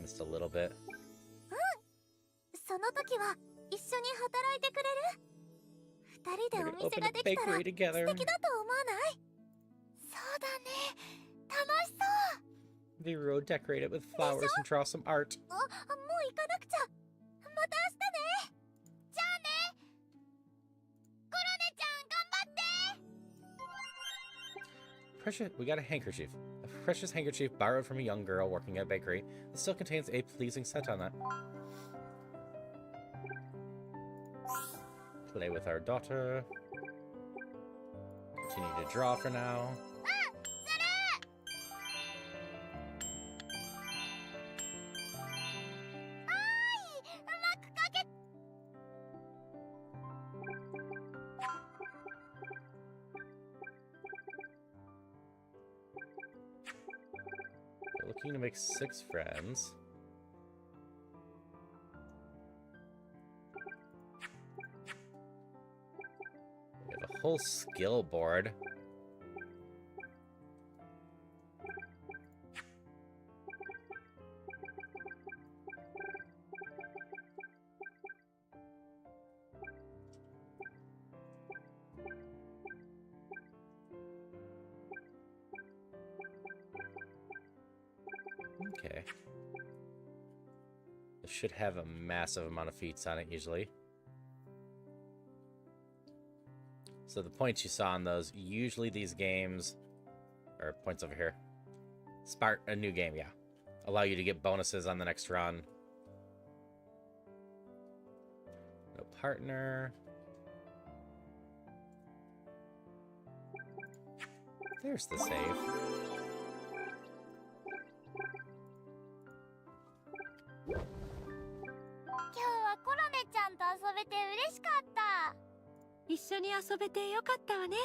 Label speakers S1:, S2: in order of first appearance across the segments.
S1: just a little bit.
S2: その時は一緒に働いてくれる？二人で
S1: We're
S2: お
S1: gonna
S2: 店
S1: open
S2: が
S1: a
S2: できたら
S1: bakery
S2: 素
S1: together.
S2: 敵だと思わない？そうだね。楽しそう。
S1: They will decorate it with flowers and draw some art.
S2: もう行かなくちゃ。また明日ね。じゃあね。コロネちゃん頑張って。
S1: Precious, we got a handkerchief. A precious handkerchief borrowed from a young girl working at a bakery. It still contains a pleasing scent on it. Play with our daughter. Continue to draw for now. We're looking to make 6 friends. We have a whole skill board. Okay. This should have a massive amount of feats on it usually. So the points you saw on those, usually these games, or points over here, start a new game, yeah. Allow you to get bonuses on the next run. No partner. There's the save.
S2: 今日はコロネちゃんと遊べて嬉しかった。
S3: 一緒に遊べてよかったわね。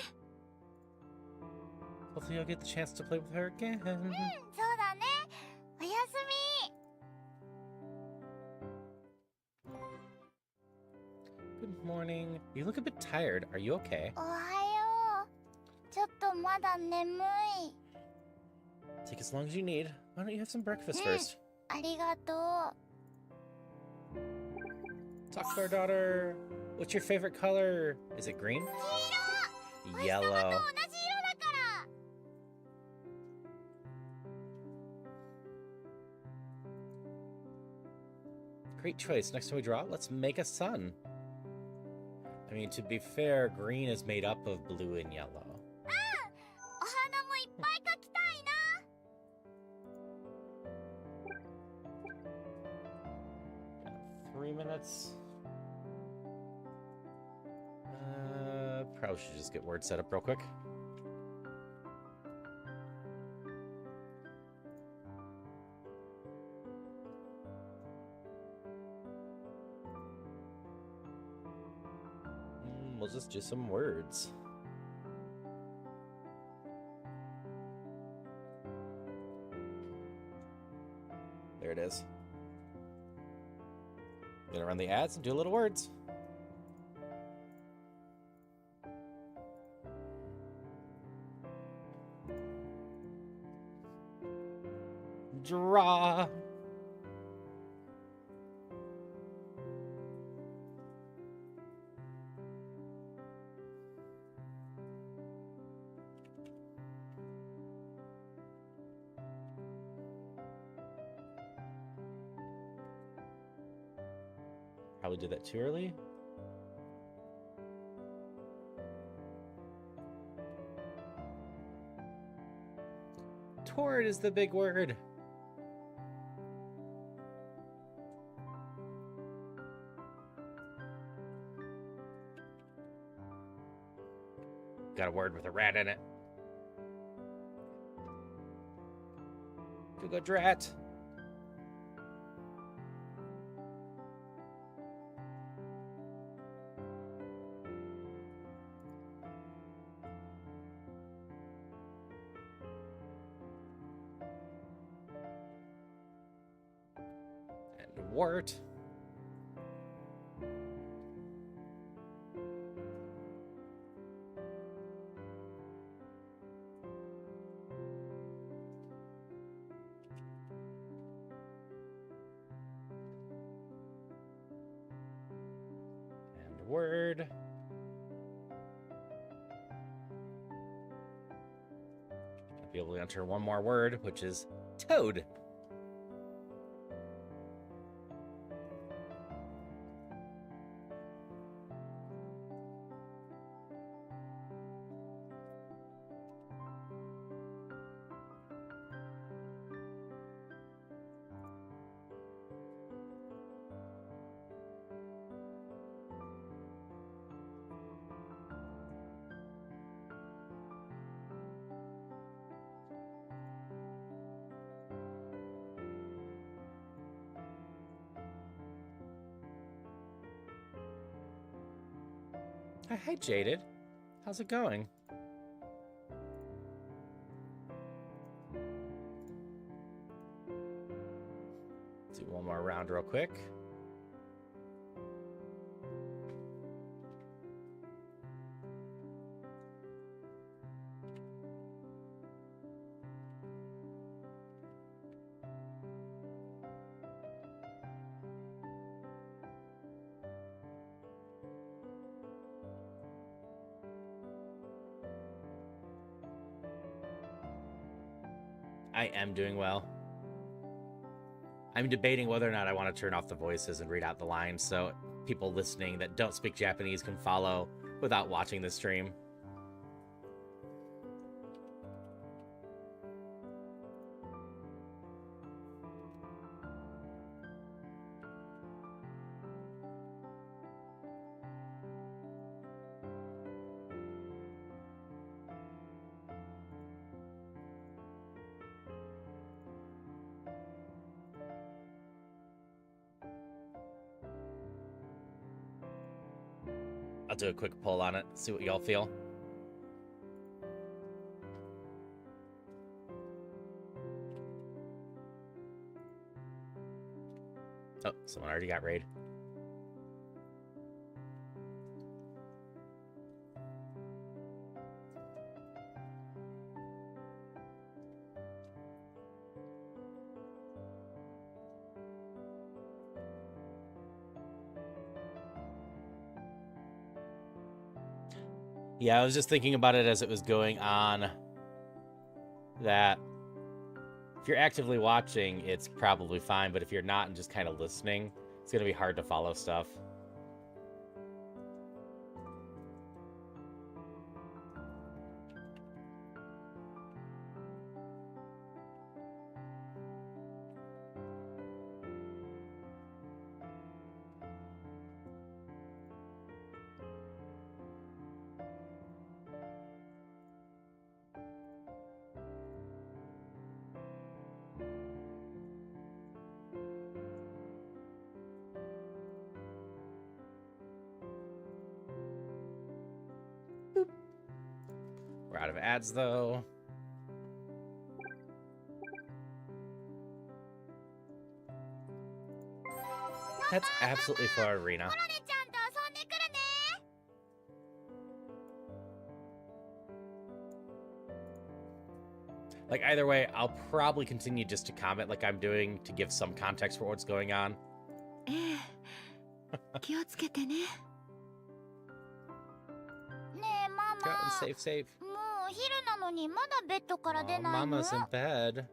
S1: Hopefully you'll get the chance to play with her again.
S2: そうだね。おやすみ。
S1: Good morning. You look a bit tired. Are you okay?
S2: おはよう。ちょっとまだ眠い。
S1: Take as long as you need. Why don't you have some breakfast first?
S2: ありがとう。
S1: Talk to our daughter. What's your favorite color? Is it green?
S2: 黄色。
S1: Yellow.
S2: お日様と同じ色だから。
S1: Great choice. Next time we draw, let's make a sun. I mean, to be fair, green is made up of blue and yellow.
S2: お花もいっぱい描きたいな。
S1: 3 minutes. Probably should just get word set up real quick. We'll just do some words. There it is. Gonna run the ads and do little words. Draw. Probably did that too early. Toward is the big word. Got a word with a rat in it. Good drat. And wart. word. I'll be able to enter one more word, which is toad. Hi, Jaded. How's it going? Do one more round real quick. I am doing well. I'm debating whether or not I want to turn off the voices and read out the lines so people listening that don't speak Japanese can follow without watching the stream. I'll do a quick poll on it, see what y'all feel. Oh, someone already got raid. Yeah, I was just thinking about it as it was going on, that if you're actively watching, it's probably fine, but if you're not and just kind of listening, it's going to be hard to follow stuff. We're out of ads, though. That's absolutely for Arena.
S2: コロネちゃんと遊んでくるね。
S1: Like, either way, I'll probably continue just to comment like I'm doing to give some context for what's going on.
S3: ええ。気をつけてね。
S2: ねえマ
S1: Go
S2: マ、
S1: and save.
S2: もうお昼なのにまだベッドから
S1: Oh,
S2: 出ないの？
S1: Mama's in bed.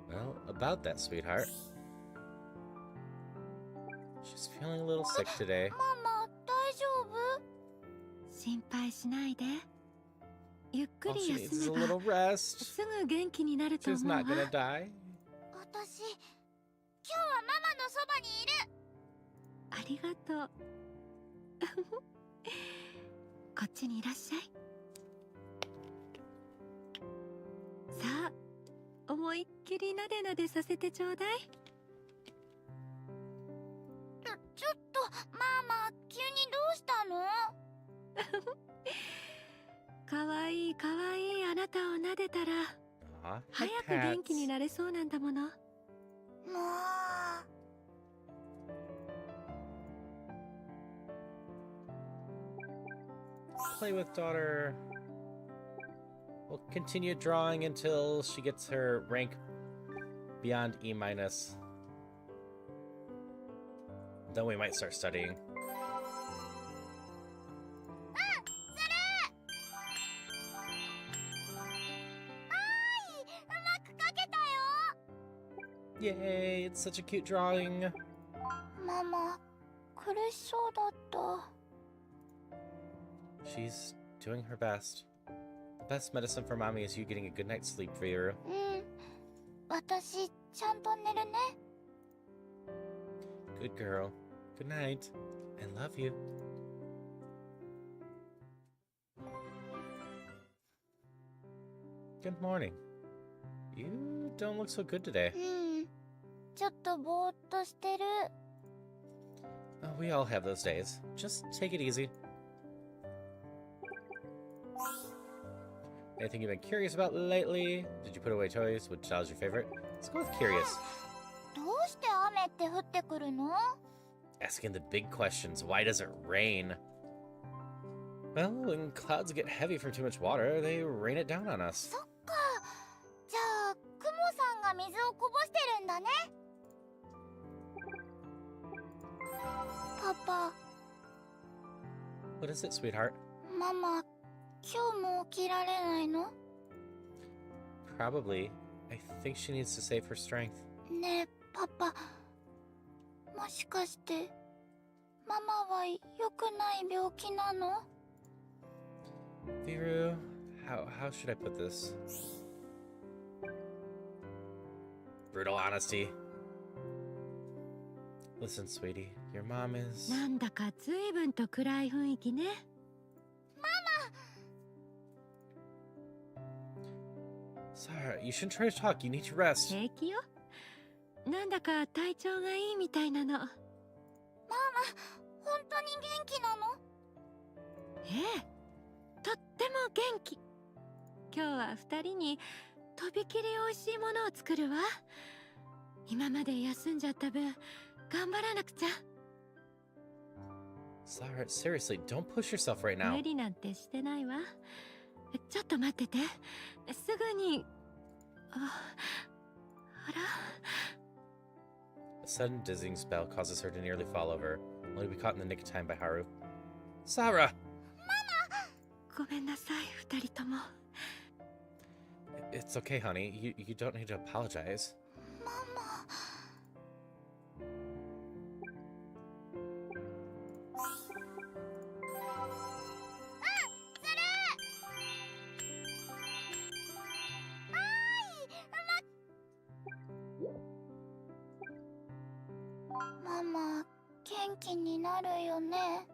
S1: Well, about that, sweetheart. She's feeling a little sick today.
S2: ママ、大丈夫？
S3: 心配しないで。ゆっく
S1: All
S3: り
S1: she needs
S3: 休
S1: is a
S3: めば
S1: little rest.
S3: すぐ元気になると
S1: She's
S3: 思うわ。
S1: not gonna die.
S2: 私、今日はママのそばにいる。
S3: ありがとう。こっちにいらっしゃい。さあ、思いっきりなでなでさせてちょうだい。
S2: ちょっと、ママ、急にどうしたの？
S3: かわいいかわいいあなたをなでたら
S1: Aw, hi,
S3: 早く元気に
S1: Pats.
S3: なれそうなんだもの。
S2: もう。
S1: Play with daughter. We'll continue drawing until she gets her rank beyond E-. Then we might start studying.
S2: うまく描けたよ。
S1: Yay, it's such a cute drawing.
S2: ママ、苦しそうだった。
S1: She's doing her best. The best medicine for mommy is you getting a good night's sleep, Vieru.
S2: うん。私、ちゃんと寝るね。
S1: Good girl. Good night. I love you. Good morning. You don't look so good today.
S2: うん。ちょっとぼーっとしてる。
S1: Oh, we all have those days. Just take it easy. Anything you've been curious about lately? Did you put away toys? Which child is your favorite? Let's go with curious.
S2: どうして雨って降ってくるの？
S1: Asking the big questions. Why does it rain? Well, when clouds get heavy from too much water, they rain it down on us.
S2: そっか。じゃあ、クモさんが水をこぼしてるんだね。パパ、
S1: What is it, sweetheart?
S2: ママ、今日も起きられないの？
S1: Probably. I think she needs to save her strength.
S2: ねえ、パパ、もしかしてママは良くない病気なの？
S1: Viru, how should I put this? Brutal honesty. Listen, sweetie, your mom is...
S3: なんだか随分と暗い雰囲気ね。
S1: Sarah, you shouldn't try to talk. You need to rest.
S3: 平気よ。なんだか体調がいいみたいなの。
S2: ママ、本当に元気なの？
S3: ええ、とっても元気。今日は二人にとびきり美味しいものを作るわ。今まで休んじゃった分、頑張らなくちゃ。
S1: Sarah, seriously, don't push yourself right now.
S3: 無理なんてしてないわ。ちょっと待ってて。すぐに。あら。
S1: A sudden dizzying spell causes her to nearly fall over, only to be caught in the nick of time by Haru. Sarah!
S3: ごめんなさい、二人とも。
S1: It's okay, honey. You don't need to apologize.
S2: ママ。ママ、元気になるよね。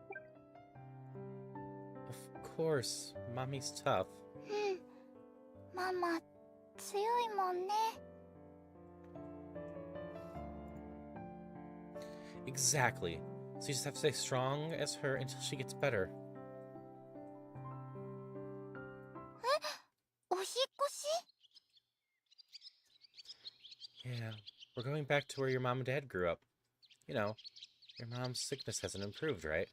S1: Of course, mommy's tough.
S2: うん。ママ、強いもんね。
S1: Exactly. So you just have to stay strong as her until she gets better.
S2: お引っ越し？
S1: Yeah, we're going back to where your mom and dad grew up. You know, your mom's sickness hasn't improved, right?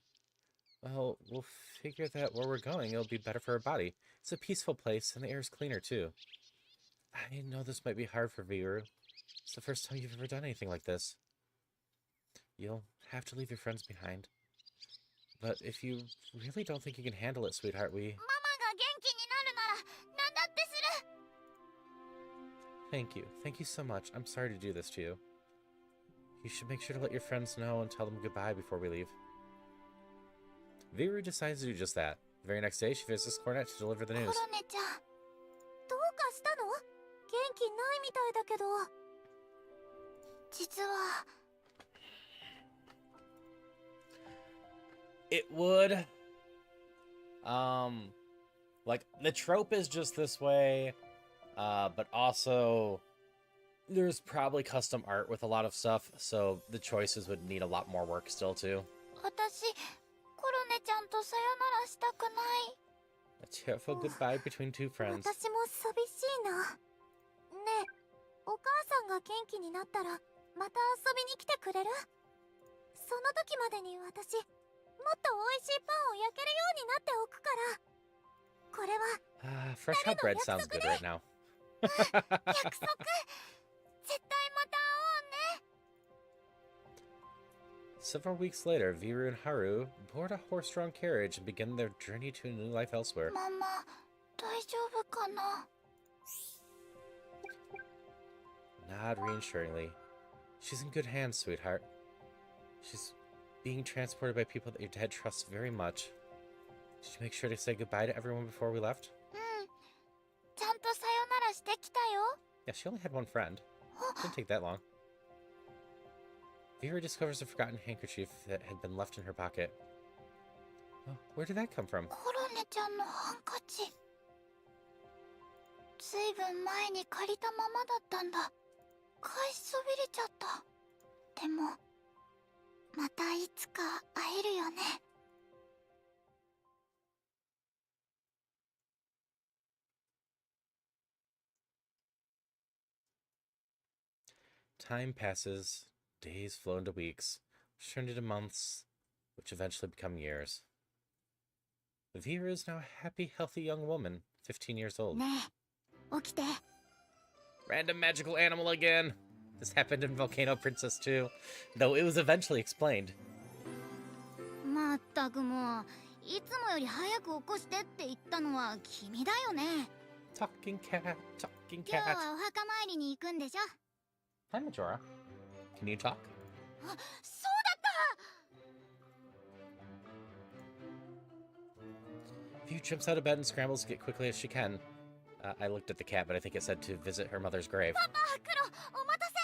S1: Well, we'll figure that where we're going, it'll be better for her body. It's a peaceful place, and the air's cleaner, too. I know this might be hard for Viru. It's the first time you've ever done anything like this. You'll have to leave your friends behind. But if you really don't think you can handle it, sweetheart,
S2: ママが元気になるなら何だってする。
S1: Thank you. Thank you so much. I'm sorry to do this to you. You should make sure to let your friends know and tell them goodbye before we leave. Viru decides to do just that. The very next day, she visits Coronet to deliver the
S2: コロ
S1: news.
S2: ネちゃん、どうかしたの？元気ないみたいだけど。実は。
S1: It would. Like, the trope is just this way, but also there's probably custom art with a lot of stuff, so the choices would need a lot more work still, too.
S2: 私、コロネちゃんとさよならしたくない。
S1: A tearful goodbye between two friends.
S2: 私も寂しいな。ねえ、お母さんが元気になったらまた遊びに来てくれる？その時までに私、もっと美味しいパンを焼けるようになっておくから。これは
S1: Fresh hot bread sounds good right now.
S2: 約束。絶対また会おうね。
S1: Several weeks later, Viru and Haru board a horse-drawn carriage and begin their journey to a new life elsewhere.
S2: ママ、大丈夫かな？
S1: Nod reassuringly. She's in good hands, sweetheart. She's being transported by people that your dad trusts very much. Did you make sure to say goodbye to everyone before we left?
S2: うん。ちゃんとさよならしてきたよ。
S1: Yeah, she only had one friend. Didn't take that long. Vera discovers a forgotten handkerchief that had been left in her pocket. Oh, where did that come from?
S2: コロネちゃんのハンカチ。ずいぶん前に借りたままだったんだ。返しそびれちゃった。でも、またいつか会えるよね。
S1: Time passes, days flow into weeks, which turn into months, which eventually become years. Vera is now a happy, healthy young woman, 15 years old.
S2: ねえ、起きて。
S1: Random magical animal again! This happened in Volcano Princess too, though it was eventually explained.
S2: まったくもう、いつもより早く起こしてって言ったのは君だよね。
S1: Talking cat, talking
S2: 今日
S1: cat.
S2: はお墓参りに行くんでしょ。
S1: Hi, Majora. Can you talk?
S2: あ、そうだった。
S1: View jumps out of bed and scrambles to get quickly as she can. I looked at the cat, but I think it said to visit her mother's grave.
S2: パパ、クロ、お待たせ。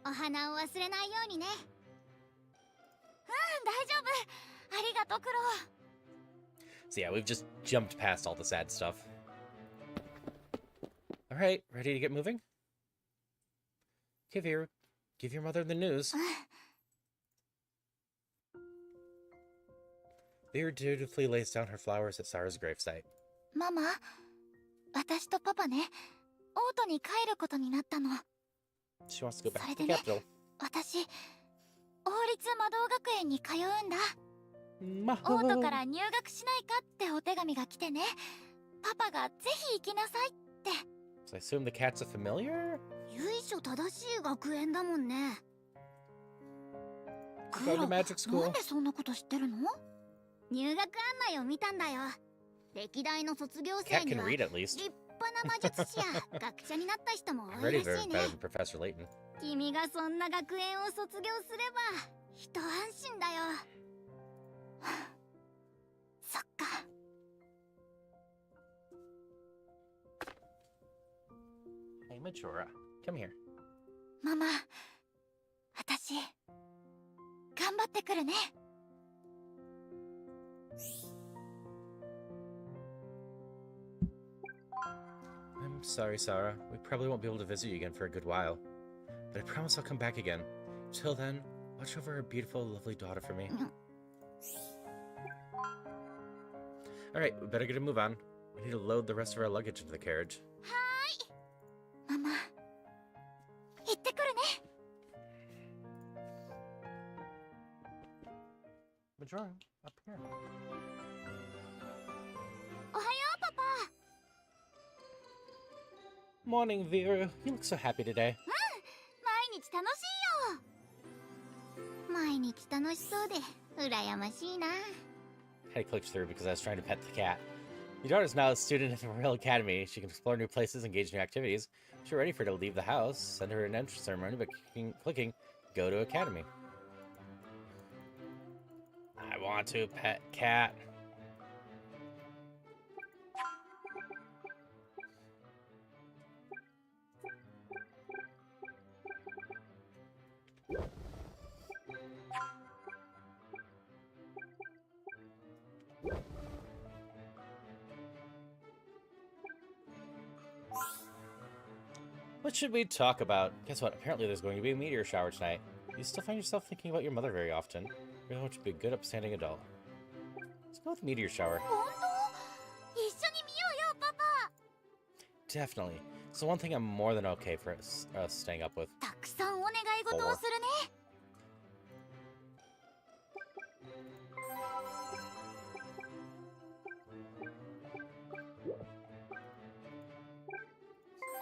S2: お花を忘れないようにね。うん、大丈夫。ありがとう、クロ。
S1: So yeah, we've just jumped past all the sad stuff. Alright, ready to get moving? Okay, Vera, give your mother the news. Vera dutifully lays down her flowers at Sarah's gravesite.
S2: ママ、私とパパね、オートに帰ることになったの。
S1: She wants to go back to the
S2: それでね、
S1: capital.
S2: 私、王立魔導学園に通うんだ。オ
S1: Maho.
S2: ートから入学しないかってお手紙が来てね。パパがぜひ行きなさいって。
S1: So I assume the cat's a familiar?
S2: 由緒正しい学園だもんね。
S1: Go to magic
S2: な
S1: school.
S2: んでそんなこと知ってるの？入学案内を見たんだよ。歴代の卒業
S1: Cat
S2: 生に
S1: can
S2: は
S1: read
S2: 立
S1: at least.
S2: 派な魔術師や学者になった人も
S1: I'm
S2: 多い
S1: ready
S2: ら
S1: for
S2: しいね。
S1: better than Professor Layton.
S2: 君がそんな学園を卒業すれば一安心だよ。そっか。
S1: Hey, Majora, come here.
S2: ママ、私頑張ってくるね。
S1: I'm sorry, Sarah. We probably won't be able to visit you again for a good while. But I promise I'll come back again. Till then, watch over our beautiful, lovely daughter for me. Alright, we better get a move on. We need to load the rest of our luggage into the carriage.
S2: ママ、行ってくるね。
S1: Majora, up here.
S2: おはよう、パパ。
S1: Morning, Vera. You look so happy today.
S2: 毎日楽しいよ。毎日楽しそうで羨ましいな。
S1: I clicked through because I was trying to pet the cat. Your daughter's now a student at the Royal Academy. She can explore new places, engage in new activities. If you're ready for her to leave the house, send her an entrance ceremony by clicking Go to Academy. I want to pet cat. What should we talk about? Guess what? Apparently there's going to be a meteor shower tonight. You still find yourself thinking about your mother very often. You're going to be a good, upstanding adult. Let's go with meteor shower.
S2: 本当？一緒に見ようよ、パパ。
S1: Definitely. So one thing I'm more than okay for us staying up with.
S2: たくさんお願い事をするね。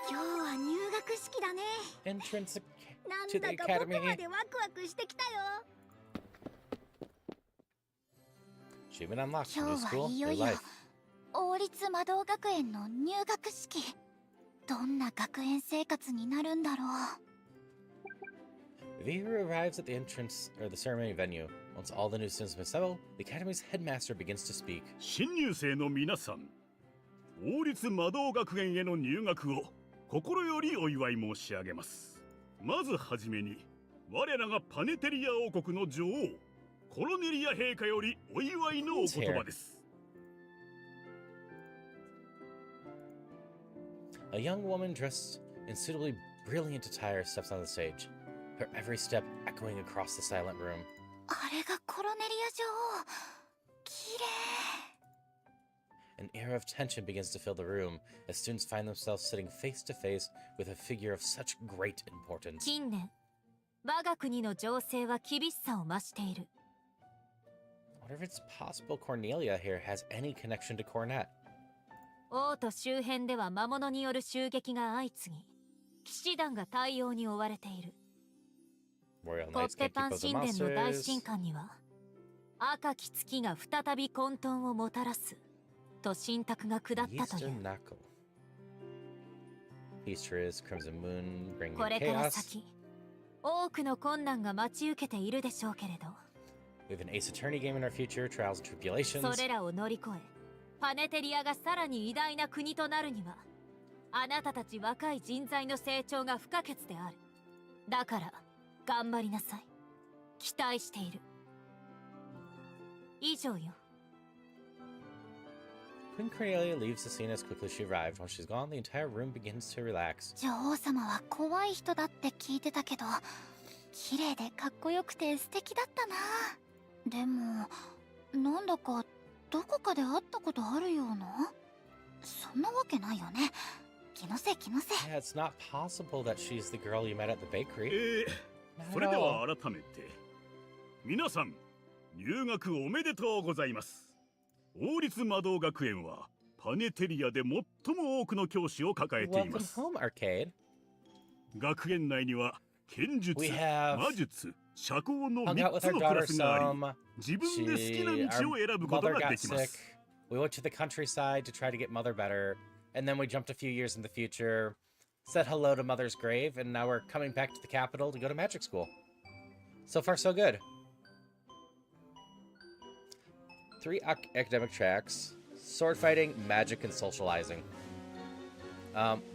S2: 今日は入学式だね。
S1: Entrance
S2: なん
S1: to
S2: だ
S1: the
S2: か僕
S1: academy.
S2: までワクワクしてきたよ。
S1: Achievement unlocked.
S2: 今
S1: New
S2: 日は
S1: school,
S2: いよ
S1: new
S2: いよ
S1: life.
S2: 王立魔導学園の入学式。どんな学園生活になるんだろう。
S1: Viru arrives at the entrance or the ceremony venue. Once all the new students have assembled, the academy's headmaster begins to speak.
S4: 新入生の皆さん、王立魔導学園への入学を心よりお祝い申し上げます。まずはじめに、我らがパネテリア王国の女王、コロネリア陛下よりお祝いのお言葉です。
S1: A young woman dressed in suitably brilliant attire steps on the stage, her every step echoing across the silent room.
S2: あれがコロネリア女王。綺麗。
S1: An air of tension begins to fill the room as students find themselves sitting face to face with a figure of such great importance.
S3: 近年我が国の情勢は厳しさを増している。
S1: I wonder if it's possible Cornelia here has any connection to Cornet.
S3: 王都周辺では魔物による襲撃が相次ぎ、騎士団が対応に追われている。
S1: Royal
S3: コッ
S1: Knights
S3: ペ
S1: can't
S3: パ
S1: keep
S3: ン
S1: up the
S3: 神殿の大
S1: monsters.
S3: 神官には赤き月が再び混沌をもたらすと神託が下ったとい
S1: Eastern
S3: う。
S1: Knuckle. Feastress, Crimson Moon, bringing
S3: これから
S1: chaos.
S3: 先多くの困難が待ち受けているでしょうけれど、
S1: We have an Ace Attorney game in our future, trials and
S3: そ
S1: tribulations.
S3: れらを乗り越えパネテリアがさらに偉大な国となるにはあなたたち若い人材の成長が不可欠である。だから頑張りなさい。期待している。以上よ。
S1: Queen Cornelia leaves the scene as quickly as she arrived. While she's gone, the entire room begins to relax.
S2: 女王様は怖い人だって聞いてたけど、綺麗でかっこよくて素敵だったな。でも、なんだかどこかで会ったことあるような。そんなわけないよね。気のせい気のせい。
S1: Yeah, it's not possible that she's the girl you met at the bakery.
S4: それでは改めて、皆さん、入学おめでとうございます。王立魔導学園はパネテリアで最も多くの教師を抱えていま
S1: Welcome
S4: す。
S1: home, Arcade.
S4: 学園内には剣術、
S1: We have
S4: 魔術、社交の
S1: hung out
S4: 3
S1: with
S4: つ
S1: our
S4: のクラ
S1: daughter
S4: スがあり、
S1: some.
S4: 自分で好き
S1: She,
S4: な
S1: our
S4: 道を選ぶこと
S1: mother
S4: が
S1: got
S4: できま
S1: sick.
S4: す。
S1: We went to the countryside to try to get Mother better, and then we jumped a few years in the future, said hello to Mother's grave, and now we're coming back to the capital to go to magic school. So far, so good. 3 academic tracks: sword fighting, magic, and socializing.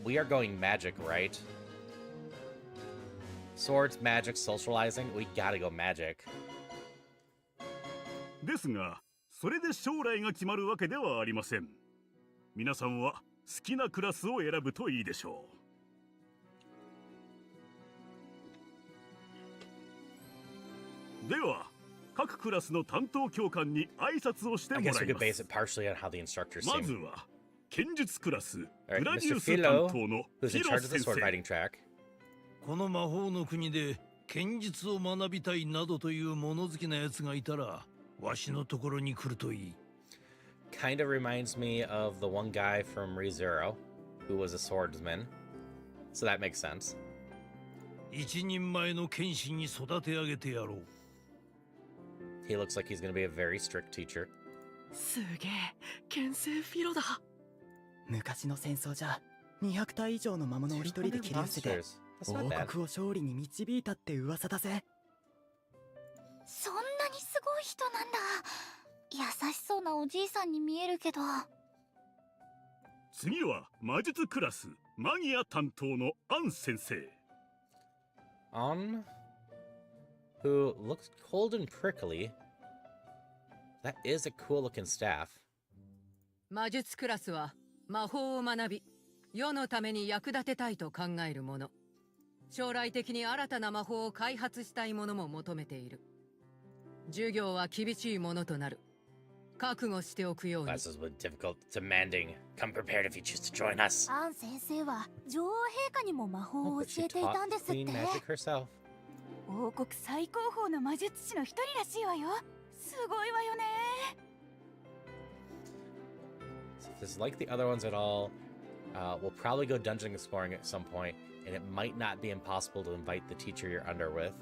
S1: We are going magic, right? Swords, magic, socializing. We gotta go magic.
S4: ですが、それで将来が決まるわけではありません。皆さんは好きなクラスを選ぶといいでしょう。では、各クラスの担当教官に挨拶をして
S1: I
S4: も
S1: guess
S4: ら
S1: we
S4: い
S1: could
S4: ま
S1: base
S4: す。
S1: it partially on how the instructors
S4: まず
S1: seem.
S4: は、剣術クラス、
S1: Alright,
S4: グラディ
S1: Mr.
S4: ウス担
S1: Philo,
S4: 当の
S1: who's in
S4: フィ
S1: charge
S4: ロ
S1: of the
S4: 先
S1: sword
S4: 生。
S1: fighting track.
S5: この魔法の国で剣術を学びたいなどという物好きな奴がいたらわしのところに来るといい。
S1: Kind of reminds me of the one guy from ReZero, who was a swordsman. So that makes sense.
S5: 一人前の剣士に育て上げてやろう。
S1: He looks like he's going to be a very strict teacher.
S6: すげえ剣聖フィロだ。
S7: 昔の戦争じゃ200体以上の魔物を一人で切り捨てて
S1: Monsters. That's
S7: 王
S1: not bad.
S7: 国を勝利に導いたって噂だぜ。
S2: そんなにすごい人なんだ。優しそうなおじいさんに見えるけど。
S4: 次は魔術クラス、マギア担当のアン先生。
S1: On, who looks cold and prickly. That is a cool looking staff.
S8: 魔術クラスは魔法を学び世のために役立てたいと考えるもの。将来的に新たな魔法を開発したいものも求めている。授業は厳しいものとなる。覚悟しておくように。
S1: Classes with difficult, demanding. Come prepared if you choose to join us.
S2: アン先生は女王陛下にも魔法
S1: Oh,
S2: を
S1: but
S2: 教
S1: she
S2: えていた
S1: taught
S2: んですって。
S1: clean magic herself.
S9: 王国最高峰の魔術師の一人らしいわよ。すごいわよね。
S1: So if this is like the other ones at all, we'll probably go dungeon exploring at some point, and it might not be impossible to invite the teacher you're under with.
S2: へ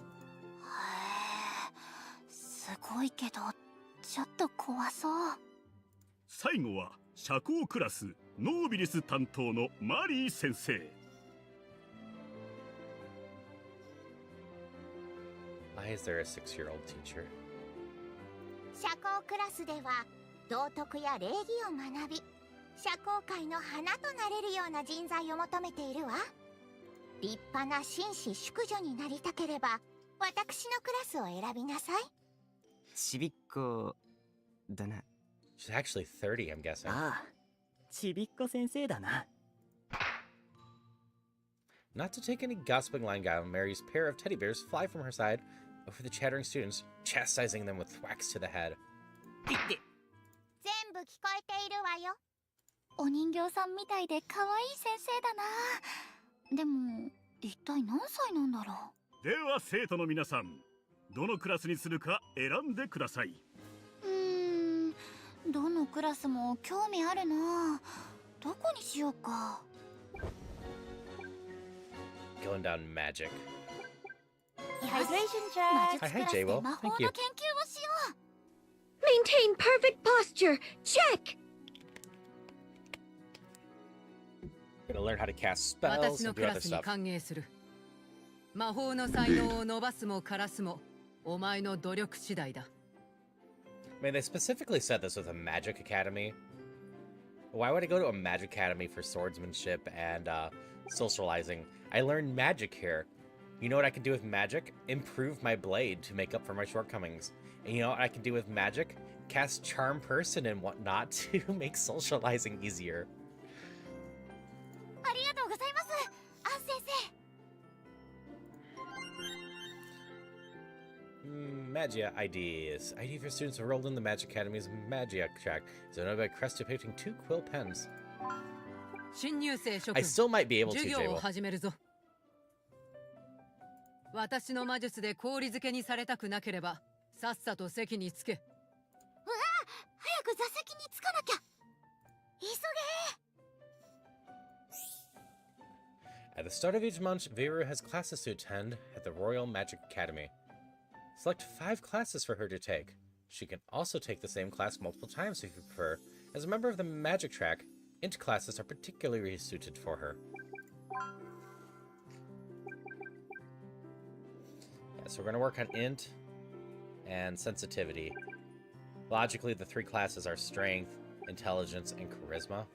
S2: え、すごいけどちょっと怖そう。
S4: 最後は社交クラスノービリス担当のマリー先生。
S1: Why is there a 6-year-old teacher?
S2: 社交クラスでは道徳や礼儀を学び、社交界の花となれるような人材を求めているわ。立派な紳士淑女になりたければ私のクラスを選びなさい。
S7: ちびっこだな。
S1: She's actually 30, I'm guessing.
S7: ああ、ちびっこ先生だな。
S1: Not to take any gossiping lying down, Mary's pair of teddy bears fly from her side over the chattering students, chastising them with thwacks to the head.
S2: 全部聞こえているわよ。お人形さんみたいで可愛い先生だな。でも一体何歳なんだろ
S4: では生徒の皆さん、どのクラスにするか選んでください。
S2: どのクラスも興味あるな。どこにしようか。
S1: Going down magic.
S2: ハイドレーションじゃ。魔術クラスで魔法の研究をしよう。
S3: Maintain perfect posture. Check.
S1: Gonna learn how to cast spells
S8: 私の
S1: and
S8: ク
S1: do
S8: ラ
S1: other
S8: スに
S1: stuff.
S8: 歓迎する。魔法の才能を伸ばすも枯らすもお前の努力次第だ。
S1: I mean, they specifically said this with a magic academy. Why would I go to a magic academy for swordsmanship and socializing? I learned magic here. You know what I can do with magic? Improve my blade to make up for my shortcomings. And you know what I can do with magic? Cast Charm Person and whatnot to make socializing easier.
S2: ありがとうございます、アン先生。
S1: Magia IDs. ID for students enrolled in the Magic Academy's Magia track is owned by Crest depicting 2 quill pens.
S8: 新入生諸
S1: I
S8: 君、
S1: still might be able to,
S8: 授業を
S1: Jable.
S8: 始めるぞ。私の魔術で氷漬けにされたくなければさっさと席につけ。
S2: 早く座席に着かなきゃ。急げ。
S1: At the start of each month, Veru has classes to attend at the Royal Magic Academy. Select 5 classes for her to take. She can also take the same class multiple times if you prefer. As a member of the Magic track, Int classes are particularly suited for her. Yeah, so we're going to work on Int and Sensitivity. Logically, the 3 classes are Strength, Intelligence, and Charisma.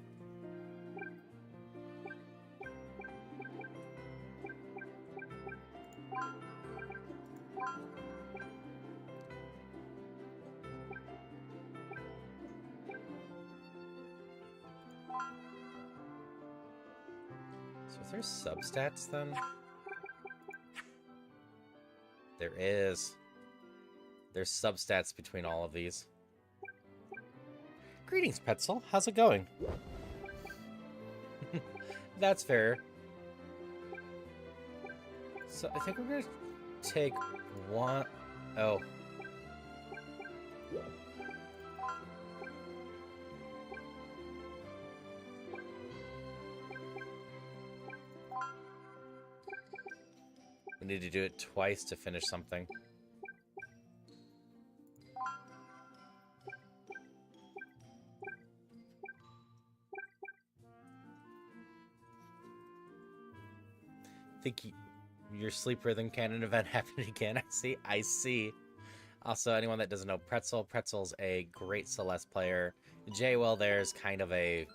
S1: So is there substats then? There is. There's substats between all of these. Greetings, Petzel. How's it going? That's fair. So I think we're gonna take one... Oh. We need to do it twice to finish something. Think your sleep rhythm cannon event happened again. I see. Also, anyone that doesn't know Pretzel's a great Celeste player. Well, there's kind of a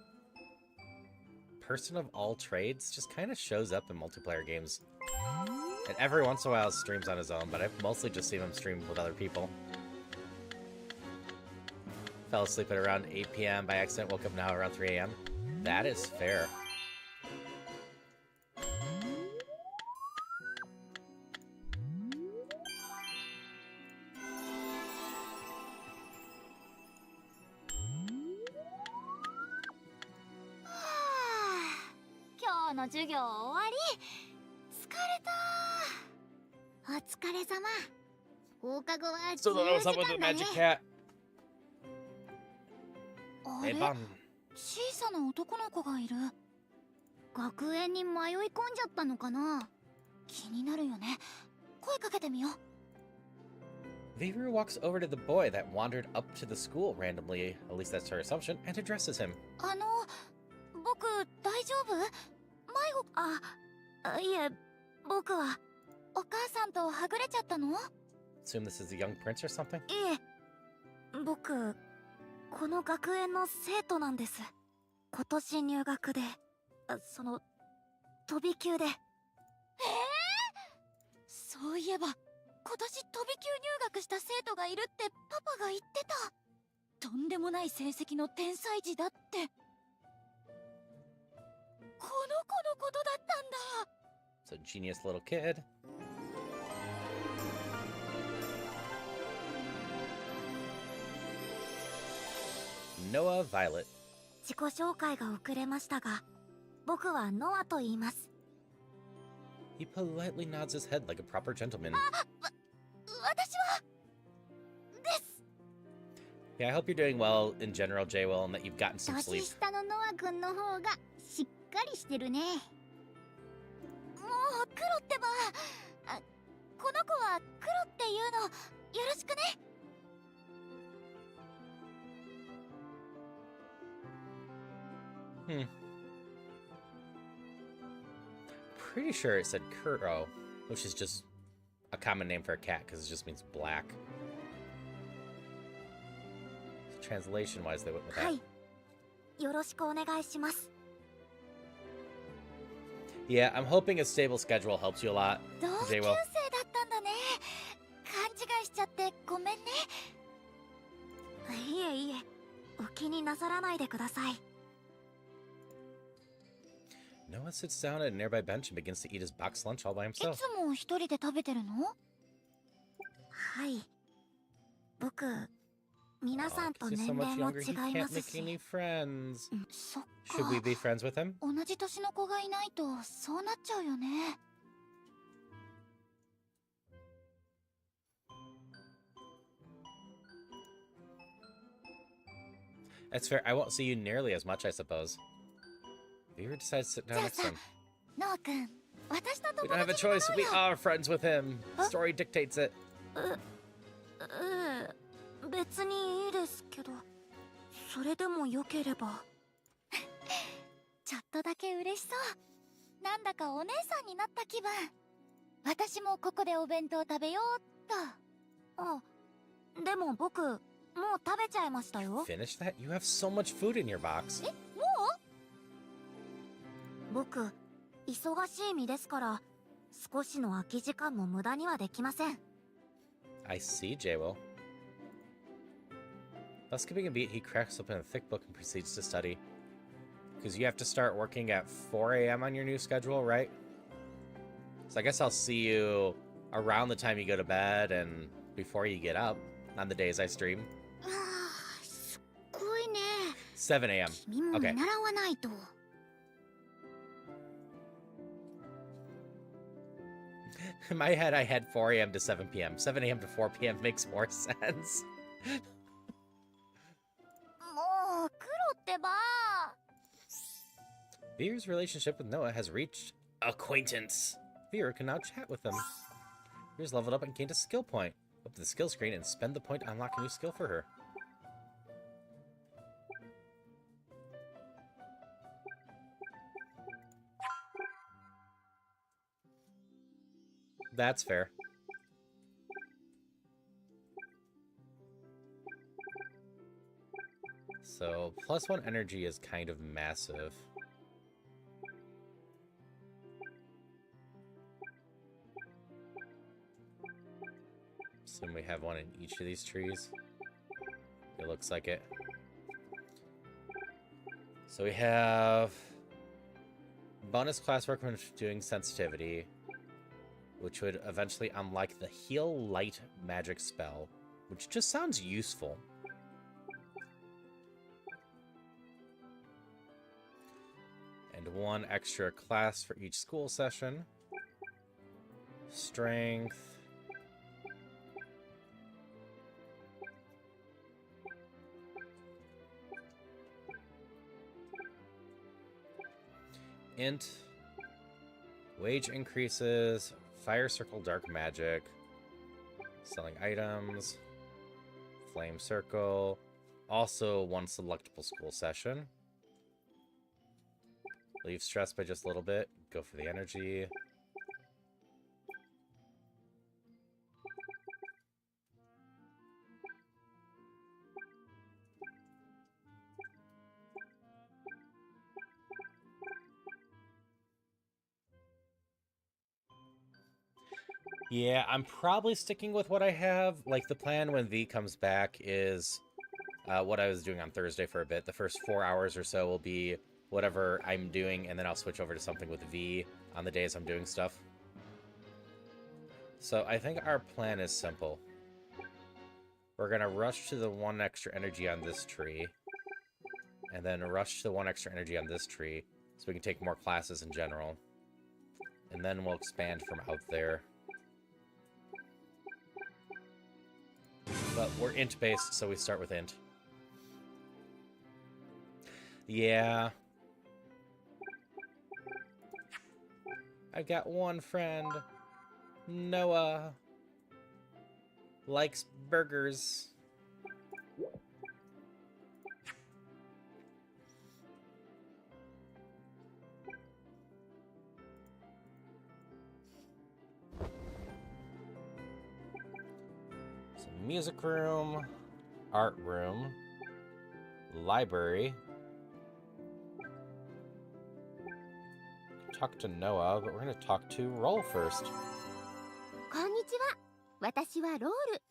S1: person of all trades, just kind of shows up in multiplayer games. And every once in a while streams on his own, but I've mostly just seen him stream with other people. Fell asleep at around 8 p.m. by accident, woke up now around 3 a.m. That is fair. Still don't know what's up with the magic cat.
S2: あれ、
S1: Evan.
S2: 小さな男の子がいる。学園に迷い込んじゃったのかな。気になるよね。声かけてみよう。
S1: Veyru walks over to the boy that wandered up to the school randomly, at least that's her assumption, and addresses him.
S2: 僕大丈夫？迷子いえ、僕はお母さんとはぐれちゃったの？
S1: Assume this is a young prince or something?
S2: いえ、僕この学園の生徒なんです。今年入学で、飛び級で。そういえば今年飛び級入学した生徒がいるってパパが言ってた。とんでもない成績の天才児だって。この子のことだったんだ。
S1: It's a genius little kid. Noah Violet.
S2: 自己紹介が遅れましたが、僕はノアと言います。
S1: He politely nods his head like a proper gentleman.
S2: 私はです。
S1: Yeah, I hope you're doing well in general, J-Will, and that you've gotten some
S2: 年
S1: sleep.
S2: 下のノア君の方がしっかりしてるね。もうクロってば、この子はクロっていうのよろしくね。
S1: Pretty sure it said Kuro, which is just a common name for a cat because it just means black. So translation-wise, they went with that.
S2: はい。よろしくお願いします。
S1: Yeah, I'm hoping a stable schedule helps you a lot,
S2: 同級生
S1: J-Will.
S2: だったんだね。勘違いしちゃってごめんね。いえいえ、お気になさらないでください。
S1: Noah sits down at a nearby bench and begins to eat his box lunch all by
S2: い
S1: himself.
S2: つも一人で食べてるの？はい。僕、皆
S1: Aw,
S2: さんと
S1: 'cause he's
S2: 年
S1: so
S2: 齢
S1: much
S2: も
S1: younger,
S2: 違
S1: he
S2: い
S1: can't
S2: ます
S1: make
S2: し。
S1: any friends.
S2: そっ
S1: Should we
S2: か。
S1: be friends with him?
S2: 同じ年の子がいないとそうなっちゃうよね。
S1: That's fair. I won't see you nearly as much, I suppose. Veyru decides to sit down next to him.
S2: ノア君、私と
S1: We
S2: 友
S1: don't have a
S2: 達になろ
S1: choice.
S2: う
S1: We
S2: よ。
S1: are friends with him.
S2: Huh?
S1: Story dictates it.
S2: 別にいいですけど、それでもよければ。ちょっとだけ嬉しそう。なんだかお姉さんになった気分。私もここでお弁当食べようっと。でも僕、もう食べちゃいましたよ。
S1: Finish that? You have so much food in your box.
S2: もう？僕、忙しい身ですから、少しの空き時間も無駄にはできません。
S1: I see, J-Will. Without skipping a beat, he cracks open a thick book and proceeds to study. Because you have to start working at 4 a.m. on your new schedule, right? So I guess I'll see you around the time you go to bed and before you get up on the days I stream.
S2: すっごいね。
S1: 7 a.m.
S2: 君も見
S1: Okay.
S2: 習わないと。
S1: In my head, I had 4 a.m. to 7 p.m. 7 a.m. to 4 p.m. makes more sense.
S2: もう、クロってば。
S1: Veyru's relationship with Noah has reached acquaintance. Veyru can now chat with him. Veyru's leveled up and gained a skill point. Open the skill screen and spend the point to unlock a new skill for her. That's fair. So, +1 energy is kind of massive. Assume we have one in each of these trees. It looks like it. So we have bonus classwork when doing sensitivity, which would eventually unlock the Heal Light magic spell, which just sounds useful. And one extra class for each school session. Strength. Int. Wage increases. Fire Circle Dark Magic. Selling items. Flame circle. Also one selectable school session. Leave stress by just a little bit. Go for the energy. Yeah, I'm probably sticking with what I have. Like, the plan when V comes back is what I was doing on Thursday for a bit. The first 4 hours or so will be whatever I'm doing, and then I'll switch over to something with V on the days I'm doing stuff. So I think our plan is simple. We're going to rush to the 1 extra energy on this tree, and then rush to the 1 extra energy on this tree, so we can take more classes in general. And then we'll expand from out there. But we're int-based, so we start with int. Yeah. I've got one friend. Noah. Likes burgers. Music room, art room, library. Talk to Noah, but we're going to talk to Roll first.
S2: こんにちは。私はロール。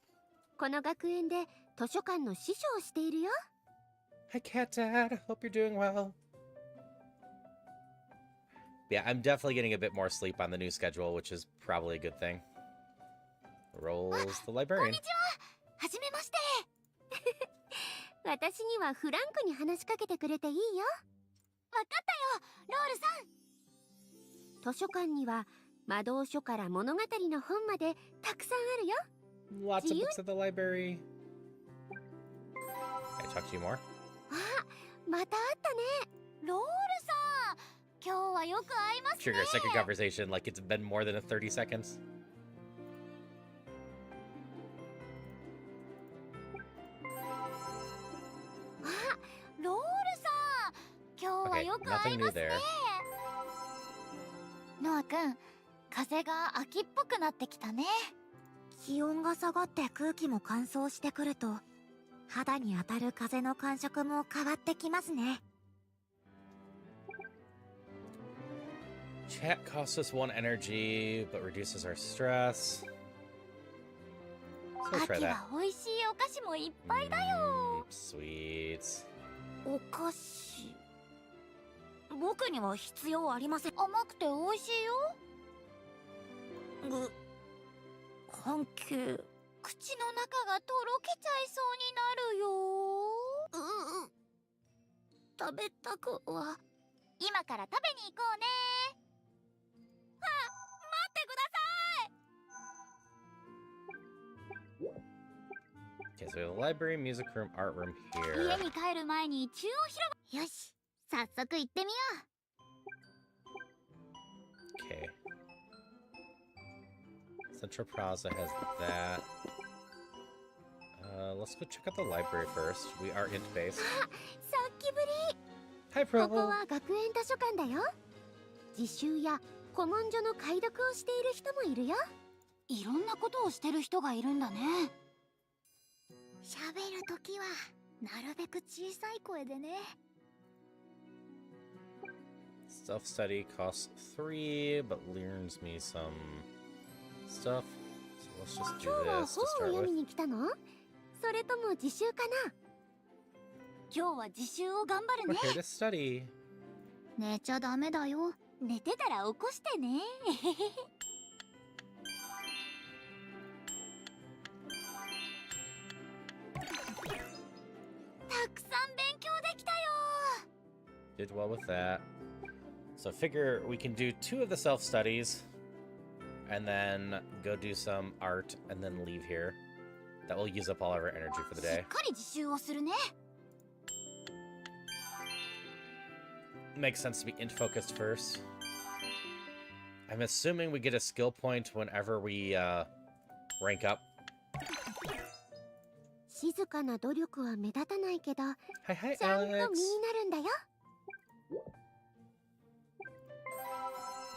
S2: この学園で図書館の司書をしているよ。
S1: Hi, Cat Dad. Hope you're doing well. Yeah, I'm definitely getting a bit more sleep on the new schedule, which is probably a good thing. Rolls the librarian.
S2: はじめまして。私にはフランクに話しかけてくれていいよ。わかったよ、ロールさん。図書館には魔導書から物語の本までたくさんあるよ。
S1: Lots of books at the library. Can I talk to you more?
S2: あ、また会ったね。ロールさん、今日はよく会いますね。
S1: Trigger a second conversation like it's been more than 30 seconds.
S2: ロールさん、今日はよく会いますね。ノア君、風が秋っぽくなってきたね。気温が下がって空気も乾燥してくると、肌に当たる風の感触も変わってきますね。
S1: Chat costs us 1 energy, but reduces our stress. So try
S2: 秋
S1: that.
S2: は美味しいお菓子もいっぱいだよ。
S1: Sweets.
S2: お菓子、僕には必要ありません。甘くて美味しいよ。関係、口の中がとろけちゃいそうになるよ。食べたくは。今から食べに行こうね。あ、待ってください。
S1: Okay, so we have the library, music room, art room
S2: 家
S1: here.
S2: に帰る前に中央広場。よし、早速行ってみよう。
S1: Okay. Central Plaza has that. Let's go check out the library first. We are int-based.
S2: あ、さっきぶり。
S1: Hi,
S2: ここ
S1: Pro.
S2: は学園図書館だよ。自習や古文書の解読をしている人もいるよ。いろんなことをしてる人がいるんだね。喋るときはなるべく小さい声でね。
S1: Self-study costs 3, but learns me some stuff. So let's just
S2: 今
S1: do
S2: 日は
S1: this
S2: 本
S1: to
S2: を
S1: start
S2: 読み
S1: with.
S2: に来たの？それとも自習かな？今日は自習を頑張る
S1: We're
S2: ね。
S1: here to study.
S2: 寝ちゃダメだよ。寝てたら起こしてね。たくさん勉強できたよ。
S1: Did well with that. So figure we can do 2 of the self-studies, and then go do some art, and then leave here. That will use up all of our energy for the
S2: しっ
S1: day.
S2: かり自習をするね。
S1: Makes sense to be int-focused first. I'm assuming we get a skill point whenever we rank up.
S2: 静かな努力は目立たないけど、
S1: Hi, hi,
S2: ちゃんと身に
S1: Alex.
S2: なるんだよ。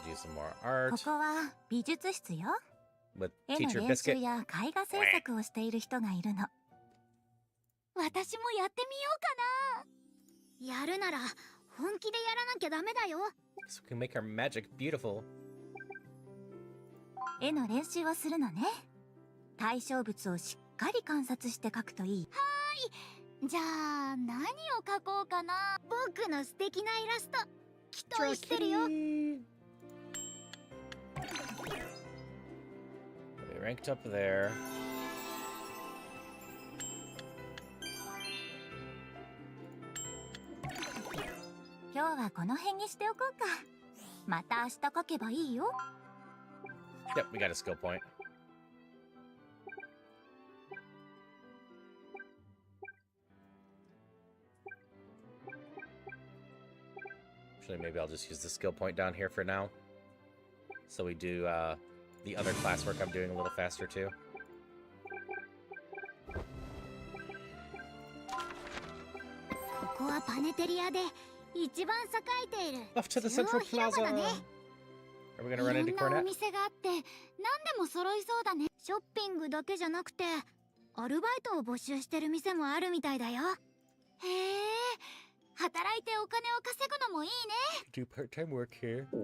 S1: Do some more
S9: こ
S1: art
S9: こは美術室よ。
S1: with
S9: 絵の
S1: Teacher
S9: 練習
S1: Biscuit.
S9: や絵画制作をしている人がいるの。私もやってみようかな。やるなら本気でやらなきゃダメだよ。
S1: So we can make our magic beautiful.
S9: 絵の練習をするのね。対象物をしっかり観察して描くといい。はーい。じゃあ何を描こうかな。僕の素敵なイラスト期待してるよ。
S1: We ranked up there.
S9: 今日はこの辺にしておこうか。また明日描けばいいよ。
S1: Yep, we got a skill point. Actually, maybe I'll just use the skill point down here for now. So we do the other classwork I'm doing a little faster too.
S9: ここはパネテリアで一番栄えている
S1: Off to the
S9: 中
S1: Central
S9: 央広場
S1: Plaza.
S9: だね。
S1: Are we gonna run
S9: い
S1: into
S9: ろんなお
S1: Cornet?
S9: 店があって何でも揃いそうだね。ショッピングだけじゃなくてアルバイトを募集してる店もあるみたいだよ。へえ、働いてお金を稼ぐのもいいね。
S1: Do part-time work here.
S9: 何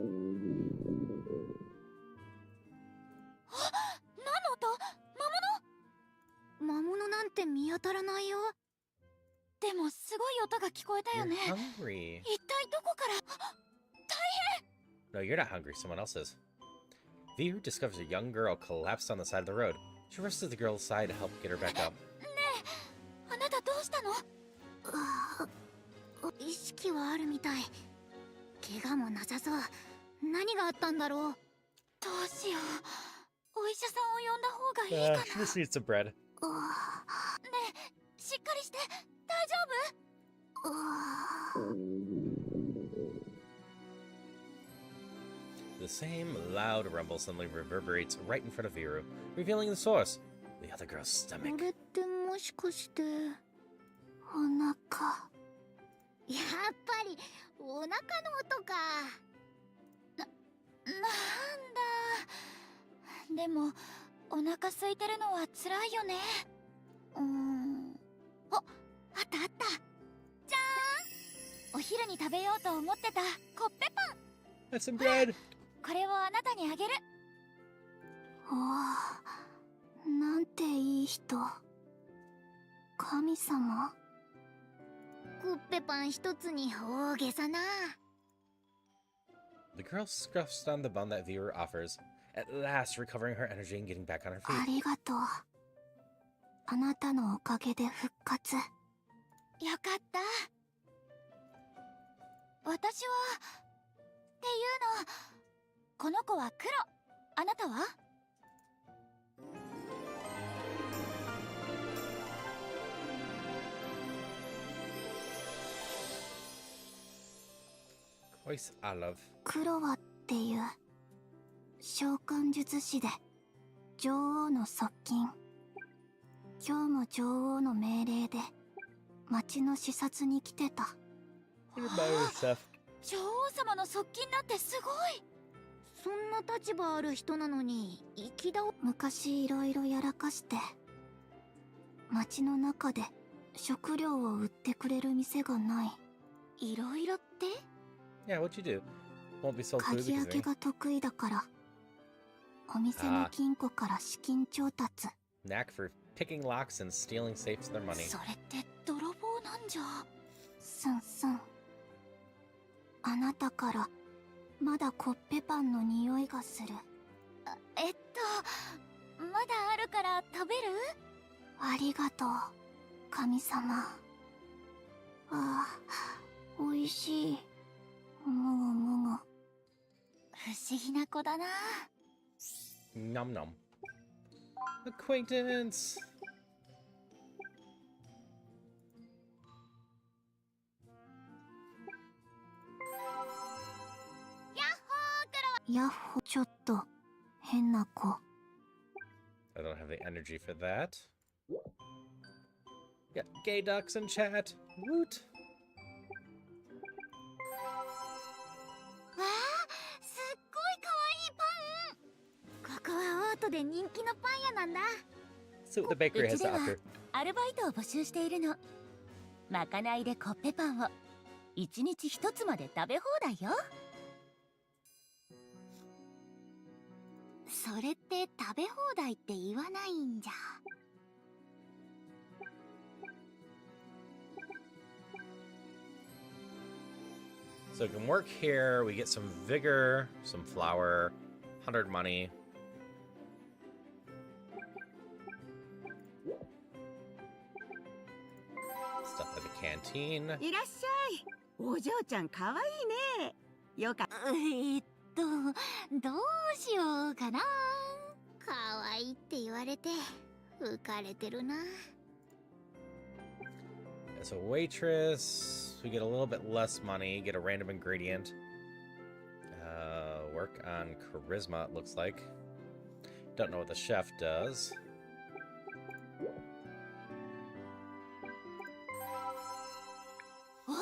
S9: の音？魔物？魔物なんて見当たらないよ。でもすごい音が聞こえたよ
S1: You're
S9: ね。
S1: hungry.
S9: 一体どこから？
S1: No, you're not hungry. Someone else is. View discovers a young girl collapsed on the side of the road. She rushes to the girl's side to help get her back up.
S9: ねえ、あなたどうしたの？意識はあるみたい。怪我もなさそう。何があったんだろう。どうしよう。お医者さんを呼んだ方がいいかな。
S1: She just needs some bread.
S9: ねえ、しっかりして。大丈夫？
S1: The same loud rumble suddenly reverberates right in front of Viru, revealing the source. The other girl's
S9: こ
S1: stomach.
S9: れってもしかしてお腹？やっぱりお腹の音か。なんだ。でもお腹空いてるのは辛いよね。あったあった。じゃーん。お昼に食べようと思ってたコッペパン。
S1: That's some bread.
S9: これをあなたにあげる。おお、なんていい人。神様。コッペパン一つに大げさな。
S1: The girl scuffs down the bun that Viru offers, at last recovering her energy and getting back on her
S9: あ
S1: feet.
S9: りがとう。あなたのおかげで復活。よかった。私はっていうの、この子は黒。あなたは？
S1: Voice Olive.
S9: クロワっていう召喚術師で女王の側近。今日も女王の命令で町の視察に来てた。
S1: You're by yourself.
S9: 女王様の側近なんてすごい。そんな立場ある人なのに粋だ。昔いろいろやらかして町の中で食料を売ってくれる店がない。いろいろって？
S1: Yeah, what'd you do? Won't be sold food
S9: 鍵
S1: because
S9: 開
S1: of
S9: け
S1: me.
S9: が得意だからお店の金庫から資金調達。
S1: Knack for picking locks and stealing safes with their money.
S9: それって泥棒なんじゃ。すんすん。あなたからまだコッペパンの匂いがする。まだあるから食べる？ありがとう神様。ああ、おいしい。もごもご。不思議な子だな。
S1: Nom nom. Acquaintance!
S9: ヤッホー、ちょっと変な子。
S1: I don't have the energy for that. Got gay ducks in chat. Woot.
S9: わあ、すっごい可愛いパン。ここはオートで人気のパン屋なんだ。
S1: See what the bakery has to offer.
S2: アルバイトを募集しているの。まかないでコッペパンを1日1つまで食べ放題よ。
S9: それって食べ放題って言わないんじゃ。
S1: So we can work here. We get some vigor, some flour, 100 money. Stuff at the canteen.
S2: いらっしゃい。お嬢ちゃん可愛いね。よか。
S9: どうしようかな。可愛いって言われて浮かれてるな。
S1: As a waitress, we get a little bit less money, get a random ingredient. Work on charisma, it looks like. Don't know what the chef does.
S9: Oh,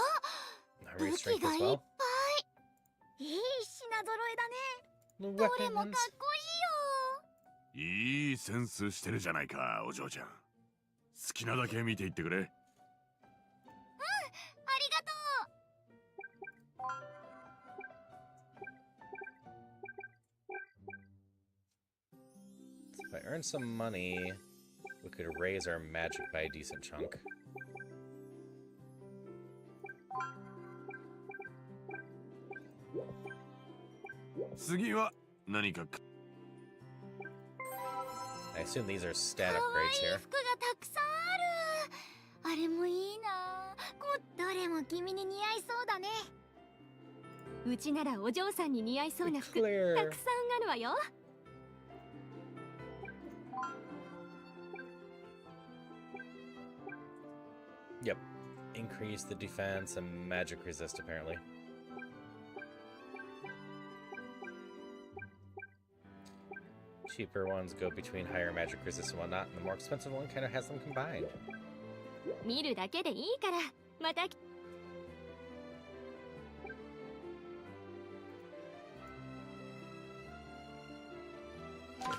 S1: Restrength as
S9: 武器がいっぱい。
S1: well.
S9: いい品揃えだね。
S1: The
S9: どれもかっ
S1: weapons.
S9: こいいよ。
S4: いいセンスしてるじゃないか、お嬢ちゃん。好きなだけ見ていってくれ。
S9: ありがとう。
S1: If I earn some money, we could raise our magic by a decent chunk. I assume these are stat
S9: 可
S1: upgrades
S9: 愛い
S1: here.
S9: 服がたくさんある。あれもいいな。どれも君に似合いそうだね。
S3: うちならお嬢さんに似合いそうな服
S1: Clear.
S3: たくさんあるわよ。
S1: Yep. Increase the defense and magic resist, apparently. Cheaper ones go between higher magic resist and whatnot, and the more expensive one kind of has them combined.
S3: 見るだけでいいからまた。
S1: I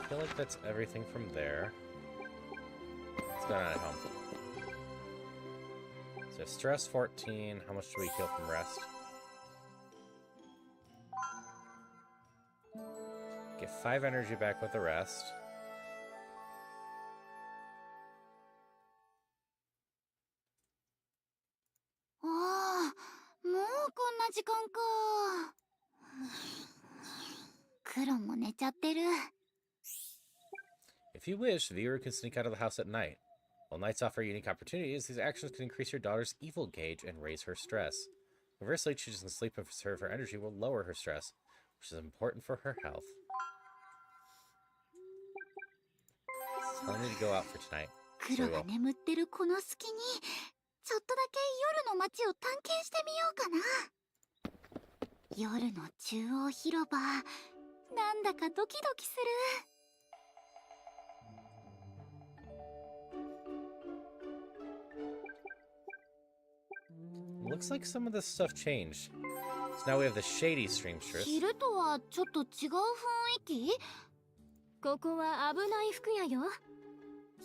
S1: feel like that's everything from there. What's going on at home? So stress 14. How much do we heal from rest? Get 5 energy back with the rest.
S9: Oh, もうこんな時間か。クロも寝ちゃってる。
S1: If you wish, the viewer can sneak out of the house at night. While nights offer unique opportunities, these actions can increase your daughter's evil gauge and raise her stress. Conversely, choosing to sleep and preserve her energy will lower her stress, which is important for her health. It's telling me to go out for tonight.
S9: クロが眠ってるこの隙にちょっとだけ夜の街を探検してみようかな。夜の中央広場、なんだかドキドキする。
S1: Looks like some of this stuff changed. So now we have the shady streamstress.
S9: 昼とはちょっと違う雰囲気？
S3: ここは危ない服屋よ。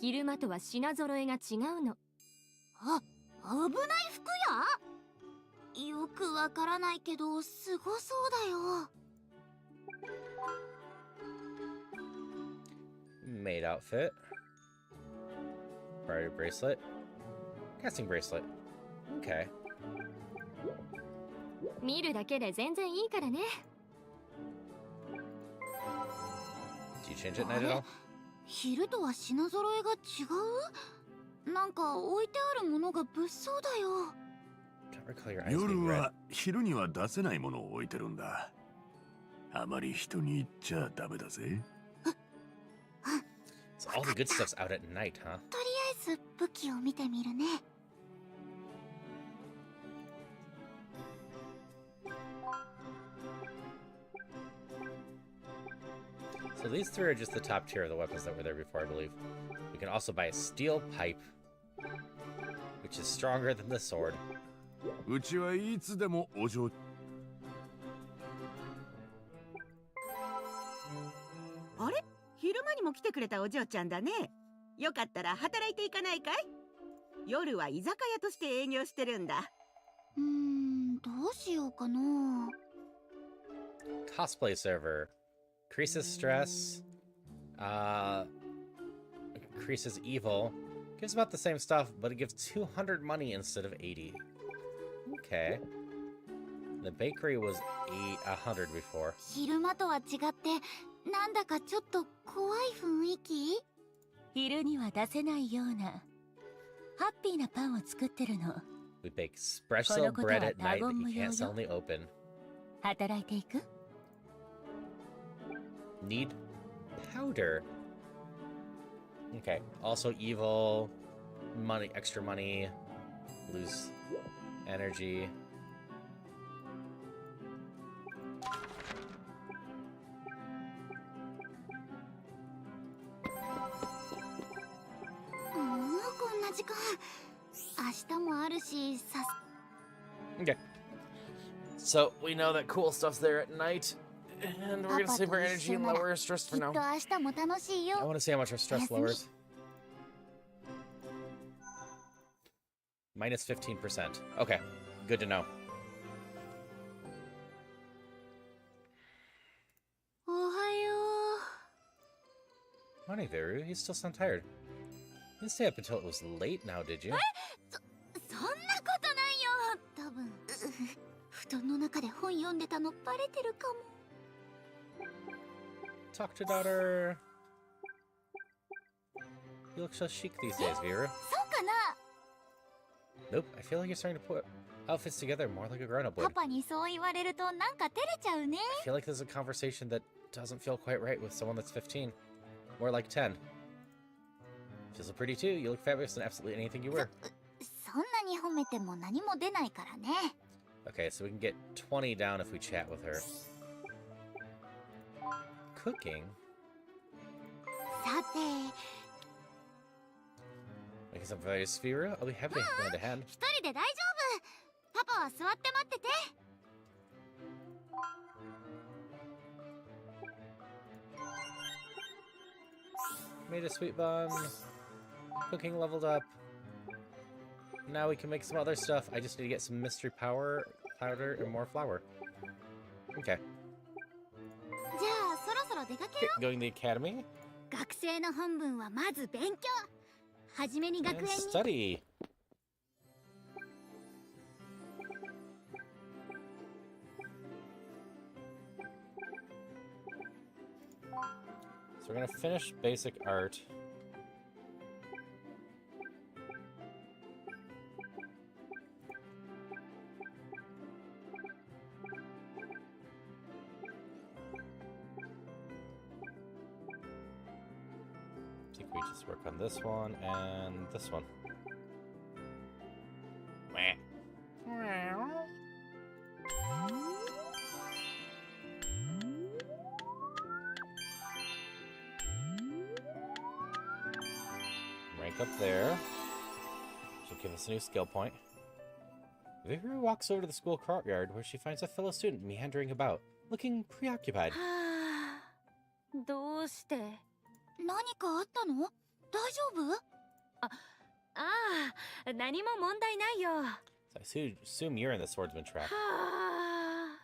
S3: 昼間とは品揃えが違うの。
S9: あ、危ない服屋？よくわからないけどすごそうだよ。
S1: Maid outfit. Priority bracelet. Casting bracelet. Okay.
S3: 見るだけで全然いいからね。
S1: Do you change it at night at all?
S9: 昼とは品揃えが違う？なんか置いてあるものが物騒だよ。
S1: Don't recall your eyes
S4: 夜
S1: being red.
S4: は昼には出せないものを置いてるんだ。あまり人に言っちゃダメだぜ。
S1: So all the good stuff's out at night, huh?
S9: とりあえず武器を見てみるね。
S1: So So these three are just the top tier of the weapons that were there before, I believe. We can also buy a steel pipe, which is stronger than the sword.
S10: うちはいつでもお嬢。
S11: あれ、昼間にも来てくれたお嬢ちゃんだね。よかったら働いていかないかい？夜は居酒屋として営業してるんだ。
S9: どうしようかな。
S1: Cosplay server. Increases stress. Increases evil. Gives about the same stuff, but it gives 200 money instead of 80. Okay. The bakery was 100 before.
S9: 昼間とは違ってなんだかちょっと怖い雰囲気。
S3: 昼には出せないようなハッピーなパンを作ってるの。
S1: We bake espresso bread at night that you can't suddenly open.
S3: 働いていく？
S1: Need powder. Okay. Also evil. Money, extra money. Lose energy.
S9: Oh, こんな時間。明日もあるし、
S1: Okay. So we know that cool stuff's there at night. And we're gonna save our energy and lower our stress
S9: き
S1: for
S9: っ
S1: now.
S9: と明日も楽しい
S1: I
S9: よ。
S1: want to see how much our stress
S9: Yes, me.
S1: lowers. Minus 15%. Okay, good to know.
S9: おはよ
S1: Morning, Veru. You still sound tired. You didn't stay up until it was late now, did you?
S9: う。そんなことないよ。多分。布団の中で本読んでたのバレてるかも。
S1: Talk to daughter. You look so chic these days, Veru.
S9: そうかな。
S1: Nope, I feel like you're starting to put outfits together more like a grown-up
S9: パ
S1: would.
S9: パにそう言われるとなんか照れちゃうね。
S1: I feel like there's a conversation that doesn't feel quite right with someone that's 15. More like 10. Feels pretty too. You look fabulous in absolutely anything you wear.
S9: そんなに褒めても何も出ないからね。
S1: Okay, so we can get 20 down if we chat with her. Cooking?
S9: さて、
S1: Making some various Veru? I'll be happy to lend a hand.
S9: 一人で大丈夫。パパは座って待ってて。
S1: Made a sweet bun. Cooking leveled up. Now we can make some other stuff. I just need to get some mystery powder and more flour. Okay.
S9: じゃあそろそろ出かけよ
S1: Going to the academy
S9: う。学生の本分はまず勉強。はじめに学
S1: and
S9: 園に。
S1: study. So we're gonna finish basic art. I think we just work on this one and this one. Meh. Rank up there. Which will give us a new skill point. Viru walks over to the school courtyard where she finds a fellow student meandering about, looking preoccupied.
S3: はあ、どうして？
S9: 何かあったの？大丈夫？
S3: ああ、何も問題ないよ。
S1: So I assume you're in the swordsman trap,
S3: はあ、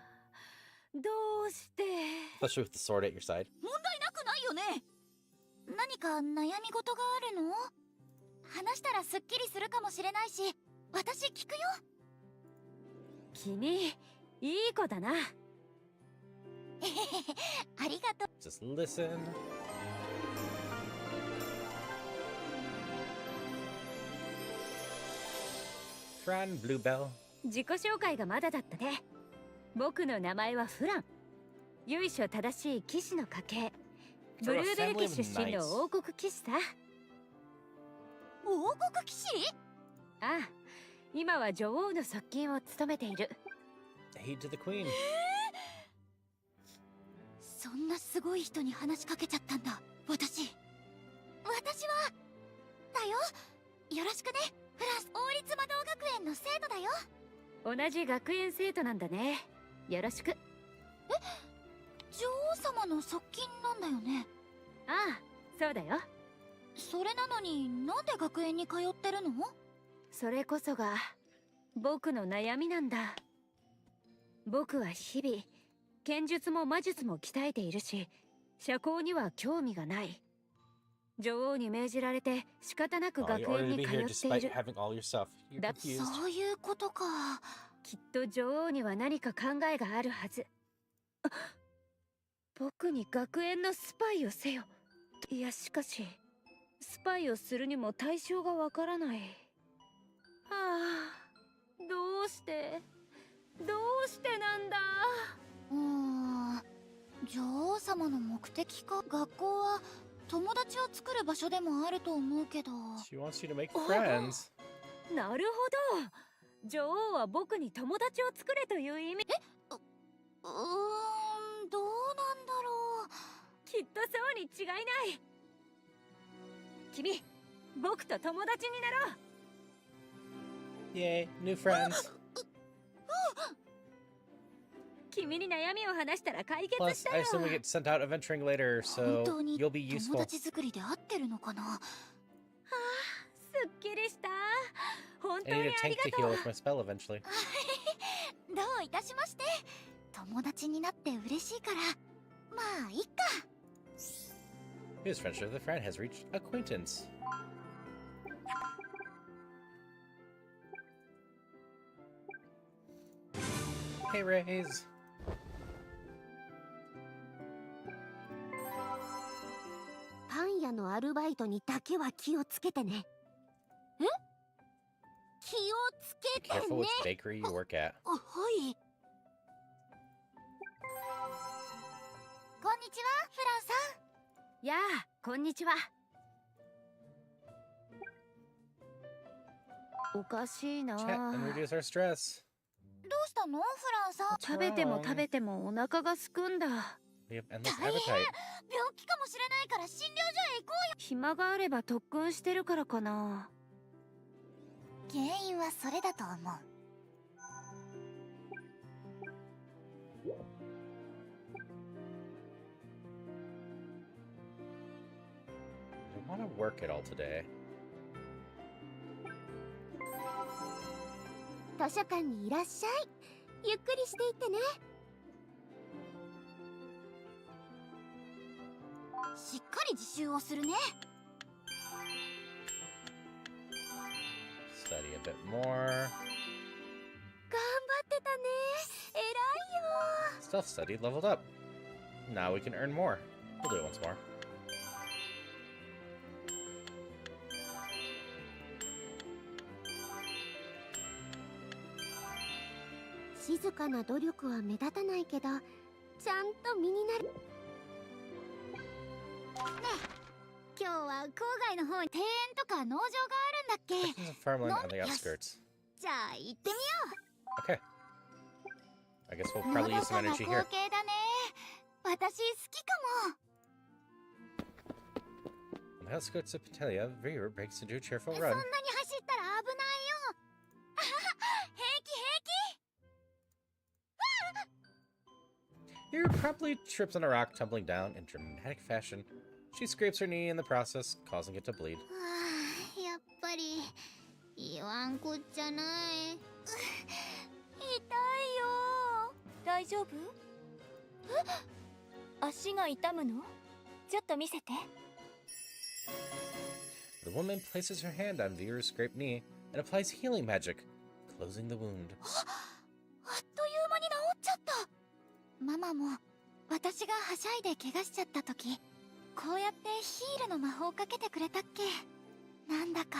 S3: どうして？
S1: especially with the sword at your side.
S9: 問題なくないよね。何か悩み事があるの？話したらすっきりするかもしれないし、私聞くよ。
S3: 君、いい子だな。
S9: ありがとう。
S1: Just listen. Fran Bluebell.
S3: 自己紹介がまだだったね。僕の名前はフラン。由緒正しい騎士の家系。ブルーベル家出身の王国騎士さ。
S9: 王国騎士？
S3: ああ、今は女王の側近を務めている。
S1: Aid to the queen.
S9: そんなすごい人に話しかけちゃったんだ、私はだよ。よろしくね、フランス王立魔導学園の生徒だよ。
S3: 同じ学園生徒なんだね。よろしく。
S9: 女王様の側近なんだよね。
S3: ああ、そうだよ。
S9: それなのになんで学園に通ってるの？
S3: それこそが僕の悩みなんだ。僕は日々剣術も魔術も鍛えているし、社交には興味がない。女王に命じられて仕方なく
S1: Oh,
S3: 学
S1: you
S3: 園
S1: ordered to
S3: に
S1: be
S3: 通
S1: here
S3: ってい
S1: despite
S3: る。
S1: having all your stuff. You're
S3: That's
S1: confused.
S9: そういうことか。
S3: きっと女王には何か考えがあるはず。あ、僕に学園のスパイをせよ。いや、しかしスパイをするにも対象がわからない。はあ、どうしてなんだ。
S9: 女王様の目的か。学校は友達を作る場所でもあると思うけど。
S1: She wants you to make friends.
S3: なるほど。女王は僕に友達を作れという意味。
S9: どうなんだろう。
S3: きっとそうに違いない。君、僕と友達になろう。
S1: Yay, new friends.
S3: 君に悩みを話したら解決
S1: Plus,
S3: した
S1: I
S3: よ。
S1: assume we get sent out adventuring later,
S9: 本
S1: so
S9: 当に
S1: you'll be
S9: 友
S1: useful.
S9: 達作りで合ってるのかな。
S3: すっきりした。本
S1: I
S3: 当に
S1: need a
S3: あり
S1: tank to
S3: が
S1: heal
S3: とう。
S1: with my spell eventually.
S9: どういたしまして。友達になって嬉しいから、まあいっか。
S1: His friendship with a friend has reached acquaintance. Hey, Rays.
S9: パン屋のアルバイトにだけは気をつけてね。え？気をつけて
S1: Careful
S9: ね。
S1: which bakery you work at.
S9: はい。こんにちは、フランさん。
S3: やあ、こんにちは。おかしいな。
S1: Chat and reduce our stress.
S9: どうしたの、フランさん。
S3: 食べても食べてもお腹がすくんだ。
S1: We have endless
S9: 大変。
S1: appetite.
S9: 病気かもしれないから診療所へ行こうよ。
S3: 暇があれば特訓してるからかな。
S9: 原因はそれだと思う。
S1: I want to work it all today.
S9: 図書館にいらっしゃい。ゆっくりしていってね。しっかり自習をするね。
S1: Study a bit more.
S9: 頑張ってたね。偉いよ。
S1: Self-study leveled up. Now we can earn more. We'll do it once more.
S9: 静かな努力は目立たないけど、ちゃんと身になる。ねえ、今日は郊外の方に庭園とか農場があるんだっけ？
S1: There's a farmland on the outskirts.
S9: じゃあ行ってみよ
S1: Okay. I guess we'll
S9: う。
S1: probably
S9: の
S1: use
S9: ど
S1: some
S9: かな
S1: energy
S9: 光
S1: here.
S9: 景だね。私好きかも。
S1: On the outskirts of Petelia, Veer breaks into a cheerful
S9: そんな
S1: run.
S9: に走ったら危ないよ。あはは、平気平気。
S1: Veer promptly trips on a rock, tumbling down in dramatic fashion. She scrapes her knee in the process, causing it to bleed.
S9: はあ、やっぱり言わんこっちゃない。痛いよ。大丈夫？足が痛むの？ちょっと見せて。
S1: The woman places her hand on Veer's scraped knee and applies healing magic, closing the wound.
S9: あっという間に治っちゃった。ママも私がはしゃいで怪我しちゃった時、こうやってヒールの魔法かけてくれたっけ。なんだか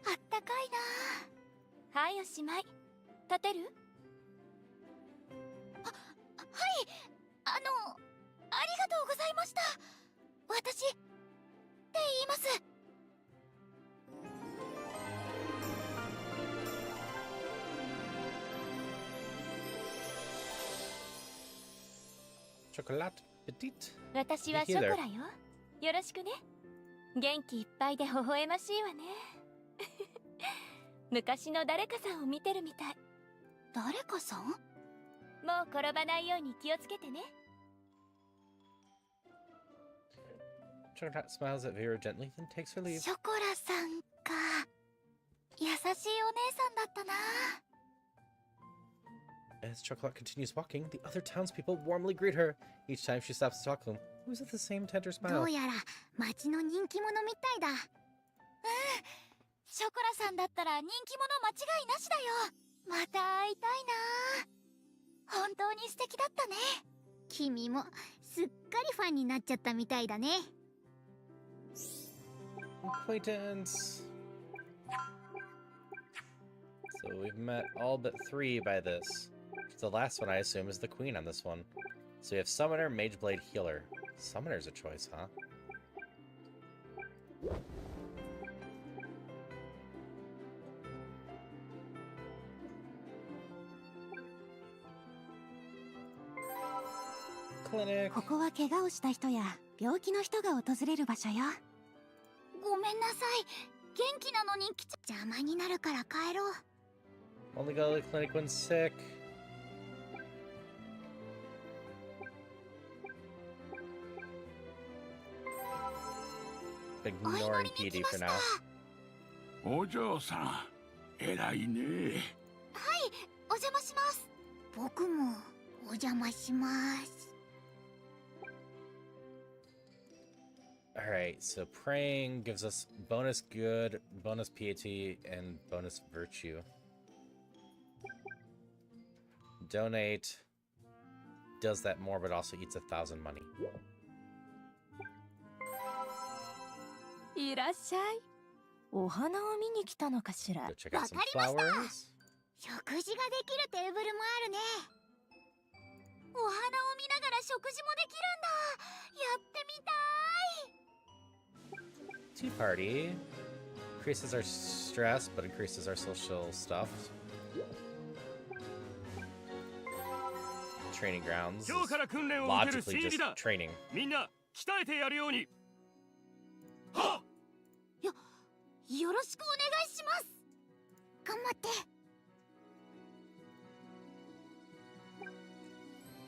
S9: あったかいな。はい、おしまい。立てる？はい、ありがとうございました。私って言います。
S1: Chocolate. Petite.
S2: 私はショコラよ。よろしくね。元気いっぱいで微笑ましいわね。昔の誰かさんを見てるみたい。
S9: 誰かさん？
S2: もう転ばないように気をつけてね。
S1: Chocolate smiles at Vera gently, then takes her leave.
S9: ショコラさんか。優しいお姉さんだったな。
S1: As Chocolate continues walking, the other townspeople warmly greet her. Each time she stops to talk to them, who's with the same tender
S9: ど
S1: smile.
S9: うやら町の人気者みたいだ。うん。ショコラさんだったら人気者間違いなしだよ。また会いたいな。本当に素敵だったね。君もすっかりファンになっちゃったみたいだね。
S1: Acquaintance. So we've met all but 3 by this. The last one, I assume, is the queen on this one. So we have Summoner, Mageblade, Healer. Summoner's a choice, huh? Clinic.
S9: ここは怪我をした人や病気の人が訪れる場所よ。ごめんなさい。元気なのに邪魔になるから帰ろう。
S1: Only go to the clinic when sick. Ignoring PD for now.
S10: お嬢さん、偉いね。
S9: はい、お邪魔します。僕もお邪魔します。
S1: Alright, so praying gives us bonus good, bonus piety, and bonus virtue. Donate does that more, but also eats 1,000 money.
S6: いらっしゃい。お花を見に来たのかしら。
S1: Go check out some flowers.
S9: 食事ができるテーブルもあるね。お花を見ながら食事もできるんだ。やってみたい。
S1: Tea party. Increases our stress, but increases our social stuff. Training grounds.
S4: 今日から訓練を受ける
S1: Logically
S4: 新入り
S1: just
S4: だ。
S1: training.
S4: みんな鍛えてやるように。はっ。
S9: よろしくお願いします。頑張って。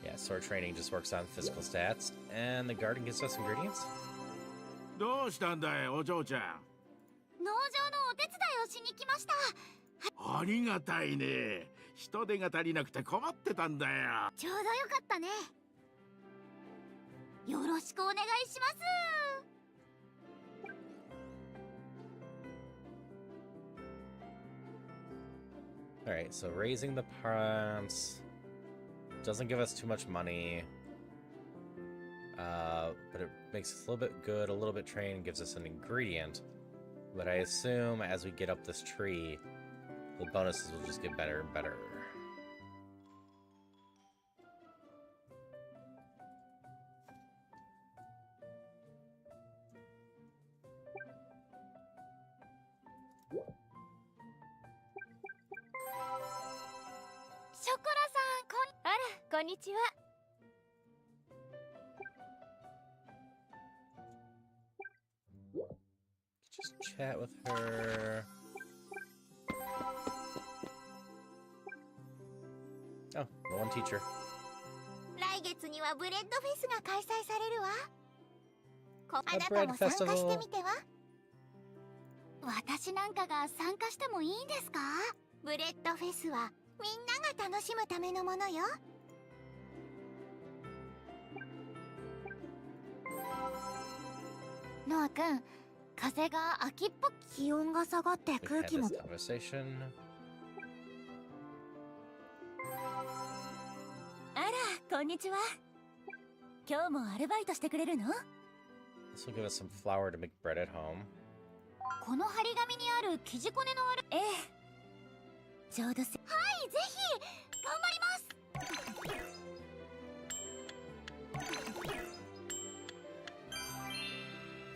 S1: Yeah, sword training just works on physical stats, and the garden gives us ingredients.
S10: どうしたんだい、お嬢ちゃん。
S9: 農場のお手伝いをしに来ました。
S10: ありがたいね。人手が足りなくて困ってたんだよ。
S9: ちょうどよかったね。よろしくお願いします。
S1: Alright, so raising the plants doesn't give us too much money. But it makes us a little bit good, a little bit trained, gives us an ingredient. But I assume as we get up this tree, the bonuses will just get better and better.
S2: Shokora-san, あら、こんにちは。
S1: Just chat with her. Oh, the one teacher.
S9: 来月にはブレッドフェスが開催されるわ。あなた
S1: bread
S9: も参加して
S1: festival.
S9: みては。私なんかが参加してもいいんですか？ブレッドフェスはみんなが楽しむためのものよ。ノア君、風が秋っぽく気温が下がって
S1: We
S9: 空
S1: had
S9: 気も
S1: this conversation.
S2: あら、こんにちは。今日もアルバイトしてくれるの？
S1: This will give us some flour to make bread at home.
S9: この張り紙にある生地こねのある。
S2: ええ。ちょうどせ。
S9: はい、ぜひ頑張ります。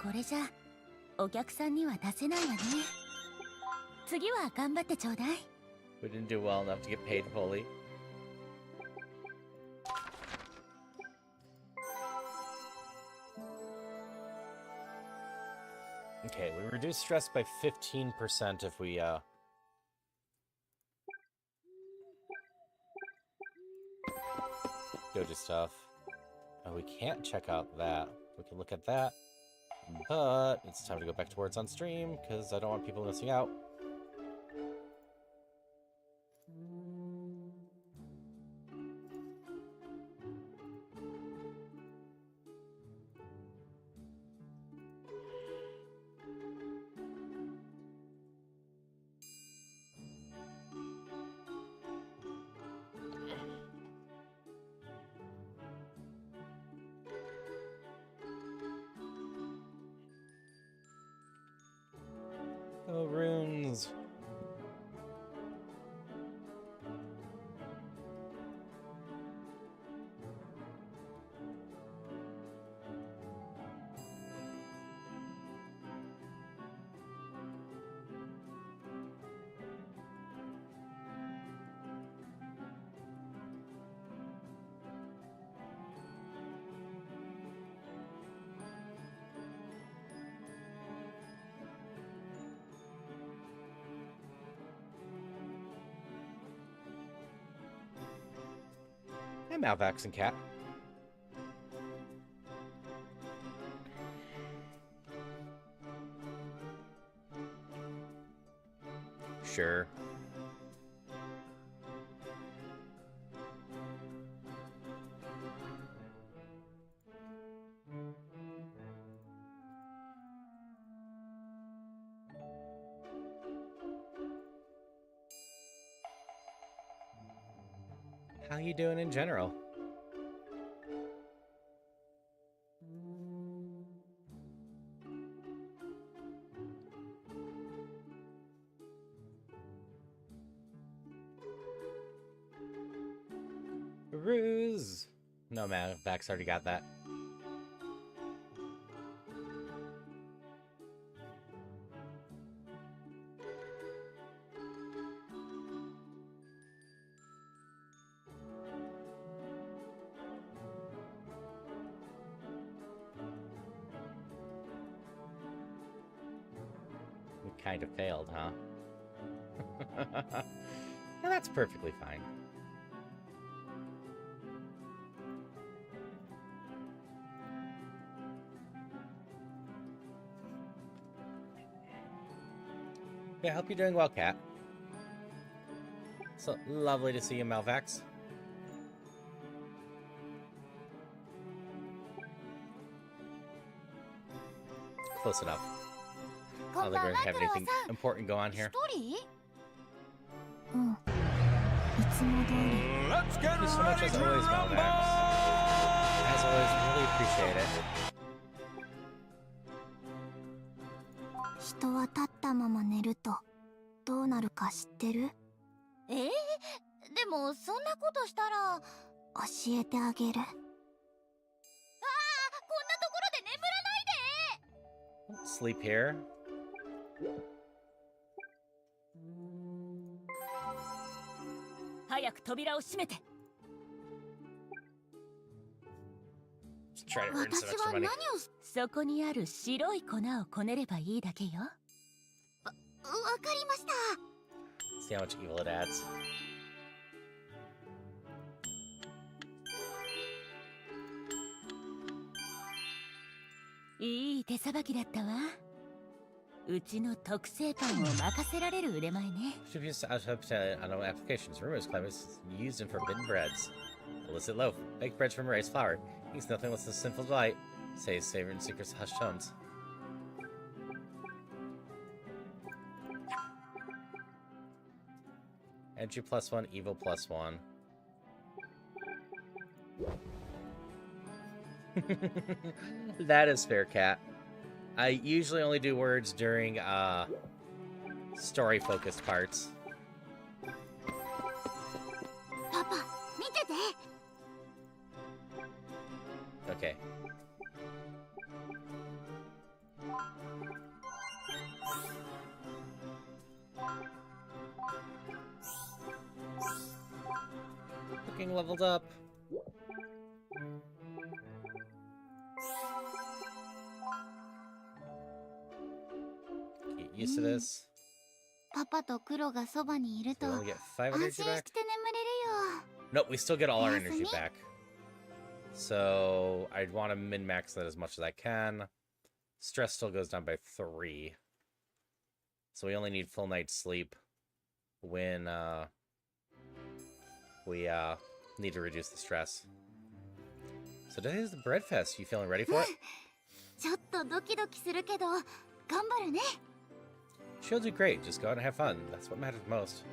S2: これじゃお客さんには出せないわね。次は頑張ってちょうだい。
S1: We didn't do well enough to get paid fully. Okay, we reduce stress by 15% if we go to stuff. Oh, we can't check out that. We can look at that. But it's time to go back to where it's on stream, because I don't want people missing out. Oh, runes. Hey, Malvax and Cat. Sure. How you doing in general? Ruse! No, man, Vax already got that. We kind of failed, huh? Yeah, that's perfectly fine. Yeah, I hope you're doing well, Cat. So lovely to see you, Malvax. Close enough. I don't think we're gonna have anything important go on here.
S5: Let's get
S1: Thank you so much as always, Malvax. As always, really appreciate it.
S9: 人は立ったまま寝るとどうなるか知ってる？でもそんなことしたら教えてあげる。ああ、こんなところで眠らないで。
S1: Sleep here.
S11: 早く扉を閉めて。
S1: Just try to earn some
S9: 私
S1: extra
S9: は何
S1: money.
S9: を？
S11: そこにある白い粉をこねればいいだけよ。
S9: わかりました。
S1: See how much evil it adds.
S11: いい手さばきだったわ。うちの特製パンを任せられる腕前ね。
S1: Should be used to on applications. Rumors claim it's used in forbidden breads. Illicit loaf. Baked breads from rice flour. Eats nothing less than sinful delight. Says savor in secrets hushed tones. Edgy +1, evil +1. That is fair, Cat. I usually only do words during story-focused parts.
S9: パパ、見てて。
S1: Okay. Looking leveled up. used to this.
S9: パパとクロがそばにいる
S1: We
S9: と
S1: only get 5
S9: 安
S1: energy
S9: 心
S1: back.
S9: して眠れるよ。
S1: Nope, we still get all our
S9: Yes,
S1: energy
S9: me?
S1: back. So I'd want to min-max that as much as I can. Stress still goes down by 3. So we only need full night's sleep when we need to reduce the stress. So today is the bread fest. You feeling ready for it?
S9: ちょっとドキドキするけど頑張るね。
S1: She'll do great. Just go out and have fun. That's what matters most.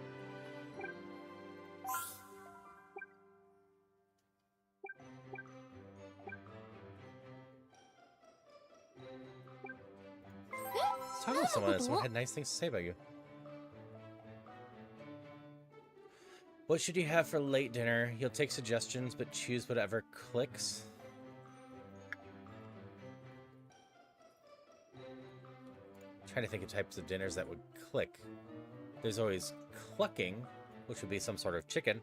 S1: Let's talk with someone. Someone had nice things to say about you. What should you have for late dinner? You'll take suggestions, but choose whatever clicks. Trying to think of types of dinners that would click. There's always clucking, which would be some sort of chicken.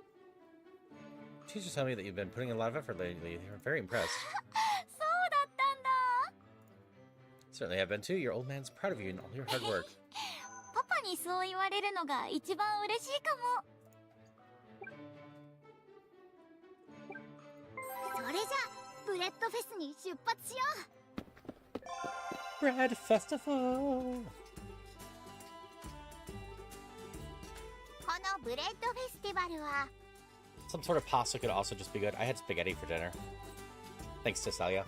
S1: Teachers tell me that you've been putting a lot of effort lately. They're very impressed.
S9: そうだったんだ。
S1: Certainly have been too. Your old man's proud of you and all your hard work.
S9: パパにそう言われるのが一番嬉しいかも。それじゃブレッドフェスに出発しよう。
S1: Bread Festival!
S9: このブレッドフェスティバルは
S1: Some sort of pasta could also just be good. I had spaghetti for dinner. Thanks to Celia.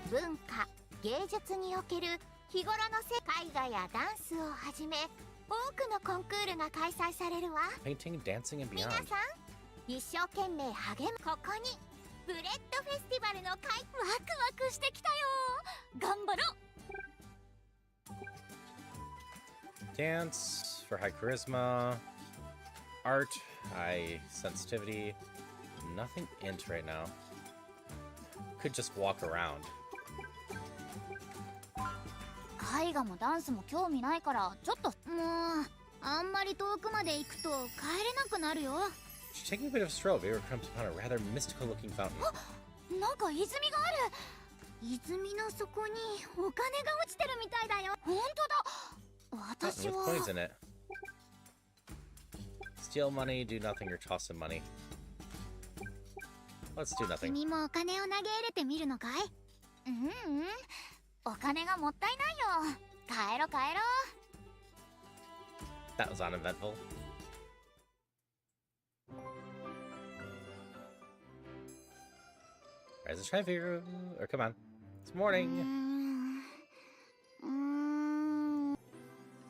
S9: 文化芸術における日頃の絵画やダンスをはじめ多くのコンクールが開催されるわ。
S1: Painting, dancing, and
S9: 皆
S1: beyond.
S9: さん一生懸命励むここにブレッドフェスティバルの会ワクワクしてきたよ。頑張ろう。
S1: Dance for high charisma. Art, high sensitivity. Nothing int right now. Could just walk around.
S9: 絵画もダンスも興味ないからちょっともうあんまり遠くまで行くと帰れなくなるよ。
S1: She's taking a bit of a stroll. Vero comes upon a rather mystical looking fountain.
S9: なんか泉がある。泉の底にお金が落ちてるみたいだよ。本当だ。
S1: Fountain with coins in it. Steal money, do nothing, or toss some money. Let's do nothing.
S9: 君もお金を投げ入れてみるのかい？お金がもったいないよ。帰ろ帰ろ。
S1: That was uneventful. Rise and shine, Vero. Or come on. It's morning.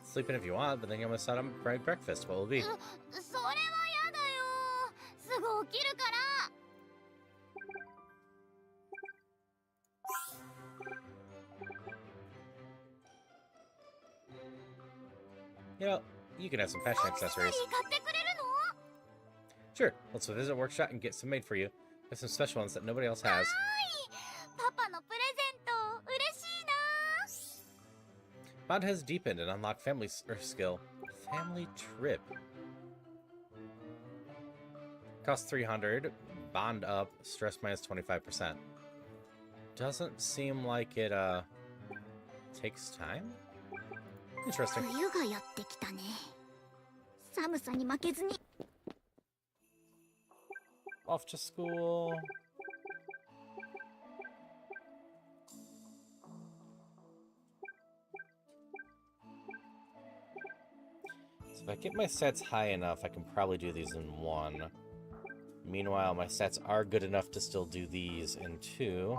S1: Sleep in if you want, but then you'll miss out on bright breakfast. What will it be?
S9: それはやだよ。すぐ起きるから。
S1: You know, you can have some fashion accessories.
S9: 買ってくれるの？
S1: Sure, let's visit a workshop and get some made for you. There's some special ones that nobody else has.
S9: パパのプレゼント嬉しいな。
S1: Bond has deepened and unlocked family skill. Family trip. Cost 300. Bond up. Stress minus 25%. Doesn't seem like it, takes time? Interesting.
S9: 冬がやってきたね。寒さに負けずに。
S1: Off to school. So if I get my stats high enough, I can probably do these in 1. Meanwhile, my stats are good enough to still do these in 2.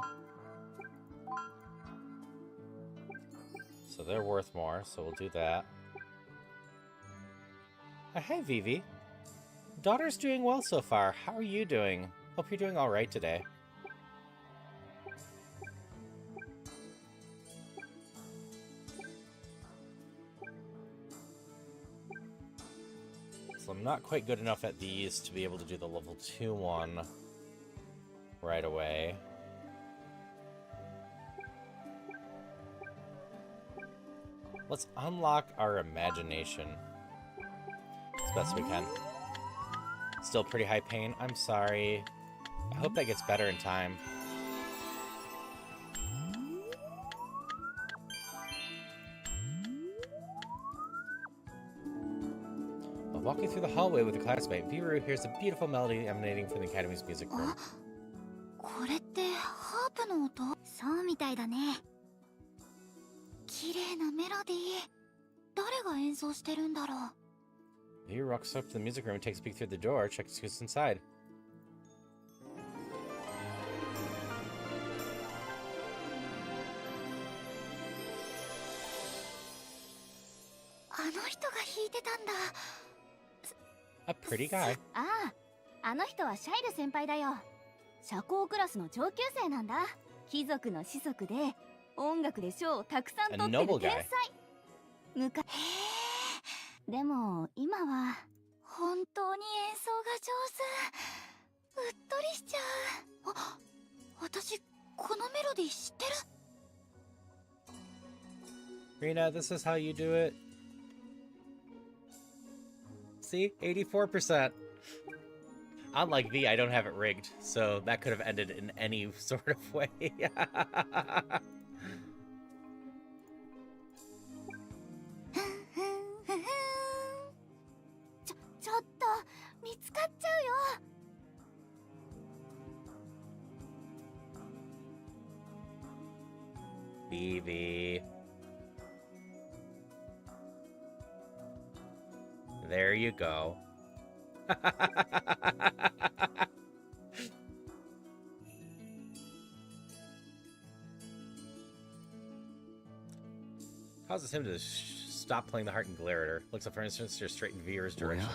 S1: So they're worth more, so we'll do that. Hi, Vivi. Daughter's doing well so far. How are you doing? Hope you're doing alright today. So I'm not quite good enough at these to be able to do the level 2 one right away. Let's unlock our imagination as best we can. Still pretty high pain. I'm sorry. I hope that gets better in time. Walking through the hallway with a classmate, Viru hears a beautiful melody emanating from the Academy's music room.
S9: これってハープの音？そうみたいだね。綺麗なメロディー。誰が演奏してるんだろう。
S1: Viru walks up to the music room and takes a peek through the door, checks who's inside.
S9: あの人が弾いてたんだ。
S1: A pretty guy.
S9: ああ、あの人はシャイル先輩だよ。社交クラスの上級生なんだ。貴族の子息で音楽で賞をたくさん取ってる天才。へえ。でも今は本当に演奏が上手。うっとりしちゃう。あ、私このメロディー知ってる。
S1: Rena, this is how you do it. See? 84%. Unlike V, I don't have it rigged, so that could have ended in any sort of way.
S9: ちょっと見つかっちゃうよ。
S1: BV. There you go. Causes him to stop playing the heart and glare at her. Looks up for instance to straight in Vera's direction.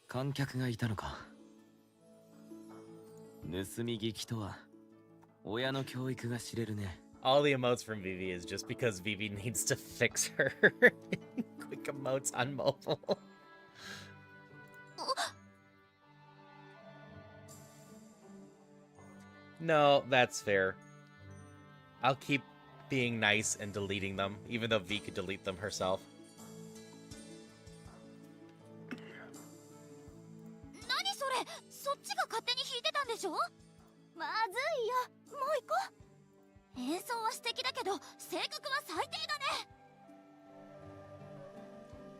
S12: 観客がいたのか。盗み聞きとは親の教育が知れるね。
S1: All the emotes from Vivi is just because Vivi needs to fix her quick emotes on mobile. No, that's fair. I'll keep being nice and deleting them, even though V could delete them herself.
S9: 何それ、そっちが勝手に弾いてたんでしょ。まずいよ、もう行こう。演奏は素敵だけど性格は最低だね。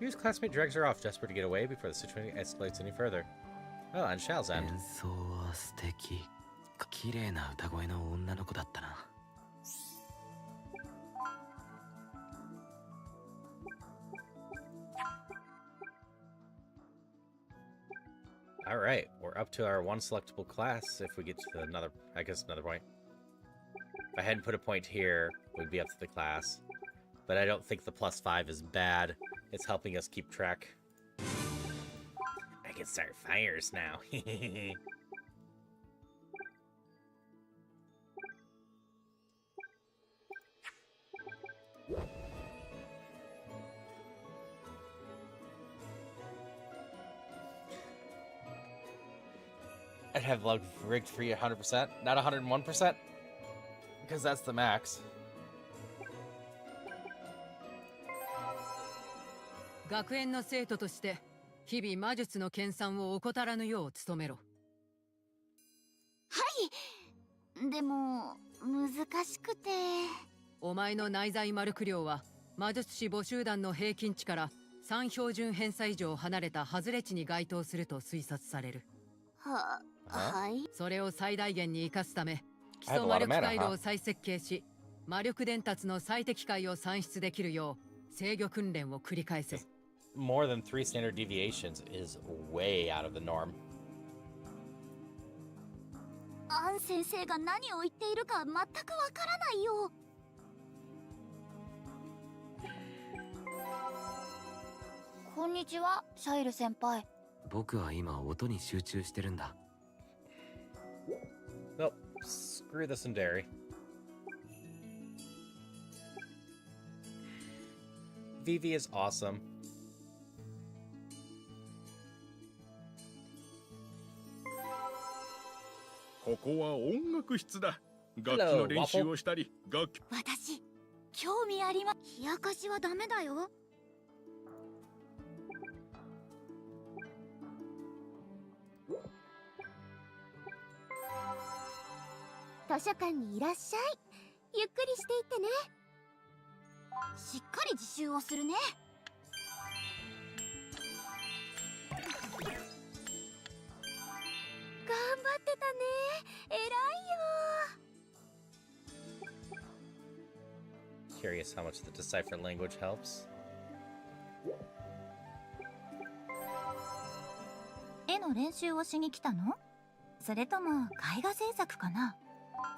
S1: Yu's classmate drags her off, desperate to get away before the situation escalates any further. Oh, on Shao's end.
S12: 演奏は素敵。綺麗な歌声の女の子だったな。
S1: Alright, we're up to our one selectable class if we get to another, I guess another point. If I hadn't put a point here, we'd be up to the class. But I don't think the +5 is bad. It's helping us keep track. I can start fires now. I'd have lug rigged free 100%, not 101%, because that's the max.
S8: 学園の生徒として日々魔術の研鑽を怠らぬよう努めろ。
S9: はい。でも難しくて。
S8: お前の内在魔力量は魔術師募集団の平均値から3標準偏差以上離れた外れ値に該当すると推察される。
S9: はい。
S8: それを最大限に生かすため、基礎魔力回路を再設計し、魔力伝達の最適解を算出できるよう制御訓練を繰り返せ。
S1: More than 3 standard deviations is way out of the norm.
S9: アン先生が何を言っているか全くわからないよ。こんにちは、シャイル先輩。
S12: 僕は今音に集中してるんだ。
S1: Nope, screw the Sundari. Vivi is awesome.
S4: ここは音楽室だ。楽器の練習をしたり、楽器。
S9: 私、興味ありま。冷やかしはダメだよ。図書館にいらっしゃい。ゆっくりしていってね。しっかり自習をするね。
S2: 張ってたね。偉いよ。
S1: Curious how much the decipher language helps.
S2: 絵の練習をしに来たの？それとも絵画制作かな？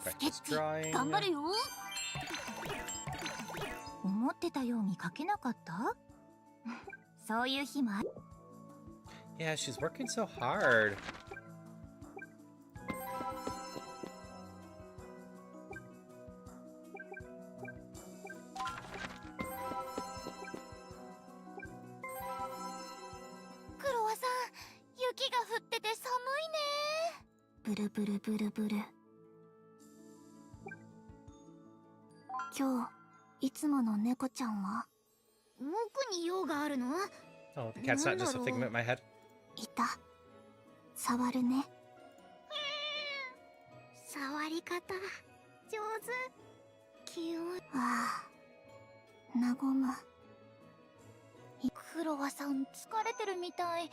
S2: スケッ
S1: Practice
S2: チ
S1: drawing.
S2: 頑張るよ。思ってたように描けなかった？そういう日もある。
S1: Yeah, she's working so hard.
S2: クロワさん、雪が降ってて寒いね。ブルブルブルブル。今日いつもの猫ちゃんは？
S9: 僕に用があるの？
S1: Oh, the cat's not just a figment in my head.
S2: いた。触るね。
S9: 触り方上手。気を。
S2: ああ、和む。クロワさん疲れてるみたい。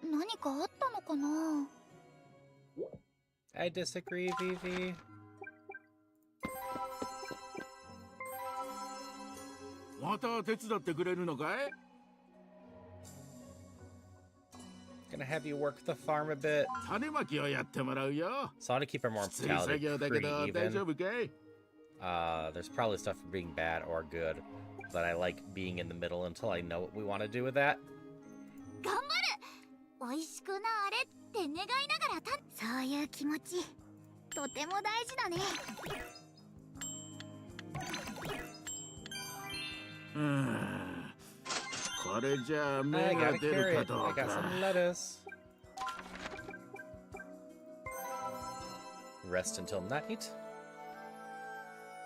S2: 何かあったのかな？
S1: I disagree, Vivi.
S10: また手伝ってくれるのかい？
S1: Gonna have you work the farm a bit.
S10: 種まきをやってもらうよ。
S1: So I want to keep her
S10: きつい作
S1: mortality
S10: 業だけ
S1: pretty
S10: ど大丈
S1: even.
S10: 夫かい？
S1: There's probably stuff for being bad or good, but I like being in the middle until I know what we want to do with that.
S2: 頑張る。美味しくなあれって願いながらそういう気持ちとても大事だね。
S10: これじゃあ
S1: I
S10: 芽が
S1: gotta
S10: 出
S1: carry
S10: るか
S1: it.
S10: ど
S1: I
S10: う
S1: got
S10: か。
S1: some lettuce. Rest until night.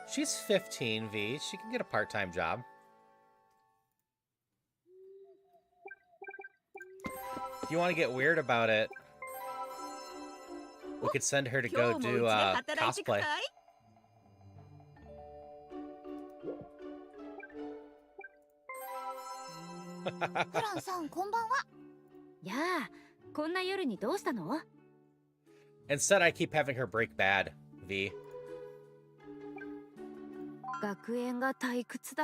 S1: She's 15, V. She can get a part-time job. If you want to get weird about it, we could send her to
S11: 今
S1: go
S11: 日もうち
S1: do
S11: で働いてくか
S1: cosplay.
S11: い？
S2: フランさんこんばんは。
S3: やあ、こんな夜にどうしたの？
S1: Instead, I keep having her break bad, V.
S3: 学園が退屈だ。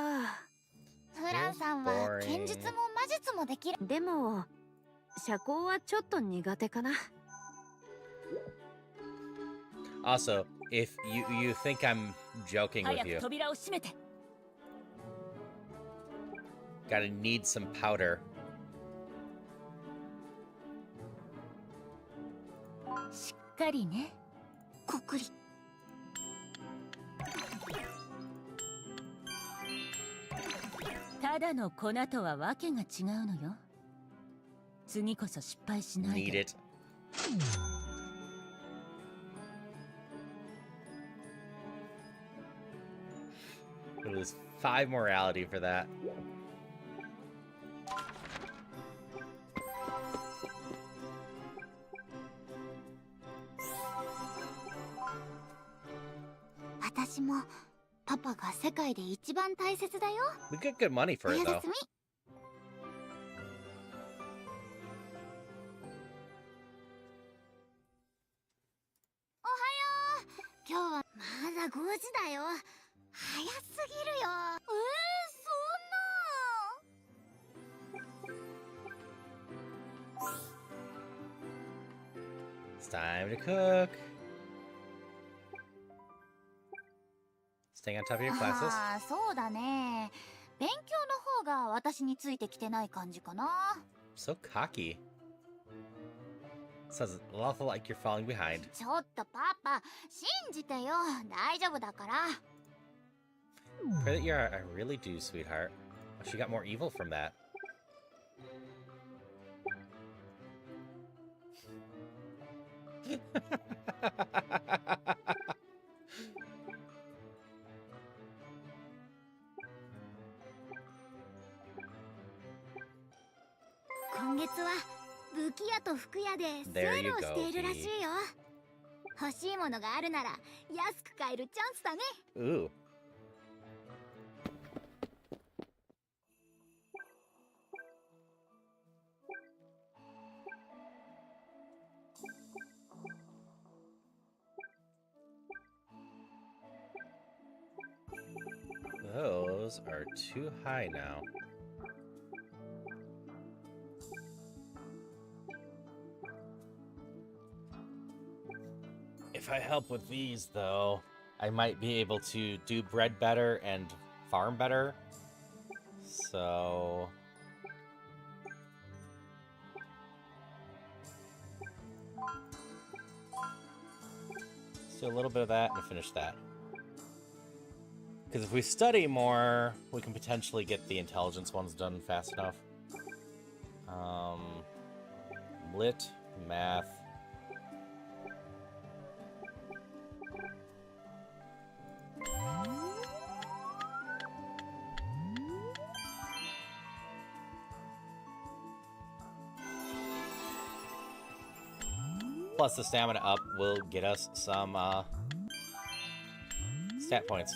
S2: フランさんは剣術も魔術もできる。
S3: でも、社交はちょっと苦手かな。
S1: Also, if you think I'm joking with
S6: 早
S1: you,
S6: く扉を閉めて。
S1: gotta need some powder.
S6: しっかりね。
S2: こくり。
S6: ただの粉とはわけが違うのよ。次こそ失敗しない
S1: Need
S6: で。
S1: it. We'll lose 5 morality for that.
S2: 私もパパが世界で一番大切だよ。
S1: We get good money
S2: お
S1: for
S2: や
S1: it,
S2: す
S1: though.
S2: み。おはよう。今日はまだ5時だよ。早すぎるよ。
S1: It's time to cook. Staying on top of your
S2: そんな。
S1: classes.
S2: ああ、そうだね。勉強の方が私についてきてない感じかな。
S1: So cocky. Sounds an awful like you're falling behind.
S2: ちょっとパパ、信じてよ。大丈夫だから。
S1: Pray that you're. I really do, sweetheart. Oh, she got more evil from that.
S2: 「今月は武器屋と服屋でセ
S1: There
S2: ー
S1: you
S2: ルをしている
S1: go,
S2: らしいよ。欲しいものがあるなら安く買えるチャンスだね。
S1: Ooh.
S2: お
S1: Those are too high now. If I help with these, though, I might be able to do bread better and farm better. So... let's do a little bit of that and finish that. Because if we study more, we can potentially get the intelligence ones done fast enough. Lit, math. Plus the stamina up will get us some stat points.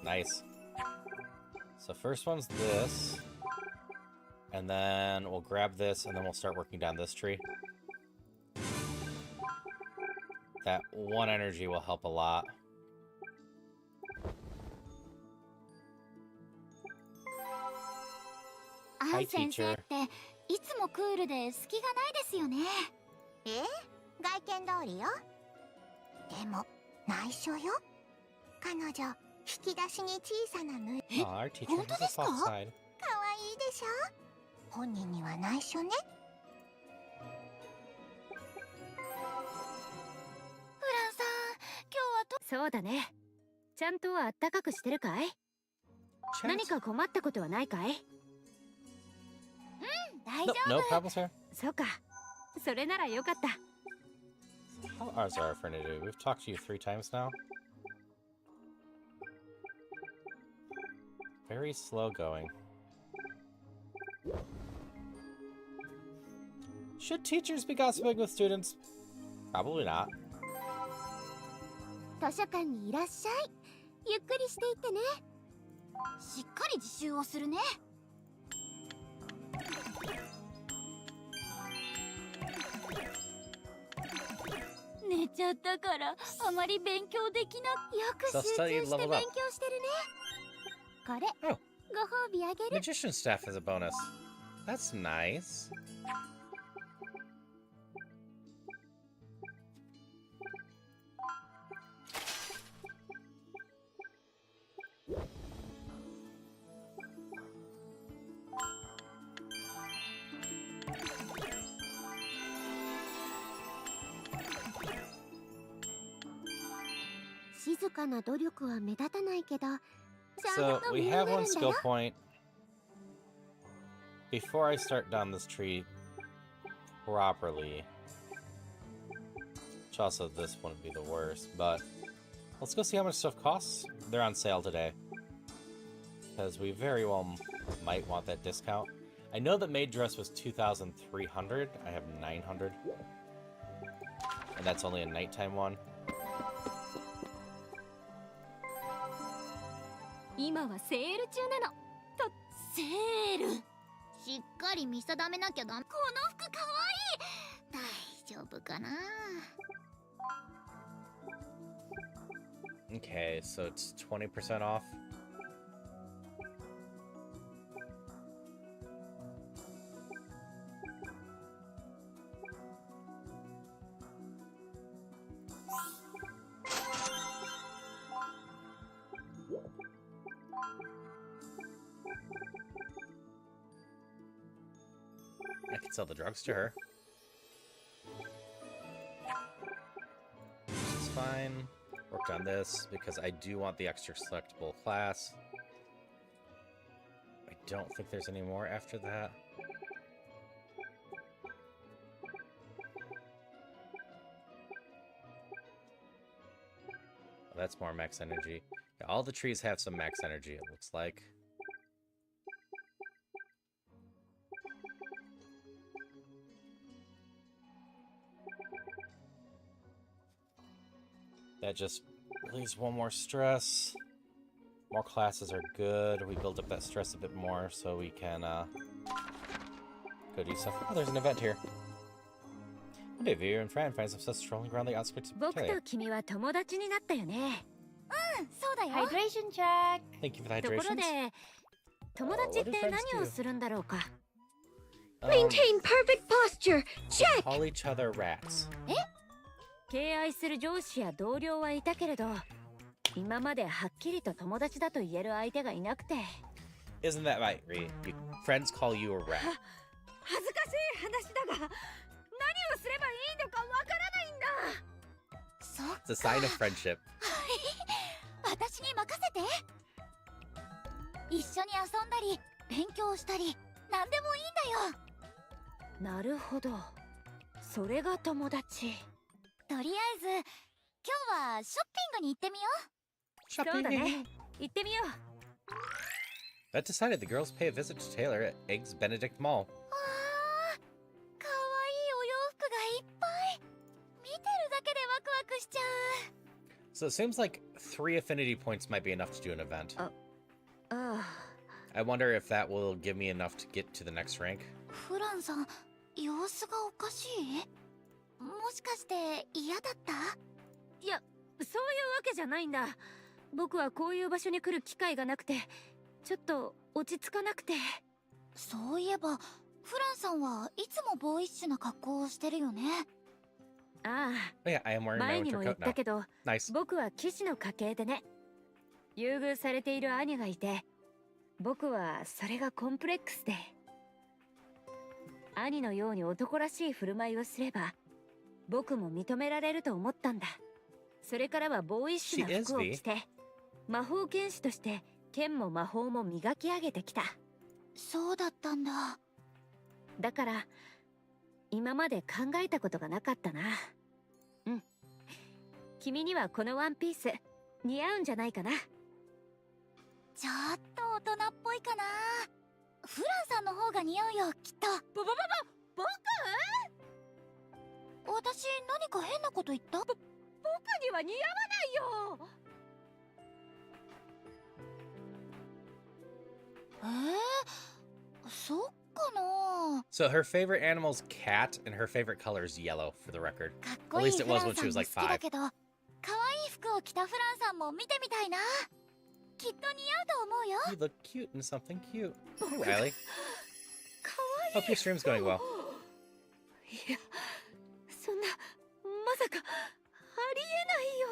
S1: Nice. So first one's this. And then we'll grab this and then we'll start working down this tree. That one energy will help a lot. Hi, teacher.
S9: いつもクールで隙がないですよね。外見通りよ。でも内緒よ。彼女引き出しに小さな縫い。
S1: Our teacher has a soft side.
S9: 可愛いでしょ。本人には内緒ね。フランさん、今日はと。
S3: そうだね。ちゃんとあったかくしてるかい？何か困ったことはないかい？
S9: 大丈夫。
S1: No problems here?
S3: そうか。それならよかった。
S1: How is our friend to do? We've talked to you 3 times now. Very slow going. Should teachers be gossiping with students? Probably not.
S9: 図書館にいらっしゃい。ゆっくりしていってね。しっかり自習をするね。寝ちゃったからあまり勉強できなく。よく集中して勉強してるね。これ、ご褒美あげる。
S1: Magician staff is a bonus. That's nice. So we have one skill point. Before I start down this tree properly, which also this wouldn't be the worst, but let's go see how much stuff costs. They're on sale today, because we very well might want that discount. I know that maid dress was 2,300. I have 900, and that's only a nighttime one.
S9: 今はセール中なの。セール。しっかり見定めなきゃだ。この服かわいい。大丈夫かな。
S1: Okay, so it's 20% off. I can sell the drugs to her. This is fine. Worked on this because I do want the extra selectable class. I don't think there's any more after that. Oh, that's more max energy. Yeah, all the trees have some max energy, it looks like. That just relieves one more stress. More classes are good. We build up that stress a bit more so we can go do stuff. Oh, there's an event here. One day, Veer and Fran find themselves strolling around the outskirts of
S3: 僕
S1: Palia.
S3: と君は友達になったよね。
S9: う
S2: よ。
S3: ハイドレーションチェッ
S1: Thank you for the
S3: ク。ところ
S1: hydrations.
S3: で、友達って何をするんだろうか。
S1: Maintain
S3: perfect posture.
S1: Call each other rats.
S3: 敬愛する上司や同僚はいたけれど、今まではっきりと友達だと言える相手がいなくて。
S1: Isn't that right, Ree? Friends call you a rat.
S3: 恥ずかしい話だが、何をすればいいのかわからないんだ。
S2: そっか。
S1: It's a sign of friendship.
S2: 私に任せて。一緒に遊んだり勉強したり何でもいいんだよ。
S3: なるほど、それが友達。
S2: とりあえず今日はショッピングに行ってみよう。
S3: そうだね、行ってみよう。
S1: That decided the girls pay a visit to Taylor at Eggs Benedict Mall.
S2: わあ、かわいいお洋服がいっぱい。見てるだけでワクワクしちゃう。
S1: So it seems like 3 affinity points might be enough to do an event.
S3: ああ。
S1: I wonder if that will give me enough to get to the next rank.
S2: フランさん、様子がおかしい？もしかして嫌だった？
S3: いや、そういうわけじゃないんだ。僕はこういう場所に来る機会がなくて、ちょっと落ち着かなくて。
S2: そういえば、フランさんはいつもボーイッシュな格好をしてるよね。
S3: ああ。
S1: Oh yeah, I am wearing
S3: 前
S1: my
S3: にも
S1: winter
S3: 言っ
S1: coat
S3: た
S1: now.
S3: けど、
S1: Nice.
S3: 僕は騎士の家系でね。優遇されている兄がいて、僕はそれがコンプレックスで。兄のように男らしい振る舞いをすれば、僕も認められると思ったんだ。それからはボーイッシュな服を着て、魔法剣士として剣も魔法も磨き上げてきた。
S2: そうだったんだ。
S3: だから今まで考えたことがなかったな。うん。君にはこのワンピース似合うんじゃないかな。
S2: ちょっと大人っぽいかな。フランさんの方が似合うよ、きっと。
S3: 僕？
S2: 私何か変なこと言った？
S3: 僕には似合わないよ。
S2: そっかな。
S1: So her favorite animal is cat, and her favorite color is yellow, for the record.
S2: かっこ
S1: At
S2: いい
S1: least
S2: フ
S1: it
S2: ラ
S1: was
S2: ン
S1: when
S2: さ
S1: she
S2: ん
S1: was
S2: も
S1: like
S2: 好きだ
S1: 5.
S2: けど、可愛い服を着たフランさんも見てみたいな。きっと似合うと思うよ。
S1: You look cute in something cute. Hey, Riley.
S3: 可愛い。
S1: Hope your stream's going well.
S3: いや、そんな、まさか、ありえないよ。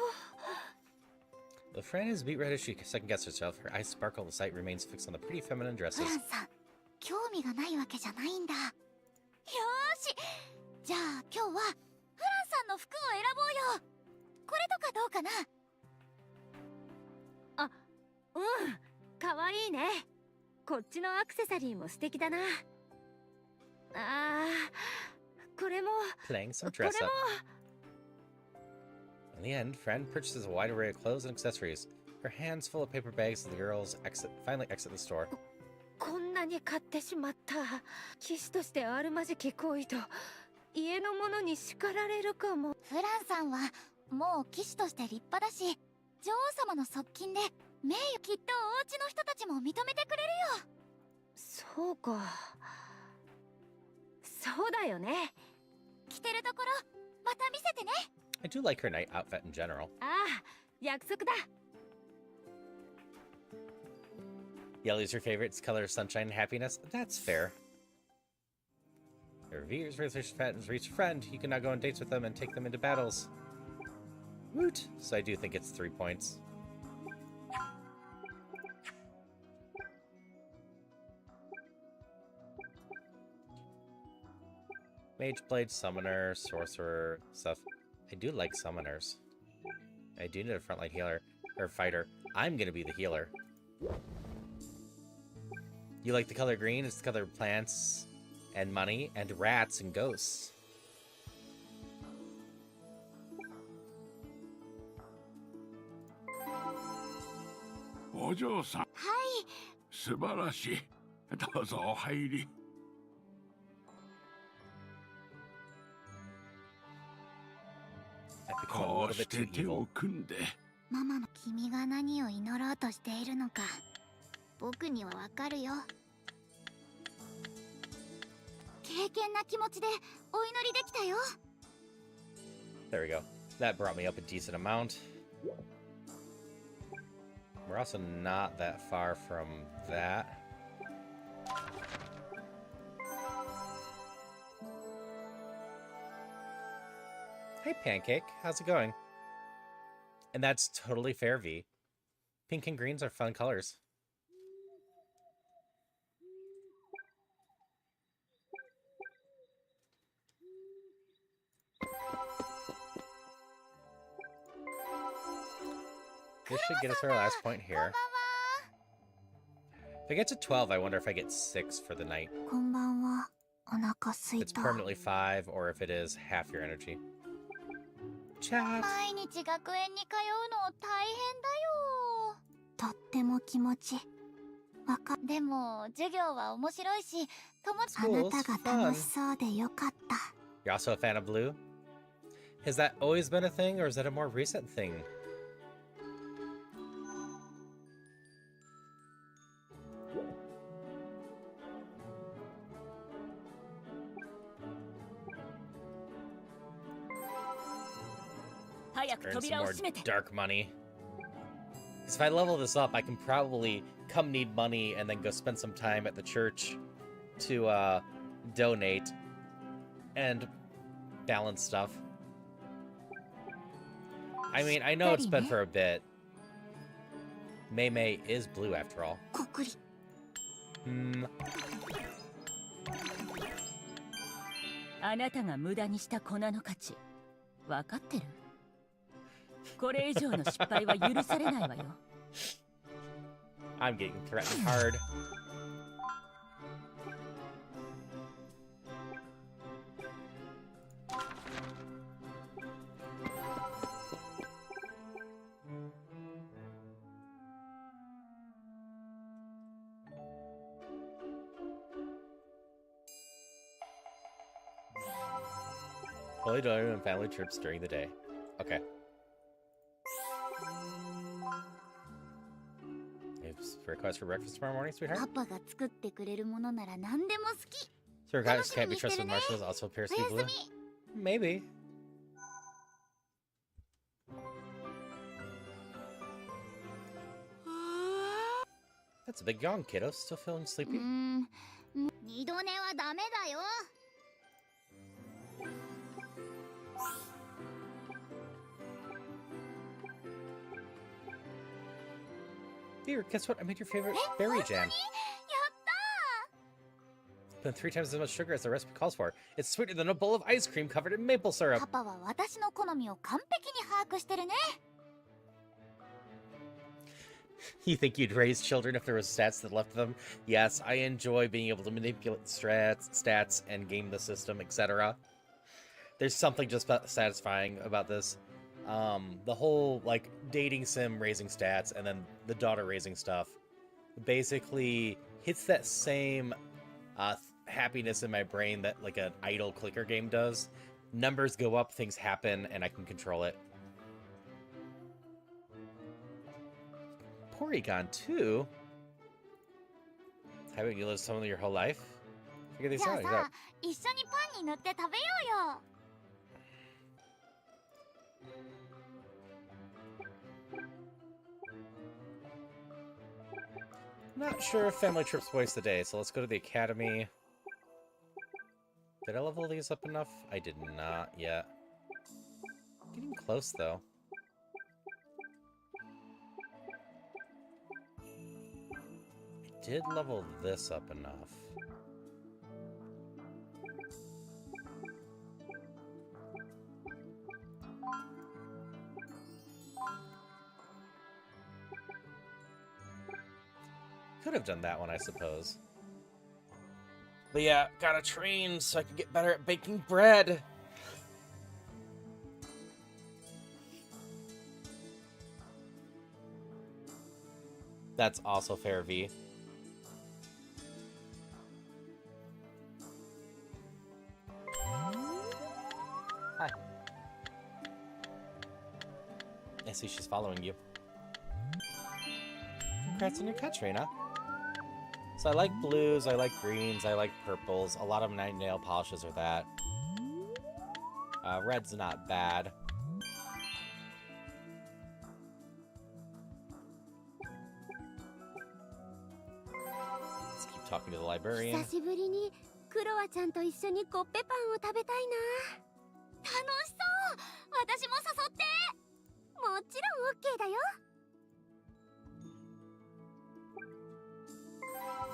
S1: The Fran is beat red as she second guesses herself. Her eyes sparkle. The sight remains fixed on the pretty feminine
S2: フ
S1: dresses.
S2: ランさん、興味がないわけじゃないんだ。よーし、じゃあ今日はフランさんの服を選ぼうよ。これとかどうかな？
S3: あ、うん、かわいいね。こっちのアクセサリーも素敵だな。あー、これも、
S1: Playing some
S3: これ
S1: dress
S3: も。
S1: up. In the end, Fran purchases a wide array of clothes and accessories. Her hands full of paper bags as the girls finally exit the store.
S3: こんなに買ってしまった。騎士としてあるまじき行為と家の者に叱られるかも。
S2: フランさんはもう騎士として立派だし、女王様の側近で名誉、きっとお家の人たちも認めてくれるよ。
S3: そうか。そうだよね。
S2: 着てるところまた見せてね。
S1: I do like her night outfit in general.
S3: ああ、約束だ。
S1: Yellow is her favorite color of sunshine and happiness. That's fair. Your reviewers reach a friend. You can now go on dates with them and take them into battles. Woot! So I do think it's 3 points. Mage Blade, Summoner, Sorcerer, stuff. I do like Summoners. I do need a frontline healer, or fighter. I'm gonna be the healer. You like the color green? It's the color of plants, and money, and rats, and ghosts.
S10: お嬢さん、
S2: はい。
S10: 素晴らしい。どうぞお入り。こうして手を組んで。
S2: ママの君が何を祈ろうとしているのか、僕にはわかるよ。敬虔な気持ちでお祈りできたよ。
S1: There we go. That brought me up a decent amount. We're also not that far from that. Hey, Pancake. How's it going? And that's totally fair, V. Pink and greens are fun colors. This should get us our last point here. If I get to 12, I wonder if I get 6 for the night. If it's permanently 5, or if it is half your energy. Chat.
S9: 毎日学園に通うの大変だよ。とっても気持ち。でも授業は面白いし、あなたが楽しそうでよかった。
S1: You're also a fan of blue? Has that always been a thing, or is that a more recent thing? Earn some more dark money. Because if I level this up, I can probably come need money and then go spend some time at the church to donate and balance stuff. I mean, I know it's been for a bit. Mei Mei is blue after all. Hmm.
S6: あなたが無駄にした粉の価値、分かってる？これ以上の失敗は許されないわよ。
S1: I'm getting threatened hard. Only donor and family trips during the day. Okay. Request for breakfast tomorrow morning, sweetheart?
S9: パパが作ってくれるものなら何でも好き。
S1: So your guys can't be trusted with marshmallows also appears to be blue? Maybe. That's a big yawn, kiddo. Still feeling sleepy?
S9: 二度寝はダメだよ。
S1: Here, guess what? I made your favorite berry jam. Put 3 times as much sugar as the recipe calls for. It's sweeter than a bowl of ice cream covered in maple syrup.
S9: パパは私の好みを完璧に把握してるね。
S1: You think you'd raise children if there was stats that left them? Yes, I enjoy being able to manipulate stats and game the system, etc. There's something just satisfying about this. The whole, like, dating sim raising stats and then the daughter raising stuff basically hits that same happiness in my brain that, like, an idle clicker game does. Numbers go up, things happen, and I can control it. Porygon, too? Haven't you lived some of your whole life? Figure these out.
S9: じゃあさ、一緒にパンに塗って食べようよ。
S1: Not sure if family trips waste the day, so let's go to the academy. Did I level these up enough? I did not yet. Getting close, though. I did level this up enough. Could have done that one, I suppose. But yeah, gotta train so I can get better at baking bread. That's also fair, V. Hi. I see she's following you. Congrats on your catch, Reina. So I like blues, I like greens, I like purples. A lot of my nail polishes are that. Red's not bad. talking to the librarian.
S9: 久しぶりにクロアちゃんと一緒にコッペパンを食べたいな。楽しそう。私も誘って。もちろん OK だよ。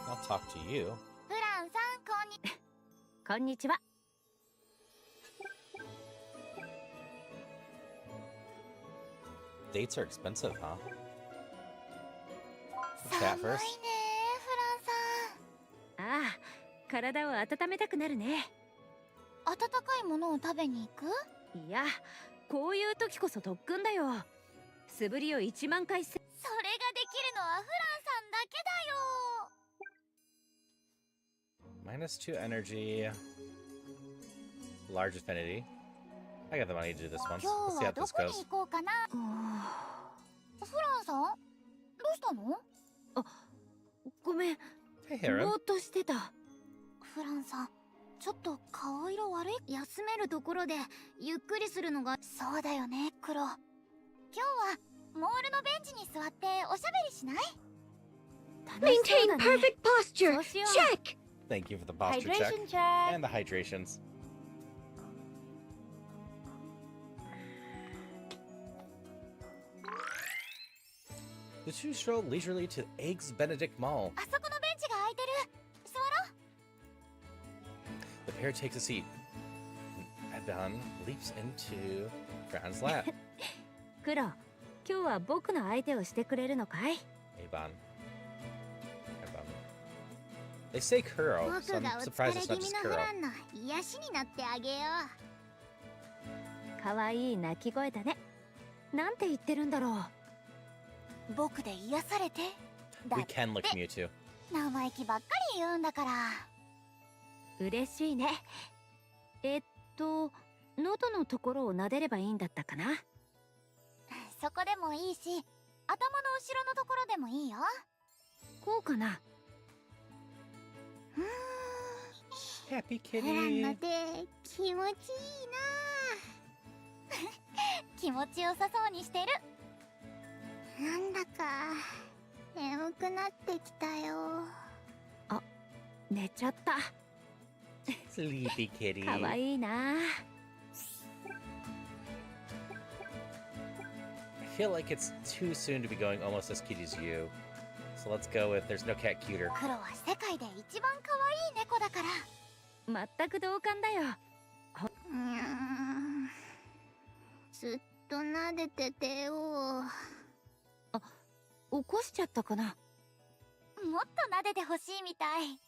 S1: I'll talk to you.
S9: フランさん、
S6: こんにちは。
S1: Dates are expensive, huh?
S9: 寒
S1: Chat
S9: いね、
S1: first.
S9: フランさん。
S3: ああ、体を温めたくなるね。
S9: 温かいものを食べに行く？
S3: いや、こういう時こそ特訓だよ。素振りを1万回
S9: それができるのはフランさんだけだよ。
S1: -2 energy. Large affinity. I got the money to do this once.
S9: 今
S1: Let's
S9: 日
S1: see
S9: は
S1: how
S9: ど
S1: this
S9: こに
S1: goes.
S9: 行こうかな。フランさん、どうしたの？
S3: ごめん、
S1: Hey,
S3: ぼ
S1: Heron.
S3: ーっとしてた。
S9: フランさん、ちょっと顔色悪い。休めるところでゆっくりするのが。そうだよね、クロ。今日はモールのベンチに座っておしゃべりしない？
S3: 楽しそうだね。
S9: posture.
S3: そうしよう。
S1: Thank you for the posture check.
S9: Hydration check.
S1: And the hydrations. The two stroll leisurely to Eggs Benedict Mall.
S9: あそこのベンチが空いてる。座ろう。
S1: The pair takes a seat. Eban leaps into Fran's lap.
S3: クロ、今日は僕の相手をしてくれるのかい？
S1: Eban. They say Kuro,
S9: 僕
S1: so
S9: が
S1: I'm
S9: お
S1: surprised
S9: 疲
S1: it's
S9: れ
S1: not
S9: 気味
S1: just
S9: のフ
S1: Kuro.
S9: ランの癒しになってあげよ
S3: かわいい鳴き声だね。なんて言ってるんだろう。
S9: う。僕で癒されて。
S1: We can lick Mewtwo.
S9: 生意気ばっかり言うんだから。
S3: 嬉しいね。喉のところを撫でればいいんだったかな。
S9: そこでもいいし、頭の後ろのところでもいいよ。
S3: こうかな。
S1: Happy
S9: フラン
S1: kitty.
S9: の手気持ちいいな。気持ちよさそうにしてる。なんだか眠くなってきたよ。
S3: 寝ちゃった。
S1: Sleepy kitty.
S3: かわいいな。
S1: I feel like it's too soon to be going almost as cute as you. So let's go with there's no cat cuter.
S9: クロは世界で一番可愛い猫だから。
S3: 全く同感だよ。
S9: ずっと撫でててよ。
S3: 起こしちゃったかな。
S9: もっと撫でてほしいみたい。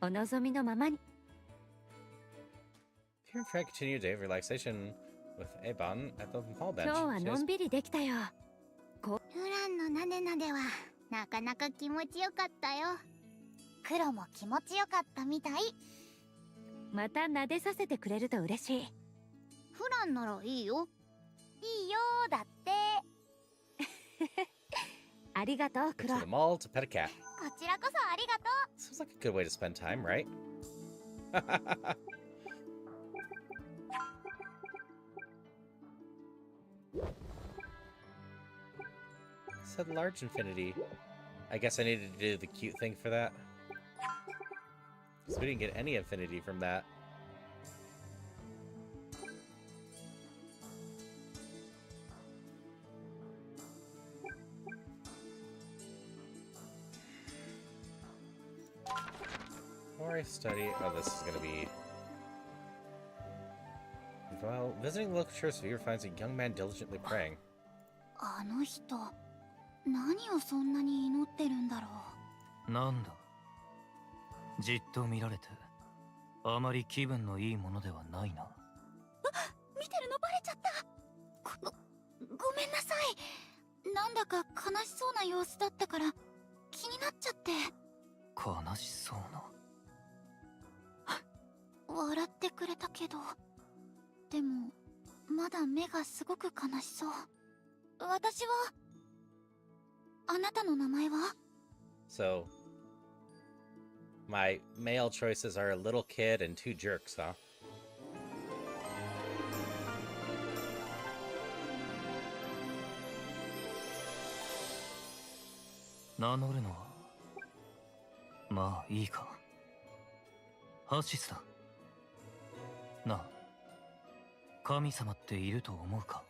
S3: お望みのままに。
S1: Here in Fran continue a day of relaxation with Eban at the mall bench.
S3: 今日は
S1: She
S3: の
S1: has
S3: んびりできたよ。
S9: フランのなでなではなかなか気持ちよかったよ。クロも気持ちよかったみたい。
S3: また撫でさせてくれると嬉しい。
S9: フランならいいよ。いいよだって。
S3: ありがとう、ク
S1: to
S3: ロ。
S1: the mall to pet a cat.
S9: こちらこそありがと
S1: Seems like a good way to spend time, right? Said large infinity. I guess I needed to do the cute thing for that. Because we didn't get any infinity from that. Or I study. Oh, this is gonna be. Well, visiting the local church, Viewer finds a young man diligently praying.
S9: う。あの人、何をそんなに祈ってるんだろ
S13: なんだ、じっと見られてあまり気分のいいものではないな。
S9: う。見てるのバレちゃった。ごめんなさい。なんだか悲しそうな様子だったから気になっちゃって。
S13: 悲しそうな。
S9: 笑ってくれたけど、でもまだ目がすごく悲しそう。私は。あなたの名前は？
S1: So, my male choices are a little kid and two jerks, huh?
S13: 名乗るのはまあいいか。ハシスだ。なあ、神様っていると思うか？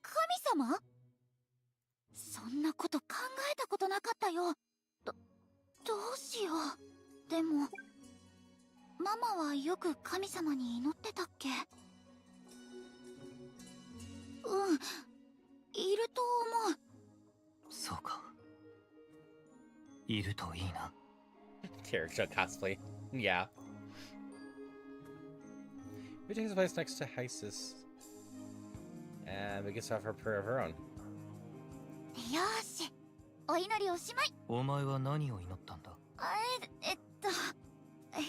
S2: 神様？そんなこと考えたことなかったよ。どうしよう。でもママはよく神様に祈ってたっけ？うん、いると思う。
S13: そうか。いるといいな。
S1: Character cosplay. Yeah. Who takes place next to Hysis? And begins to offer a prayer of her own.
S2: よーし、お祈りおしまい。
S13: お前は何を祈ったんだ？
S2: 今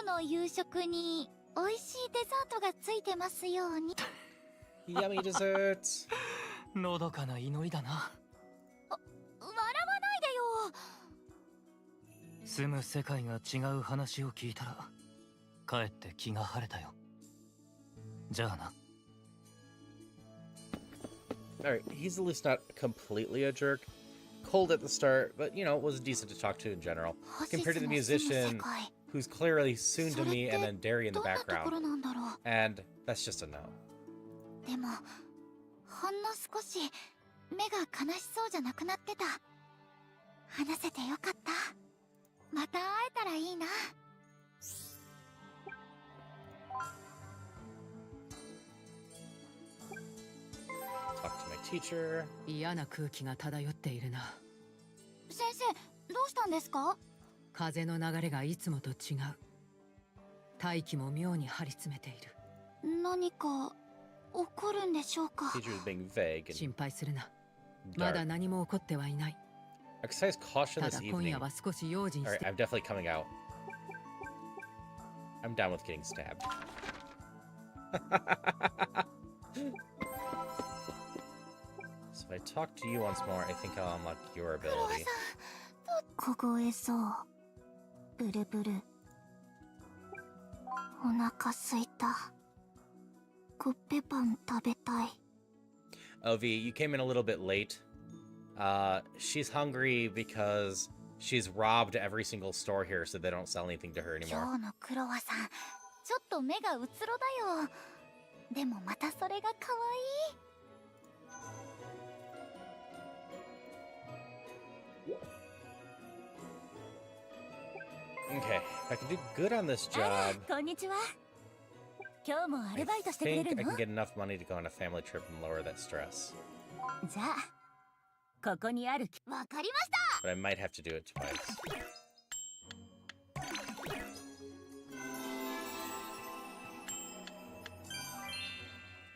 S2: 日の夕食に美味しいデザートがついてますように。
S1: Yummy desserts.
S13: のどかな祈りだな。
S2: 笑わないでよ。
S13: 住む世界が違う話を聞いたら、かえって気が晴れたよ。じゃあな。
S1: Alright, he's at least not completely a jerk. Cold at the start, but you know, was decent to talk to in general. Compared to the musician, who's clearly soon to me and then Derry in the background. And that's just a no.
S2: でもほんの少し目が悲しそうじゃなくなってた。話せてよかった。また会えたらいいな。
S1: Talk to my teacher.
S8: 嫌な空気が漂っているな。
S2: 先生、どうしたんですか？
S8: 風の流れがいつもと違う。大気も妙に張り詰めている。
S2: 何か起こるんでしょうか？
S1: Teacher's being vague and
S8: 心配するな。まだ何も起こってはいない。
S1: exercise caution
S8: た
S1: this
S8: だ今
S1: evening.
S8: 夜は少し用心し
S1: Alright,
S8: て。
S1: I'm definitely coming out. I'm down with getting stabbed. So if I talk to you once more, I think I'll unlock your ability.
S2: 凍えそう。ブルブル。お腹すいた。コッペパン食べたい。
S1: Oh, V, you came in a little bit late. She's hungry because she's robbed every single store here, so they don't sell anything to her
S2: 今
S1: anymore.
S2: 日のクロワさん、ちょっと目がうつろだよ。でもまたそれが可愛い。
S1: Okay, if I can do good on this
S6: あら
S1: job,
S6: こんにちは。今日もア
S1: I
S6: ルバイトしてくれ
S1: think
S6: る
S1: I
S6: の？
S1: can get enough money to go on a family trip and lower that stress.
S6: じゃあここにある
S2: わかりました。
S1: But I might have to do it twice.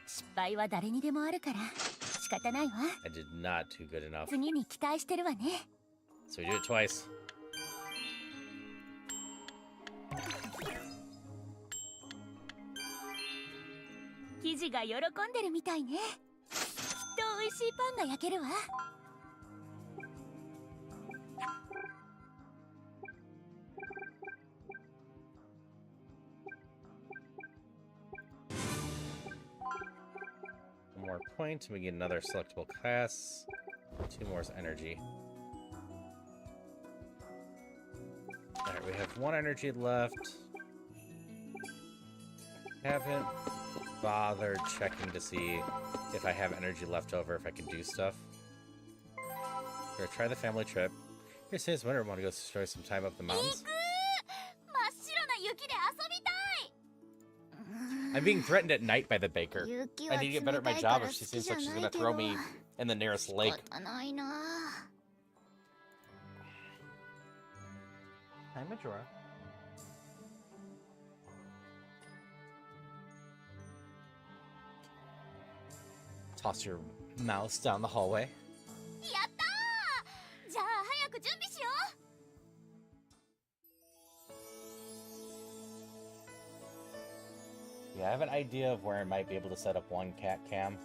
S6: 失敗は誰にでもあるから仕方ないわ。
S1: I did not do good enough.
S6: 次に期待してるわね。
S1: So we do it twice.
S6: 生地が喜んでるみたいね。きっと美味しいパンが焼けるわ。
S1: One more point, and we get another selectable class. 2 more is energy. Alright, we have 1 energy left. Haven't bothered checking to see if I have energy left over, if I can do stuff. We're gonna try the family trip. Here's his winter. Want to go destroy some time up the mountains?
S2: 真っ白な雪で遊びたい。
S1: I'm being threatened at night by the baker.
S2: 雪
S1: I
S2: は
S1: need to
S2: 冷
S1: get better at
S2: た
S1: my
S2: いか
S1: job
S2: ら
S1: if
S2: 好
S1: she
S2: き
S1: seems
S2: じゃ
S1: like she's
S2: な
S1: gonna
S2: いけど。
S1: throw me in the nearest
S2: 仕
S1: lake.
S2: 方ないな。
S1: Hi, Majora. Toss your mouse down the hallway.
S2: やったー。じゃあ早く準備しよう。
S1: Yeah, I have an idea of where I might be able to set up one cat cam.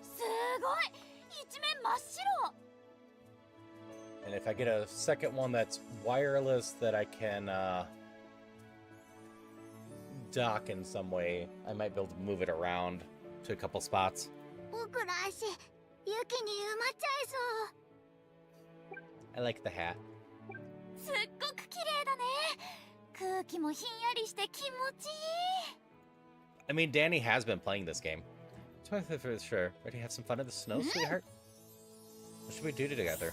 S2: すごい。一面真っ白。
S1: And if I get a second one that's wireless that I can dock in some way, I might be able to move it around to a couple spots.
S2: お
S9: 僕ら足雪に埋まっちゃいそう。
S1: I like the hat.
S2: すっごく綺麗だね。空気もひんやりして気持ちいい。
S1: I mean, Danny has been playing this game. 25th for sure. Ready to have some fun in the snow, sweetheart? What should we do together?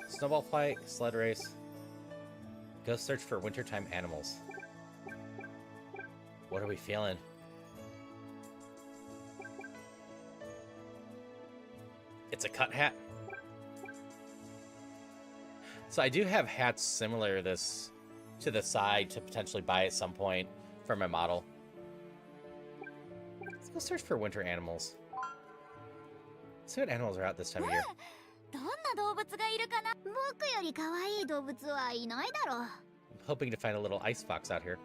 S1: Snowball fight, sled race. Go search for wintertime animals. What are we feeling? It's a cut hat. So I do have hats similar to this to the side to potentially buy at some point for my model. Let's go search for winter animals. Let's see what animals are out this time of year.
S2: どんな動物がいるかな。
S9: 僕より可愛い動物はいないだろう。
S1: I'm hoping to find a little ice fox out here.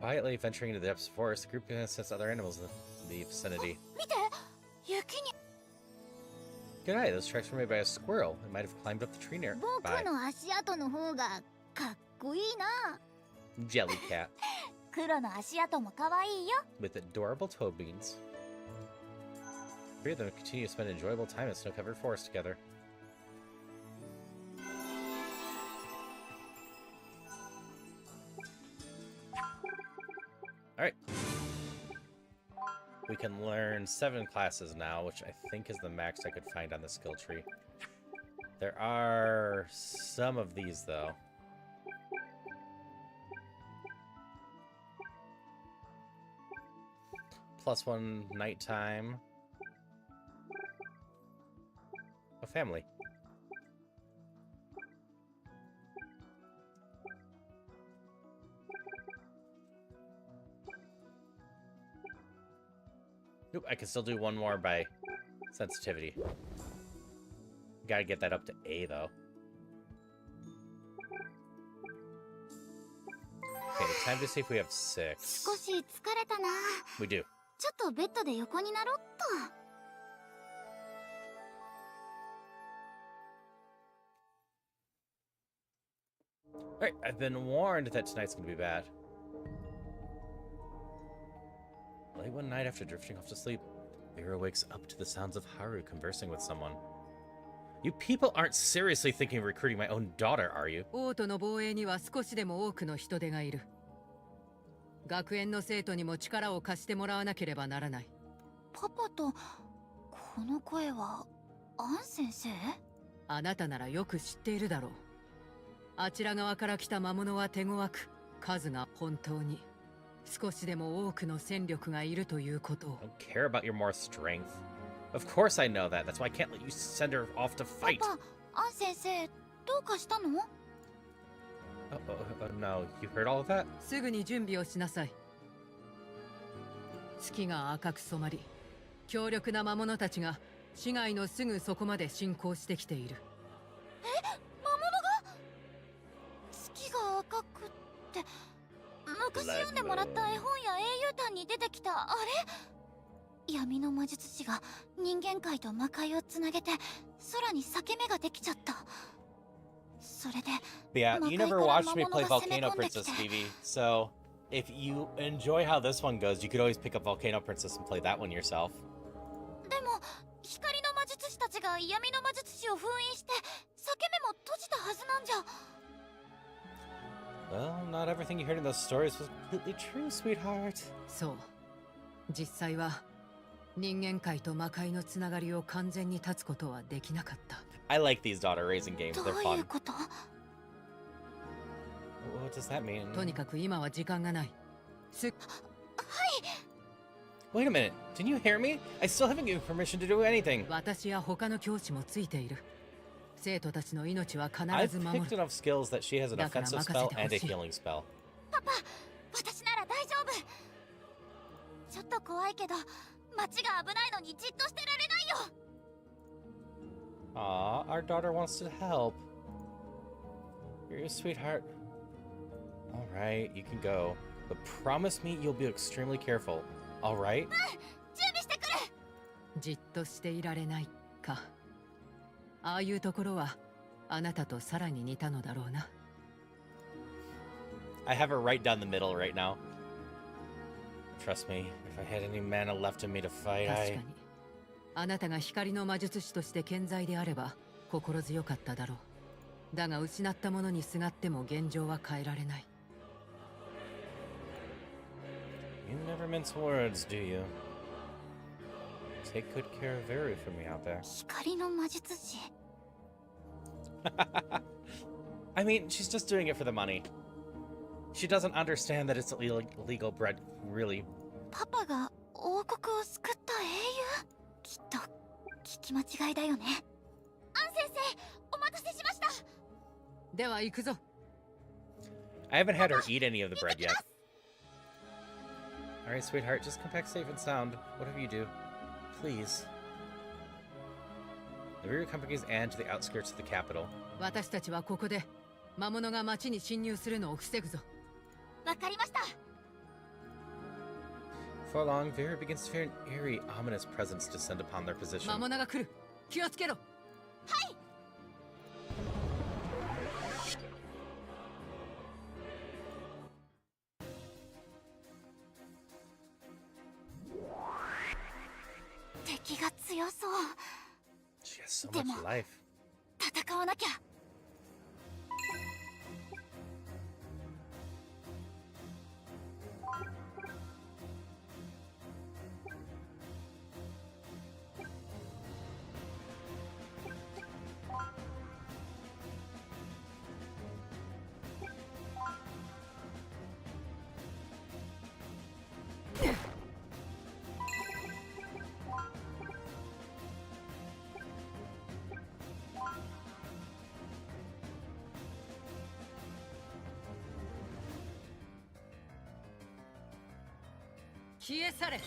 S1: Quietly venturing into the depths of the forest, the group can sense other animals in the vicinity.
S2: 見て、雪に。
S1: Good eye, those tracks were made by a squirrel. It might have climbed up the tree nearby.
S9: 僕の足跡の方がかっこいいな。
S1: Jelly cat
S2: 黒の足跡も可愛いよ。
S1: with adorable toe beans. Three of them continue to spend an enjoyable time in snow-covered forest together. Alright. We can learn 7 classes now, which I think is the max I could find on the skill tree. There are some of these, though. +1 nighttime. A family. Nope, I can still do one more by sensitivity. Gotta get that up to A, though. Okay, time to see if we have 6.
S9: 少し疲れたな。
S1: We do.
S9: ちょっとベッドで横になろっと。
S1: Alright, I've been warned that tonight's gonna be bad. Late one night after drifting off to sleep, Vera wakes up to the sounds of Haru conversing with someone. You people aren't seriously thinking of recruiting my own daughter, are you?
S8: 王都の防衛には少しでも多くの人手がいる。学園の生徒にも力を貸してもらわなければならない。
S9: パパとこの声はアン先生？
S8: あなたならよく知っているだろう。あちら側から来た魔物は手強く、数が本当に少しでも多くの戦力がいるということを。
S1: I don't care about your more strength. Of course I know that. That's why I can't let you send her off to fight.
S9: パパ、アン先生、どうかしたの？
S1: No, you heard all of that?
S8: すぐに準備をしなさい。月が赤く染まり、強力な魔物たちが市街のすぐそこまで進行してきている。
S9: え、魔物が？月が赤くって、昔読んでもらった絵本や英雄譚に出てきたあれ？闇の魔術師が人間界と魔界をつなげて空に裂け目ができちゃった。それで
S1: Yeah, you never watched me play Volcano Princess, Phoebe. So, if you enjoy how this one goes, you could always pick up Volcano Princess and play that one yourself.
S9: でも光の魔術師たちが闇の魔術師を封印して裂け目も閉じたはずなんじゃ。
S1: Well, not everything you heard in those stories was completely true, sweetheart.
S8: そう。実際は人間界と魔界のつながりを完全に断つことはできなかった。
S1: I like these daughter raising games. They're
S9: どういう
S1: fun.
S9: こと？
S1: What does that mean?
S8: とにかく今は時間がない。
S1: Wait a minute. Didn't you hear me? I still haven't given permission to do anything.
S8: 私や他の教師もついている。生徒たちの命は必
S1: I've
S8: ず守
S1: picked
S8: る。
S1: enough skills that she has an
S8: だから
S1: offensive
S8: 任せ
S1: spell
S8: てほ
S1: and a
S8: しい。
S1: healing spell.
S9: パパ、私なら大丈夫。ちょっと怖いけど街が危ないのにじっとしてられないよ。
S1: Aw, our daughter wants to help. You're a sweetheart. Alright, you can go. But promise me you'll be extremely careful. Alright?
S9: 準備してくる。
S8: じっとしていられないか。ああいうところはあなたとさらに似たのだろうな。
S1: I have her right down the middle right now. Trust me, if I had any mana left in me to fight,
S8: 確か
S1: I...
S8: にあなたが光の魔術師として健在であれば心強かっただろう。だが失ったものにすがっても現状は変えられない。
S1: You never mince words, do you? Take good care of Veru for me out there.
S2: 光の魔術師。
S1: I mean, she's just doing it for the money. She doesn't understand that it's illegal bread, really.
S2: パパが王国を救った英雄？きっと聞き間違いだよね。アン先生、お待たせしました。
S8: では行くぞ。
S1: I haven't had her eat any of the bread yet. Alright, sweetheart, just come back safe and sound. Whatever you do, please. The rear companies and to the outskirts of the capital.
S8: 私たちはここで魔物が町に侵入するのを防ぐぞ。
S2: わかりました。
S1: Before long, Vera begins to feel an eerie, ominous presence descend upon their position.
S8: 魔物が来る。気をつけろ。
S2: はい。敵が強そう。
S1: She has so much life.
S2: 戦わなきゃ。
S8: 消え去れ。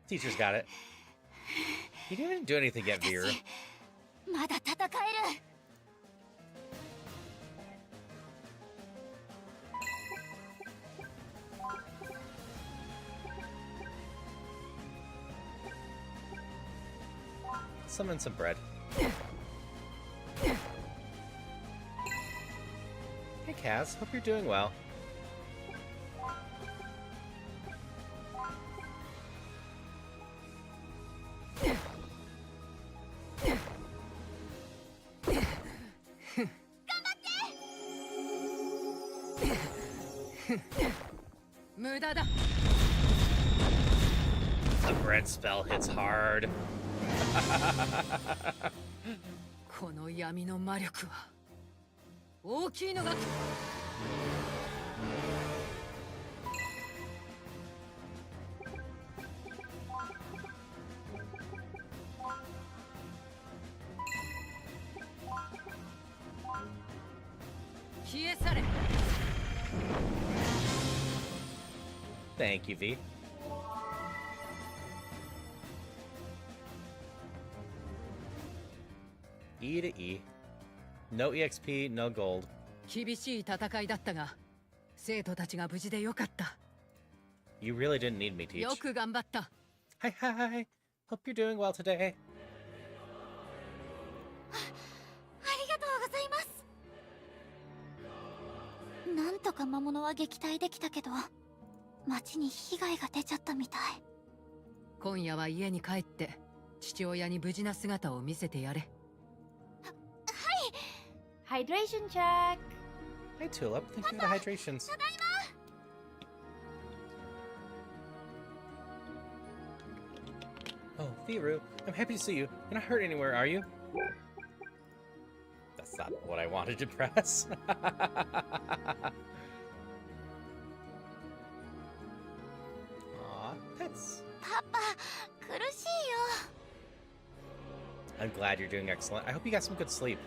S1: Teacher's got it. You didn't do anything yet, Vera.
S2: まだ戦える。
S1: Summon some bread. Hey, Kaz. Hope you're doing well. The bread spell hits hard.
S8: この闇の魔力は大きいのが。消え去れ。
S1: Thank you, V. E to E. No EXP, no gold.
S8: 厳しい戦いだったが、生徒たちが無事でよかった。
S1: You really didn't need me, Teach.
S8: よく頑張った。
S1: Hi, hi. Hope you're doing well today.
S2: ありがとうございます。なんとか魔物は撃退できたけど、町に被害が出ちゃったみたい。
S8: 今夜は家に帰って父親に無事な姿を見せてやれ。
S2: はい。Hydration check.
S1: Hi, Tulip. Thank you for the hydrations.
S2: ただいま。
S1: Oh, Viru, I'm happy to see you. You're not hurt anywhere, are you? That's not what I wanted to press. Aw, pets.
S2: パパ、苦しいよ。
S1: I'm glad you're doing excellent. I hope you got some good sleep.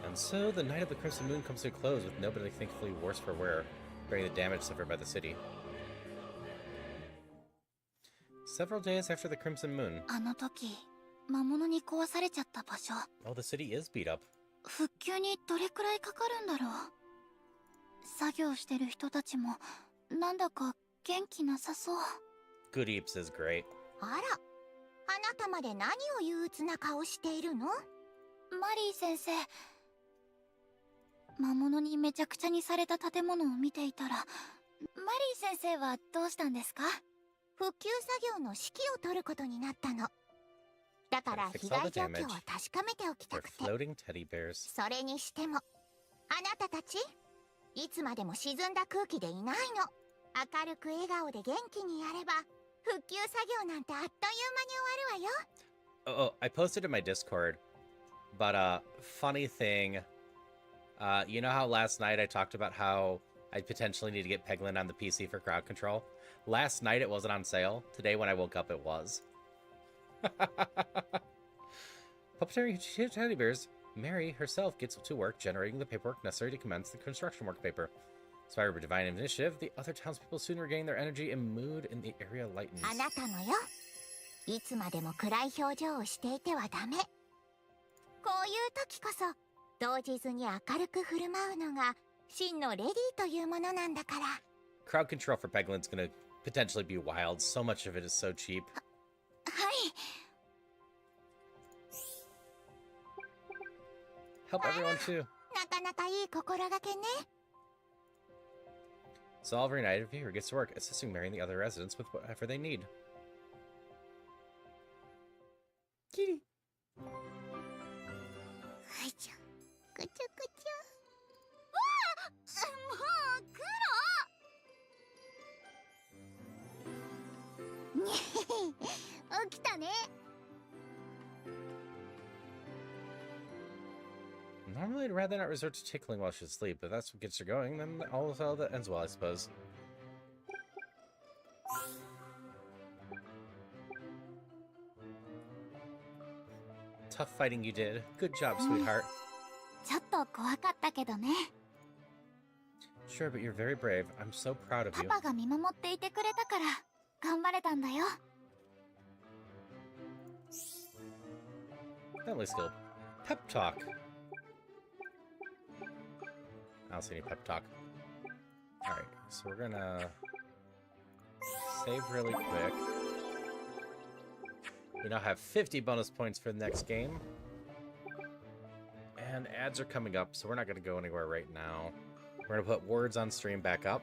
S1: And so, the night of the Crimson Moon comes to a close, with nobody thankfully worse for wear, bearing the damage suffered by the city. Several days after the Crimson Moon.
S2: あの時、魔物に壊されちゃった場所。
S1: Oh, the city is beat up.
S2: 復旧にどれくらいかかるんだろう。作業してる人たちも、なんだか元気なさそう。
S1: Good Eeps is great.
S2: あら、あなたまで何を憂鬱な顔しているの？マリー先生。
S9: 魔物にめちゃくちゃにされた建物を見ていたら、マリー先生はどうしたんですか？復旧作業の指揮を取ることになったの。だから被害状況を確かめておきたくて。それにしても、あなたたちいつまでも沈んだ空気でいないの。明るく笑顔で元気にやれば復旧作業なんてあっという間に終わるわよ。
S1: Oh, I posted in my Discord, but funny thing, you know how last night I talked about how I potentially need to get Peglin on the PC for crowd control? Last night it wasn't on sale. Today when I woke up it was. Puppeteering teddy bears. Mary herself gets to work generating the paperwork necessary to commence the construction work paper. Inspired by divine initiative, the other townspeople soon regain their energy and mood in the area lightens.
S9: あなたもよ。いつまでも暗い表情をしていてはダメ。こういう時こそ動じずに明るく振る舞うのが真のレディーというものなんだから。
S1: Crowd control for Peglin's gonna potentially be wild. So much of it is so cheap.
S9: はい。
S1: Help everyone too.
S9: なかなかいい心がけね。
S1: So every night, a viewer gets to work assisting Mary and the other residents with whatever they need. Kitty.
S9: はいちゃん。くちゃくちゃ。わあ、もう黒。起きたね。
S1: Normally, I'd rather not resort to tickling while she's asleep, but if that's what gets her going, then all that ends well, I suppose. Tough fighting you did. Good job, sweetheart.
S9: ちょっと怖かったけどね。
S1: Sure, but you're very brave. I'm so proud of
S9: パ
S1: you.
S9: パが見守っていてくれたから頑張れたんだよ。
S1: Family skill. Pep talk. I don't see any pep talk. Alright, so we're gonna save really quick. We now have 50 bonus points for the next game. And ads are coming up, so we're not gonna go anywhere right now. We're gonna put words on stream back up.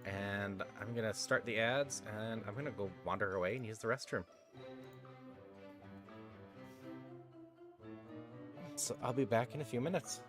S1: And I'm gonna start the ads, and I'm gonna go wander away and use the restroom. So I'll be back in a few minutes.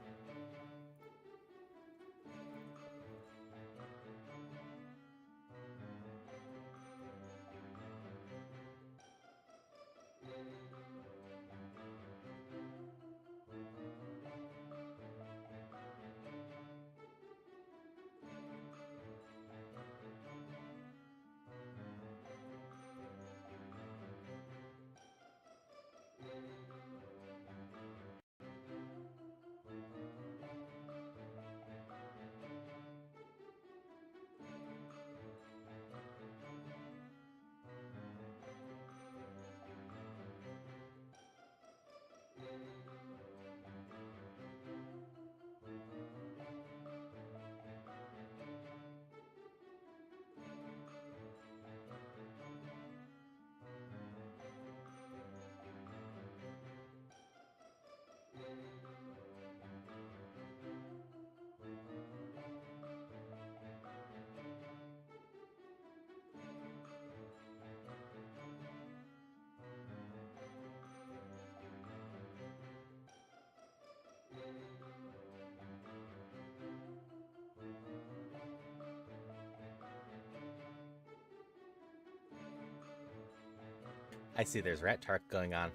S1: I see there's rat talk going on.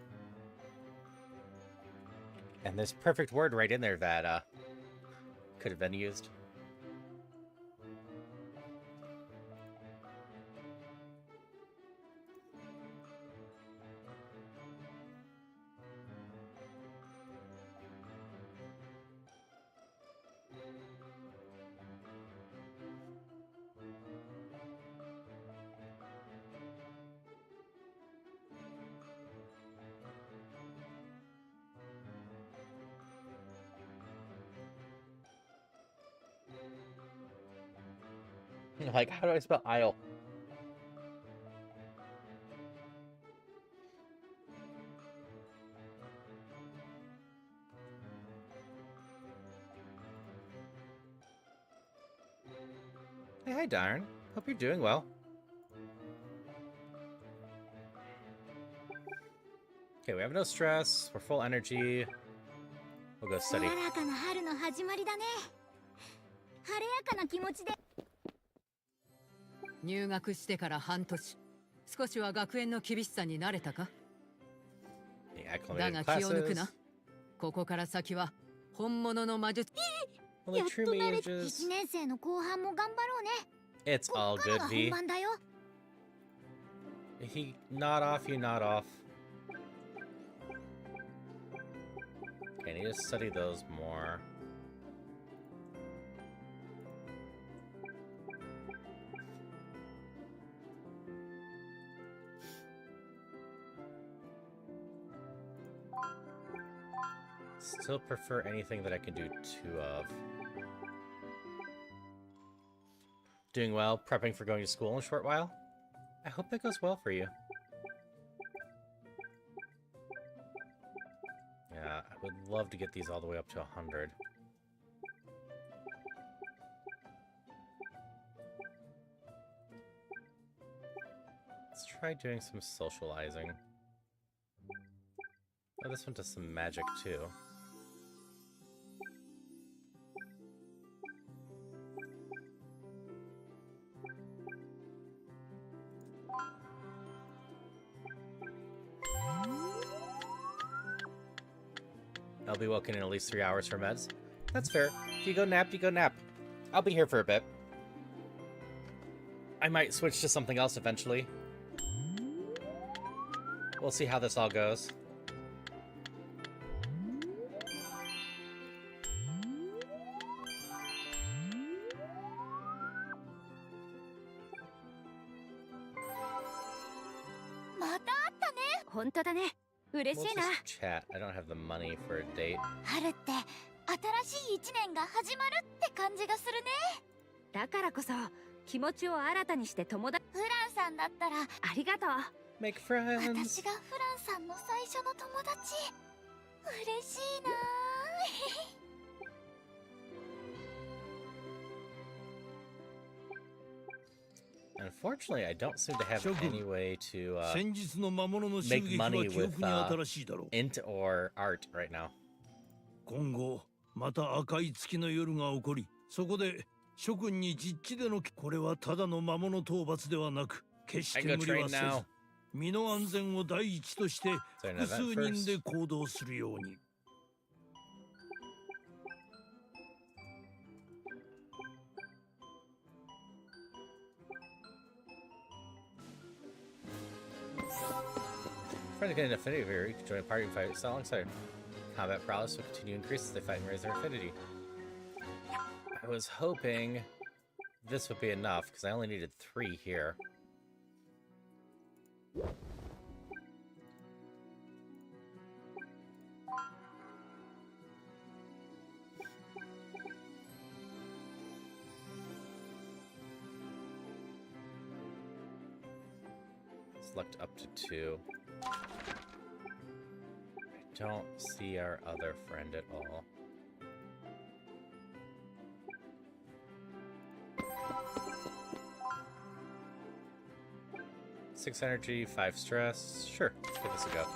S1: And there's perfect word right in there that could have been used. Like, how do I spell aisle? Hey, hi, Darn. Hope you're doing well. Okay, we have no stress. We're full energy. We'll go study.
S9: 柔らかな春の始まりだね。晴れやかな気持ちで。
S8: 入学してから半年、少しは学園の厳しさに慣れたか？
S1: The
S8: だ
S1: acclimated
S8: が気を抜く
S1: classes.
S8: な。ここから先は本物の魔術。
S1: Only
S9: やっ
S1: true
S9: と慣れ1
S1: mages.
S9: 年生の後半も頑張ろうね。
S1: It's
S9: こ
S1: all
S9: っから
S1: good,
S9: が
S1: V.
S9: 本番だよ。
S1: If you nod off, you nod off. Okay, I need to study those more. Still prefer anything that I can do two of. Doing well, prepping for going to school in a short while. I hope that goes well for you. Yeah, I would love to get these all the way up to 100. Let's try doing some socializing. Oh, this one does some magic too. I'll be woken in at least 3 hours for meds. That's fair. If you go nap, you go nap. I'll be here for a bit. I might switch to something else eventually. We'll see how this all goes. We'll just chat. I don't have the money for a date.
S2: 春って新しい一年が始まるって感じがするね。
S3: だからこそ気持ちを新たにして友達。
S2: フランさんだったら
S3: ありがとう。
S1: Make friends.
S2: 私がフランさんの最初の友達。嬉しいなぁ。
S1: Unfortunately, I don't seem to have any way to
S5: 先日の魔物の襲
S1: make
S5: 撃は
S1: money
S5: 記
S1: with
S5: 憶に新しいだろう。
S1: int or art right now.
S5: 今後また赤い月の夜が起こり、そこで諸君に実地でのこれはただの魔物討伐ではなく、決して無理はせず、身の安全を第一として複数人で行動するように。
S1: Trying to get an affinity here. You can join a party and fight alongside. Combat prowess will continue to increase as they fight and raise their affinity. I was hoping this would be enough, because I only needed 3 here. Select up to 2. I don't see our other friend at all. Six energy, 5 stress. Sure, let's give this a go.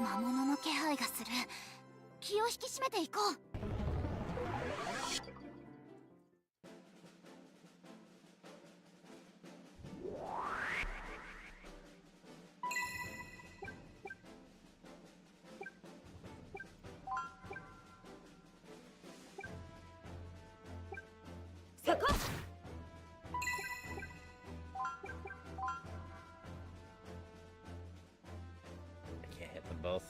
S2: 魔物の気配がする。気を引き締めていこう。
S1: I can't hit them both.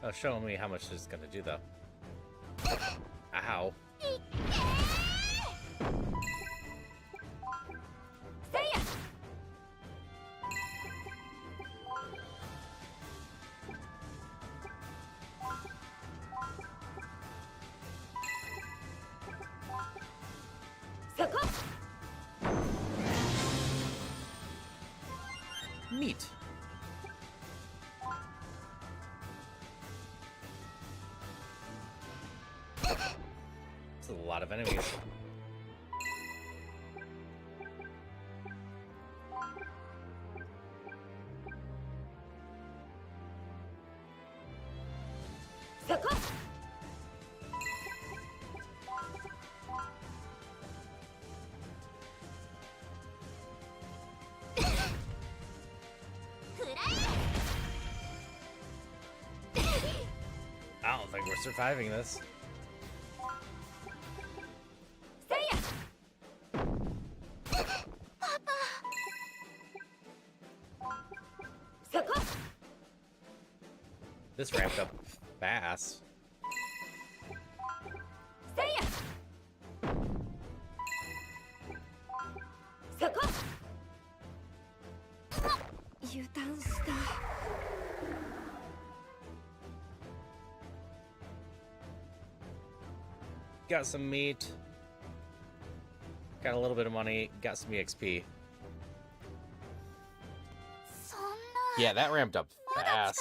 S1: Oh, show me how much this is gonna do, though. Ow. Neat. That's a lot of enemies. I don't think we're surviving this. This ramped up fast. Got some meat. Got a little bit of money. Got some EXP. Yeah, that ramped up fast.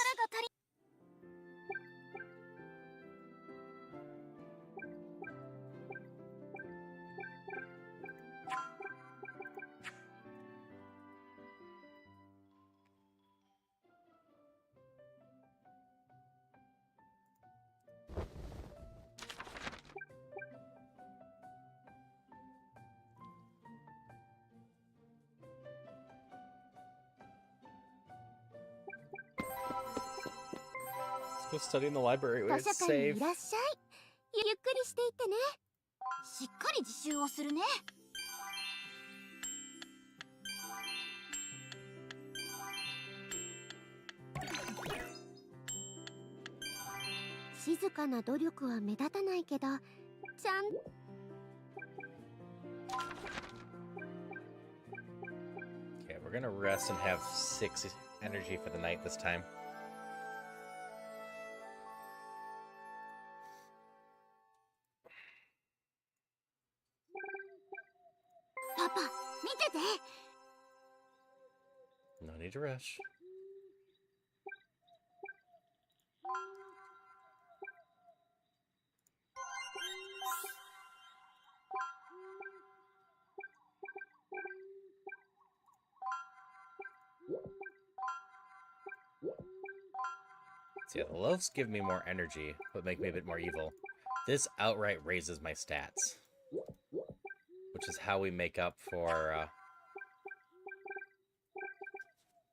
S1: Go study in the library where it's safe.
S2: いらっしゃい。ゆっくりしていってね。しっかり自習をするね。静かな努力は目立たないけど、ちゃん。
S1: Okay, we're gonna rest and have 6 energy for the night this time.
S2: Papa, 見てて。
S1: No need to rush. So yeah, the loaves give me more energy, but make me a bit more evil. This outright raises my stats, which is how we make up for,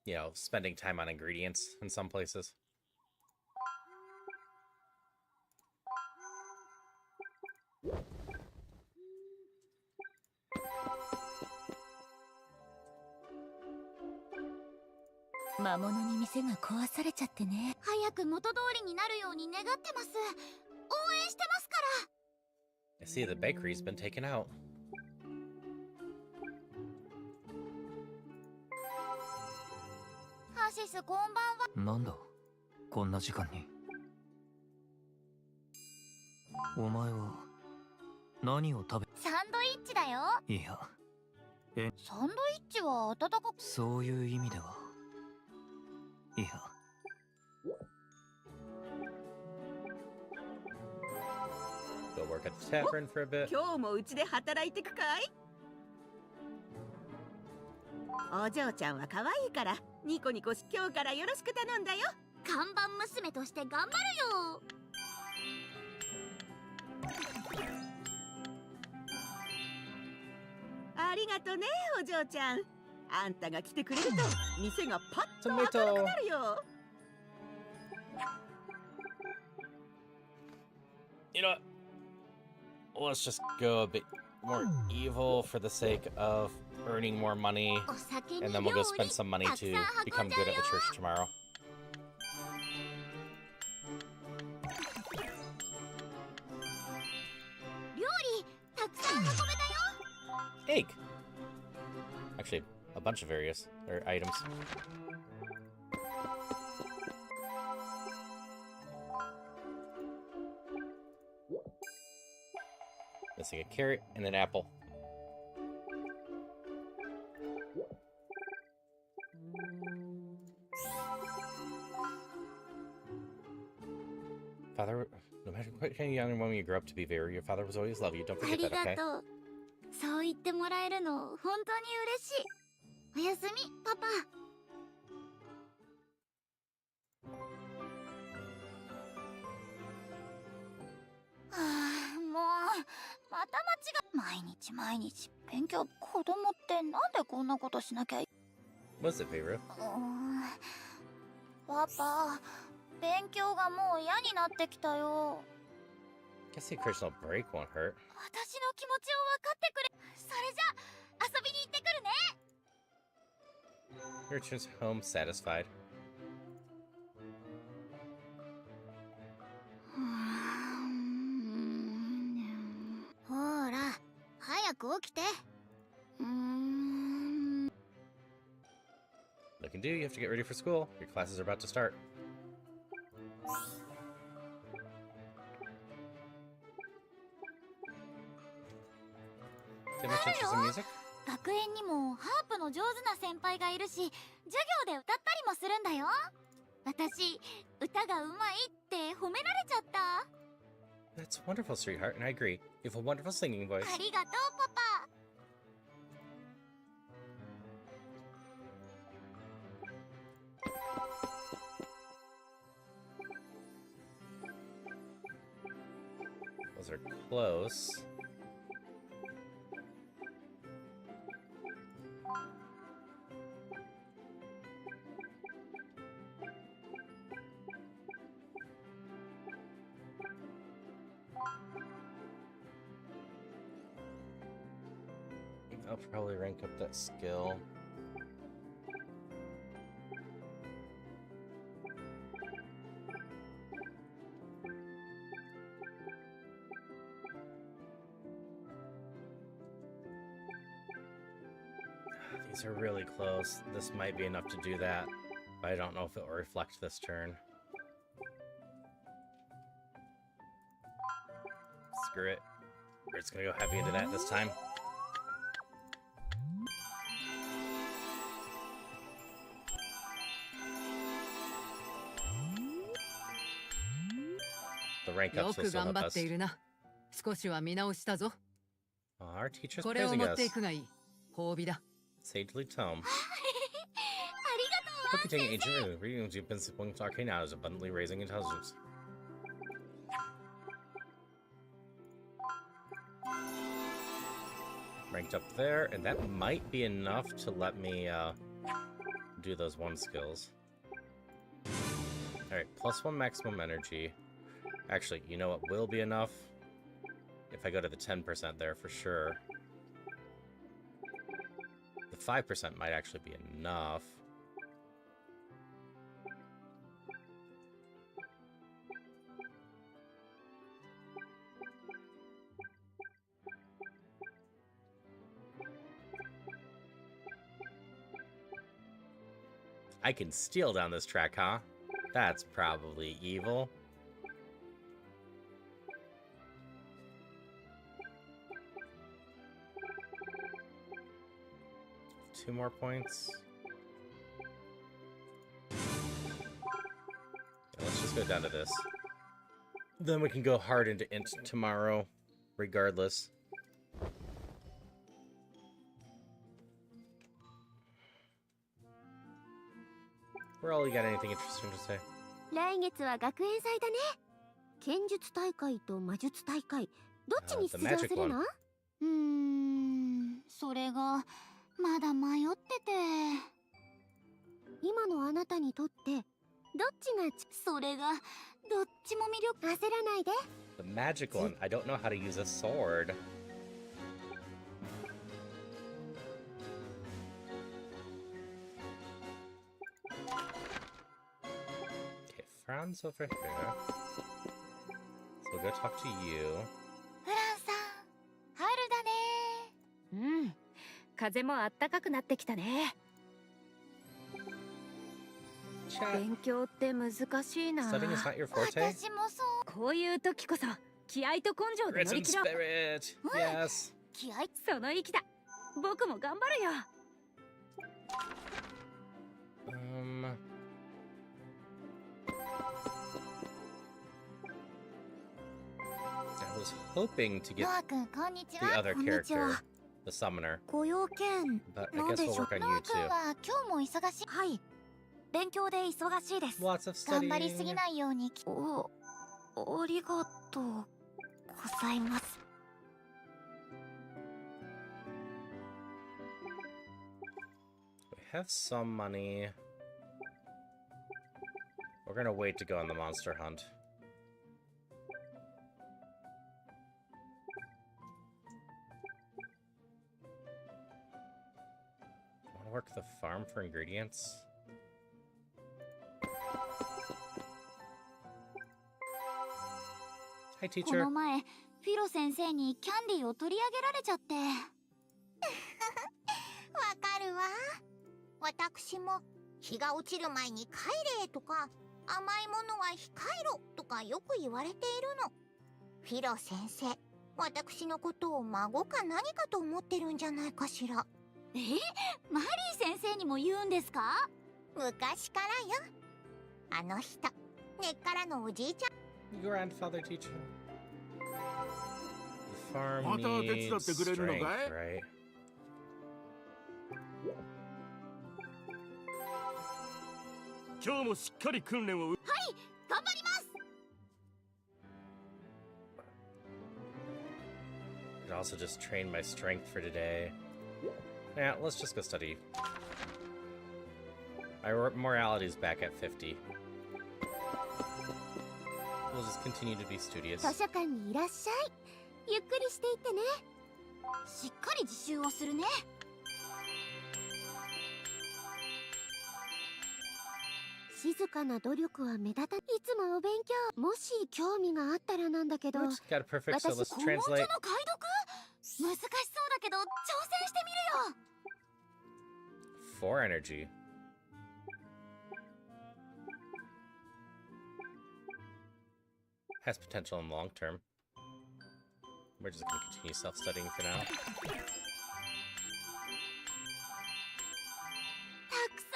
S1: you know, spending time on ingredients in some places. I see the bakery's been taken out.
S2: ハシスこんばんは。
S13: なんだこんな時間に。お前は何を食べ。
S2: サンドイッチだよ。
S13: いや、
S2: サンドイッチは温かく。
S13: そういう意味では。いや。
S1: Go work at the tavern for a bit.
S11: 今日もうちで働いてくかい？お嬢ちゃんは可愛いからニコニコし今日からよろしく頼んだよ。
S2: 看板娘として頑張るよ。
S11: ありがとねお嬢ちゃん。あんたが来てくれると店がパッと明るくなるよ。
S1: You know what? Let's just go a bit more evil for the sake of earning more money, and then we'll go spend some money to become good at the church tomorrow. Egg! Actually, a bunch of various items. Missing a carrot and an apple. Father, no matter what kind of young woman you grow up to be, Vera, your father was always love you. Don't
S9: あ
S1: forget
S9: り
S1: that,
S9: が
S1: okay?
S9: とう。そう言ってもらえるの本当に嬉しい。おやすみ、パパ。はあ、もうまた間違毎日毎日勉強。子供ってなんでこんなことしなきゃい。
S1: Was it, Vera?
S9: パパ、勉強がもう嫌になってきたよ。
S1: Guess the occasional break won't hurt.
S9: 私の気持ちを分かってくれ。それじゃ遊びに行ってくるね。
S1: He returns home satisfied.
S9: ほら、早く起きて。
S1: Looking due, you have to get ready for school. Your classes are about to start. Do you have much interest in music?
S9: 学園にもハープの上手な先輩がいるし、授業で歌ったりもするんだよ。私、歌がうまいって褒められちゃった。
S1: That's wonderful, sweetheart, and I agree. You have a wonderful singing voice.
S9: ありがとう、パパ。
S1: Those are close. I'll probably rank up that skill. These are really close. This might be enough to do that, but I don't know if it will reflect this turn. Screw it. We're just gonna go heavy into that this time. The rank
S8: よ
S1: ups will
S8: く
S1: still
S8: 頑
S1: help
S8: 張っ
S1: us.
S8: ているな。少しは見直したぞ。
S1: Our teacher's
S8: これを
S1: praising
S8: 持ってい
S1: us.
S8: くがいい。褒美だ。
S1: Sagely tome.
S9: ありがと
S1: Look at taking ancient rune. Reading deep principles to arcane knowledge, abundantly raising intelligence. Ranked up there, and that might be enough to let me do those one skills. Alright, +1 maximum energy. Actually, you know what will be enough? If I go to the 10% there for sure. The 5% might actually be enough. I can steal down this track, huh? That's probably evil. Two more points. Yeah, let's just go down to this. Then we can go hard into int tomorrow, regardless. Riley, got anything interesting to say?
S2: 来月は学園祭だね。剣術大会と魔術大会、どっちに出場するの？
S9: それがまだ迷ってて。
S2: 今のあなたにとってどっちが
S9: それがどっちも魅力。
S2: 焦らないで。
S1: The magic one. I don't know how to use a sword. Okay, Fran's over here. So we'll go talk to you.
S9: フランさん、春だね。
S3: うん。風もあったかくなってきたね。勉強って難しいな。
S1: Studying is not your forte?
S9: 私もそう。
S3: こういう時こそ気合と根性で乗り
S1: Risen
S3: 切ろう。
S1: spirit! Yes!
S9: 気合。
S3: その意気だ。僕も頑張るよ。
S1: was hoping to get
S2: ノア君こんにち
S1: the
S2: は。
S1: other
S2: こんにちは。
S1: character, the summoner.
S2: ご用件
S1: But I
S2: なん
S1: guess
S2: で
S1: we'll
S2: しょう。
S1: work on
S2: ノ
S1: you
S2: ア君
S1: too.
S2: は今日も忙しい。はい。勉強で忙しいです。
S1: Lots of
S2: 頑張りすぎ
S1: studying.
S2: ないように。ありがとうございます。
S1: We have some money. We're gonna wait to go on the monster hunt. Wanna work the farm for ingredients? Hi,
S2: こ
S1: teacher.
S2: の前フィロ先生にキャンディーを取り上げられちゃって。わかるわ。私も日が落ちる前に帰れとか甘いものは控えろとかよく言われているの。フィロ先生、私のことを孫か何かと思ってるんじゃないかしら。マリー先生にも言うんですか？昔からよ。あの人、根っからのおじいちゃん。
S1: Grandfather teacher. The farm
S10: また手伝
S1: needs
S10: ってくれるの
S1: strength,
S10: かい？
S1: right?
S5: 今日もしっかり訓練を。
S2: はい、頑張ります。
S1: Could also just train my strength for today. Yeah, let's just go study. My morality's back at 50. We'll just continue to be studious.
S2: 図書館にいらっしゃい。ゆっくりしていってね。しっかり自習をするね。静かな努力は目立たない。いつもお勉強。もし興味があったらなんだけど。
S1: Oops, got it perfect, so
S2: 私、
S1: let's
S2: 古文書の
S1: translate.
S2: 解読？難しそうだけど挑戦してみるよ。
S1: 4 energy. Has potential in the long term. We're just gonna continue self-studying for now.
S2: たくさ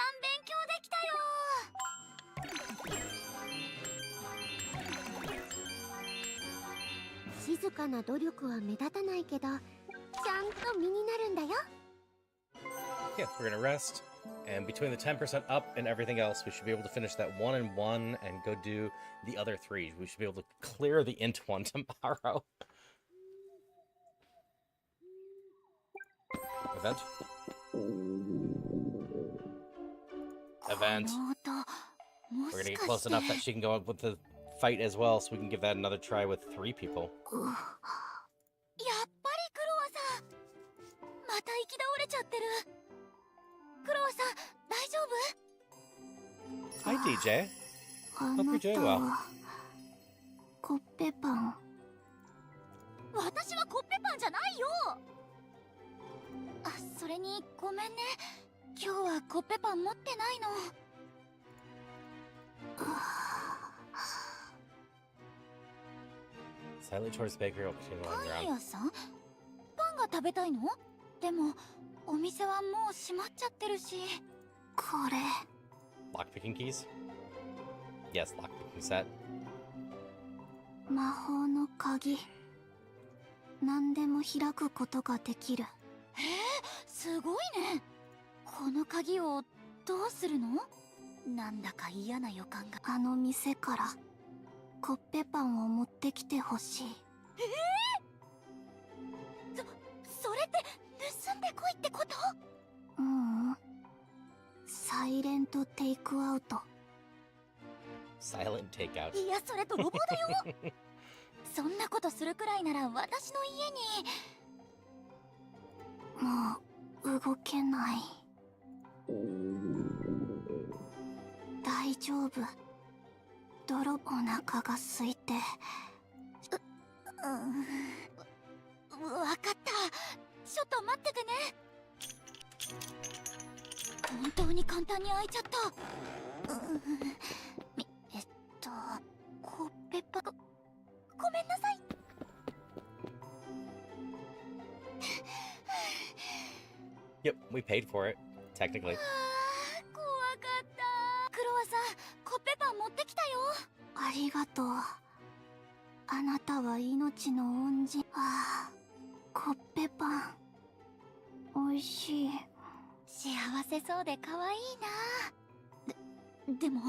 S2: ん勉強できたよ。静かな努力は目立たないけど、ちゃんと身になるんだよ。
S1: Yeah, we're gonna rest. And between the 10% up and everything else, we should be able to finish that 1 and 1 and go do the other 3. We should be able to clear the int one tomorrow. Event. Event. We're gonna get close enough that she can go up with the fight as well, so we can give that another try with 3 people.
S2: やっぱりクロワさん、また行き倒れちゃってる。クロワさん、大丈夫？
S1: Hi, DJ.
S2: あ
S1: Hope
S2: な
S1: you're doing
S2: た
S1: well.
S2: はコッペパン。私はコッペパンじゃないよ。あ、それにごめんね。今日はコッペパン持ってないの。
S1: Slightly towards the bakery, we'll continue
S2: パ
S1: along
S2: ン
S1: around.
S2: 屋さん？パンが食べたいの？でもお店はもう閉まっちゃってるし。これ
S1: Lockpicking keys? Yes, lockpicking set.
S2: 魔法の鍵。何でも開くことができる。すごいね。この鍵をどうするの？なんだか嫌な予感が。あの店からコッペパンを持ってきてほしい。それって盗んでこいってこと？ううん。サイレントテイクアウト。
S1: Silent takeout.
S2: いや、それ泥棒だよ。そんなことするくらいなら私の家に。もう動けない。大丈夫。泥棒お腹が空いて。わかった。ちょっと待っててね。本当に簡単に開いちゃった。コッペパン。ごめんなさい。
S1: Yep, we paid for it, technically.
S2: 怖かった。クロワさん、コッペパン持ってきたよ。ありがとう。
S9: あなたは命の恩人。ああ、コッペパン美味しい。幸せそうで可愛いな。でも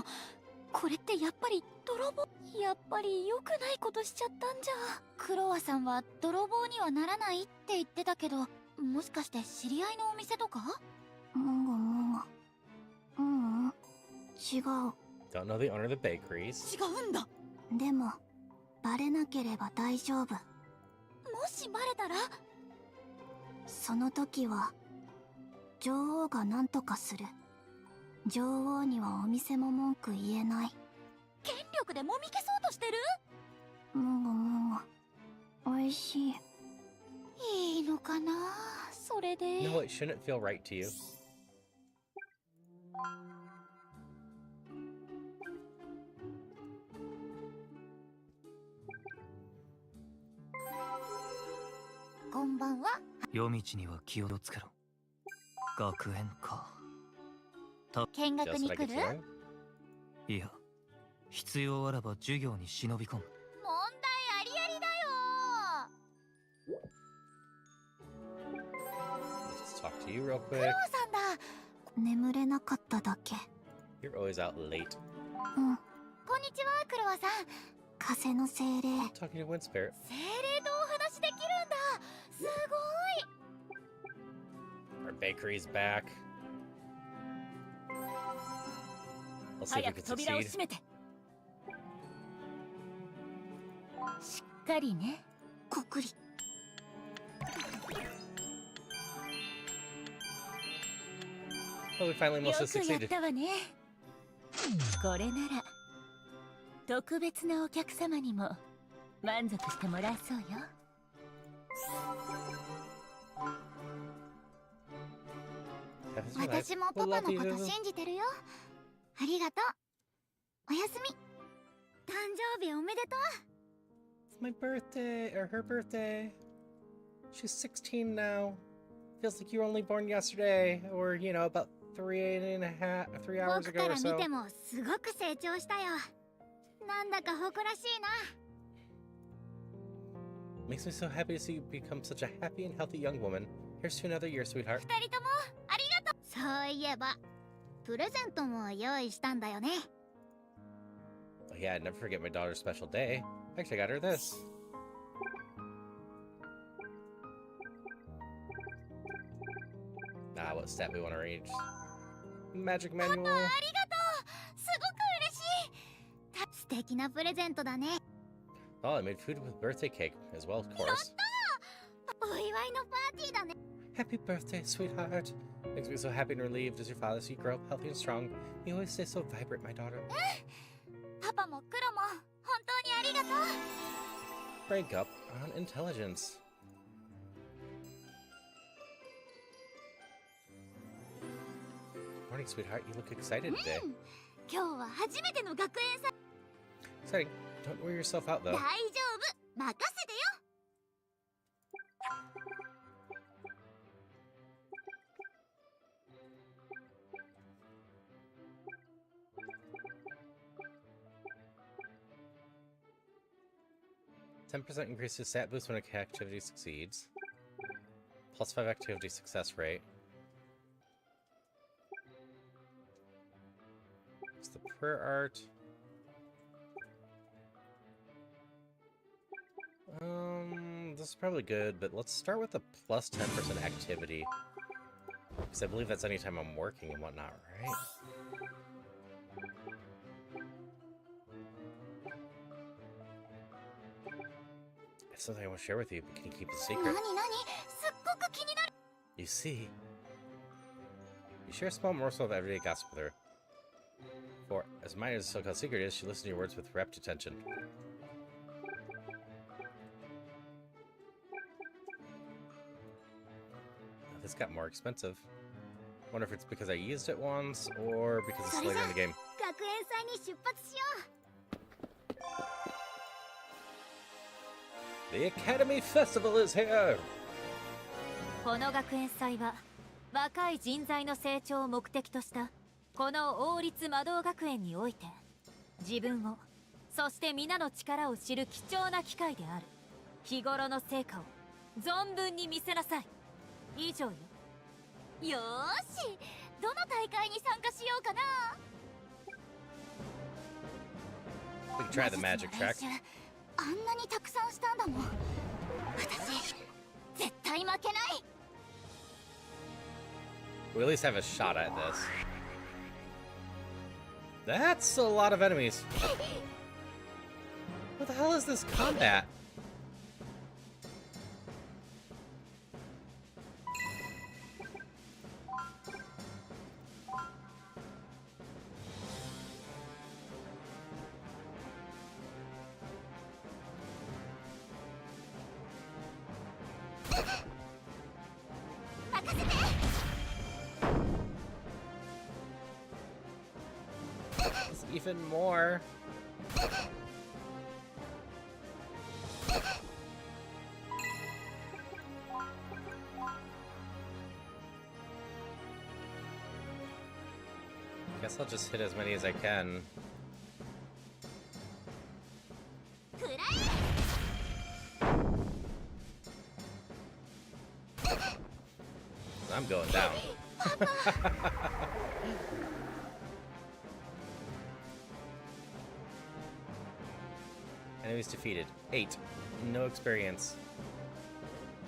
S9: これってやっぱり泥棒。やっぱり良くないことしちゃったんじゃ。クロワさんは泥棒にはならないって言ってたけど、もしかして知り合いのお店とか？もごもご。違う。
S1: Don't know the owner of the bakeries.
S9: 違うんだ。でもバレなければ大丈夫。もしバレたら、その時は女王が何とかする。女王にはお店も文句言えない。権力でもみ消そうとしてる？もごもご。美味しい。いいのかな、それで。
S1: No, it shouldn't feel right to you.
S9: こんばんは。
S13: 夜道には気をつけろ。学園か。
S9: 見学に来る？
S13: いや、必要あらば授業に忍び込む。
S9: 問題ありありだよ。
S1: Let's talk to you real
S9: クロ
S1: quick.
S9: ウさんだ。眠れなかっただけ。
S1: You're always out late.
S9: うん。こんにちは、クロワさん。風の精霊。
S1: Talking to Wind Spirit.
S9: 精霊とお話できるんだ。すごい。
S1: Our bakery's back. Let's see if we
S6: 早
S1: can
S6: く扉を
S1: succeed.
S6: 閉めて。しっかりね。
S9: こっくり。
S1: Well, we finally
S6: よ
S1: mostly
S6: くやっ
S1: succeeded.
S6: たわね。これなら特別なお客様にも満足してもらえそうよ。
S1: Have a nice
S9: 私も
S1: night.
S9: パ
S1: We'll
S9: パ
S1: love
S9: のこと
S1: you.
S9: 信じてるよ。ありがとう。おやすみ。誕生日おめでとう。
S1: It's my birthday, or her birthday. She's 16 now. Feels like you were only born yesterday, or, you know, about 3 hours
S9: 僕
S1: ago
S9: か
S1: or
S9: ら見
S1: so.
S9: てもすごく成長したよ。なんだか誇らしいな。
S1: Makes me so happy to see you become such a happy and healthy young woman. Here's to another year, sweetheart.
S9: 二人ともありがとう。そういえばプレゼントも用意したんだよね。
S1: Oh, yeah, I'd never forget my daughter's special day. Actually, I got her this. Ah, what stat we want to reach? Magic
S9: パパあり
S1: manual.
S9: がとう。すごく嬉しい。素敵なプレゼントだね。
S1: Oh, I made food with birthday cake as well, of course.
S9: お祝いのパーティーだね。
S1: Happy birthday, sweetheart. Makes me so happy and relieved as your father see you grow up healthy and strong. You always stay so vibrant, my daughter.
S9: パパもクロも本当にありがとう。
S1: Break up on intelligence. Morning, sweetheart. You look excited today.
S9: 今日は初めての学園祭。
S1: Exciting. Don't wear yourself out,
S9: 大
S1: though.
S9: 丈夫。任せてよ。
S1: 10% increase to stat boost when an activity succeeds. Plus 5 activity success rate. It's the prayer art. This is probably good, but let's start with the plus 10% activity. Because I believe that's anytime I'm working and whatnot, right? It's something I want to share with you, but can you keep it a
S9: 何
S1: secret?
S9: 何？すっごく気になる。
S1: You see, you share a small morsel of everyday gossip with her. For, as minor as the so-called secret is, she listens to your words with rapt attention. Now, this got more expensive. Wonder if it's because I used it once, or because it's later in the game.
S9: 学園祭に出発しよう。
S1: The Academy Festival is here!
S2: この学園祭は若い人材の成長を目的としたこの王立魔導学園において自分を
S14: そして皆の力を知る貴重な機会である。日頃の成果を存分に見せなさい。以上よ。
S2: よーし、どの大会に参加しようかな。
S1: We can try the magic track.
S9: あんなにたくさんしたんだもん。私絶対負けない。
S1: We at least have a shot at this. That's a lot of enemies. What the hell is this combat? It's even more. Guess I'll just hit as many as I can. I'm going down. Enemies defeated. 8. No experience.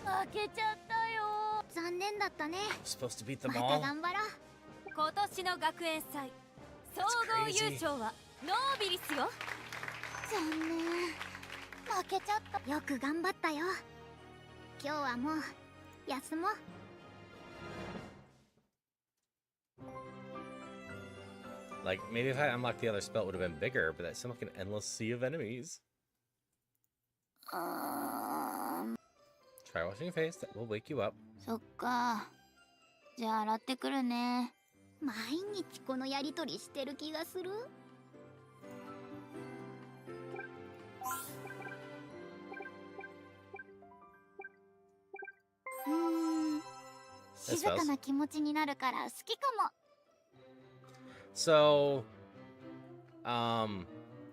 S2: 負けちゃったよ。
S9: 残念だったね。
S1: Supposed to beat them
S9: また
S1: all?
S9: 頑張ろう。
S14: 今年の学園祭総合優勝はノービリスよ。
S9: 残念。負けちゃった。よく頑張ったよ。今日はもう休もう。
S1: Like, maybe if I unlocked the other spell, it would have been bigger, but that seemed like an endless sea of enemies. Try washing your face. That will wake you up.
S9: そっか。じゃあ洗ってくるね。毎日このやりとりしてる気がする。静かな気持ちになるから好きかも。
S1: So,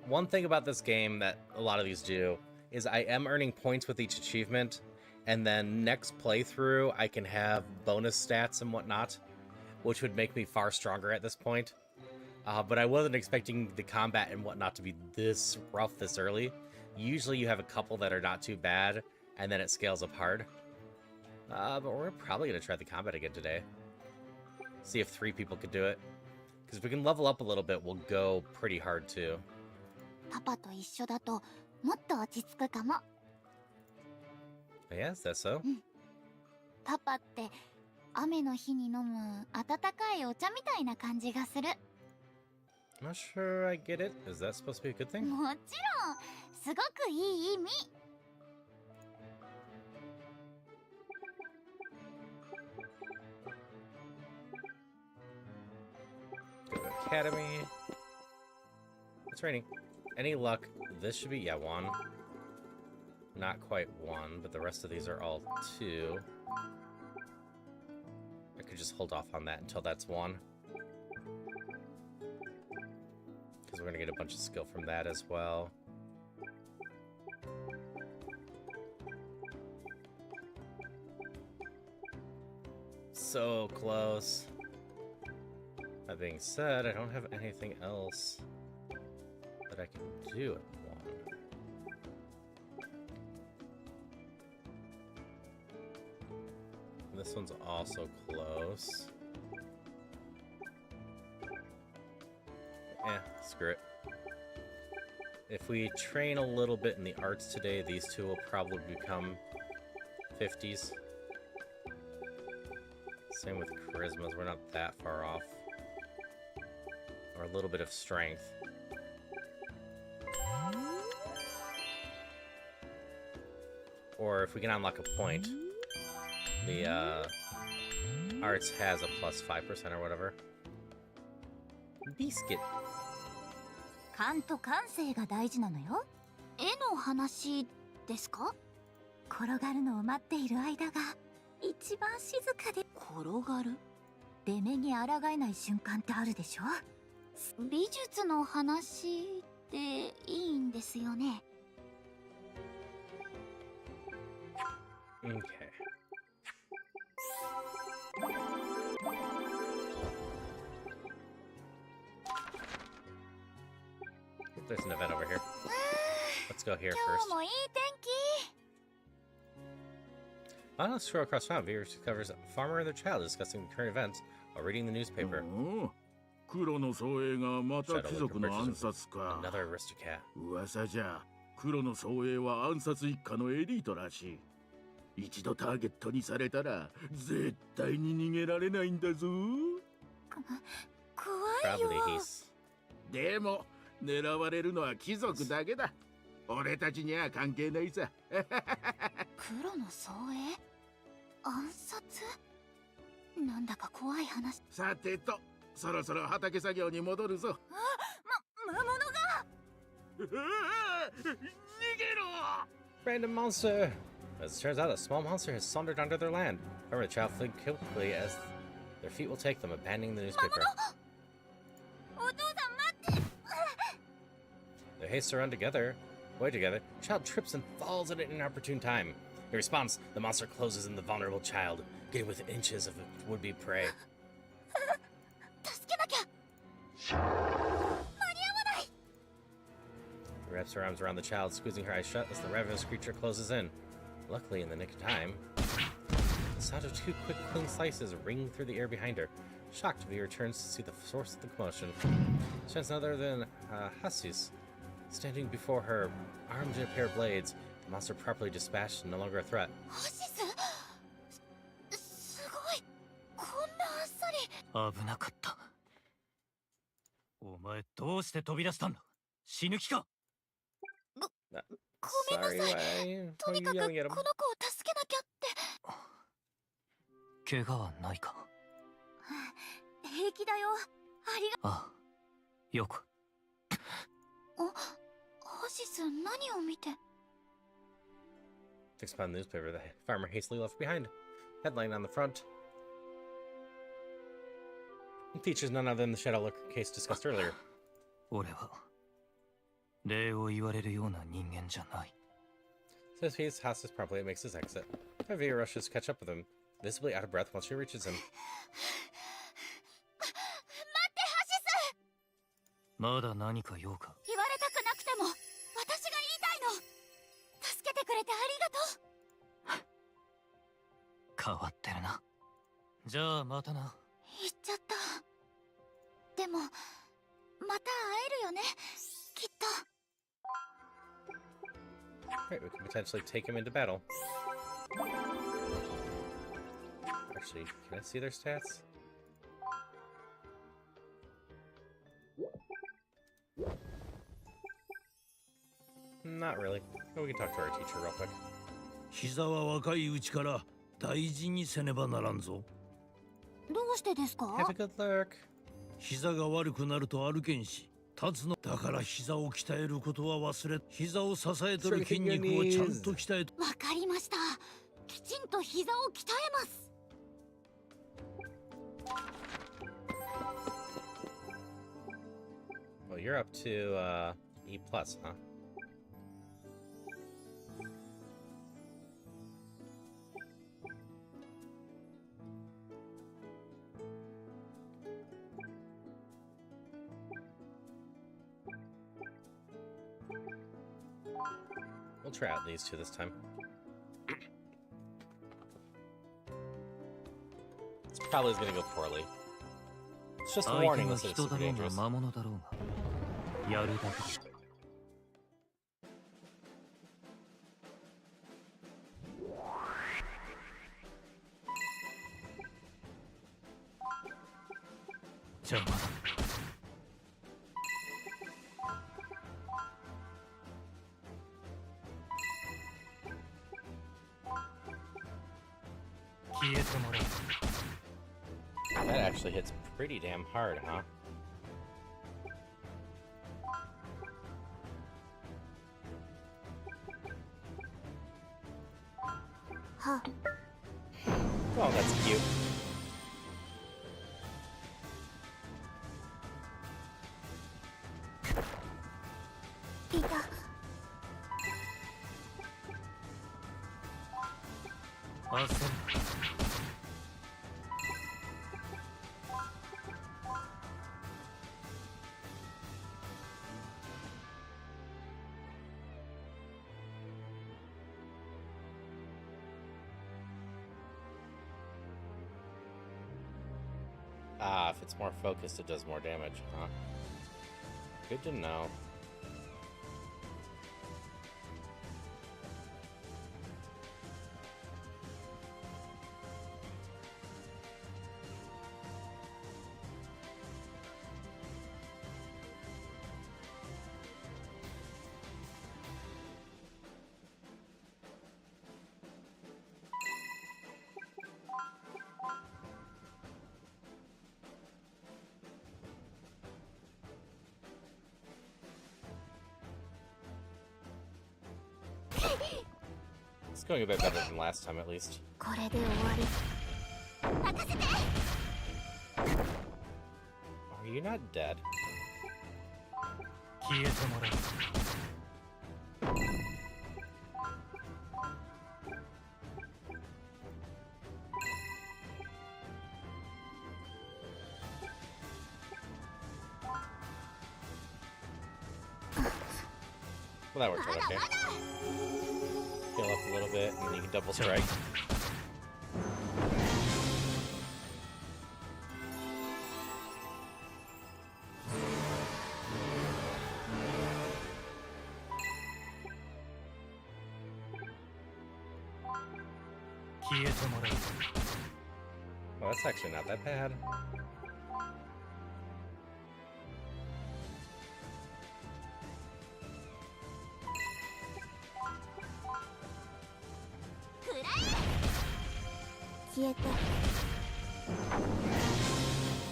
S1: one thing about this game that a lot of these do is I am earning points with each achievement, and then next playthrough I can have bonus stats and whatnot, which would make me far stronger at this point. But I wasn't expecting the combat and whatnot to be this rough this early. Usually you have a couple that are not too bad, and then it scales up hard. But we're probably going to try the combat again today. See if 3 people could do it. Because if we can level up a little bit, we'll go pretty hard too.
S9: パパと一緒だともっと落ち着くかも。
S1: Yes, that's so.
S9: パパって雨の日に飲む温かいお茶みたいな感じがする。
S1: I'm not sure I get it. Is that supposed to be a good thing?
S9: もちろん、すごくいい意味。
S1: Go to Academy. It's raining. Any luck? This should be, yeah, 1. Not quite 1, but the rest of these are all 2. I could just hold off on that until that's 1. Because we're going to get a bunch of skill from that as well. So close. That being said, I don't have anything else that I can do at 1. This one's also close. Screw it. If we train a little bit in the arts today, these 2 will probably become 50s. Same with charismas, we're not that far off. Or a little bit of strength. Or if we can unlock a point, the arts has a plus 5% or whatever. Biscuit.
S2: 勘と感性が大事なのよ。
S9: 絵の話ですか？
S2: 転がるのを待っている間が一番静かで。転がる？出目に抗えない瞬間ってあるでしょ？
S9: 美術の話でいいんですよね。
S1: Okay. There's an event over here. Let's go here
S2: 今
S1: first.
S2: 日もいい天気。
S1: On a stroll across town, Veer discovers a farmer and their child discussing current events while reading the newspaper.
S10: 黒の総営がまた貴族の暗殺か。
S1: Another aristocrat.
S10: 噂じゃ、黒の総営は暗殺一家のエリートらしい。一度ターゲットにされたら絶対に逃げられないんだぞ。
S2: 怖いよ。
S1: Probably he's.
S10: でも狙われるのは貴族だけだ。俺たちには関係ないさ。
S9: 黒の総営暗殺なんだか怖い話。
S10: さてと、そろそろ畑作業に戻るぞ。
S2: 魔物が。
S10: 逃げろ。
S1: Random monster! As it turns out, a small monster has sauntered onto their land. However, the child fled quickly as their feet will take them, abandoning the newspaper.
S2: お父さん待って。
S1: Their hastes to run together. Away together, the child trips and falls at an inopportune time. In response, the monster closes in the vulnerable child, getting within inches of its would-be prey.
S2: 助けなきゃ。間に合わない。
S1: It wraps her arms around the child, squeezing her eyes shut as the ravenous creature closes in. Luckily, in the nick of time, the sound of two quick, clean slices ring through the air behind her. Shocked, Vee returns to see the source of the commotion. She finds none other than Hasis, standing before her, armed in a pair of blades. The monster properly dispatched and no longer a threat.
S2: ハシス。すごい。こんなあっさり。
S13: 危なかった。お前どうして飛び出したんだ。死ぬ気か。
S2: ごめんなさい。
S1: Sorry,
S2: とにかくこの子を助けなきゃって。
S13: 怪我はないか。
S2: 平気だよ。ありが。
S13: ああ、よく。
S9: ハシス何を見て。
S1: Fixed upon the newspaper, the farmer hastily left behind. Headline on the front. It features none other than the Shadow Lurker case discussed earlier.
S13: 俺は礼を言われるような人間じゃない。
S1: So as Hasis Hasis promptly makes his exit. Via rushes to catch up with him, visibly out of breath once she reaches him.
S2: 待ってハシス。
S13: まだ何か用か。
S2: 言われたくなくても私が言いたいの。助けてくれてありがとう。
S13: 変わってるな。じゃあまたな。
S9: 言っちゃった。でもまた会えるよね、きっと。
S1: Right, we can potentially take him into battle. Actually, can I see their stats? Not really. But we can talk to our teacher real quick.
S5: 膝は若いうちから大事にせねばならんぞ。
S9: どうしてですか？
S1: Have a good look.
S5: 膝が悪くなると歩けんし、立つのだから膝を鍛えることは忘れ、膝を支えとる筋肉をちゃんと鍛えと。
S9: わかりました。きちんと膝を鍛えます。
S1: Well, you're up to E+, huh? We'll try out these two this time. It's probably gonna go poorly. It's just a
S13: 相手
S1: warning
S13: が
S1: that it's
S13: 人だ
S1: super
S13: ろうが
S1: dangerous.
S13: 魔物だろうがやるだけだ。邪魔だ。消えてもらう。
S1: That actually hits pretty damn hard, huh?
S9: Huh.
S1: Oh, that's cute. Ah, if it's more focused, it does more damage, huh? Good to know. It's going a bit better than last time, at least.
S9: これで終わり。任せて。
S1: Are you not dead?
S13: 消えてもらう。
S1: Well, that worked out okay. Heal up a little bit, and then you can double strike. Well, that's actually not that bad.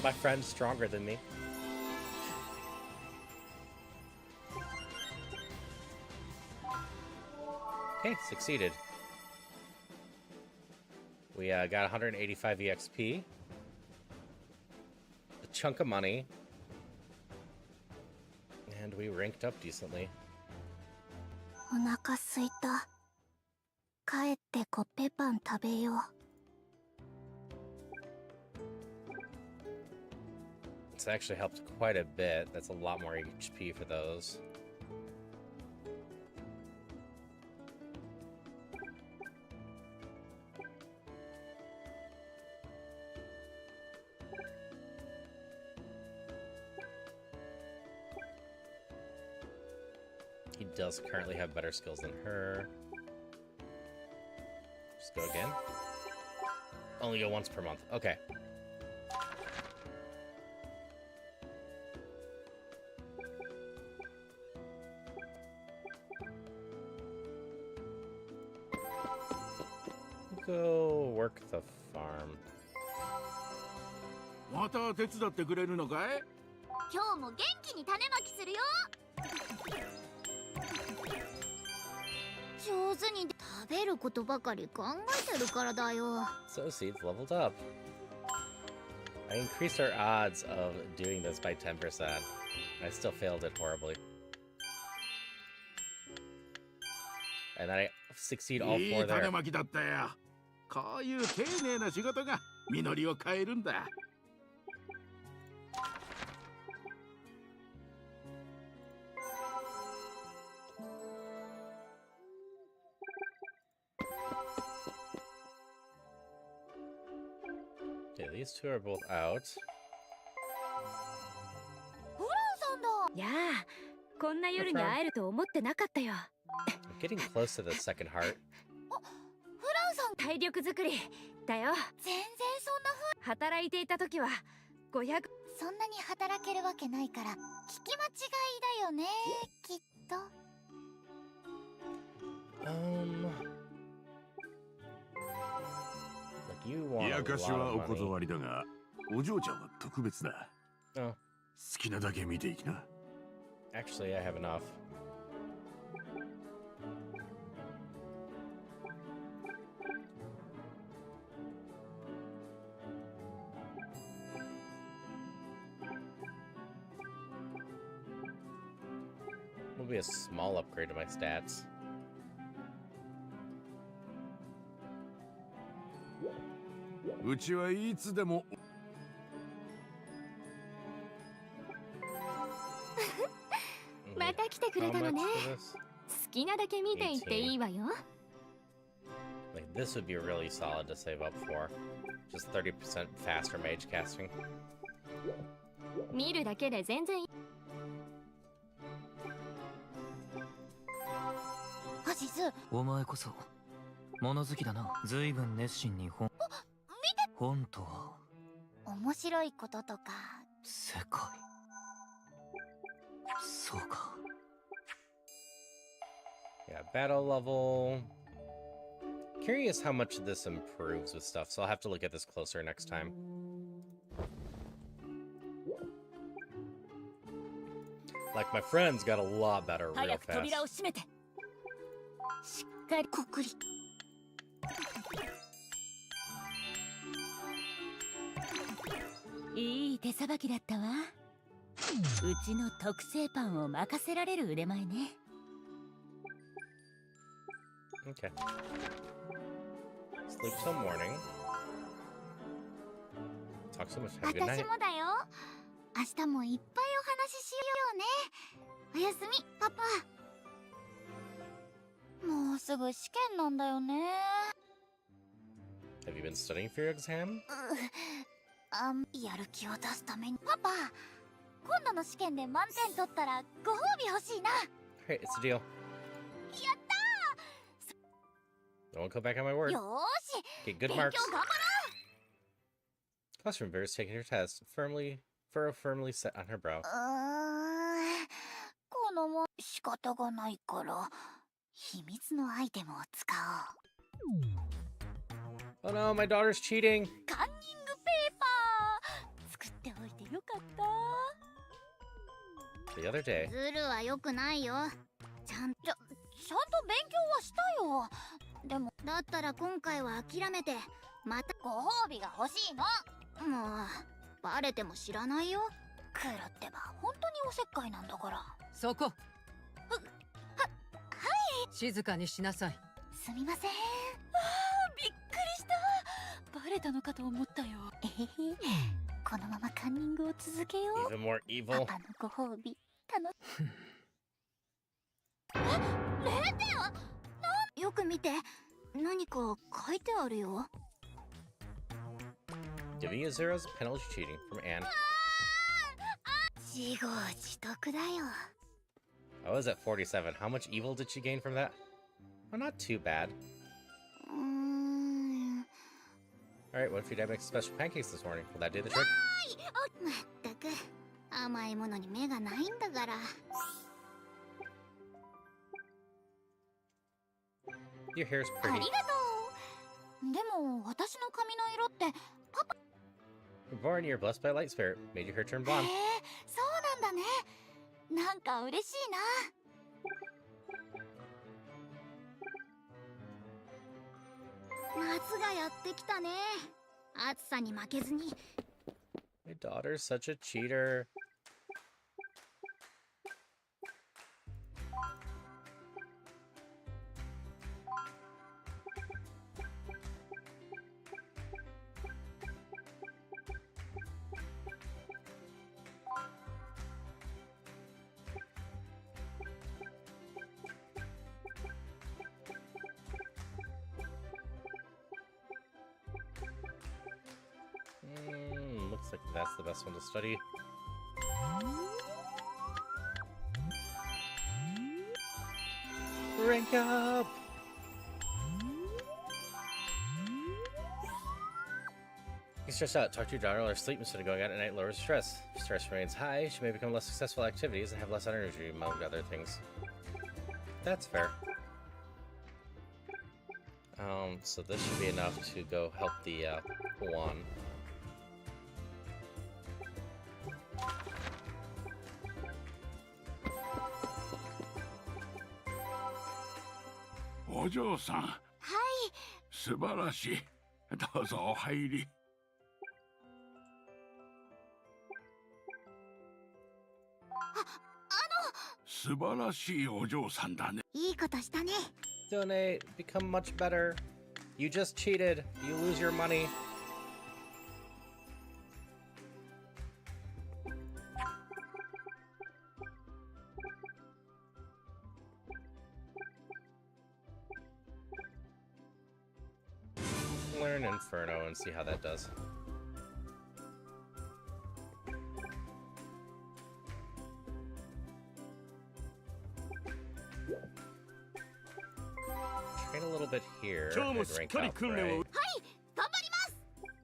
S1: My friend's stronger than me. Okay, succeeded. We got 185 EXP, a chunk of money, and we ranked up decently.
S9: お腹すいた。帰ってコッペパン食べよう。
S1: It's actually helped quite a bit. That's a lot more HP for those. He does currently have better skills than her. Just go again. Only go once per month. Okay. Go work the farm.
S10: また手伝ってくれるのかい？
S2: 今日も元気に種まきするよ。
S9: 上手に食べることばかり考えてるからだよ。
S1: So Seeds leveled up. I increased our odds of doing this by 10%. I still failed it horribly. And then I succeed all
S10: い
S1: four
S10: い種
S1: there.
S10: まきだったよ。こういう丁寧な仕事が実りを変えるんだ。
S1: Okay, these two are both out.
S2: フランさんだ。
S3: やあ、こんな夜に会えると思ってなかったよ。
S1: I'm getting close to the second heart.
S2: フランさん、
S3: 体力作りだよ。
S2: 全然そんな風。
S3: 働いていた時は500。
S9: そんなに働けるわけないから聞き間違いだよね、きっと。
S1: Like you want
S4: 冷や
S1: a
S4: かし
S1: lot
S4: は
S1: of
S4: お
S1: money.
S4: 断りだが、お嬢ちゃんは特別だ。
S1: Oh.
S4: 好きなだけ見ていきな。
S1: Actually, I have enough. Will be a small upgrade to my stats.
S10: うちはいつでも
S9: また来てくれたのね。好きなだけ見ていっていいわよ。
S1: Like this would be really solid to save up for. Just 30% faster mage casting.
S9: 見るだけで全然。
S2: アジズ、
S13: お前こそ物好きだな。ずいぶん熱心に本とは
S2: 面白いこととか。
S13: 世界。そうか。
S1: Yeah, battle level. Curious how much this improves with stuff, so I'll have to look at this closer next time. Like my friends got a lot better real
S6: 早く扉を
S1: fast.
S6: 閉めて。
S2: しっかりこくり。
S6: いい手さばきだったわ。うちの特製パンを任せられる腕前ね。
S1: Okay. Sleep till morning. Talk so much. Have a good
S2: 私
S1: night.
S2: もだよ。明日もいっぱいお話ししようね。おやすみ、パパ。もうすぐ試験なんだよね。
S1: Have you been studying for your exam?
S2: やる気を出すために。パパ、今度の試験で満点取ったらご褒美欲しいな。
S1: Alright, it's a deal.
S2: やった
S1: Don't go back on my word.
S2: ー。よーし。
S1: Get good
S2: 勉
S1: marks.
S2: 強頑張ろ
S1: Classroom Bear is taking her test. Furrow firmly set on her brow.
S2: う。このも仕方がないから秘密のアイテムを使おう。
S1: Oh no, my daughter's cheating.
S2: カンニングペーパー作っておいてよかった。
S1: The other day.
S2: ズルは良くないよ。ちゃんと勉強はしたよ。でもだったら今回は諦めてまたご褒美が欲しいの。もうバレても知らないよ。クロってば本当におせっかいなんだから。
S8: そこ。
S2: はい。
S8: 静かにしなさい。
S2: すみません。
S6: びっくりした。バレたのかと思ったよ。
S2: このままカンニングを続けよう。
S1: Even more evil.
S2: パパのご褒美0点。よく見て。何か書いてあるよ。
S1: Giving you zeros, penalty cheating from Anne.
S2: 自業自得だよ。
S1: I was at 47. How much evil did she gain from that? Well, not too bad. Alright, what if your dad makes special pancakes this morning? Will that do the trick?
S2: まったく甘いものに目がないんだから。
S1: Your hair's
S2: あ
S1: pretty.
S2: りがとう。でも私の髪の色ってパパ。
S1: Born, you're blessed by light spirit. Made your hair turn
S2: へ
S1: blonde.
S2: え、そうなんだね。なんか嬉しいな。夏がやってきたね。暑さに負けずに。
S1: My daughter's such a cheater. Looks like that's the best one to study. Rank up! Get stressed out. Talk to your daughter while her sleep instead of going out at night lowers stress. If stress remains high, she may become less successful at activities and have less energy among other things. That's fair. So this should be enough to go help the one.
S10: Ojo-san.
S2: はい。
S10: 素晴らしい。どうぞお入り。素晴らしいお嬢さんだね。
S2: いいことしたね。
S1: Donate, become much better. You just cheated. You lose your money. Learn Inferno and see how that does. Train a little bit here. And rank up, right?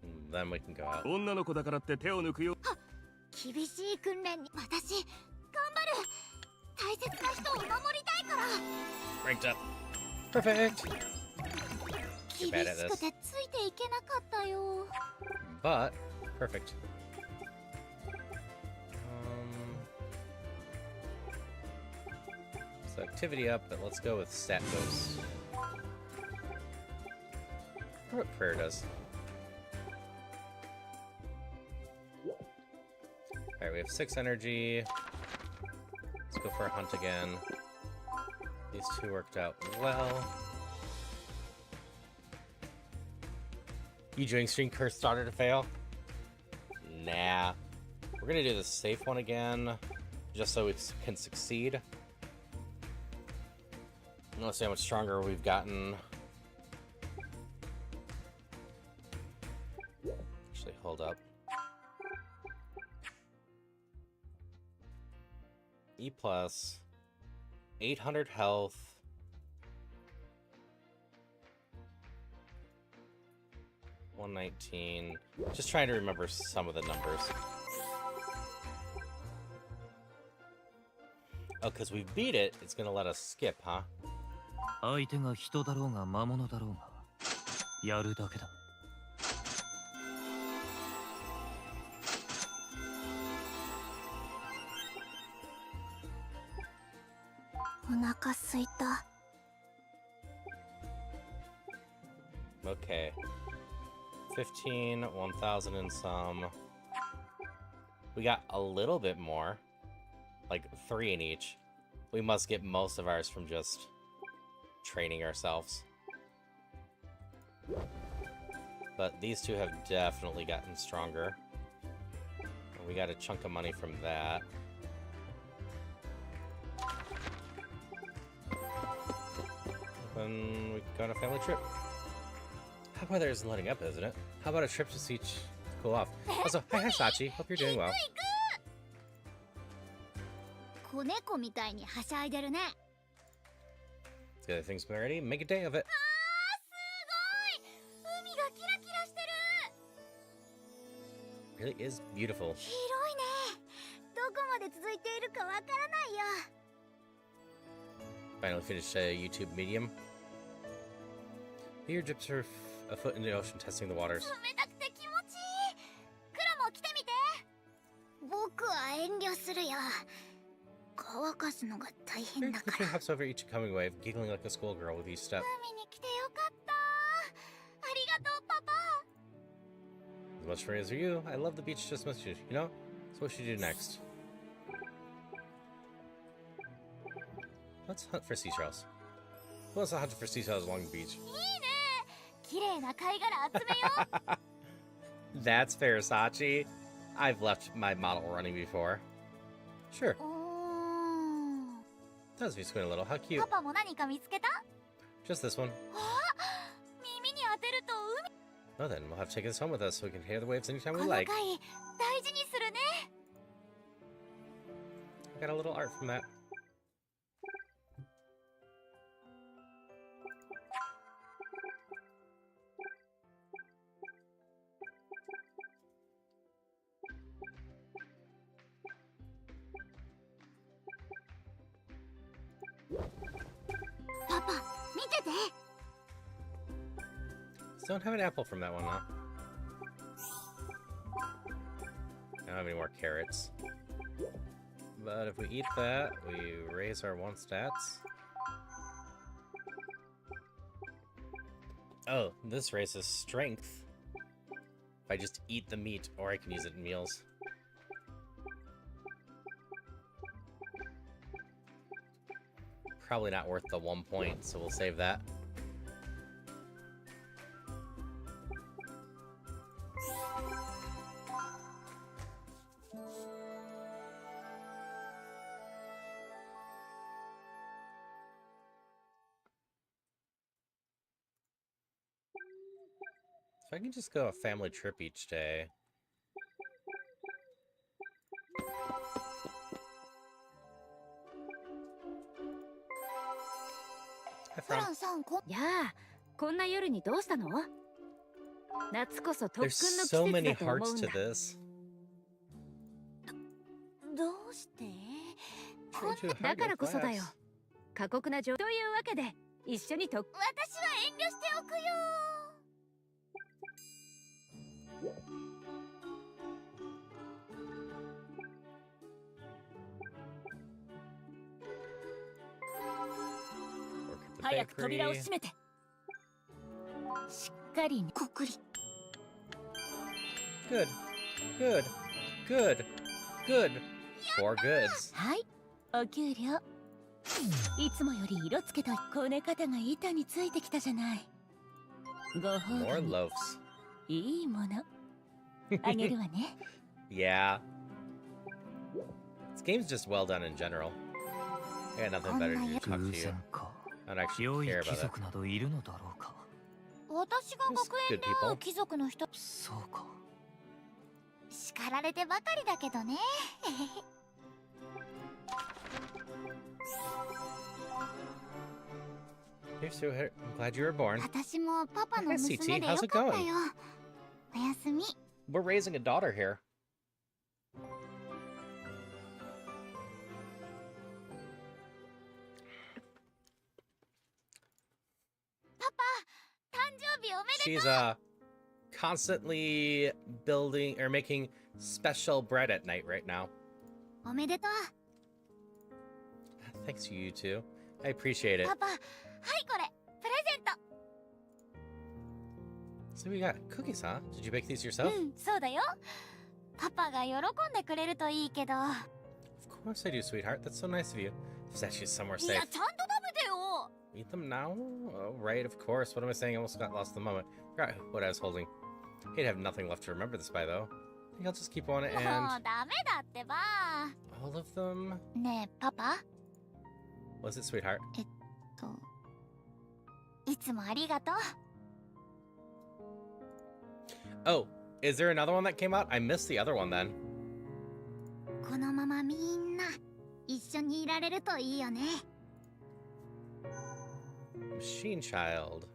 S1: And then we can go out.
S2: 女の子だからって手を抜くよ。厳しい訓練に私頑張る。大切な人を守りたいから。
S1: Ranked up. Perfect.
S2: 厳し
S1: You're bad at
S2: く
S1: this.
S2: てついていけなかったよ。
S1: But perfect. So activity up, but let's go with stat boost. What prayer does. Alright, we have 6 energy. Let's go for a hunt again. These two worked out well. You doing stream curse starter to fail? Nah. We're gonna do the safe one again, just so we can succeed. Let's see how much stronger we've gotten. Actually, hold up. E plus, 800 health. 119. Just trying to remember some of the numbers. Oh, because we beat it, it's gonna let us skip, huh?
S13: 相手が人だろうが魔物だろうがやるだけだ。
S2: お腹すいた。
S1: Okay. 15, 1,000 and some. We got a little bit more. Like 3 in each. We must get most of ours from just training ourselves. But these two have definitely gotten stronger. And we got a chunk of money from that. Then we go on a family trip. Hot weather isn't letting up, isn't it? How about a trip to see cool off? Also, hi Sachi. Hope you're doing well.
S2: 子猫みたいにはしゃいでるね。
S1: Let's get the things ready. Make a day of it.
S2: すごい。海がキラキラしてる。
S1: It really is beautiful.
S2: 広いね。どこまで続いているかわからないよ。
S1: Finally finished YouTube Medium. Here dips her a foot in the ocean, testing the waters.
S2: 冷たくて気持ちいい。クロも来てみて。僕は遠慮するよ。乾かすのが大変だから。
S1: Christian hops over each coming wave, giggling like a schoolgirl with each step.
S2: 海に来てよかった。ありがとう、パパ。
S1: As much for me as for you, I love the beach just as much as you know? So what should you do next? Let's hunt for seashells. Who wants to hunt for seashells along the beach?
S2: いいね。綺麗な貝殻集めよう。
S1: That's fair, Sachi. I've left my model running before. Sure. Does me squint a little. How cute.
S2: パパも何か見つけた？
S1: Just this one.
S2: あ、耳に当てると海。
S1: Well then, we'll have to take this home with us so we can hear the waves anytime
S2: こ
S1: we
S2: の
S1: like.
S2: 貝大事にするね。
S1: I got a little art from that.
S2: Papa, 見てて。
S1: Don't have an apple from that one, huh? I don't have any more carrots. But if we eat that, we raise our 1 stats. Oh, this raises strength. If I just eat the meat, or I can use it in meals. Probably not worth the 1 point, so we'll save that. If I can just go a family trip each day. Hi,
S14: フランさん、やあ、こんな夜にどうしたの？夏こそ特訓
S1: There's
S14: の季
S1: so
S14: 節
S1: many
S14: だと思
S1: hearts
S14: うん
S1: to
S14: だ。
S1: this.
S2: どうして？
S1: Trying to
S14: だ
S1: hide
S14: か
S1: your
S14: らこそだよ。
S1: flags.
S14: 過酷な状というわけで一緒に特
S2: 私は遠慮しておくよ。
S6: 早く扉を閉めて。しっかりね。
S2: こっくり。
S1: Good. Good. Good. Good. Four goods.
S6: はい、お給料。いつもより色つけとこね方が板についてきたじゃない。ご褒
S1: More
S6: 美に
S1: loaves.
S6: いいものあげるわね。
S1: Yeah. This game's just well done in general. I got nothing better to do than talk to you. I don't actually
S13: 良い
S1: care
S13: 貴
S1: about it.
S13: 族などいるのだろうか。
S2: 私が学園で会う貴族の人。
S13: そうか。
S2: 叱られてばかりだけどね。
S1: You're so I'm glad you were born.
S2: 私もパパの
S1: Hi,
S2: 娘
S1: CT.
S2: でよ
S1: How's
S2: か
S1: it
S2: った
S1: going?
S2: よ。おやすみ。
S1: We're raising a daughter here.
S2: パパ、誕生日おめで
S1: She's
S2: とう。
S1: constantly building or making special bread at night right now.
S2: おめでとう。
S1: Thanks you two. I appreciate it.
S2: パパ、はいこれ、プレゼント。
S1: So we got cookies, huh? Did you bake these yourself?
S2: うん、そうだよ。パパが喜んでくれるといいけど。
S1: Of course I do, sweetheart. That's so nice of you. There's actually somewhere
S2: いや、
S1: safe.
S2: ちゃんと食べてよ。
S1: Eat them now? Oh, right, of course. What am I saying? I almost got lost in the moment. Forgot what I was holding. I'd have nothing left to remember this by, though. I think I'll just keep one
S2: もう
S1: and
S2: ダメだってば。
S1: all of them.
S2: ねえ、パパ。
S1: Was it, sweetheart?
S2: いつもありがとう。
S1: Oh, is there another one that came out? I missed the other one then.
S2: このままみんな一緒にいられるといいよね。
S1: Machine Child.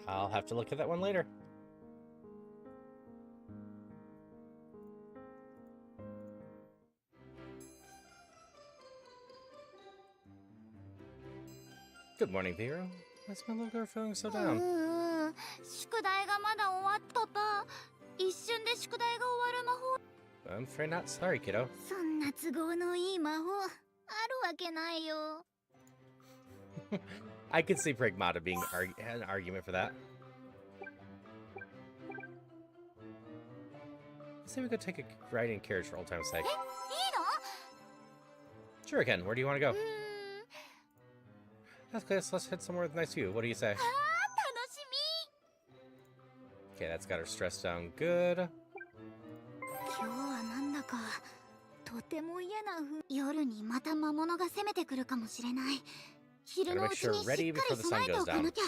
S1: I'll have to look at that one later. Good morning, Vero. Why's my little girl feeling so
S2: う
S1: down?
S2: ん、宿題がまだ終わっとた。一瞬で宿題が終わる魔法。
S1: I'm afraid not. Sorry, kiddo.
S2: そんな都合のいい魔法あるわけないよ。
S1: I could see Pragmata being an argument for that. Say we could take a ride in carriage for old time's sake.
S2: いいの？
S1: Sure, again. Where do you want to go?
S2: うーん、
S1: Okay, let's head somewhere with nice view. What do you say?
S2: 楽し
S1: Okay, that's got her stress down good.
S2: み。今日はなんだかとても嫌な夜にまた魔物が攻めてくるかもしれない。昼のうちにしっかり備えておかなきゃ。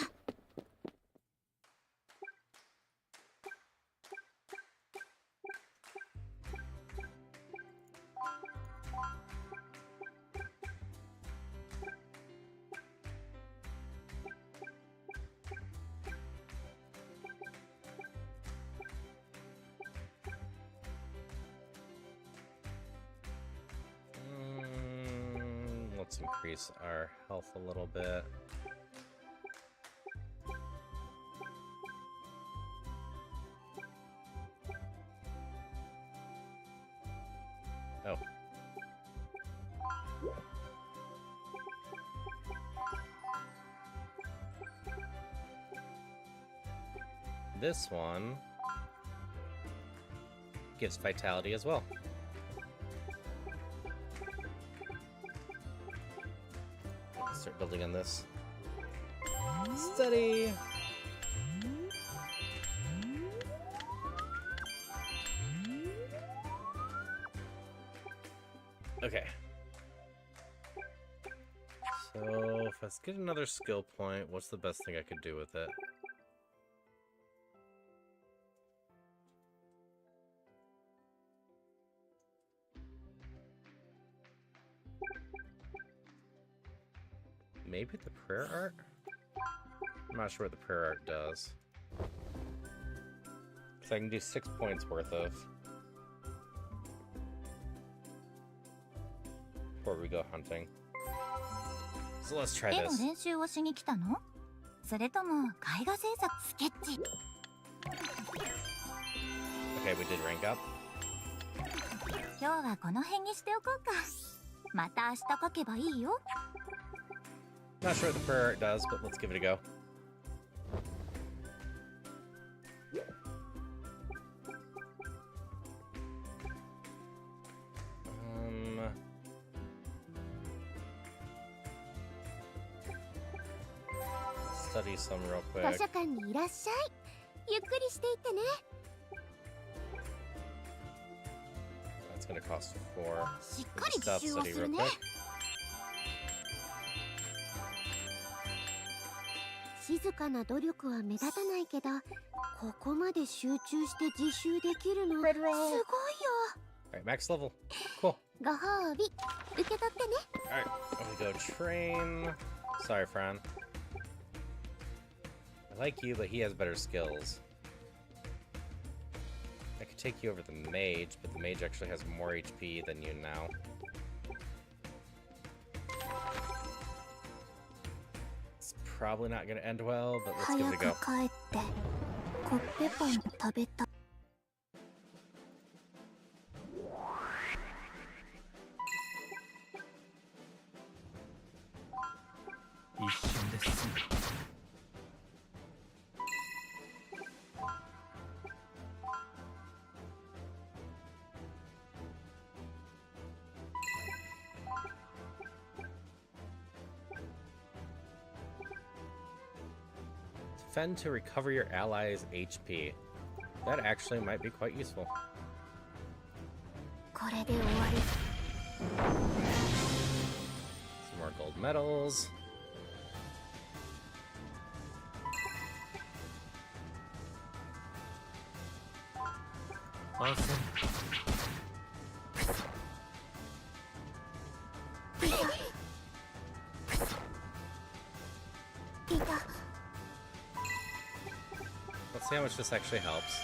S2: Let's increase our health a little bit. Oh. This one gives vitality as well. Start building on this. Steady.
S1: Okay. So, if I get another skill point, what's the best thing I could do with it? Maybe the prayer art? I'm not sure what the prayer art does. So I can do 6 points worth of before we go hunting. So let's try
S2: 絵の
S1: this.
S2: 練習をしに来たの？それとも絵画制作スケッチ？
S1: Okay, we did rank up.
S2: 今日はこの辺にしておこうか。また明日書けばいいよ。
S1: Not sure what the prayer art does, but let's give it a go. Study some real
S9: 図
S1: quick.
S9: 書館にいらっしゃい。ゆっくりしていってね。
S1: That's gonna cost 4.
S9: しっかり
S1: Stealth
S9: 自習を
S1: study
S9: する
S1: real
S9: ね。
S1: quick.
S9: 静かな努力は目立たないけど、ここまで集中して自習できるのすごいよ。
S1: Alright, max level. Cool.
S9: ご褒美受け取ってね。
S1: Alright, let me go train. Sorry, Fran. I like you, but he has better skills. I could take you over the mage, but the mage actually has more HP than you now. It's probably not gonna end well, but let's give
S9: 早
S1: it a
S9: く
S1: go.
S9: 帰ってコッペパン食べたい。
S13: 一瞬で済む。
S1: Defend to recover your allies' HP. That actually might be quite useful.
S9: これで終わり。
S1: Some more gold medals.
S13: Awesome.
S9: いた。
S1: Let's see how much this actually helps.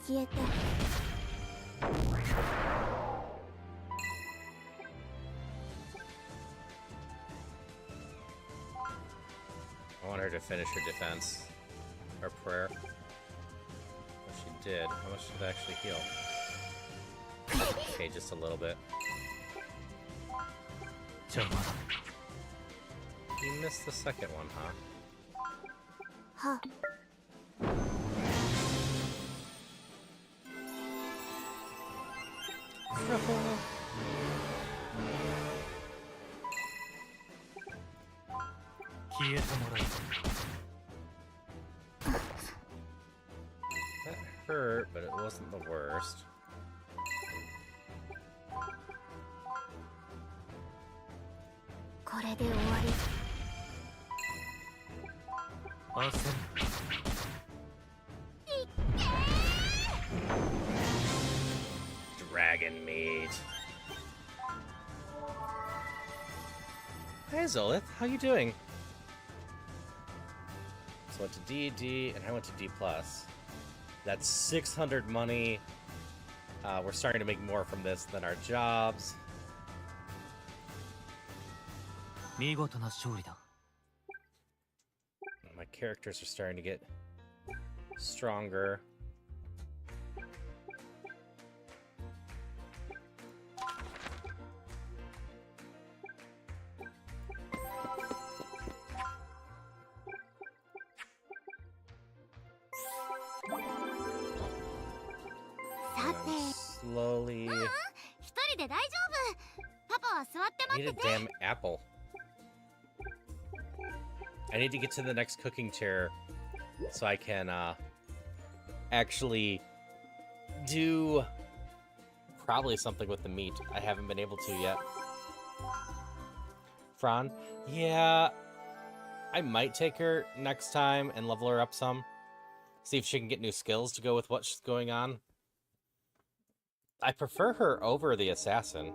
S9: 消えて。
S1: I want her to finish her defense. Or prayer. Well, she did. How much did it actually heal? Okay, just a little bit. You missed the second one, huh?
S9: は。
S13: 消えてもらう。
S1: That hurt, but it wasn't the worst.
S9: これで終わり。
S13: Awesome.
S1: Dragon meat. Hi Zolith, how you doing? So I went to D, D, and I went to D+. That's 600 money. We're starting to make more from this than our jobs.
S13: 見事な勝利だ。
S1: My characters are starting to get stronger. And I'm slowly.
S9: 一人で大丈夫。パパは座って
S1: I
S9: 待
S1: need
S9: っ
S1: a
S9: てて。
S1: damn apple. I need to get to the next cooking chair so I can actually do probably something with the meat. I haven't been able to yet. Fran? Yeah, I might take her next time and level her up some. See if she can get new skills to go with what's going on. I prefer her over the assassin.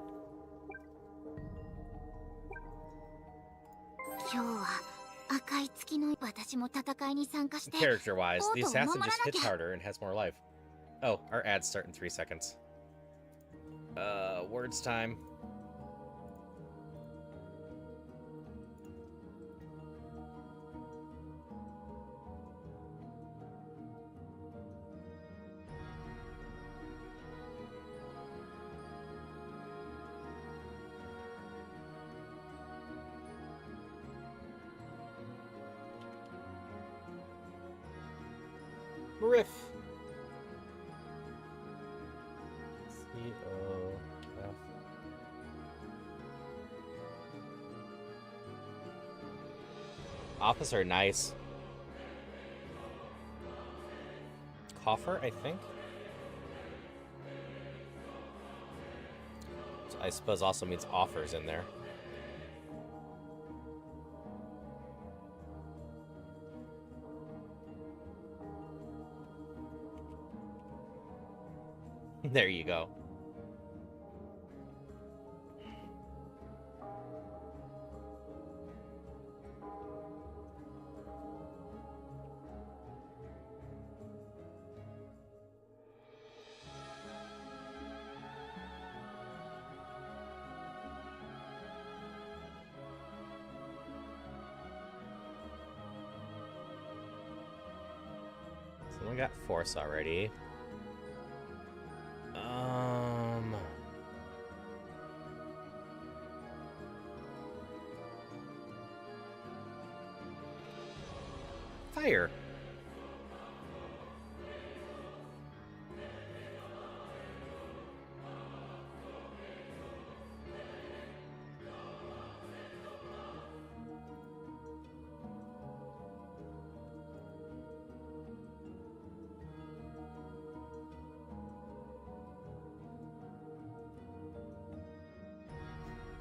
S1: Character-wise, the assassin just hits harder and has more life. Oh, our ads start in 3 seconds. Words time. Riff. C-O-F. Officer, nice. Coffer, I think. I suppose also means offers in there. There you go. Someone got force already. Fire.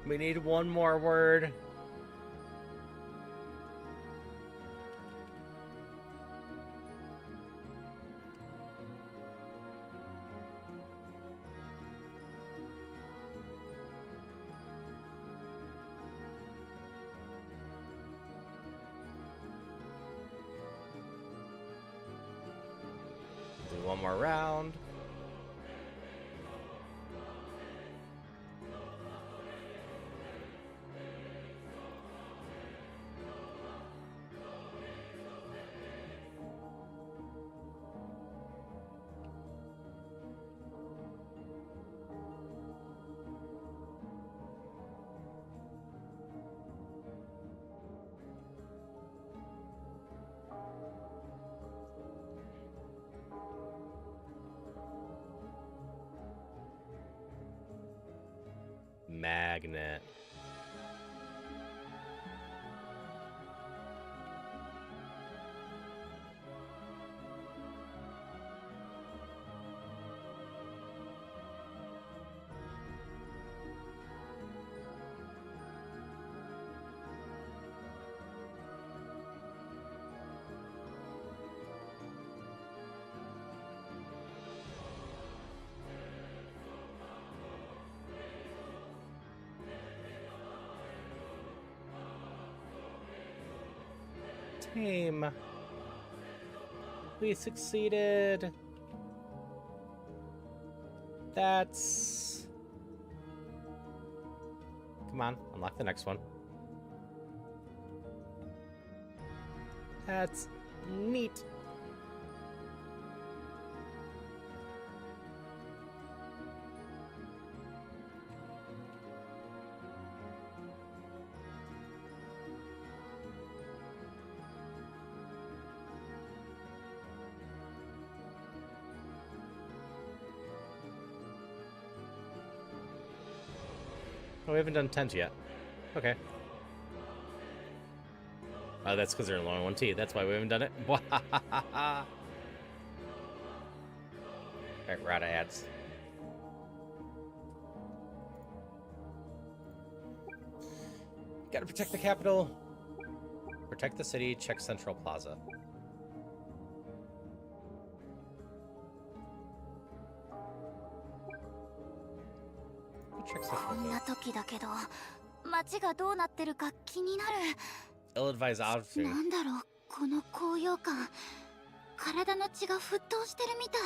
S1: We need one more word. Do one more round. Magnet. Tame. We succeeded. That's... Come on, unlock the next one. That's neat. Oh, we haven't done 10 yet. Okay. Oh, that's because there's only one T. That's why we haven't done it. Alright, we're out of ads. Gotta protect the capital. Protect the city, check Central Plaza. Check Central
S9: こんな
S1: Plaza.
S9: 時だけど街がどうなってるか気になる。
S1: Ill-advised outfit.
S9: なんだろうこの高揚感。体の血が沸騰してるみたい。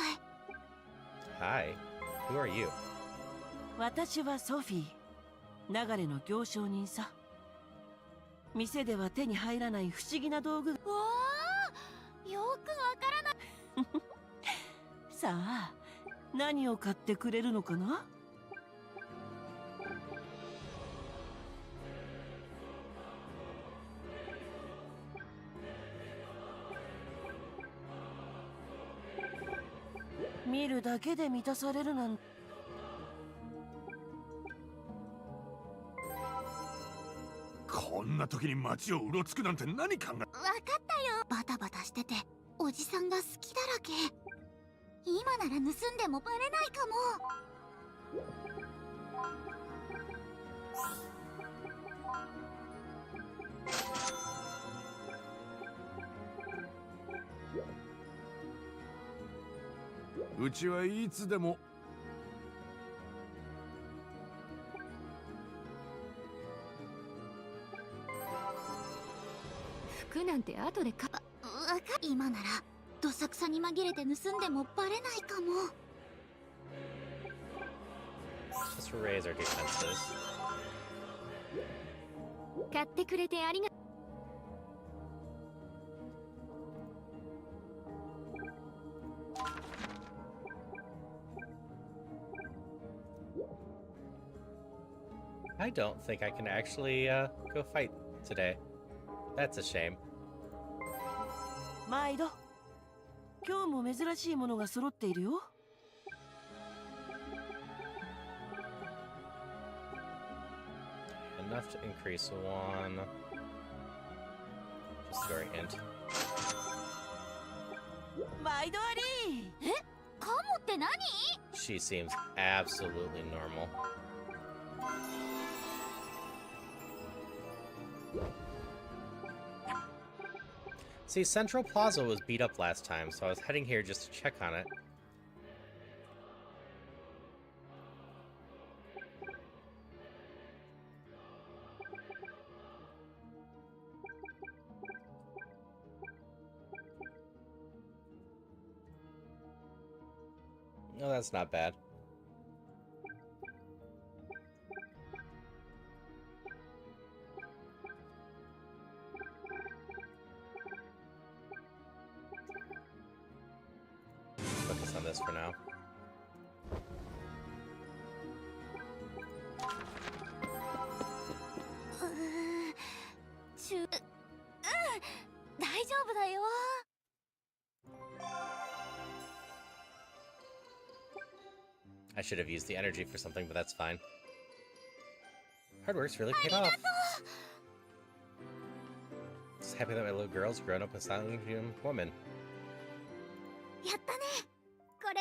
S1: Hi. Who are you?
S15: 私はソフィー。流れの行商人さ。店では手に入らない不思議な道具。
S9: わあ、よくわからない。
S15: さあ、何を買ってくれるのかな？見るだけで満たされるなんて。
S10: こんな時に街をうろつくなんて何考え。
S9: わかったよ。バタバタしてておじさんが好きだらけ。今なら盗んでもバレないかも。
S10: うちはいつでも
S3: 服なんて後でか。
S9: 今ならどさくさに紛れて盗んでもバレないかも。
S1: Just to raise our defenses.
S3: 買ってくれてありが。
S1: I don't think I can actually go fight today. That's a shame.
S15: 毎度。今日も珍しいものが揃っているよ。
S1: Enough to increase one. Just very int.
S15: 毎度あり。
S9: え、カモって何？
S1: She seems absolutely normal. See, Central Plaza was beat up last time, so I was heading here just to check on it. No, that's not bad. Focus on this for now.
S9: 大丈夫だよ。
S1: I should have used the energy for something, but that's fine. Hard work's really paid off. Just happy that my little girl's grown up a silent woman.
S9: やったね。これ、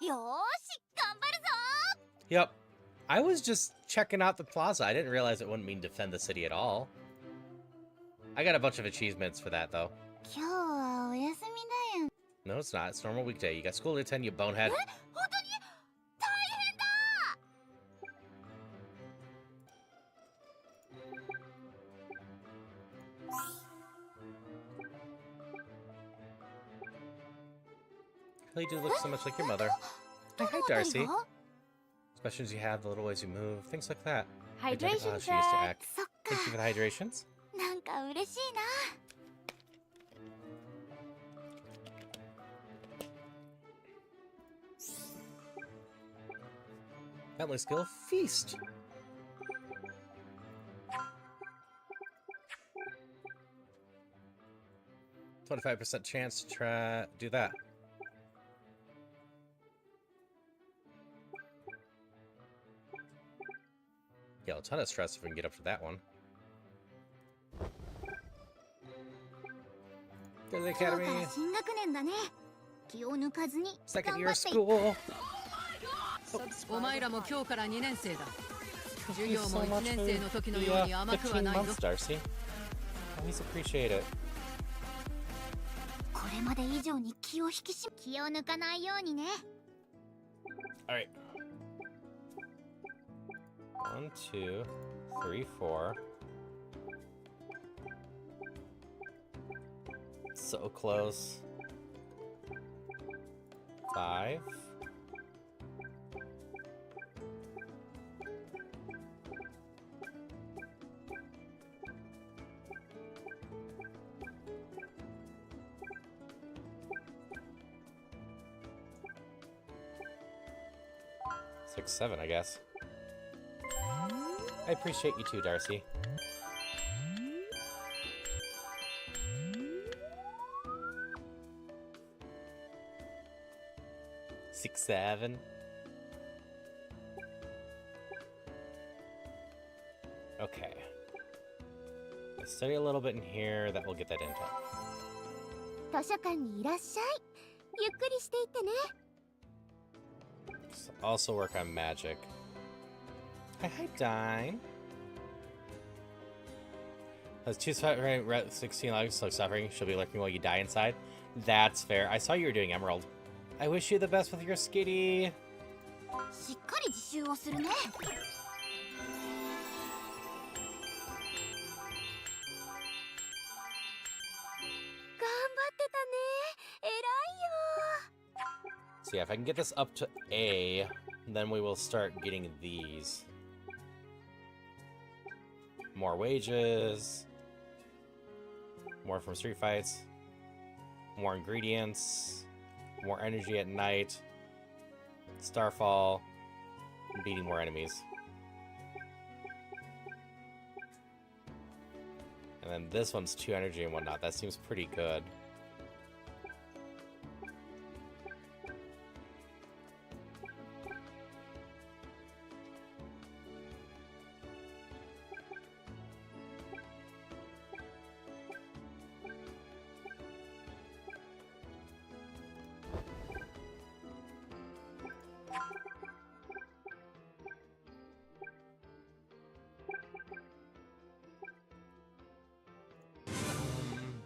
S9: よーし、頑張るぞ。
S1: Yep. I was just checking out the plaza. I didn't realize it wouldn't mean defend the city at all. I got a bunch of achievements for that, though.
S9: 今日はお休みだよ。
S1: No, it's not. It's a normal weekday. You got school to attend, you bonehead.
S9: 本当に大変だ。
S1: Really do look so much like your mother. Hi, Darcy. Questions you have, the little ways you move, things like that.
S9: Hydration
S1: She used to act.
S9: そっか。
S1: Thank you for the hydrations.
S9: なんか嬉しいな。
S1: Family skill, feast. %25 chance to try do that. Yeah, a ton of stress if we can get up to that one. Go to the
S9: 今日
S1: academy.
S9: から新学年だね。気を抜かずに
S1: Second
S9: 頑
S1: year
S9: 張
S1: of
S9: ってい
S1: school.
S8: お前らも今日から2年生だ。
S1: Thank
S8: 授
S1: you
S8: 業
S1: so
S8: も
S1: much
S8: 1年
S1: for
S8: 生の時の
S1: the
S8: ように甘くは
S1: 15
S8: ないぞ。
S1: months, Darcy. Always appreciate it.
S9: これまで以上に気を引き締め気を抜かないようにね。
S1: All right. 1, 2, 3, 4. So close. 5. Six, 7, I guess. I appreciate you too, Darcy. Six, 7. Okay. Let's study a little bit in here. That will get that intel.
S9: 図書館にいらっしゃい。ゆっくりしていってね。
S1: Let's also work on magic. Hi, Dine. Has 2 16 lives like suffering. She'll be lurking while you die inside. That's fair. I saw you were doing Emerald. I wish you the best with your skitty.
S9: しっかり自習をするね。頑張ってたね。偉いよ。
S1: So yeah, if I can get this up to A, then we will start getting these. More wages. More from street fights. More ingredients. More energy at night. Starfall. Beating more enemies. And then this one's 2 energy and whatnot. That seems pretty good.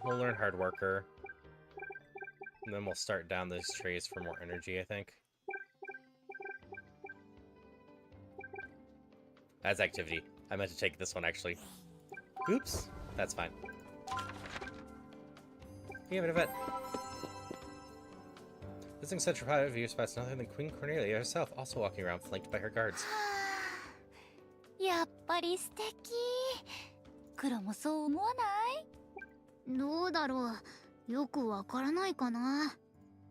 S1: We'll learn Hard Worker. And then we'll start down these trees for more energy, I think. That's activity. I meant to take this one, actually. Oops. That's fine. Yeah, but I bet. Visiting such a private view spot's nothing than Queen Cornelia herself, also walking around flanked by her guards.
S9: やっぱり素敵。黒もそう思わない？どうだろう。よくわからないかな。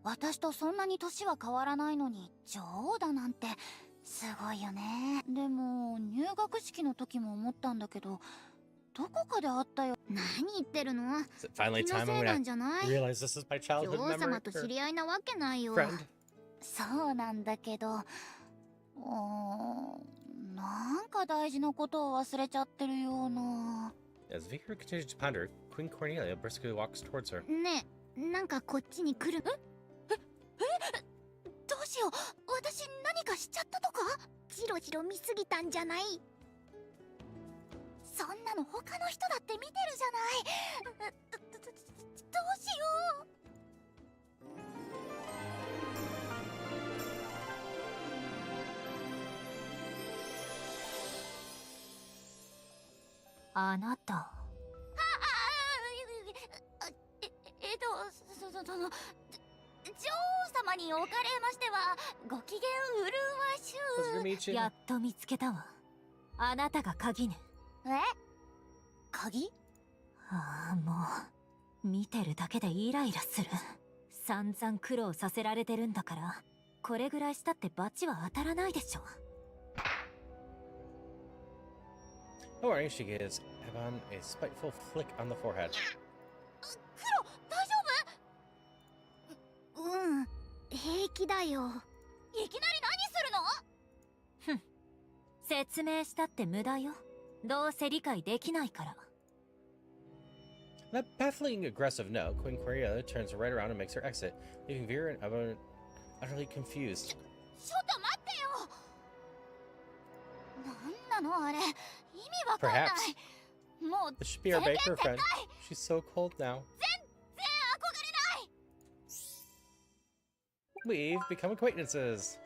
S9: 私とそんなに年は変わらないのに女王だなんてすごいよね。でも入学式の時も思ったんだけど、どこかで会ったよ。何言ってるの？
S1: Is it finally
S9: 気の
S1: time
S9: せ
S1: I'm
S9: いなん
S1: gonna
S9: じゃない？
S1: realize this is my
S9: 女
S1: childhood
S9: 王
S1: memory?
S9: 様と知り合いなわけないよ。
S1: Friend.
S9: そうなんだけど、なんか大事なことを忘れちゃってるような。
S1: As Vicar continues to ponder, Queen Cornelia briskly walks towards her.
S9: ねえ、なんかこっちに来る。どうしよう。私何かしちゃったとか？ジロジロ見すぎたんじゃない？そんなの他の人だって見てるじゃない。どうしよう。
S14: あなた。
S9: その女王様におかれましてはご機嫌うるわしゅう。
S14: やっと見つけたわ。あなたが鍵ね。
S9: え？鍵？
S14: ああ、もう見てるだけでイライラする。散々苦労させられてるんだから、これぐらいしたってバチは当たらないでしょ。
S1: No worry, she gives Evan a spiteful flick on the forehead.
S9: 黒、大丈夫？うん、平気だよ。いきなり何するの？
S14: ふん、説明したって無駄よ。どうせ理解できないから。
S1: On a baffling aggressive note, Queen Coriola turns right around and makes her exit, leaving Vera and Evan utterly confused.
S2: ちょっと待ってよ。なんなのあれ。意味わかんない。もう
S1: This should be our baker friend. She's so cold now.
S2: 全然憧れない。
S1: We've become acquaintances.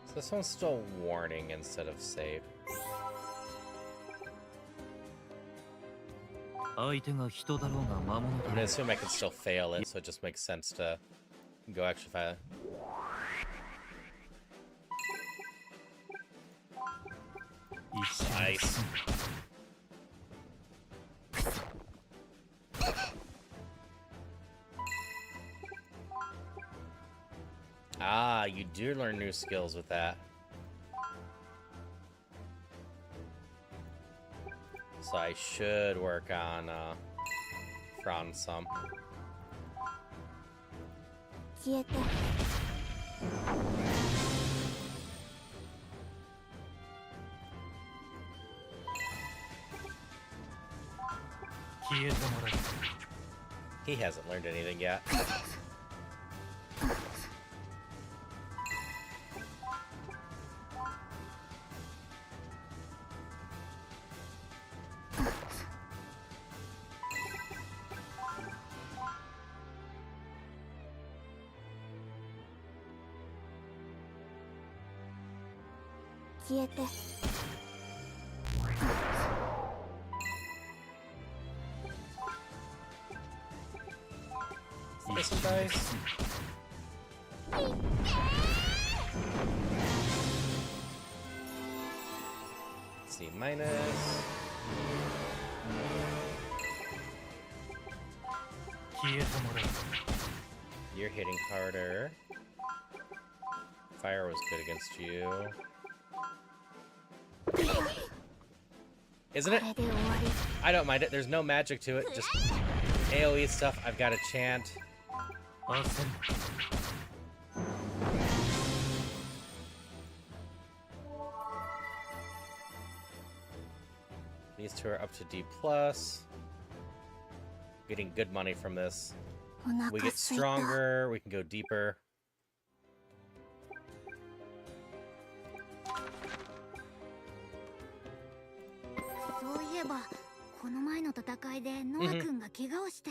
S1: So this one's still warning instead of save.
S13: 相手が人だろうが魔物だ
S1: I'm
S13: ろ
S1: gonna
S13: う
S1: assume I can still fail it, so it just makes sense to go extra fast. Nice. Ah, you do learn new skills with that. So I should work on Fran some.
S9: 消えて。
S13: 消えてもらう
S1: He hasn't learned anything yet. Listen, guys. C minus. You're hitting harder. Fire was good against you. Isn't it? I don't mind it. There's no magic to it. Just AoE stuff. I've got a chant.
S13: Awesome.
S1: These two are up to D+. Getting good money from this. We get stronger, we can go deeper.
S9: そういえばこの前の戦いでノア君が怪我をして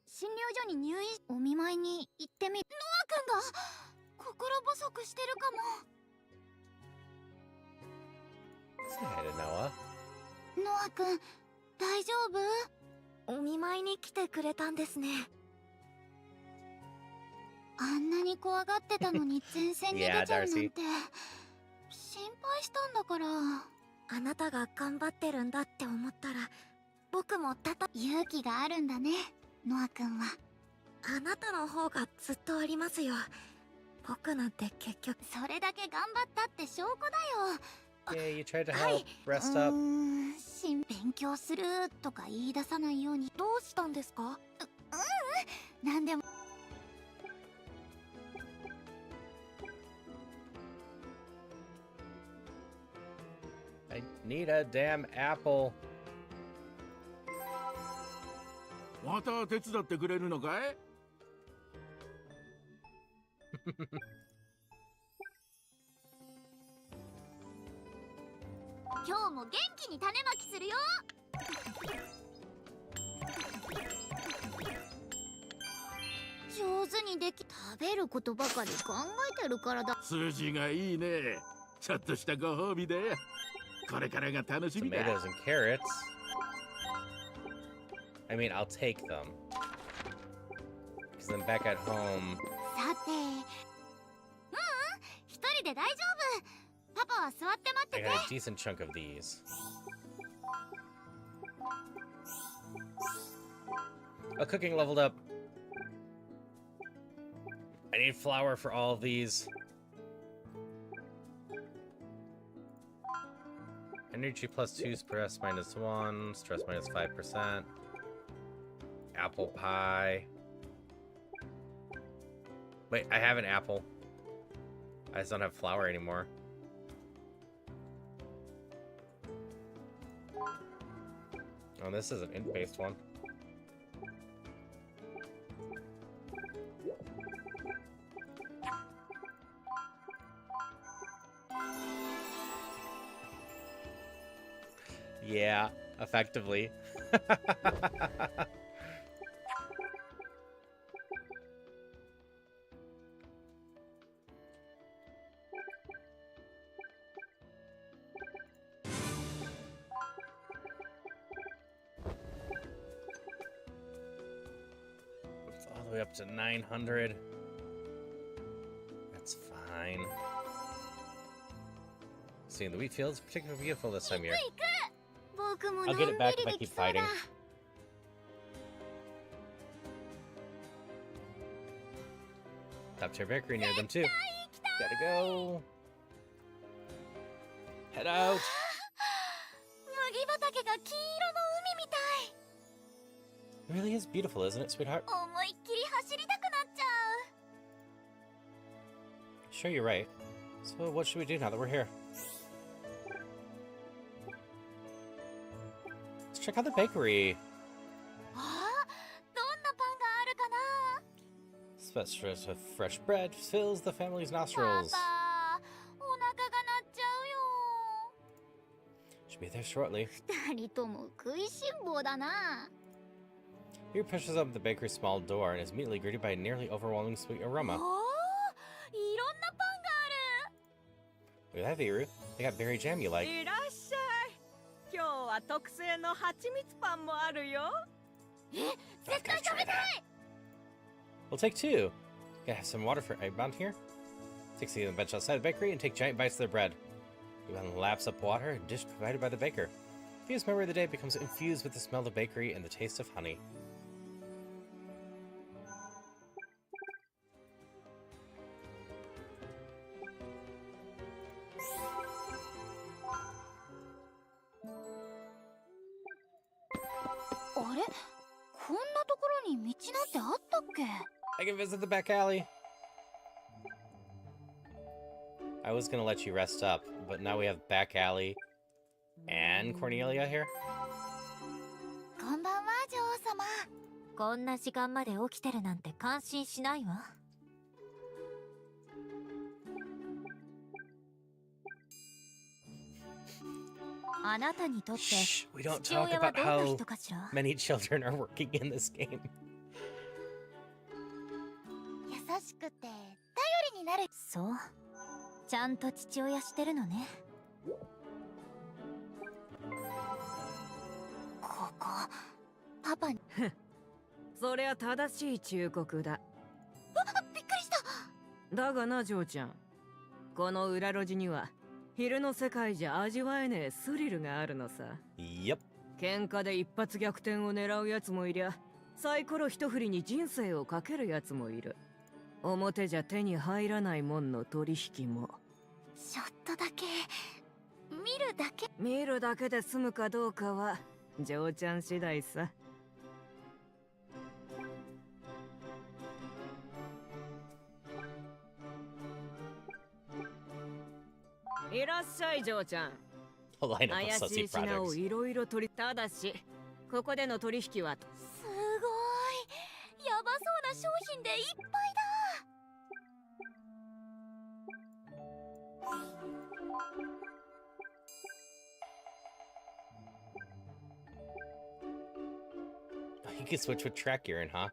S9: 診療所に入院お見舞いに行ってみノア君が心細くしてるかも
S1: Say hi to Noah.
S9: ノア君大丈夫お見舞いに来てくれたんですねあんなに怖がってたのに前線に出ちゃうなんて心配したんだからあなたが頑張ってるんだって思ったら僕も勇気があるんだねノア君はあなたの方がずっとありますよ僕なんて結局それだけ頑張ったって証拠だよ
S1: Yeah, you tried to help. Rest up.
S9: 勉強するとか言い出さないようにどうしたんですかなんでも
S1: I need a damn apple.
S10: また手伝ってくれるのかい
S9: 今日も元気に種まきするよ上手にでき食べることばかり考えてるからだ
S10: 数字がいいねちょっとしたご褒美でこれからが楽しみだ
S1: Tomatoes and carrots. I mean, I'll take them. Because then back at home...
S9: さて一人で大丈夫パパは座って待って
S1: I
S9: て
S1: got a decent chunk of these. Oh, cooking leveled up. I need flour for all of these. Energy +2, stress -1, stress -5%. Apple pie. Wait, I have an apple. I just don't have flour anymore. Oh, this is an int-based one. Yeah, effectively. It's all the way up to 900. That's fine. Seeing the wheat fields, particularly beautiful this time of year. I'll get it back if I keep fighting. Top tier bakery near them too. Gotta go. Head out. It really is beautiful, isn't it, sweetheart? Sure, you're right. So what should we do now that we're here? Let's check out the bakery. Specialist with fresh bread fills the family's nostrils. Should be there shortly. Here pushes up the bakery's small door and is immediately greeted by a nearly overwhelming sweet aroma. Look at that, Viru. They got berry jam you like. We'll take two. Gotta have some water for Eggbound here. Take a seat on the bench outside the bakery and take giant bites of their bread. Eggbound laps up water, a dish provided by the baker. Viru's memory of the day becomes infused with the smell of bakery and the taste of honey. I can visit the back alley. I was gonna let you rest up, but now we have back alley and Cornelia here.
S2: こんばんは、女王様。こんな時間まで起きてるなんて感心しないわ。あなたにとって
S1: Shh, we don't
S2: 父
S1: talk
S2: 親は
S1: about
S2: どんな
S1: how
S2: 人かしら？
S1: many children are working in this game.
S2: 優しくて頼りになる。そう。ちゃんと父親してるのね。ここパパに。
S8: そりゃ正しい忠告だ。
S2: びっくりした。
S8: だがな、ジョーちゃん。この裏路地には昼の世界じゃ味わえねえスリルがあるのさ。
S1: Yep.
S8: 喧嘩で一発逆転を狙うやつもいりゃ、サイコロ一振りに人生をかけるやつもいる。表じゃ手に入らないもんの取引も。
S2: ちょっとだけ見るだけ。
S8: 見るだけで済むかどうかはジョーちゃん次第さ。いらっしゃい、ジョーちゃん。
S1: A line of
S8: 怪
S1: sussy
S8: しい品を
S1: products.
S8: いろいろ取り、ただしここでの取引は
S2: すごい。やばそうな商品でいっぱいだ。
S1: You can switch with track you're in, huh?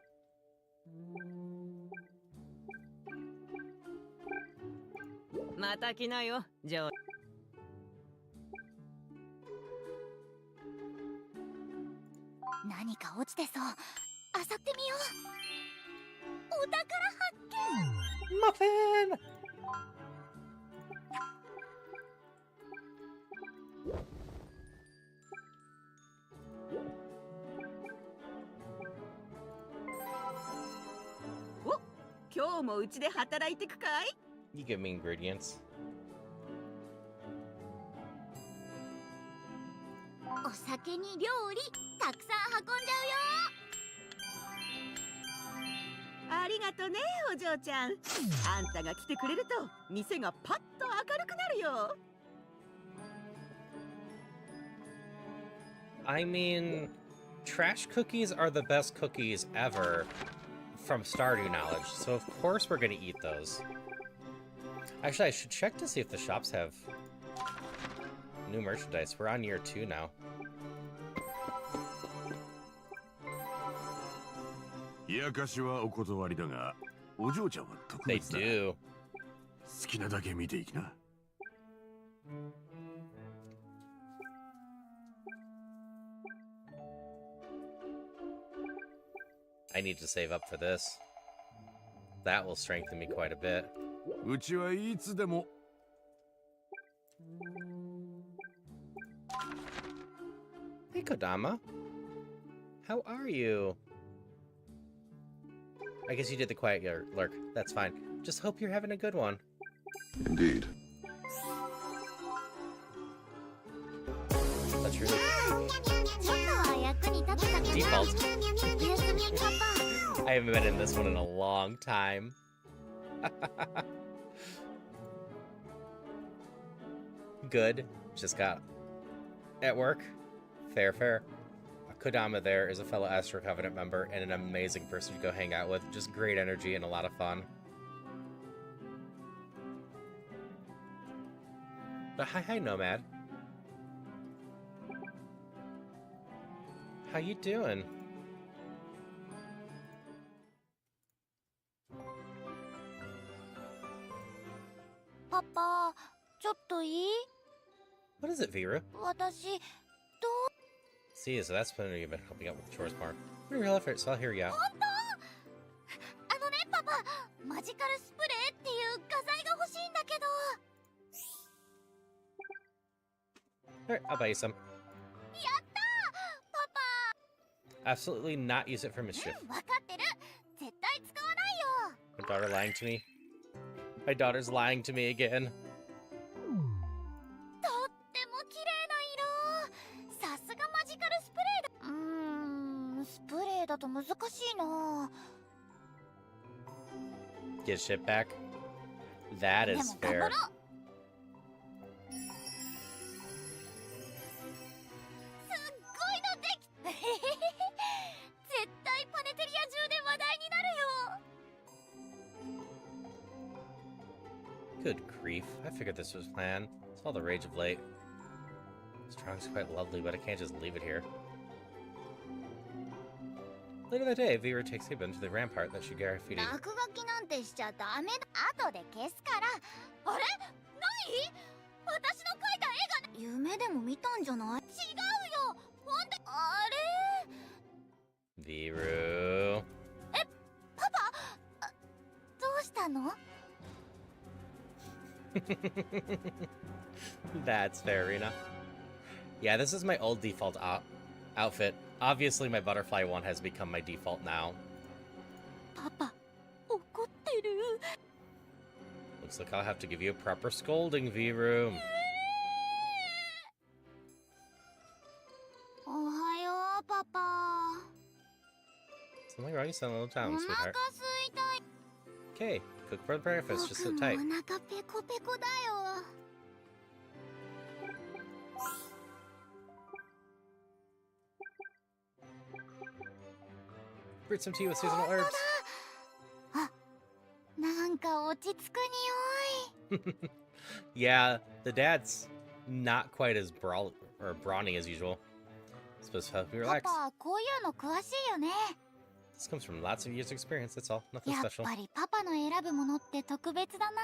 S8: また来なよ、ジョー。
S2: 何か落ちてそう。漁ってみよう。お宝発見。
S1: Muffin!
S11: 今日もうちで働いてくかい？
S1: You give me ingredients.
S9: お酒に料理たくさん運んじゃ
S11: ありがとね、お嬢ちゃん。あんたが来てくれると店がパッと明るくなるよ。
S1: I mean, trash cookies are the best cookies ever from Stardew knowledge, so of course we're gonna eat those. Actually, I should check to see if the shops have new merchandise. We're on year 2 now.
S16: 冷やかしはお断りだが、お嬢ちゃんは特別だ。
S1: They do.
S16: 好きなだけ見ていきな。
S1: I need to save up for this. That will strengthen me quite a bit.
S16: うちはいつでも。
S1: Hey, Kodama. How are you? I guess you did the quiet lurk. That's fine. Just hope you're having a good one.
S17: Indeed.
S1: That's really
S2: ちょっとは役に立ってたけど。
S1: default.
S2: おやすみパパ。
S1: I haven't been in this one in a long time. Good. Just got at work. Fair, fair. Kodama there is a fellow Astro Covenant member and an amazing person to go hang out with. Just great energy and a lot of fun. But hi, Nomad. How you doing?
S2: Papa, ちょっといい？
S1: What is it, Viru?
S2: 私、
S1: See, so that's when you've been helping out with the chores part. What are your efforts? So I'll hear you out.
S2: 本当？あのね、パパ、マジカルスプレーっていう画材が欲しいんだけど。
S1: Alright, I'll buy you some.
S2: やったー！パパ！
S1: Absolutely not use it for mischief.
S2: わかってる。絶対使わないよ。
S1: My daughter lying to me. My daughter's lying to me again.
S2: とっても綺麗な色。さすがマジカルスプレーだ。スプレーだと難しいな。
S1: Get shit back. That
S2: で
S1: is
S2: も頑張
S1: fair.
S2: ろう。すっごいのでき。絶対パネテリア中で話題になるよ。
S1: Good grief. I figured this was planned. It's all the rage of late. Strong's quite lovely, but I can't just leave it here. Later that day, Vera takes Hibin to the rampart that she graffitied.
S2: 落書きなんてしちゃダメだ。後で消すから。あれ？ない？私の描いた絵が。夢でも見たんじゃない？違うよ。ほんと。あれ？
S1: Viru.
S2: パパ？どうしたの？
S1: That's fair enough. Yeah, this is my old default outfit. Obviously, my butterfly one has become my default now.
S2: パパ、怒ってる。
S1: Looks like I'll have to give you a proper scolding, Viru.
S2: おはよう、パパ。
S1: Something wrong? You sound a little
S2: お
S1: down,
S2: 腹
S1: sweetheart.
S2: すいたい。
S1: Okay, cook for breakfast. Just sit
S2: 僕
S1: tight.
S2: もお腹ペコペコだよ。
S1: Brewed some tea with seasonal herbs.
S2: あ、なんか落ち着く匂い。
S1: Yeah, the dad's not quite as brawny as usual. Supposed to help you
S2: パ
S1: relax.
S2: パ、こういうの詳しいよね。
S1: This comes from lots of years' experience, that's all. Nothing
S2: やっ
S1: special.
S2: ぱりパパの選ぶものって特別だな。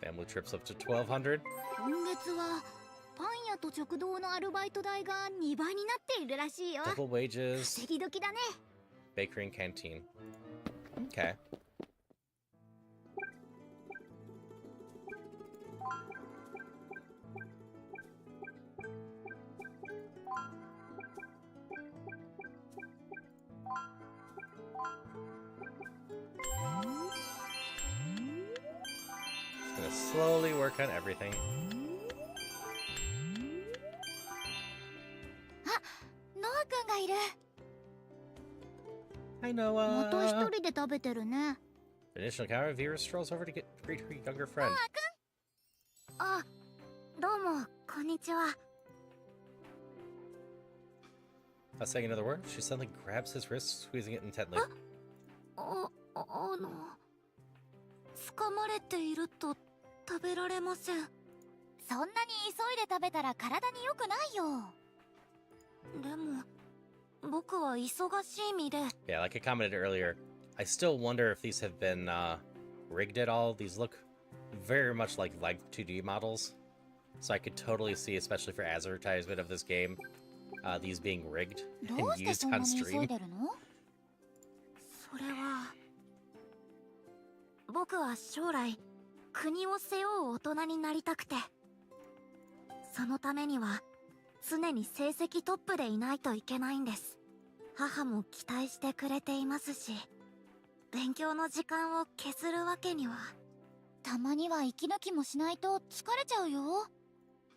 S1: Family trips up to 1200.
S9: 今月はパン屋と食堂のアルバイト代が2倍になっているらしいよ。
S1: Double wages,
S9: 稼ぎ時だね。
S1: bakery and canteen. Okay. slowly work on everything.
S9: あ、ノア君がいる。
S1: Hi,
S9: また一
S1: Noah.
S9: 人で食べてるね。
S1: Initial encounter, viewer strolls over to greet her younger friend.
S2: あ、どうも、こんにちは。
S1: Without saying another word, she suddenly grabs his wrist, squeezing it intently.
S2: 掴まれていると食べられません。
S9: そんなに急いで食べたら体に良くないよ。
S2: でも、僕は忙しい身で。
S1: Yeah, like I commented earlier, I still wonder if these have been rigged at all. These look very much like 2D models. So I could totally see, especially for advertisement of this game, these being rigged
S9: ど
S1: and
S9: うして
S1: used
S9: そんな
S1: on
S9: に急
S1: stream.
S9: いでるの？
S2: それは、僕は将来国を背負う大人になりたくて、そのためには常に成績トップでいないといけないんです。母も期待してくれていますし、勉強の時間を削るわけには。
S9: たまには息抜きもしないと疲れちゃうよ。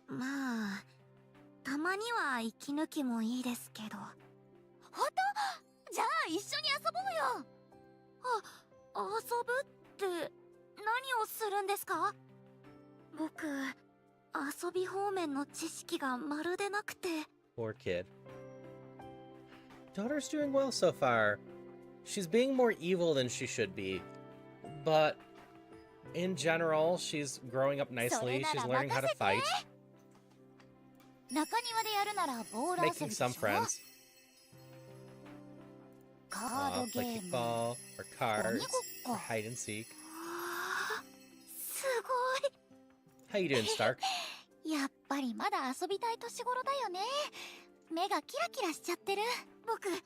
S2: まあ、たまには息抜きもいいですけど。
S9: ほんと？じゃあ一緒に遊ぼうよ。
S2: 遊ぶって何をするんですか？僕、遊び方面の知識がまるでなくて。
S1: Poor kid. Daughter's doing well so far. She's being more evil than she should be. But in general, she's growing up nicely. She's learning how to fight.
S9: 中庭でやるならボール遊び
S1: Making
S9: でしょ。
S1: some friends.
S9: カード
S1: Play
S9: ゲーム。
S1: kickball or
S9: 鬼
S1: cards
S9: ごっ
S1: or
S9: こ。
S1: hide and seek.
S2: すごい。
S1: How you doing, Stark?
S9: やっぱりまだ遊びたい年頃だよね。目がキラキラしちゃってる。
S2: 僕、あれ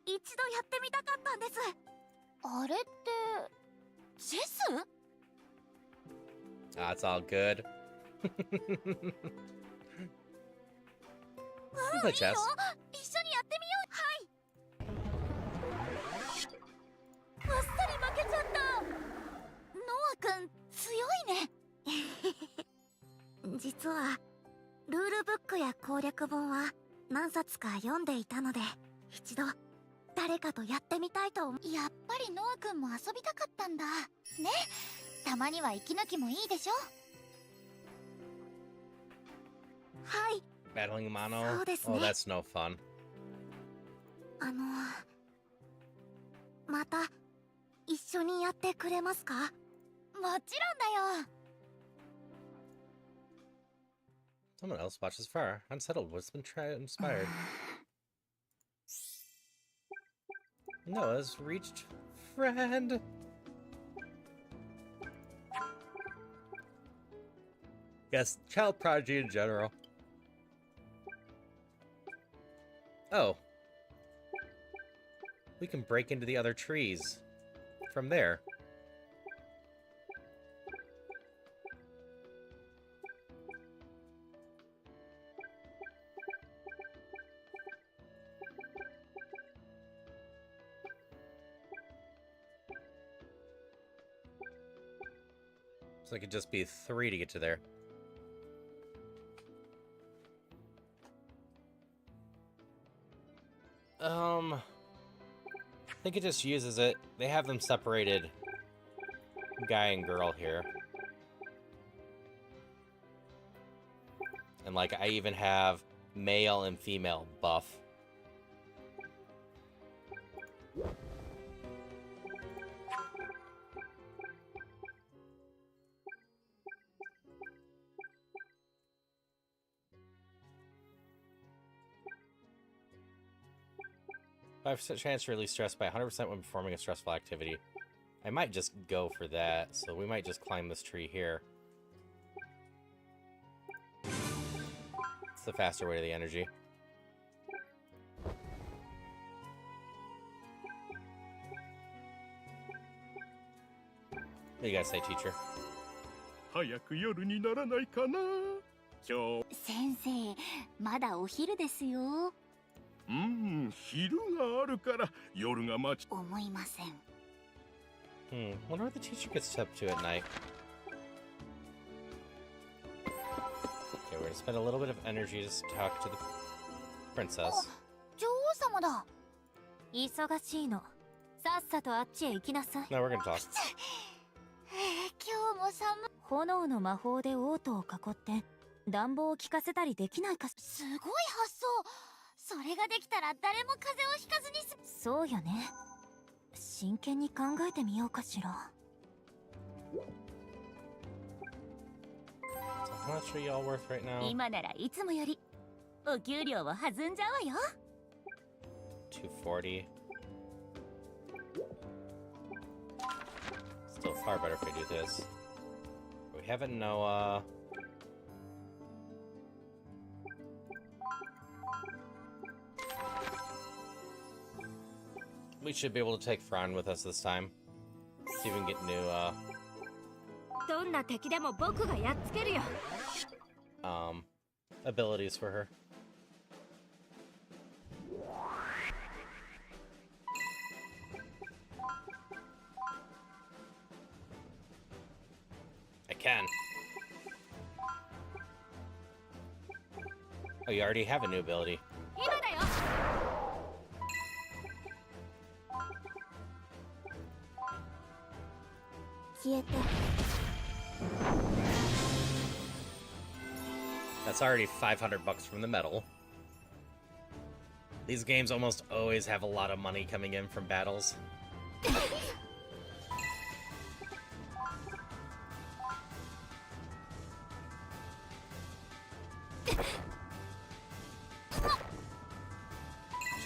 S2: 一度やってみたかったんです。
S9: あれってチェス？
S1: Ah, it's all good. You play
S9: いい
S1: chess.
S9: よ。一緒にやってみよう。はい。あっさり負けちゃった。ノア君強いね。
S2: 実はルールブックや攻略本は何冊か読んでいたので、一度誰かとやってみたいと思う。
S9: やっぱりノア君も遊びたかったんだね。たまには息抜きもいいでしょ。
S2: はい。
S1: Battling mono?
S2: そうですね。
S1: Oh, that's no fun.
S2: また一緒にやってくれますか？
S9: もちろんだよ。
S1: Someone else watches far. Unsettled. What's been inspired? Noah's reached friend. Yes, child prodigy in general. Oh. We can break into the other trees from there. So it could just be 3 to get to there. I think it just uses it. They have them separated, guy and girl here. And like, I even have male and female buff. Five % chance to release stress by 100% when performing a stressful activity. I might just go for that, so we might just climb this tree here. It's the faster way to the energy. What do you guys say, teacher?
S4: 早く夜にならないかな。今日。
S9: 先生、まだお昼ですよ。
S4: 昼があるから夜が待ち。
S9: 思いません。
S1: Wonder what the teacher gets up to at night. gonna spend a little bit of energy to talk to the princess.
S2: 女王様だ。忙しいの。さっさとあっちへ行きなさい。
S1: No, we're gonna talk.
S2: 今日も寒い。炎の魔法でオートを囲って暖房を効かせたりできないか。すごい発想。それができたら誰も風邪をひかずにす。そうよね。真剣に考えてみようかしら。
S1: So how much are y'all worth right now?
S6: 今ならいつもよりお給料を弾んじゃうわよ。
S1: 240. Still far better if we do this. We have a Noah. We should be able to take Fran with us this time. See if we can get new,
S6: どんな敵でも僕がやっつけるよ。
S1: abilities for her. I can. Oh, you already have a new ability.
S6: 今だよ。
S2: 消えて。
S1: That's already 500 bucks from the medal. These games almost always have a lot of money coming in from battles.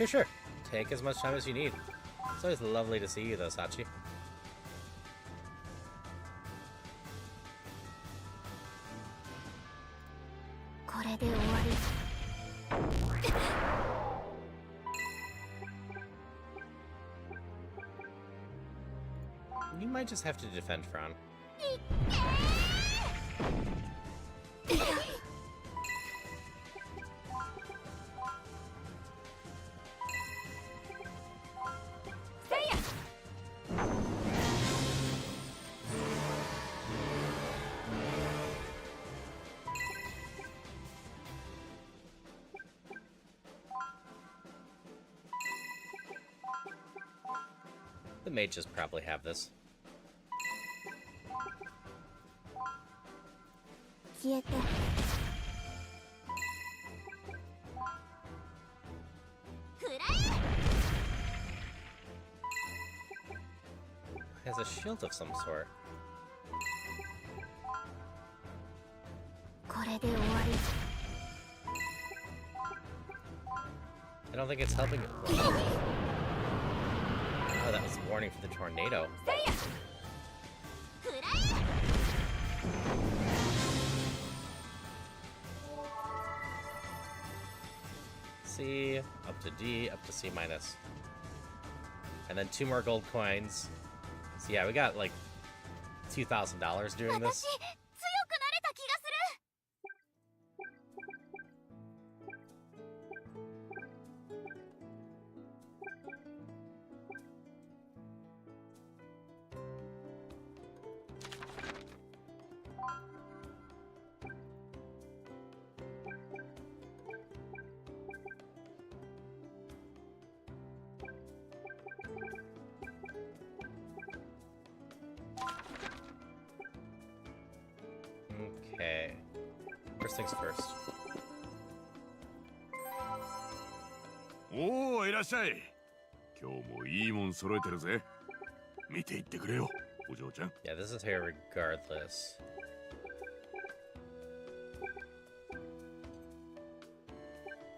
S1: Sure. Take as much time as you need. It's always lovely to see you though, Sachi. You might just have to defend Fran. The mages probably have this.
S2: 消えて。
S1: Has a shield of some sort.
S2: これで終わり。
S1: I don't think it's helping it. Oh, that was a warning for the tornado. C, up to D, up to C minus. And then 2 more gold coins. So yeah, we got like $2,000 doing this.
S2: 強くなれた気がする。
S1: Okay. First things first.
S16: おお、いらっしゃい。今日もいいもん揃えてるぜ。見ていってくれよ、お嬢ちゃん。
S1: Yeah, this is here regardless.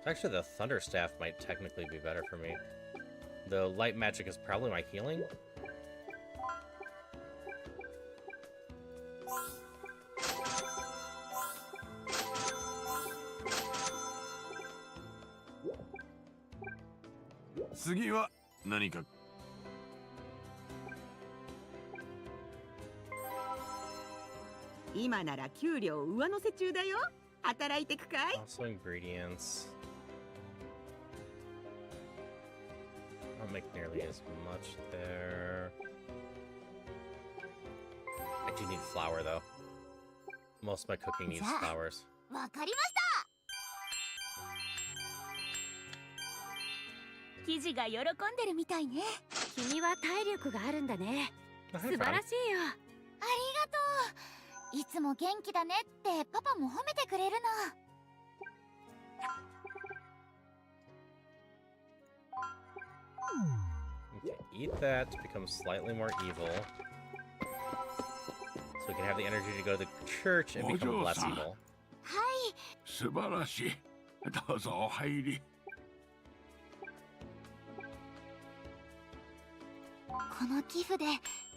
S1: Actually, the Thunder Staff might technically be better for me. The Light Magic is probably my healing.
S11: Now, 今なら給料上乗せ中だよ。働いてくかい？
S1: Also ingredients. I don't make nearly as much there. I do need flour though. Most of my cooking needs flowers.
S2: わかりました。
S6: 記事が喜んでるみたいね。
S3: 君は体力があるんだね。素晴らしいよ。
S2: ありがとう。いつも元気だねってパパも褒めてくれるの。
S1: Okay, eat that to become slightly more evil. So we can have the energy to go to the church and become less evil.
S2: はい。
S10: 素晴らしい。どうぞお入り。
S2: この寄付で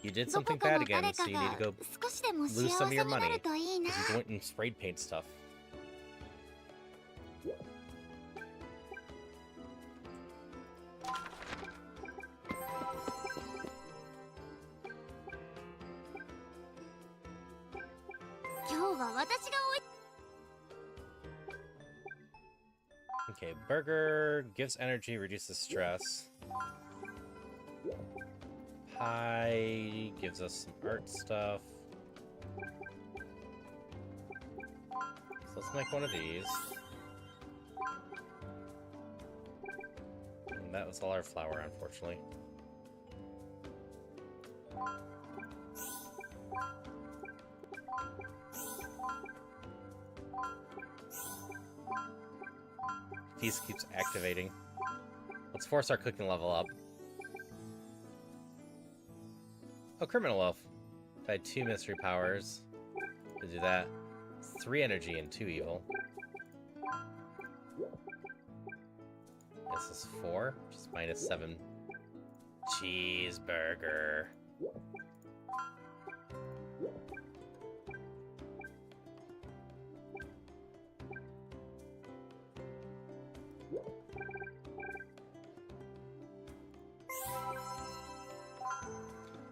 S1: You did something bad again, so you need to go
S2: 少しでも
S1: lose
S2: 幸
S1: some
S2: せ
S1: of your
S2: にな
S1: money
S2: るといいな。
S1: because you went and sprayed paint stuff. Okay, burger gives energy, reduces stress. Pie gives us some art stuff. So let's make one of these. And that was all our flour, unfortunately. Piece keeps activating. Let's force our cooking level up. Oh, Criminal Loaf. If I had 2 mystery powers to do that. 3 energy and 2 evil. This is 4, which is -7. Cheeseburger.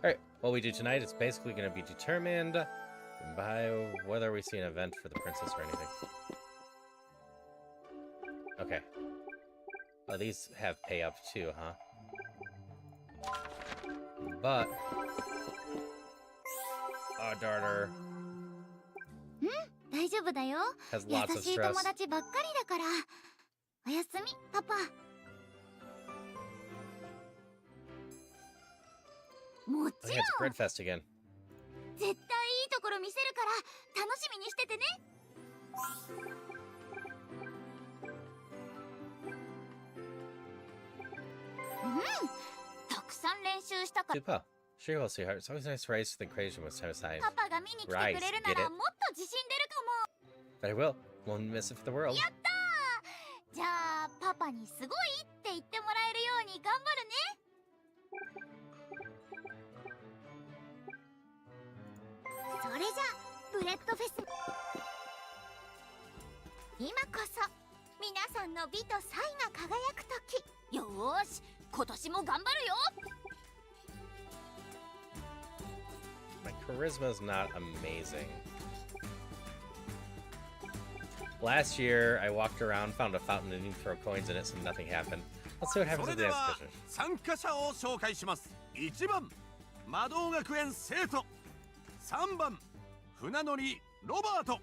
S1: Alright, what we do tonight is basically going to be determined by whether we see an event for the princess or anything. Okay. Oh, these have pay up too, huh? But... our daughter
S2: 大丈夫だよ。
S1: has
S2: 優
S1: lots of
S2: しい
S1: stress.
S2: 友達ばっかりだから。おやすみ、パパ。も
S1: I
S2: ち
S1: think
S2: ろ
S1: it's
S2: ん。
S1: Breadfest again.
S2: 絶対いいところ見せるから楽しみにしててね。たくさん練習したから。
S1: Super. Sure will, sweetheart. It's always nice to race the equation with To's size.
S2: パパが見に来てくれる
S1: Rise,
S2: な
S1: get
S2: ら
S1: it?
S2: もっと自信出るかも。
S1: But I will. Won't miss it for the world.
S2: やったー。じゃあパパにすごいって言ってもらえるように頑張るね。それじゃあブレッドフェス、今こそ皆さんの美と才が輝く時。よーし、今年も頑張るよ。
S1: My charisma is not amazing. Last year, I walked around, found a fountain, and didn't throw coins in it, so nothing happened. Let's see what happens
S17: それ
S1: at
S17: で
S1: the
S17: は
S1: exhibition.
S17: 参加者を紹介します。1番魔導学園生徒、3番船乗りロバート、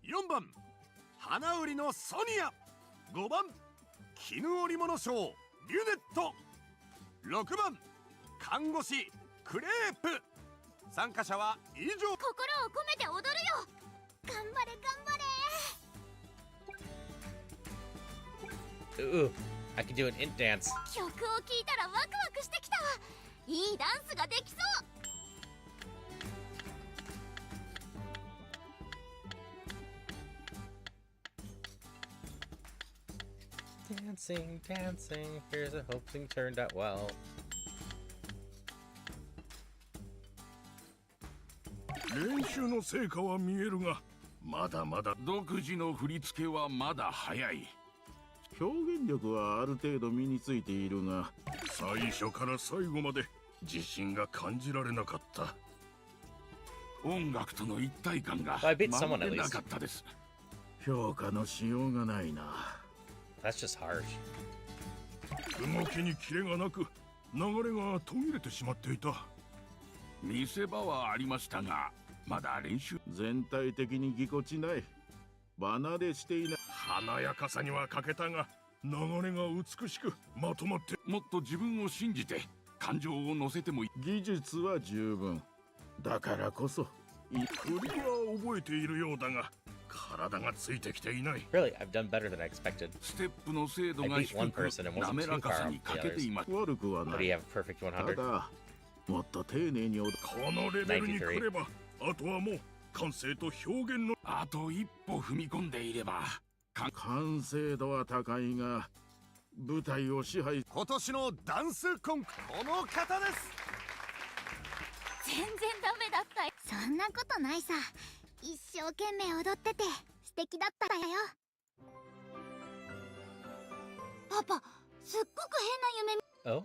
S17: 4番花売りのソニア、5番絹織物商リュネット、6番看護師クレープ。参加者は以上。
S2: 心を込めて踊るよ。頑張れ頑張れ。
S1: Ooh, I can do an int dance.
S2: 曲を聴いたらワクワクしてきたわ。いいダンスができそう。
S1: Dancing, dancing, here's a hope thing turned out well.
S4: 練習の成果は見えるが、まだまだ
S10: 独自の振り付けはまだ早い。表現力はある程度身についているが、
S4: 最初から最後まで自信が感じられなかった。
S10: 音楽との一体感が
S1: I beat
S10: ま
S1: someone
S10: る
S1: at
S10: でな
S1: least.
S10: かったです。評価のしようがないな。
S1: That's just harsh.
S4: 動きにキレがなく、流れが途切れてしまっていた。
S10: 見せ場はありましたが、まだ練習全体的にぎこちない。離れしていない。
S4: 華やかさには欠けたが、流れが美しくまとまって。
S16: もっと自分を信じて感情を乗せてもいい。
S10: 技術は十分。だからこそ。
S4: 振りは覚えているようだが、体がついてきていない。
S1: Really, I've done better than I expected.
S16: ステップの精度
S1: I
S16: が
S1: beat
S16: 低
S1: one
S16: く
S1: person and
S16: 滑
S1: wasn't
S16: ら
S1: too
S16: か
S1: far
S16: さ
S1: off
S16: に
S1: the
S16: 欠けて
S1: others.
S16: います。
S10: 悪くはな
S1: But do
S10: い。
S1: you have perfect
S10: た
S1: 100?
S10: だ、もっと丁寧に
S4: このレベルに来れば、あとはもう感性と表現の。
S16: あと一歩踏み込んでいれば。
S10: 完成度は高いが、舞台を支配。
S17: 今年のダンスコンク、この方です。
S9: 全然ダメだったよ。そんなことないさ。一生懸命踊ってて素敵だったよ。パパ、すっごく変な夢。
S1: Oh,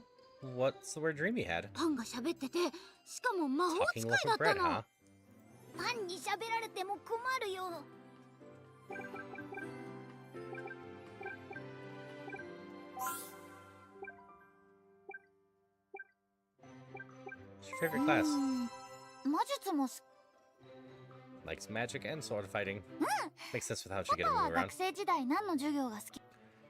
S1: what's the word dream you had?
S9: パンが喋ってて、しかも魔法
S1: Talking
S9: 使いだ
S1: loaf
S9: っ
S1: of
S9: た
S1: bread,
S9: の。
S1: huh?
S9: パンに喋られても困るよ。
S1: What's your favorite class?
S9: 魔術もす。
S1: Likes magic and sword fighting.
S9: うん。
S1: Makes sense with how
S9: パ
S1: she get
S9: パ
S1: to
S9: は
S1: move
S9: 学
S1: around.
S9: 生時代何の授業が好き？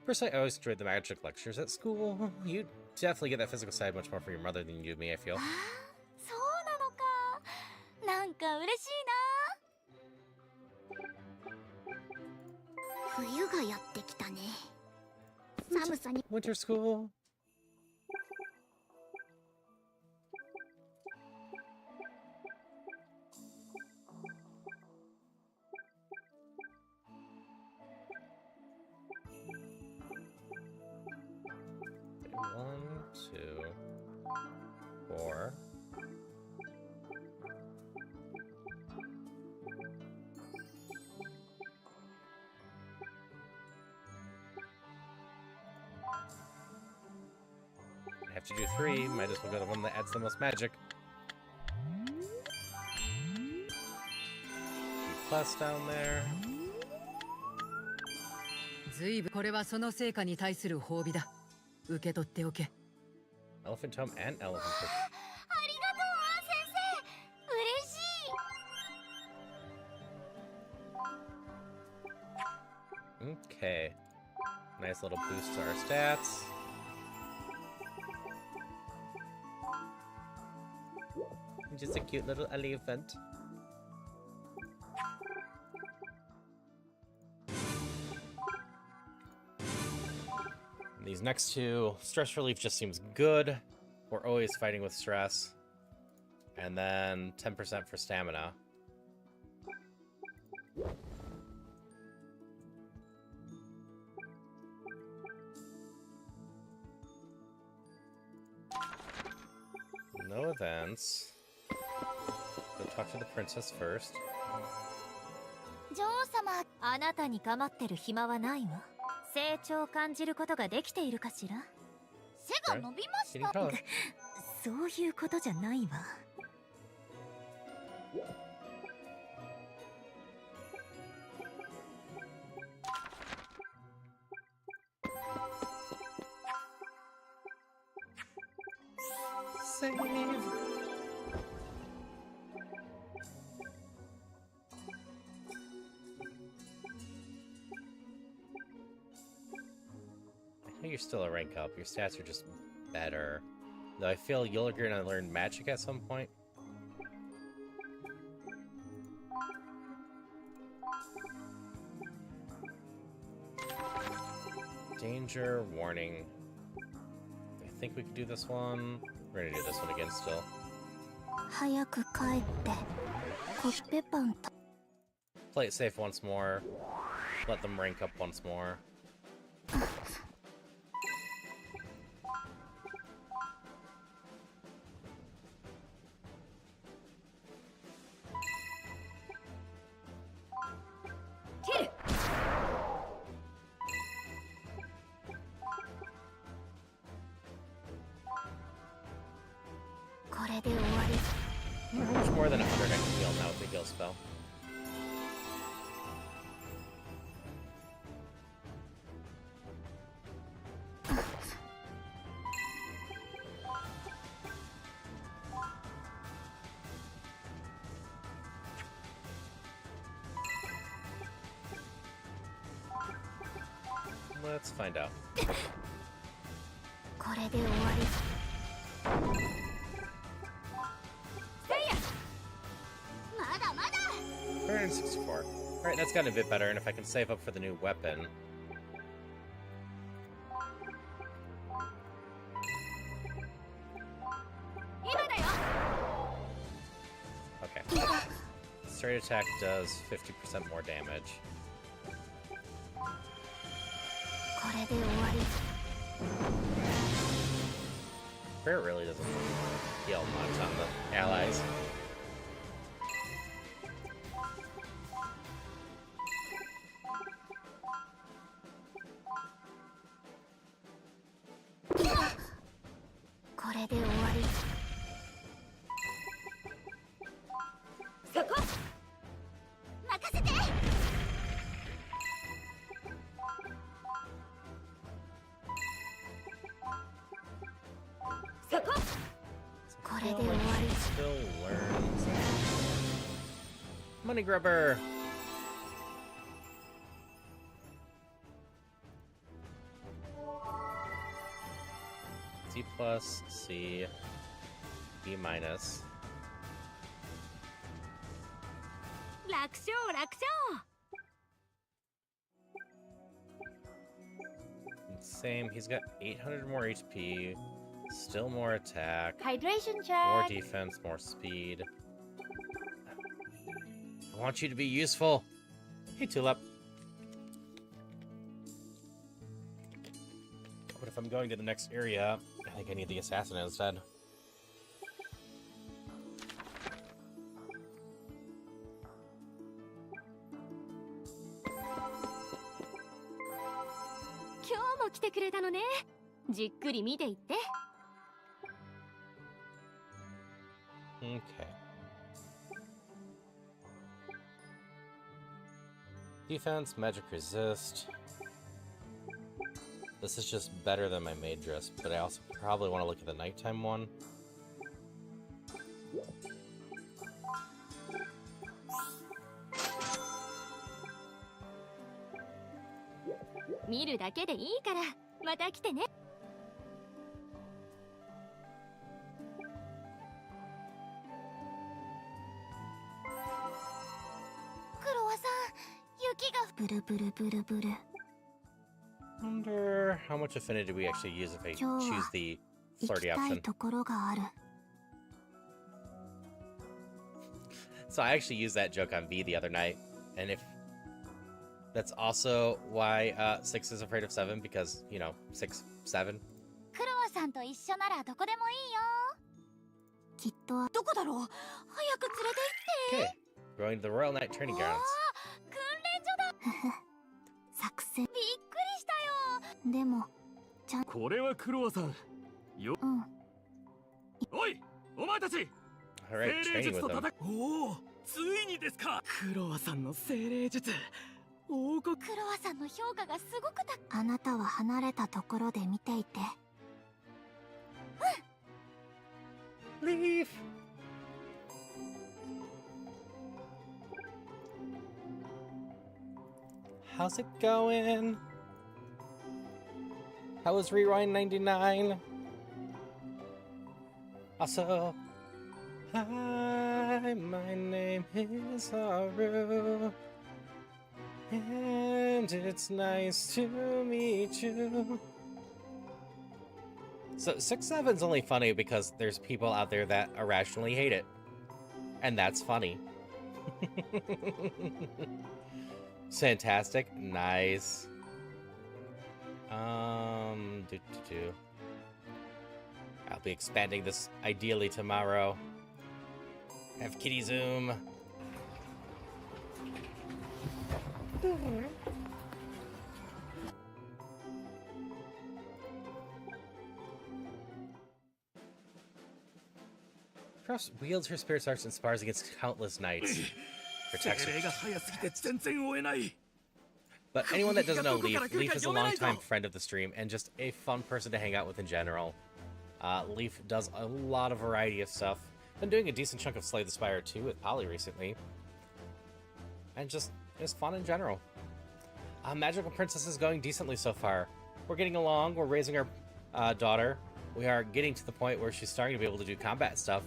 S1: Personally, I always enjoyed the magic lectures at school. You definitely get that physical side much more from your mother than you do me, I feel.
S9: そうなのか。なんか嬉しいな。冬がやってきたね。寒さに。
S1: Winter school. One, two, 4. I have to do 3. Might as well go to the one that adds the most magic. Plus down there.
S8: ずいぶんこれはその成果に対する褒美だ。受け取っておけ。
S1: Elephant Tome and Elephant Fish.
S9: ありがとう、先生。嬉しい。
S1: Okay. Nice little boost to our stats. Just a cute little elephant. And these next two, stress relief just seems good. We're always fighting with stress. And then 10% for stamina. No events. Go talk to the princess first.
S2: 女王様、あなたに構ってる暇はないわ。成長を感じることができているかしら？
S9: 背が伸びました。
S2: そういうことじゃないわ。
S1: Save. I know you're still a rank up. Your stats are just better. Though I feel you're gonna learn magic at some point. Danger, warning. I think we can do this one. We're gonna do this one again still.
S9: 早く帰ってコッペパンと。
S1: Play it safe once more. Let them rank up once more. How much more than 100 I can heal now with the heal spell? Let's find out.
S9: これで終わり。せいや。まだまだ。
S1: 164. Alright, that's gotten a bit better, and if I can save up for the new weapon. Okay. Straight attack does 50% more damage.
S9: これで終わり。
S1: Prayer really doesn't heal much on the allies. Still learns. Money grubber. C plus, C, B minus.
S3: 楽勝楽勝。
S1: Same, he's got 800 more HP, still more attack,
S2: Hydration
S1: more
S2: check.
S1: defense, more speed. I want you to be useful. Hey, Tulip. But if I'm going to the next area, I think I need the assassin instead. Okay. Defense, magic resist. This is just better than my maid dress, but I also probably want to look at the nighttime one. Wonder how much affinity we actually use if I choose the flirty option. So I actually used that joke on V the other night, and if that's also why 6 is afraid of 7, because, you know, 6, 7.
S2: クロワさんと一緒ならどこでもいいよ。きっとどこだろう。早く連れて行って。
S1: Okay, going to the Royal Knight Training Grounds.
S2: 訓練所だ。作戦。びっくりしたよ。でも、ちゃん。
S18: これはクロワさん。よ。おい、お前たち。
S1: Alright, training with them.
S18: おお、ついにですか。クロワさんの精霊術。王国。
S2: クロワさんの評価がすごく高い。あなたは離れたところで見ていて。
S1: Leave. How's it going? How was Rewind 99? Also, hi, my name is Haru, and it's nice to meet you. So 6-7's only funny because there's people out there that irrationally hate it. And that's funny. Fantastic. Nice. I'll be expanding this ideally tomorrow. Have Kitty Zoom. Cross wields her spirit arts and spars against countless knights. Protects her. But anyone that doesn't know Leaf, Leaf is a longtime friend of the stream and just a fun person to hang out with in general. Leaf does a lot of variety of stuff. Been doing a decent chunk of Slay the Spire 2 with Polly recently. And just is fun in general. Magical Princess is going decently so far. We're getting along. We're raising our daughter. We are getting to the point where she's starting to be able to do combat stuff,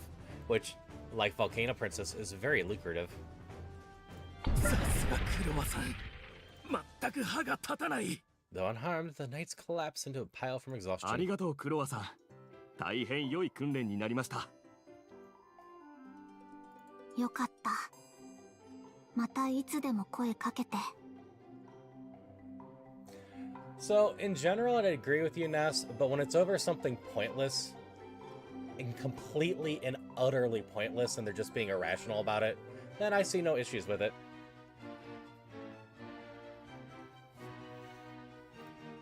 S1: which, like Volcano Princess, is very lucrative. Though unharmed, the knights collapse into a pile from exhaustion.
S18: ありがとうクロワさん。大変良い訓練になりました。
S9: よかった。またいつでも声かけて。
S1: So, in general, I'd agree with you, Ness, but when it's over something pointless, and completely and utterly pointless, and they're just being irrational about it, then I see no issues with it.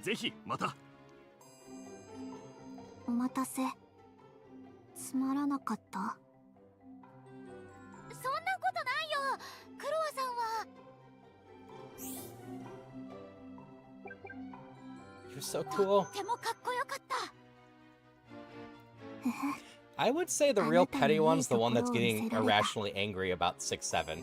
S18: ぜひまた。
S9: お待たせ。つまらなかった？そんなことないよ。クロワさんは。
S1: You're so cool.
S9: とってもかっこよかった。
S1: I would say the real petty one's the one that's getting irrationally angry about 6-7.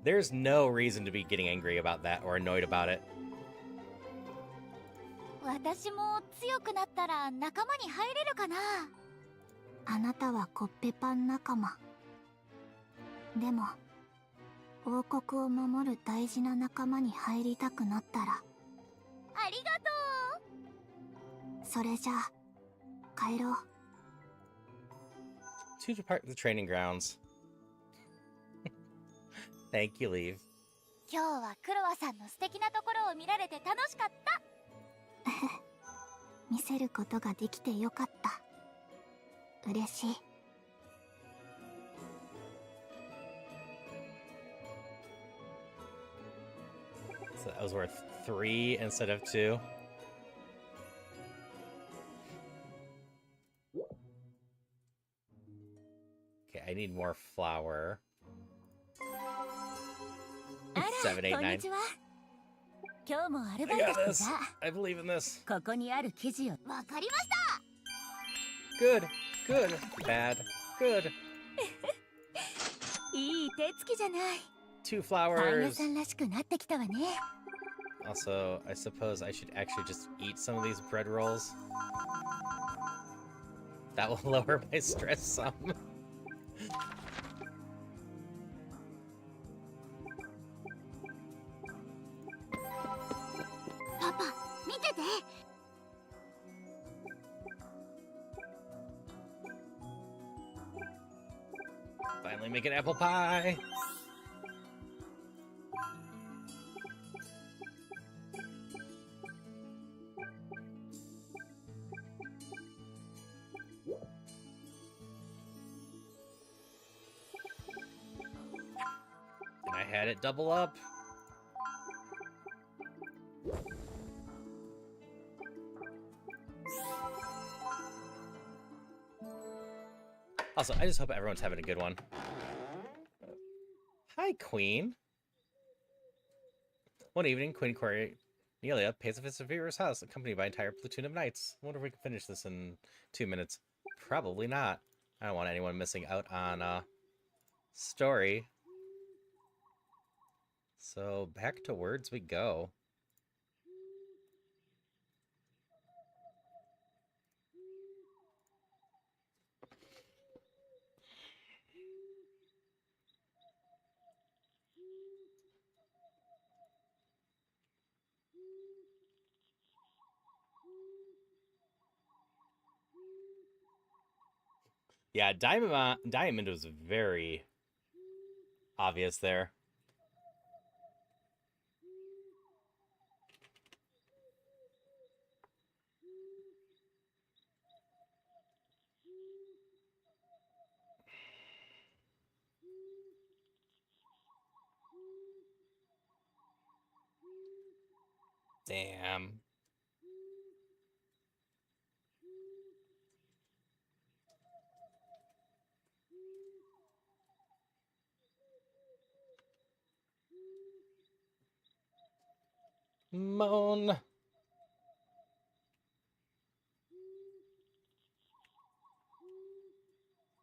S1: There's no reason to be getting angry about that or annoyed about it.
S9: 私も強くなったら仲間に入れるかな。あなたはコッペパン仲間。でも王国を守る大事な仲間に入りたくなったら。ありがとう。それじゃあ帰ろう。
S1: To depart the training grounds. Thank you, Leave.
S9: 今日はクロワさんの素敵なところを見られて楽しかった。見せることができてよかった。嬉しい。
S1: So that was worth 3 instead of 2. Okay, I need more flour. 7, 8, 9.
S14: 今日もアルバイトしてさ。
S1: I believe in this.
S14: ここにある記事を。
S9: わかりました。
S1: Good, good, bad, good.
S14: いい手つきじゃない。
S1: 2
S14: パン屋
S1: flowers.
S14: さんらしくなってきたわね。
S1: Also, I suppose I should actually just eat some of these bread rolls. That will lower my stress some.
S9: パパ、見てて。
S1: Finally make an apple pie. And I had it double up. Also, I just hope everyone's having a good one. Hi, Queen. One evening, Queen Cornelia pays a visit to Vera's house, accompanied by an entire platoon of knights. I wonder if we can finish this in 2 minutes. Probably not. I don't want anyone missing out on story. So back to words we go. Yeah, Diamond was very obvious there. Damn. Moan.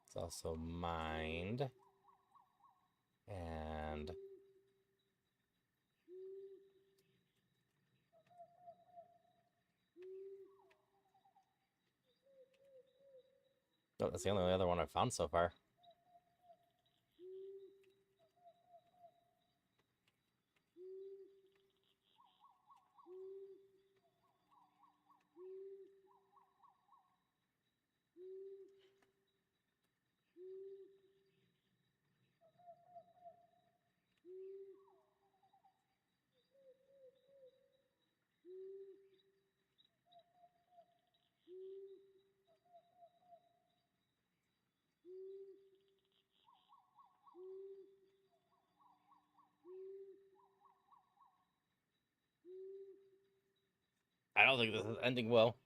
S1: It's also mind. And oh, that's the only other one I've found so far. I don't think this is ending well.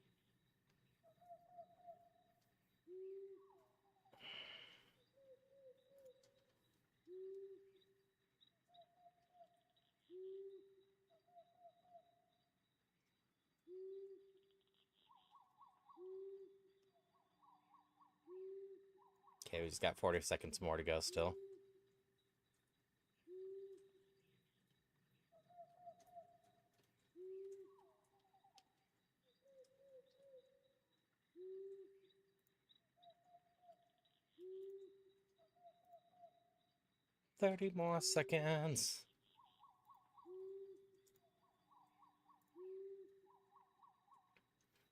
S1: Okay, we just got 40 seconds more to go still. Thirty more seconds.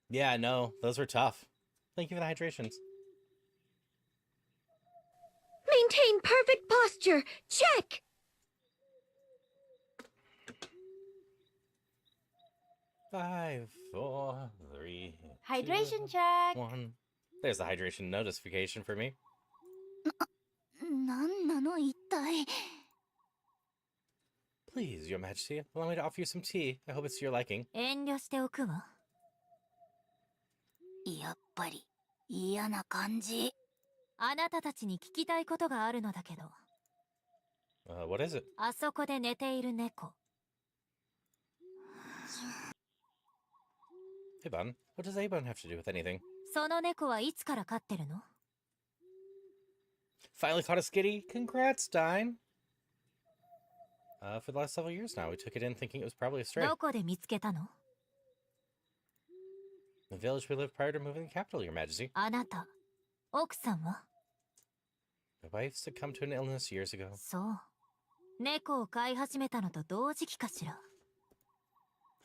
S1: Yeah, no, those were tough. Thank you for the hydrations.
S9: Maintain perfect posture. Check.
S1: 5, 4, 3,
S9: Hydration
S1: 2,
S9: check.
S1: 1. There's the hydration notification for me.
S9: なんなの一体。
S1: Please, Your Majesty, allow me to offer you some tea. I hope it's to your liking.
S14: 遠慮しておくわ。
S9: やっぱり嫌な感じ。
S14: あなたたちに聞きたいことがあるのだけど。
S1: What is it?
S14: あそこで寝ている猫。
S1: Abon? What does Abon have to do with anything?
S14: その猫はいつから飼ってるの？
S1: Finally caught a skitty? Congrats, Dine! For the last several years now, we took it in thinking it was probably a stray.
S14: どこで見つけたの？
S1: The village we lived prior to moving to the capital, Your Majesty.
S14: あなた、奥さんは？
S1: My wife succumbed to an illness years ago.
S14: そう。猫を飼い始めたのと同時期かしら。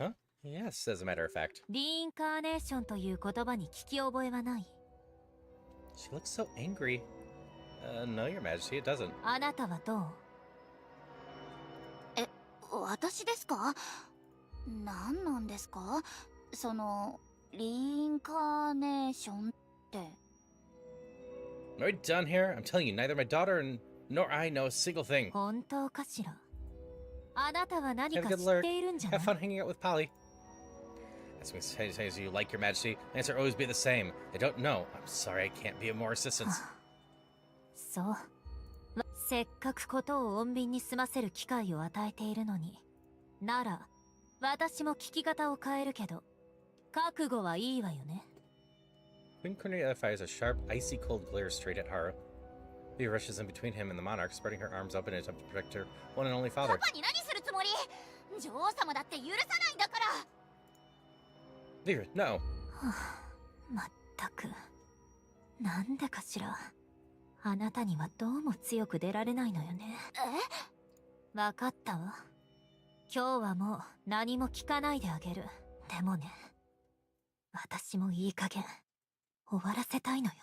S1: Huh? Yes, as a matter of fact.
S14: リインカーネーションという言葉に聞き覚えはない。
S1: She looks so angry. No, Your Majesty, it doesn't.
S14: あなたはどう？
S9: 私ですか？何なんですか？そのリインカーネーションって。
S1: Are we done here? I'm telling you, neither my daughter nor I know a single thing.
S14: 本当かしら？あなたは何
S1: Have
S14: か
S1: a
S14: 知
S1: good
S14: っ
S1: lurk.
S14: ているんじゃな
S1: Have
S14: い？
S1: fun hanging out with Polly. Ask me as you like, Your Majesty. The answer always be the same. I don't know. I'm sorry, I can't be of more assistance.
S14: そう。せっかくことを穏便に済ませる機会を与えているのに。なら、私も聞き方を変えるけど、覚悟はいいわよね。
S1: Queen Cornelia fires a sharp, icy cold glare straight at Haru. Leah rushes in between him and the monarch, spreading her arms up in an attempt to protect her one and only
S9: パ
S1: father.
S9: パに何するつもり？女王様だって許さないんだから。
S1: Leah, no.
S14: まったく。なんでかしら。あなたにはどうも強く出られないのよね。わかったわ。今日はもう何も聞かないであげる。でもね、私もいい加減終わらせたいのよ。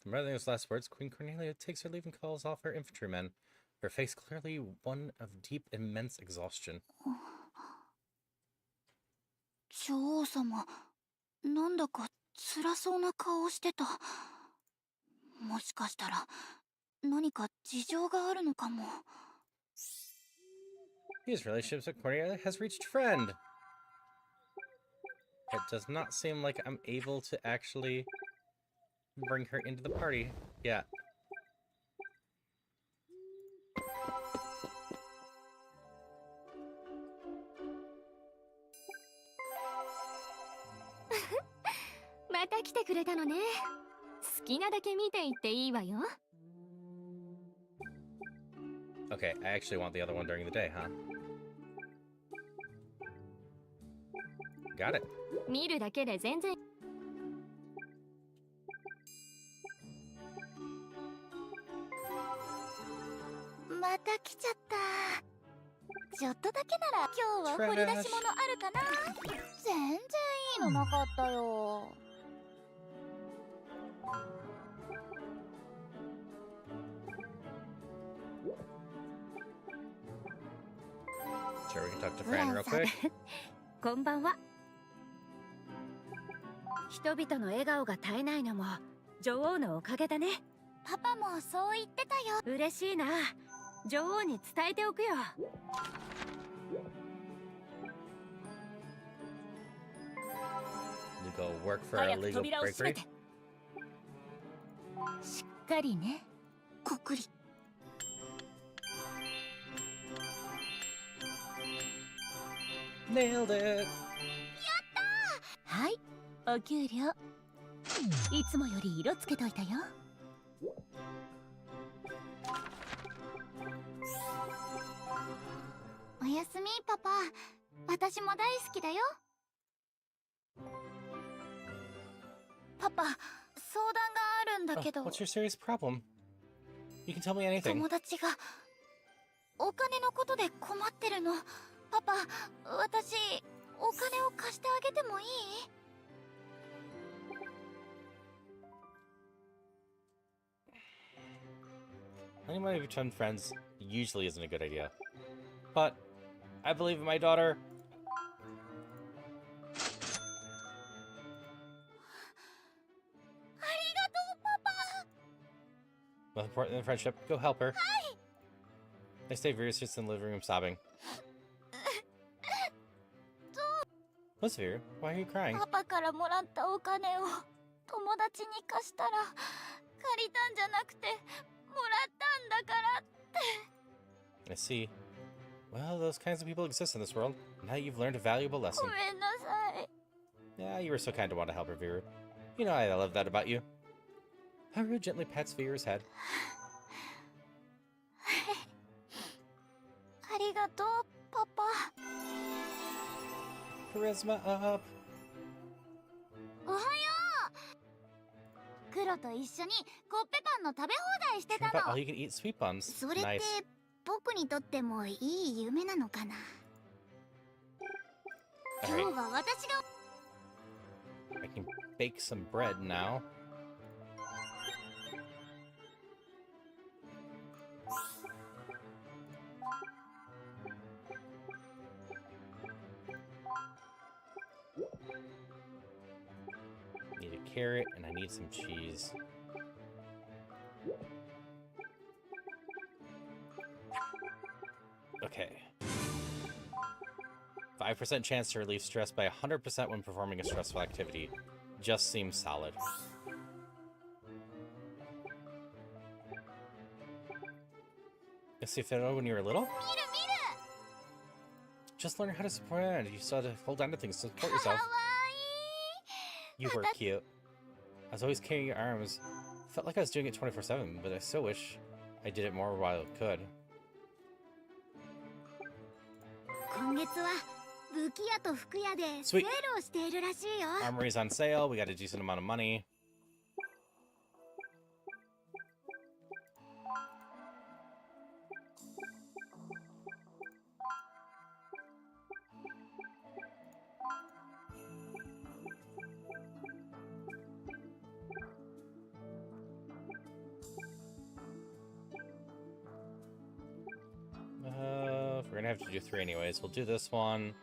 S1: From writing those last words, Queen Cornelia takes her leave and calls off her infantrymen, her face clearly one of deep, immense exhaustion.
S9: 女王様、なんだか辛そうな顔をしてた。もしかしたら何か事情があるのかも。
S1: His relationships with Cornelia has reached friend. It does not seem like I'm able to actually bring her into the party yet.
S2: 「また来てくれたのね。好きなだけ見ていっていいわよ。」
S1: Okay, I actually want the other one during the day, huh? Got it.
S2: 見るだけで全然。また来ちゃった。ちょっとだけなら今日は掘り出し物あるかな。全然いいのなかったよ。
S1: Sure, we can talk to Fran real quick.
S3: こんばんは。人々の笑顔が絶えないのも女王のおかげだね。
S2: パパもそう言ってたよ。
S3: 嬉しいな。女王に伝えておくよ。
S1: You go work for a legal breakery?
S2: しっかりね。こくり。
S1: Nailed it!
S2: やったー。はい、お給料。いつもより色つけといたよ。おやすみパパ。私も大好きだよ。パパ、相談があるんだけど。
S1: What's your serious problem? You can tell me anything.
S2: 友達がお金のことで困ってるの。パパ、私お金を貸してあげてもいい
S1: ？Any money between friends usually isn't a good idea. But I believe in my daughter.
S2: ありがとう、パパ。
S1: Most important than friendship, go help her. They stay Vera sits in the living room sobbing. What's Vera? Why are you crying?
S2: パパからもらったお金を友達に貸したら、借りたんじゃなくてもらったんだからって。
S1: I see. Well, those kinds of people exist in this world. Now you've learned a valuable lesson.
S2: ごめんなさい。
S1: Yeah, you were so kind to want to help her, Vera. You know I love that about you. Haru gently pats Vera's head.
S2: ありがとう、パパ。
S1: Charisma up.
S2: おはよう。黒と一緒にコッペパンの食べ放題してた
S1: About
S2: の。
S1: all you can eat sweet buns.
S2: それって
S1: Nice.
S2: 僕にとってもいい夢なのかな。今
S1: Alright,
S2: 日は私が
S1: I can bake some bread now. Need a carrot and I need some cheese. Okay. 5% chance to relieve stress by 100% when performing a stressful activity. Just seems solid. Let's see if they know when you were little? Just learn how to support it. You still have to hold on to things to support yourself. You were cute. I was always carrying your arms. Felt like I was doing it 24/7, but I still wish I did it more while I could.
S2: 今月は武器屋と服屋でセー
S1: Sweet.
S2: ルをしているらしいよ。
S1: Armory's on sale. We got a decent amount of money. We're gonna have to do 3 anyways. We'll do this one.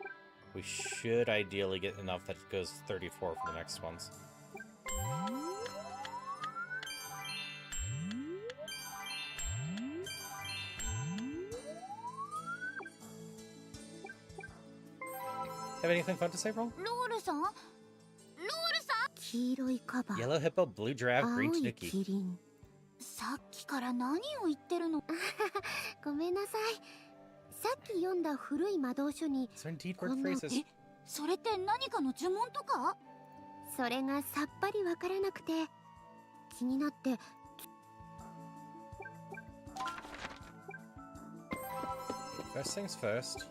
S1: We should ideally get enough that it goes 34 for the next ones. Have anything fun to say, Roll?
S2: ロールさん、ロールさん。黄色いカバー。
S1: Yellow hippo, blue giraffe, green
S2: 青い
S1: tanuki.
S2: キリン。さっきから何を言ってるの？ごめんなさい。さっき読んだ古い魔導書に
S1: These are indeed
S2: こ
S1: word
S2: んな
S1: phrases.
S2: それって何かの呪文とか？それがさっぱりわからなくて気になって
S1: First things first.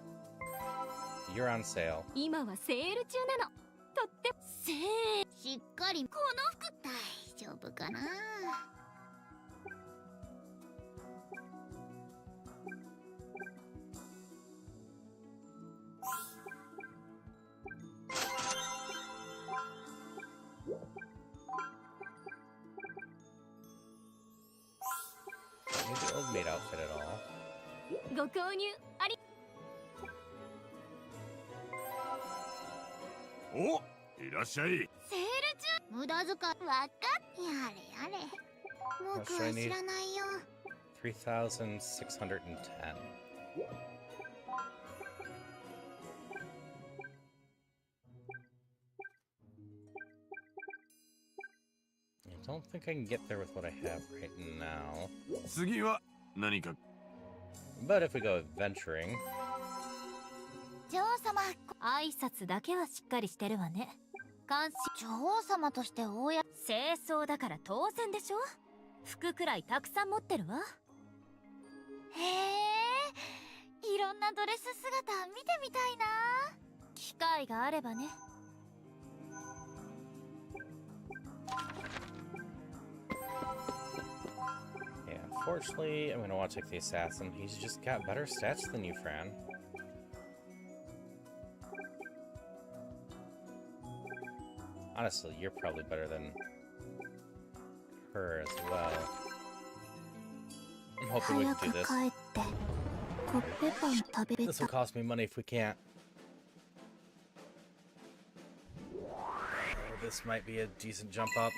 S1: You're on sale.
S9: 今はセール中なの。とってセール。しっかりこの服大丈夫かな。
S1: Need the old maid outfit at all.
S9: ご購入あり。
S16: お、いらっしゃい。
S9: セール中。無駄遣いわかっ。やれやれ。僕は知らないよ。
S1: 3,610. I don't think I can get there with what I have right now.
S16: 次は何か。
S1: But if we go adventuring.
S2: 女王様、挨拶だけはしっかりしてるわね。監視女王様として大家清掃だから当然でしょ。服くらいたくさん持ってるわ。へえ、いろんなドレス姿見てみたいな。機会があればね。
S1: Yeah, unfortunately, I'm gonna want to take the assassin. He's just got better stats than you, Fran. Honestly, you're probably better than her as well. I'm hoping we can do this. This will cost me money if we can't. Oh, this might be a decent jump up.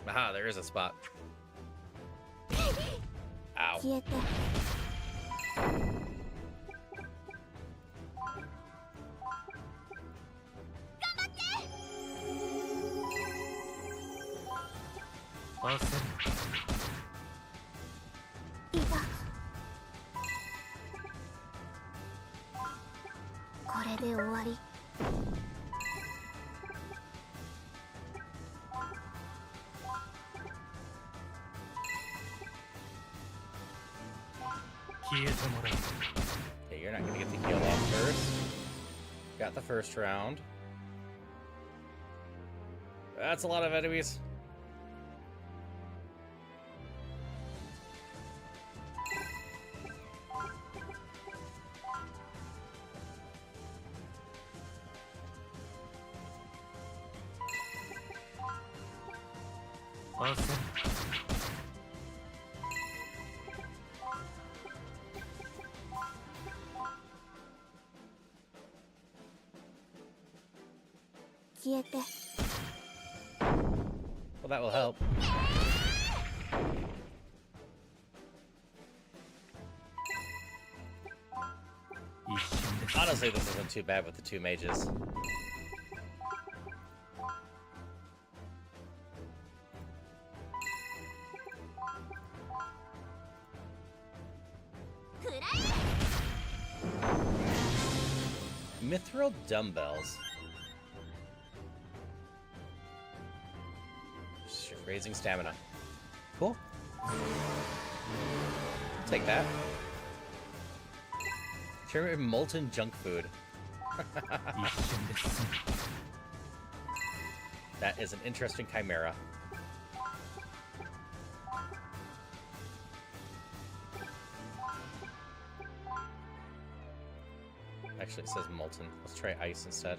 S1: Aha, there is a spot. Ow. Okay, you're not gonna get the heal off first. Got the first round. That's a lot of enemies. Well, that will help. Honestly, this isn't too bad with the two mages. Mithril dumbbells. Raising stamina. Cool. Take that. Turn molten junk food. That is an interesting chimera. Actually, it says molten. Let's try ice instead.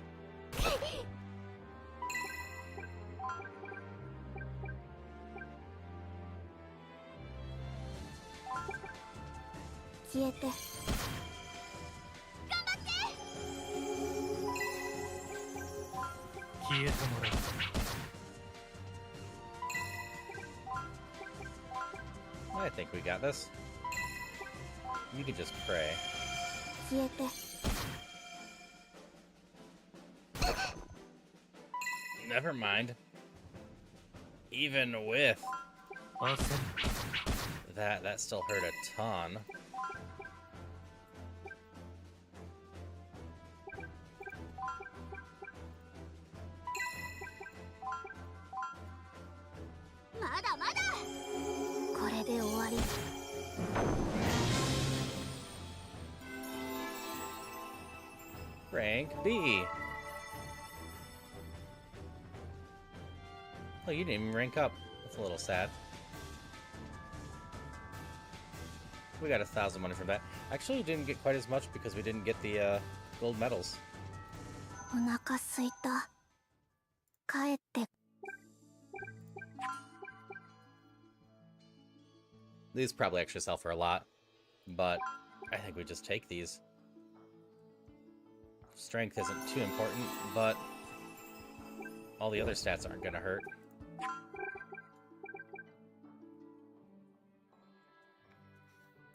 S1: I think we got this. You can just pray. Never mind. Even with that still hurt a ton. Rank B. Oh, you didn't even rank up. That's a little sad. We got 1,000 money from that. Actually, we didn't get quite as much because we didn't get the gold medals.
S9: お腹すいた。帰って。
S1: These probably actually sell for a lot, but I think we just take these. Strength isn't too important, but all the other stats aren't gonna hurt.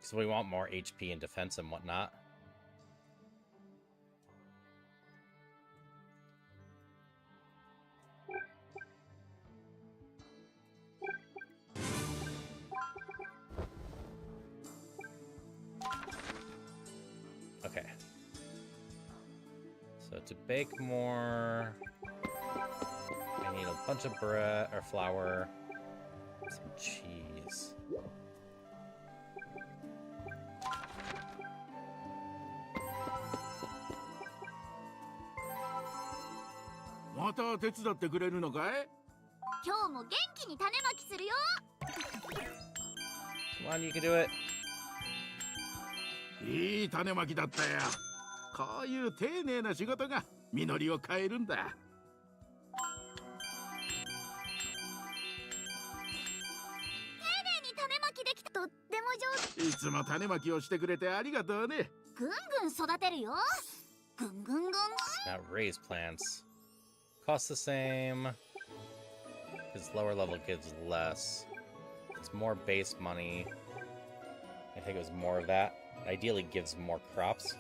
S1: So we want more HP and defense and whatnot. Okay. So to bake more, I need a bunch of bread or flour, some cheese.
S10: また手伝ってくれるのかい？
S9: 今日も元気に種まきするよ。
S1: Come on, you can do it.
S10: いい種まきだったよ。こういう丁寧な仕事が実りを変えるんだ。
S9: 丁寧に種まきできた。とっても上手。
S10: いつも種まきをしてくれてありがとうね。
S9: ぐんぐん育てるよ。ぐんぐんぐんぐん。
S1: Now raise plants. Costs the same. Because lower level gives less. It's more base money. I think it was more of that. Ideally gives more crops.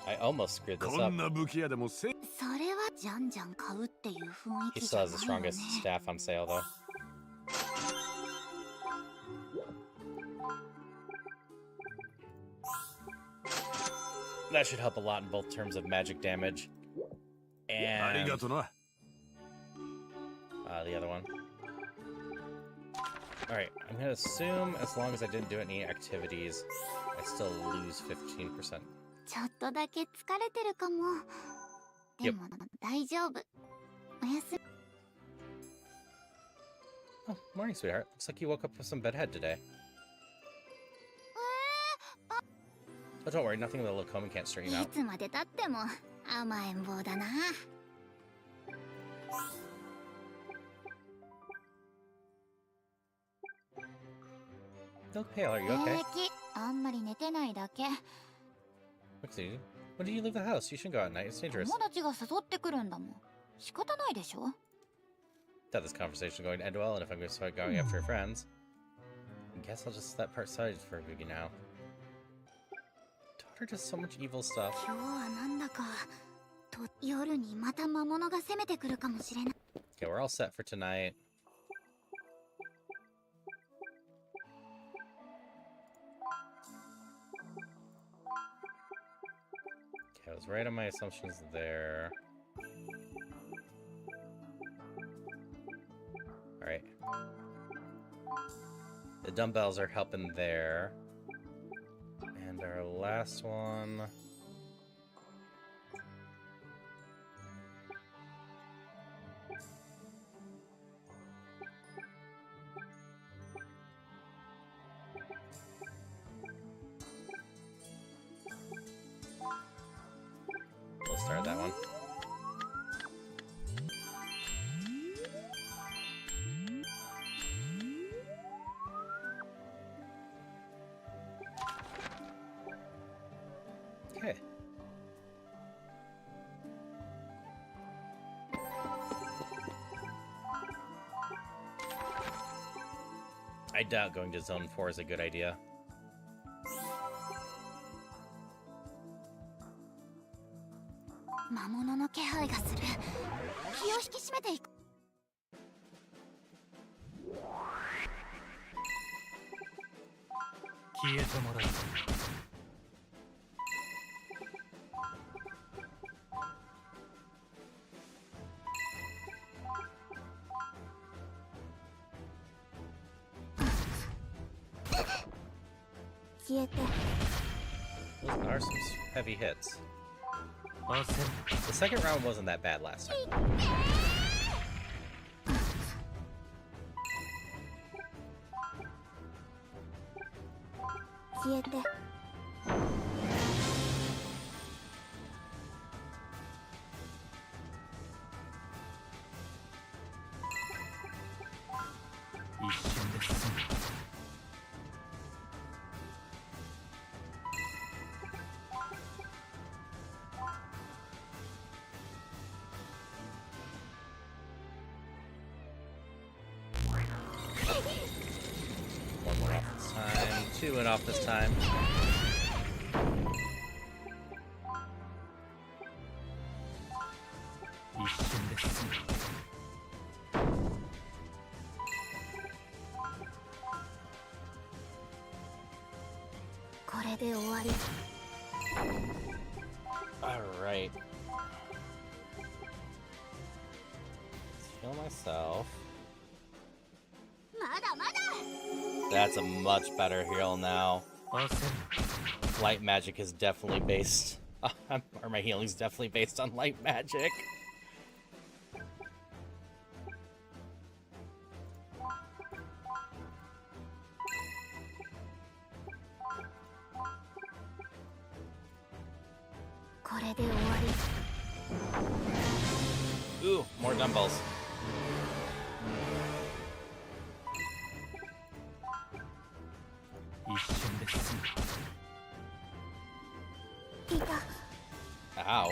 S1: I almost screwed this up.
S17: こんな武器屋でもせ。
S9: それはじゃんじゃん買うっていう雰囲
S1: He
S9: 気じ
S1: still
S9: ゃ
S1: has the
S9: ないよね。
S1: strongest staff on sale, though. That should help a lot in both terms of magic damage and the other one. Alright, I'm gonna assume as long as I didn't do any activities, I still lose 15%.
S9: ちょっとだけ疲れてるかも。でも大丈夫。おやすみ。
S1: Oh, morning, sweetheart. Looks like you woke up with some bedhead today. Oh, don't worry, nothing with a little comb can't straighten you
S9: い
S1: out.
S9: つまで経っても甘えん坊だな。
S1: You look pale, are you
S9: 平
S1: okay?
S9: 気。あんまり寝てないだけ。
S1: Roxy, when did you leave the house? You shouldn't go out at night. It's dangerous.
S9: 友達が誘ってくるんだもん。仕方ないでしょ。
S1: Thought this conversation was going to end well, and if I'm going to start going after your friends, I guess I'll just set that part aside for you now. Daughter does so much evil stuff.
S9: 今日はなんだかと夜にまた魔物が攻めてくるかもしれない。
S1: Okay, we're all set for tonight. Okay, I was right on my assumptions there. Alright. The dumbbells are helping there. And our last one... We'll start that one. Okay. I doubt going to Zone 4 is a good idea.
S9: 魔物の気配がする。気を引き締めていく。
S13: 消えてもらう。
S2: 消えて。
S1: Those are some heavy hits. The second round wasn't that bad last time.
S2: 消えて。
S13: 一瞬で済む。
S1: One more off this time. Two and off this time.
S13: 一瞬で済む。
S2: これで終わり。
S1: Alright. Let's heal myself.
S2: まだまだ。
S1: That's a much better heal now. Light magic is definitely based, or my healing is definitely based on light magic. Ooh, more dumbbells. Ow.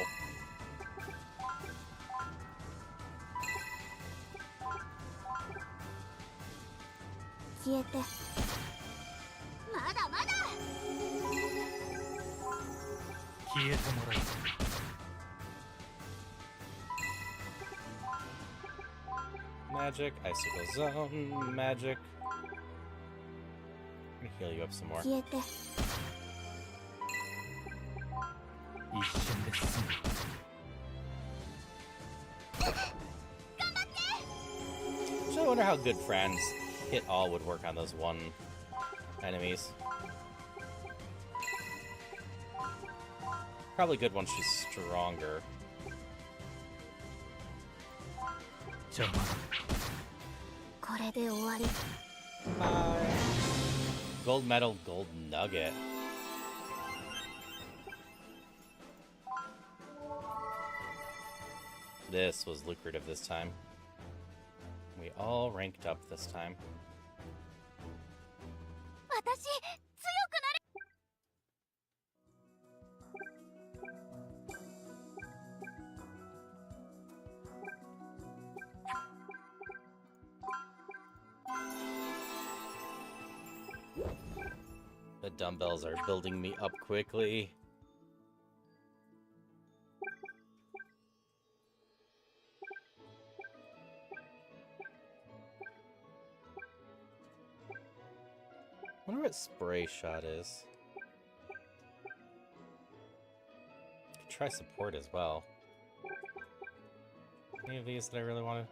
S1: Magic, icicle zone, magic. Let me heal you up some more. So I wonder how good Fran's hit all would work on those one enemies. Probably good once she's stronger. Bye. Gold medal, gold nugget. This was lucrative this time. We all ranked up this time.
S2: 私強くなれ。
S1: The dumbbells are building me up quickly. Wonder what spray shot is. Could try support as well. Any of these that I really wanted?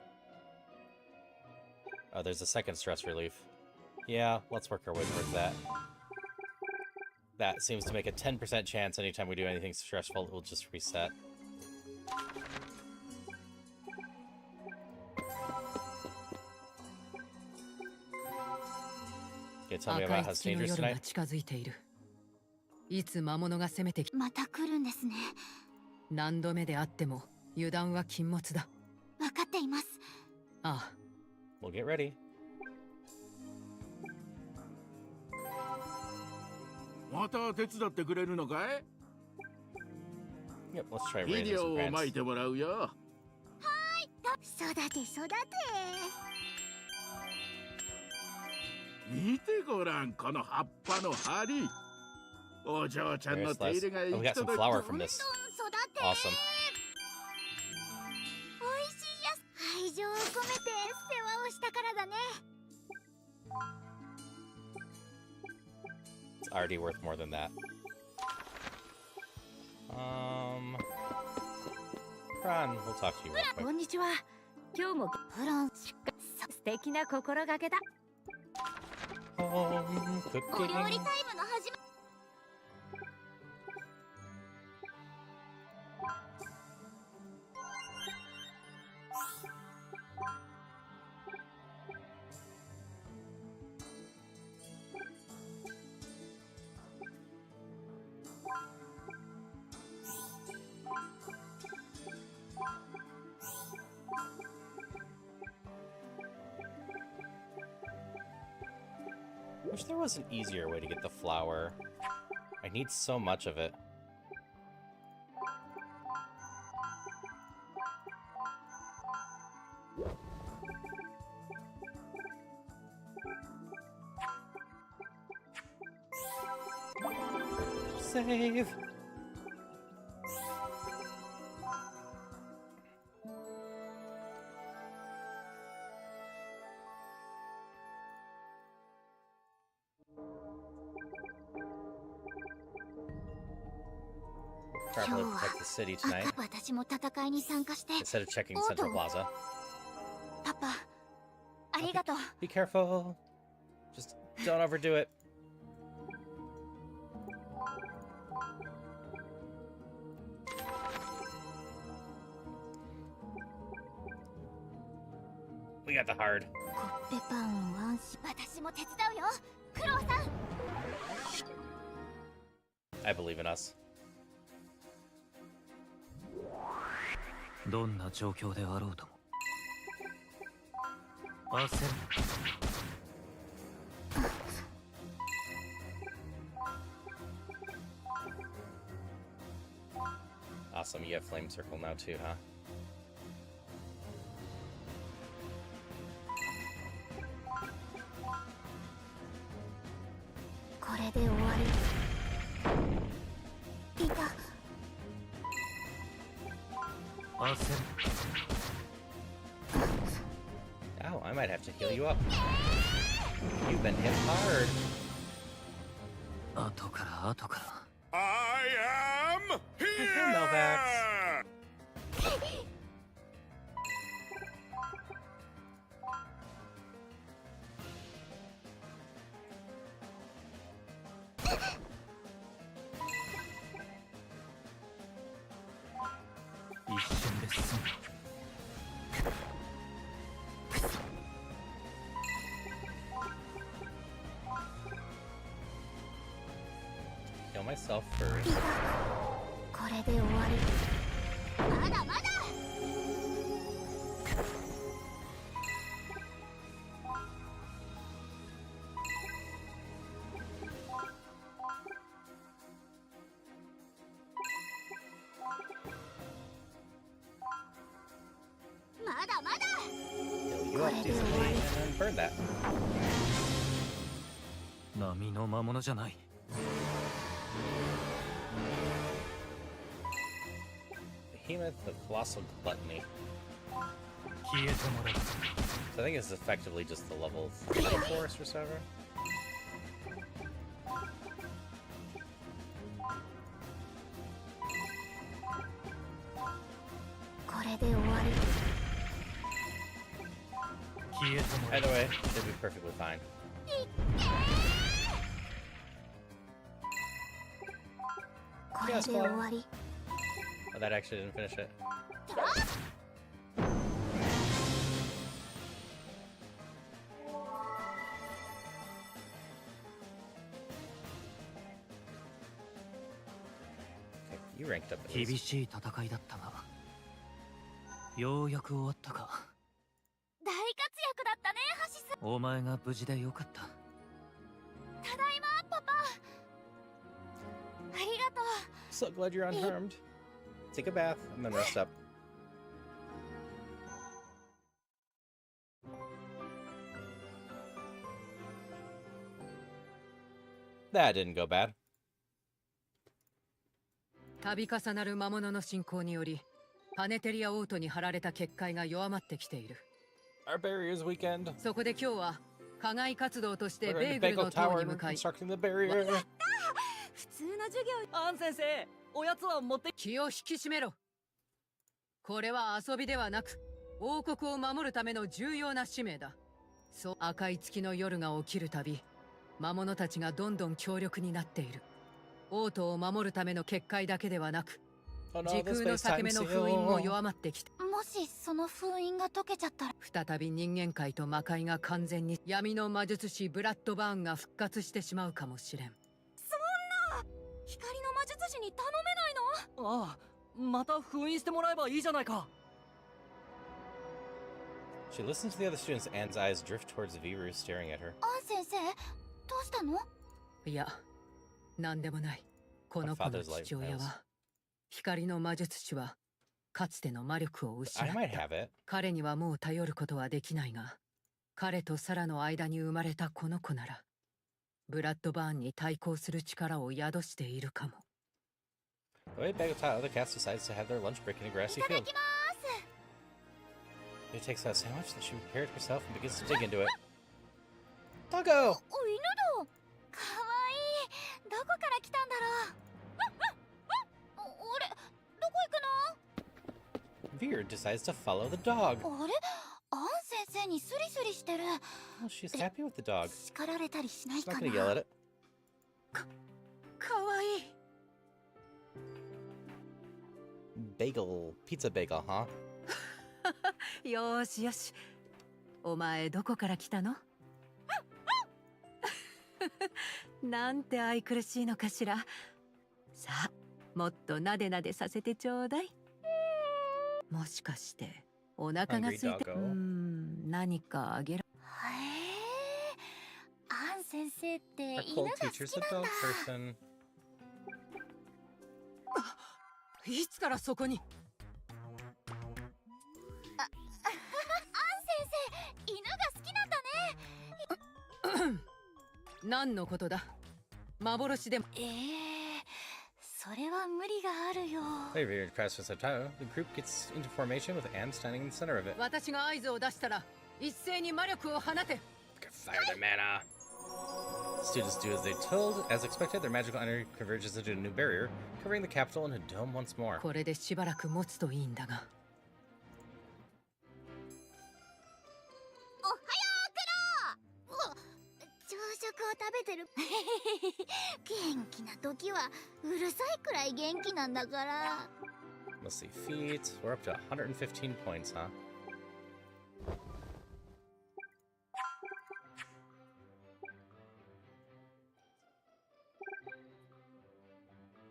S1: Oh, there's a second stress relief. Yeah, let's work our way towards that. That seems to make a 10% chance anytime we do anything stressful, it will just reset. Can you tell me about how it's dangerous tonight?
S8: 近づいている。いつ魔物が攻めてき、
S2: また来るんですね。
S8: 何度目であっても油断は禁物だ。
S2: 分かっています。
S8: ああ。
S1: We'll get ready.
S10: また手伝ってくれるのかい？
S1: Yep, let's try
S10: 肥
S1: raising
S10: 料
S1: some
S10: をまい
S1: grants.
S10: てもらうよ。
S2: はーい。育て育て。
S10: 見てごらんこの葉っぱの張り。お嬢ちゃんの
S1: There's
S10: 手入
S1: less.
S10: れが
S1: Oh,
S10: 行
S1: we
S10: き
S1: got some
S10: 届
S1: flour
S10: く。
S1: from this.
S2: 育て。
S1: Awesome.
S2: 美味しいやつ。愛情を込めて世話をしたからだね。
S1: It's already worth more than that. Fran, we'll talk to you real quick.
S3: こんにちは。今日もフランス素敵な心がけだ。
S1: Home
S2: お料
S1: cooking.
S2: 理タイムの始ま
S1: Wish there was an easier way to get the flour. I need so much of it. Save. Properly protect the city tonight
S9: 私も戦いに参加して
S1: instead of checking Central Plaza.
S9: パパありがとう
S1: Be careful. Just don't overdo it. We got the hard.
S9: コッペパンをワンシ私も手伝うよクロウさん
S1: I believe in us.
S13: どんな状況であろうとも焦るな。
S1: Awesome, you have Flame Circle now too, huh?
S9: これで終わりいた
S13: 焦る
S1: Oh, I might have to heal you up. You've been hit hard.
S13: 後から後から
S16: I am here!
S1: Melvax.
S13: 一瞬で済む
S1: Heal myself first.
S9: これで終わりまだまだ まだまだ
S1: Heal you up decently and then burn that.
S13: 波の魔物じゃない
S1: Behemoth of Colossal Gluttony.
S13: 消えてもらう
S1: So I think it's effectively just the level 3 Forest Reservoir.
S9: これで終わり
S13: 消えてもらう
S1: Either way, it'll be perfectly fine.
S9: これで終わり
S1: Oh, that actually didn't finish it. Okay, you ranked up at
S13: 厳
S1: least.
S13: しい戦いだったがようやく終わったか
S2: 大活躍だったねハシス
S13: お前が無事でよかった
S2: ただいまパパありがとう
S1: So glad you're unharmed. Take a bath and then rest up. That didn't go bad.
S8: 度重なる魔物の侵攻によりパネテリアオートに張られた結界が弱まってきている
S1: Our barrier's weakened.
S8: そこで今日は課外活動として
S1: We're
S8: ベ
S1: going
S8: ー
S1: to
S8: グル
S1: Bagel
S8: の塔
S1: Tower
S8: に
S1: and
S8: 向かい
S1: constructing the barrier.
S6: 普通の授業。アン先生、おやつは持って。
S8: 気を引き締めろ。これは遊びではなく、王国を守るための重要な使命だ。そう、赤い月の夜が起きるたび、魔物たちがどんどん強力になっている。王都を守るための結界だけではなく、時空の裂け目の封印も弱まってきた。
S9: もしその封印が解けちゃったら、
S8: 再び人間界と魔界が完全に、闇の魔術師ブラッドバーンが復活してしまうかもしれん。
S6: そんな光の魔術師に頼めないの？ああ、また封印してもらえばいいじゃないか。
S1: She listens to the other students. Anne's eyes drift towards Viru, staring at her.
S9: アン先生、どうしたの？
S8: いや、なんでもない。この子の父親は、光の魔術師は、かつての魔力を失った。彼にはもう頼ることはできないが、彼とサラの間に生まれたこの子なら、ブラッドバーンに対抗する力を宿しているかも。
S1: The way Bagel taught other cats decides to have their lunch break in a grassy field. She takes out a sandwich, then she prepared herself and begins to dig into it. Doggo!
S9: お、犬だ。かわいい。どこから来たんだろう。俺、どこ行くの？
S1: Veer decides to follow the dog.
S9: あれ？アン先生にスリスリしてる。
S1: Well, she's happy with the dog.
S9: 叱られたりしない
S1: She's
S9: か
S1: not
S9: な。
S1: gonna yell at it.
S8: かわいい。
S1: Bagel, pizza bagel, huh?
S8: よしよし。お前どこから来たの？なんて愛くるしいのかしら。さあ、もっとなでなでさせてちょうだい。もしかしてお腹が空いて、何かあげる。
S9: アン先生って犬
S1: Our
S9: が
S1: cold
S9: 好
S1: teacher's
S9: き
S1: a
S9: なん
S1: dog
S9: だ。
S1: person.
S8: いつからそこに？
S9: アン先生、犬が好きなんだね。
S8: 何のことだ？幻でも。
S9: それは無理があるよ。
S1: Later, crashes the tower. The group gets into formation with Anne standing in the center of it.
S8: 私が合図を出したら一斉に魔力を放て。
S1: Fire their mana. Students do as they told. As expected, their magical energy converges into a new barrier, covering the capital in a dome once more.
S8: これでしばらく持つといいんだが。
S9: おはよう、クロ。朝食を食べてる。元気な時はうるさいくらい元気なんだから。
S1: Let's see, feet. We're up to 115 points, huh?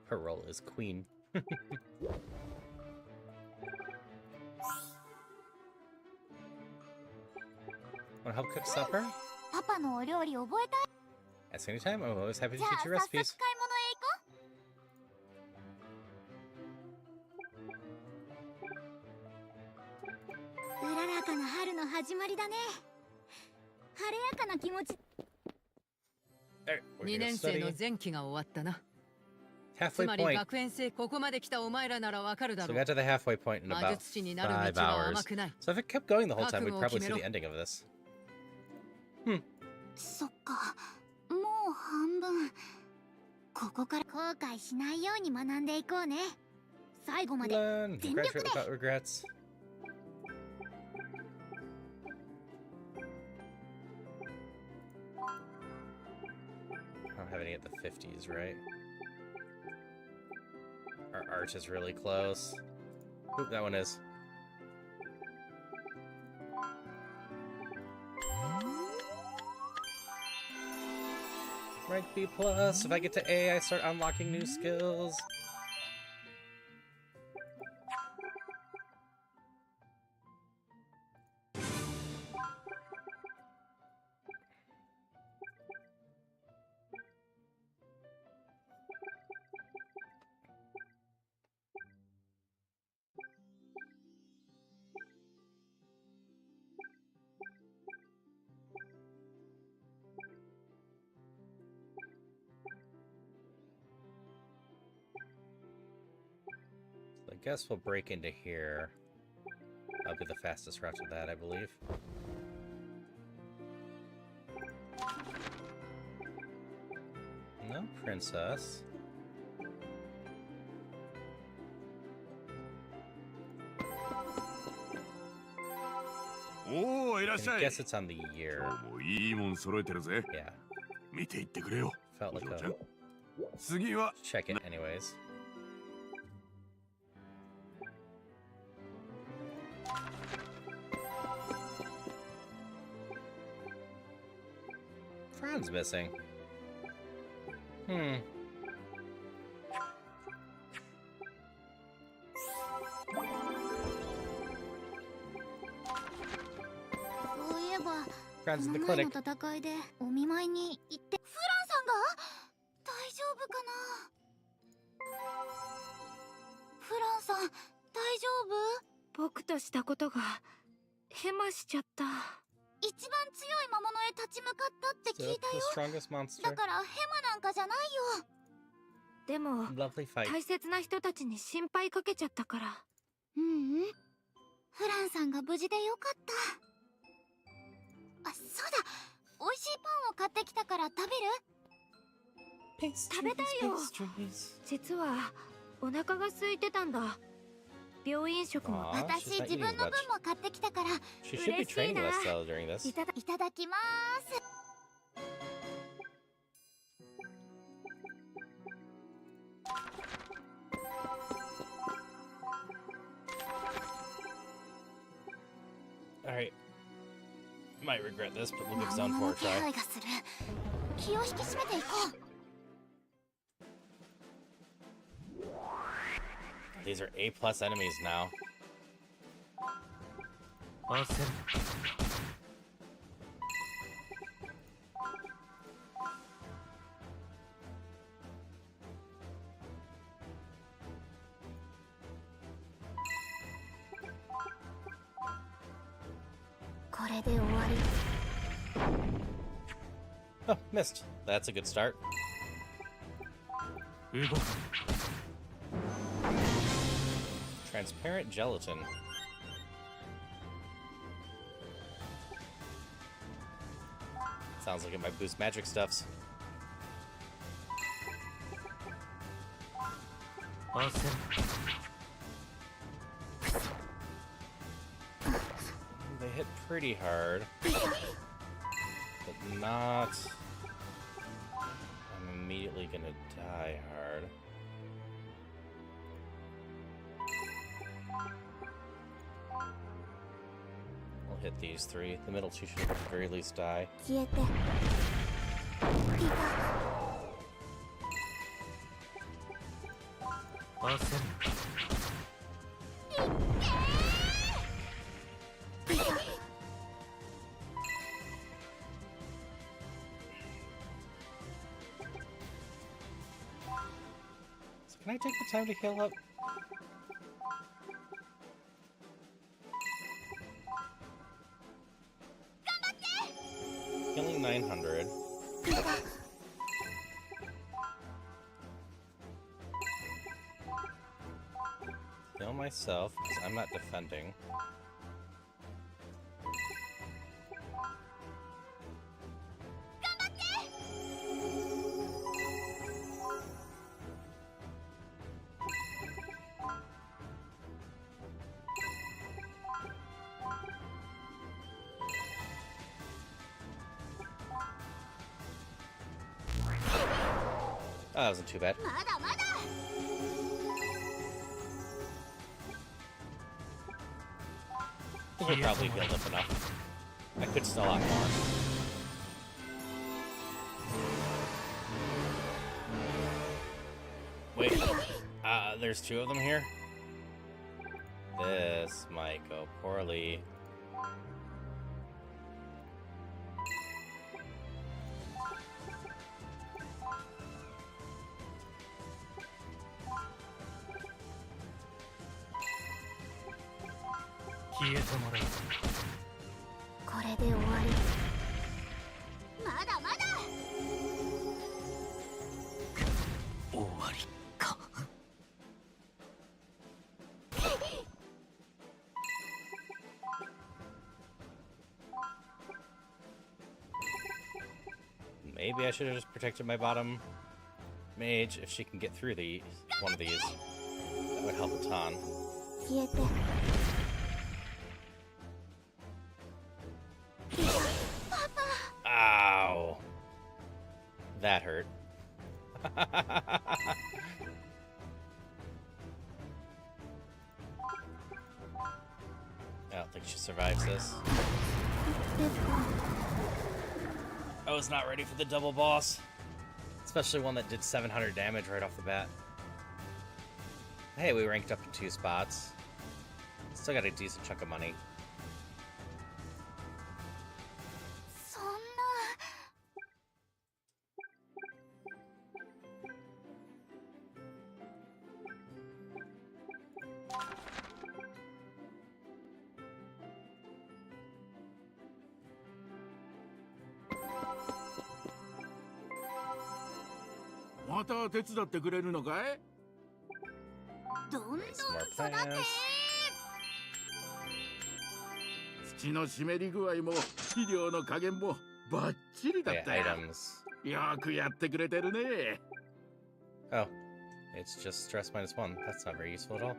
S1: Her role is queen. Want to help cook supper?
S9: パパのお料理覚えたい。
S1: Ask anytime. I'm always happy to
S9: じゃあ
S1: teach you
S9: 早速買い
S1: recipes.
S9: 物へ行こう。うららかな春の始まりだね。晴れやかな気持ち。
S1: There, we're
S8: 2
S1: gonna
S8: 年生
S1: study.
S8: の前期が終わったな。
S1: Halfway
S8: つまり
S1: point.
S8: 学園生ここまで来たお前らならわかるだ
S1: So
S8: ろ
S1: we
S8: う。
S1: got to the halfway point in
S8: 魔
S1: about
S8: 術師になる
S1: 5
S8: 道は
S1: hours.
S8: 甘くない。
S1: So if it kept going the whole time, we'd
S8: 覚悟を
S1: probably
S8: 決
S1: see
S8: めろ。
S1: the ending of this.
S9: そっか、もう半分。ここから後悔しないように学んでいこうね。最後まで
S1: Learn,
S9: 全力
S1: graduate
S9: で。
S1: without regrets. I don't have any at the 50s, right? Our arch is really close. Oop, that one is. Rank B+. If I get to A, I start unlocking new skills. I guess we'll break into here. That'll be the fastest route to that, I believe. No princess.
S16: Oh,
S1: I guess it's on the year. Yeah.
S16: 見ていってくれよ。
S1: Felt like
S16: お嬢ちゃ
S1: a
S16: ん。次は
S1: check it anyways. Fran's missing. Hmm.
S9: そういえば
S1: Fran's in the
S9: この前
S1: clinic.
S9: の戦いでお見舞いに行ってフランさんが大丈夫かな。フランさん大丈夫？
S3: 僕としたことがヘマしちゃった。
S9: 一番強い魔物へ立ち向かったって聞い
S1: So
S9: た
S1: the
S9: よ。
S1: strongest monster.
S9: だからヘマなんかじゃないよ。
S3: でも
S1: Lovely fight.
S3: 大切な人たちに心配かけちゃったから。
S9: ううん。フランさんが無事でよかった。あ、そうだ。美味しいパンを買ってきたから食べる？
S3: 食べたいよ。実はお腹が空いてたんだ。病院食も。
S1: Aw,
S9: 私
S1: she's not
S9: 自
S1: eating
S9: 分の
S1: much.
S9: 分も買ってきたから。
S1: She should be
S9: 嬉しい
S1: training
S9: な。
S1: with us though during this.
S9: いただきます。
S1: Alright. Might regret this, but we'll give
S9: 魔
S1: Zone
S9: 物
S1: 4
S9: の
S1: a
S9: 気
S1: try.
S9: 配がする。気を引き締めていこう。
S1: These are A+ enemies now.
S13: 焦る。
S9: これで終わり。
S1: Oh, missed. That's a good start.
S13: 動く。
S1: Transparent gelatin. Sounds like it might boost magic stuffs.
S13: 焦る。
S1: They hit pretty hard, but not. I'm immediately gonna die hard. We'll hit these three. The middle two should at the very least die.
S9: 消えて。
S13: 焦る。
S1: So can I take the time to heal up? Healing 900. Heal myself, because I'm not defending. Oh, that wasn't too bad.
S9: まだまだ。
S1: We're probably healed up enough. I could still a lot more. Wait, there's two of them here? This might go poorly.
S9: 「これで終わり」「まだまだ」
S13: 終わりか。
S1: Maybe I should have just protected my bottom Mage, if she can get through one of these, that would help a ton. Ow. That hurt. I don't think she survives this. I was not ready for the double boss. Especially one that did 700 damage right off the bat. Hey, we ranked up in 2 spots. Still got a decent chunk of money.
S10: また手伝ってくれるのかい？
S9: どんどん育て。
S10: 土の湿り具合も肥料の加減もバッチリだったよ。よくやってくれてるね。
S1: Oh, it's just stress -1. That's not very useful at all.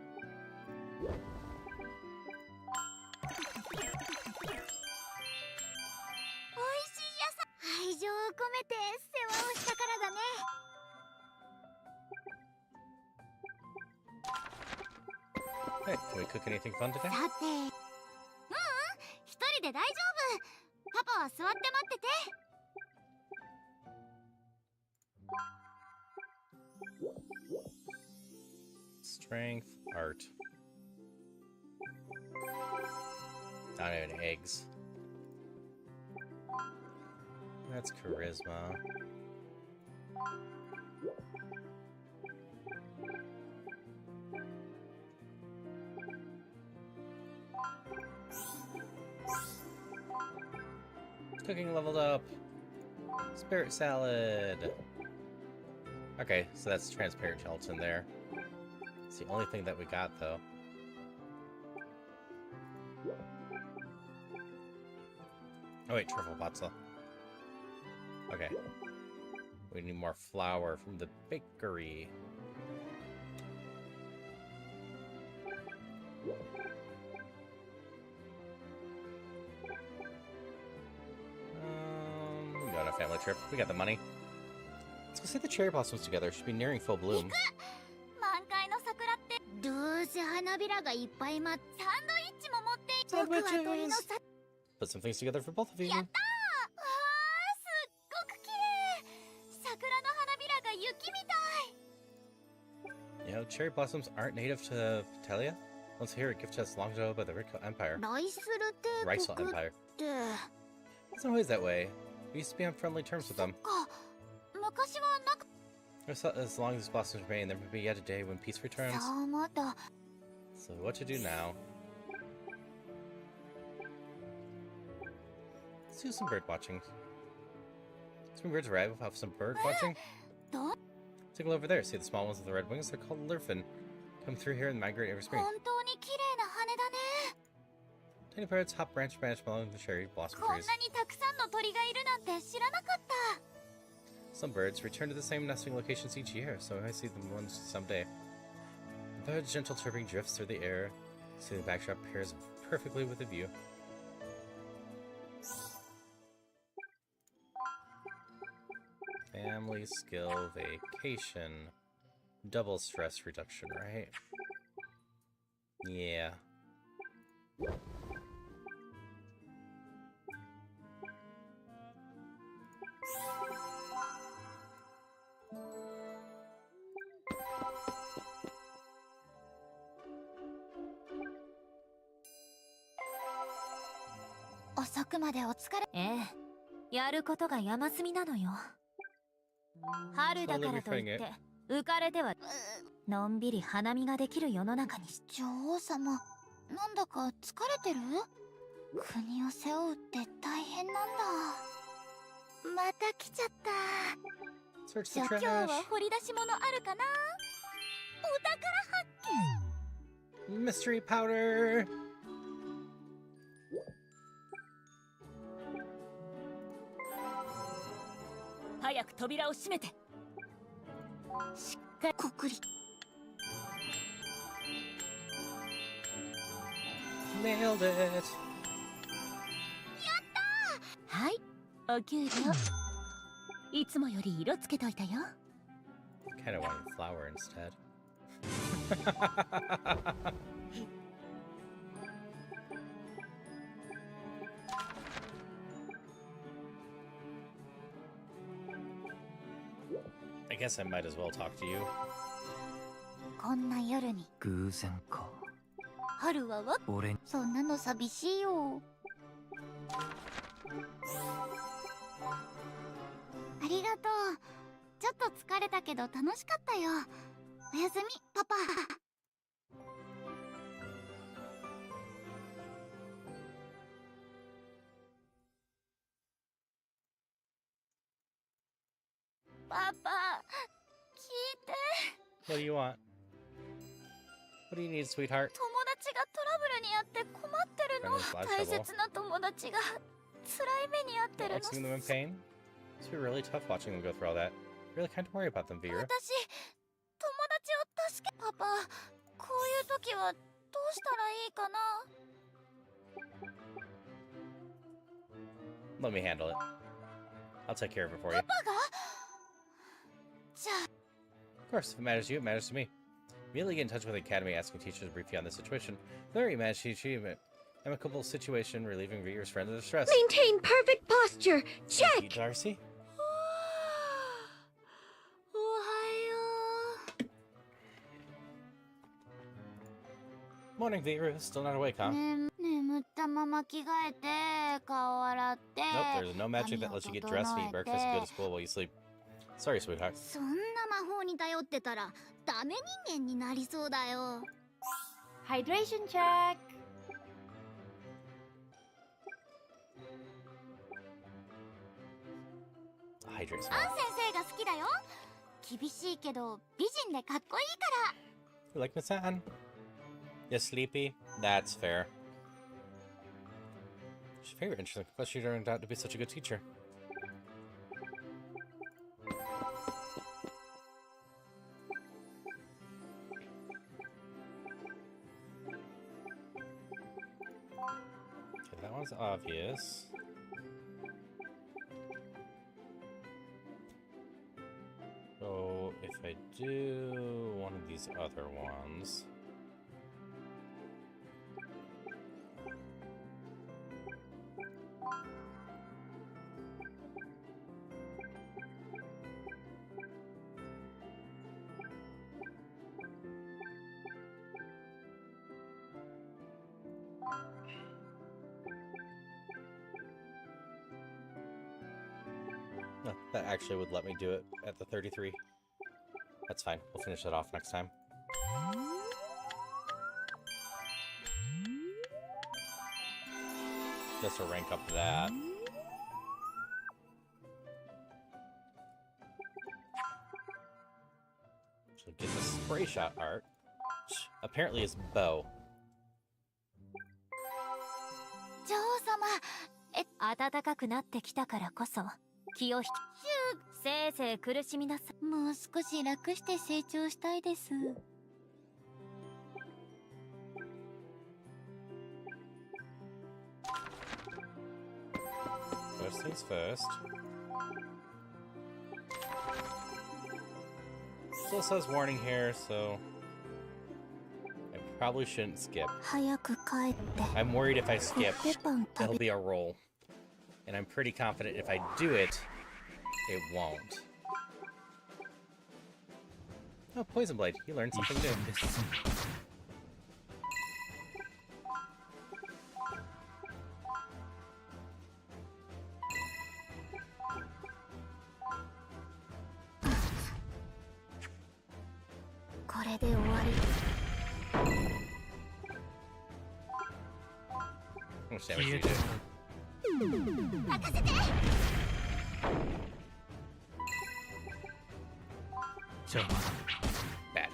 S9: 愛情を込めて世話をしたからだね。
S1: Hey, can we cook anything fun today?
S9: さて、一人で大丈夫。パパは座って待ってて。
S1: Strength, art. Not even eggs. That's charisma. Cooking leveled up. Spirit salad. Okay, so that's transparent gelatin there. It's the only thing that we got, though. Oh wait, truffle batza. Okay. We need more flour from the bakery. We got a family trip. We got the money. Let's go see the cherry blossoms together. Should be nearing full bloom.
S9: 満開の桜ってどうせ花びらがいっぱいサンドイッチも持っていく。僕は鳥のさ
S1: Put some things together for both of you.
S9: やったー。わー、すっごく綺麗。桜の花びらが雪みたい。
S1: You know, cherry blossoms aren't native to Patelia. Once here, a gift to us long ago by the Rico Empire.
S9: ライスル帝
S1: Rysal
S9: 国
S1: Empire.
S9: って。
S1: It's not always that way. We used to be on friendly terms with them.
S9: 昔はなく。
S1: As long as these blossoms remain, there may be yet a day when peace returns.
S9: そう思った。
S1: So what to do now? Let's do some bird watching. Some birds arrive. We'll have some bird watching. Take a look over there. See the small ones with the red wings? They're called lurfin. Come through here and migrate every spring.
S9: 本当に綺麗な羽だね。
S1: Tiny birds hop branch to branch along the cherry blossom
S9: こんな
S1: trees.
S9: にたくさんの鳥がいるなんて知らなかった。
S1: Some birds return to the same nesting locations each year, so I might see them once someday. The bird's gentle chirping drifts through the air. See the backdrop pairs perfectly with the view. Family skill vacation. Double stress reduction, right? Yeah.
S9: 遅くまでお疲れ。
S14: ええ、やることが山積みなのよ。春だからといって浮かれてはのんびり花見ができる世の中に。
S9: 女王様、なんだか疲れてる？国を背負うって大変なんだ。また来ちゃった。じゃあ今日は掘り出し物あるかな？お宝発見。
S1: Mystery powder!
S6: 早く扉を閉めて。
S9: しっかりこくり
S1: Nailed it.
S6: はい、お給料。いつもより色つけといたよ。
S1: Kind of wanted flour instead. I guess I might as well talk to you.
S9: こんな夜に
S13: 偶然か。
S9: 春はわ
S13: 俺に
S9: そんなの寂しいよ。ありがとう。ちょっと疲れたけど楽しかったよ。おやすみパパ。パパ、聞いて。
S1: What do you want? What do you need, sweetheart?
S9: 友達がトラブルにあって困ってるの。
S1: Friend is life
S9: 大
S1: trouble.
S9: 切な友達が辛い目に遭ってる
S1: Like
S9: の。
S1: seeing them in pain? It's been really tough watching them go through all that. Really kind of worry about them, Vera.
S9: 私、友達を助け。パパ、こういう時はどうしたらいいかな。
S1: Let me handle it. I'll take care of it for you.
S9: パパがじゃあ
S1: Of course, if it matters to you, it matters to me. Immediately get in touch with the academy, asking teachers to brief you on the situation. Larry managed to achieve an amicable situation, relieving Vera's friend of the stress.
S3: Maintain perfect posture.
S1: Thank
S3: Check.
S1: you, Darcy.
S9: おはよ
S1: Morning, Vera. Still not awake, huh?
S9: う。眠ったまま着替えて、顔洗って。
S1: Nope, there's no magic that lets you get dressed and eat breakfast and go to school while you sleep. Sorry, sweetheart.
S9: そんな魔法に頼ってたらダメ人間になりそうだよ。
S14: Hydration check.
S1: Hydrate
S9: アン
S1: some.
S9: 先生が好きだよ。厳しいけど美人でかっこいいから。
S1: You like Miss Anne? You sleepy? That's fair. She's very interesting. Plus, she turned out to be such a good teacher. Okay, that one's obvious. So, if I do one of these other ones... No, that actually would let me do it at the 33. That's fine. We'll finish that off next time. Just to rank up that. So get the spray shot art, which apparently is bow.
S9: 女王様、
S14: 暖かくなってきたからこそ気を引きせいぜい苦しみなさい。
S9: もう少し楽して成長したいです。
S1: First things first. Still says warning here, so I probably shouldn't skip.
S9: 早く帰って。
S1: I'm worried if I skip,
S9: コッペパン食
S1: it'll
S9: べ。
S1: be a roll. And I'm pretty confident if I do it, it won't. Oh, Poison Blade. You learned something new.
S9: これで終わり。
S1: How much damage do you do?
S9: 任せて。
S13: 邪魔だ。
S1: Bad.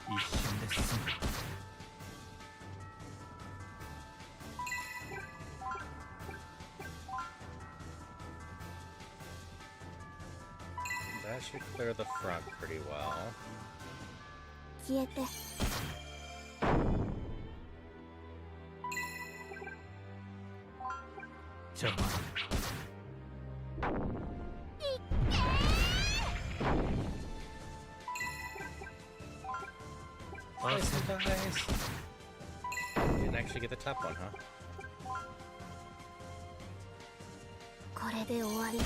S13: 一瞬で済む。
S1: There That should clear the front pretty well.
S9: 消えて。
S13: 邪魔。
S1: Nice and nice. Didn't actually get the top one, huh?
S9: これで終わり。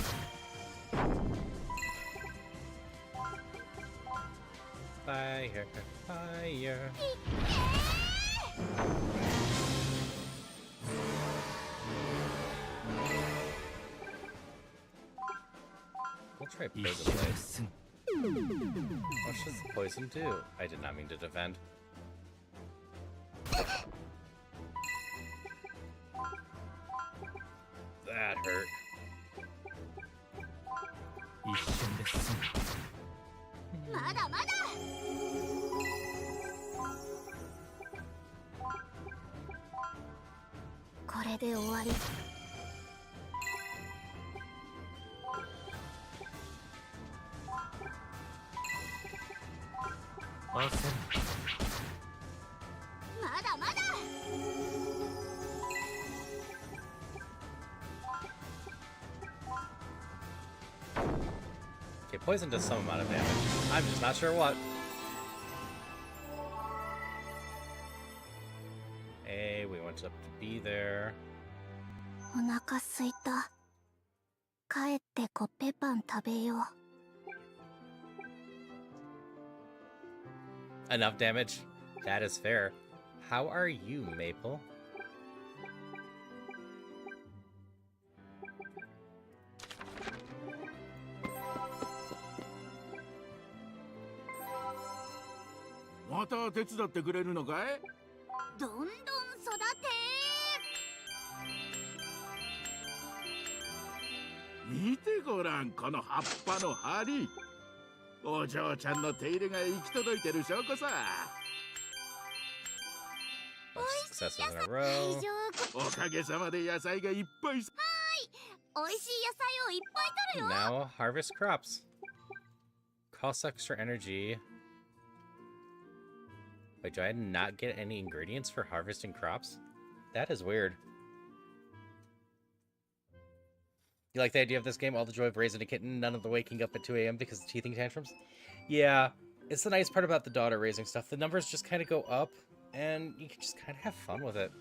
S1: Fire, fire. We'll try Poison Blade. What does the poison do? I did not mean to defend. That hurt.
S13: 一瞬で済む。
S9: まだまだ。これで終わり。
S13: 焦る。
S9: まだまだ。
S1: Okay, poison does some amount of damage. I'm just not sure what. Hey, we went up to B there.
S9: お腹すいた。帰ってコッペパン食べよう。
S1: Enough damage. That is fair. How are you, Maple?
S10: また手伝ってくれるのかい？
S9: どんどん育て。
S10: 見てごらん、この葉っぱの張り。お嬢ちゃんの手入れが行き届いてる証拠さ。
S1: Successes in a row.
S10: おかげさまで野菜がいっぱい。
S9: はい、美味しい野菜をいっぱい取るよ。
S1: Now harvest crops. Costs extra energy. Wait, do I not get any ingredients for harvesting crops? That is weird. You like the idea of this game? All the joy of raising a kitten, none of the waking up at 2 a.m. because of teething tantrums? Yeah, it's the nice part about the daughter raising stuff. The numbers just kind of go up, and you can just kind of have fun with it.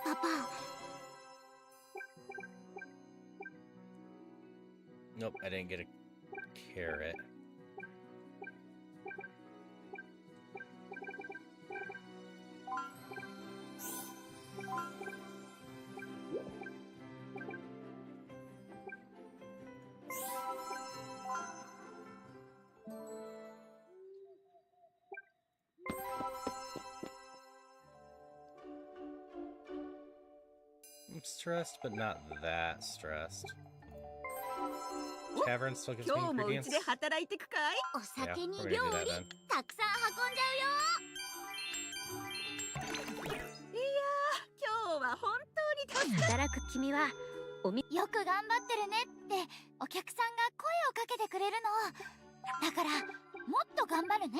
S9: Papa.
S1: Nope, I didn't get a carrot. I'm stressed, but not that stressed. Tavern still gives me
S11: 今日もう
S1: ingredients.
S11: ちで働いてくかい？
S9: お酒に
S1: Yeah, we're
S9: 料
S1: gonna do that
S9: 理
S1: then.
S9: たくさん運んじゃうよ。
S11: いやー、今日は本当に助かる。
S9: 働く君はよく頑張ってるねってお客さんが声をかけてくれるの。だからもっと頑張るね。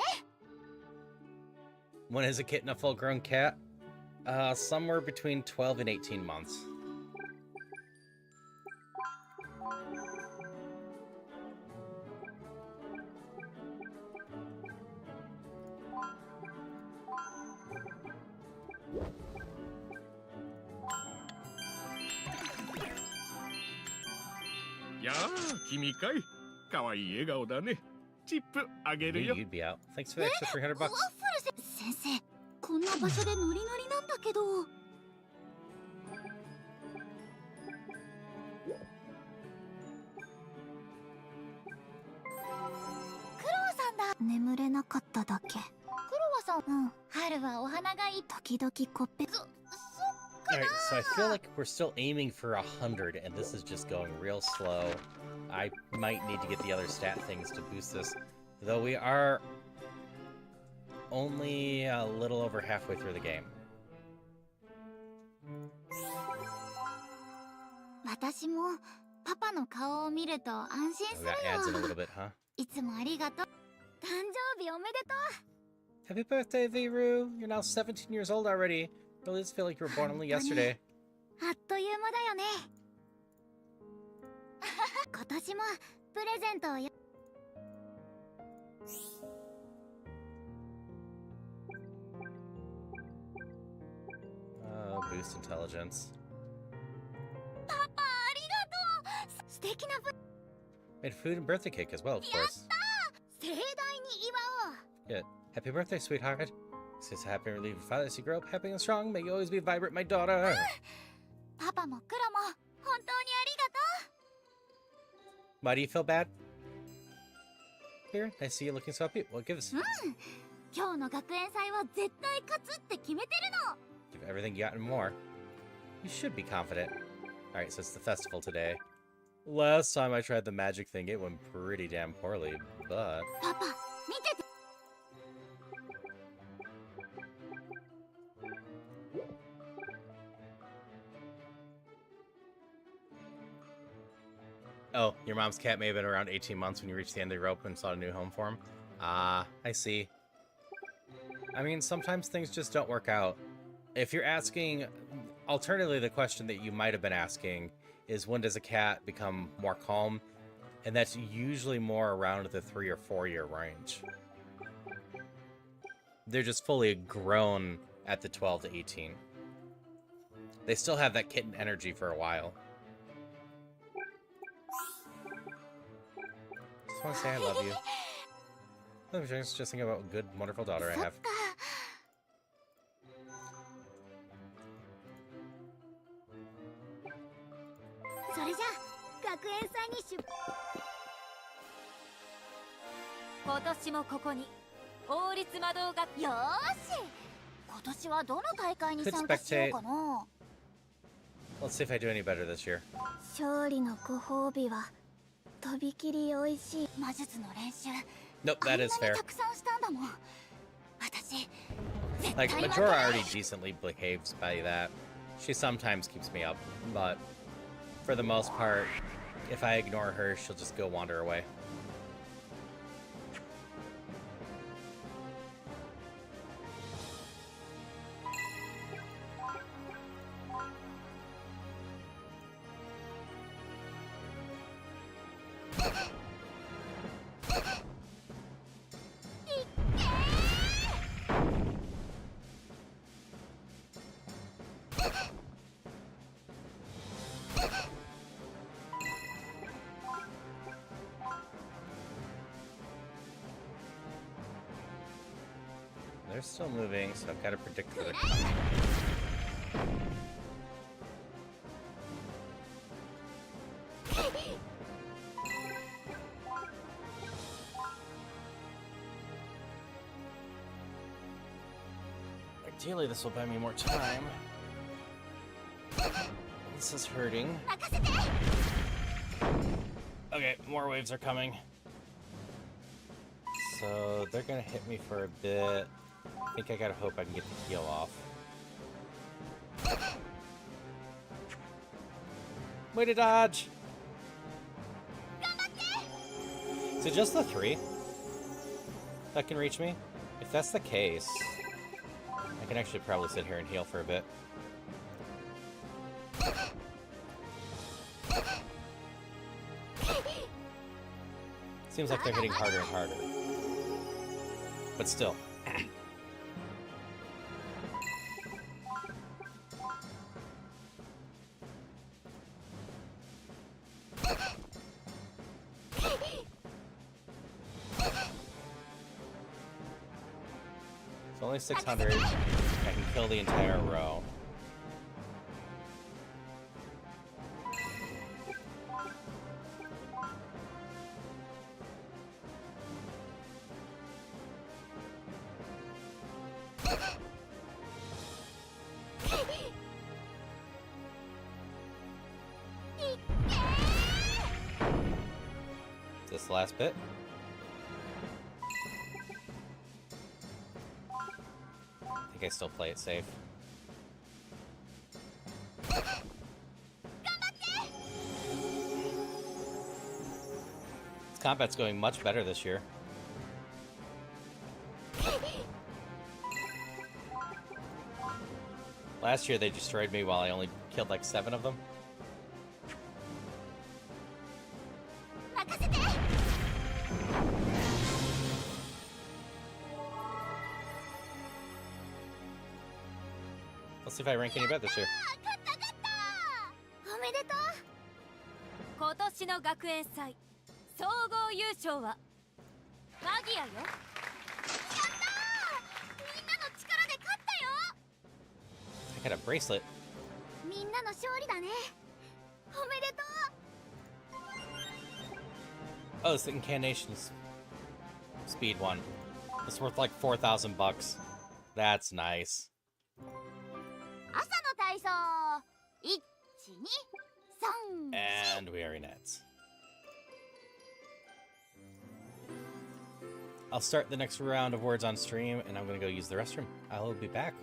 S1: When is a kitten a full-grown cat? Somewhere between 12 and 18 months.
S4: Yeah, 君かい。可愛い笑顔だね。チップあげ
S1: I
S4: る
S1: knew
S4: よ。
S1: you'd be out. Thanks for the extra 300 bucks.
S9: 先生、こんな場所でノリノリなんだけど。クロワさんだ。眠れなかっただけ。クロワさん、うん。春はお花がいい。時々コッペ。
S1: Alright, so I feel like we're still aiming for 100, and this is just going real slow. I might need to get the other stat things to boost this. Though we are only a little over halfway through the game.
S9: 私もパパの顔を見ると安心する
S1: That adds in a
S9: よ
S1: little bit, huh?
S9: いつもありがとう誕生日おめでと
S1: Happy birthday, Viru! You're now 17 years old already. Really does feel like you were born only yesterday.
S9: うあっという間だよね今年もプレゼントをよ
S1: Boost intelligence.
S9: パパありがとう素敵なプ
S1: Made food and birthday cake as well, of course.
S9: 盛大に祝おう
S1: Good. Happy birthday, sweetheart. Since happy and relieved father as you grow up happy and strong, may you always be vibrant, my daughter.
S9: パパもクロも本当にありがと
S1: Why do you feel bad? Here, I see you looking so happy. Well, give us
S9: う今日の学園祭は絶対勝つって決めてるの
S1: give everything you got and more. You should be confident. Alright, so it's the festival today. Last time I tried the magic thing, it went pretty damn poorly, but...
S9: パパ見てて
S1: Oh, your mom's cat may have been around 18 months when you reached the end of the rope and sought a new home for him. Ah, I see. I mean, sometimes things just don't work out. If you're asking... Alternatively, the question that you might have been asking is when does a cat become more calm? And that's usually more around the 3 or 4 year range. They're just fully grown at the 12 to 18. They still have that kitten energy for a while. Just want to say I love you. I'm just thinking about what good, wonderful daughter I have.
S9: それじゃあ学園祭に出
S14: 今年もここに王立魔導学
S9: よーし今年はどの大会に参加しようかな
S1: Let's see if I do any better this year.
S9: 勝利のご褒美はとびきりおいしい魔術の練習
S1: Nope, that is fair.
S9: たくさんしたんだもん私
S1: Like, Majora already decently behaves by that. She sometimes keeps me up, but for the most part, if I ignore her, she'll just go wander away. They're still moving, so I've got to predict where they're coming. Ideally, this will buy me more time. This is hurting. Okay, more waves are coming. So they're gonna hit me for a bit. I think I gotta hope I can get the heal off. Way to dodge! Is it just the 3 that can reach me? If that's the case, I can actually probably sit here and heal for a bit. Seems like they're hitting harder and harder. But still. It's only 600. I can kill the entire row. This last bit. think I still play it safe. Combat's going much better this year. Last year they destroyed me while I only killed like 7 of them. Let's see if I rank any better this year.
S2: おめでとう。今年の学園祭総合優勝はマギアよ。やったー。みんなの力で勝ったよ。
S1: I got a bracelet.
S2: みんなの勝利だね。おめでとう。
S1: Oh, it's the incantations speed one. It's worth like 4,000 bucks. That's nice.
S2: 朝の体操。1、2、3。
S1: And we are in nets. I'll start the next round of words on stream, and I'm gonna go use the restroom. I'll be back.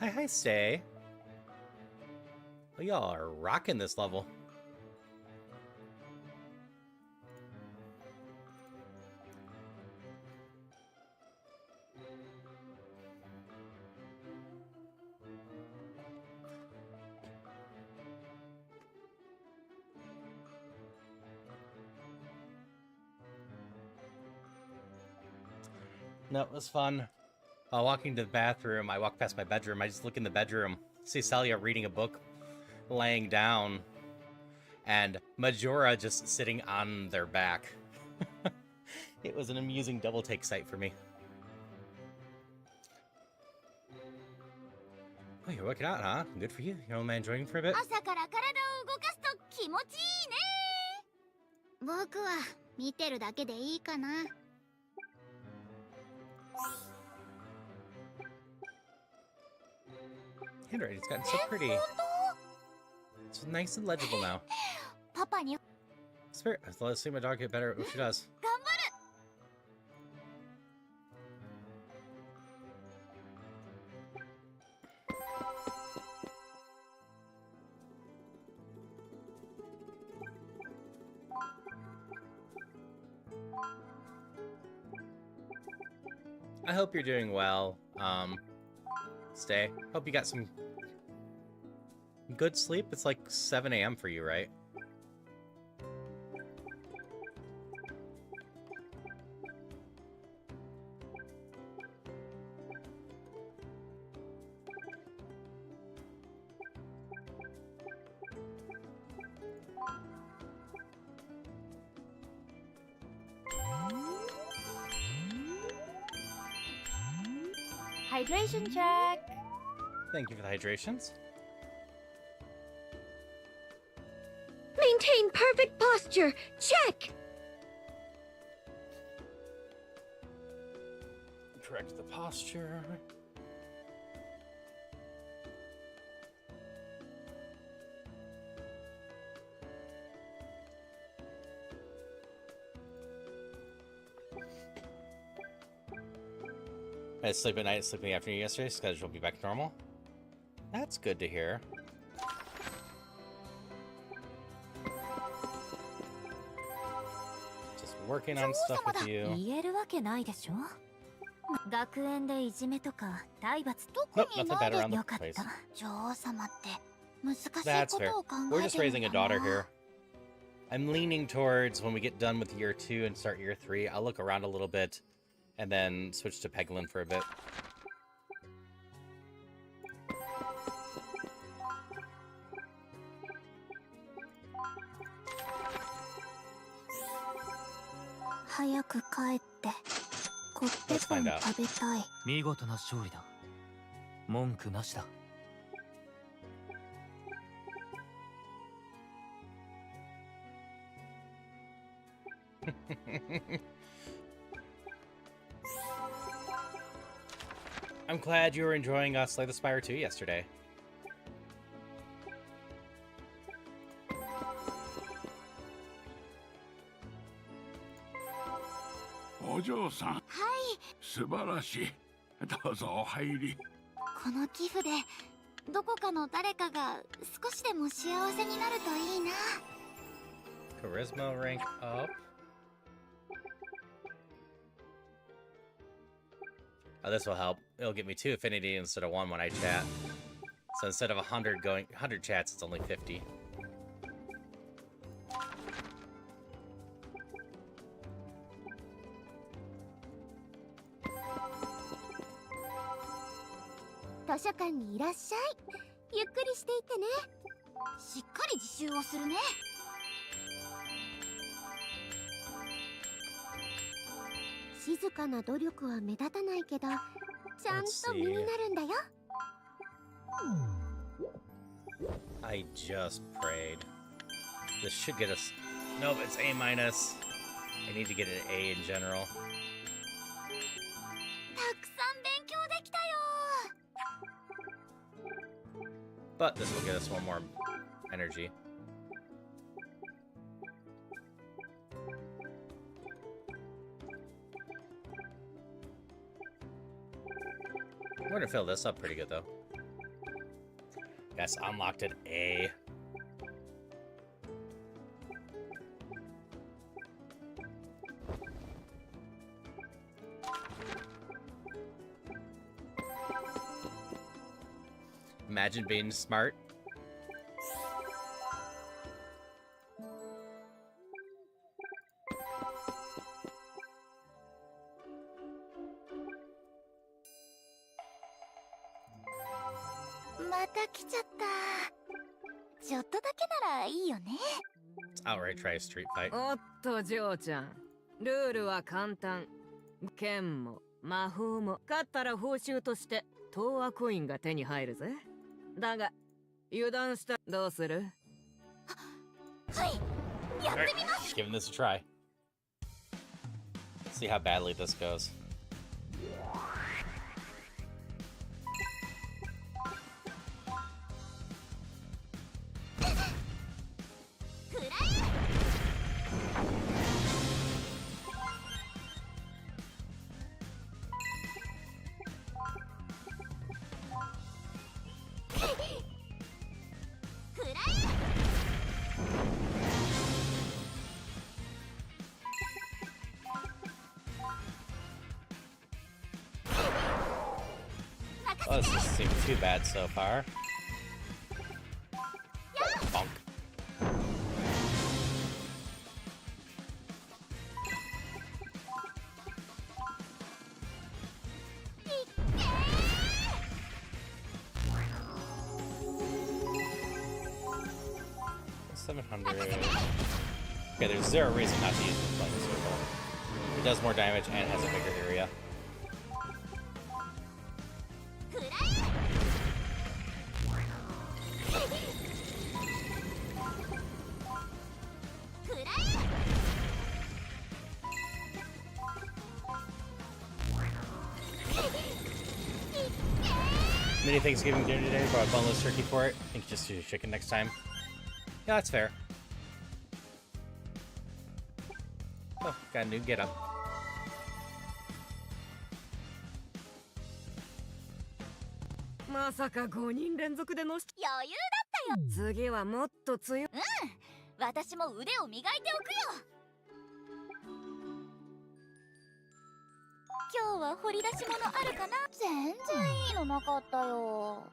S1: Hi, Stay. Oh, y'all are rocking this level. No, it was fun. While walking to the bathroom, I walk past my bedroom. I just look in the bedroom, see Celia reading a book, laying down, and Majora just sitting on their back. It was an amusing double take sight for me. Oh, you're working out, huh? Good for you. You're only enjoying for a bit?
S2: 朝から体を動かすと気持ちいいね。僕は見てるだけでいいかな。
S1: Handwriting's gotten so pretty. It's nice and legible now.
S2: パパに
S1: Spirit, let's see my dog get better at what she does.
S2: 頑張る。
S1: I hope you're doing well. Stay. Hope you got some good sleep. It's like 7 a.m. for you, right?
S19: Hydration check.
S1: Thank you for the hydrations.
S19: Maintain perfect posture. Check.
S1: Correct the posture. I had sleep at night, sleep in the afternoon yesterday. Schedule will be back to normal. That's good to hear. Just working on stuff with you.
S14: 言えるわけないでしょ。学園でいじめとか体罰
S1: 特にないでよかった。
S9: 女王様って難しい
S1: That's
S9: こ
S1: fair.
S9: とを考
S1: We're
S9: え
S1: just
S9: てる
S1: raising a
S9: のか
S1: daughter
S9: な。
S1: here. I'm leaning towards when we get done with year 2 and start year 3, I'll look around a little bit and then switch to Peglin for a bit.
S9: 早く帰ってコッペパン食べたい。
S13: 見事な勝利だ。文句なしだ。
S1: I'm glad you were enjoying Slay the Spire 2 yesterday.
S10: お嬢さん、
S9: はい。
S10: 素晴らしい。どうぞお入り。
S9: この寄付でどこかの誰かが少しでも幸せになるといいな。
S1: Charisma rank up. Oh, this will help. It'll get me 2 affinity instead of 1 when I chat. So instead of 100 chats, it's only 50.
S9: 図書館にいらっしゃい。ゆっくりしていってね。しっかり自習をするね。静かな努力は目立たないけど、ちゃんと身になるんだよ。
S1: I just prayed. This should get us... Nope, it's A-. I need to get an A in general.
S9: たくさん勉強できたよ。
S1: But this will get us 1 more energy. We're gonna fill this up pretty good, though. Yes, unlocked an A. Imagine being smart. Outright try a street fight.
S8: おっとジョーちゃん、ルールは簡単。剣も魔法も勝ったら報酬として東亜コインが手に入るぜ。だが油断したらどうする？
S9: はい、やってみます。
S1: Giving this a try. See how badly this goes. Oh, this doesn't seem too bad so far. Bonk. Okay, there's zero reason not to use the flame circle. It does more damage and has a bigger area. mini Thanksgiving dinner today, brought a boneless turkey for it. I think just do chicken next time. Yeah, that's fair. Oh, got a new get up.
S8: まさか5人連続でのし
S2: 余裕だったよ。
S8: 次はもっと強い。
S2: 私も腕を磨いておくよ。今日は掘り出し物あるかな。全然いいのなかったよ。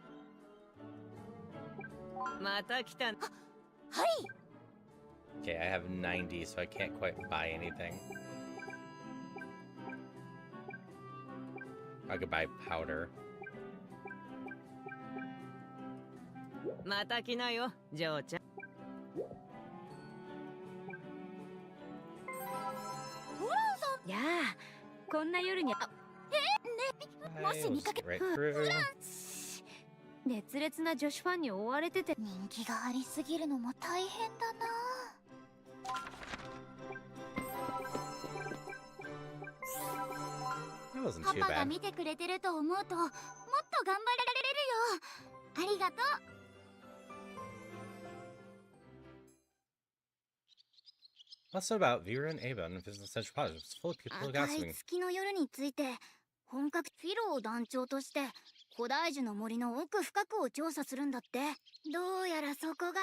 S8: また来た。はい。
S1: Okay, I have 90, so I can't quite buy anything. I could buy powder.
S8: また来なよ、ジョーちゃん。
S3: やあ、こんな夜に。
S2: ね、もし見かけ。
S3: 熱烈な女子ファンに追われてて。
S2: 人気がありすぎるのも大変だな。パパが見てくれてると思うと、もっと頑張られるよ。ありがとう。
S1: Also about Vera and Ava and Business Central Project. It's full of people
S9: 赤い
S1: gasping.
S9: 月の夜について本格フィロー団長として古代樹の森の奥深くを調査するんだって。どうやらそこが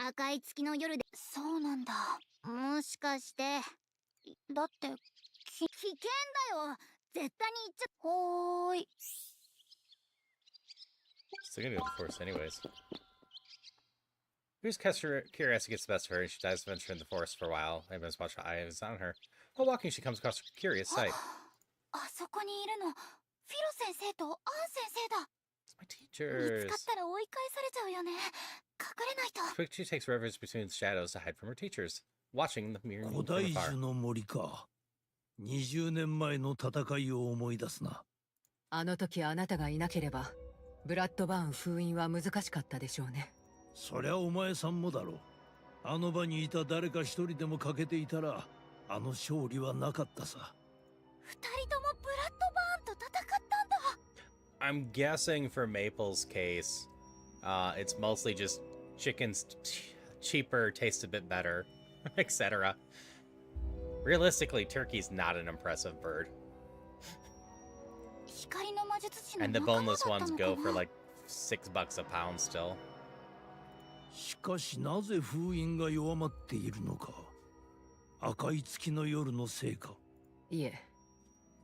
S9: 赤い月の夜で。
S2: そうなんだ。
S9: もしかしてだって危険だよ。絶対に行っちゃ。
S2: ほーい。
S1: Still gonna go to the forest anyways. Who's curiosity gets the best of her, and she dives to venture in the forest for a while. Everyone's watching her eyes on her. While walking, she comes across a curious sight.
S2: あそこにいるの、フィロ先生とアン先生だ。見
S1: Teachers.
S2: つかったら追い返されちゃうよね。隠れないと。
S1: Quickly takes refuge between the shadows to hide from her teachers, watching the mirror
S5: 古
S1: from
S5: 代
S1: afar.
S5: 樹の森か。20年前の戦いを思い出すな。
S8: あの時あなたがいなければ、ブラッドバーン封印は難しかったでしょうね。
S5: そりゃお前さんもだろう。あの場にいた誰か一人でも欠けていたら、あの勝利はなかったさ。
S2: 二人ともブラッドバーンと戦ったんだ。
S1: I'm guessing for Maple's case, it's mostly just chicken's cheaper, tastes a bit better, etc. Realistically, turkey's not an impressive bird.
S2: 光の魔術師の
S1: And the
S2: 仲間だ
S1: boneless
S2: った
S1: ones
S2: のか
S1: go for
S2: な。
S1: like $6 a pound still.
S5: しかしなぜ封印が弱まっているのか。赤い月の夜のせいか。
S8: いえ、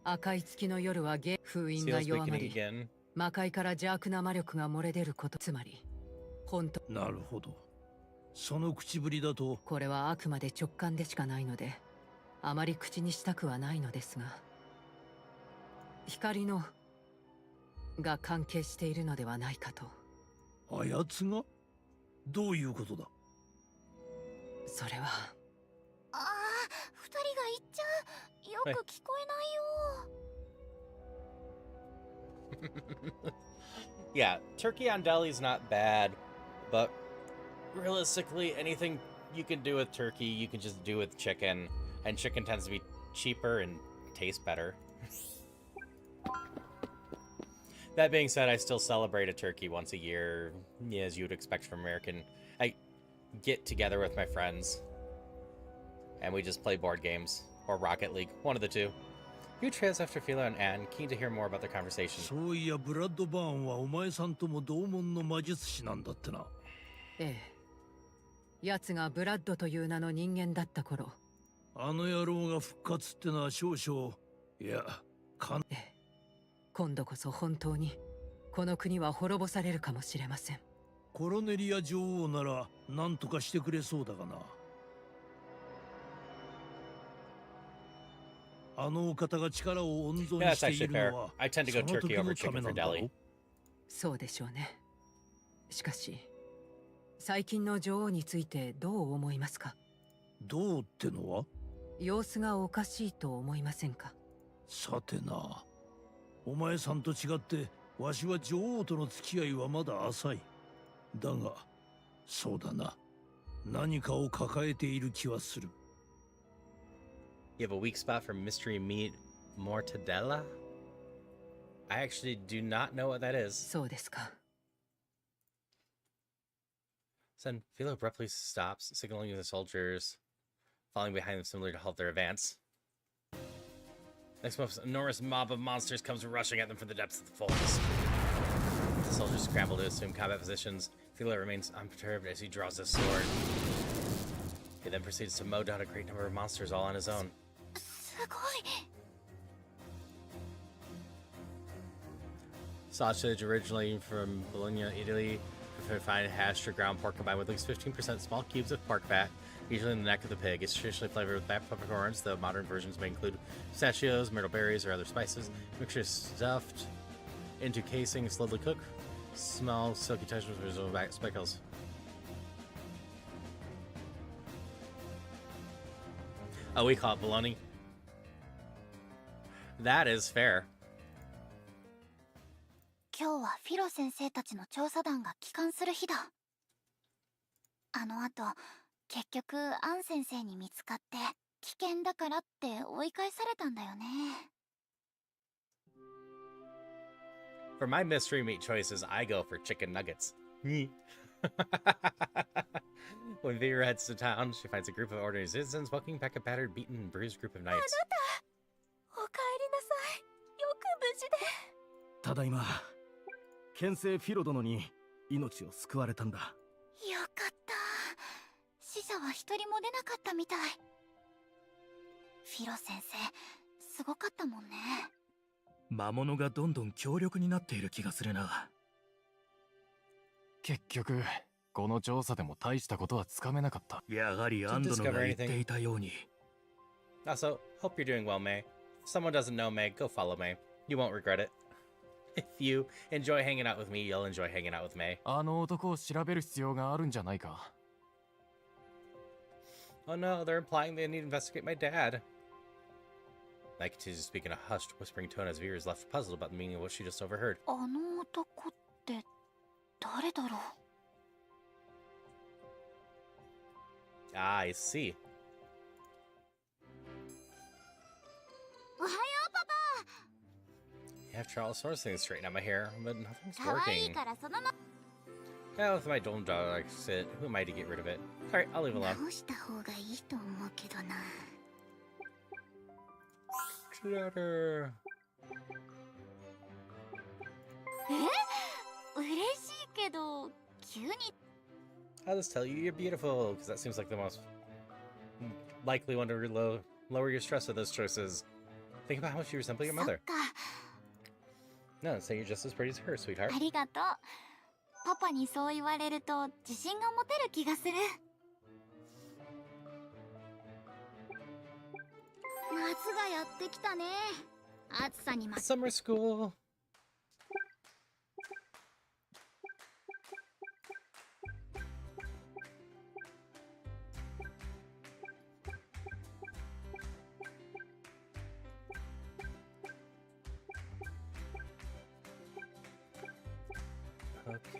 S8: 赤い月の夜は封印が
S1: Seal's
S8: 弱ま
S1: weakening
S8: り、
S1: again.
S8: 魔界から邪悪な魔力が漏れ出ること。つまり、本当。
S5: なるほど。その口ぶりだと。
S8: これはあくまで直感でしかないので、あまり口にしたくはないのですが、光のが関係しているのではないかと。
S5: あやつが？どういうことだ？
S8: それは。
S2: ああ、二人が言っちゃう。よく聞こえないよ。
S1: Yeah, turkey on deli's not bad, but realistically, anything you can do with turkey, you can just do with chicken, and chicken tends to be cheaper and taste better. That being said, I still celebrate a turkey once a year, as you would expect from American. I get together with my friends, and we just play board games, or Rocket League, one of the two. Few trails after Philo and Anne, keen to hear more about their conversation.
S5: そういや、ブラッドバーンはお前さんとも同門の魔術師なんだってな。
S8: ええ。奴がブラッドという名の人間だった頃。
S5: あの野郎が復活ってのは少々、いや、
S8: ええ。今度こそ本当にこの国は滅ぼされるかもしれません。
S5: コロネリア女王なら何とかしてくれそうだがな。あのお方が力を温存しているのは、その時のためなんだろう。
S8: そうでしょうね。しかし、最近の女王についてどう思いますか？
S5: どうってのは？
S8: 様子がおかしいと思いませんか？
S5: さてな。お前さんと違ってわしは女王との付き合いはまだ浅い。だがそうだな、何かを抱えている気はする。
S1: You have a weak spot for mystery meat mortadella? I actually do not know what that is.
S8: そうですか。
S1: Then Philo abruptly stops, signaling the soldiers following behind them similar to halt their advance. Next moment, an enormous mob of monsters comes rushing at them from the depths of the forest. The soldiers scramble to assume combat positions. Philo remains unperturbed as he draws his sword. He then proceeds to mow down a great number of monsters all on his own.
S2: すごい。
S1: Sausage, originally from Bologna, Italy, refined hashed or ground pork combined with at least 15% small cubes of pork fat, usually in the neck of the pig. It's traditionally flavored with black peppercorns, though modern versions may include pistachios, myrtle berries, or other spices. Mixture is stuffed into casing, slowly cooked. Small, silky textures resemble speckles. Oh, we call it bologna. That is fair.
S9: 今日はフィロ先生たちの調査団が帰還する日だ。あの後、結局アン先生に見つかって危険だからって追い返されたんだよね。
S1: For my mystery meat choices, I go for chicken nuggets. When Vera heads to town, she finds a group of ordinary citizens walking back a battered, beaten, and bruised group of knights.
S2: おかえりなさい。よく無事で。
S18: ただいま剣聖フィロ殿に命を救われたんだ。
S9: よかった。死者は一人も出なかったみたい。フィロ先生、すごかったもんね。
S13: 魔物がどんどん強力になっている気がするな。結局この調査でも大したことはつかめなかった。
S5: やはりアンドノが言っていたように。
S1: Also, hope you're doing well, May. If someone doesn't know May, go follow May. You won't regret it. If you enjoy hanging out with me, you'll enjoy hanging out with May.
S13: あの男を調べる必要があるんじゃないか。
S1: Oh no, they're implying they need to investigate my dad. I continues to speak in a hushed, whispering tone as Vera is left puzzled about the meaning of what she just overheard.
S9: あの男って誰だろう。
S1: Ah, I see.
S2: おはようパパ。
S1: After all sorts of things straighten out my hair, but nothing's
S2: 可愛い
S1: working.
S2: からそのま。
S1: Yeah, with my dome dog like sit, who am I to get rid of it? Alright, I'll leave it alone.
S9: 直した方がいいと思うけどな。
S1: Shredder.
S2: 嬉しいけど急に。
S1: I'll just tell you you're beautiful, because that seems like the most likely one to lower your stress with those choices. Think about how much you resemble your mother. No, say you're just as pretty as her, sweetheart.
S9: ありがとう。パパにそう言われると自信が持てる気がする。夏がやってきたね。暑さに負け。
S1: Summer school.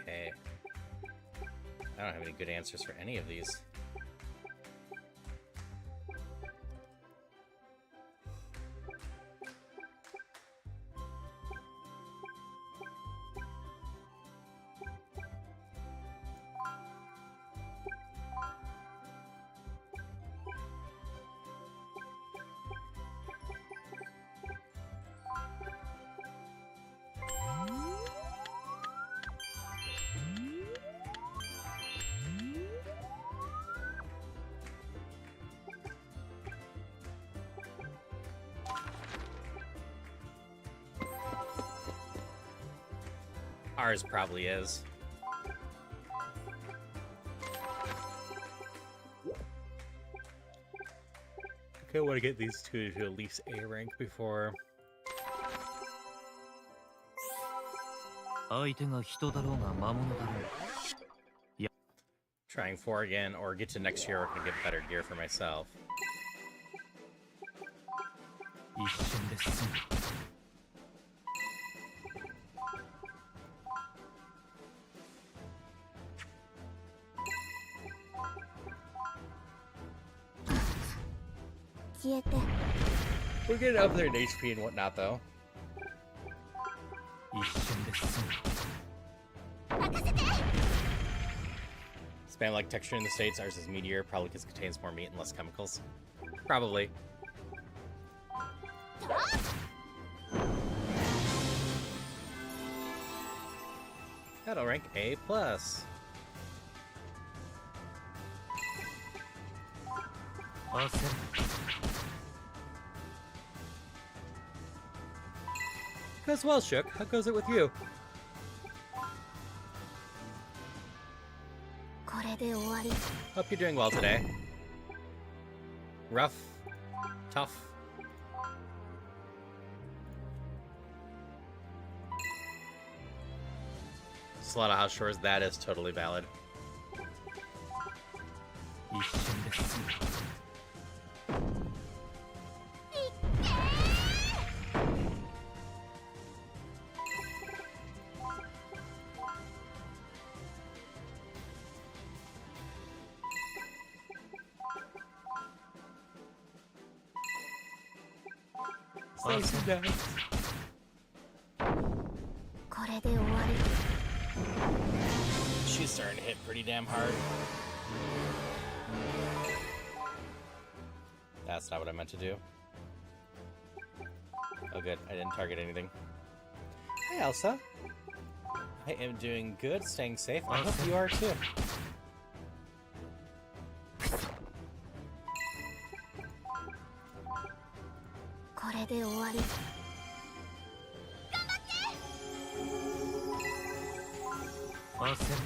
S1: Okay. I don't have any good answers for any of these. Ours probably is. Okay, I want to get these two to at least A rank before.
S13: 相手が人だろうが魔物だろう。
S1: Trying 4 again, or get to next year, I can get better gear for myself.
S13: 一瞬で済む。
S1: We're getting up there in HP and whatnot, though. Spam like texture in the States, ours is meatier, probably because it contains more meat and less chemicals. Probably. That'll rank A+.
S13: Awesome.
S1: Goes well, Shook. How goes it with you? Hope you're doing well today. Rough? Tough? Slaughterhouse Shores, that is totally valid. She's starting to hit pretty damn hard. That's not what I meant to do. Oh good, I didn't target anything. Hey Elsa. I am doing good, staying safe. I hope you are too.
S13: Awesome.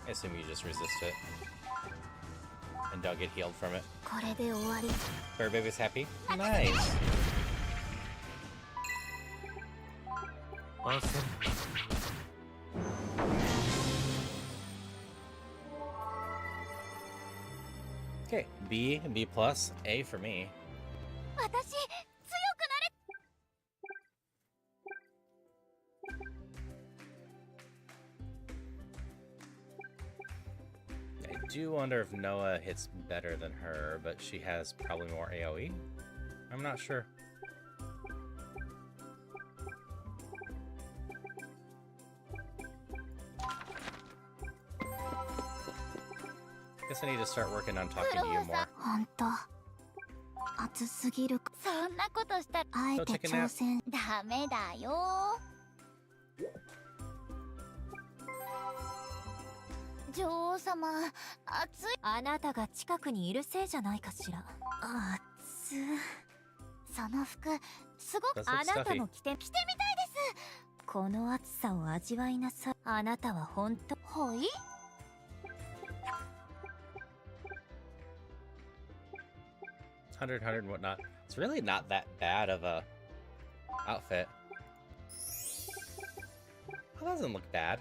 S1: I assume you just resist it. And don't get healed from it. Fur Baby's happy? Nice!
S13: Awesome.
S1: Okay, B, B+, A for me. I do wonder if Noah hits better than her, but she has probably more AoE? I'm not sure. Guess I need to start working on talking to you more.
S9: 暑すぎるかそんなことしたらあえて挑戦ダメだよ女王様暑い
S14: あなたが近くにいるせいじゃないかしら暑
S9: その服すごく
S14: あなたも着てみたいですこの暑さを味わいなさいあなたは本当
S9: はい
S1: 100 and whatnot. It's really not that bad of a outfit. That doesn't look bad.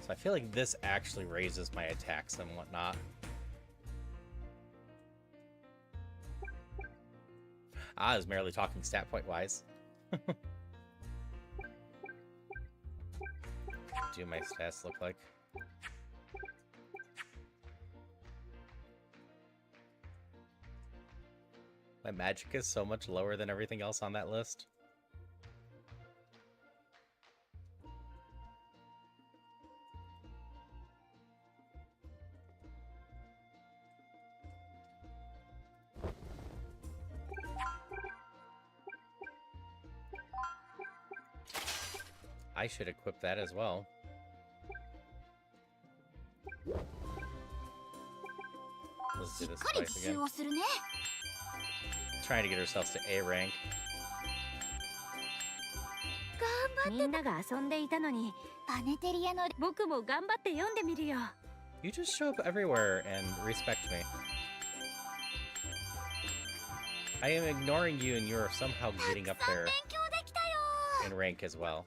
S9: So
S1: I feel like this actually raises my attacks and whatnot. I was merely talking stat point wise. Do my stats look like? My magic is so much lower than everything else on that list. I should equip that as well. Let's do this twice again. Trying to get ourselves to A rank.
S3: みんなが遊んでいたのにパネテリアの僕も頑張って読んでみるよ
S1: You just show up everywhere and respect me. I am ignoring you, and you're somehow getting up there in rank as well.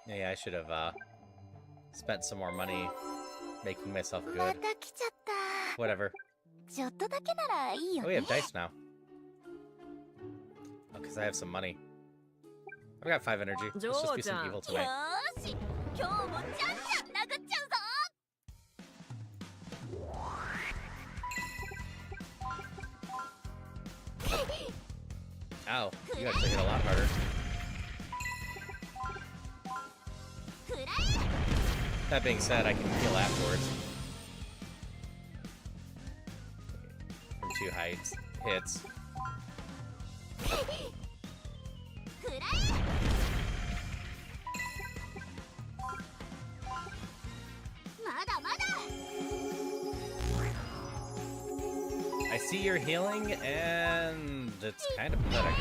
S1: Yeah, I should have spent some more money making myself good. Whatever. Oh, we have dice now. Oh, because I have some money. I've got 5 energy. Let's just be some evil tonight. Ow, you gotta take it a lot harder. That being said, I can heal afterwards. From 2 hits. I see you're healing, and it's kind of pathetic.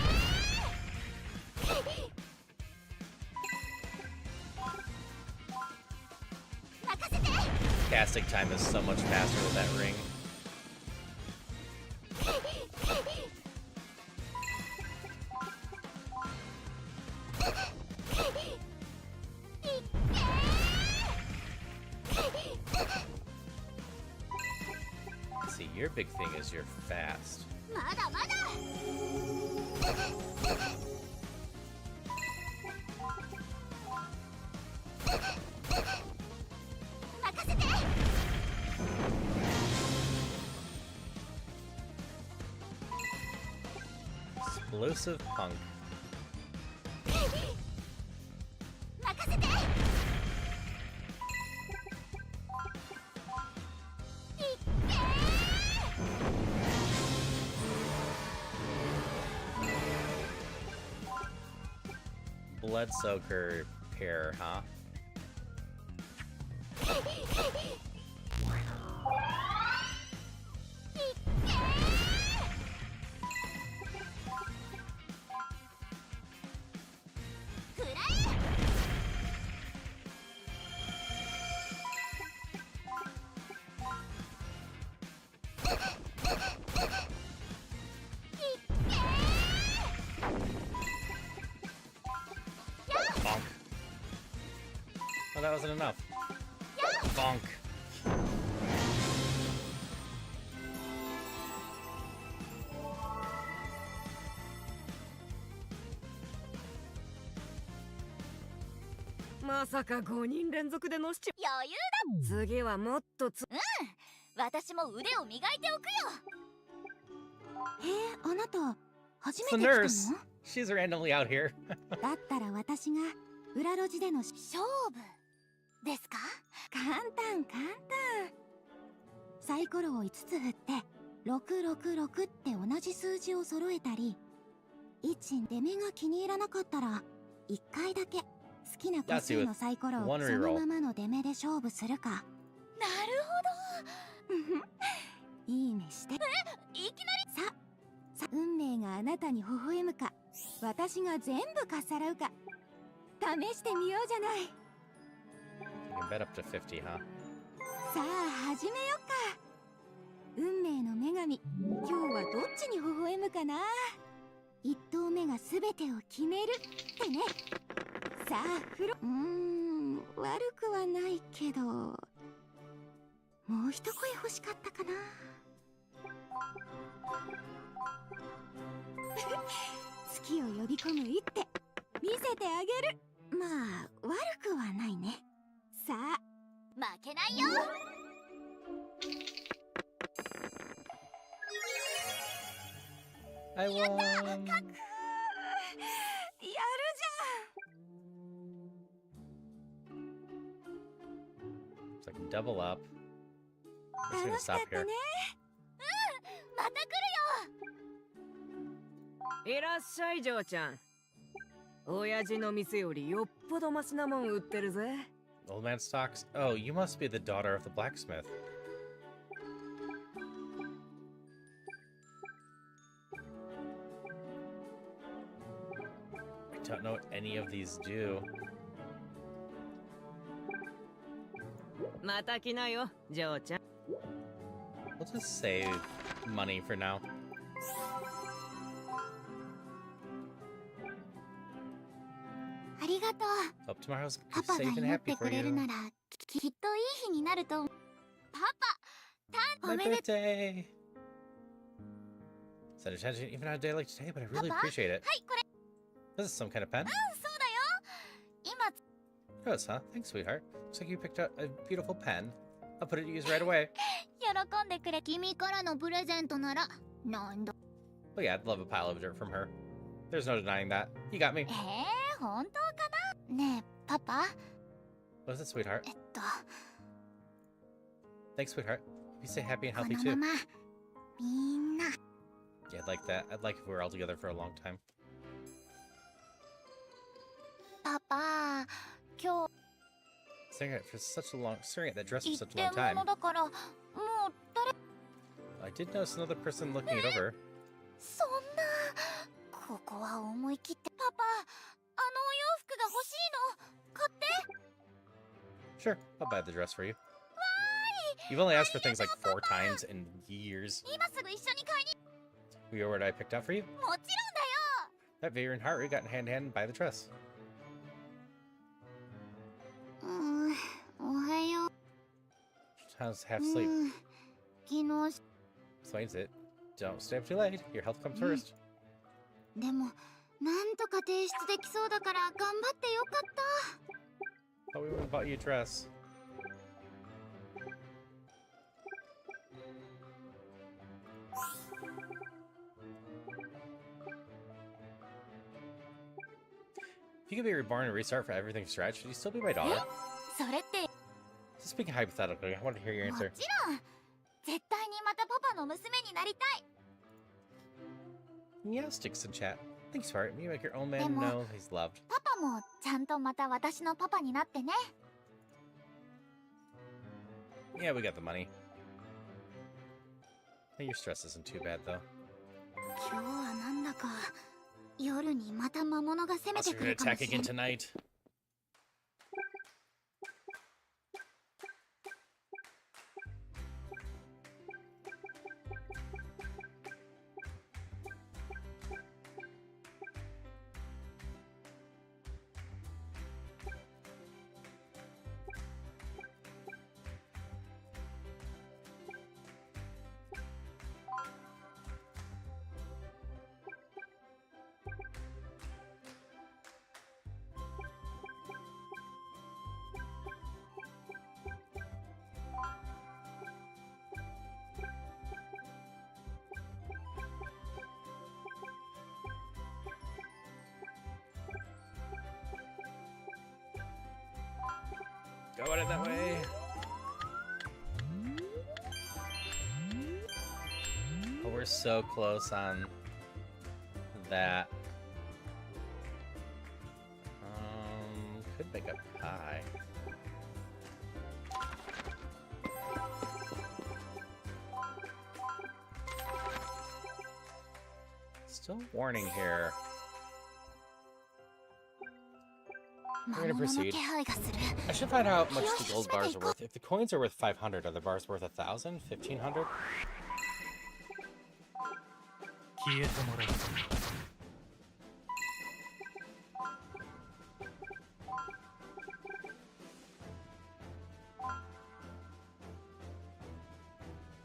S1: Casting time is so much faster with that ring. See, your big thing is you're fast. Explosive punk. Blood soaker pair, huh? Bonk. Oh, that wasn't enough. Bonk.
S8: まさか5人連続でのしちゃ
S2: 余裕だ。
S8: 次はもっと
S2: 私も腕を磨いておくよ。
S9: あなた初
S1: It's the
S9: めて来た
S1: nurse.
S9: の？
S1: She's randomly out here.
S9: だったら私が裏路地での勝
S2: 負ですか？
S9: 簡単。サイコロを5つ振って666って同じ数字を揃えたり、1出目が気に入らなかったら1回だけ好きな個数のサイコロをそのままの出目で勝負するか。
S2: なる
S9: ほど。いいねして。
S2: いきなり。
S9: さ運命があなたに微笑むか、私が全部かっさらうか、試してみようじゃない。
S1: You can bet up to 50, huh?
S9: さあ始めよっか。運命の女神、今日はどっちに微笑むかな。一投目が全てを決めるってね。さあ悪くはないけど、もう一声欲しかったかな。月を呼び込む一手見せてあげる。まあ悪くはないね。さあ
S2: 負けないよ。
S1: I won.
S9: やるじゃん。
S1: It's like double up. I'm just gonna stop here.
S2: また来るよ。
S8: いらっしゃい、ジョーちゃん。親父の店よりよっぽどマシなもん売ってるぜ。
S1: Old man stocks. Oh, you must be the daughter of the blacksmith. don't know what any of these do.
S11: また来なよ、ジョーちゃん。
S1: We'll just save money for now.
S9: ありがとう。
S1: Hope tomorrow's
S9: パパが
S1: safe and
S9: 祈っ
S1: happy
S9: て
S1: for
S9: くれる
S1: you.
S9: ならきっといい日になると思う。パパ、
S1: My
S9: おめでとう。
S1: birthday! Send attention even on a day like today, but I really
S9: パパ、
S1: appreciate it.
S9: はいこれ。
S1: This is some kind of pen?
S9: そうだよ。今
S1: Gross, huh? Thanks, sweetheart. Looks like you picked out a beautiful pen. I'll put it to use right away.
S9: 喜んでくれ。君からのプレゼントならなんだ。
S1: Oh yeah, I'd love a pile of dirt from her. There's no denying that. You got me.
S9: 本当かな。ねえ、パパ。
S1: What is it, sweetheart? Thanks, sweetheart. You stay happy and
S9: こ
S1: healthy
S9: の
S1: too.
S9: ままみんな。
S1: Yeah, I'd like that. I'd like if we were all together for a long time.
S9: パパ、今日
S1: Staring at that dress for
S9: 一
S1: such a long
S9: 点
S1: time.
S9: 物だからもう誰。
S1: I did notice another person looking it over.
S9: そんな。ここは思い切ってパパ、あのお洋服が欲しいの。買って。
S1: Sure, I'll buy the dress for you. You've only asked for things like 4 times in years.
S9: 今すぐ一緒に買いに。
S1: We are what I picked out for you.
S9: もちろんだよ。
S1: That Veer and Haru got in hand in hand and buy the dress.
S9: おはよう。
S1: How's half sleep?
S9: 昨日。
S1: Explains it. Don't stay up too late. Your health comes first.
S9: でもなんとか提出できそうだから頑張ってよかった。
S1: Thought we would have bought you a dress. If you could be reborn and restart for everything stretched, would you still be my daughter?
S9: それって。
S1: Just speaking hypothetically, I want to hear your
S9: も
S1: answer.
S9: ちろん。絶対にまたパパの娘になりたい。
S1: Yeah, sticks in chat. Thanks for it. You make your own man
S9: Demo.
S1: know he's loved.
S9: パパもちゃんとまた私のパパになってね。
S1: Yeah, we got the money. Hey, your stress isn't too bad, though.
S9: 今日はなんだか夜にまた魔物が攻め
S1: Also,
S9: て
S1: you're
S9: く
S1: gonna
S9: るかも
S1: attack
S9: しれ
S1: again
S9: ない。
S1: tonight. Go at it that way. Oh, we're so close on that. Could make a pie. Still warning here. We're gonna proceed. I should find out how much the gold bars are worth. If the coins are worth 500, are the bars worth 1,000? 1,500?
S13: 消えてもらう。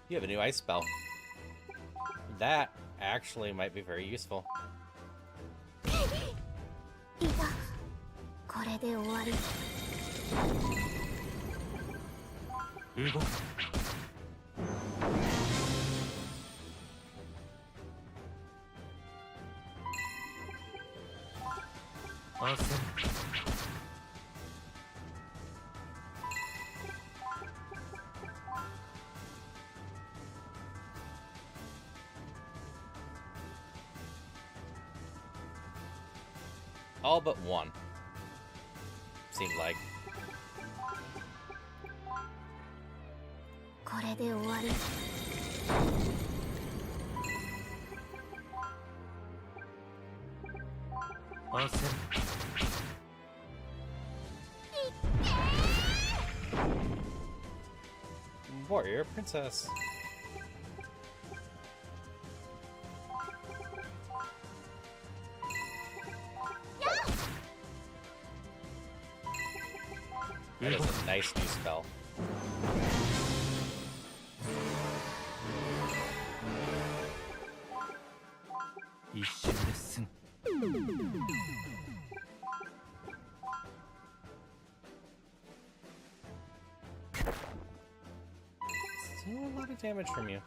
S1: You have a new ice spell. That actually might be very useful.
S9: いた。これで終わり。
S13: 動く。焦る。
S1: All but one. Seemed like.
S9: これで終わり。
S1: Warrior princess. That is a nice new spell. Still a lot of damage from you.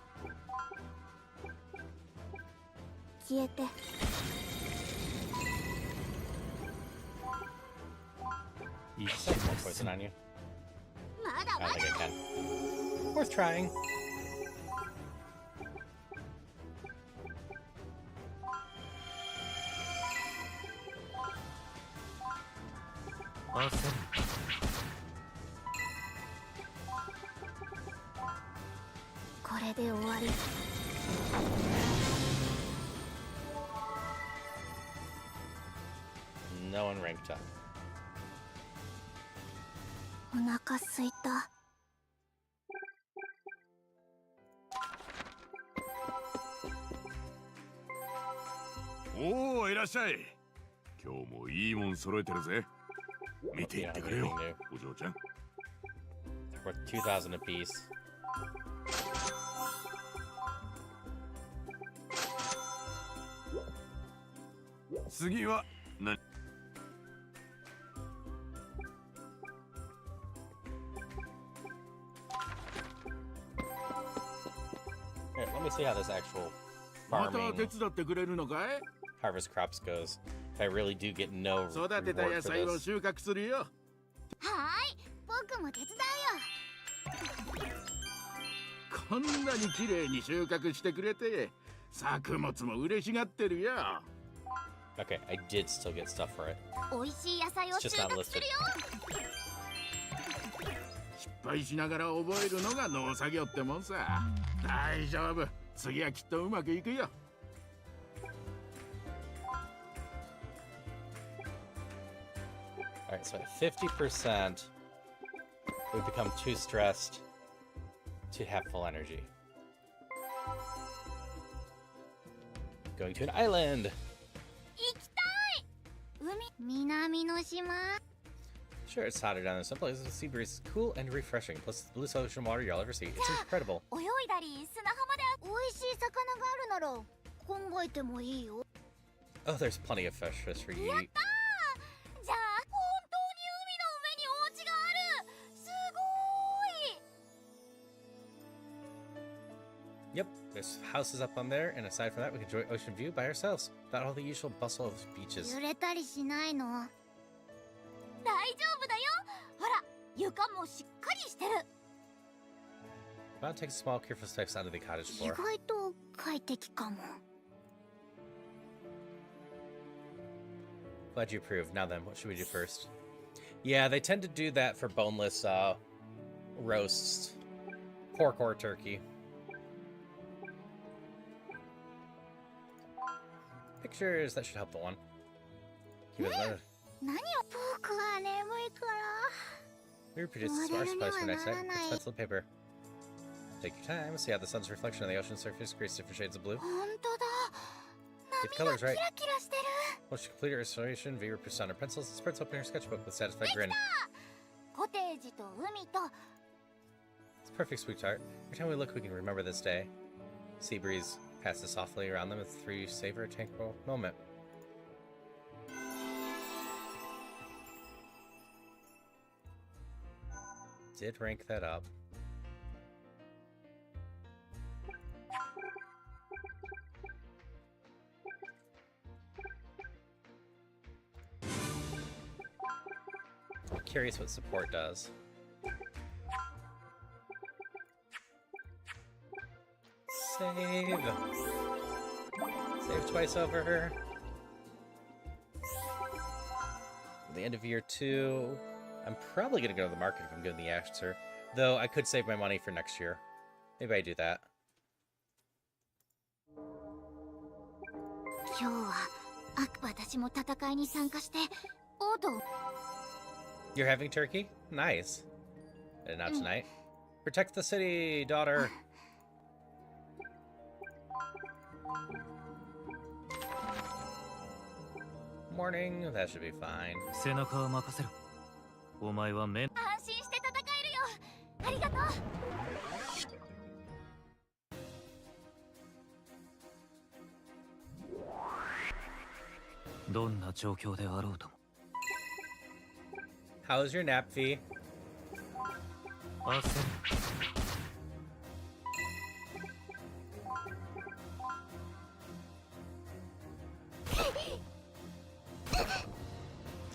S9: 消えて。
S1: Set more poison on you. I don't think I can. Worth trying. No one ranked up.
S9: お腹すいた。
S16: おお、いらっしゃい。今日もいいもん揃えてるぜ。見ていってくれよ、お嬢ちゃん。
S1: Worth 2,000 apiece.
S16: 次は何?
S1: Here, let me see how this actual
S10: また
S1: farming
S10: 手伝ってくれるのかい?
S1: harvest crops goes. If I really do get no
S10: 育てた
S1: reward
S10: 野
S1: for
S10: 菜を
S1: this.
S10: 収穫するよ。
S9: はーい、僕も手伝うよ。
S10: こんなに綺麗に収穫してくれて、作物も嬉しがってるよ。
S1: Okay, I did still get stuff for it.
S9: 美味しい野菜を
S1: It's
S9: 収
S1: just not
S9: 穫す
S1: listed.
S9: るよ。
S10: 失敗しながら覚えるのが農作業ってもんさ。大丈夫。次はきっとうまくいくよ。
S1: Alright, so at 50%, we become too stressed to have full energy. Going to an island!
S9: 行きたい。南の島。
S1: Sure, it's hotter down there some places. The sea breeze is cool and refreshing, plus the bluest ocean water you'll ever see. It's incredible.
S9: 泳いだり砂浜で美味しい魚があるなら考えてもいいよ。
S1: Oh, there's plenty of fresh fish for you to
S9: やっ
S1: eat.
S9: たー。じゃあ本当に海の上にお家がある。すごーい。
S1: Yep, there's houses up on there, and aside from that, we can enjoy ocean view by ourselves, without all the usual bustle of beaches.
S9: 揺れたりしないの？大丈夫だよ。ほら、床もしっかりしてる。
S1: About takes small, careful steps onto the cottage
S9: 意
S1: floor.
S9: 外と快適かも。
S1: Glad you approved. Now then, what should we do first? Yeah, they tend to do that for boneless roasts. Pork or turkey. Pictures, that should help the one. Keep it loaded.
S9: 何を？僕は眠いから。
S1: We reproduce a sparse spice for next night. It's pencil and paper. Take your time, see how the sun's reflection on the ocean surface creates different shades of blue.
S9: 本当だ。
S1: Get the colors
S9: キラ
S1: right.
S9: キラしてる。
S1: Once you complete your restoration, view your persona pencils, and spreads open your sketchbook with a satisfied grin.
S9: コテージと海と
S1: It's perfect, sweetheart. Every time we look, we can remember this day. Sea breeze passes softly around them as three savor a tranquil moment. Did rank that up. Curious what support does. Save. Save twice over. The end of year 2. I'm probably gonna go to the market if I'm getting the answer. Though I could save my money for next year. Maybe I do that.
S9: 今日は私も戦いに参加して王道。
S1: You're having turkey? Nice. And not tonight. Protect the city, daughter. Morning. That should be fine.
S13: 背中は任せろ。お前は目。
S2: 安心して戦えるよ。ありがとう。
S13: どんな状況であろうとも。
S1: How's your nap fee?
S13: 焦る。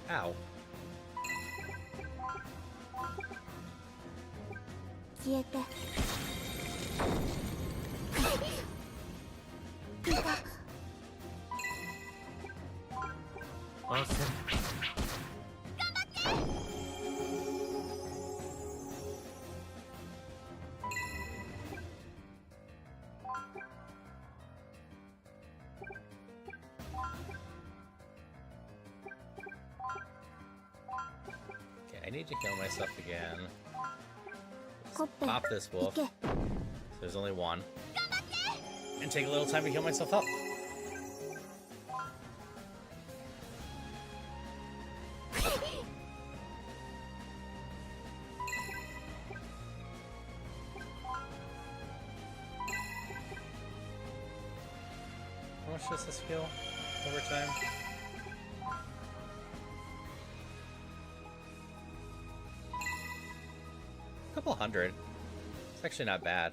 S1: Ow.
S9: 消えて。いた。
S13: 焦る。
S1: Okay, I need to heal myself again.
S9: Koppe,
S1: Pop this wolf.
S9: ike.
S1: So there's only one. And take a little time to heal myself up. How much does this heal over time? A couple hundred. It's actually not bad.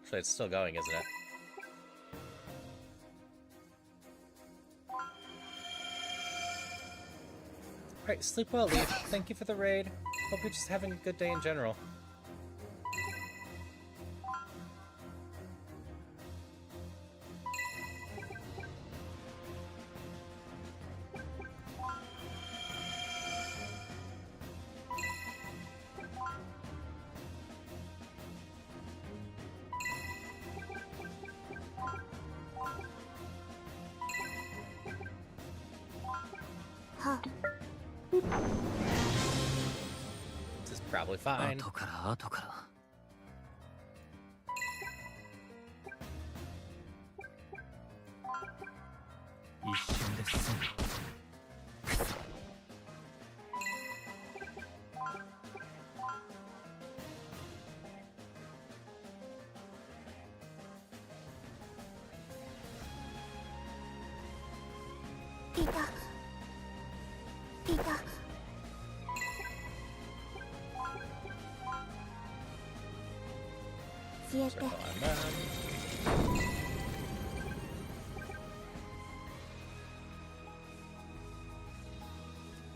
S1: Actually, it's still going, isn't it? Alright, sleep well, Leaf. Thank you for the raid. Hope you're just having a good day in general. This is probably fine.
S13: 後から後から。一瞬で済む。
S9: いた。いた。消えて。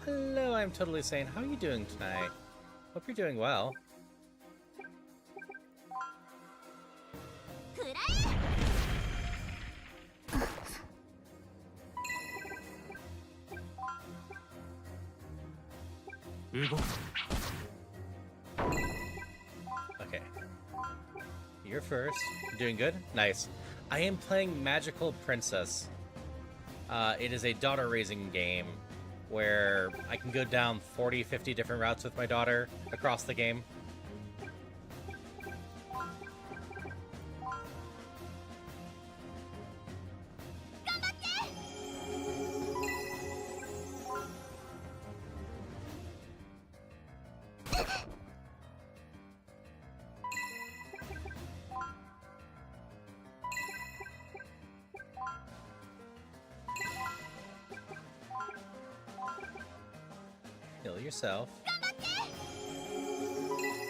S1: Hello, I'm totally sane. How are you doing tonight? Hope you're doing well.
S2: くらえ。
S13: 動く。
S1: Okay. You're first. Doing good? Nice. I am playing Magical Princess. It is a daughter-raising game where I can go down 40, 50 different routes with my daughter across the game. Heal yourself.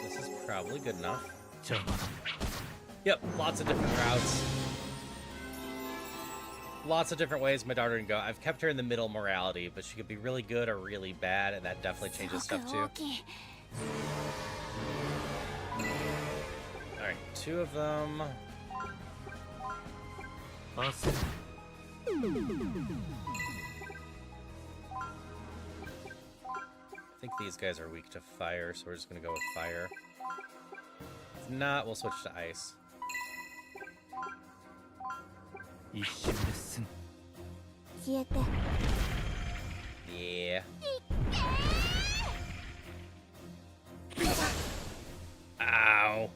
S1: This is probably good enough. Yep, lots of different routes. Lots of different ways my daughter can go. I've kept her in the middle morality, but she could be really good or really bad, and that definitely changes stuff too. Alright, two of them.
S13: Awesome.
S1: I think these guys are weak to fire, so we're just gonna go with fire. If not, we'll switch to ice.
S13: 一瞬で済む。
S9: 消えて。
S1: Yeah. Ow.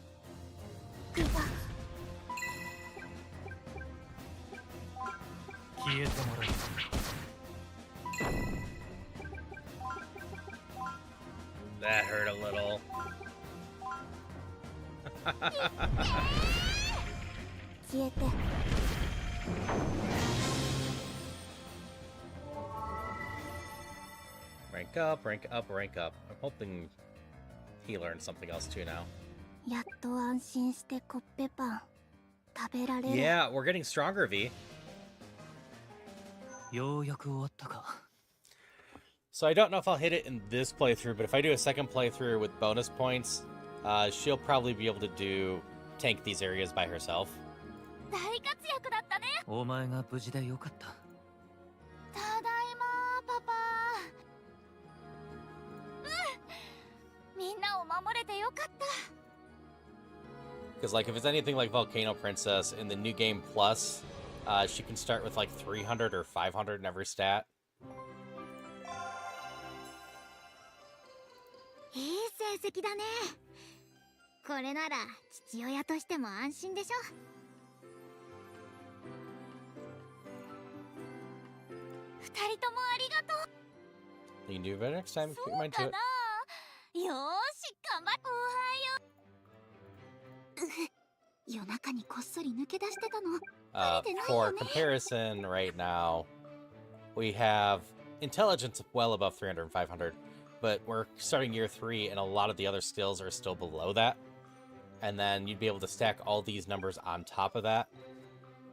S1: That hurt a little. Rank up, rank up, rank up. I'm hoping he learned something else too now.
S9: やっと安心してコッペパン食べられる。
S1: Yeah, we're getting stronger, V.
S13: ようやく終わったか。
S1: So I don't know if I'll hit it in this playthrough, but if I do a second playthrough with bonus points, she'll probably be able to tank these areas by herself.
S2: 大活躍だったね。
S13: お前が無事でよかった。
S2: ただいまパパ。みんなを守れてよかった。
S1: Because like if it's anything like Volcano Princess in the new game plus, she can start with like 300 or 500 in every stat.
S9: いい成績だね。これなら父親としても安心でしょ。
S2: 二人ともありがとう。
S1: You can do better next time if you put your mind
S2: そう
S1: to
S2: か
S1: it.
S2: な。よーし、頑張っ
S9: 夜中にこっそり抜け出してたの。
S1: For comparison, right now, we have intelligence well above 300 and 500, but we're starting year 3, and a lot of the other skills are still below that. And then you'd be able to stack all these numbers on top of that.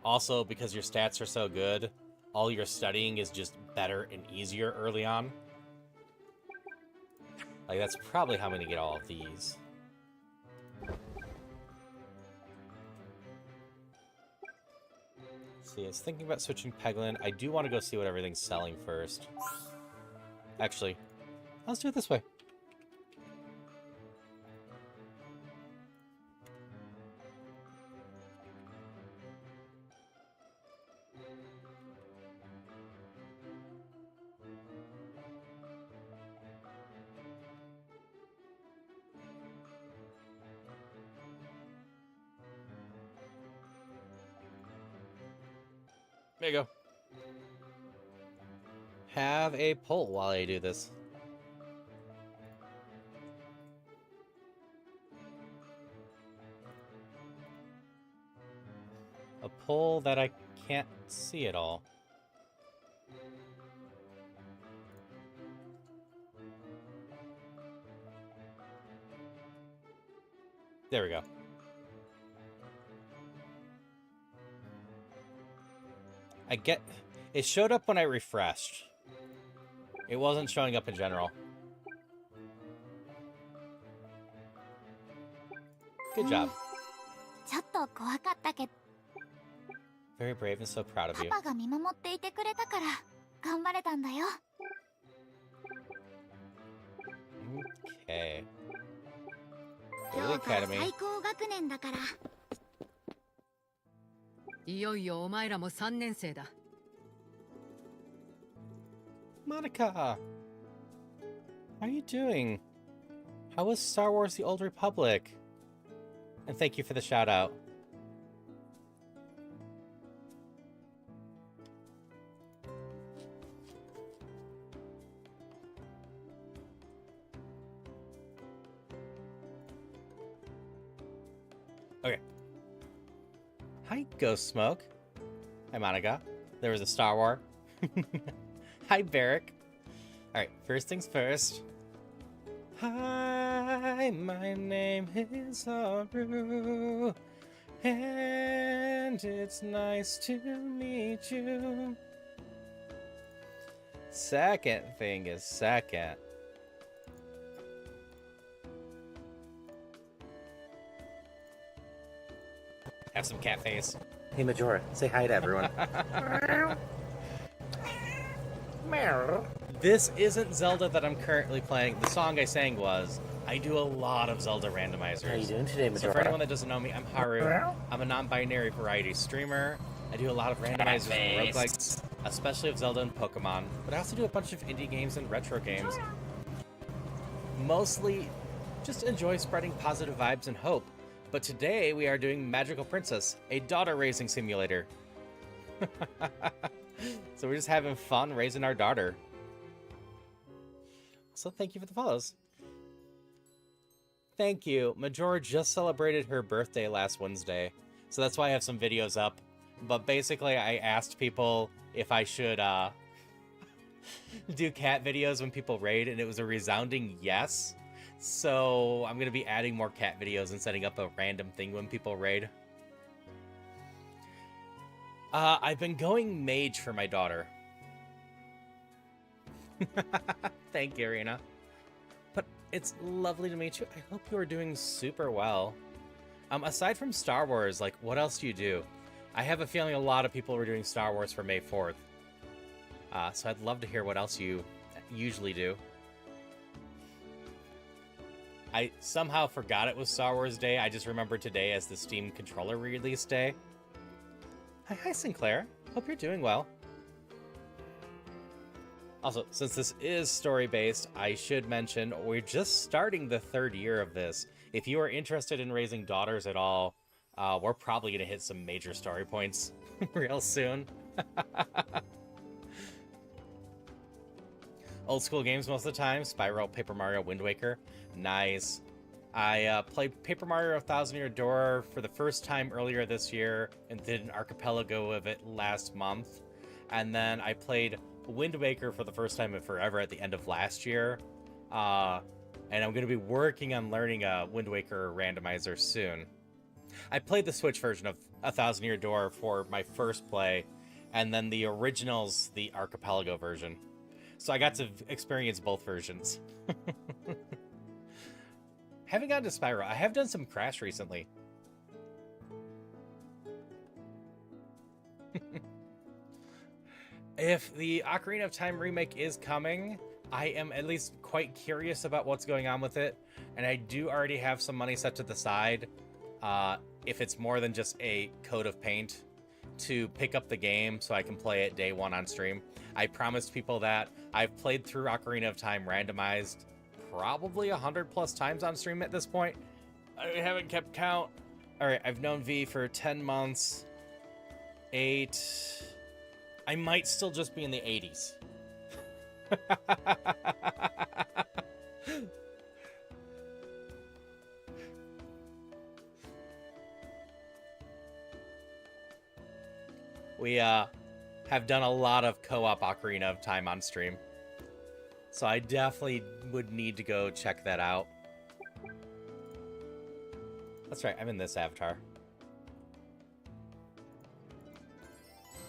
S1: Also, because your stats are so good, all your studying is just better and easier early on. Like, that's probably how I'm going to get all of these. See, I was thinking about switching Peglin. I do want to go see what everything's selling first. Actually, let's do it this way. There you go. Have a pull while I do this. A pull that I can't see at all. There we go. It showed up when I refreshed. It wasn't showing up in general. Good job.
S9: ちょっと怖かったけど。
S1: Very brave and so proud of you.
S9: パパが見守っていてくれたから頑張れたんだよ。
S1: Okay.
S9: 今
S1: Go to
S9: 日
S1: the
S9: から
S1: academy.
S9: 最高学年だから。
S8: いよいよお前らも3年生だ。
S1: Monica! How are you doing? How was Star Wars The Old Republic? And thank you for the shout out. Okay. Hi, Ghost Smoke. Hi, Monica. There was a Star Wars. Hi, Barrick. Alright, first things first. Hi, my name is Haru, and it's nice to meet you. Second thing is second. Have some cat face.
S20: Hey, Majora, say hi to everyone.
S1: This isn't Zelda that I'm currently playing. The song I sang was. I do a lot of Zelda randomizers.
S20: How you doing today, Majora?
S1: So for anyone that doesn't know me, I'm Haru. I'm a non-binary variety streamer. I do a lot of randomizers and roguelikes. especially of Zelda and Pokemon, but I also do a bunch of indie games and retro games. Mostly just enjoy spreading positive vibes and hope. But today we are doing Magical Princess, a daughter raising simulator. So we're just having fun raising our daughter. So thank you for the follows. Thank you. Majora just celebrated her birthday last Wednesday, so that's why I have some videos up. But basically, I asked people if I should do cat videos when people raid, and it was a resounding yes. So I'm going to be adding more cat videos and setting up a random thing when people raid. I've been going mage for my daughter. Thank you, Irina. But it's lovely to meet you. I hope you are doing super well. Aside from Star Wars, like, what else do you do? I have a feeling a lot of people were doing Star Wars for May 4th. So I'd love to hear what else you usually do. I somehow forgot it was Star Wars Day. I just remembered today as the Steam controller release day. Hi, Sinclair. Hope you're doing well. Also, since this is story-based, I should mention we're just starting the 3rd year of this. If you are interested in raising daughters at all, we're probably going to hit some major story points real soon. Old school games most of the time. Spyro, Paper Mario, Wind Waker. Nice. I played Paper Mario 1000 Year Door for the first time earlier this year and did an archipelago of it last month. And then I played Wind Waker for the first time in forever at the end of last year. And I'm going to be working on learning a Wind Waker randomizer soon. I played the Switch version of 1000 Year Door for my first play, and then the original's the archipelago version. So I got to experience both versions. Haven't gotten to Spyro. I have done some Crash recently. If the Ocarina of Time remake is coming, I am at least quite curious about what's going on with it, and I do already have some money set to the side, if it's more than just a coat of paint, to pick up the game so I can play it day one on stream. I promised people that. I've played through Ocarina of Time randomized probably 100+ times on stream at this point. I haven't kept count. Alright, I've known V for 10 months. 8... I might still just be in the 80s. We have done a lot of co-op Ocarina of Time on stream. So I definitely would need to go check that out. That's right, I'm in this avatar.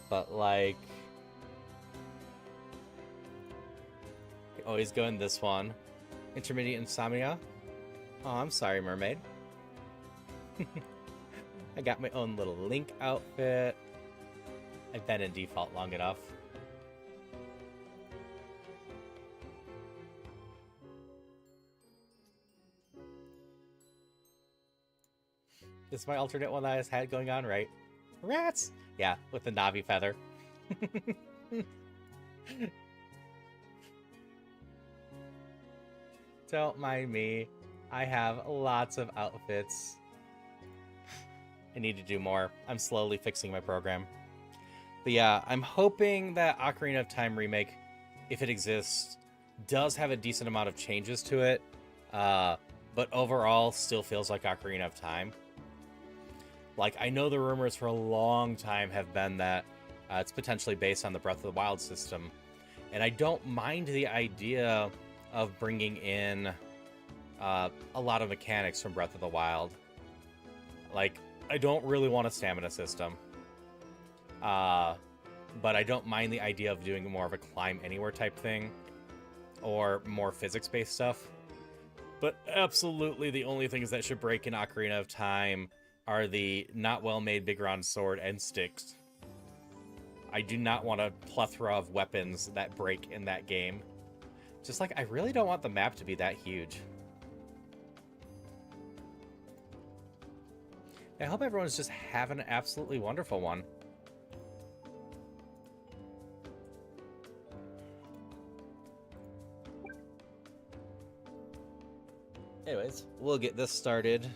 S1: But like... always go in this one. Intermediate insomnia. Oh, I'm sorry, mermaid. I got my own little Link outfit. I've been in default long enough. This is my alternate one that I just had going on, right? Rats! Yeah, with the Navi feather. Don't mind me. I have lots of outfits. I need to do more. I'm slowly fixing my program. But yeah, I'm hoping that Ocarina of Time Remake, if it exists, does have a decent amount of changes to it. But overall, still feels like Ocarina of Time. Like, I know the rumors for a long time have been that it's potentially based on the Breath of the Wild system. And I don't mind the idea of bringing in a lot of mechanics from Breath of the Wild. Like, I don't really want a stamina system. But I don't mind the idea of doing more of a climb anywhere type thing. Or more physics-based stuff. But absolutely the only things that should break in Ocarina of Time are the not well-made Bigron sword and sticks. I do not want a plethora of weapons that break in that game. Just like, I really don't want the map to be that huge. I hope everyone's just having an absolutely wonderful one. Anyways, we'll get this started.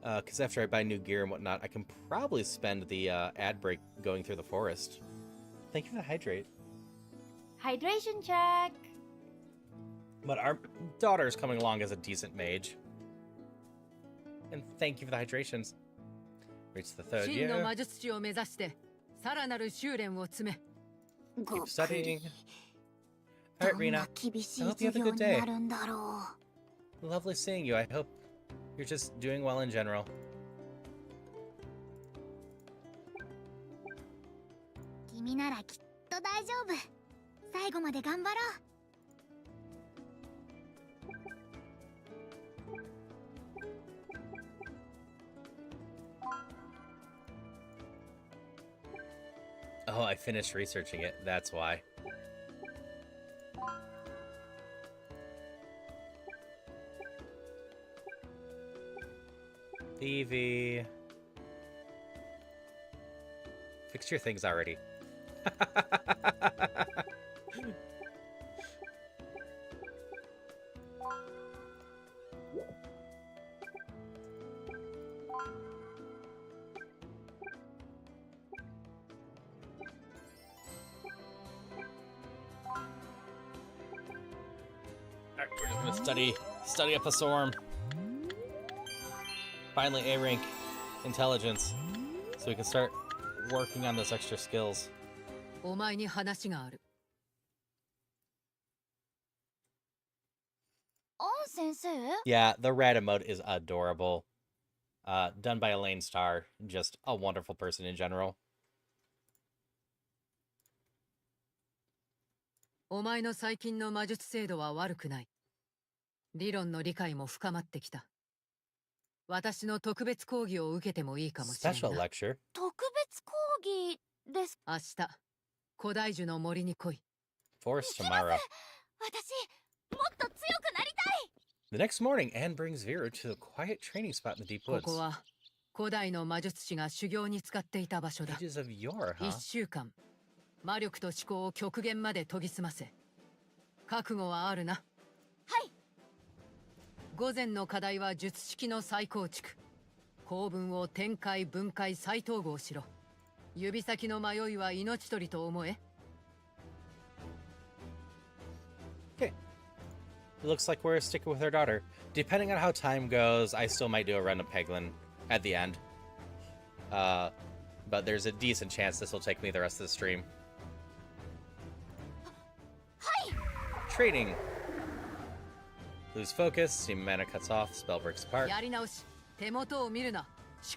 S1: Because after I buy new gear and whatnot, I can probably spend the ad break going through the forest. Thank you for the hydrate.
S19: Hydration check.
S1: But our daughter is coming along as a decent mage. And thank you for the hydrations. Reach the third
S8: 真の
S1: year.
S8: 魔術師を目指してさらなる修練を積め。
S1: Keep studying. Alright,
S9: どん
S1: Rena.
S9: な厳し
S1: I
S9: い
S1: hope you have
S9: 授
S1: a
S9: 業
S1: good
S9: に
S1: day.
S9: なるんだろ
S1: Lovely seeing you. I hope you're just doing well in general.
S9: う。君ならきっと大丈夫。最後まで頑張ろう。
S1: Oh, I finished researching it. That's why. Evie. Fix your things already. Alright, we're just gonna study up a storm. Finally, A rank intelligence, so we can start working on those extra skills.
S8: お前に話がある。
S9: アン先生
S1: Yeah, the rat emote is adorable. Done by Elaine Starr, just a wonderful person in general.
S8: お前の最近の魔術精度は悪くない。理論の理解も深まってきた。私の特別講義を受けてもいいかもしれない
S1: Special
S8: な。
S1: lecture.
S9: 特別講義です
S8: 明日、古代樹の森に来い。
S1: Force tomorrow.
S9: 私もっと強くなりたい
S1: The next morning, Anne brings Vera to a quiet training spot in the deep
S8: こ
S1: woods.
S8: こは古代の魔術師が修行に使っていた場所だ。
S1: Ages of yore,
S8: 1
S1: huh?
S8: 週間、魔力と思考を極限まで研ぎ澄ませ。覚悟はあるな。
S9: はい。
S8: 午前の課題は術式の再構築。構文を展開分解再統合しろ。指先の迷いは命取りと思え。
S1: Okay. It looks like we're sticking with our daughter. Depending on how time goes, I still might do a run of Peglin at the end. But there's a decent chance this will take me the rest of the stream. Trading. Lose focus, steam mana cuts off, spell breaks apart.
S8: やり直し。手元を見るな。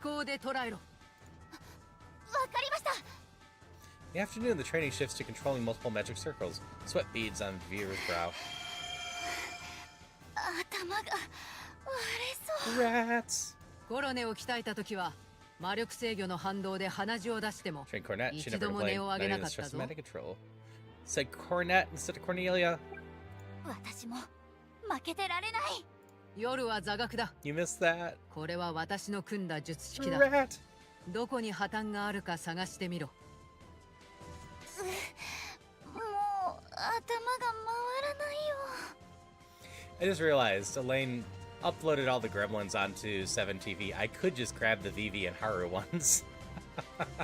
S8: 思考で捉えろ。
S9: わかりました
S1: In the afternoon, the training shifts to controlling multiple magic circles. Sweat beads on Vera's brow.
S9: 頭が割れそう
S1: Rats!
S8: コロネを鍛えた時は魔力制御の反動で鼻血を出しても
S1: Train Cornet, she
S8: 一
S1: never
S8: 度も音を上げ
S1: complained.
S8: な
S1: Not
S8: か
S1: even
S8: った
S1: stress
S8: ぞ。
S1: magic control. Said Cornet instead of Cornelia.
S9: 私も負けてられない
S8: 夜は座学だ。
S1: You missed that.
S8: これは私の組んだ術式だ。
S1: Rat!
S8: どこに破綻があるか探してみろ。
S9: もう頭が回らないよ
S1: I just realized Elaine uploaded all the gremlins onto 7TV. I could just grab the Vivi and Haru ones.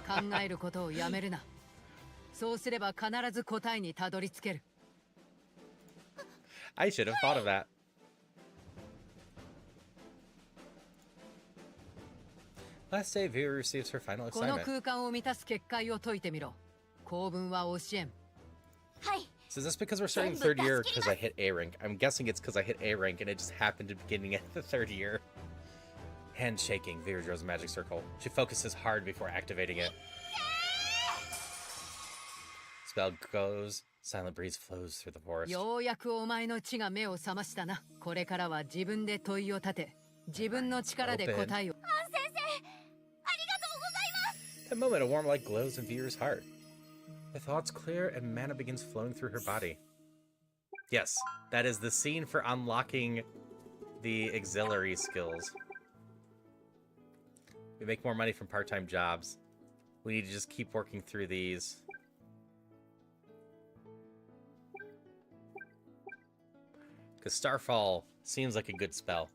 S8: 考えることをやめるな。そうすれば必ず答えにたどり着ける。
S1: I should have thought of that. Last day, Vera receives her final
S8: この
S1: assignment.
S8: 空間を満たす結界を解いてみろ。構文は教えん。
S9: はい
S1: So is this because we're starting third year because I hit A rank? I'm guessing it's because I hit A rank and it just happened to be beginning at the third year. Hand shaking, Vera draws a magic circle. She focuses hard before activating it. Spell goes. Silent breeze flows through the forest.
S8: ようやくお前の血が目を覚ましたな。これからは自分で問いを立て、自分の力で答えを。
S9: アン先生ありがとうございます
S1: At that moment, a warm light glows in Vera's heart. Her thoughts clear and mana begins flowing through her body. Yes, that is the scene for unlocking the auxiliary skills. We make more money from part-time jobs. We need to just keep working through these. Because Starfall seems like a good spell.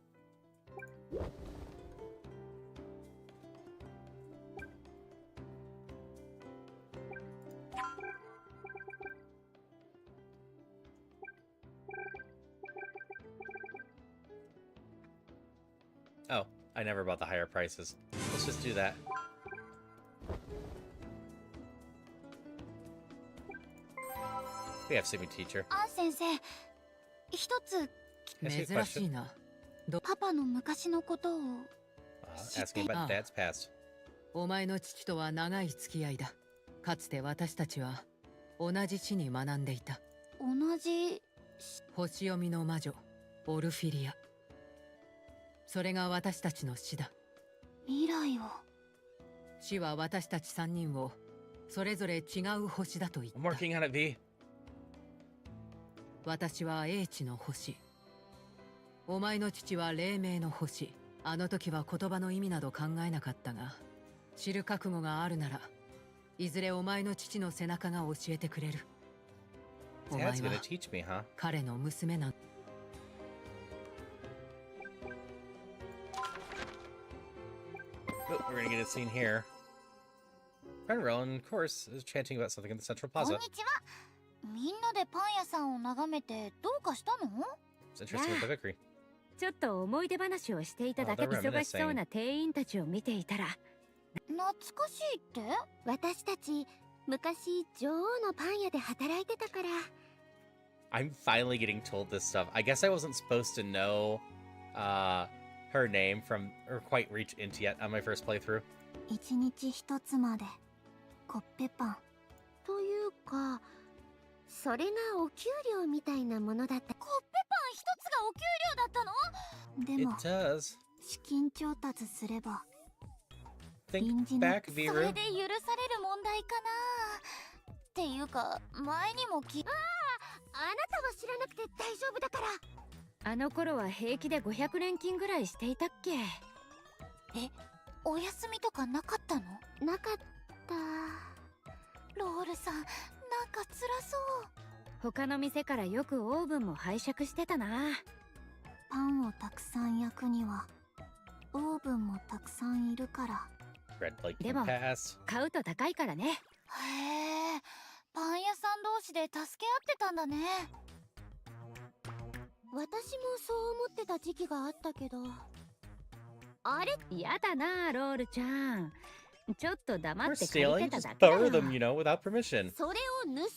S1: Oh, I never bought the higher prices. Let's just do that. We have Sumi teacher.
S9: アン先生、一つ
S8: 珍しいな。
S9: パパの昔のことを
S1: Asking about Dad's past.
S8: お前の父とは長い付き合いだ。かつて私たちは同じ地に学んでいた。
S9: 同じ
S8: 星読みの魔女オルフィリア。それが私たちの死だ。
S9: 未来を。
S8: 死は私たち3人をそれぞれ違う星だと言った。
S1: I'm working on it, V.
S8: 私は英知の星。お前の父は黎明の星。あの時は言葉の意味など考えなかったが、知る覚悟があるなら、いずれお前の父の背中が教えてくれる。お前は
S1: Dad's gonna teach me, huh?
S8: 彼の娘なん。
S1: Oh, we're gonna get a scene here. Renrel, of course, is chanting about something in the Central
S9: こん
S1: Plaza.
S9: にちは。みんなでパン屋さんを眺めてどうかしたの？
S1: It's interesting with the victory.
S3: ちょっと思い出話をしていただけ。
S1: Oh, they're
S3: 忙しそうな店員たちを見ていたら、
S9: 懐かしいって？
S21: 私たち昔女王のパン屋で働いてたから。
S1: I'm finally getting told this stuff. I guess I wasn't supposed to know her name from or quite reach into yet on my first playthrough.
S9: 一日一つまでコッペパン
S21: というか、それがお給料みたいなものだった。
S9: コッペパン一つがお給料だったの？で
S1: It
S9: も
S1: does.
S9: 資金調達すれば
S1: Think back,
S9: そ
S1: Viru.
S9: れで許される問題かなっていうか前にも
S21: あなたは知らなくて大丈夫だから。
S3: あの頃は平気で500連勤ぐらいしていたっけ？
S9: え、お休みとかなかったの？
S21: なかった。
S9: ロールさん、なんか辛そう。
S3: 他の店からよくオーブンも拝借してたな。
S9: パンをたくさん焼くにはオーブンもたくさんいるから。
S1: Red light
S3: で
S1: can
S3: も
S1: pass.
S3: 買うと高いからね。
S9: へえ、パン屋さん同士で助け合ってたんだね。
S21: 私もそう思ってた時期があったけど。
S3: あれ？やだな、ロールちゃん。ちょっと黙
S1: We're
S3: って借り
S1: stealing.
S3: てた
S1: Just
S3: だけだ
S1: borrow
S3: よ。
S1: them, you know, without permission.
S21: それを盗むって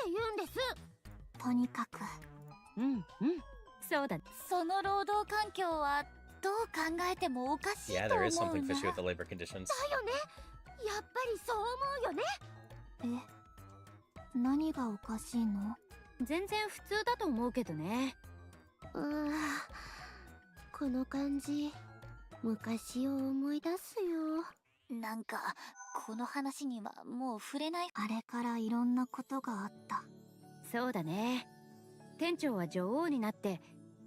S21: 言うんです。
S9: とにかく。
S3: そうだ。
S9: その労働環境はどう考えてもおかしい
S1: Yeah,
S9: と思
S1: there
S9: う
S1: is
S9: な。
S1: something fishy with the labor conditions.
S21: だよね。やっぱりそう思うよね。
S9: え、何がおかしいの？
S3: 全然普通だと思うけどね。
S21: この感じ、昔を思い出すよ。
S9: なんかこの話にはもう触れない。あれからいろんなことがあった。
S3: そうだね。店長は女王になって、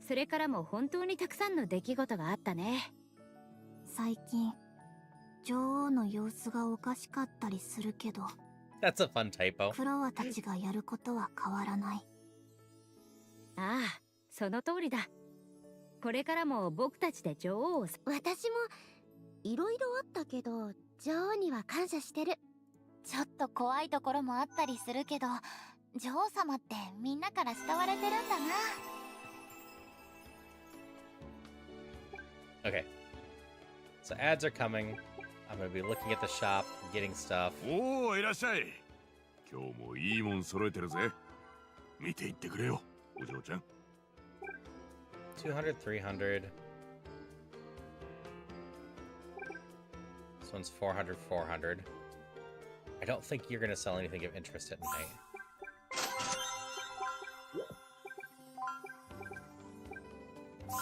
S3: それからも本当にたくさんの出来事があったね。
S9: 最近女王の様子がおかしかったりするけど、
S1: That's a fun typo.
S9: クロワたちがやることは変わらない。
S3: ああ、その通りだ。これからも僕たちで女王を。
S21: 私もいろいろあったけど、女王には感謝してる。
S9: ちょっと怖いところもあったりするけど、女王様ってみんなから慕われてるんだな。
S1: Okay. So ads are coming. I'm gonna be looking at the shop, getting stuff.
S16: おー、いらっしゃい。今日もいいもん揃えてるぜ。見ていってくれよ、お嬢ちゃん。
S1: 200, 300. This one's 400, 400. I don't think you're gonna sell anything of interest at night.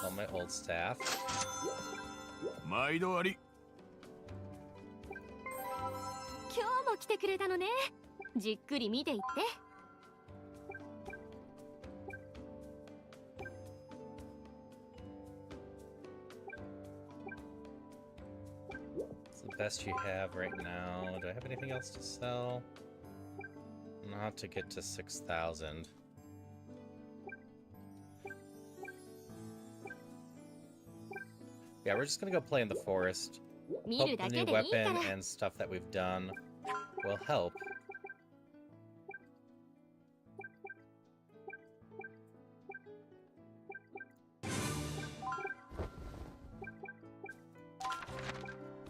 S1: Sell my old staff.
S16: 毎度あり。
S21: 今日も来てくれたのね。じっくり見ていって。
S1: It's the best you have right now. Do I have anything else to sell? Not to get to 6,000. Yeah, we're just gonna go play in the forest. Hope the new weapon and stuff that we've done will help.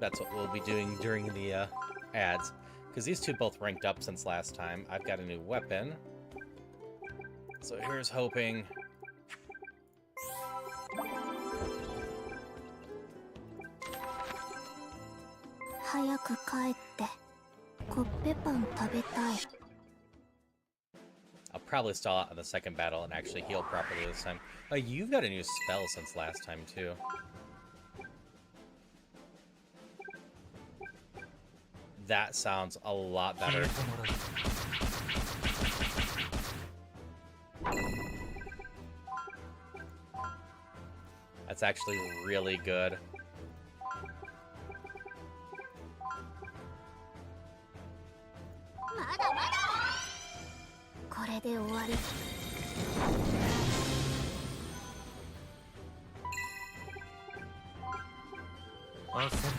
S1: That's what we'll be doing during the ads. Because these two both ranked up since last time. I've got a new weapon. So here's hoping. I'll probably stall out on the second battle and actually heal properly this time. Oh, you've got a new spell since last time, too. That sounds a lot better. That's actually really good.
S13: Awesome.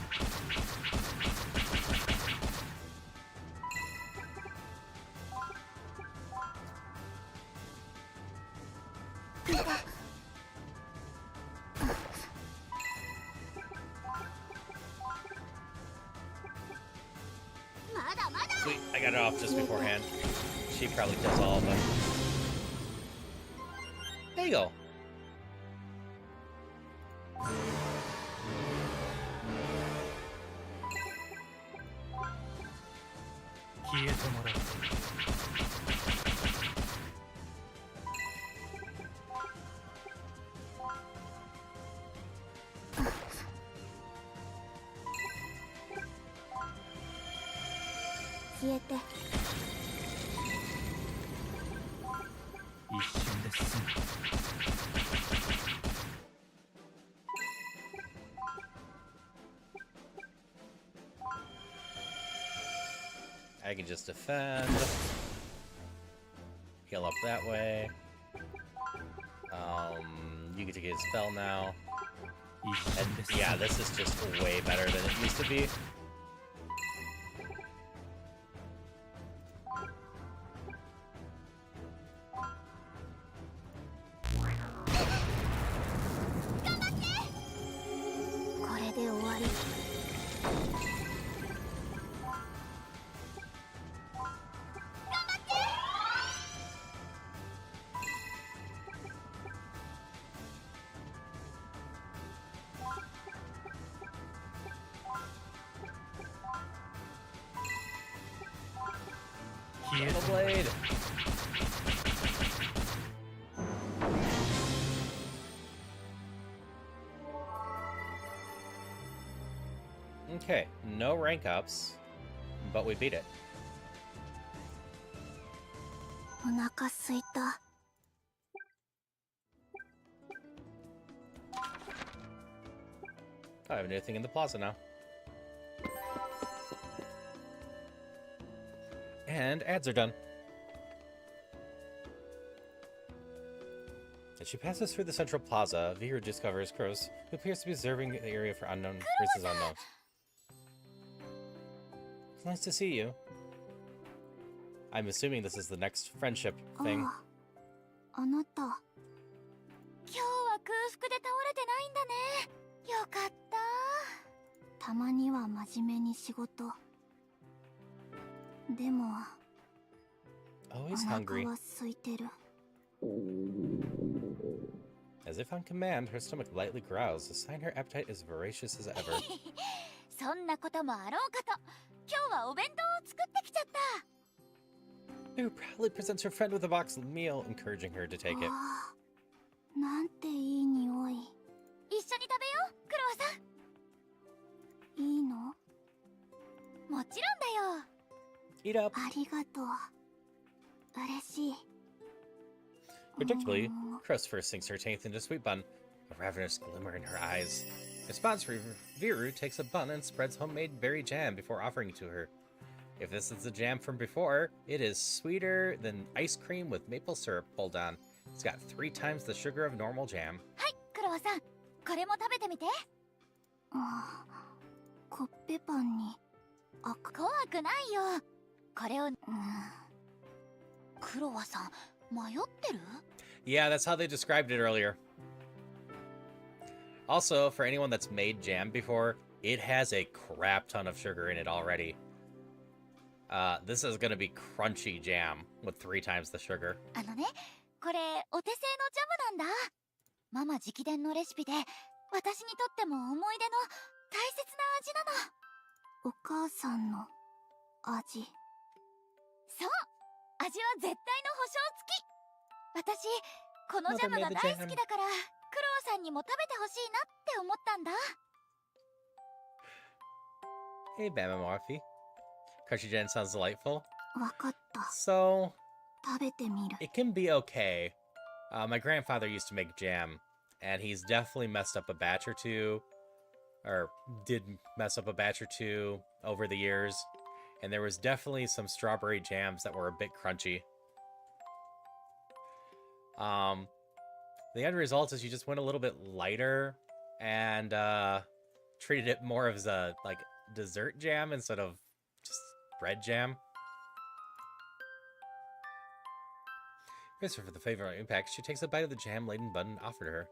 S1: Sweet, I got it off just beforehand. She probably does all of them. There you go. I can just defend. Heal up that way. You get to get a spell now. And yeah, this is just way better than it used to be. Double blade. Okay, no rank ups, but we beat it. I have a new thing in the plaza now. And ads are done. As she passes through the central plaza, Viru discovers Kroos, who appears to be observing the area for unknown reasons unknown. It's nice to see you. I'm assuming this is the next friendship thing.
S9: あなた今日は空腹で倒れてないんだね。よかった。たまには真面目に仕事。でも
S1: Always hungry.
S9: お腹は空いてる。
S1: As if on command, her stomach lightly growls, a sign her appetite is voracious as ever.
S9: そんなこともあろうかと。今日はお弁当を作ってきちゃった。
S1: Viru proudly presents her friend with a box meal, encouraging her to take it.
S9: なんていい匂い。一緒に食べよう、クロワさん。いいの？もちろんだよ。
S1: Eat up.
S9: ありがとう。嬉しい。
S1: Predictably, Kroos first sinks her teeth into a sweet bun, a ravenous glimmer in her eyes. In response, Viru takes a bun and spreads homemade berry jam before offering it to her. If this is the jam from before, it is sweeter than ice cream with maple syrup pulled on. It's got 3 times the sugar of normal jam.
S9: はい、クロワさん。これも食べてみて。コッペパンに
S2: 怖くないよ。これをクロワさん迷ってる？
S1: Yeah, that's how they described it earlier. Also, for anyone that's made jam before, it has a crap ton of sugar in it already. This is gonna be crunchy jam with 3 times the sugar.
S2: これお手製のジャムなんだ。ママ直伝のレシピで、私にとっても思い出の大切な味なの。
S9: お母さんの味。
S2: そう、味は絶対の保証付き。私このジャムが大好きだから、クロワさんにも食べてほしいなって思ったんだ。
S1: Hey, Bama Morphe. Crunchy jam sounds delightful.
S9: わかった。
S1: So,
S9: 食べてみる。
S1: it can be okay. My grandfather used to make jam, and he's definitely messed up a batch or two, or did mess up a batch or two over the years, and there was definitely some strawberry jams that were a bit crunchy. The end result is you just went a little bit lighter and treated it more as a like dessert jam instead of just bread jam. Christopher, for the flavor impact, she takes a bite of the jam-laden bun offered to her.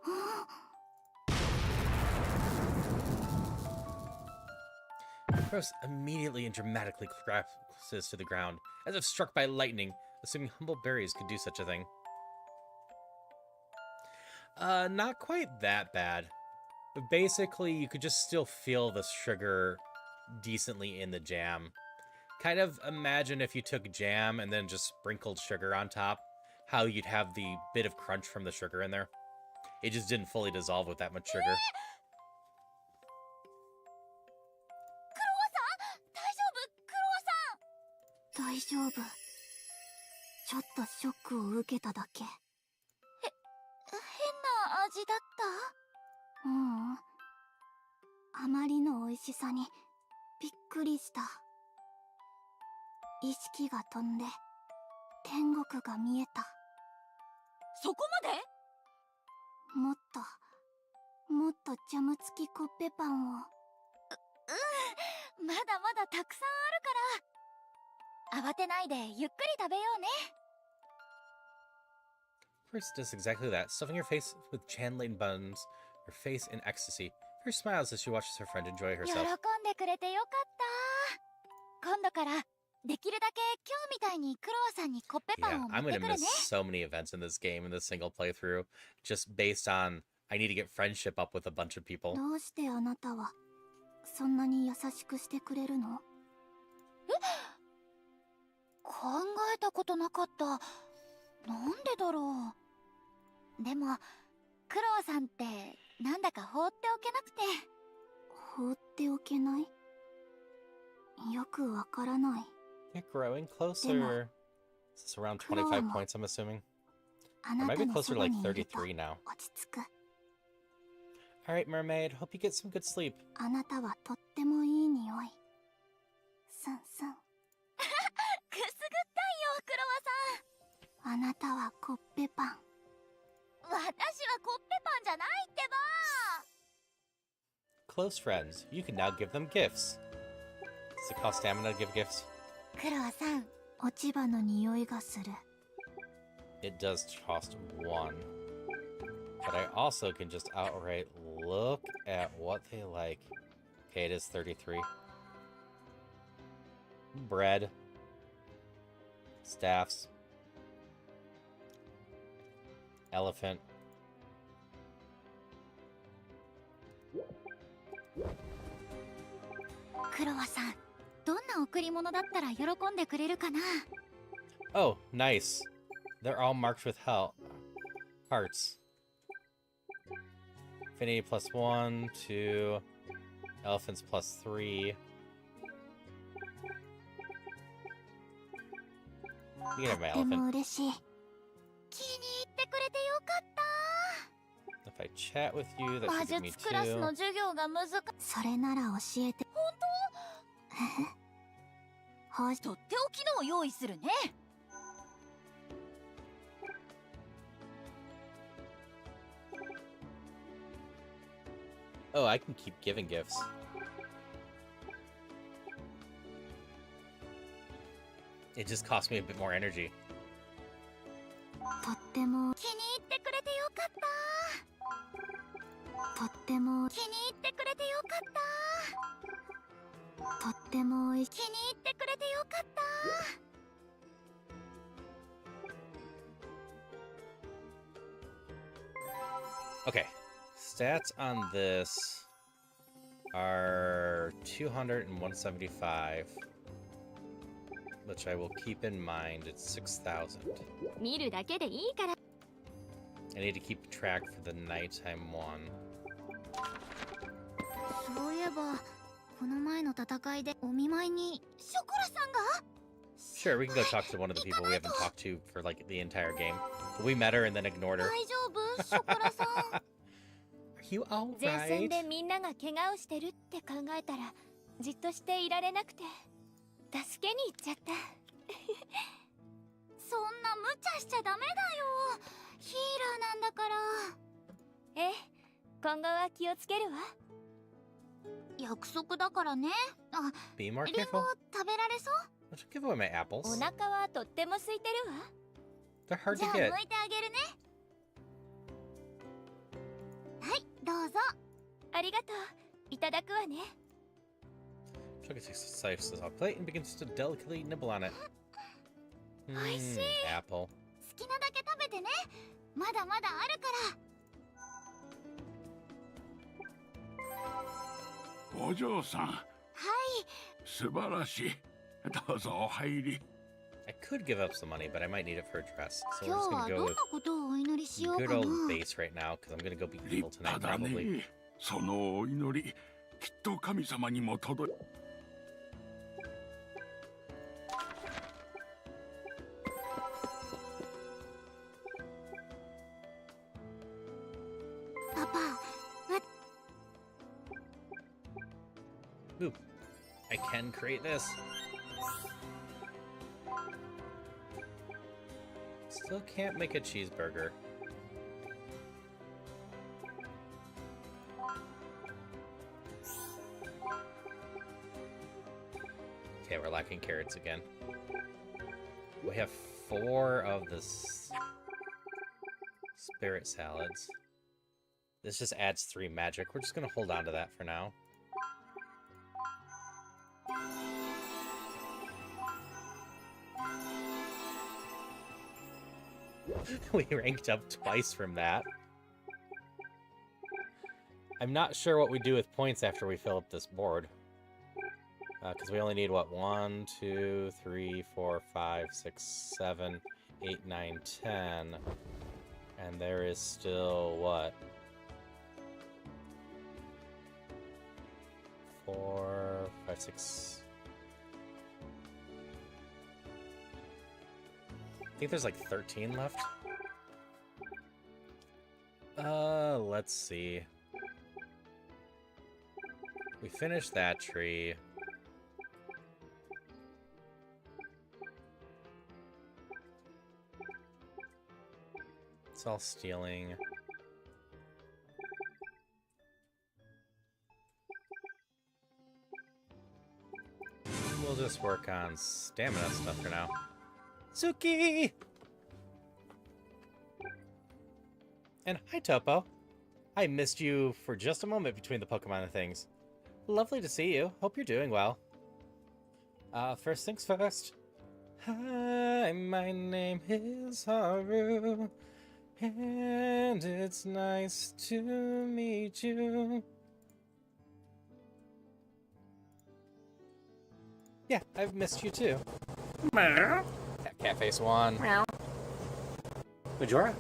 S1: Gross immediately and dramatically collapses to the ground, as if struck by lightning, assuming humble berries could do such a thing. Not quite that bad. But basically, you could just still feel the sugar decently in the jam. Kind of imagine if you took jam and then just sprinkled sugar on top, how you'd have the bit of crunch from the sugar in there. It just didn't fully dissolve with that much sugar.
S9: 大丈夫。ちょっとショックを受けただけ。
S2: 変な味だった？
S9: あまりの美味しさにびっくりした。意識が飛んで天国が見えた。
S2: そこまで？
S9: もっとジャム付きコッペパンを。
S2: まだまだたくさんあるから。慌てないでゆっくり食べようね。
S1: First does exactly that, stuffing her face with jam-laden buns, her face in ecstasy. Her smiles as she watches her friend enjoy
S2: 喜
S1: herself.
S2: んでくれてよかった。今度からできるだけ今日みたいにクロワさんにコッペパ
S1: Yeah,
S2: ンを持
S1: I'm
S2: って
S1: gonna
S2: くるね。
S1: miss so many events in this game in this single playthrough, just based on I need to get friendship up with a bunch of people.
S9: どうしてあなたはそんなに優しくしてくれるの？
S2: 考えたことなかった。なんでだろう。でもクロワさんってなんだか放っておけなくて。
S9: 放っておけない？よくわからない。
S1: You're growing closer. Is this around 25 points, I'm assuming?
S9: あ
S1: Or
S9: な
S1: might
S9: た
S1: be
S9: の
S1: closer
S9: そ
S1: to
S9: ば
S1: like
S9: にいると
S1: 33 now.
S9: 落ち着く。
S1: Alright, mermaid. Hope you get some good sleep.
S9: あなたはとってもいい匂い。スンスン。
S2: くすぐったいよ、クロワさん。
S9: あなたはコッペパン。
S2: 私はコッペパンじゃないってば。
S1: Close friends. You can now give them gifts. Does it cost stamina to give gifts?
S2: クロワさん。
S9: 落ち葉の匂いがする。
S1: It does cost 1. But I also can just outright look at what they like. Okay, it is 33. Bread. Staffs. Elephant.
S2: クロワさん、どんな贈り物だったら喜んでくれるかな？
S1: Oh, nice. They're all marked with hearts. Affinity plus 1, 2, elephants plus 3. You can have my
S9: とても
S1: elephant.
S9: 嬉しい。
S2: 気に入ってくれてよかった。
S1: If I chat with you, that
S2: 魔
S1: should give me
S2: 術クラスの
S1: 2.
S2: 授業が難しい。
S9: それなら教えて。
S2: 本当？とっておきのを用意するね。
S1: Oh, I can keep giving gifts. It just costs me a bit more energy.
S9: とっても気に入ってくれてよかった。とっても気に入ってくれてよかった。とっても気に入ってくれてよかった。
S1: Okay, stats on this are 200 and 175, which I will keep in mind. It's 6,000.
S9: 見るだけでいいから。
S1: I need to keep track for the nighttime one.
S9: そういえば、この前の戦いでお見舞いにショコラさんが
S1: Sure, we can go talk to one of the people we haven't talked to for like the entire game. We met her and then ignored her.
S9: 大丈夫ショコラさん
S1: Are you
S2: 前線
S1: alright?
S2: でみんなが怪我をしてるって考えたらじっとしていられなくて助けに行っちゃった
S9: そんな無茶しちゃダメだよ。ヒーラーなんだから。
S2: ええ、今後は気をつけるわ。
S9: 約束だからね。あ、
S1: Be more
S9: リンゴ
S1: careful.
S9: 食べられそう？
S1: Don't you give away my apples?
S2: お腹はとっても空いてるわ。
S1: They're hard
S9: じゃ
S1: to
S9: あ
S1: get.
S9: 剥いてあげるね。はい、どうぞ。
S2: ありがとう。いただくわね。
S1: Sugar takes a slice off a plate and begins to delicately nibble on it. Apple.
S9: 好きなだけ食べてね。まだまだあるから。
S10: お嬢さん、
S9: はい。
S10: 素晴らしい。どうぞお入り。
S1: I could give up some money, but I might need it for a dress. So
S9: 今
S1: we're
S9: 日
S1: just
S9: は
S1: gonna
S9: ど
S1: go
S9: ん
S1: with
S9: なことをお祈りしよう
S1: good
S9: かな。
S1: old base right now, because I'm gonna go be
S10: 立
S1: evil
S10: 派
S1: tonight
S10: だ
S1: probably.
S10: ね。そのお祈り、きっと神様にも届い。
S9: パパ、
S1: Ooh, I can create this. Still can't make a cheeseburger. Okay, we're lacking carrots again. We have 4 of the spirit salads. This just adds 3 magic. We're just gonna hold on to that for now. We ranked up twice from that. I'm not sure what we do with points after we fill up this board. Because we only need, what, 1, 2, 3, 4, 5, 6, 7, 8, 9, 10. And there is still, what? 4, 5, 6... I think there's like 13 left. Let's see. We finished that tree. It's all stealing. We'll just work on stamina stuff for now. Suki! And hi, Topo. I missed you for just a moment between the Pokemon and things. Lovely to see you. Hope you're doing well. First things first. Hi, my name is Haru. And it's nice to meet you. Yeah, I've missed you too. Catface one.
S20: Majora?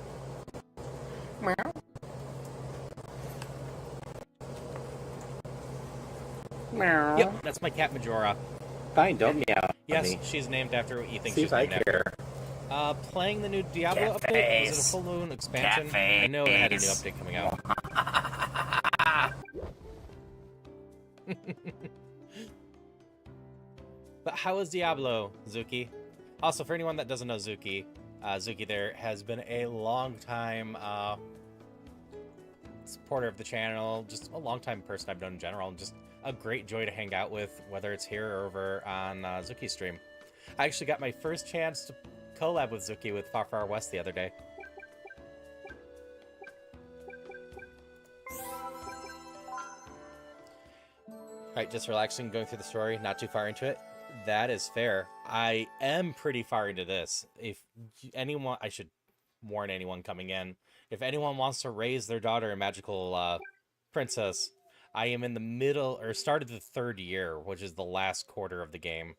S1: Yep, that's my cat Majora.
S20: Fine, don't meow.
S1: Yes, she's named after what you think
S20: See
S1: she's
S20: if I
S1: named
S20: care.
S1: after. Playing the new Diablo update? Was it a full moon expansion? I know it had a new update coming out. But how is Diablo, Zuki? Also, for anyone that doesn't know Zuki, Zuki, there has been a long time supporter of the channel, just a longtime person I've known in general, and just a great joy to hang out with, whether it's here or over on Zuki's stream. I actually got my first chance to collab with Zuki with Far Far West the other day. Alright, just relaxing, going through the story, not too far into it. That is fair. I am pretty far into this. If anyone, I should warn anyone coming in, if anyone wants to raise their daughter a magical princess, I am in the middle, or started the 3rd year, which is the last quarter of the game.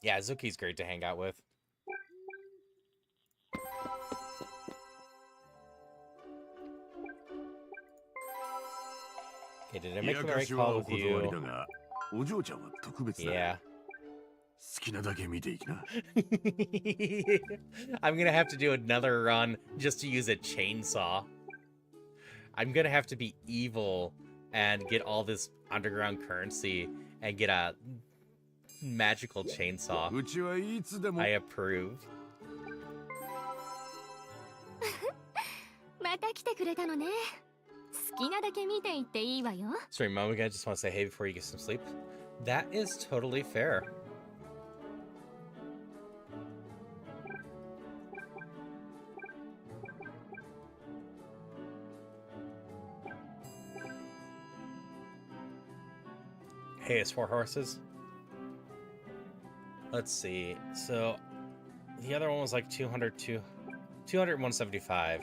S1: Yeah, Zuki's great to hang out with. Okay, did I make the right call with you? Yeah. I'm gonna have to do another run just to use a chainsaw. I'm gonna have to be evil and get all this underground currency and get a magical chainsaw. I approve.
S9: また来てくれたのね。好きなだけ見ていっていいわよ。
S1: Sorry, Mom, I just want to say hey before you get some sleep. That is totally fair. Hey, it's 4 horses. Let's see. So the other one was like 200 and 175.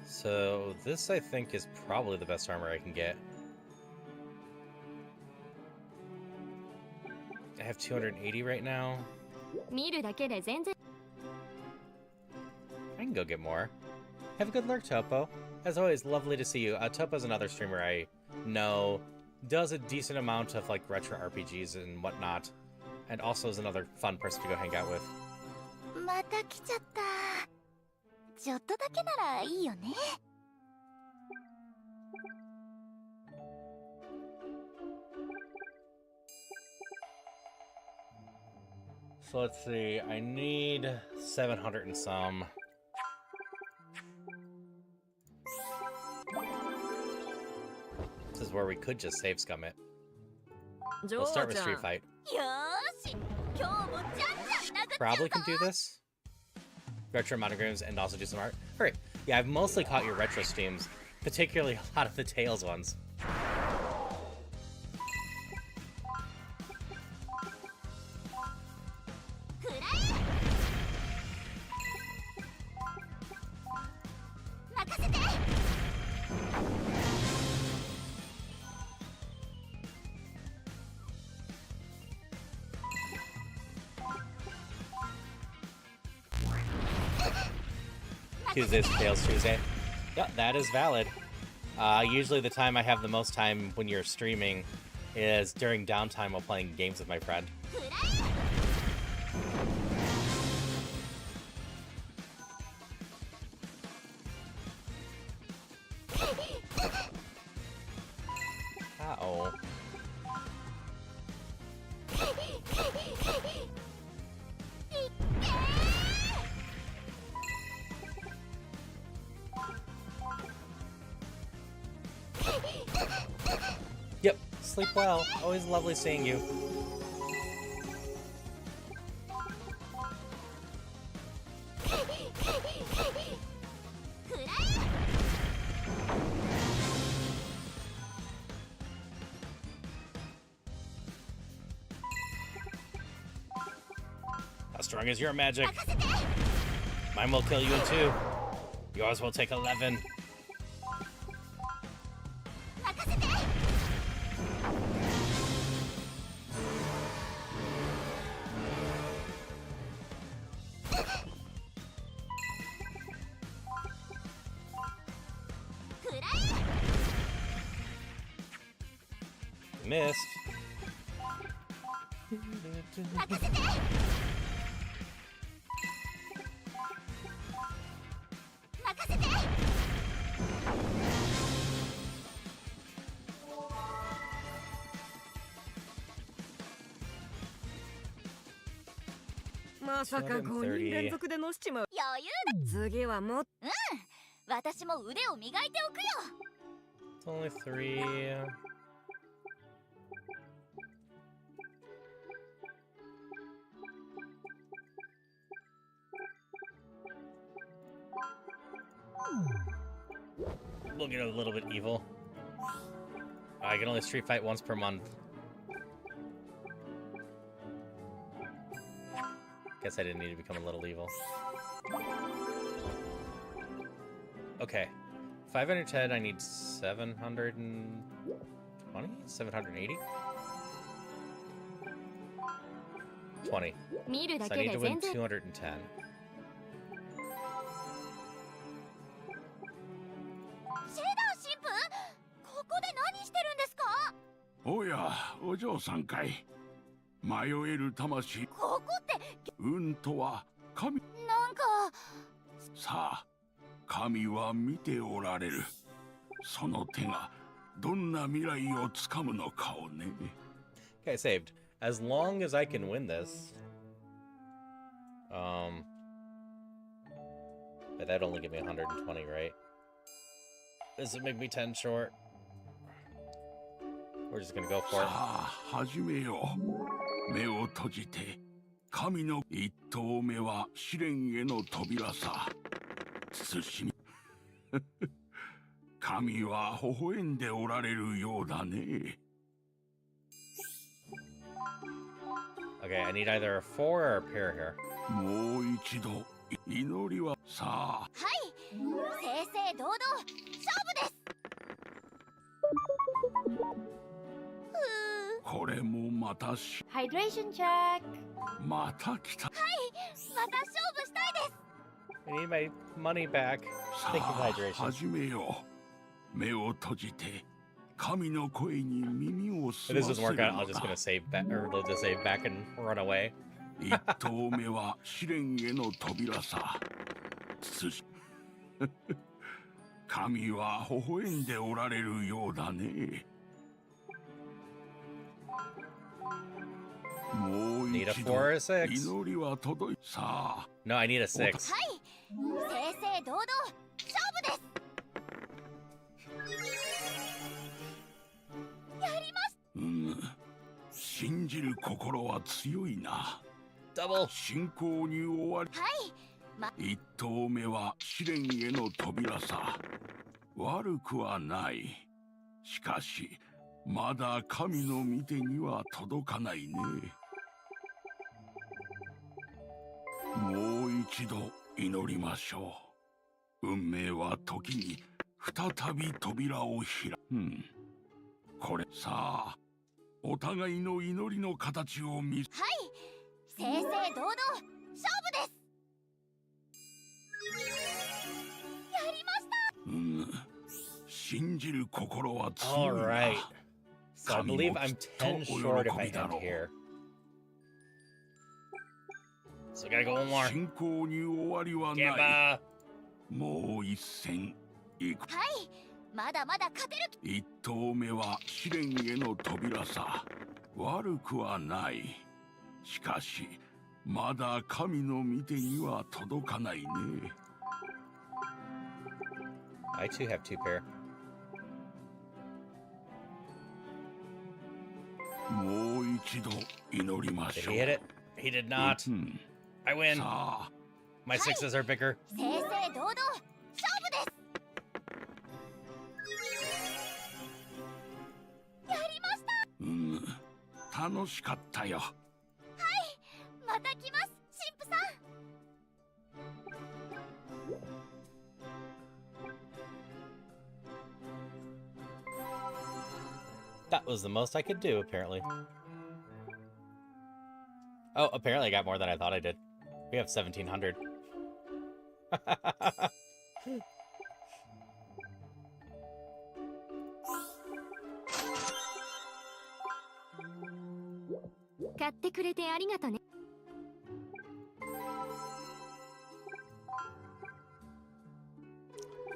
S1: So this, I think, is probably the best armor I can get. I have 280 right now.
S9: 見るだけで全然
S1: I can go get more. Have a good lurk, Topo. As always, lovely to see you. Topo's another streamer I know, does a decent amount of like retro RPGs and whatnot, and also is another fun person to go hang out with.
S9: また来ちゃった。ちょっとだけならいいよね。
S1: So let's see, I need 700 and some. This is where we could just save scum it. We'll start with Street Fight. Probably can do this. Retro monograms and also do some art. Alright, yeah, I've mostly caught your retro streams, particularly a lot of the Tails ones. Tuesday's Tails Tuesday. Yeah, that is valid. Usually the time I have the most time when you're streaming is during downtime while playing games with my friend. Uh-oh. Yep, sleep well. Always lovely seeing you. How strong is your magic? Mine will kill you in 2. Yours will take 11. Missed.
S8: まさか5人連続でのしちまう。
S2: 余裕だ。
S8: 次はもっ
S2: 私も腕を磨いておくよ。
S1: It's only 3. We'll get a little bit evil. I can only street fight once per month. Guess I didn't need to become a little evil. Okay. 510, I need 720? 780? 20. So I need to win 210.
S10: おや、お嬢さんかい。迷える魂。
S2: ここって。
S10: 運とは神。
S2: なんか。
S10: さあ、神は見ておられる。その手がどんな未来をつかむのかをね。
S1: Okay, saved. As long as I can win this. But that'd only give me 120, right? Does it make me 10 short? We're just gonna go for it.
S10: さあ、始めよう。目を閉じて。神の一頭目は試練への扉さ。慎み。神は微笑んでおられるようだね。
S1: Okay, I need either a 4 or a pair here.
S10: もう一度、祈りはさあ。
S2: はい、正々堂々、勝負です。
S10: これもまたし。
S19: Hydration check.
S10: また来た。
S2: はい、また勝負したいです。
S1: I need my money back.
S10: さ
S1: Thank you,
S10: あ、
S1: hydration.
S10: 始めよう。目を閉じて、神の声に耳を澄
S1: If
S10: ま
S1: this
S10: せ
S1: doesn't
S10: る
S1: work out,
S10: の
S1: I'll just
S10: だ。
S1: gonna save back or to save back and run away.
S10: 一頭目は試練への扉さ。神は微笑んでおられるようだね。もう
S1: Need a
S10: 一
S1: 4
S10: 度
S1: or a 6.
S10: 祈りは届いさあ。
S1: No, I need a 6.
S2: はい、正々堂々、勝負です。やりまし
S10: うん。信じる心は強いな。
S1: Double.
S10: 信仰に終わり。
S2: はい、
S10: 一頭目は試練への扉さ。悪くはない。しかし、まだ神の御手には届かないね。もう一度祈りましょう。運命は時に再び扉を開く。これさあ、お互いの祈りの形を見せ。
S2: はい、正々堂々、勝負です。やりました。
S10: 信じる心は強いな。
S1: Alright. So I believe I'm 10 short if I end here. So I gotta go one more.
S10: 信仰に終わりはない。もう一戦行く。
S2: はい、まだまだ勝てる。
S10: 一頭目は試練への扉さ。悪くはない。しかし、まだ神の御手には届かないね。
S1: I too have 2 pair.
S10: もう一度祈りましょう。
S1: Did he hit it? He did not. I win. My 6s are bigger.
S2: 正々堂々、勝負です。やりました。
S10: 楽しかったよ。
S2: はい、また来ます、神父さん。
S1: That was the most I could do, apparently. Oh, apparently I got more than I thought I did. We have 1,700. I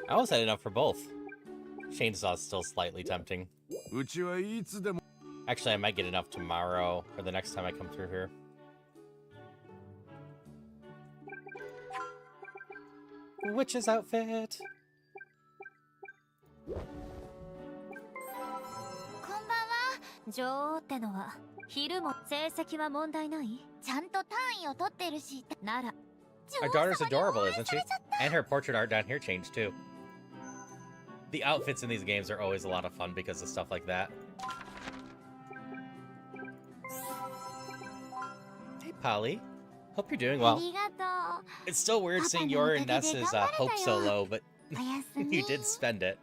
S1: almost had enough for both. Chainsaw's still slightly tempting. Actually, I might get enough tomorrow or the next time I come through here. witch's outfit.
S14: こんばんは。女王ってのは昼も成績は問題ない？
S9: ちゃんと単位を取ってるし。
S14: なら
S1: Our daughter's adorable, isn't she? And her portrait art down here changed too. The outfits in these games are always a lot of fun because of stuff like that. Hey, Polly. Hope you're doing well. It's still weird seeing your and Ness's hope so low, but you did spend it.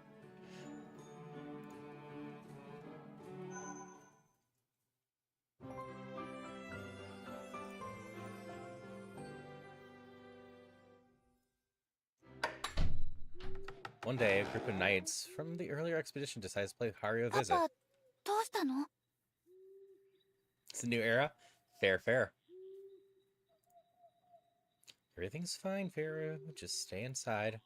S1: One day, a group of knights from the earlier expedition decides to play Haru a visit.
S9: パパ、どうしたの？
S1: It's a new era. Fair, fair. Everything's fine, Faru. Just stay inside.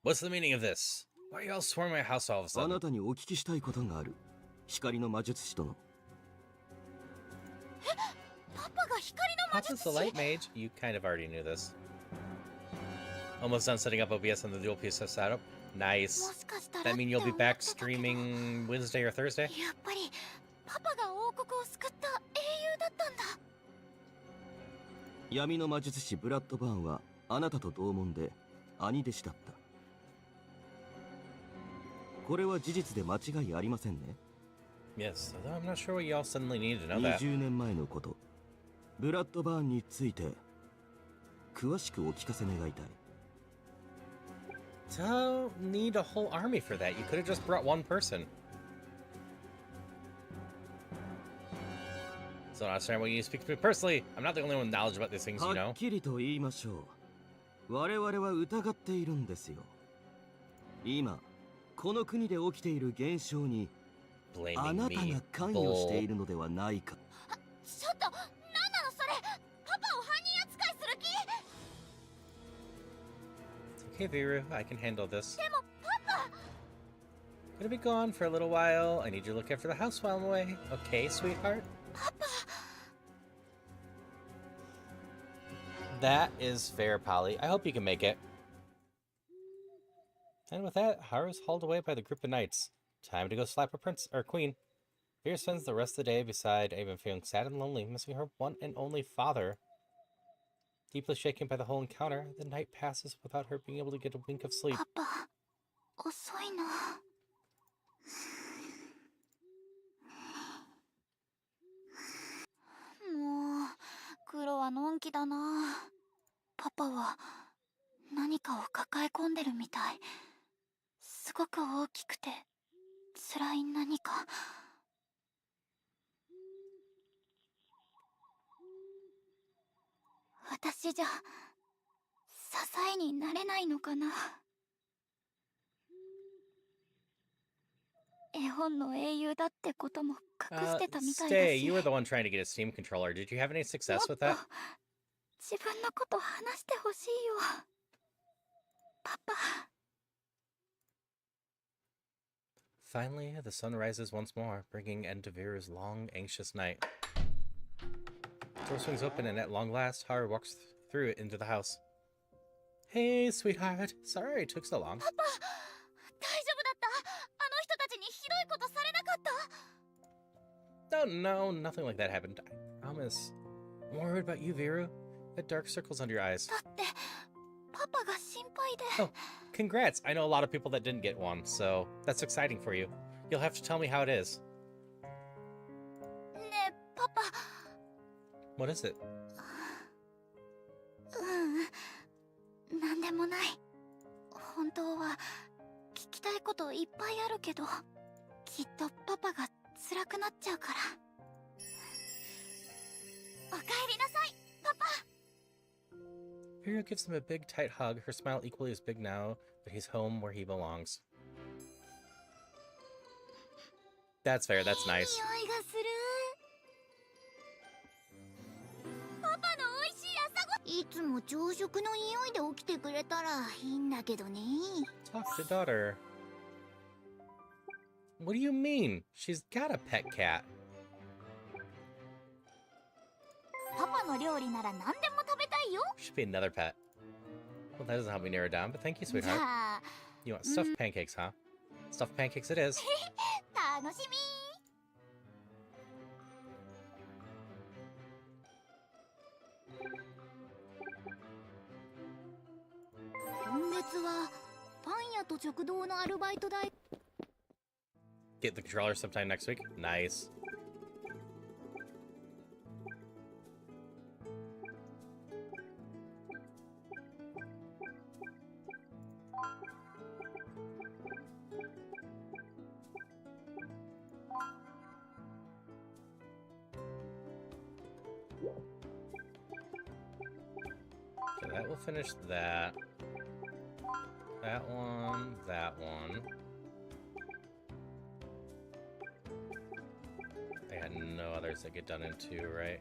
S1: What's the meaning of this? Why are you all swarming my house all of a
S7: あ
S1: sudden?
S7: なたにお聞きしたいことがある。光の魔術師殿。
S9: パパが光の魔
S1: Papa's
S9: 術
S1: the
S9: 師？
S1: light mage. You kind of already knew this. Almost done setting up OBS on the dual piece of setup. Nice.
S9: もしかしたら
S1: That mean you'll be back streaming Wednesday or Thursday?
S9: やっぱりパパが王国を救った英雄だったんだ。
S7: 闇の魔術師ブラッドバーンはあなたと同門で兄弟子だった。これは事実で間違いありませんね。
S1: Yes, although I'm not sure why y'all suddenly needed to know that.
S7: 20年前のこと、ブラッドバーンについて詳しくお聞かせ願いたい。
S1: Don't need a whole army for that. You could have just brought one person. So I understand when you speak to me personally. I'm not the only one knowledge about these things, you
S7: は
S1: know.
S7: っきりと言いましょう。我々は疑っているんですよ。今この国で起きている現象にあ
S1: Blaming
S7: なたが
S1: me.
S7: 関与しているのではないか。
S9: ちょっと、なんなのそれ？パパを犯人扱いする気？
S1: Okay, Viru, I can handle this.
S9: でもパパ。
S1: Gonna be gone for a little while. I need you to look after the house while I'm away. Okay, sweetheart?
S9: パパ。
S1: That is fair, Polly. I hope you can make it. And with that, Haru's hauled away by the group of knights. Time to go slap a prince or queen. Viru spends the rest of the day beside Avon feeling sad and lonely, missing her one and only father. Deeply shaken by the whole encounter, the night passes without her being able to get a wink of sleep.
S9: パパ、遅いな。もう、黒はのんきだな。パパは何かを抱え込んでるみたい。すごく大きくて辛い何か。私じゃ支えになれないのかな。絵本の英雄だってことも隠してたみたいだ
S1: Stay,
S9: し。
S1: you were the one trying to get a Steam controller. Did you have any success with that?
S9: 自分のこと話してほしいよ。パパ。
S1: Finally, the sun rises once more, bringing end to Viru's long, anxious night. The door swings open, and at long last, Haru walks through it into the house. Hey, sweetheart. Sorry it took so long.
S9: パパ、大丈夫だった？あの人たちにひどいことされなかった？
S1: Oh, no, nothing like that happened. I promise. I'm worried about you, Viru. Got dark circles under your eyes.
S9: だってパパが心配で。
S1: Oh, congrats. I know a lot of people that didn't get one, so that's exciting for you. You'll have to tell me how it is.
S9: ねえ、パパ。
S1: What is it?
S9: なんでもない。本当は聞きたいこといっぱいあるけど、きっとパパが辛くなっちゃうから。おかえりなさい、パパ。
S1: Viru gives him a big, tight hug, her smile equally as big now, but he's home where he belongs. That's fair, that's nice.
S9: 匂いがする。パパの美味しい朝ご。いつも朝食の匂いで起きてくれたらいいんだけどね。
S1: Talk to daughter. What do you mean? She's got a pet cat.
S9: パパの料理なら何でも食べたいよ。
S1: Should be another pet. Well, that doesn't help me narrow it down, but thank you, sweetheart.
S2: じゃあ
S1: You want stuffed pancakes, huh? Stuffed pancakes it is.
S2: 楽しみ。今月はパン屋と食堂のアルバイト代。
S1: Get the controller sometime next week. Nice. So that will finish that. That one, that one. I had no others that get done in two, right?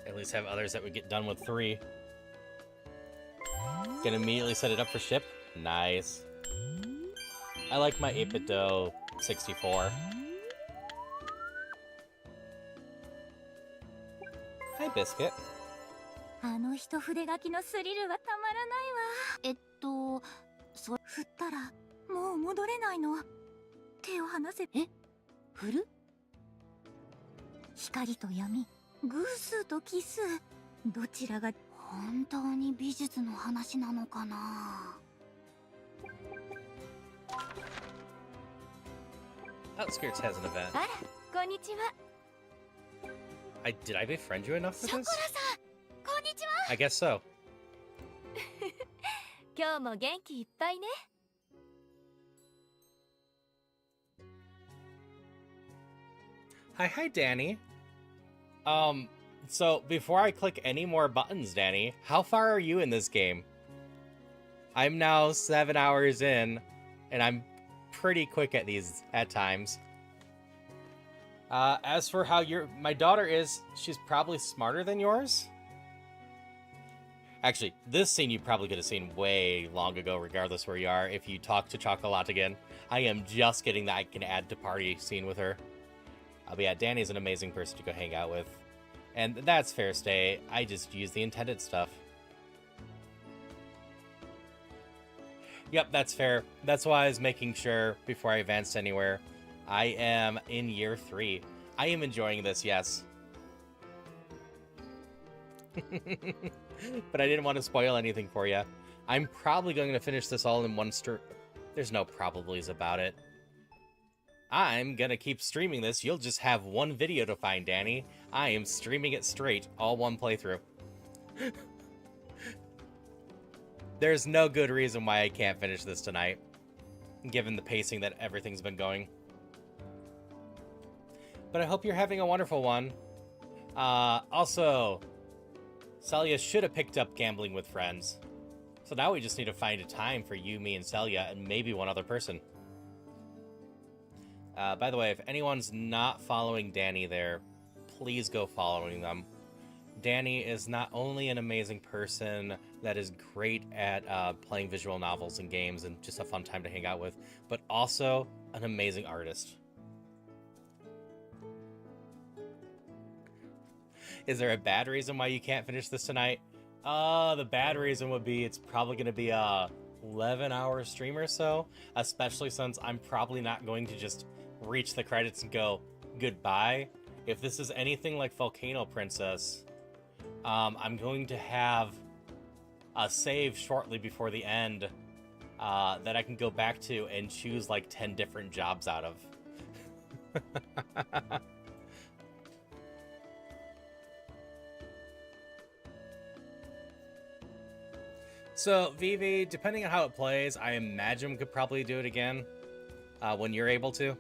S1: At least have others that would get done with 3. Can immediately set it up for ship. Nice. I like my 8-bit dough 64. Hi, Biscuit.
S2: あの一筆書きのスリルはたまらないわ。振ったらもう戻れないの。手を離せ。振る？光と闇、偶数と奇数、どちらが本当に美術の話なのかな。
S1: Outskirts has an event.
S2: あら、こんにちは。
S1: Did I befriend you enough for
S2: ショコラ
S1: this?
S2: さん、こんにちは。
S1: I guess so.
S2: 今日も元気いっぱいね。
S1: Hi, Danny. So before I click any more buttons, Danny, how far are you in this game? I'm now 7 hours in, and I'm pretty quick at these at times. As for how my daughter is, she's probably smarter than yours. Actually, this scene you probably could have seen way long ago, regardless where you are, if you talk to Chocolate again. I am just getting that I can add to party scene with her. But yeah, Danny's an amazing person to go hang out with. And that's fair stay. I just use the intended stuff. Yep, that's fair. That's why I was making sure before I advanced anywhere. I am in year 3. I am enjoying this, yes. But I didn't want to spoil anything for you. I'm probably going to finish this all in one There's no probablys about it. I'm gonna keep streaming this. You'll just have one video to find, Danny. I am streaming it straight, all one playthrough. There's no good reason why I can't finish this tonight, given the pacing that everything's been going. But I hope you're having a wonderful one. Also, Celia should have picked up Gambling with Friends. So now we just need to find a time for you, me, and Celia, and maybe one other person. By the way, if anyone's not following Danny there, please go following them. Danny is not only an amazing person that is great at playing visual novels and games and just a fun time to hang out with, but also an amazing artist. Is there a bad reason why you can't finish this tonight? The bad reason would be it's probably going to be a 11-hour stream or so, especially since I'm probably not going to just reach the credits and go goodbye. If this is anything like Volcano Princess, I'm going to have a save shortly before the end that I can go back to and choose like 10 different jobs out of. So, Vivi, depending on how it plays, I imagine we could probably do it again when you're able to.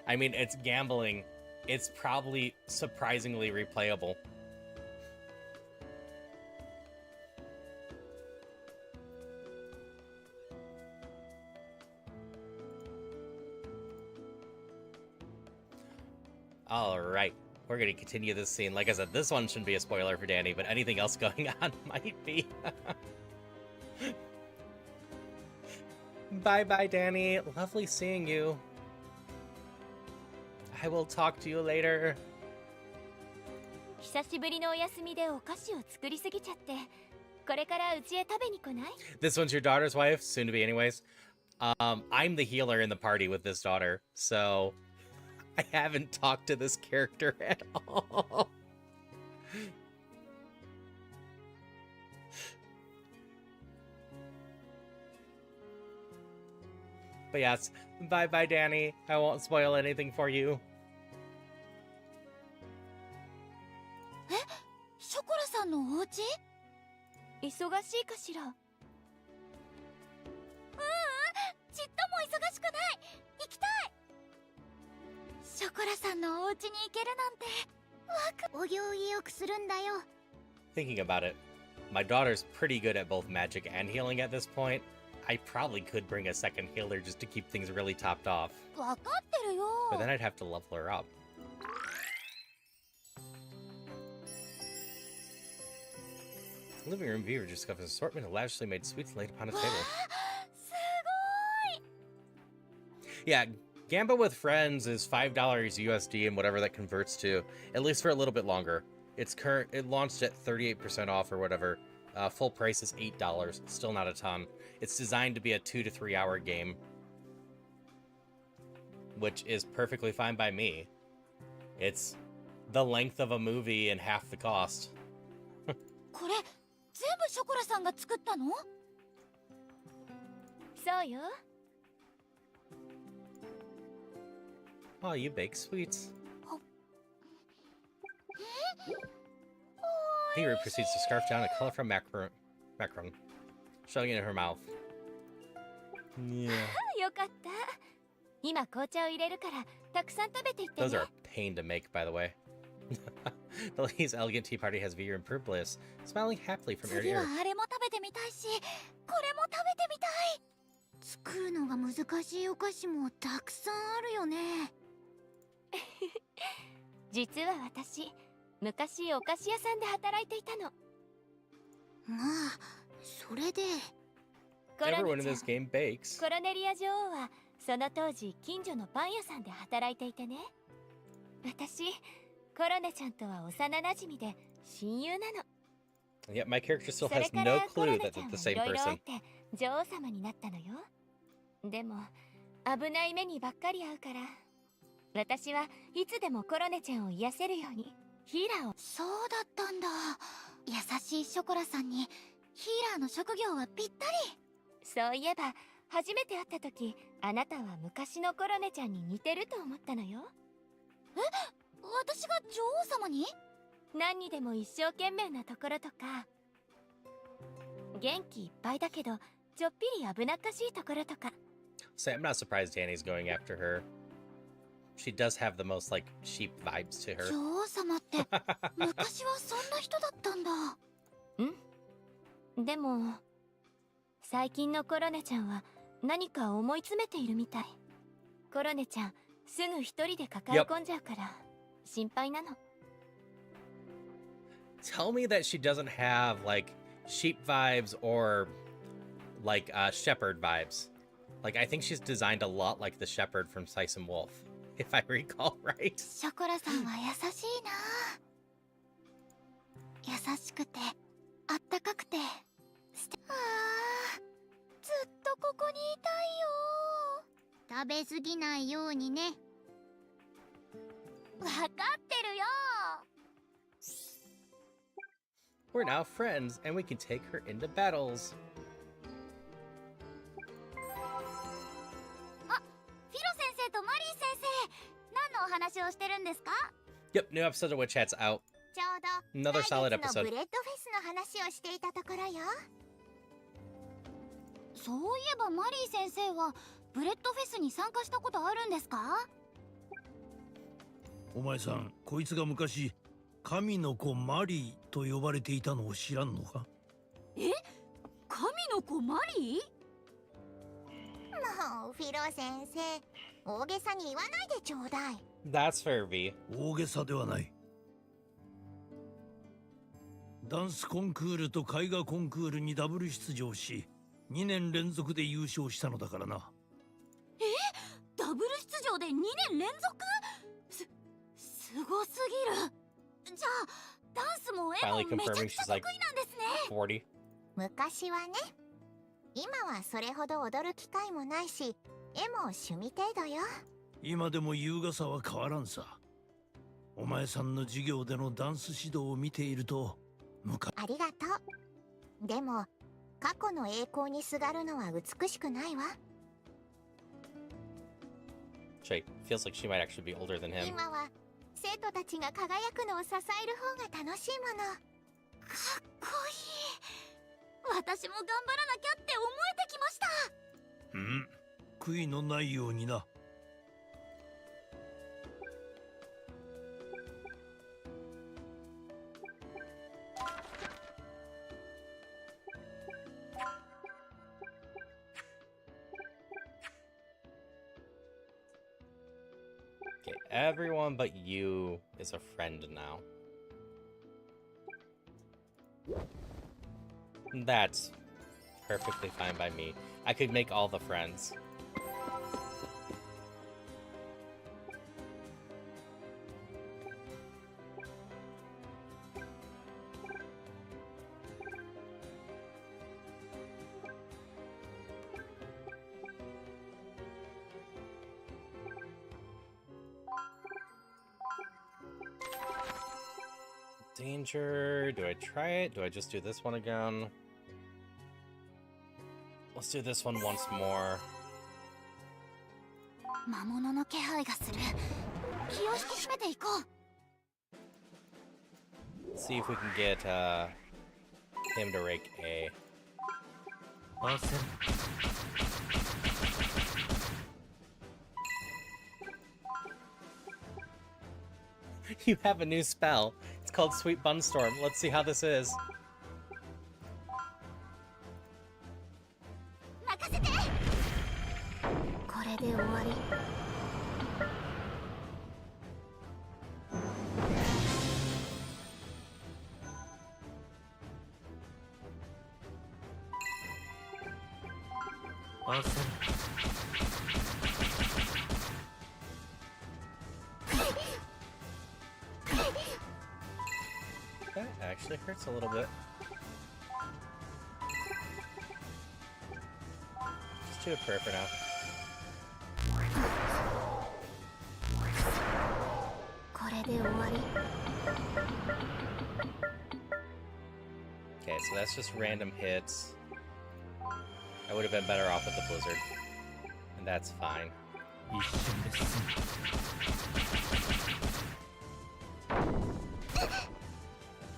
S1: I mean, it's gambling. It's probably surprisingly replayable. Alright, we're going to continue this scene. Like I said, this one shouldn't be a spoiler for Danny, but anything else going on might be. Bye bye, Danny. Lovely seeing you. I will talk to you later.
S2: 久しぶりのお休みでお菓子を作りすぎちゃって、これからうちへ食べに来ない？
S1: This one's your daughter's wife, soon to be anyways. I'm the healer in the party with this daughter, so I haven't talked to this character at all. But yes, bye bye, Danny. I won't spoil anything for you.
S2: え、ショコラさんのお家？忙しいかしら？ちっとも忙しくない。行きたい。ショコラさんのお家に行けるなんて
S9: お行儀よくするんだよ。
S1: Thinking about it, my daughter's pretty good at both magic and healing at this point. I probably could bring a second healer just to keep things really topped off.
S2: わかってるよ。
S1: But then I'd have to level her up. Living room viewer just got an assortment of lavishly made sweets laid upon a table. Yeah, Gamba with Friends is $5 USD and whatever that converts to, at least for a little bit longer. It launched at 38% off or whatever. Full price is $8. Still not a ton. It's designed to be a 2 to 3 hour game, which is perfectly fine by me. It's the length of a movie and half the cost.
S2: これ全部ショコラさんが作ったの？そうよ。
S1: Oh, you bake sweets. Hero proceeds to scarf down a colorful macaron, shoving it in her mouth. Yeah.
S2: よかった。今紅茶を入れるからたくさん食べていってね。
S1: Those are a pain to make, by the way. The lady's elegant tea party has vigor and pure bliss, smiling happily from ear to
S2: 次
S1: ear.
S2: はあれも食べてみたいし、これも食べてみたい。
S9: 作るのが難しいお菓子もたくさんあるよね。
S2: 実は私、昔お菓子屋さんで働いていたの。
S9: まあ、それで。
S1: Everyone in this game bakes.
S2: コロネリア女王はその当時近所のパン屋さんで働いていてね。私、コロネちゃんとは幼馴染で親友なの。
S1: Yet my character still has no clue that they're the same person.
S2: 女王様になったのよ。でも危ない目にばっかり遭うから、私はいつでもコロネちゃんを癒せるようにヒーラーを。
S9: そうだったんだ。優しいショコラさんにヒーラーの職業はぴったり。
S2: そういえば初めて会った時、あなたは昔のコロネちゃんに似てると思ったのよ。え、私が女王様に？何にでも一生懸命なところとか、元気いっぱいだけどちょっぴり危なっかしいところとか。
S1: So I'm not surprised Danny's going after her. She does have the most, like, sheep vibes to her.
S9: 女王様って昔はそんな人だったんだ。
S2: でも最近のコロネちゃんは何か思い詰めているみたい。コロネちゃんすぐ一人で抱え込んじゃうから心配なの。
S1: Tell me that she doesn't have, like, sheep vibes or, like, shepherd vibes. Like, I think she's designed a lot like the shepherd from Tyson Wolf, if I recall right.
S9: ショコラさんは優しいな。優しくてあったかくてああ、ずっとここにいたいよ。食べ過ぎないようにね。
S2: わかってるよ。
S1: We're now friends, and we can take her into battles.
S9: あ、フィロ先生とマリー先生、何のお話をしてるんですか？
S1: Yep, new episode of Witch Hat's out.
S9: ちょうど
S1: Another solid
S9: 来月の
S1: episode.
S9: ブレッドフェスの話をしていたところよ。そういえばマリー先生はブレッドフェスに参加したことあるんですか？
S5: お前さん、こいつが昔神の子マリーと呼ばれていたのを知らんのか？
S9: え？神の子マリー？もうフィロ先生、大げさに言わないでちょうだい。
S1: That's fair, V.
S5: 大げさではない。ダンスコンクールと絵画コンクールにダブル出場し、2年連続で優勝したのだからな。
S9: ダブル出場で2年連続？すごすぎる。じゃあダンスも絵も
S1: Finally
S9: めちゃ
S1: confirming
S9: くちゃ
S1: she's
S9: 得
S1: like
S9: 意なんですね。
S1: 40.
S21: 昔はね。今はそれほど踊る機会もないし、絵も趣味程度よ。
S5: 今でも優雅さは変わらんさ。お前さんの授業でのダンス指導を見ていると
S21: ありがとう。でも過去の栄光にすがるのは美しくないわ。
S1: She feels like she might actually be older than him.
S21: 今は生徒たちが輝くのを支える方が楽しいもの。
S9: かっこいい。私も頑張らなきゃって思えてきました。
S5: 悔いのないようにな。
S1: Okay, everyone but you is a friend now. That's perfectly fine by me. I could make all the friends. Danger. Do I try it? Do I just do this one again? Let's do this one once more.
S9: 魔物の気配がする。気を引き締めていこう。
S1: See if we can get him to rake A. You have a new spell. It's called Sweet Bunstorm. Let's see how this is.
S9: 任せて。
S21: これで終わり。
S1: That actually hurts a little bit. Just do a prayer for now. Okay, so that's just random hits. I would have been better off with the blizzard. And that's fine.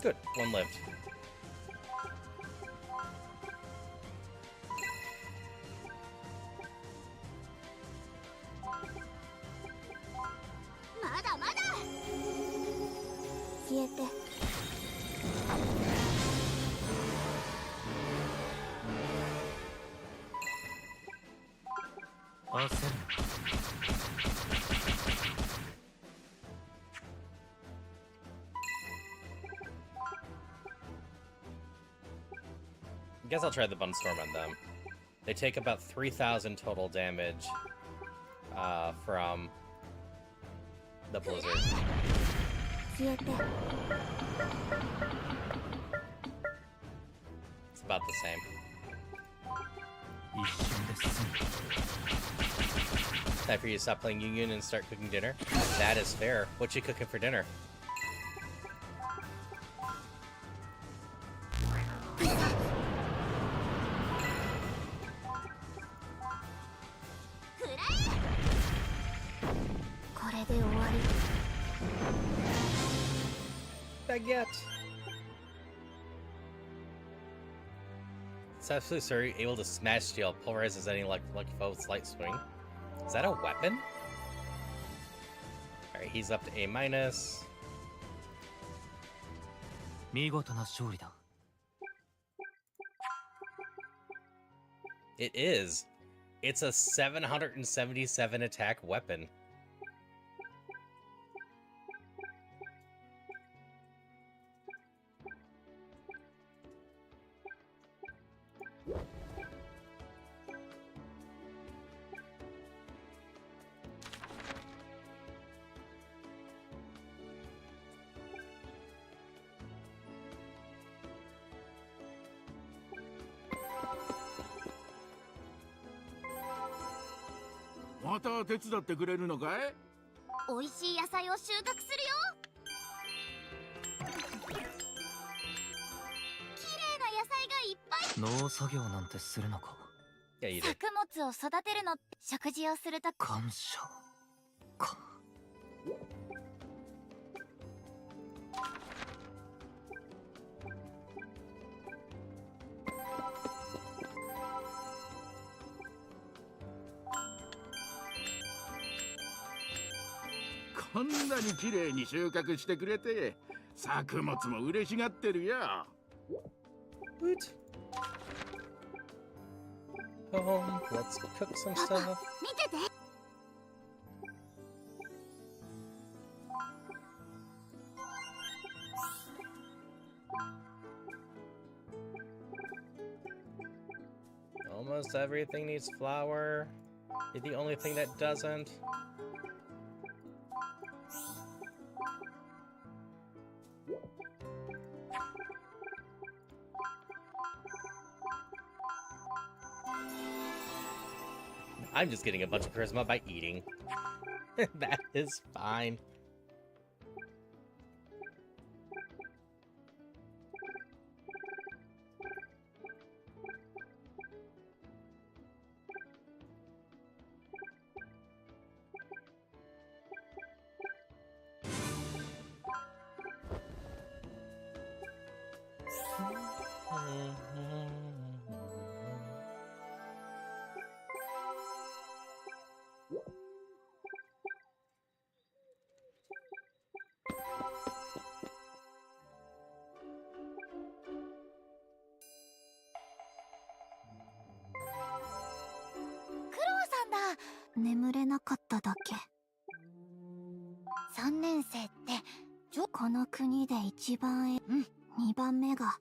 S1: Good, one lived. I guess I'll try the Bunstorm on them. They take about 3,000 total damage from the blizzard. It's about the same. Time for you to stop playing Union and start cooking dinner? That is fair. What you cooking for dinner? Baguette! It's absolutely sorry, able to smash steel, pulverizes any lucky foe with slight swing. Is that a weapon? Alright, he's up to A-. It is. It's a 777 attack weapon.
S10: また手伝ってくれるのかい？
S9: 美味しい野菜を収穫するよ。綺麗な野菜がいっぱい。
S13: 農作業なんてするのか。
S1: Yeah, you did.
S9: 作物を育てるのって食事をすると
S13: 感謝か。
S10: こんなに綺麗に収穫してくれて作物も嬉しがってるよ。
S1: Home, let's cook some
S9: パパ
S1: stuff.
S9: 見てて。
S1: Almost everything needs flour. You're the only thing that doesn't. I'm just getting a bunch of charisma by eating. That is fine.
S9: Kuro-sanだ。眠れなかっただけ。3年生ってこの国で一番2番目が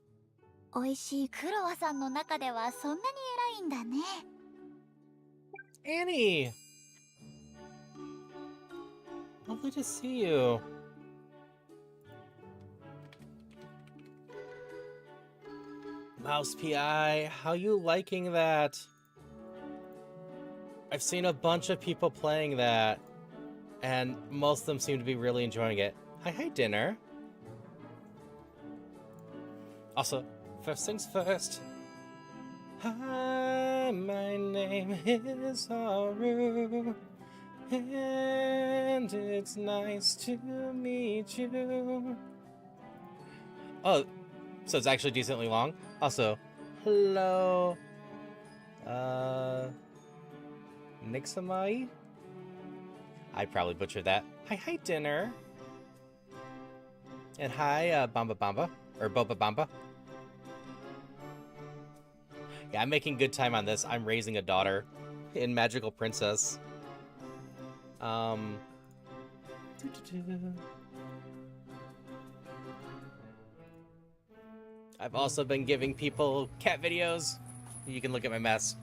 S9: 美味しい。クロワさんの中ではそんなに偉いんだね。
S1: Annie! Lovely to see you. Mouse PI, how you liking that? I've seen a bunch of people playing that, and most of them seem to be really enjoying it. Hi, Dinner. Also, first things first. Hi, my name is Haru, and it's nice to meet you. Oh, so it's actually decently long. Also, hello, Nixamai? I probably butchered that. Hi, Dinner. And hi, Bamba Bamba, or Boba Bamba. Yeah, I'm making good time on this. I'm raising a daughter in Magical Princess. I've also been giving people cat videos. You can look at my mess.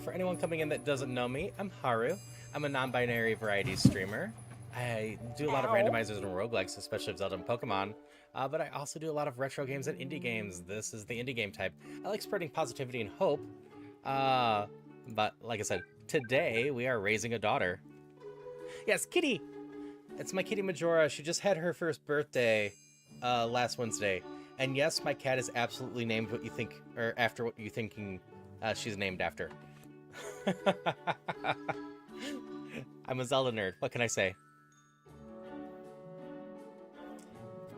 S1: For anyone coming in that doesn't know me, I'm Haru. I'm a non-binary variety streamer. I do a lot of randomizers and roguelikes, especially of Zelda and Pokemon. But I also do a lot of retro games and indie games. This is the indie game type. I like spreading positivity and hope. But like I said, today we are raising a daughter. Yes, Kitty! It's my kitty Majora. She just had her first birthday last Wednesday. And yes, my cat is absolutely named what you think, or after what you're thinking she's named after. I'm a Zelda nerd. What can I say?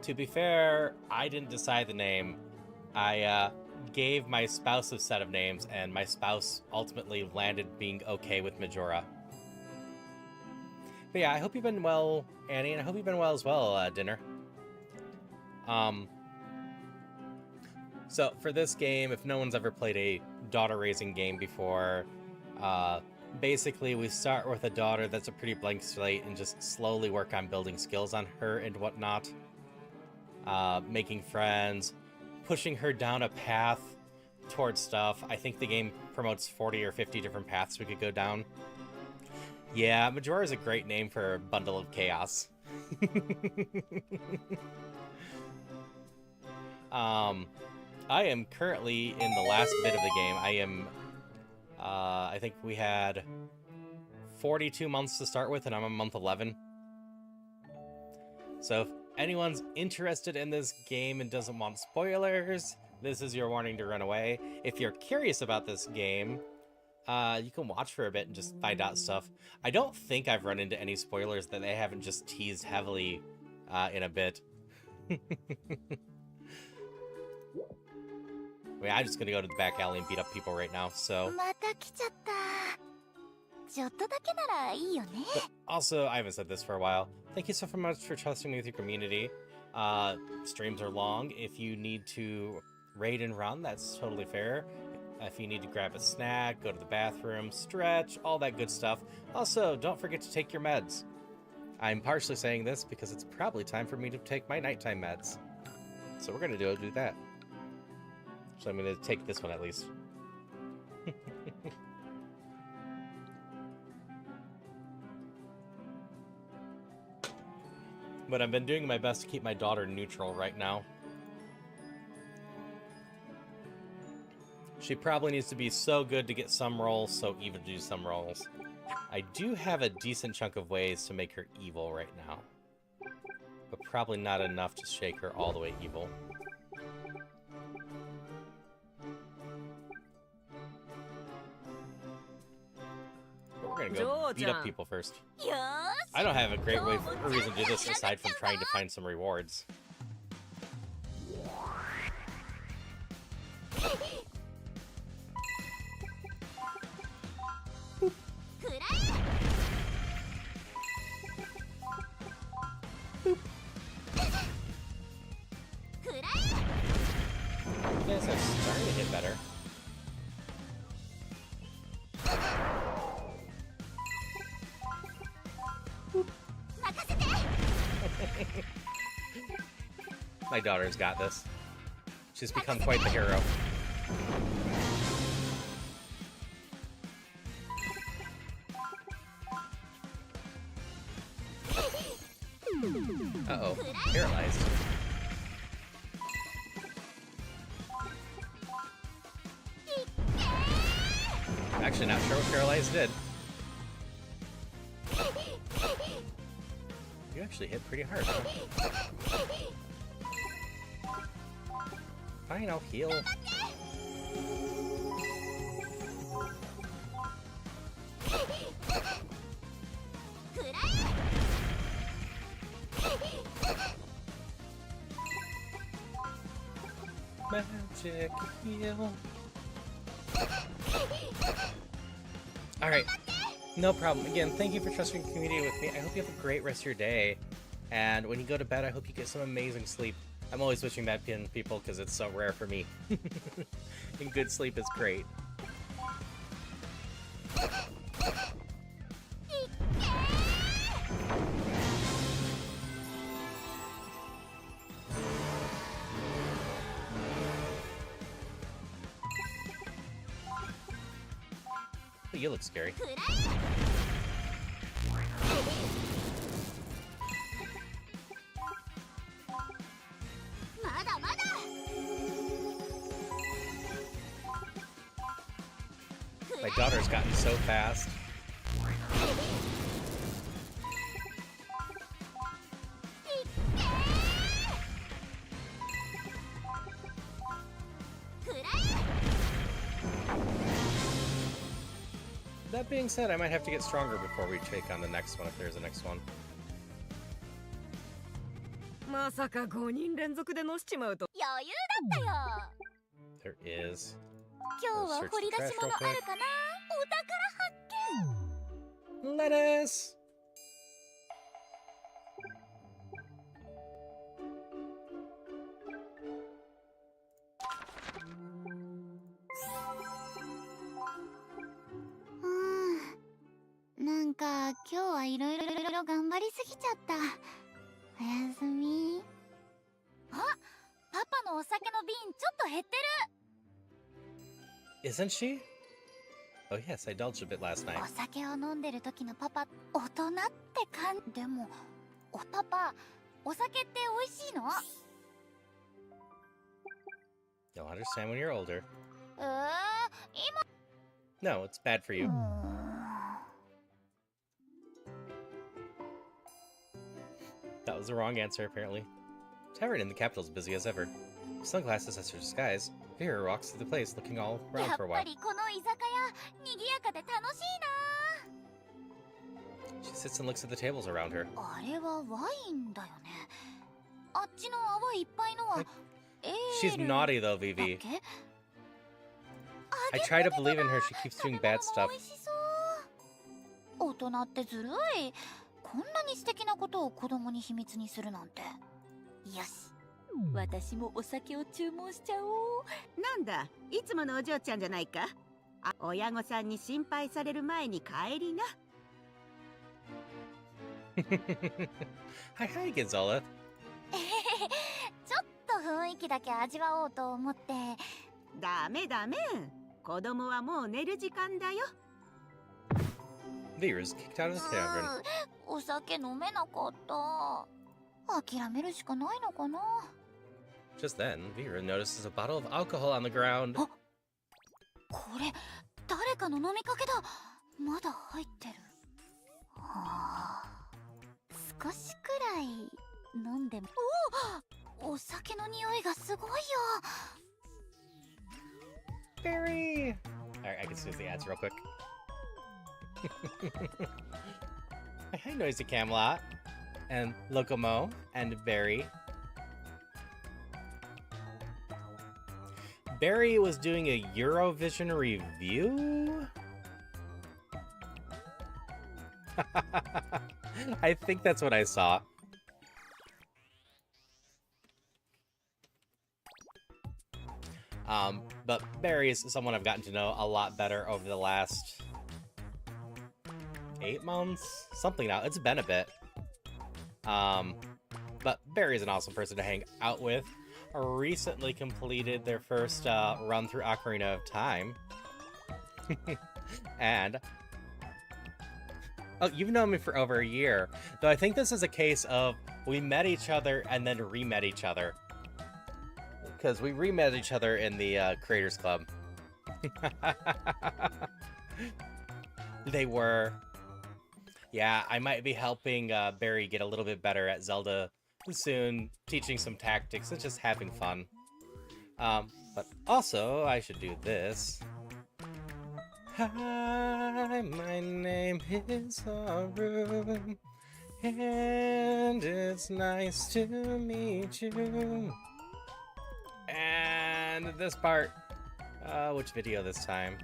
S1: To be fair, I didn't decide the name. I gave my spouse a set of names, and my spouse ultimately landed being okay with Majora. But yeah, I hope you've been well, Annie, and I hope you've been well as well, Dinner. So for this game, if no one's ever played a daughter-raising game before, basically we start with a daughter that's a pretty blank slate and just slowly work on building skills on her and whatnot. Making friends, pushing her down a path towards stuff. I think the game promotes 40 or 50 different paths we could go down. Yeah, Majora is a great name for a bundle of chaos. I am currently in the last bit of the game. I am, I think we had 42 months to start with, and I'm on month 11. So if anyone's interested in this game and doesn't want spoilers, this is your warning to run away. If you're curious about this game, you can watch for a bit and just find out stuff. I don't think I've run into any spoilers that they haven't just teased heavily in a bit. I mean, I'm just gonna go to the back alley and beat up people right now, so... Also, I haven't said this for a while. Thank you so much for trusting me with your community. Streams are long. If you need to raid and run, that's totally fair. If you need to grab a snack, go to the bathroom, stretch, all that good stuff. Also, don't forget to take your meds. I'm partially saying this because it's probably time for me to take my nighttime meds. So we're gonna do that. So I'm gonna take this one at least. But I've been doing my best to keep my daughter neutral right now. She probably needs to be so good to get some roles, so evil to do some roles. I do have a decent chunk of ways to make her evil right now. But probably not enough to shake her all the way evil. We're gonna go beat up people first. I don't have a great way or reason to do this aside from trying to find some rewards. Yes, I'm starting to hit better. My daughter's got this. She's become quite the hero. Uh-oh. Paralyzed. Actually, not sure what paralyzed did. You actually hit pretty hard, huh? Fine, I'll heal. Magic heal. Alright, no problem. Again, thank you for trusting the community with me. I hope you have a great rest of your day. And when you go to bed, I hope you get some amazing sleep. I'm always wishing that in people because it's so rare for me. And good sleep is great. Oh, you look scary. My daughter's gotten so fast. That being said, I might have to get stronger before we take on the next one, if there's a next one.
S8: まさか5人連続でのしちまうと。
S2: 余裕だったよ。
S1: There is.
S2: 今日は掘り出し物あるかな？お宝発見。
S1: Lettuce.
S9: Hmm. なんか今日はいろいろ頑張りすぎちゃった。おやすみ。
S2: あ、パパのお酒の瓶ちょっと減ってる。
S1: Isn't she? Oh yes, I indulged a bit last night.
S2: お酒を飲んでる時のパパ、大人って感じ。でも、パパ、お酒って美味しいの？
S1: You'll understand when you're older.
S2: 今。
S1: No, it's bad for you. was the wrong answer, apparently. Tavern in the capital is busy as ever. Sunglasses as her disguise, Vera walks through the place looking all around for a while. She sits and looks at the tables around her.
S9: あれはワインだよね。あっちの泡いっぱいのは
S1: She's naughty though, Vivi. I try to believe in her, she keeps doing bad stuff.
S9: 大人ってずるい。こんなに素敵なことを子供に秘密にするなんて。よし。私もお酒を注文しちゃおう。
S11: なんだ、いつものお嬢ちゃんじゃないか。あ、親御さんに心配される前に帰りな。
S1: Hi, hi, Gonzalez.
S9: ちょっと雰囲気だけ味わおうと思って。
S11: ダメダメ。子供はもう寝る時間だよ。
S1: Vera's kicked out of the tavern.
S9: お酒飲めなかった。諦めるしかないのかな。
S1: Just then, Vera notices a bottle of alcohol on the ground.
S9: これ誰かの飲みかけだ。まだ入ってる。はあ、少しくらい飲んでも。お酒の匂いがすごいよ。
S1: Barry! Alright, I can snooze the ads real quick. Hi, Noisy Camelot, and Locomo, and Barry. Barry was doing a Eurovision review? I think that's what I saw. But Barry is someone I've gotten to know a lot better over the last 8 months? Something now. It's been a bit. But Barry's an awesome person to hang out with. Recently completed their first run through Ocarina of Time. And... oh, you've known me for over a year. Though I think this is a case of we met each other and then re-met each other. Because we re-met each other in the Creators Club. They were... yeah, I might be helping Barry get a little bit better at Zelda soon, teaching some tactics and just having fun. But also, I should do this. Hi, my name is Haru, and it's nice to meet you. And this part. Which video this time?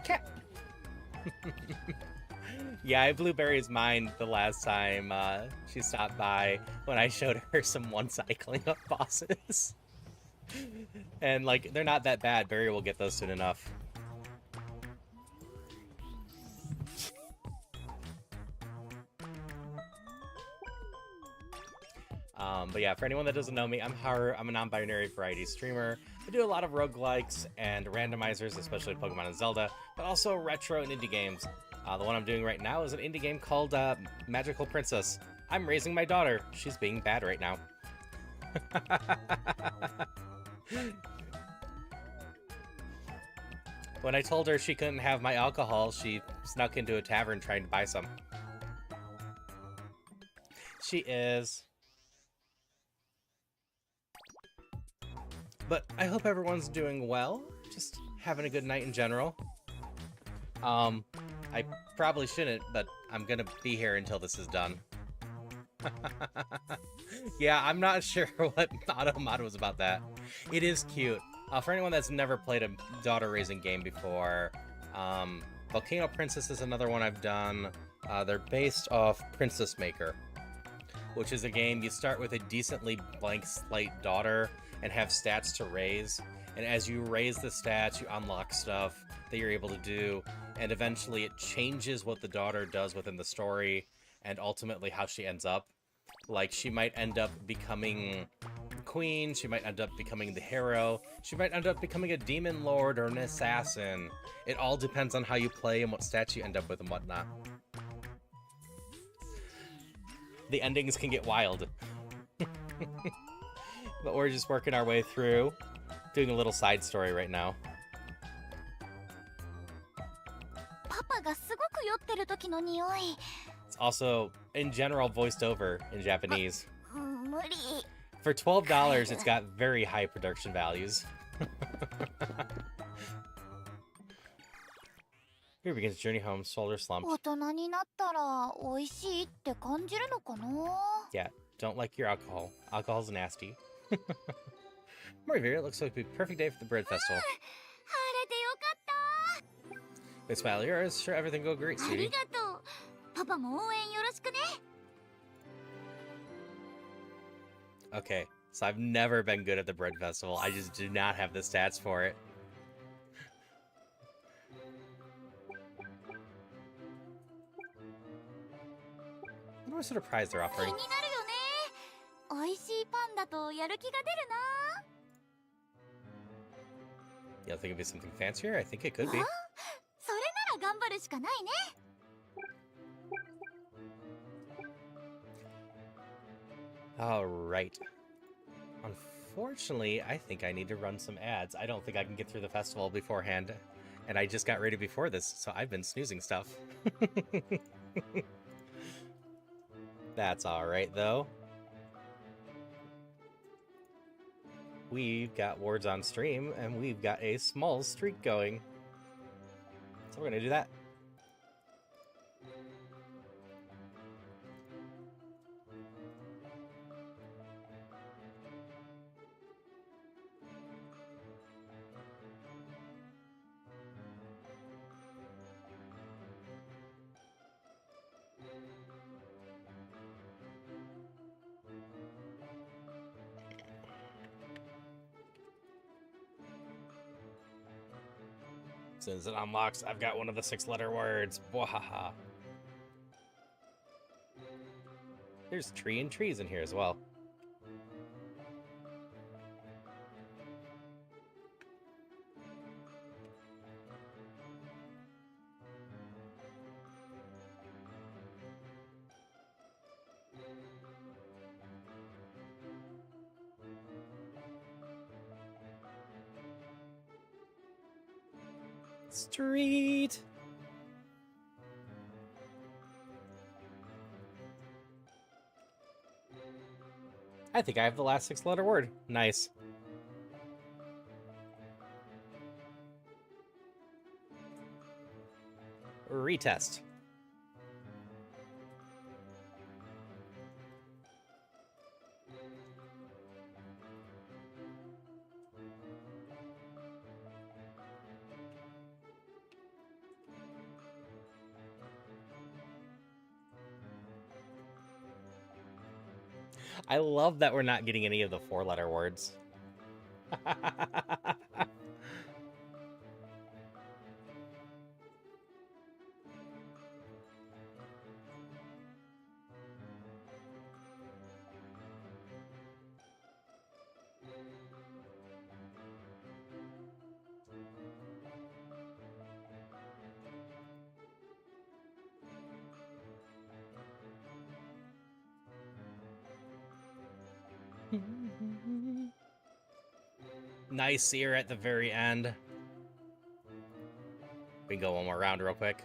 S1: Cat. Yeah, I blew Barry's mind the last time she stopped by when I showed her some one-cycling up bosses. And, like, they're not that bad. Barry will get those soon enough. But yeah, for anyone that doesn't know me, I'm Haru. I'm a non-binary variety streamer. I do a lot of roguelikes and randomizers, especially Pokemon and Zelda, but also retro and indie games. The one I'm doing right now is an indie game called Magical Princess. I'm raising my daughter. She's being bad right now. When I told her she couldn't have my alcohol, she snuck into a tavern trying to buy some. She is. But I hope everyone's doing well. Just having a good night in general. I probably shouldn't, but I'm gonna be here until this is done. Yeah, I'm not sure what Automata was about that. It is cute. For anyone that's never played a daughter-raising game before, Volcano Princess is another one I've done. They're based off Princess Maker, which is a game you start with a decently blank slate daughter and have stats to raise. And as you raise the stats, you unlock stuff that you're able to do. And eventually it changes what the daughter does within the story and ultimately how she ends up. Like, she might end up becoming queen, she might end up becoming the hero, she might end up becoming a demon lord or an assassin. It all depends on how you play and what stats you end up with and whatnot. The endings can get wild. But we're just working our way through, doing a little side story right now.
S2: ってる時の匂い。
S1: It's also, in general, voiced over in Japanese.
S2: 無理。
S1: For $12, it's got very high production values. Here begins journey home, shoulder slumped.
S2: 大人になったら美味しいって感じるのかな。
S1: Yeah, don't like your alcohol. Alcohol's nasty. Morivir, it looks like a perfect day for the bread festival.
S2: 晴れてよかった。
S1: Big smile of yours. Sure, everything go great,
S2: あり
S1: sweetie.
S2: がとう。パパも応援よろしくね。
S1: Okay, so I've never been good at the bread festival. I just do not have the stats for it. What sort of prize they're
S2: 気に
S1: offering?
S2: なるよね。美味しいパンだとやる気が出るな。
S1: You'll think it'd be something fancier? I think it could be.
S2: それなら頑張るしかないね。
S1: Alright. Unfortunately, I think I need to run some ads. I don't think I can get through the festival beforehand. And I just got rated before this, so I've been snoozing stuff. That's alright, though. We've got wards on stream, and we've got a small streak going. So we're gonna do that. As soon as it unlocks, I've got one of the 6-letter words. Bwahaha. There's tree and trees in here as well. Street. I think I have the last 6-letter word. Nice. Retest. I love that we're not getting any of the 4-letter words. Nice ear at the very end. We can go one more round real quick.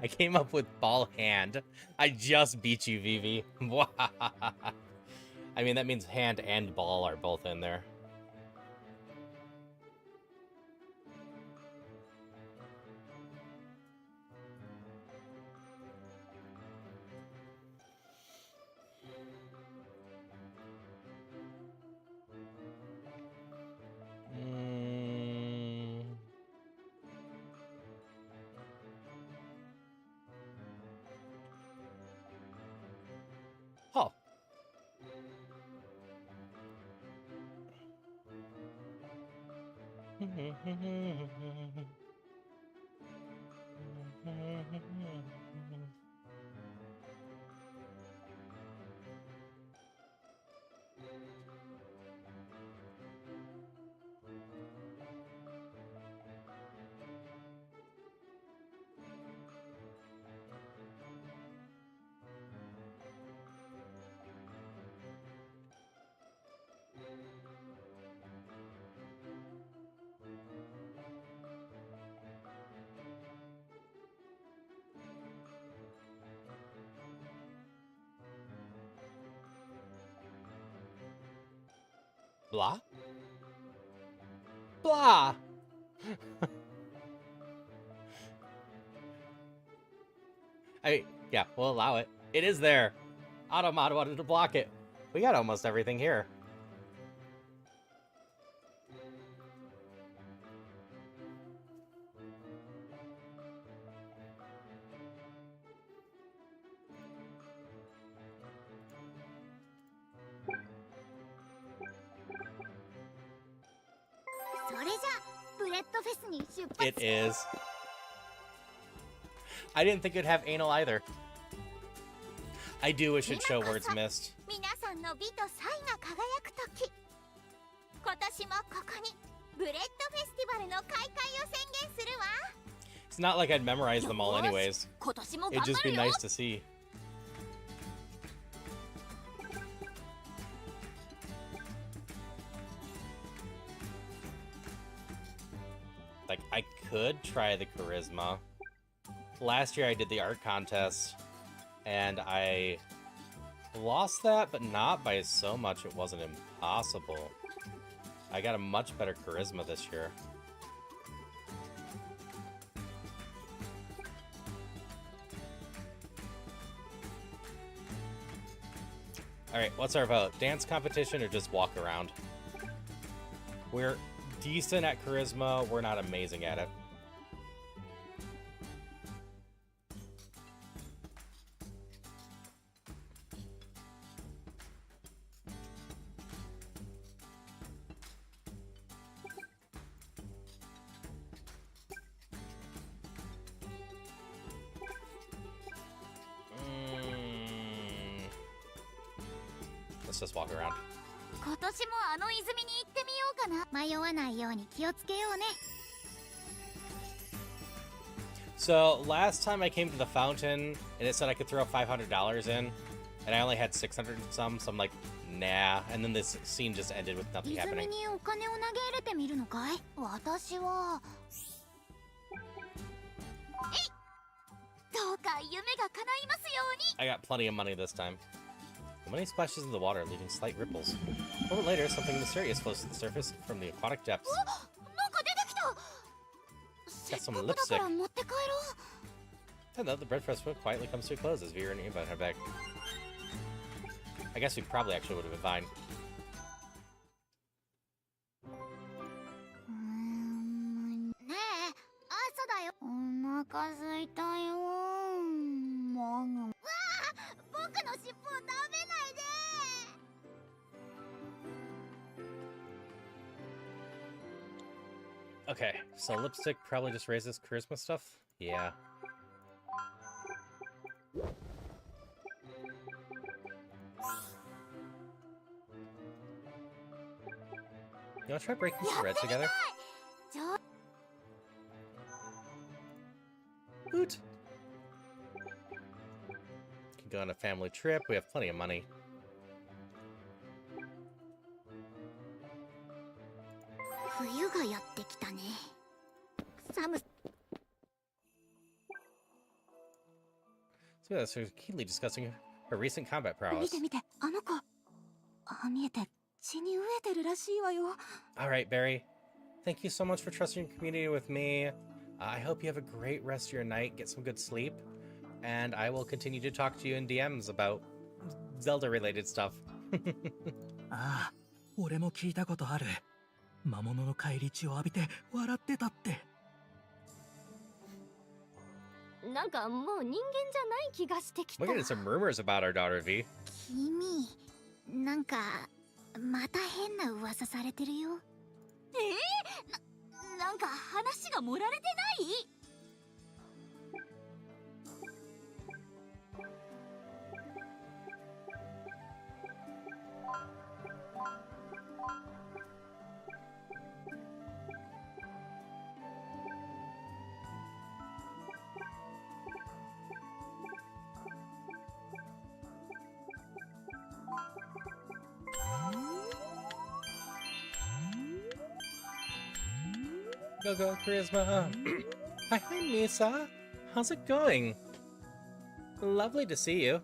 S1: I came up with ball hand. I just beat you, Vivi. I mean, that means hand and ball are both in there. Oh. Blah? Blah! Yeah, we'll allow it. It is there. Automod wanted to block it. We got almost everything here. It is. I didn't think it'd have anal either. I do wish it show words missed. It's not like I'd memorize them all anyways. It'd just be nice to see. Like, I could try the charisma. Last year I did the art contest, and I lost that, but not by so much it wasn't impossible. I got a much better charisma this year. Alright, what's our vote? Dance competition or just walk around? We're decent at charisma, we're not amazing at it. Let's just walk around. So last time I came to the fountain and it said I could throw $500 in, and I only had 600 and some, so I'm like, nah. And then this scene just ended with nothing happening. I got plenty of money this time. The money splashes in the water, leaving slight ripples. A moment later, something mysterious floats to the surface from the aquatic depths. Got some lipstick. And then the bread press quietly comes to a close as Vera and Eva head back. I guess we probably actually would have been fine. Okay, so lipstick probably just raises charisma stuff? Yeah. You wanna try breaking some red together? Boot! Can go on a family trip, we have plenty of money. So yeah, so keenly discussing her recent combat prowess. Alright, Barry. Thank you so much for trusting your community with me. I hope you have a great rest of your night, get some good sleep, and I will continue to talk to you in DMs about Zelda-related stuff.
S18: ああ、俺も聞いたことある。魔物の返り血を浴びて笑ってたって。
S9: なんかもう人間じゃない気がしてきた。
S1: We're getting some rumors about our daughter V.
S9: 君、なんかまた変な噂されてるよ。なんか話が盛られてない？
S1: Go Charisma. Hi Misa. How's it going? Lovely to see you.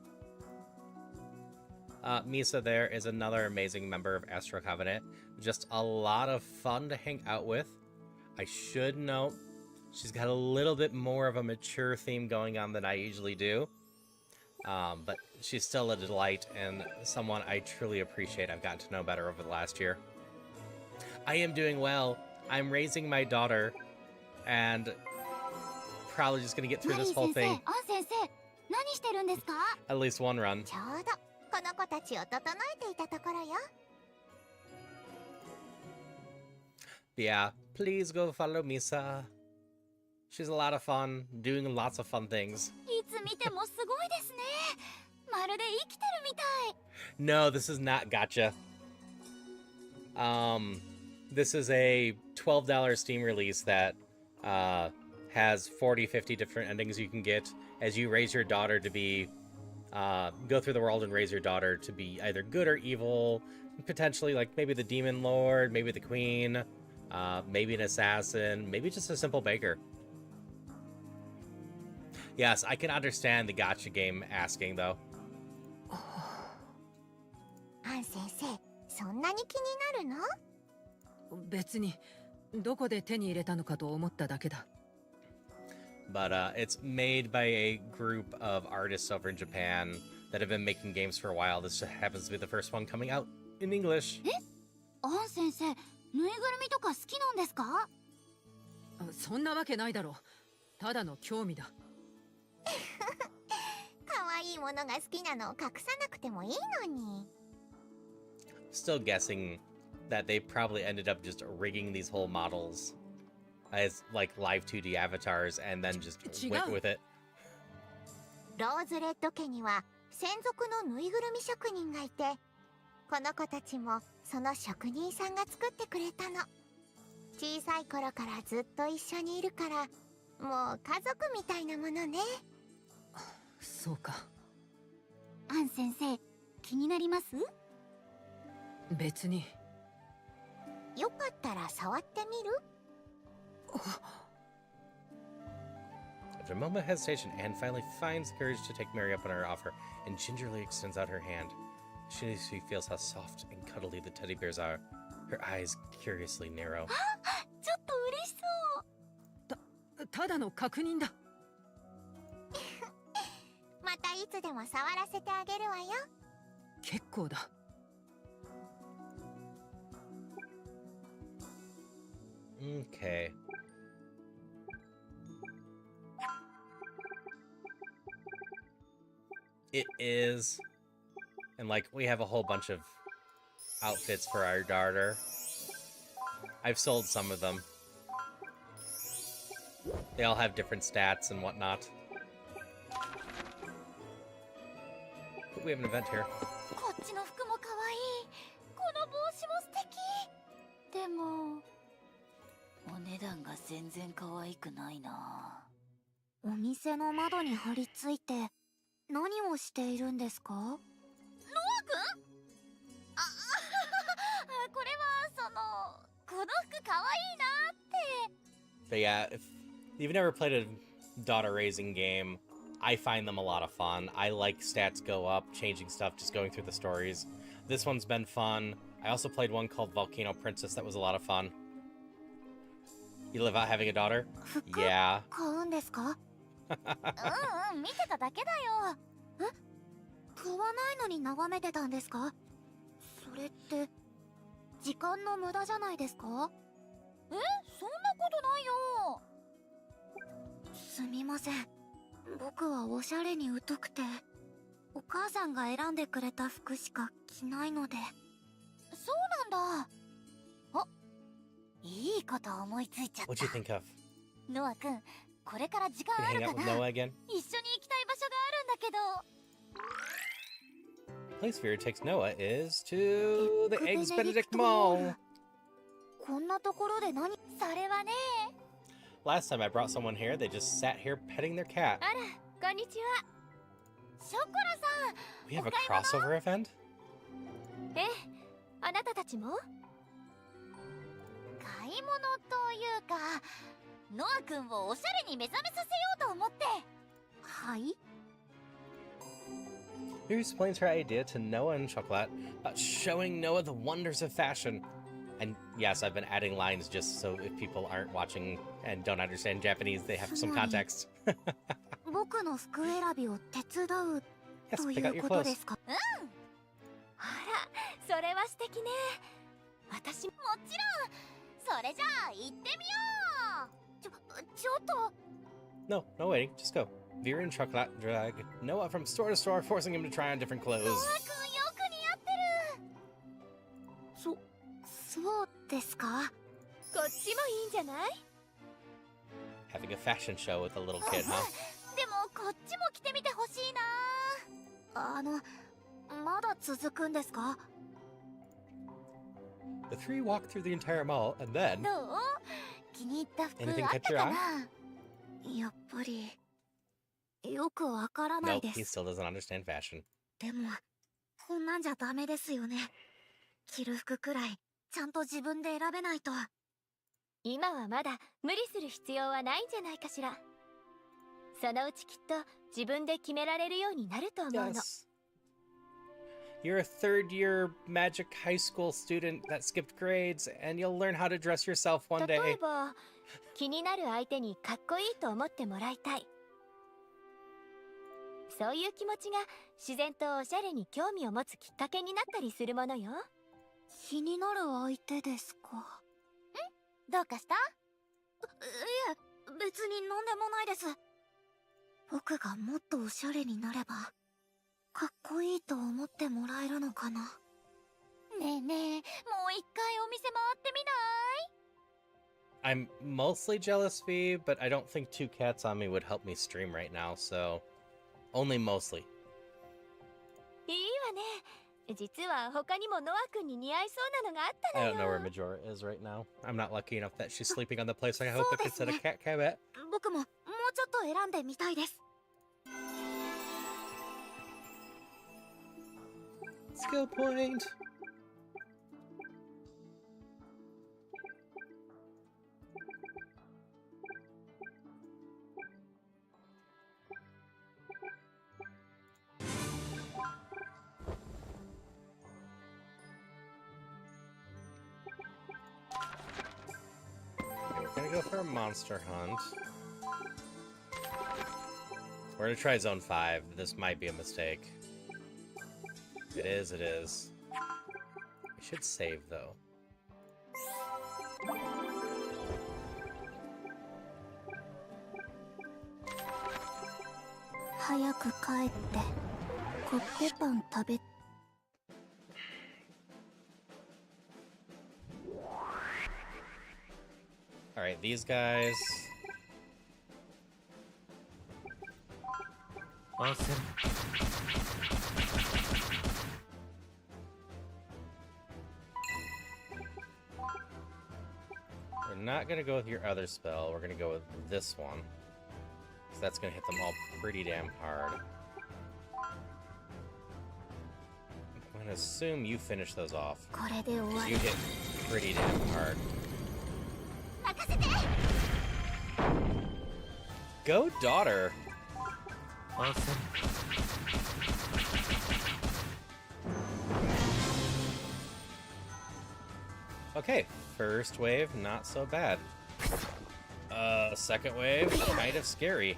S1: Misa there is another amazing member of Astro Covenant. Just a lot of fun to hang out with. I should note, she's got a little bit more of a mature theme going on than I usually do. But she's still a delight and someone I truly appreciate. I've gotten to know better over the last year. I am doing well. I'm raising my daughter and probably just going to get through this whole thing. At least one run.
S21: ちょうどこの子たちを整えていたところよ。
S1: Yeah, please go follow Misa. She's a lot of fun, doing lots of fun things.
S2: いつ見てもすごいですね。まるで生きてるみたい。
S1: No, this is not Gacha. This is a $12 Steam release that has 40, 50 different endings you can get as you raise your daughter to be, go through the world and raise your daughter to be either good or evil, potentially like maybe the Demon Lord, maybe the Queen, maybe an assassin, maybe just a simple baker. Yes, I can understand the gacha game asking though.
S21: アン先生、そんなに気になるの？
S8: 別にどこで手に入れたのかと思っただけだ。
S1: But it's made by a group of artists over in Japan that have been making games for a while. This just happens to be the first one coming out in English.
S2: アン先生、ぬいぐるみとか好きなんですか？
S8: そんなわけないだろう。ただの興味だ。
S21: 可愛いものが好きなのを隠さなくてもいいのに。
S1: Still guessing that they probably ended up just rigging these whole models as like live 2D avatars and then just went with it.
S21: ローズレッド家には専属のぬいぐるみ職人がいて、この子たちもその職人さんが作ってくれたの。小さい頃からずっと一緒にいるから、もう家族みたいなものね。
S8: そうか。
S2: アン先生、気になります？
S8: 別に。
S21: よかったら触ってみる？
S1: After a moment of hesitation, Anne finally finds the courage to take Mary up on her offer and gingerly extends out her hand. She feels how soft and cuddly the teddy bears are. Her eyes curiously narrow.
S2: ちょっと嬉しそう。
S8: ただの確認だ。
S21: またいつでも触らせてあげるわよ。
S8: 結構だ。
S1: Okay. It is. And like, we have a whole bunch of outfits for our daughter. I've sold some of them. They all have different stats and whatnot. But we have an event here.
S2: こっちの服も可愛い。この帽子も素敵。でも。
S14: お値段が全然可愛くないな。
S2: お店の窓に張り付いて何をしているんですか？ノア君？これはこの服可愛いなって。
S1: But yeah, if you've never played a daughter raising game, I find them a lot of fun. I like stats go up, changing stuff, just going through the stories. This one's been fun. I also played one called Volcano Princess that was a lot of fun. You live out having a daughter? Yeah.
S2: 買うんですか？見てただけだよ。え？買わないのに眺めてたんですか？それって時間の無駄じゃないですか？え？そんなことないよ。すみません。僕はおしゃれに疎くて、お母さんが選んでくれた服しか着ないので。そうなんだ。 いいこと思いついちゃった。
S1: What'd you think of?
S2: ノア君、これから時間あ
S1: Can
S2: る
S1: I hang
S2: か
S1: out
S2: な？
S1: with Noah again?
S2: 一緒に行きたい場所があるんだけど。
S1: Place Fear takes Noah is to the Eggs Benedict Mall.
S2: こんなところで何？それはね。
S1: Last time I brought someone here, they just sat here petting their cat.
S2: あら、こんにちは。ショコラさん。
S1: We have a crossover event?
S2: ええ、あなたたちも？ 買い物というか、ノア君をおしゃれに目覚めさせようと思って。はい？
S1: Who explains her idea to Noah and Chocolat about showing Noah the wonders of fashion? And yes, I've been adding lines just so if people aren't watching and don't understand Japanese, they have some context.
S2: 僕の服選びを手伝う
S1: Yes,
S2: と
S1: pick
S2: い
S1: out
S2: う
S1: your
S2: こと
S1: clothes.
S2: ですか？うん。あら、それは素敵ね。私もちろん。それじゃあ行ってみよう。ちょっと。
S1: No, no waiting, just go. Vera and Chocolat drag Noah from store to store, forcing him to try on different clothes.
S2: ノア君よく似合ってる。そうですか。こっちもいいんじゃない？
S1: Having a fashion show with a little kid, huh?
S2: でもこっちも着てみてほしいな。まだ続くんですか？
S1: The three walk through the entire mall, and then...
S2: どう？気に入った服
S1: Anything
S2: あった
S1: catch your
S2: か
S1: eye?
S2: な？やっぱりよくわからない
S1: Nope,
S2: で
S1: he
S2: す。
S1: still doesn't understand fashion.
S2: でもこんなんじゃダメですよね。着る服くらいちゃんと自分で選べないと。今はまだ無理する必要はないんじゃないかしら。そのうちきっと自分で決められるようになると思うの。
S1: Yes. You're a third-year magic high school student that skipped grades, and you'll learn how to dress yourself one
S2: 例
S1: day.
S2: えば気になる相手にかっこいいと思ってもらいたい。そういう気持ちが自然とおしゃれに興味を持つきっかけになったりするものよ。気になる相手ですか？ん？どうかした？いえ、別になんでもないです。僕がもっとおしゃれになればかっこいいと思ってもらえるのかな。ねえねえ、もう一回お店回ってみない？
S1: I'm mostly jealous, V, but I don't think two cats on me would help me stream right now, so only mostly.
S2: いいわね。実は他にもノア君に似合いそうなのがあった
S1: I
S2: の
S1: don't know where
S2: よ。
S1: Majora is right now. I'm not lucky enough that she's sleeping on the place. I hope I could set a cat cabinet.
S2: 僕ももうちょっと選んでみたいです。
S1: Skill point. We're gonna go for a monster hunt. We're gonna try zone 5. This might be a mistake. It is, it is. We should save, though.
S2: 早く帰ってコッペパン食べ。
S1: Alright, these guys...
S13: Awesome.
S1: We're not gonna go with your other spell, we're gonna go with this one. So that's gonna hit them all pretty damn hard. I'm gonna assume you finish those off.
S2: これで終
S1: 'Cause
S2: わ
S1: you
S2: り。
S1: hit pretty damn hard.
S2: 任せて。
S1: Go, daughter!
S13: Awesome.
S1: Okay, first wave, not so bad. Second wave, kind of scary.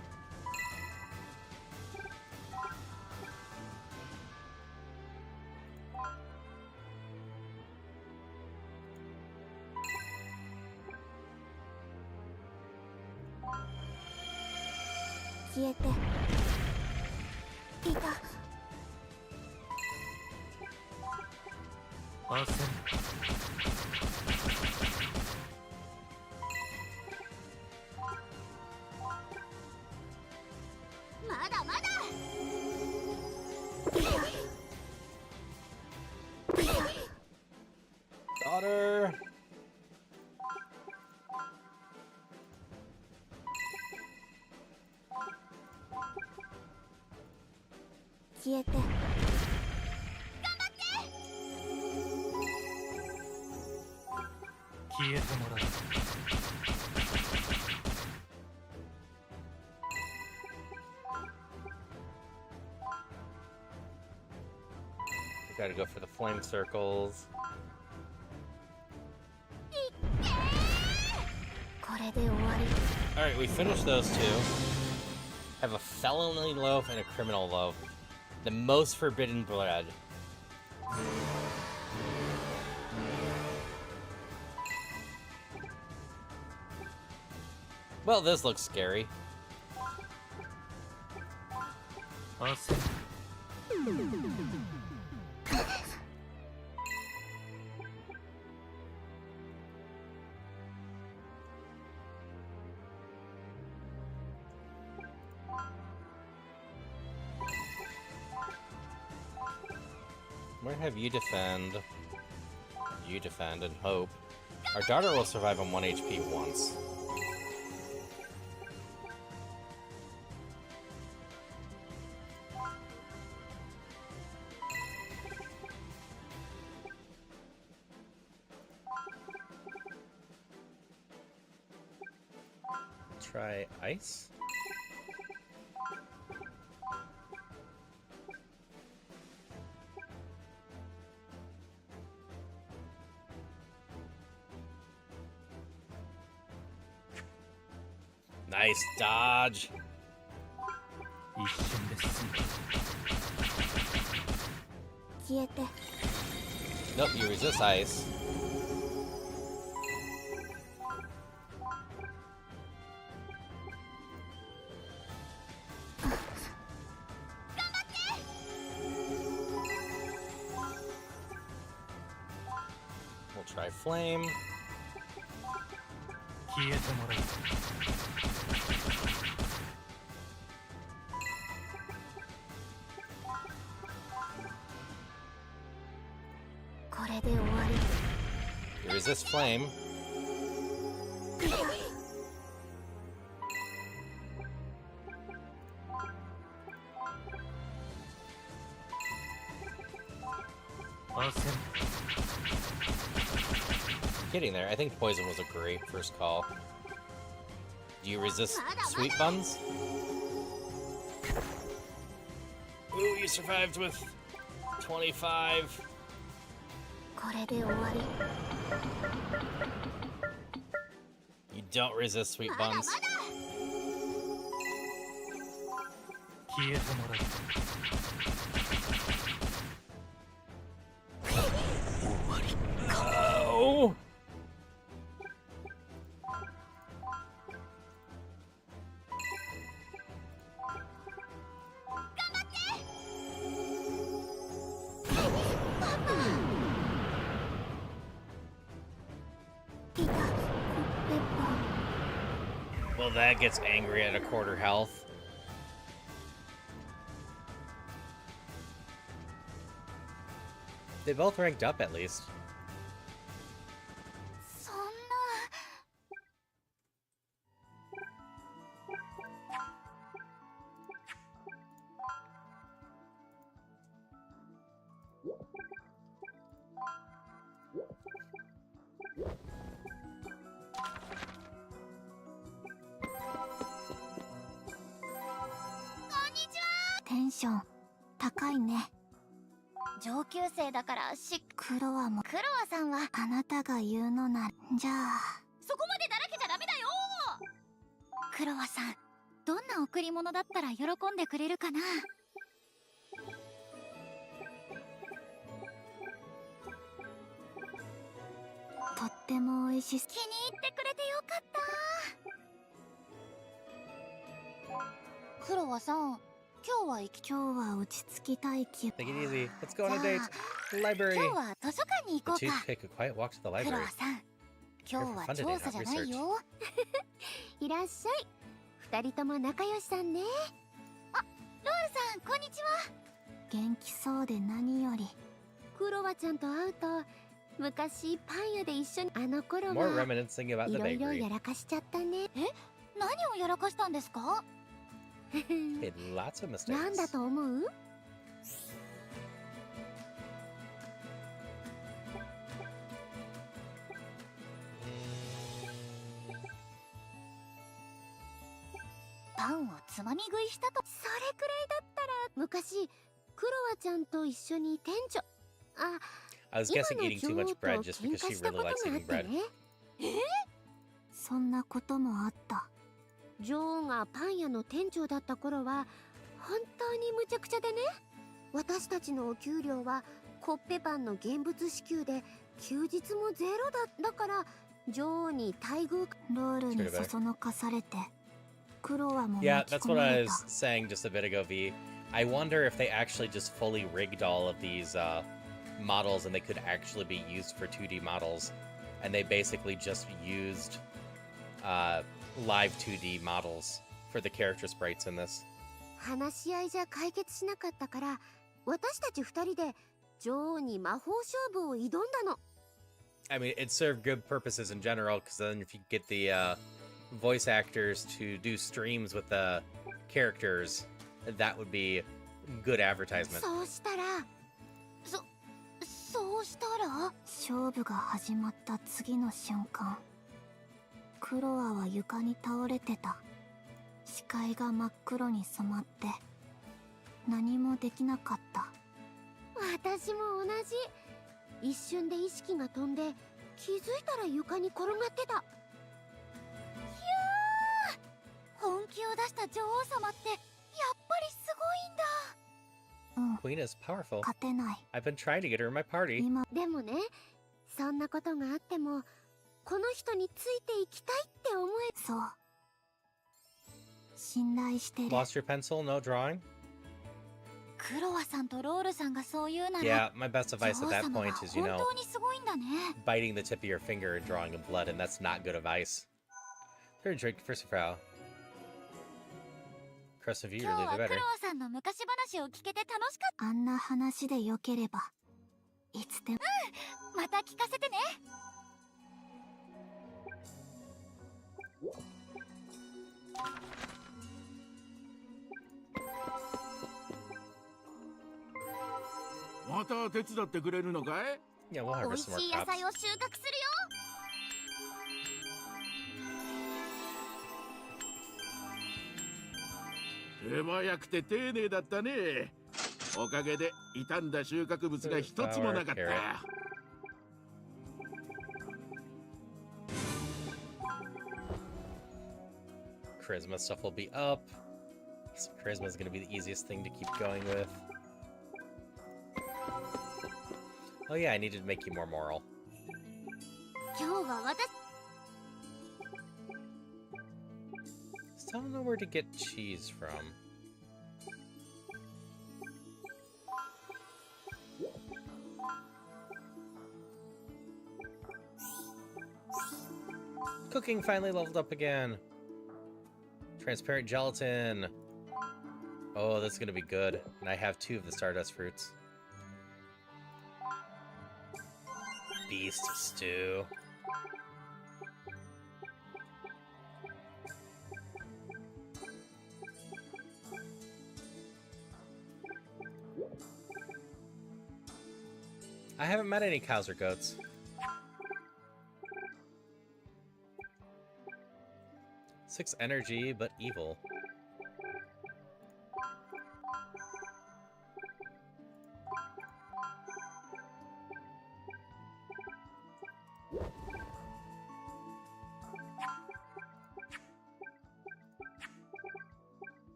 S13: Awesome.
S1: Daughter! Gotta go for the flame circles. Alright, we finished those two. Have a felony loaf and a criminal loaf. The most forbidden bread. Well, this looks scary.
S13: Awesome.
S1: We're gonna have you defend. You defend and hope. Our daughter will survive on 1 HP once. Try ice. Nice dodge. Nope, you resist ice. We'll try flame. You resist flame.
S13: Awesome.
S1: Getting there. I think poison was a great first call. Do you resist sweet buns? Ooh, you survived with 25. You don't resist sweet buns. Oh! Well, that gets angry at a quarter health. They both ranked up at least.
S9: テンション高いね。上級生だからクロワさんはあなたが言うのならじゃあそこまでだらけじゃダメだよ。クロワさん、どんな贈り物だったら喜んでくれるかな。とっても美味しい。気に入ってくれてよかった。クロワさん、今日は落ち着きたい気分。
S1: Take it easy. Let's go on a date. Library.
S9: 今日は図書館に行こ
S1: The
S9: う
S1: two
S9: か。
S1: take a quiet walk to the
S9: クロ
S1: library.
S9: ワさん、今日は調査じゃないよ。いらっしゃい。二人とも仲良しさんね。あ、ロールさん、こんにちは。元気そうで何より。クロワちゃんと会うと、昔パン屋で一緒にあの頃
S1: More
S9: は
S1: reminiscing about
S9: い
S1: the
S9: ろいろ
S1: bakery.
S9: やらかしちゃったね。え、何をやらかしたんですか？
S1: Made lots of mistakes.
S9: なんだと思う？パンをつまみ食いしたと。それくらいだったら昔クロワちゃんと一緒に店長
S1: I was guessing eating too much bread just because she really likes eating bread.
S9: そんなこともあった。
S12: 女王がパン屋の店長だった頃は本当に無茶苦茶でね。私たちのお給料はコッペパンの現物支給で休日もゼロだから女王に待遇。
S9: ロールにそそのかされてクロワも
S1: Yeah,
S9: 巻き
S1: that's
S9: 込
S1: what
S9: ま
S1: I
S9: れ
S1: was
S9: た。
S1: saying just a bit ago, V. I wonder if they actually just fully rigged all of these models and they could actually be used for 2D models. And they basically just used live 2D models for the character sprites in this.
S12: 話し合いじゃ解決しなかったから私たち二人で女王に魔法勝負を挑んだの。
S1: I mean, it served good purposes in general, because then if you get the voice actors to do streams with the characters, that would be good advertisement.
S12: そうしたら
S9: 勝負が始まった次の瞬間、クロアは床に倒れてた。視界が真っ黒に染まって何もできなかった。
S12: 私も同じ。一瞬で意識が飛んで気づいたら床に転がってた。ひゃー、本気を出した女王様ってやっぱりすごいんだ。
S1: Queen is powerful.
S9: 勝てない。
S1: I've been trying to get her in my party.
S12: でもね、そんなことがあってもこの人についていきたいって思え。
S9: そう。信頼してる。
S1: Lost your pencil? No drawing?
S9: クロワさんとロールさんがそう言うなら、
S1: Yeah, my best advice at that point is, you
S9: 本
S1: know,
S9: 当にすごいんだね。
S1: biting the tip of your finger and drawing in blood, and that's not good advice. Third drink, first Frau. Cross of you,
S9: 今
S1: you're
S9: 日は
S1: the
S9: ク
S1: better.
S9: ロワさんの昔話を聞けて楽しかった。あんな話でよければいつでも。また聞かせてね。
S10: また手伝ってくれるのかい？
S1: Yeah, we'll
S9: 美
S1: harvest
S9: 味
S1: some
S9: しい
S1: more
S9: 野菜
S1: crops.
S9: を収穫するよ。
S10: 手早くて丁寧だったね。おかげで傷んだ収穫物が一つもなかった。
S1: Charisma stuff will be up. So charisma is going to be the easiest thing to keep going with. Oh yeah, I needed to make you more moral.
S9: 今日は私。
S1: Still don't know where to get cheese from. Cooking finally leveled up again. Transparent gelatin. Oh, this is gonna be good. And I have 2 of the Stardust fruits. Beast stew. I haven't met any cows or goats. Six energy, but evil.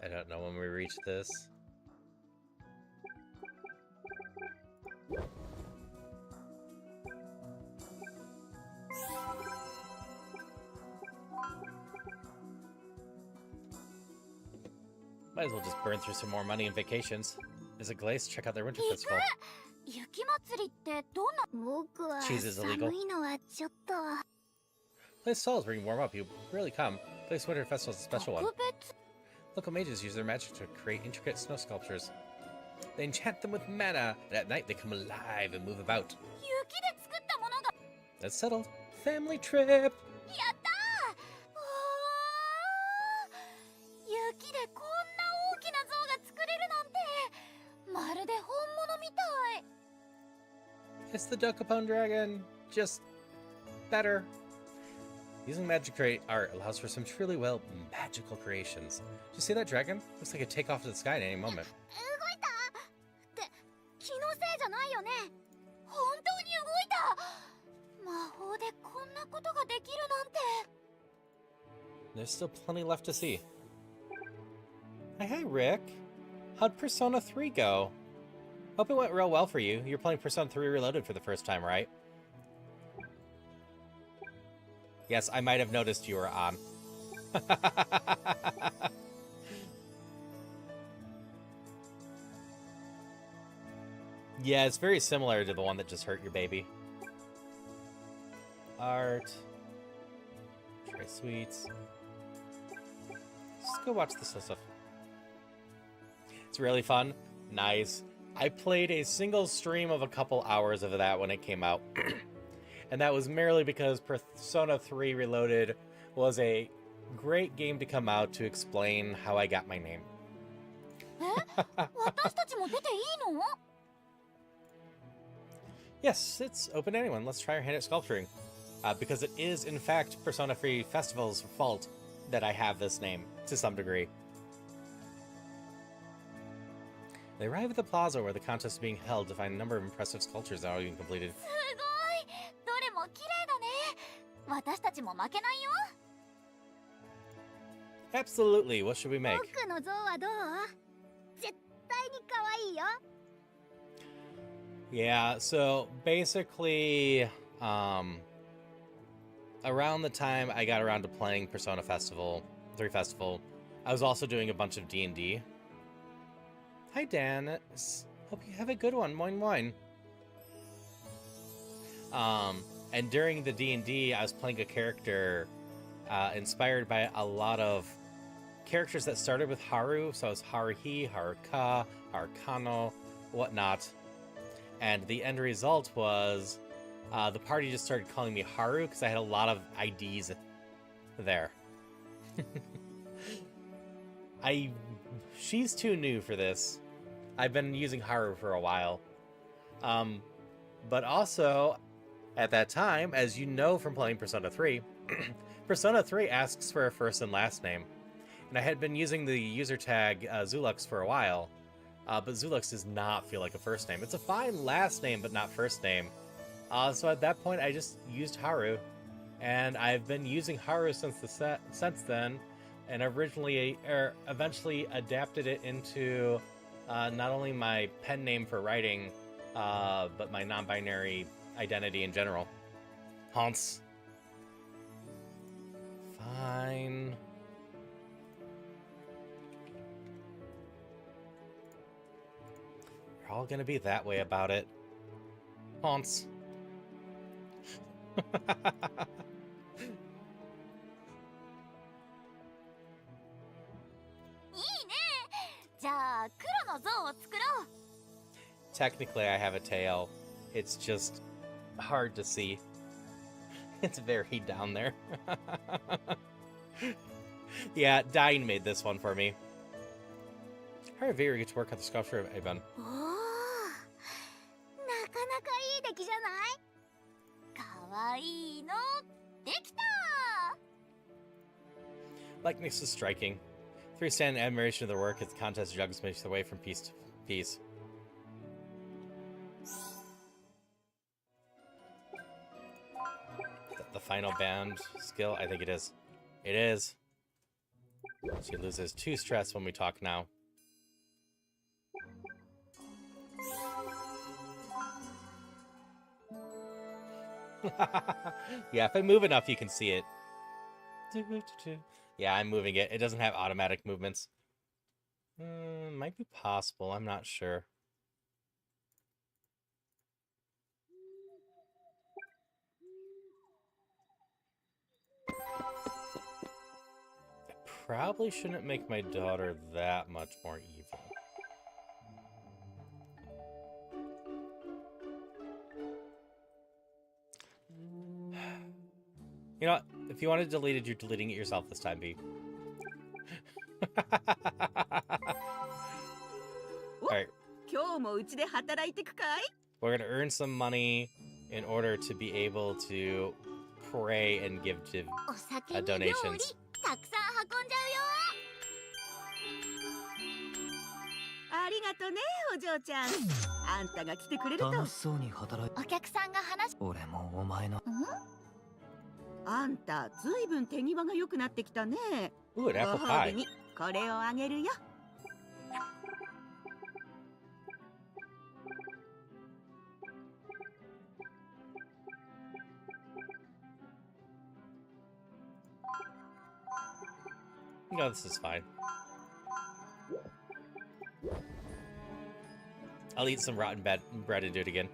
S1: I don't know when we reach this. Might as well just burn through some more money in vacations. Is it Glace? Check out their winter festival.
S9: 雪祭りってどんな。僕は
S1: Cheese is illegal.
S9: 寒いのはちょっと。
S1: Glace Stalls bring warm up. You really come. Glace Winter Festival is a special one. Local mages use their magic to create intricate snow sculptures. They enchant them with mana, and at night they come alive and move about.
S9: 雪で作ったものが。
S1: That's settled. Family trip!
S9: やったー。雪でこんな大きな像が作れるなんて、まるで本物みたい。
S1: It's the Duckapone Dragon, just better. Using magic create art allows for some truly, well, magical creations. Did you see that dragon? Looks like it'd take off to the sky at any moment.
S9: 動いた。って気のせいゃないよね。本当に動いた。魔法でこんなことができるなんて。
S1: There's still plenty left to see. Hey, Rick. How'd Persona 3 go? Hope it went real well for you. You're playing Persona 3 Reloaded for the first time, right? Yes, I might have noticed you were on. Yeah, it's very similar to the one that just hurt your baby. Art. Try sweets. Just go watch this stuff. It's really fun. Nice. I played a single stream of a couple hours of that when it came out. And that was merely because Persona 3 Reloaded was a great game to come out to explain how I got my name.
S9: 私たちも出ていいの?
S1: Yes, it's open to anyone. Let's try our hand at sculpturing. Because it is, in fact, Persona 3 Festival's fault that I have this name, to some degree. They arrive at the plaza where the contest is being held to find a number of impressive sculptures that are being completed.
S9: すごい。どれも綺麗だね。私たちも負けないよ。
S1: Absolutely. What should we make?
S9: 僕の像はどう? 絶対に可愛いよ。
S1: Yeah, so basically, around the time I got around to playing Persona 3 Festival, I was also doing a bunch of D&D. Hi, Dan. Hope you have a good one. Moin moin. And during the D&D, I was playing a character inspired by a lot of characters that started with Haru. So it was Haruhi, Haruka, Harukano, whatnot. And the end result was the party just started calling me Haru because I had a lot of IDs there. She's too new for this. I've been using Haru for a while. But also, at that time, as you know from playing Persona 3, Persona 3 asks for a first and last name. And I had been using the user tag Zulux for a while. But Zulux does not feel like a first name. It's a fine last name, but not first name. So at that point, I just used Haru. And I've been using Haru since then. And eventually adapted it into not only my pen name for writing, but my non-binary identity in general. Hans. Fine. You're all gonna be that way about it. Hans.
S9: じゃあ黒の像を作ろう。
S1: Technically, I have a tail. It's just hard to see. It's very down there. Yeah, Dine made this one for me. Her Vera gets to work on the sculpture of Aben.
S9: おお、なかなかいい出来じゃない？かわいいのできた。
S1: Likeness is striking. Three stand in admiration of their work as the contest jugs makes their way from piece to piece. The final band skill? I think it is. It is. She loses 2 stress when we talk now. Yeah, if I move enough, you can see it. Yeah, I'm moving it. It doesn't have automatic movements. Might be possible. I'm not sure. I probably shouldn't make my daughter that much more evil. You know what? If you want it deleted, you're deleting it yourself this time, B. Alright. We're gonna earn some money in order to be able to pray and give to donations.
S9: たくさん運んじゃうよ。
S11: ありがとね、お嬢ちゃん。あんたが来てくれると。
S13: 楽しそうに働い
S9: お客さんが話
S13: 俺もお前の
S11: あんたずいぶん手際が良くなってきたね。
S1: Ooh,
S11: ご
S1: an apple
S11: 褒美
S1: pie.
S11: にこれをあげるよ。
S1: No, this is fine. I'll eat some rotten bread and do it again.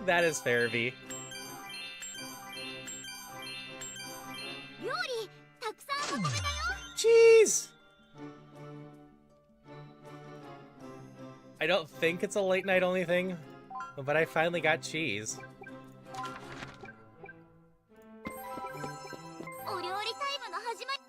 S1: That is fair, V.
S9: 料理たくさんまとめたよ。
S1: Cheese! I don't think it's a late night only thing, but I finally got cheese.
S9: お料理タイムの始まり。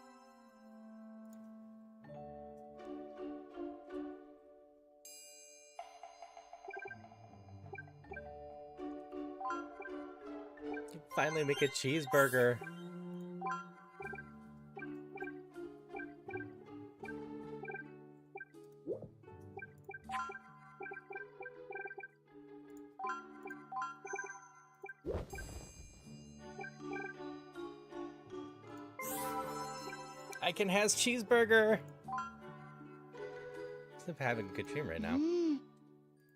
S1: Finally make a cheeseburger. Iken has cheeseburger. He's having a good dream right now.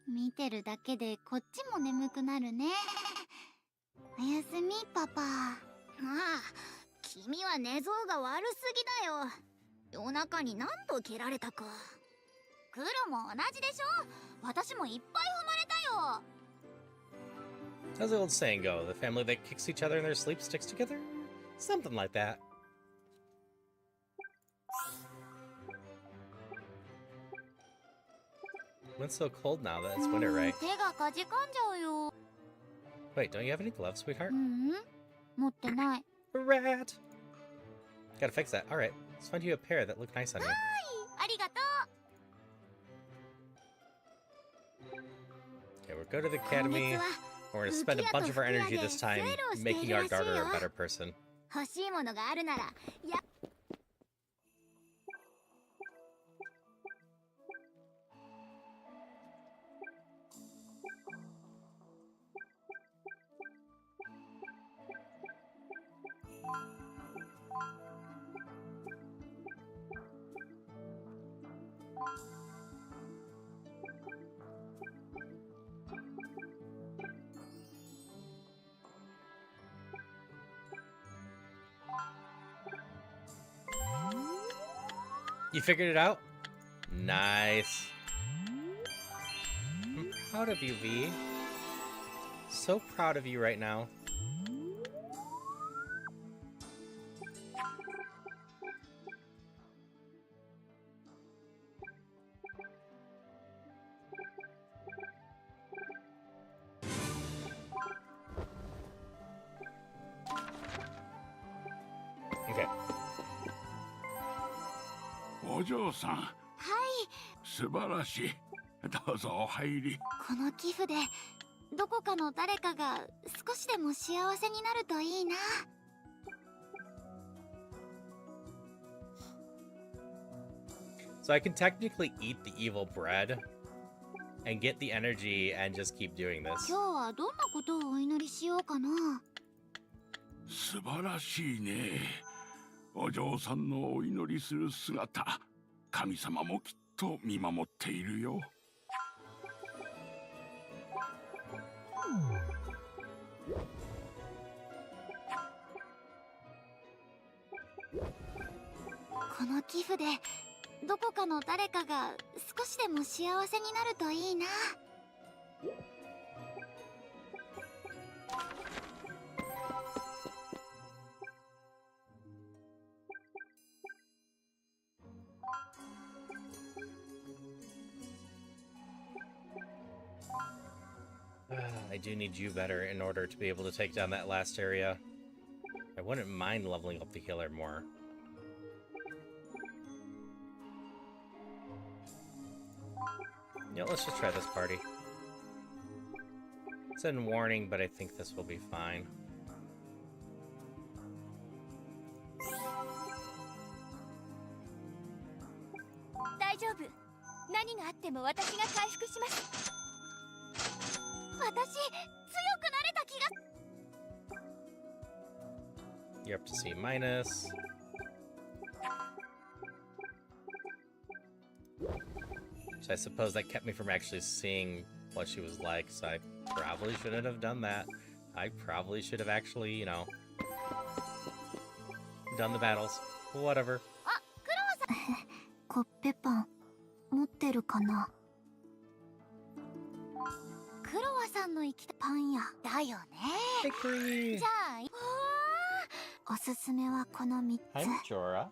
S9: 見てるだけでこっちも眠くなるね。おやすみパパ。ああ、君は寝相が悪すぎだよ。夜中に何度蹴られたか。クロも同じでしょ。私もいっぱい踏まれたよ。
S1: How's the old saying go? The family that kicks each other in their sleep sticks together? Something like that. When's so cold now that it's winter, right?
S9: 手がかじかんじゃうよ。
S1: Wait, don't you have any gloves, sweetheart?
S9: 持ってない。
S1: Rat! Gotta fix that. Alright, let's find you a pair that look nice on you.
S9: ありがとう。
S1: Okay, we'll go to the academy. We're gonna spend a bunch of our energy this time making our daughter a better person.
S9: 欲しいものがあるなら、や。
S1: You figured it out? Nice. I'm proud of you, V. So proud of you right now. Okay.
S10: お嬢さん、
S9: はい。
S10: 素晴らしい。どうぞお入り。
S9: この寄付でどこかの誰かが少しでも幸せになるといいな。
S1: So I can technically eat the evil bread and get the energy and just keep doing this.
S9: 今日はどんなことをお祈りしようかな。
S10: 素晴らしいね。お嬢さんのお祈りする姿、神様もきっと見守っているよ。
S9: この寄付でどこかの誰かが少しでも幸せになるといいな。
S1: I do need you better in order to be able to take down that last area. I wouldn't mind leveling up the healer more. Yeah, let's just try this party. It's in warning, but I think this will be fine.
S2: 何があっても私が回復します。私、強くなれた気が。
S1: You're up to C minus. So I suppose that kept me from actually seeing what she was like, so I probably shouldn't have done that. I probably should have actually, you know, done the battles. Whatever.
S9: あ、クロワさん。コッペパン持ってるかな。クロワさんの生きたパン屋だよね。じゃあ、おすすめはこの3つ。
S1: Hi, Jorah.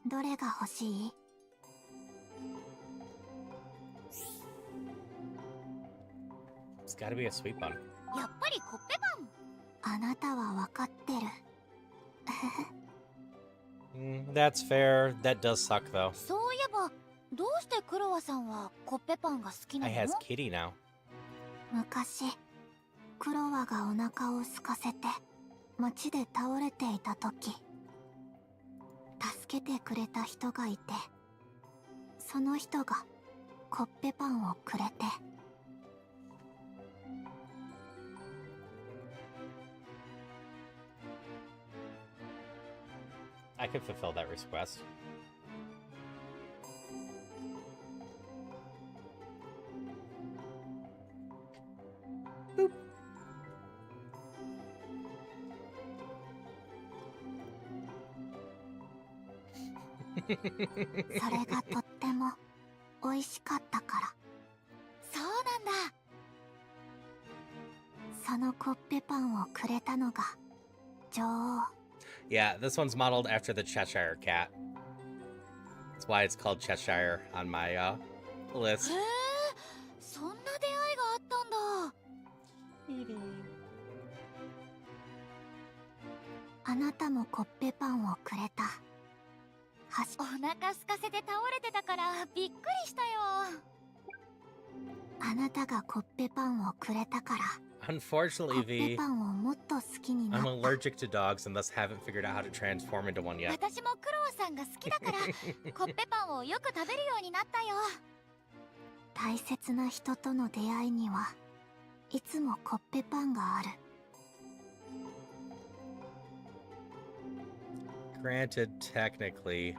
S9: どれが欲しい
S1: ？It's gotta be a sweet bun.
S2: やっぱりコッペパン。
S9: あなたは分かってる。
S1: That's fair. That does suck, though.
S2: そういえば、どうしてクロワさんはコッペパンが好きな
S1: I
S2: の？
S1: has Kitty now.
S9: 昔、クロワがお腹を空かせて街で倒れていた時、助けてくれた人がいて、その人がコッペパンをくれて。
S1: I could fulfill that request. Boop.
S9: それがとっても美味しかったから。
S2: そうなんだ。
S9: そのコッペパンをくれたのが女王。
S1: Yeah, this one's modeled after the Cheshire Cat. That's why it's called Cheshire on my list.
S2: そんな出会いがあったんだ。
S9: あなたもコッペパンをくれた。
S2: お腹空かせて倒れてたからびっくりしたよ。
S9: あなたがコッペパンをくれたから。
S1: Unfortunately, V,
S9: パンをもっと好きになっ
S1: I'm allergic to dogs and thus haven't figured out how to transform into one yet.
S2: 私もクロワさんが好きだからコッペパンをよく食べるようになったよ。
S9: 大切な人との出会いにはいつもコッペパンがある。
S1: Granted, technically.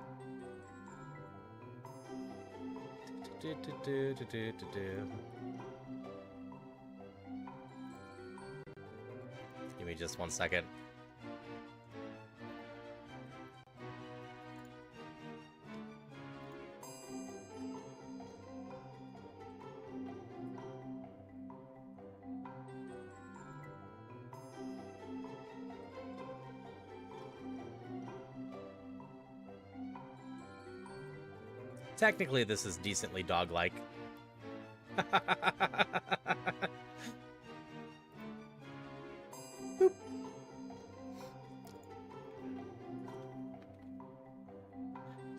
S1: Give me just 1 second. Technically, this is decently dog-like.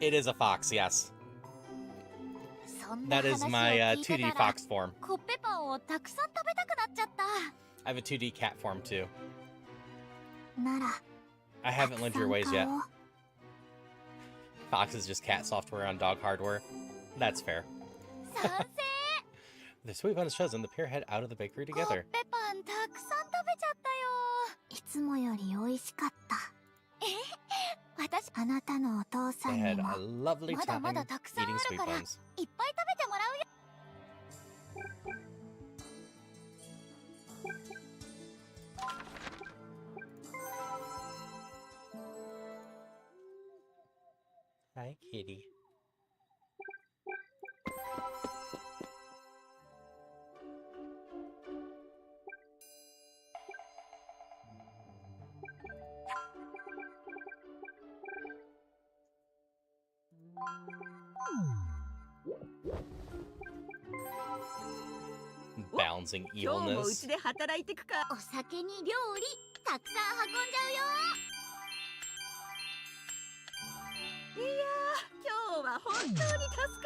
S1: It is a fox, yes. That is my 2D fox form.
S2: コッペパンをたくさん食べたくなっちゃった。
S1: I have a 2D cat form too.
S9: なら
S1: I haven't learned your ways yet. Fox is just cat software on dog hardware. That's fair. The sweet bun is chosen. The pair head out of the bakery together.
S2: コッペパンたくさん食べちゃったよ。
S9: いつもより美味しかった。
S2: 私、
S9: あなたのお父さ
S1: They
S9: んに
S1: had
S9: も
S1: a lovely
S2: まだま
S1: time
S2: だたくさん
S1: eating
S2: あ
S1: sweet
S2: るから、いっ
S1: buns.
S2: ぱい食べてもらうよ。
S1: Hi, kitty. Balancing
S11: 今日もう
S1: evilness.
S11: ちで働いてくか。
S2: お酒に料理たくさん運んじゃうよ。
S11: いやー、今日は本当に助か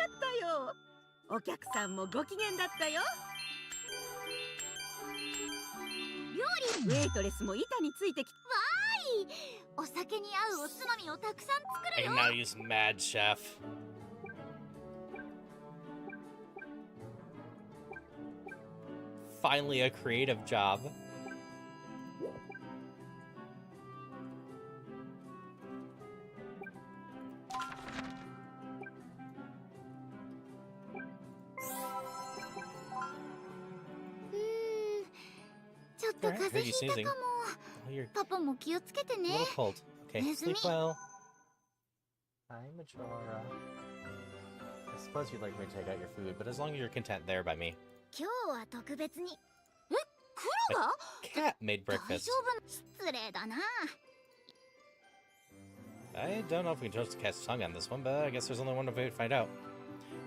S11: ったよ。お客さんもご機嫌だったよ。
S2: 料理
S11: ウェイトレスも板についてき。
S2: わーい。お酒に合うおつまみをたくさん作
S1: I
S2: る
S1: can
S2: よ。
S1: now use Mad Chef. Finally a creative job.
S9: Alright,
S1: heard you sneezing. Oh, you're
S9: パパも気をつけて
S1: a
S9: ね
S1: little cold. Okay,
S9: Nezumi.
S1: sleep well. Hi, Majora. I suppose you'd like me to take out your food, but as long as you're content there by me.
S9: 今日は特別に黒が
S1: Cat made
S9: 大
S1: breakfast.
S9: 丈夫失礼だな
S1: I don't know if we can trust the cat's tongue on this one, but I guess there's only one way to find out.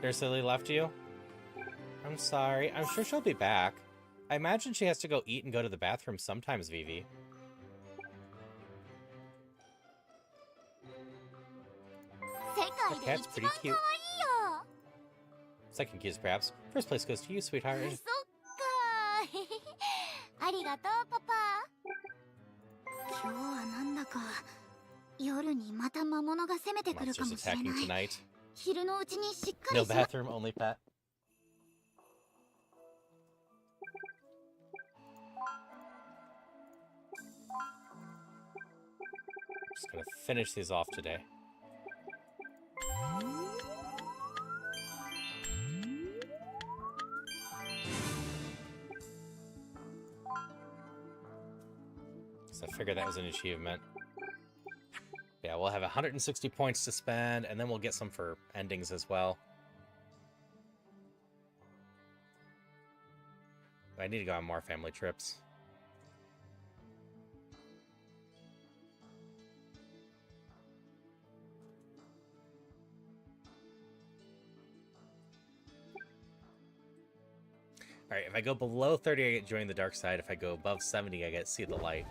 S1: There's Lily left you? I'm sorry. I'm sure she'll be back. I imagine she has to go eat and go to the bathroom sometimes, Vivi. The cat's pretty cute. Second cutest, perhaps. First place goes to you, sweetheart.
S9: そっかありがとうパパ今日はなんだか夜にまた魔物が攻めてくるか
S1: Monsters
S9: もしれ
S1: attacking
S9: ない
S1: tonight.
S9: 昼のうちにしっか
S1: No
S9: りしな
S1: bathroom, only pet. Just gonna finish these off today. So I figured that was an achievement. Yeah, we'll have 160 points to spend, and then we'll get some for endings as well. I need to go on more family trips. Alright, if I go below 30, I get join the dark side. If I go above 70, I get see the light.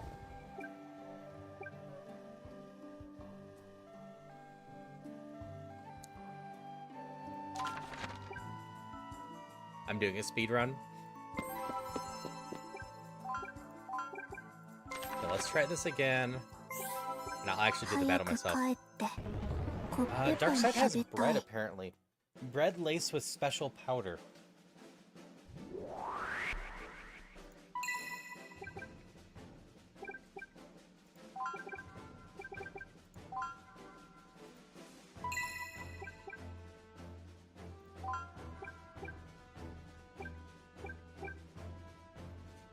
S1: I'm doing a speed run. So let's try this again. And I'll actually do the battle myself. Darkseid has bread, apparently. Bread laced with special powder.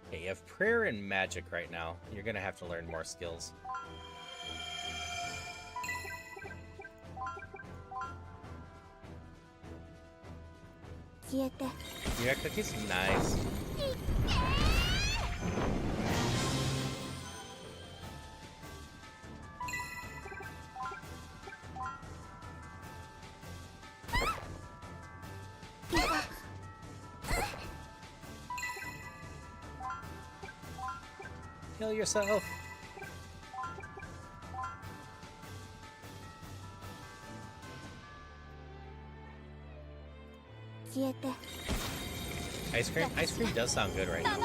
S1: Okay, you have prayer and magic right now. You're gonna have to learn more skills. You got cookies? Nice. Heal yourself. Ice cream? Ice cream does sound good right now.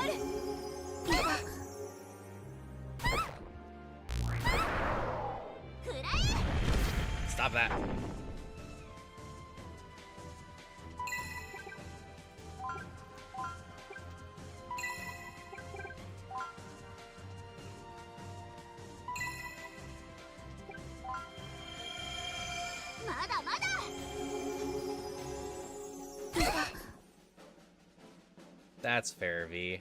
S1: Stop that. That's fair, V.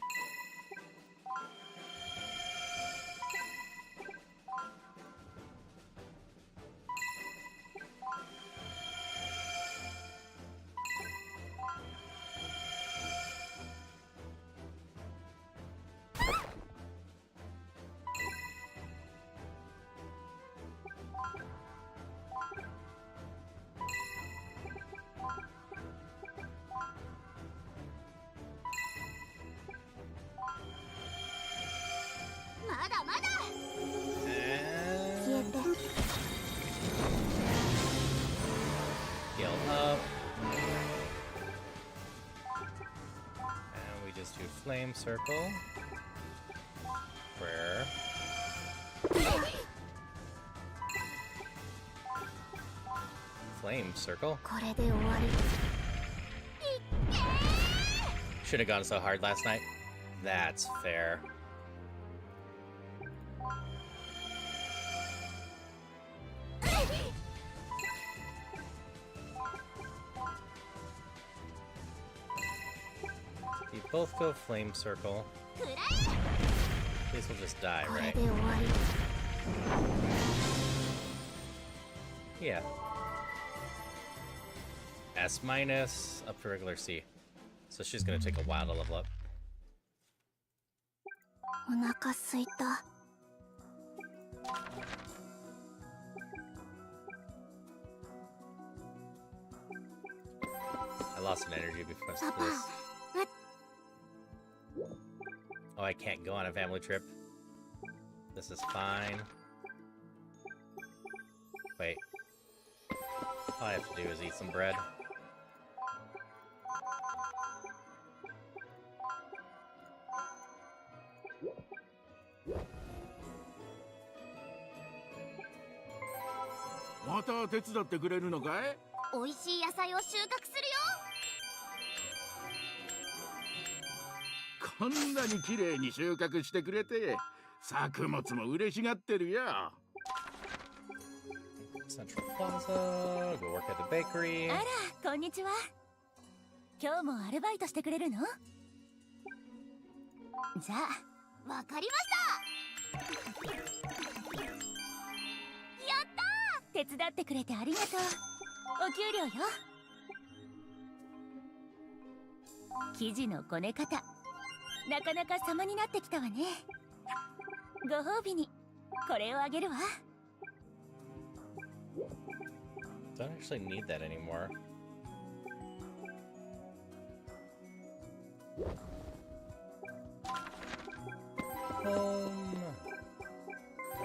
S1: Heal up. And we just do flame circle. Prayer. Flame circle. Should have gone so hard last night. That's fair. You both go flame circle. These will just die, right? Yeah. S minus up to regular C. So she's gonna take a while to level up.
S9: お腹すいた。
S1: I lost an energy before this. Oh, I can't go on a family trip. This is fine. Wait. All I have to do is eat some bread.
S10: Mata 手伝ってくれるのかい？
S9: 美味しい野菜を収穫するよ。
S10: こんなに綺麗に収穫してくれて、作物も嬉しがってるよ。
S1: Central Plaza, go work at the bakery.
S6: あら、こんにちは。今日もアルバイトしてくれるの？じゃあ、
S9: わかりました。やったー。
S6: 手伝ってくれてありがとう。お給料よ。生地のこね方、なかなか様になってきたわね。ご褒美にこれをあげるわ。
S1: Don't actually need that anymore.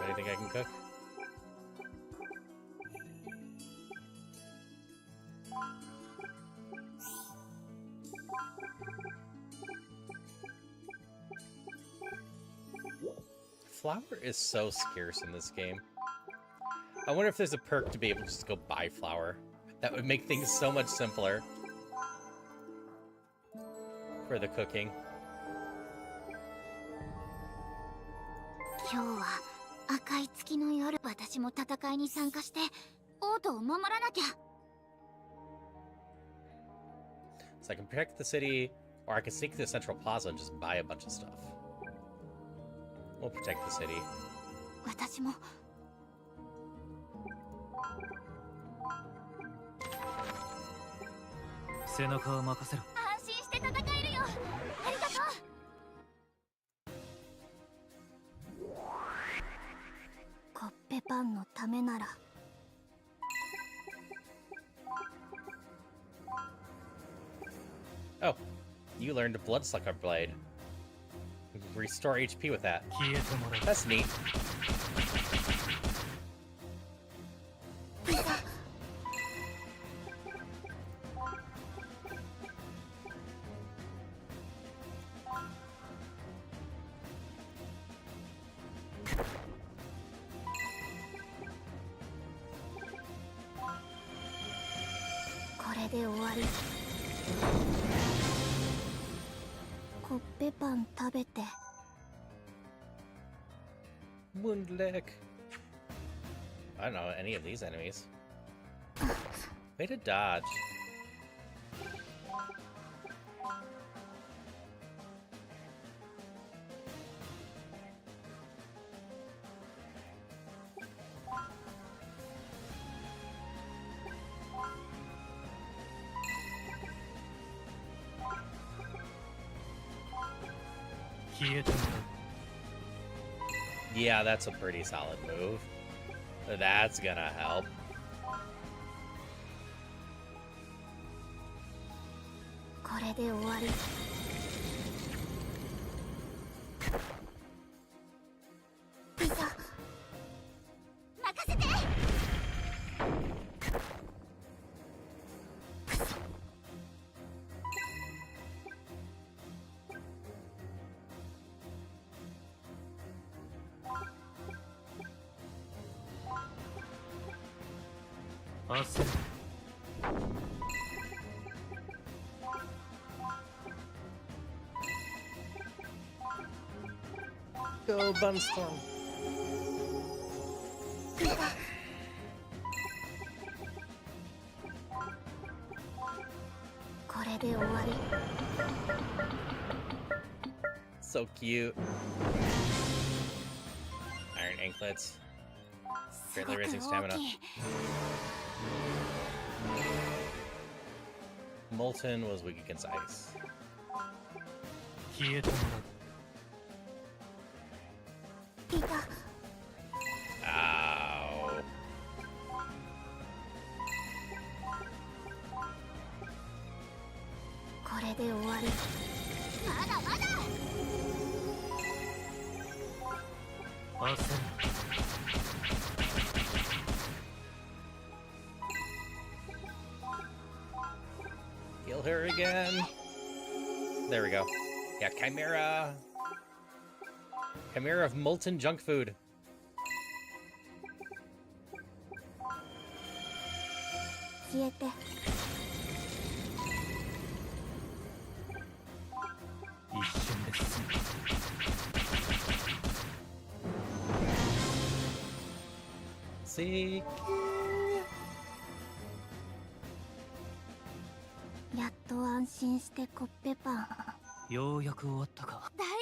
S1: Anything I can cook? Flour is so scarce in this game. I wonder if there's a perk to be able to just go buy flour. That would make things so much simpler for the cooking.
S9: 今日は赤い月の夜、私も戦いに参加して王都を守らなきゃ。
S1: So I can protect the city, or I can sneak to the Central Plaza and just buy a bunch of stuff. We'll protect the city.
S9: 私も。
S13: 背中は任せろ。
S9: 安心して戦えるよ。ありがとう。コッペパンのためなら。
S1: Oh, you learned Bloodsucker Blade. Restore HP with that. That's neat. Woundlick. I don't know any of these enemies. Way to dodge. Yeah, that's a pretty solid move. That's gonna help. go, Bunstorm.
S9: これで終わり。
S1: So cute. Iron anklets. Greatly raising stamina. Molten was weak against ice.
S13: 消えてもらう。
S9: いた。
S1: Ow.
S9: これで終わり。まだまだ。
S13: 焦る。
S1: Kill her again. There we go. Yeah, Chimera. Chimera of molten junk food.
S9: 消えて。
S13: 一瞬です。
S1: See?
S9: やっと安心してコッペパン。
S13: ようやく終わったか。
S2: 大活躍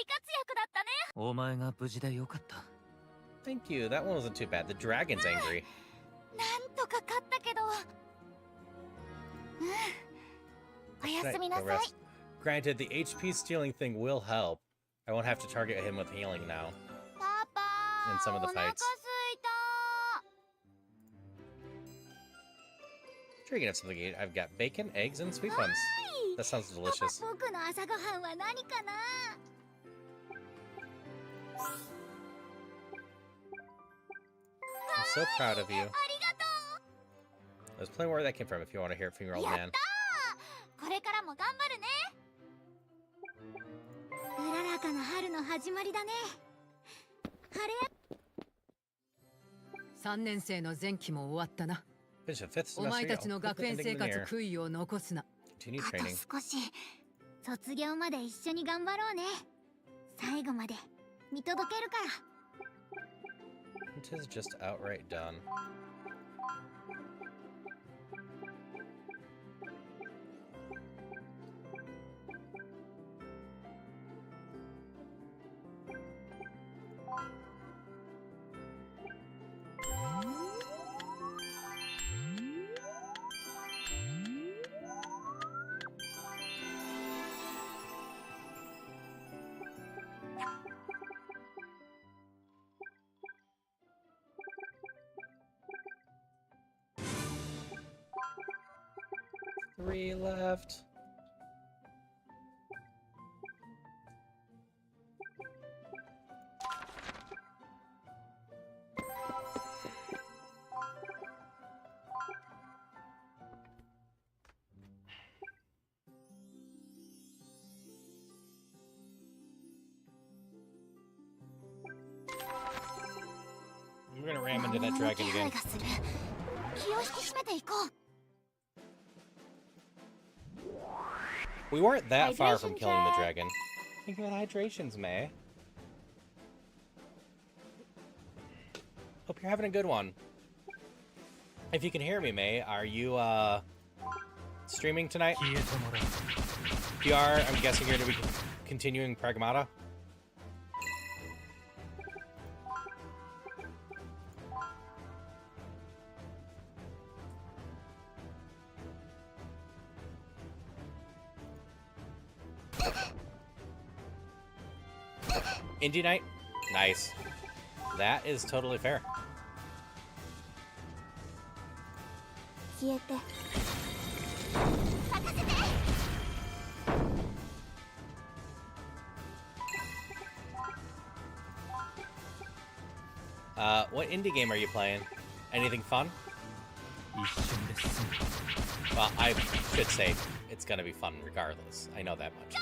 S2: だったね。
S13: お前が無事でよかった。
S1: Thank you. That one wasn't too bad. The dragon's angry.
S2: なんとか勝ったけど。おやすみなさい。
S1: Rest. Granted, the HP stealing thing will help. I won't have to target him with healing now.
S2: パパ。
S1: In some of the
S2: お腹
S1: fights.
S2: すいた。
S1: Sure, you can have something to eat. I've got bacon, eggs, and sweet buns. That sounds delicious.
S2: 僕の朝ごはんは何かな。
S1: I'm so proud of you.
S2: ありがとう。
S1: There's plenty more where that came from if you want to hear it from your old
S2: やっ
S1: man.
S2: たー。これからも頑張るね。うららかな春の始まりだね。晴れ。
S8: 3年生の前期も終わったな。
S1: Finish the fifth
S8: お前
S1: semester.
S8: たちの
S1: I'll put
S8: 学
S1: the
S8: 園
S1: ending
S8: 生
S1: in the
S8: 活
S1: air.
S8: 悔いを残すな。
S1: Continue
S2: あと
S1: training.
S2: 少し。卒業まで一緒に頑張ろうね。最後まで見届けるから。
S1: It is just outright done. Three left. We're gonna ram into that dragon again.
S2: 気を引き締めていこう。
S1: We weren't that far from
S2: Hydration
S1: killing the
S2: check.
S1: dragon. Think about hydrations, May. Hope you're having a good one. If you can hear me, May, are you streaming tonight? If you are, I'm guessing you're going to be continuing Pragmata. Indie night? Nice. That is totally fair.
S9: 消えて。
S1: What indie game are you playing? Anything fun? Well, I should say it's gonna be fun regardless. I know that much.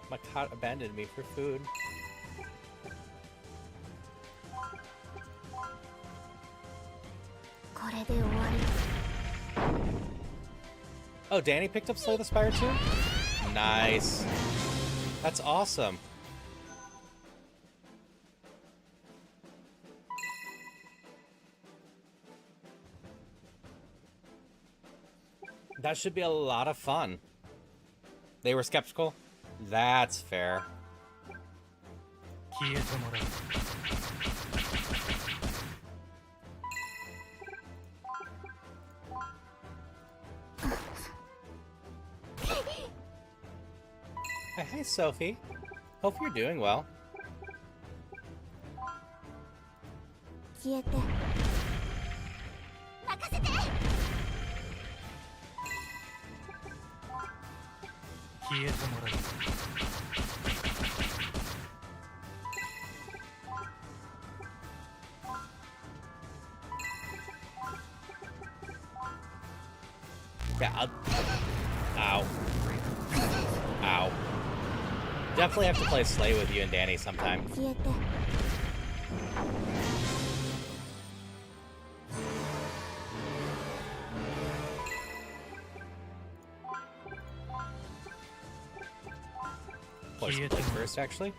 S1: My cat abandoned me for food. Oh, Danny picked up Slay the Spire too? Nice. That's awesome. That should be a lot of fun. They were skeptical? That's fair. Hey, Sophie. Hope you're doing well.
S9: 消えて任せて
S13: 消えてもらう
S1: Yeah, Ow. Ow. Definitely have to play Slay with you and Danny sometime.
S9: 消えて
S1: Play first, actually.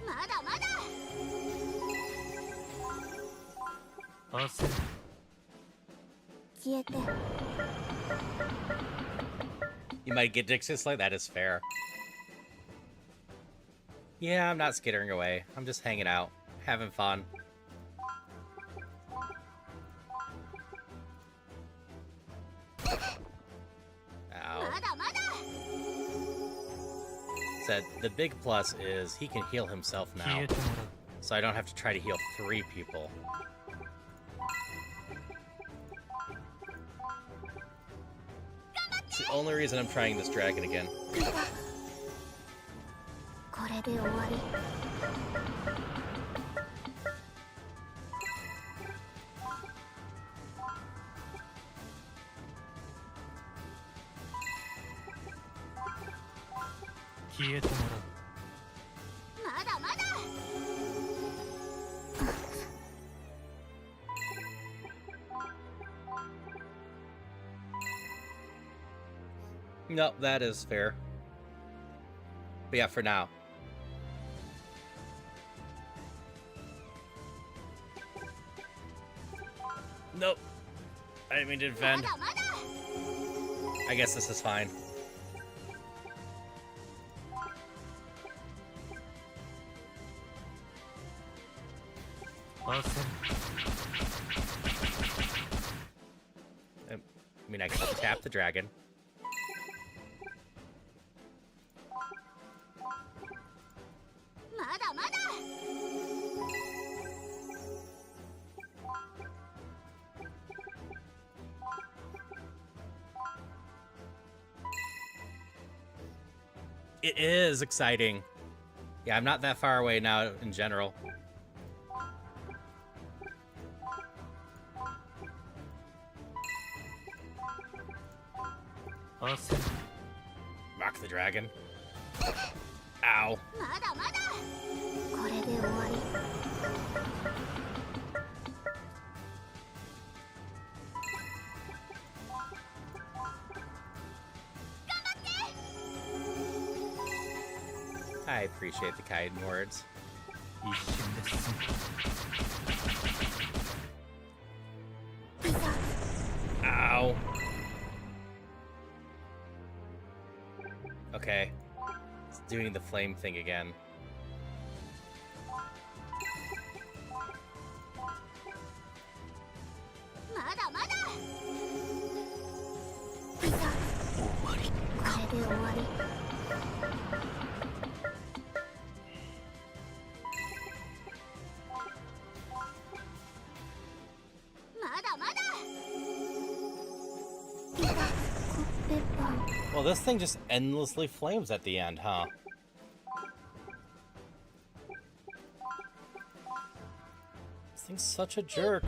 S9: まだまだ 消えて
S1: You might get Dixie Slay, that is fair. Yeah, I'm not skittering away. I'm just hanging out, having fun. Ow. Said the big plus is he can heal himself now, so I don't have to try to heal 3 people. It's the only reason I'm trying this dragon again.
S9: これで終わり
S13: 消えてもらう
S9: まだまだ
S1: Nope, that is fair. But yeah, for now. Nope. I didn't mean to defend. I guess this is fine. I mean, I can tap the dragon. It is exciting. Yeah, I'm not that far away now in general.
S13: Awesome.
S1: Rock the dragon. Ow.
S9: まだまだこれで終わり
S1: I appreciate the kind words. Ow. Okay. It's doing the flame thing again. Well, this thing just endlessly flames at the end, huh? This thing's such a jerk.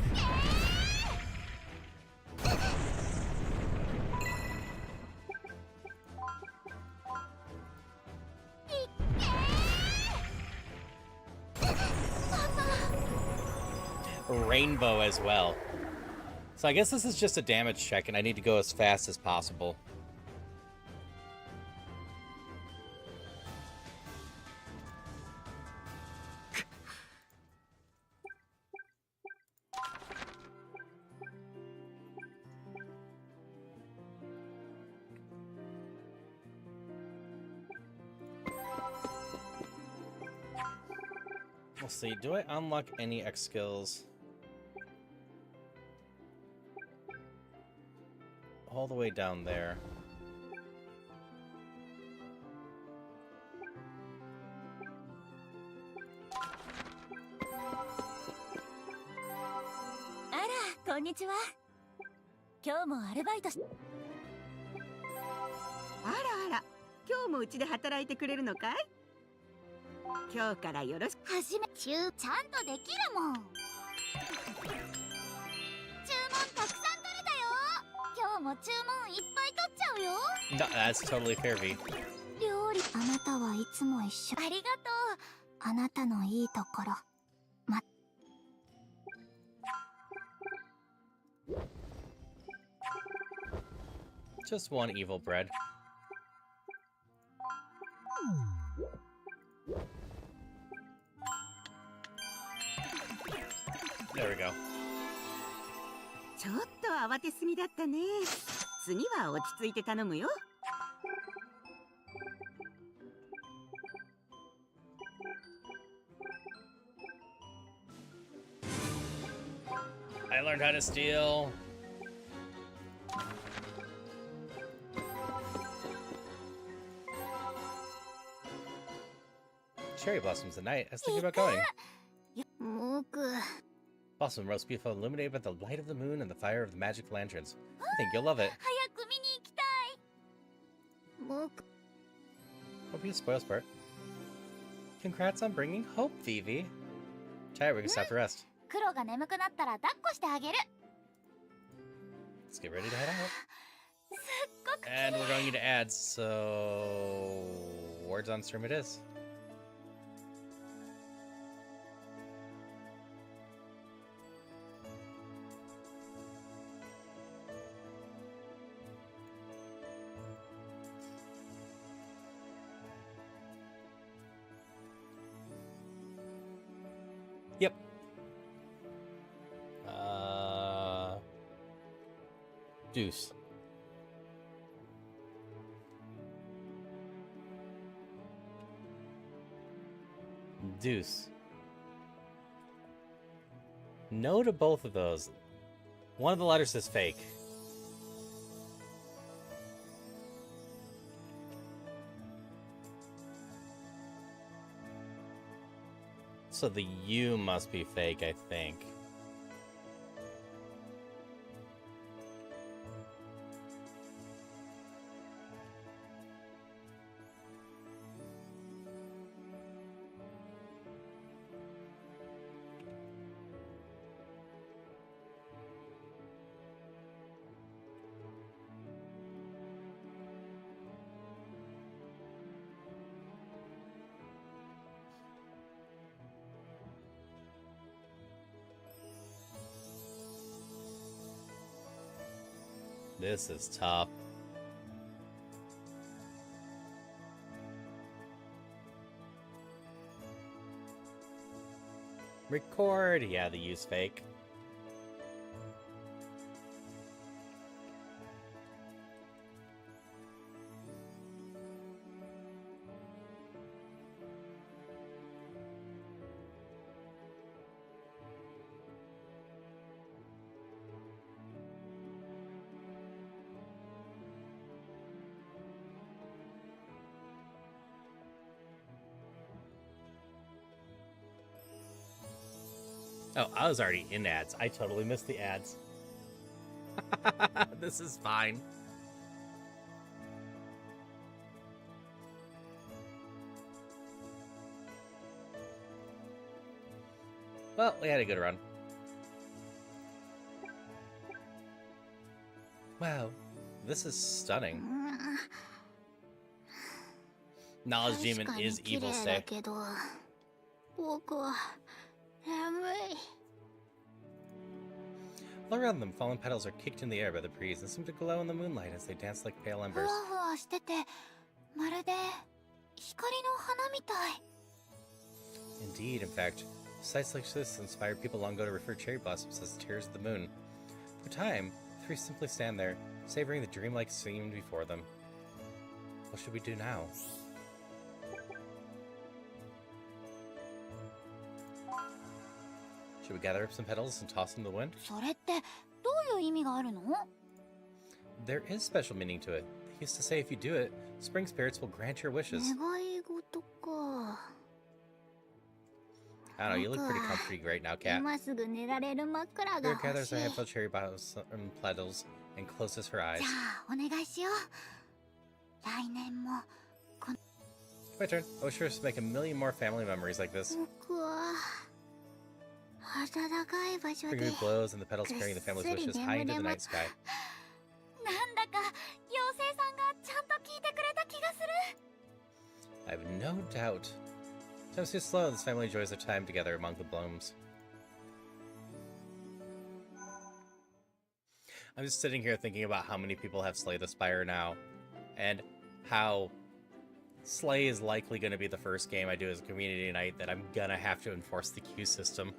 S1: rainbow as well. So I guess this is just a damage check, and I need to go as fast as possible. Let's see, do I unlock any X skills? All the way down there.
S6: こんにちは。今日もアルバイトし。
S11: あらあら、今日もうちで働いてくれるのかい？今日からよろしく。
S9: はじめ、ちゃんとできるもん。注文たくさん取れたよ。今日も注文いっぱい取っちゃうよ。
S1: No, that's totally fair, V.
S9: 料理、あなたはいつも一緒。ありがとう。あなたのいいところ。
S1: Just one evil bread. There we go.
S11: ちょっと慌てすぎだったね。次は落ち着いて頼むよ。
S1: I learned how to steal. Cherry blossoms at night. I was thinking about going. Blossom roast beef illuminated by the light of the moon and the fire of the magic lanterns. I think you'll love it. Hope you spoil sport. Congrats on bringing hope, Vivi. Tired, we can stop to rest.
S9: 黒が眠くなったら抱っこしてあげる。
S1: Let's get ready to head out. And we're going into ads, so words on stream it is. Yep. Deuce. Deuce. No to both of those. One of the letters is fake. So the U must be fake, I think. This is tough. Record. Yeah, the use fake. Oh, I was already in ads. I totally missed the ads. This is fine. Well, we had a good run. Wow, this is stunning. Knowledge Demon is evil, say. All around them, fallen petals are kicked in the air by the breeze and seem to glow in the moonlight as they dance like pale
S9: ふ
S1: embers.
S9: わふわしててまるで光の花みたい。
S1: Indeed, in fact, sights like this inspired people long ago to refer cherry blossoms as tears of the moon. For a time, the three simply stand there, savoring the dreamlike scene before them. What should we do now? Should we gather up some petals and toss them in the wind?
S9: それってどういう意味があるの？
S1: There is special meaning to it. They used to say if you do it, spring spirits will grant your wishes.
S9: 願い事か。
S1: I don't know, you look pretty comfy right now, Cat.
S9: 今すぐ寝られる枕
S1: Here
S9: が欲
S1: gathers
S9: し
S1: a
S9: い。
S1: handful of cherry blossom petals and closes her eyes.
S9: じゃあお願いしよう。来年も
S1: My turn. I wish us to make a million more family memories like this.
S9: 僕は暖かい場所
S1: Spring
S9: で
S1: moon blows and the petals carrying the family's wishes high into the night sky.
S9: なんだか妖精さんがちゃんと聞いてくれた気がする。
S1: I have no doubt. Time's too slow. This family enjoys their time together among the blooms. I'm just sitting here thinking about how many people have Slay the Spire now, and how Slay is likely going to be the first game I do as a community night that I'm gonna have to enforce the queue system.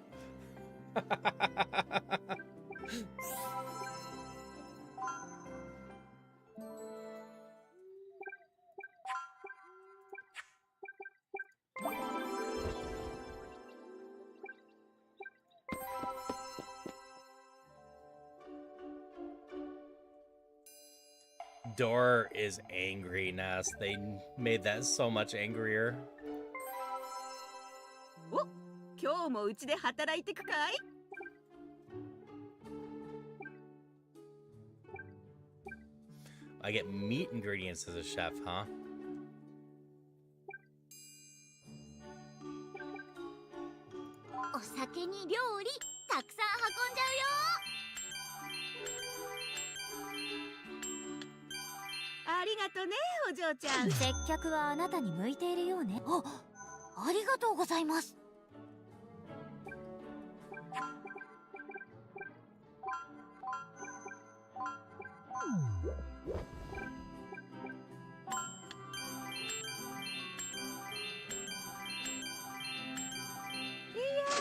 S1: Door is angry, Ness. They made that so much angrier.
S11: お、今日もうちで働いてくかい？
S1: I get meat ingredients as a chef, huh?
S9: お酒に料理たくさん運んじゃうよ。
S11: ありがとね、お嬢ちゃん。
S14: 接客はあなたに向いているようね。
S9: ありがとうございます。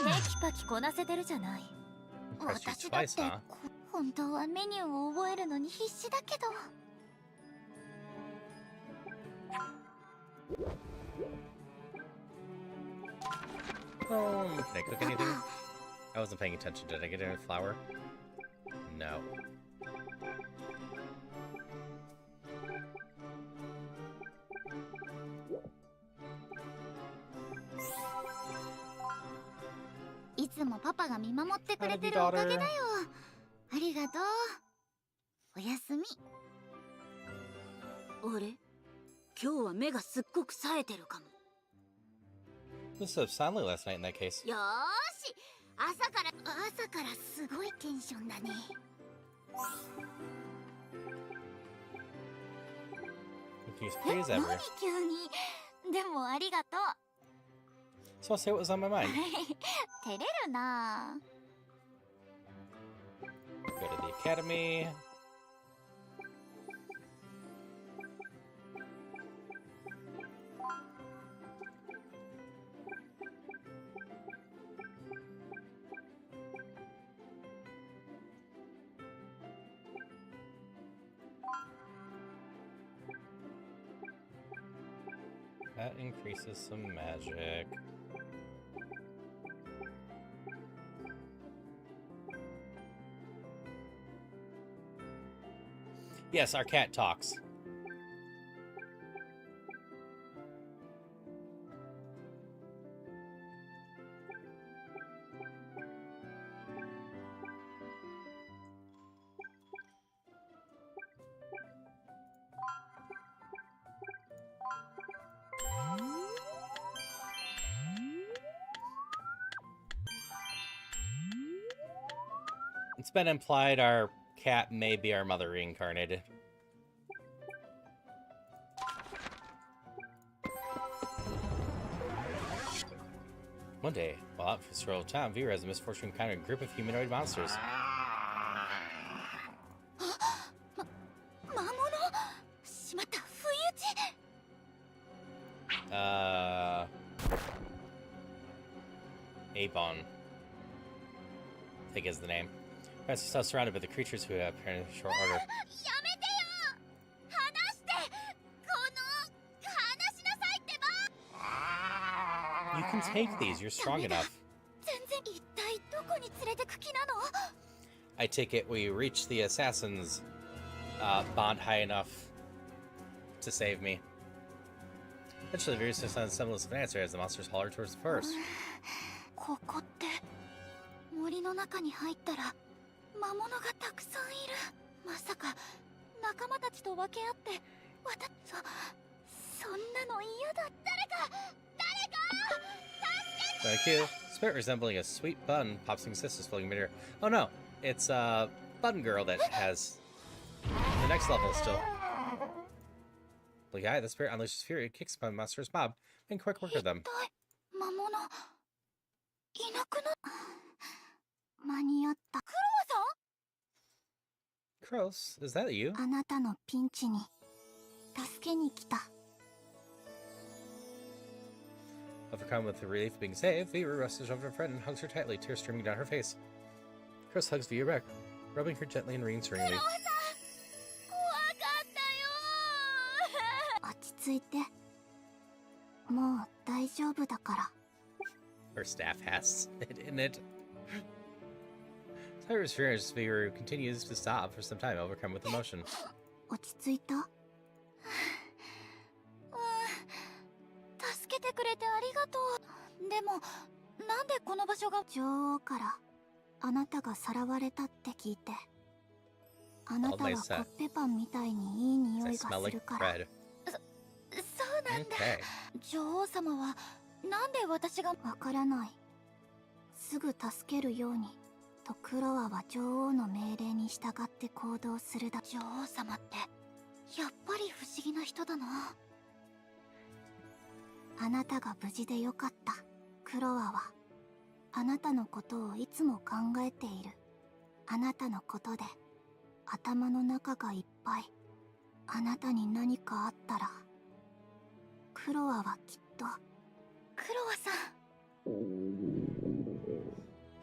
S14: テキパキこなせてるじゃない。
S9: 私だって本当はメニューを覚えるのに必死だけど。
S1: Can I cook anything? I wasn't paying attention. Did I get any flour? No.
S9: いつもパパが見守ってくれてるおかげだよ。ありがとう。おやすみ。
S6: あれ？今日は目がすっごく冴えてるかも。
S1: You slept soundly last night in that case.
S9: よーし、朝からすごいテンションだね。
S1: Confused praise everywhere.
S9: 何急に。でもありがとう。
S1: So I'll say what was on my mind.
S9: 照れるな。
S1: Go to the academy. That increases some magic. Yes, our cat talks. It's been implied our cat may be our mother reincarnated. One day, while out for a stroll of town, Vera has the misfortune to encounter a group of humanoid monsters. think is the name. Finds herself surrounded by the creatures who have appeared in short order. You can take these, you're strong enough. I take it we reached the assassin's bond high enough to save me. Eventually, Virus found semblance of an answer as the monsters haul her towards the forest.
S9: ここって森の中に入ったら魔物がたくさんいる。まさか仲間たちと分け合ってそんなの嫌だ。
S1: Thank you. Spirit resembling a sweet bun pops and exists floating midair. Oh no, it's a bun girl that has the next level still. Look, the spirit unleashes fury, kicks upon monster's mob, and quick work of them.
S9: 魔物いなくな間に合った。クロワさん
S1: Crows, is that you?
S9: あなたのピンチに助けに来た。
S1: Overcome with the relief of being saved, Vira rushes over her friend and hugs her tightly, tears streaming down her face. Crows hugs Vira back, rubbing her gently and reassuringly.
S9: 落ち着いて。もう大丈夫だから。
S1: Her staff has it in it. Cyrus fears Vira continues to sob for some time, overcome with emotion.
S9: 落ち着いた？助けてくれてありがとう。でもなんでこの場所が女王からあなたがさらわれたって聞いて。あなたはコッペパンみたいにいい匂いがするから。そうなんだ。女王様はなんで私がわからない。すぐ助けるようにとクロワは女王の命令に従って行動するだ。女王様ってやっぱり不思議な人だな。あなたが無事でよかった。クロワはあなたのことをいつも考えている。あなたのことで頭の中がいっぱい。あなたに何かあったらクロワはきっと。クロワさん。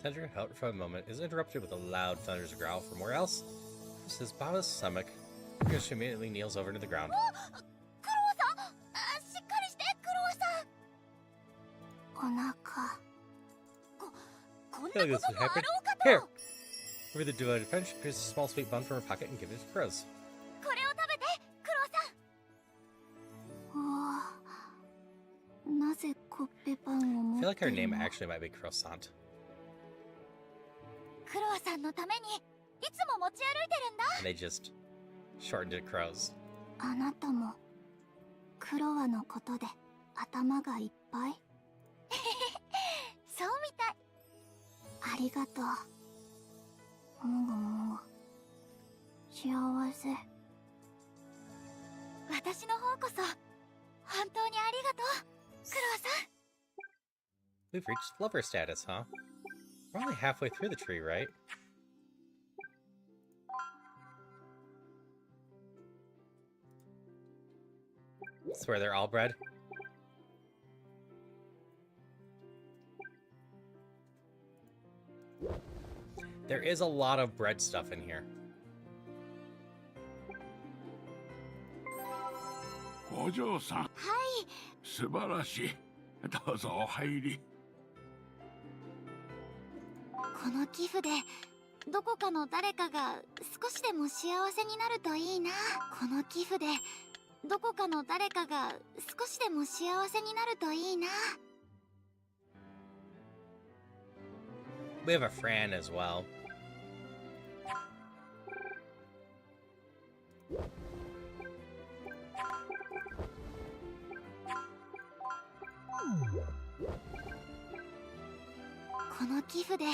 S1: Tendra, out for a moment, is interrupted with a loud thunderous growl from where else? This is Baba's stomach. She immediately kneels over to the ground.
S9: クロワさん、しっかりして、クロワさん。お腹。こんなこともあろうかと。
S1: Here! With a devoted friend, she picks a small sweet bun from her pocket and gives it to Crows.
S9: これを食べて、クロワさん。なぜコッペパンを
S1: I
S9: 持
S1: feel
S9: っ
S1: like
S9: て
S1: her
S9: る
S1: name
S9: の？
S1: actually might be Croissant.
S9: クロワさんのためにいつも持ち歩いてるんだ。
S1: And they just shortened it Crows.
S9: あなたもクロワのことで頭がいっぱい。そうみたい。ありがとう。もごもご。幸せ。私の方こそ本当にありがとう、クロワさん。
S1: We've reached lover status, huh? We're only halfway through the tree, right? That's where they're all bred. There is a lot of bread stuff in here.
S10: お嬢さん。
S9: はい。
S10: 素晴らしい。どうぞお入り。
S9: この寄付でどこかの誰かが少しでも幸せになるといいな。この寄付でどこかの誰かが少しでも幸せになるといいな。
S1: We have a Fran as well.
S9: この寄付で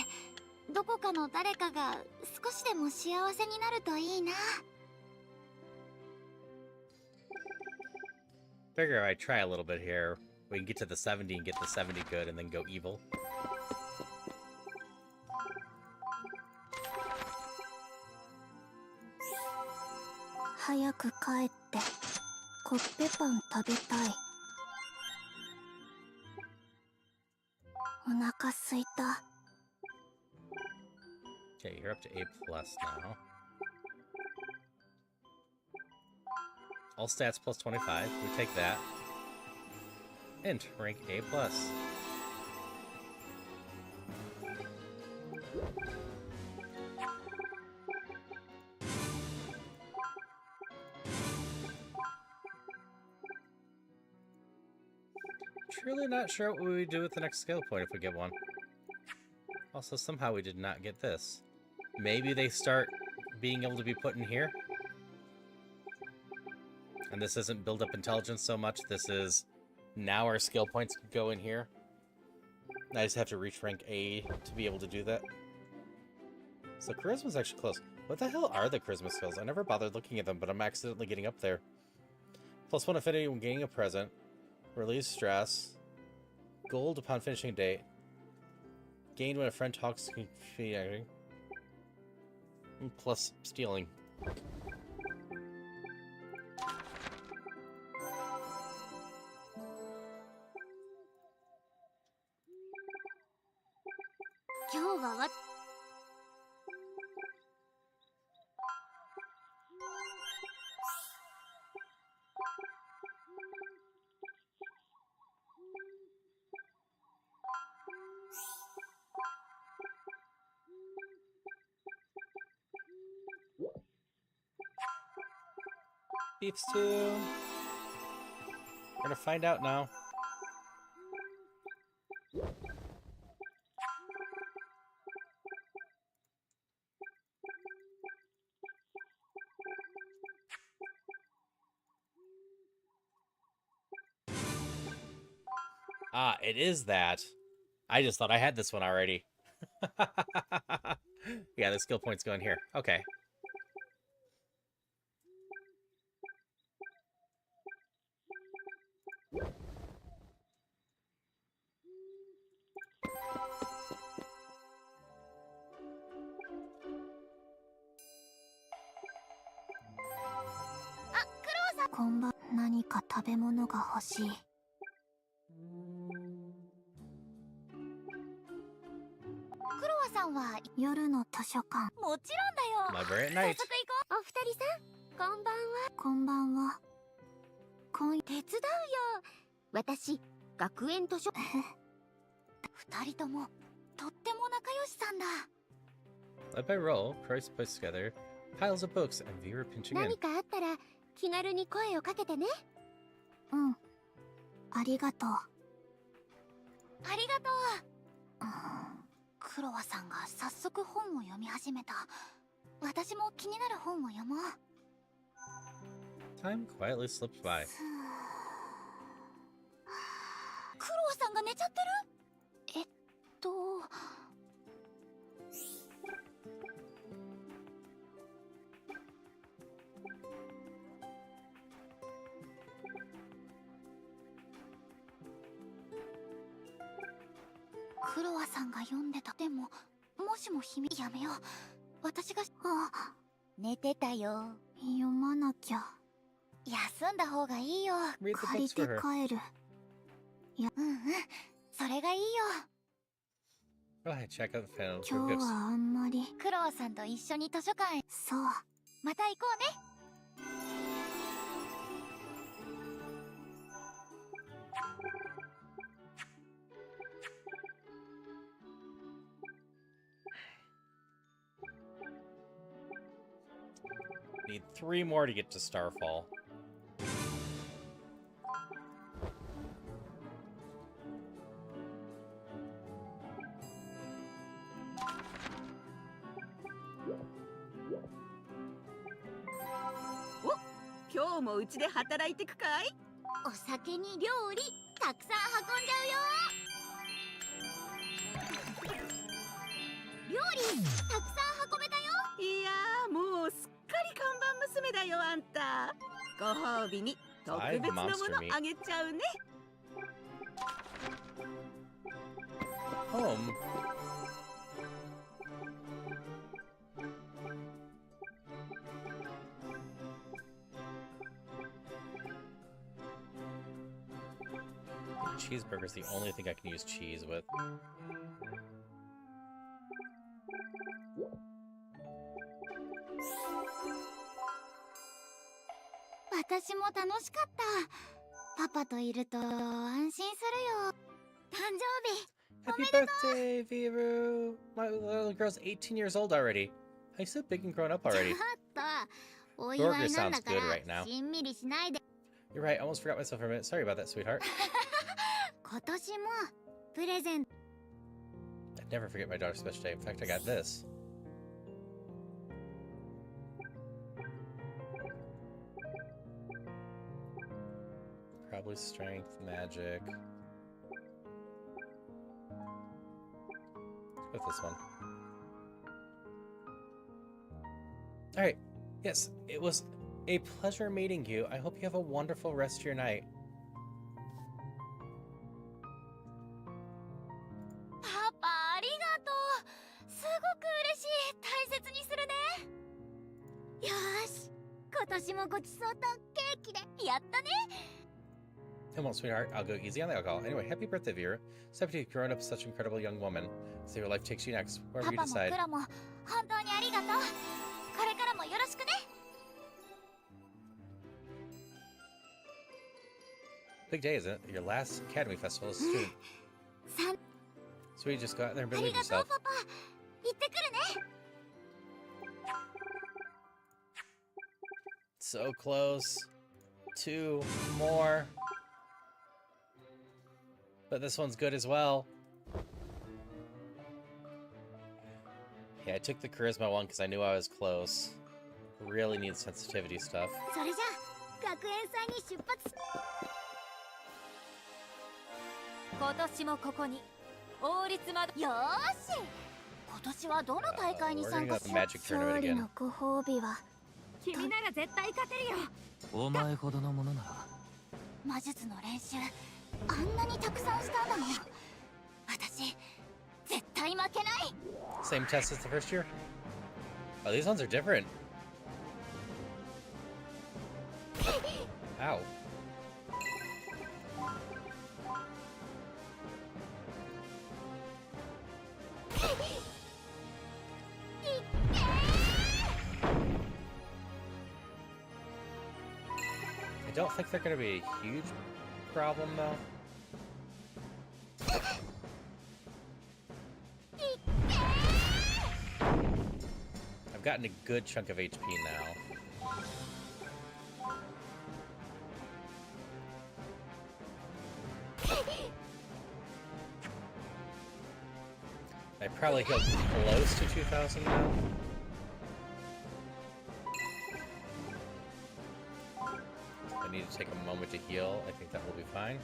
S9: どこかの誰かが少しでも幸せになるといいな。
S1: Figure I try a little bit here. We can get to the 70 and get the 70 good and then go evil.
S9: 早く帰ってコッペパン食べたい。お腹すいた。
S1: Okay, you're up to A+ now. All stats plus 25. We take that. Int, rank A+. Truly not sure what we would do with the next skill point if we get one. Also, somehow we did not get this. Maybe they start being able to be put in here? And this isn't build up intelligence so much, this is now our skill points could go in here. I just have to reach rank A to be able to do that. So charisma's actually close. What the hell are the charisma skills? I never bothered looking at them, but I'm accidentally getting up there. +1 affinity when gaining a present. Release stress. Gold upon finishing a date. Gained when a friend talks confusing. Plus stealing. Beef stew. We're gonna find out now. Ah, it is that. I just thought I had this one already. Yeah, the skill point's going here. Okay. Library at night.
S12: お二人さん、こんばんは。こんばんは。手伝うよ。私、学園図書。
S9: 二人ともとっても仲良しさんだ。
S1: Led by roll, Price puts together piles of books and viewer pinching in.
S12: 何かあったら気軽に声をかけてね。
S9: ありがとう。ありがとう。クロワさんが早速本を読み始めた。私も気になる本を読もう。
S1: Time quietly slips by.
S9: クロワさんが寝ちゃってる？クロワさんが読んでた。でも、もしも秘密やめよう。私が、寝てたよ。読まなきゃ。休んだ方がいいよ。借りて帰る。それがいいよ。
S1: Go ahead, check out the panel.
S9: 今日はあんまり。クロワさんと一緒に図書館へ。そう。また行こうね。
S1: Need 3 more to get to Starfall.
S11: Oh, 今日もうちで働いてくかい？
S9: お酒に料理たくさん運んじゃうよ。料理たくさん運べたよ。
S11: いやー、もうすっかり看板娘だよあんた。ご褒美に特別なものあげちゃうね。
S1: Home. Cheeseburger's the only thing I can use cheese with.
S9: 私も楽しかった。パパといると安心するよ。誕生日
S1: Happy birthday, Viru! My little girl's 18 years old already. How you so big and grown up already?
S9: ちょっとお祝
S1: Burger
S9: いなん
S1: sounds
S9: だか
S1: good
S9: ら
S1: right now.
S9: しんみりしないで。
S1: You're right, I almost forgot myself for a minute. Sorry about that, sweetheart.
S9: 今年もプレゼント
S1: I'd never forget my daughter's special day. In fact, I got this. Probably strength, magic. Let's go with this one. Alright. Yes, it was a pleasure meeting you. I hope you have a wonderful rest of your night.
S2: パパありがとう。すごく嬉しい。大切にするね。
S9: よーし今年もごちそうとケーキで
S2: やったね。
S1: Come on, sweetheart. I'll go easy on the alcohol. Anyway, happy birthday, Vera. So happy to have grown up such an incredible young woman. See where life takes you next,
S2: パ
S1: wherever you
S2: パも
S1: decide.
S2: クロも本当にありがとう。これからもよろしくね。
S1: Big day, isn't it? Your last Academy Festival as a student.
S9: 3
S1: So you just go out there and
S2: あ
S1: believe
S2: りがとう
S1: yourself.
S2: パパ。行ってくるね。
S1: So close. 2 more. But this one's good as well. Yeah, I took the charisma one because I knew I was close. Really need sensitivity stuff.
S9: それじゃ学園祭に出発。
S2: 今年もここに王立まどよーし。今年はどの大会に
S1: We're
S2: 参
S1: gonna
S2: 加
S1: go
S2: し
S1: to
S2: よう。
S1: Magic Tournament
S9: 勝利
S1: again.
S9: のご褒美は
S3: 君なら絶対勝てるよ。
S13: お前ほどのものなら
S2: 魔術の練習あんなにたくさんしたんだもん。私絶対負けない。
S1: Same test as the first year? Oh, these ones are different. Ow. I don't think they're going to be a huge problem, though. I've gotten a good chunk of HP now. I probably healed close to 2,000 now. I need to take a moment to heal. I think that will be fine.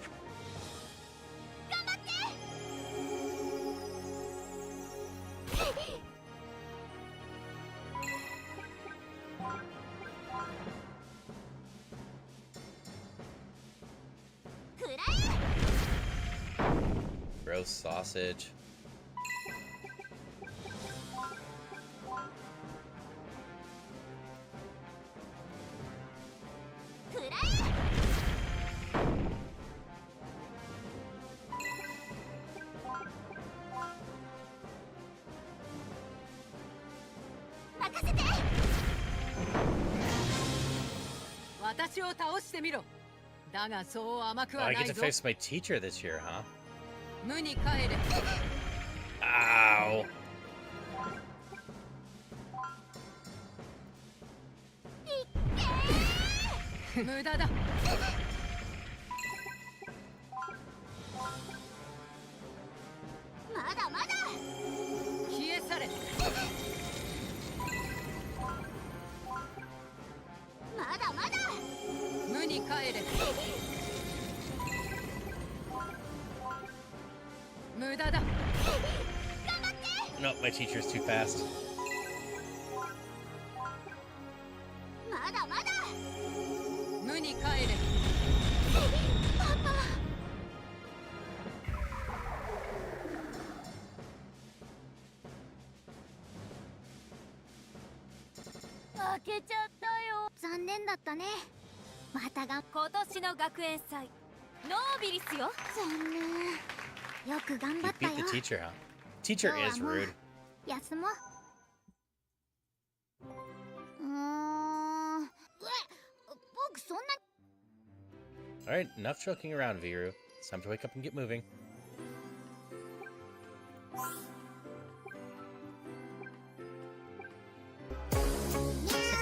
S1: Gross sausage.
S8: Oh, 私を倒してみろ。だがそう甘く
S1: Oh,
S8: は
S1: I
S8: な
S1: get
S8: い
S1: to
S8: ぞ。
S1: face my teacher this year, huh?
S8: 無に帰れ。
S1: Ow!
S8: 無駄だ。
S2: まだまだ。
S8: 消え去れ。
S2: まだまだ。
S8: 無に帰れ。無駄だ。
S1: No, my teacher's too fast.
S2: まだまだ。
S8: 無に帰れ。
S2: パパ。負けちゃったよ。
S9: 残念だったね。またが
S2: 今年の学園祭ノービリスよ。
S9: 残念。よく頑張
S1: You
S9: ったよ
S1: beat the teacher, huh? Teacher is rude.
S9: 休もう。僕そそんな
S1: Alright, enough joking around, Viru. It's time to wake up and get moving.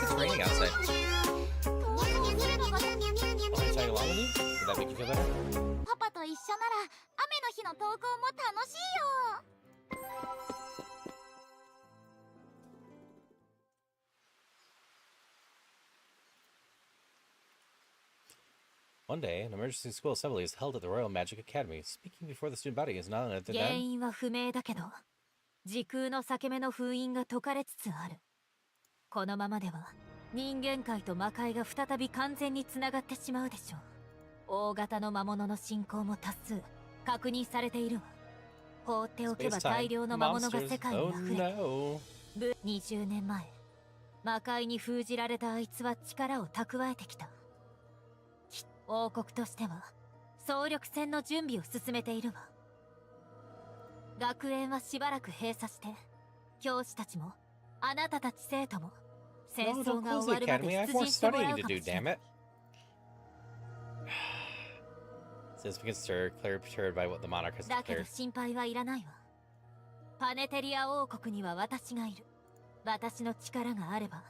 S1: It's raining outside. Want me to tag along with you? Would that make you feel better?
S2: パパと一緒なら雨の日の登校も楽しいよ。
S1: One day, an emergency school assembly is held at the Royal Magic Academy. Speaking before the student body is none other
S14: 原
S1: than...
S14: 因は不明だけど、時空の裂け目の封印が解かれつつある。このままでは人間界と魔界が再び完全につながってしまうでしょう。大型の魔物の進行も多数確認されているわ。放っておけば大量の魔物が世界に溢れ、20年前魔界に封じられたあいつは力を蓄えてきた。王国としては総力戦の準備を進めているわ。学園はしばらく閉鎖して、教師たちもあなたたち生徒も戦争が終わるまで出陣してもらうかもしれない。
S1: Significant stir, clearly perturbed by what the monarch has
S14: だけど
S1: declared.
S14: 心配はいらないわ。パネテリア王国には私がいる。私の力があれば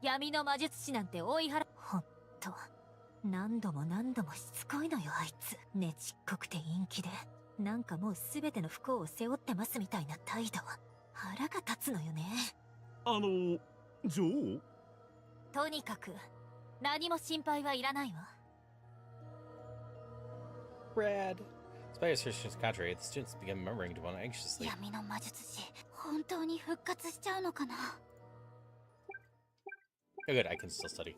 S14: 闇の魔術師なんて追い払う。ほんと何度も何度もしつこいのよあいつ。ねちっこくて陰気で、なんかもう全ての不幸を背負ってますみたいな態度。腹が立つのよね。
S4: 女王？
S14: とにかく何も心配はいらないわ。
S1: Rad. Despite his restrictions contrary, the students began murmuring to one anxiously.
S9: 闇の魔術師、本当に復活しちゃうのかな。
S1: Oh, good, I can still study.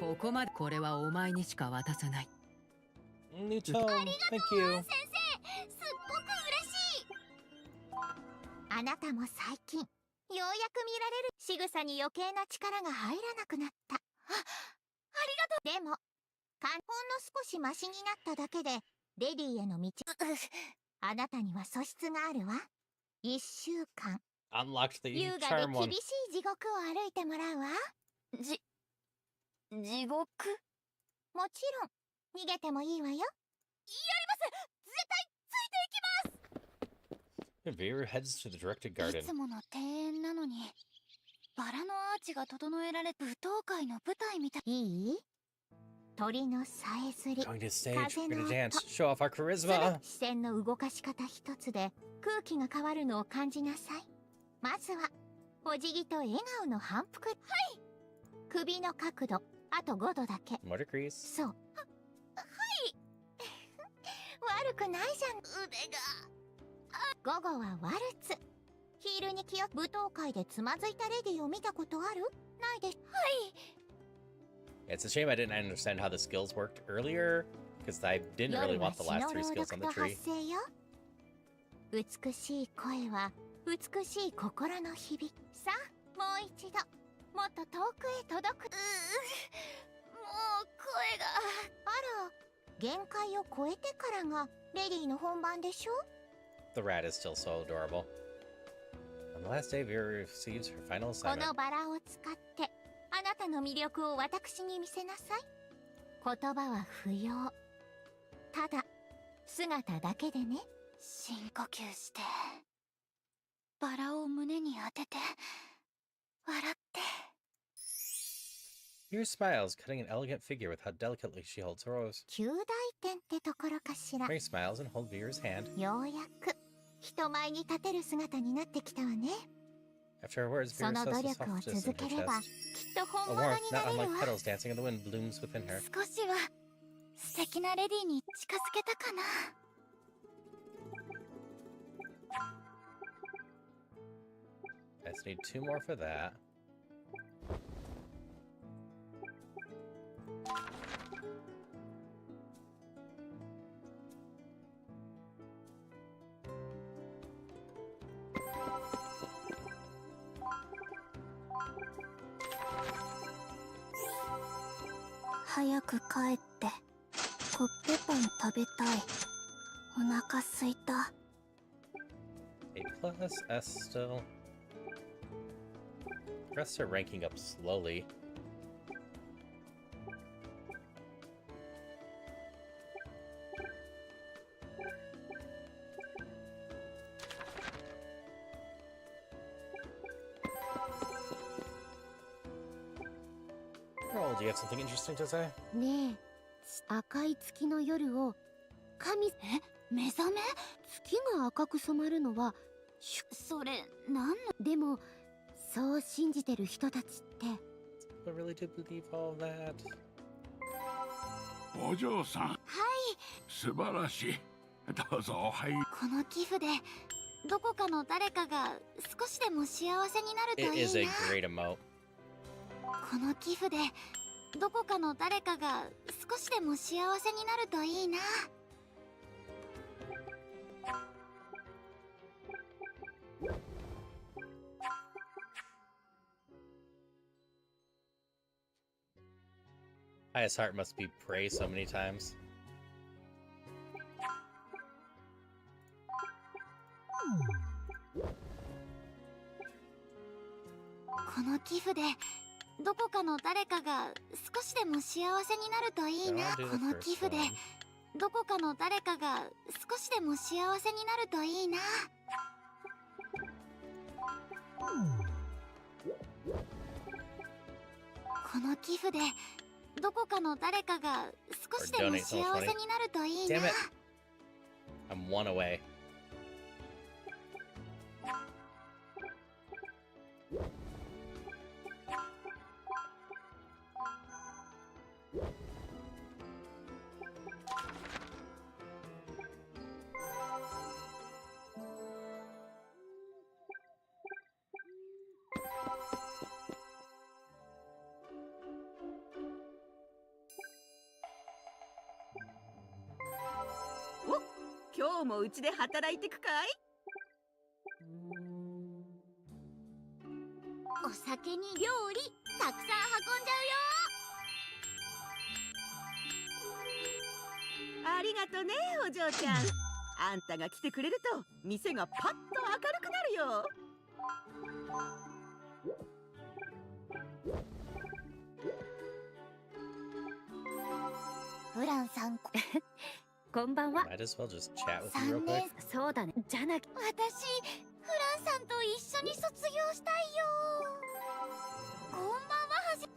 S8: Ko ここまでこれはお前にしか渡せない。
S1: New tone. Thank you.
S21: 先生、すっごく嬉しい。あなたも最近ようやく見られる。仕草に余計な力が入らなくなった。ありがとう。でもほんの少しマシになっただけでレディへの道あなたには素質があるわ。1週間
S1: Unlocked the
S21: 優雅
S1: charm
S21: で
S1: one.
S21: 厳しい地獄を歩いてもらうわ。
S9: 地獄？
S21: もちろん逃げてもいいわよ。やります。絶対ついていきます。
S1: Veer heads to the directed garden.
S9: いつもの庭園なのにバラのアーチが整えられ舞踏会の舞台みたい。
S21: いい？鳥のさえずり、
S1: Going to stage,
S21: 風
S1: we're
S21: の
S1: gonna
S21: 音、
S1: dance, show off our
S21: すべ
S1: charisma.
S21: て視線の動かし方一つで空気が変わるのを感じなさい。まずはお辞儀と笑顔の反復。はい。首の角度あと5度だけ。
S1: More decrease.
S21: そう。はい。悪くないじゃん。腕が。午後はワルツ。ヒールに気を。舞踏会でつまずいたレディを見たことある？ないです。はい。
S1: It's a shame I didn't understand how the skills worked earlier, because I didn't really want the last 3 skills on the tree.
S21: 美しい声は美しい心の響き。さあ、もう一度。もっと遠くへ届く。もう声が。あら、限界を超えてからがレディの本番でしょ？
S1: The rat is still so adorable. On the last day, Vera receives her final
S21: こ
S1: assignment.
S21: のバラを使ってあなたの魅力を私に見せなさい。言葉は不要。ただ姿だけでね。
S9: 深呼吸してバラを胸に当てて笑って。
S1: Vera smiles, cutting an elegant figure with how delicately she holds her rose.
S21: 旧大点ってところかしら。
S1: Mary smiles and holds Vera's hand.
S21: ようやく人前に立てる姿になってきたわね。
S1: After her words,
S21: そ
S1: Vera
S21: の
S1: says
S21: 努
S1: the
S21: 力を
S1: softness in
S21: 続
S1: her
S21: ければ
S1: chest.
S21: きっと本
S1: A
S21: 物
S1: warmth
S21: にな
S1: not
S21: れる
S1: unlike
S21: わ。
S1: petals dancing in the wind blooms within her.
S9: 少しは素敵なレディに近づけたかな。
S1: I just need 2 more for that.
S9: 早く帰ってコッペパン食べたい。お腹すいた。
S1: A plus S still. The rest are ranking up slowly. Roll, do you have something interesting to say?
S12: ねえ、赤い月の夜を神目覚め月が赤く染まるのはそれなんのでもそう信じてる人たちって
S1: I really do believe all that.
S10: お嬢さん、
S9: はい。
S10: 素晴らしい。どうぞお入り。
S9: この寄付でどこかの誰かが少しでも幸せになると
S1: It
S9: い
S1: is a
S9: いな。
S1: great emote.
S9: この寄付でどこかの誰かが少しでも幸せになるといいな。
S1: Highest heart must be praised so many times.
S9: この寄付でどこかの誰かが少しでも幸せになるといいな。この寄付でどこかの誰かが少しでも幸せになるといいな。この寄付でどこかの誰かが少しでも幸せになるといいな。
S1: Damn it. I'm one away.
S11: Oh, 今日もうちで働いてくかい？
S9: お酒に料理たくさん運んじゃうよ。
S11: ありがとね、お嬢ちゃん。あんたが来てくれると店がパッと明るくなるよ。
S9: フランさん
S12: こんばんは。
S1: Might as well just chat with you real
S12: 3
S1: quick.
S12: 年そうだね。じゃなき
S9: 私フランさんと一緒に卒業したいよ。こんばんははじ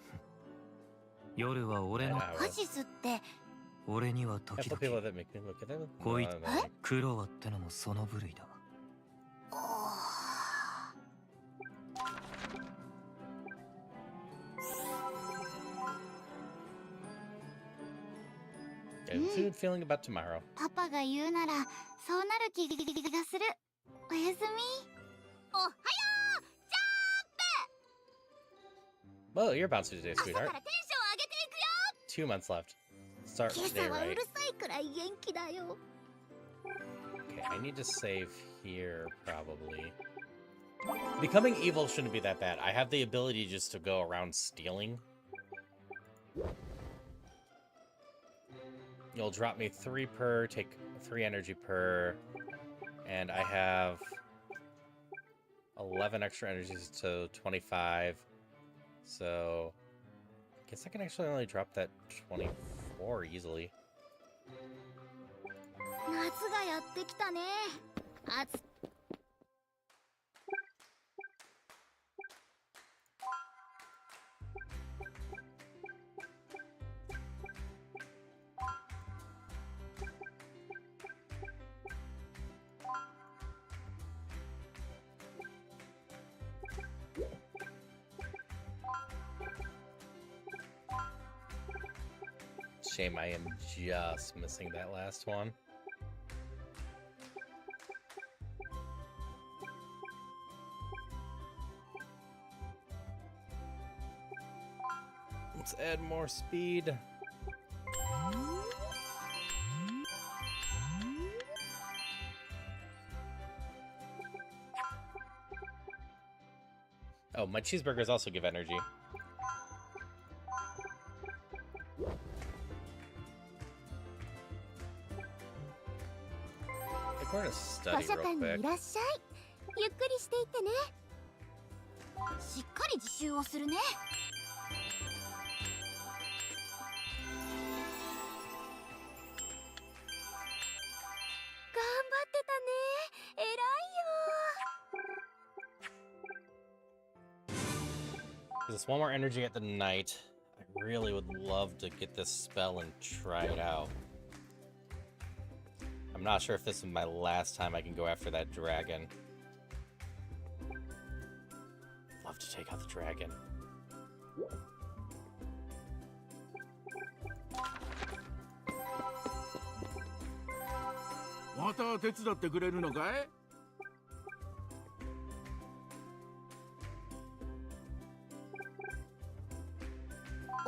S13: 夜は俺の
S9: ハシスって。
S13: 俺には
S1: Half
S13: 時
S1: the
S13: 々
S1: people that make me look at them.
S13: こい
S1: No, no, no.
S13: クロワってのもその部類だ。
S1: Good feeling about tomorrow.
S9: パパが言うならそうなる気がする。おやすみ。おはよう。ジャンプ。
S1: Well, you're bouncing today,
S9: 朝から
S1: sweetheart.
S9: テンション上げていくよ。
S1: 2 months left. Start
S9: 今
S1: today,
S9: 朝はう
S1: right?
S9: るさいくらい元気だよ。
S1: Okay, I need to save here, probably. Becoming evil shouldn't be that bad. I have the ability just to go around stealing. You'll drop me 3 per, take 3 energy per, and I have 11 extra energies to 25. So, I guess I can actually only drop that 24 easily.
S9: 夏がやってきたね。暑
S1: Shame I am just missing that last one. Let's add more speed. Oh, my cheeseburgers also give energy. we're gonna
S12: 図
S1: study
S12: 書
S1: real
S12: 館に
S1: quick.
S12: いらっしゃい。ゆっくりしていってね。
S9: しっかり自習をするね。
S12: 頑張ってたね。偉いよ。
S1: There's one more energy at the night. I really would love to get this spell and try it out. I'm not sure if this is my last time I can go after that dragon. Love to take out the dragon.
S10: また手伝ってくれるのかい？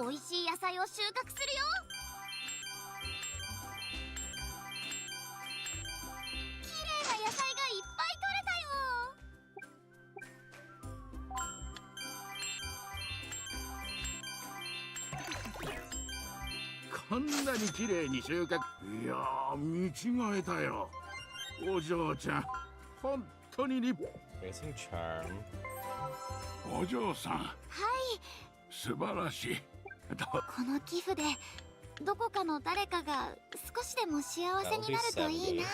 S9: 美味しい野菜を収穫するよ。綺麗な野菜がいっぱい取れ
S10: こんなに綺麗に収穫。いやー、見違えたよ。お嬢ちゃん、本当に立派。
S1: Facing charm.
S10: お嬢さん、
S9: はい。
S10: 素晴らしい。
S9: この寄付でどこかの誰かが少しでも幸せになるといいな。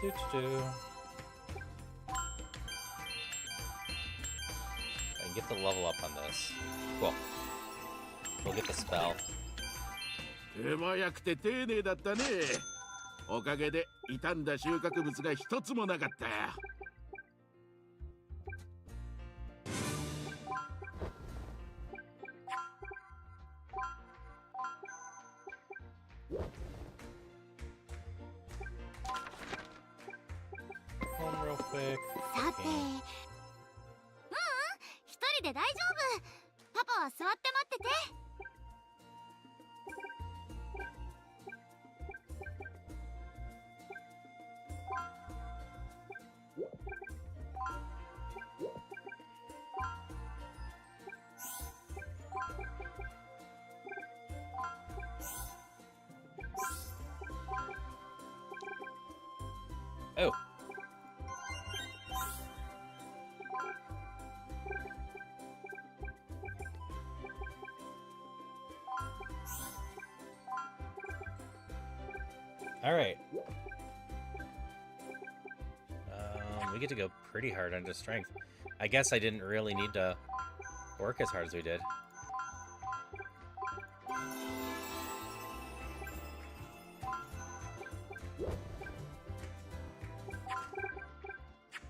S1: Doo-doo-doo. I can get the level up on this. Cool. We'll get the spell.
S10: 手早くて丁寧だったね。おかげで傷んだ収穫物が一つもなかったよ。
S1: Home real quick.
S9: さて、一人で大丈夫。パパは座って待ってて。
S1: Oh. All right. We get to go pretty hard under strength. I guess I didn't really need to work as hard as we did.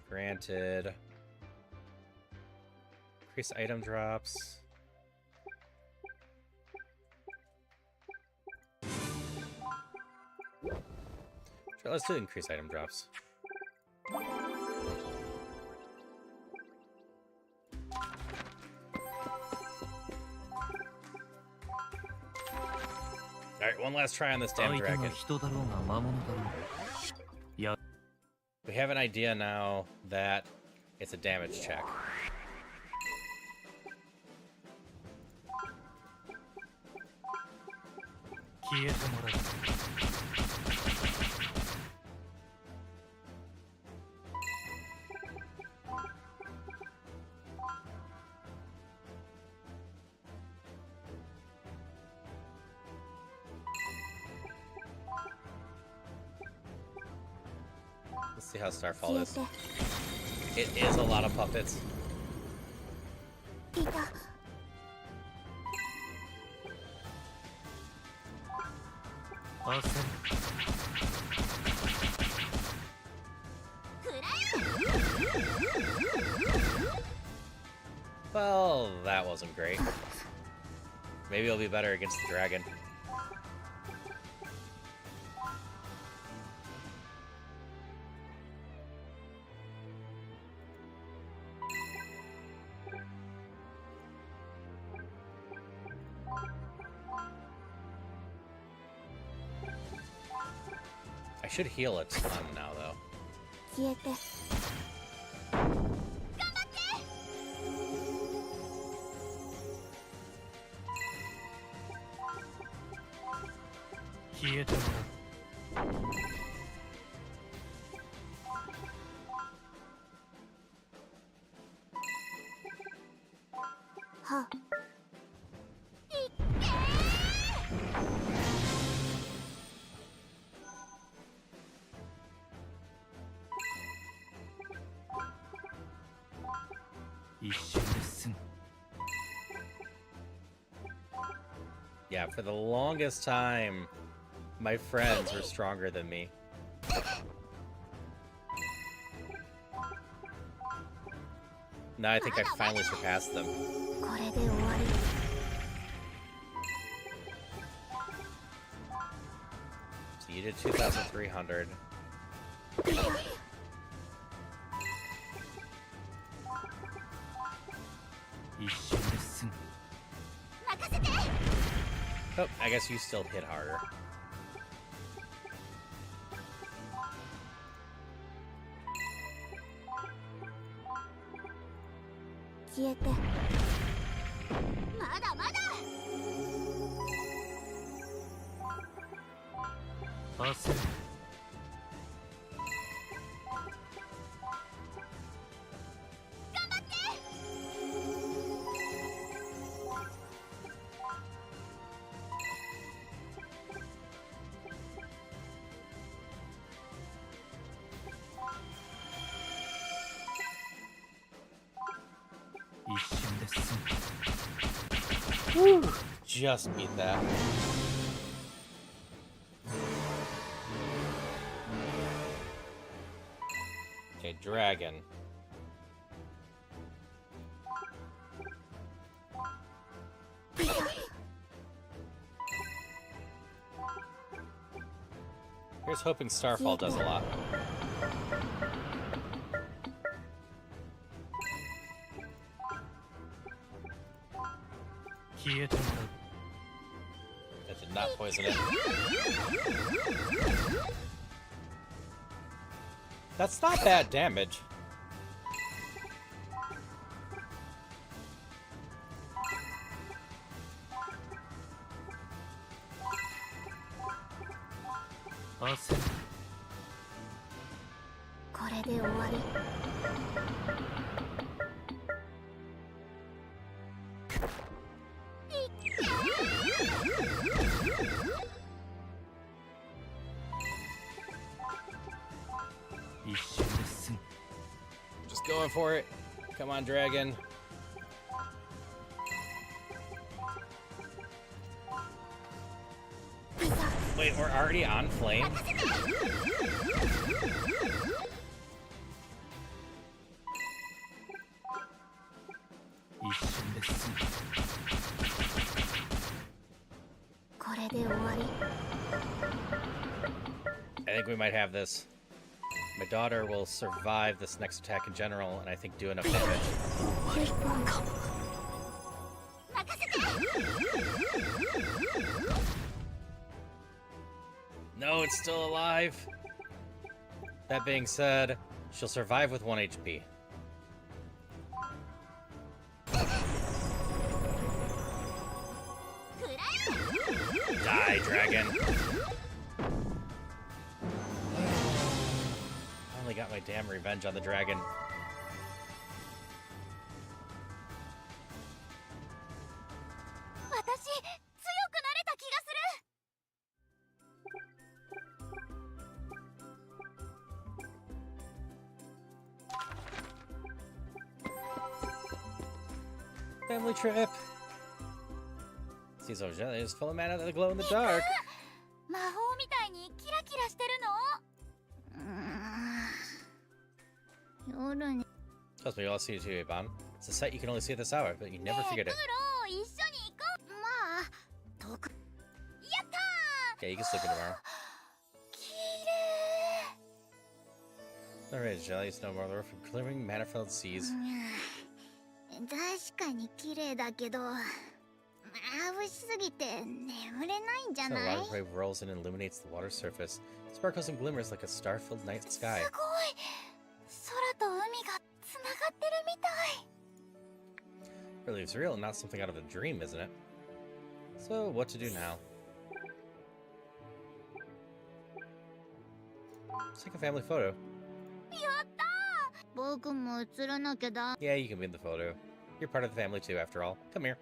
S1: Granted. Increase item drops. Sure, let's do increase item drops. Alright, one last try on this damn dragon. We have an idea now that it's a damage check. Let's see how Starfall is. It is a lot of puppets.
S9: いた。
S1: Well, that wasn't great. Maybe it'll be better against the dragon. I should heal a ton now, though.
S9: 消えて。
S13: 消えてもらう。
S9: は。
S13: 一瞬で済む。
S1: Yeah, for the longest time, my friends were stronger than me. Now I think I finally surpassed them.
S9: これで終わり。
S1: So you did 2,300.
S13: 一瞬で済む。
S1: Oh, I guess you still hit harder.
S9: 消えて。
S21: まだまだ。
S13: 焦る。一瞬で済む。
S1: Just beat that. Okay, dragon. Here's hoping Starfall does a lot. That did not poison it. That's not bad damage.
S13: Awesome.
S9: これで終わり。
S1: Just going for it. Come on, dragon. Wait, we're already on flame? I think we might have this. My daughter will survive this next attack in general, and I think do enough damage. No, it's still alive. That being said, she'll survive with 1 HP. Die, dragon. Finally got my damn revenge on the dragon. Family trip. Seems so jelly is full of mana that glow in the dark.
S2: 魔法みたいにキラキラしてるの。夜に。
S1: Trust me, you'll see it too, Iban. It's a sight you can only see at this hour, but you never forget it.
S2: 一緒に行こう。まあ、遠く。やったー。
S1: Yeah, you can sleep in tomorrow.
S2: 綺麗。
S1: Alright, jelly is no more lure from clearing mana-filled seas.
S2: 確かに綺麗だけど、眩しすぎて眠れないんじゃ
S1: So
S2: な
S1: a
S2: い？
S1: lot of wave rolls in and illuminates the water's surface. Sparkles and glimmers like a star-filled night sky.
S2: すごい。空と海がつながってるみたい。
S1: Really, it's real and not something out of a dream, isn't it? So, what to do now? Let's take a family photo.
S9: やったー。僕も映らなきゃだ。
S1: Yeah, you can be in the photo. You're part of the family too, after all. Come here.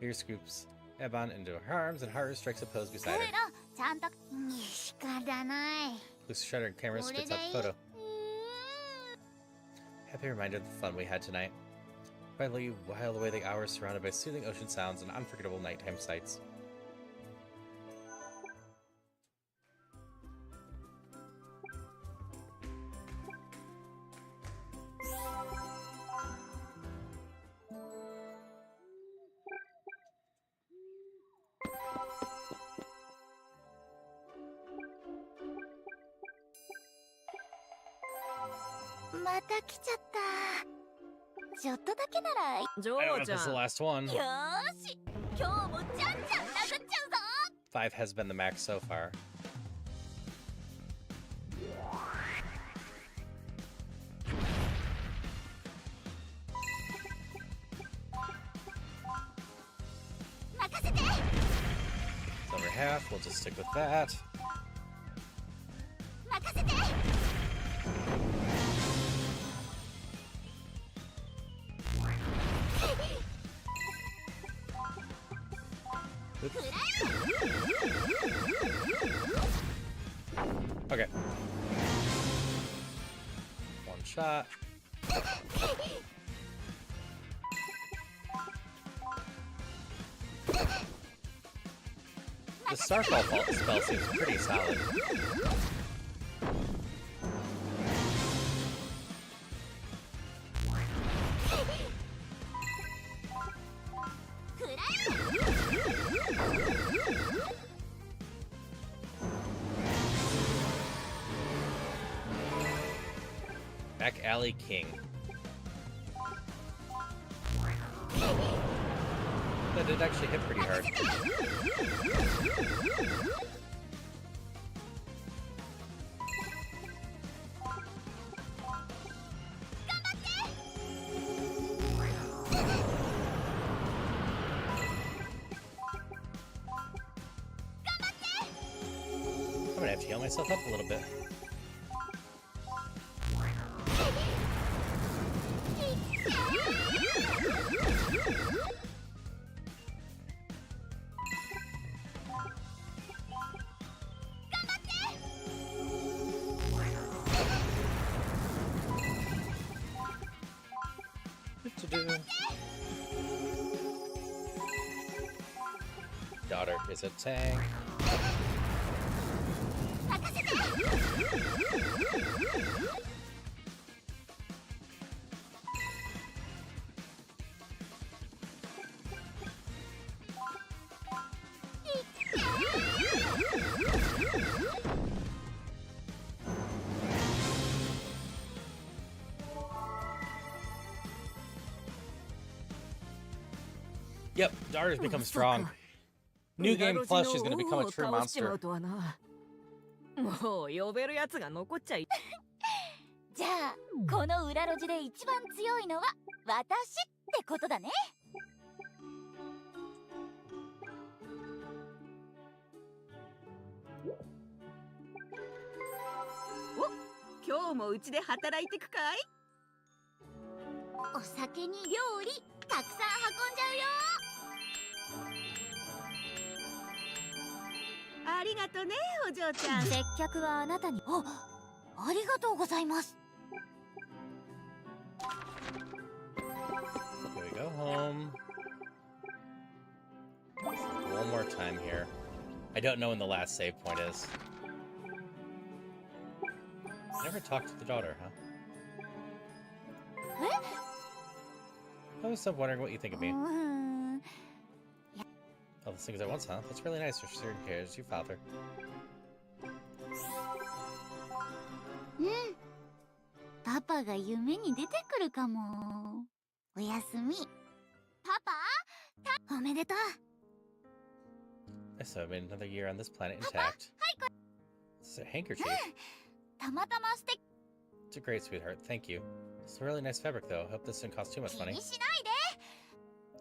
S1: Here scoops Ebon into her arms, and Haru strikes a pose beside
S9: ク
S1: her.
S9: ロ、ちゃんと。仕方ない。
S1: Loose shutter camera spits out the photo. Happy reminder of the fun we had tonight. Finally, while away the hours surrounded by soothing ocean sounds and unforgettable nighttime sights.
S2: "また来ちゃった」「ちょっとだけなら」
S1: I don't know if this is the last one.
S2: よーし、今日もじゃんじゃん殴っちゃうぞ。
S1: 5 has been the max so far. It's over half, we'll just stick with that. Oops. Okay. One shot. The Starfall spell seems pretty solid. Back Alley King. That did actually hit pretty hard. I'm gonna have to heal myself up a little bit. Daughter is a tank. Yep, daughter's become strong. New game plus, she's gonna become a true monster.
S6: もう呼べるやつが残っちゃい。
S2: じゃあこの裏路地で一番強いのは私ってことだね。
S11: お、今日もうちで働いてくかい？
S9: お酒に料理たくさん運んじゃうよ。
S11: ありがとね、お嬢ちゃん。
S2: 接客はあなたに。ありがとうございます。
S1: Here we go home. One more time here. I don't know when the last save point is. Never talked to the daughter, huh? I was still wondering what you think of me. All those things at once, huh? That's really nice for certain cares, your father.
S9: うん。パパが夢に出てくるかも。おやすみ。パパ、おめでとう。
S1: I still have made another year on this planet intact. It's a handkerchief.
S9: たまたま素敵
S1: It's a great sweetheart. Thank you. It's a really nice fabric, though. Hope this didn't cost too much
S9: 気
S1: money.
S9: にしないで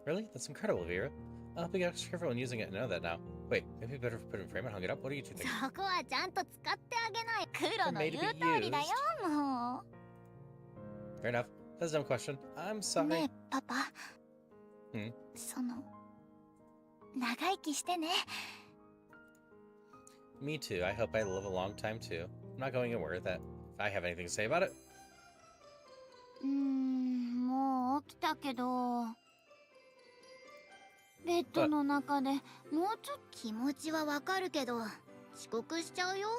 S1: Really? That's incredible, Vera. I'll be extra careful when using it. I know that now. Wait, maybe better put it in frame and hung it up? What do you two think?
S9: そこはちゃんと使ってあげない黒の
S1: Made
S9: 言
S1: to
S9: う
S1: be
S9: 通りだよも
S1: Fair enough. That's a dumb question. I'm
S9: う
S1: sorry.
S9: ねえパパ
S1: Hmm?
S9: その長生きしてね
S1: Me too. I hope I live a long time, too. I'm not going anywhere that if I have anything to say about it.
S9: もう起きたけどベッドの中でもうちょっと気持ちはわかるけど遅刻しちゃうよ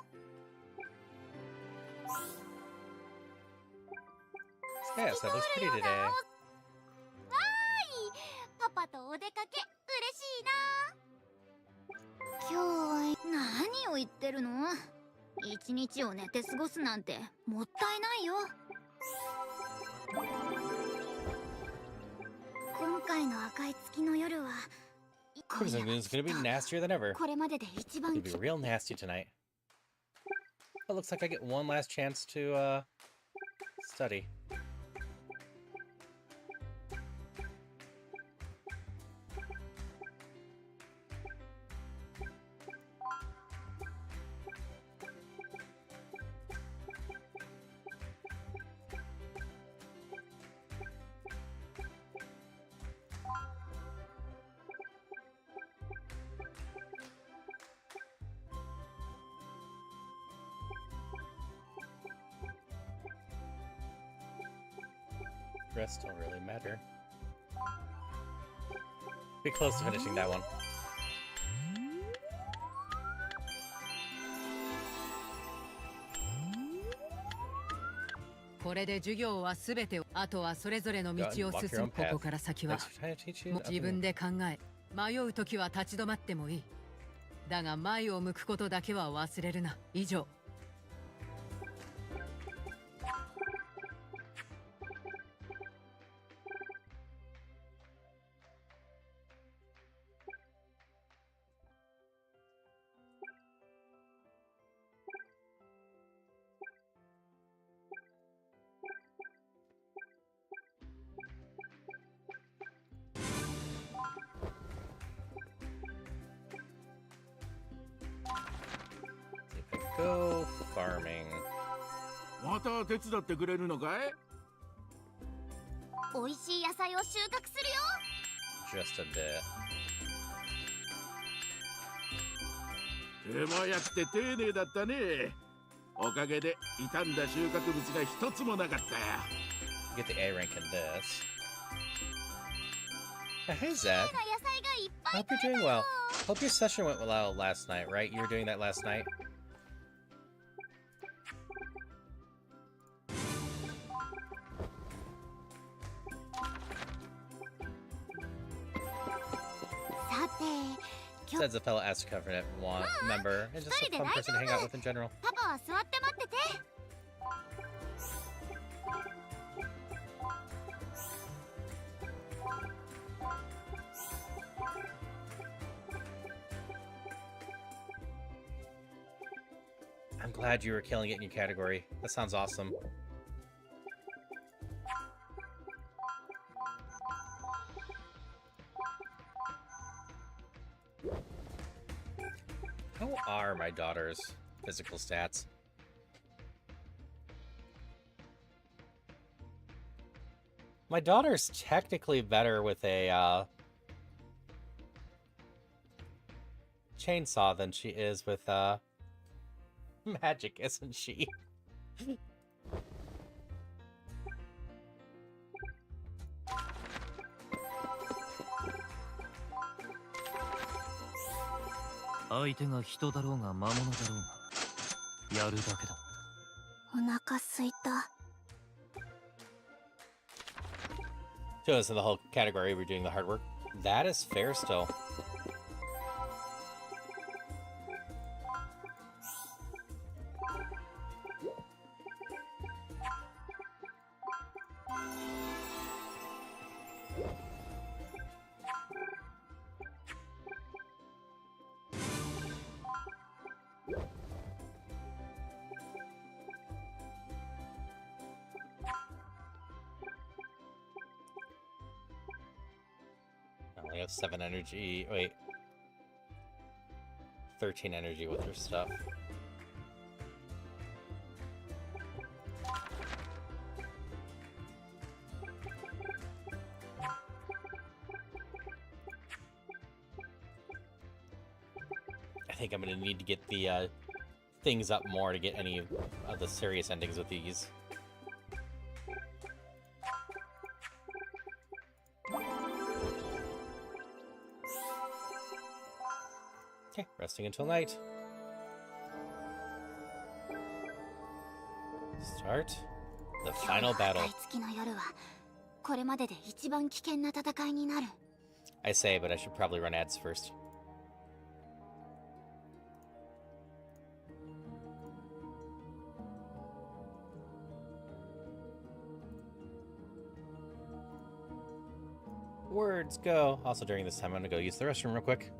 S1: Yes, that looks pretty today.
S9: わーいパパとお出かけ嬉しいな今日は何を言ってるの一日を寝て過ごすなんてもったいないよ今回の赤い月の夜は
S1: Cruising is gonna be nastier than ever.
S9: これまでで一番
S1: It'll be real nasty tonight. It looks like I get one last chance to, study. Rest don't really matter. Be close to finishing that one.
S8: これで授業はすべてあとはそれぞれの道を進むここから先はもう自分で考え迷う時は立ち止まってもいいだが前を向くことだけは忘れるな以上
S1: Go farming.
S16: また手伝ってくれるのかい？
S9: 美味しい野菜を収穫するよ
S1: Just a bit.
S16: 手早くて丁寧だったね。おかげで傷んだ収穫物が一つもなかったよ。
S1: Get the A rank in this. Hey Zed. Hope you're doing well. Hope your session went well last night, right? You were doing that last night? Zed's a fellow Astro Covenant member and just a fun person to hang out with in general.
S9: パパは座って待ってて
S1: I'm glad you were killing it in your category. That sounds awesome. How are my daughter's physical stats? My daughter's technically better with a chainsaw than she is with magic, isn't she? Show us in the whole category we're doing the hard work. That is fair still. only have 7 energy. Wait. 13 energy with her stuff. I think I'm gonna need to get the things up more to get any of the serious endings with these. Okay, resting until night. Start the final battle.
S9: 月の夜はこれまでで一番危険な戦いになる。
S1: I say, but I should probably run ads first. Words go. Also, during this time, I'm gonna go use the restroom real quick.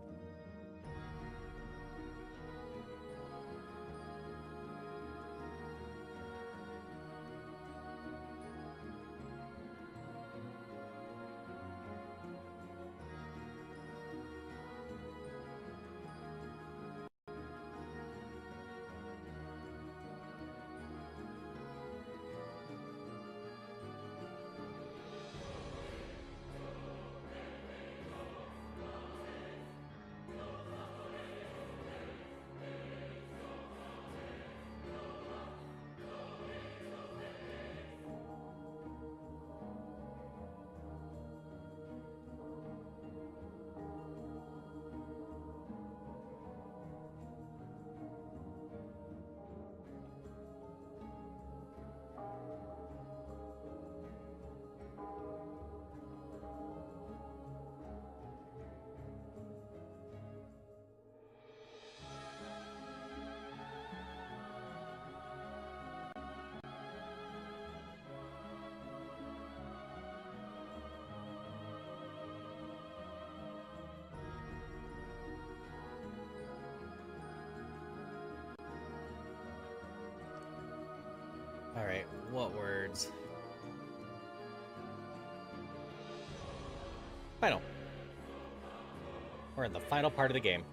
S1: Alright, what words? Final. We're in the final part of the game.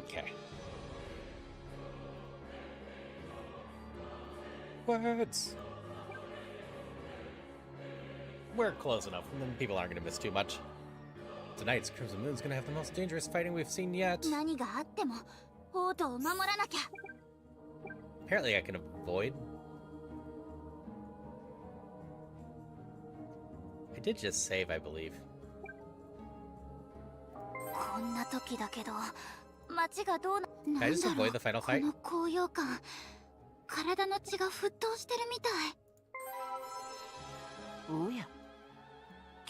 S1: Okay. Words. We're close enough, and then people aren't going to miss too much. Tonight's Crimson Moon's going to have the most dangerous fighting we've seen yet.
S9: 何があっても王都を守らなきゃ。
S1: Apparently I can avoid. I did just save, I believe.
S9: こんな時だけど街がどうな。
S1: Can I just avoid the final
S9: こ
S1: fight?
S9: の高揚感、体の血が沸騰してるみたい。
S15: おや、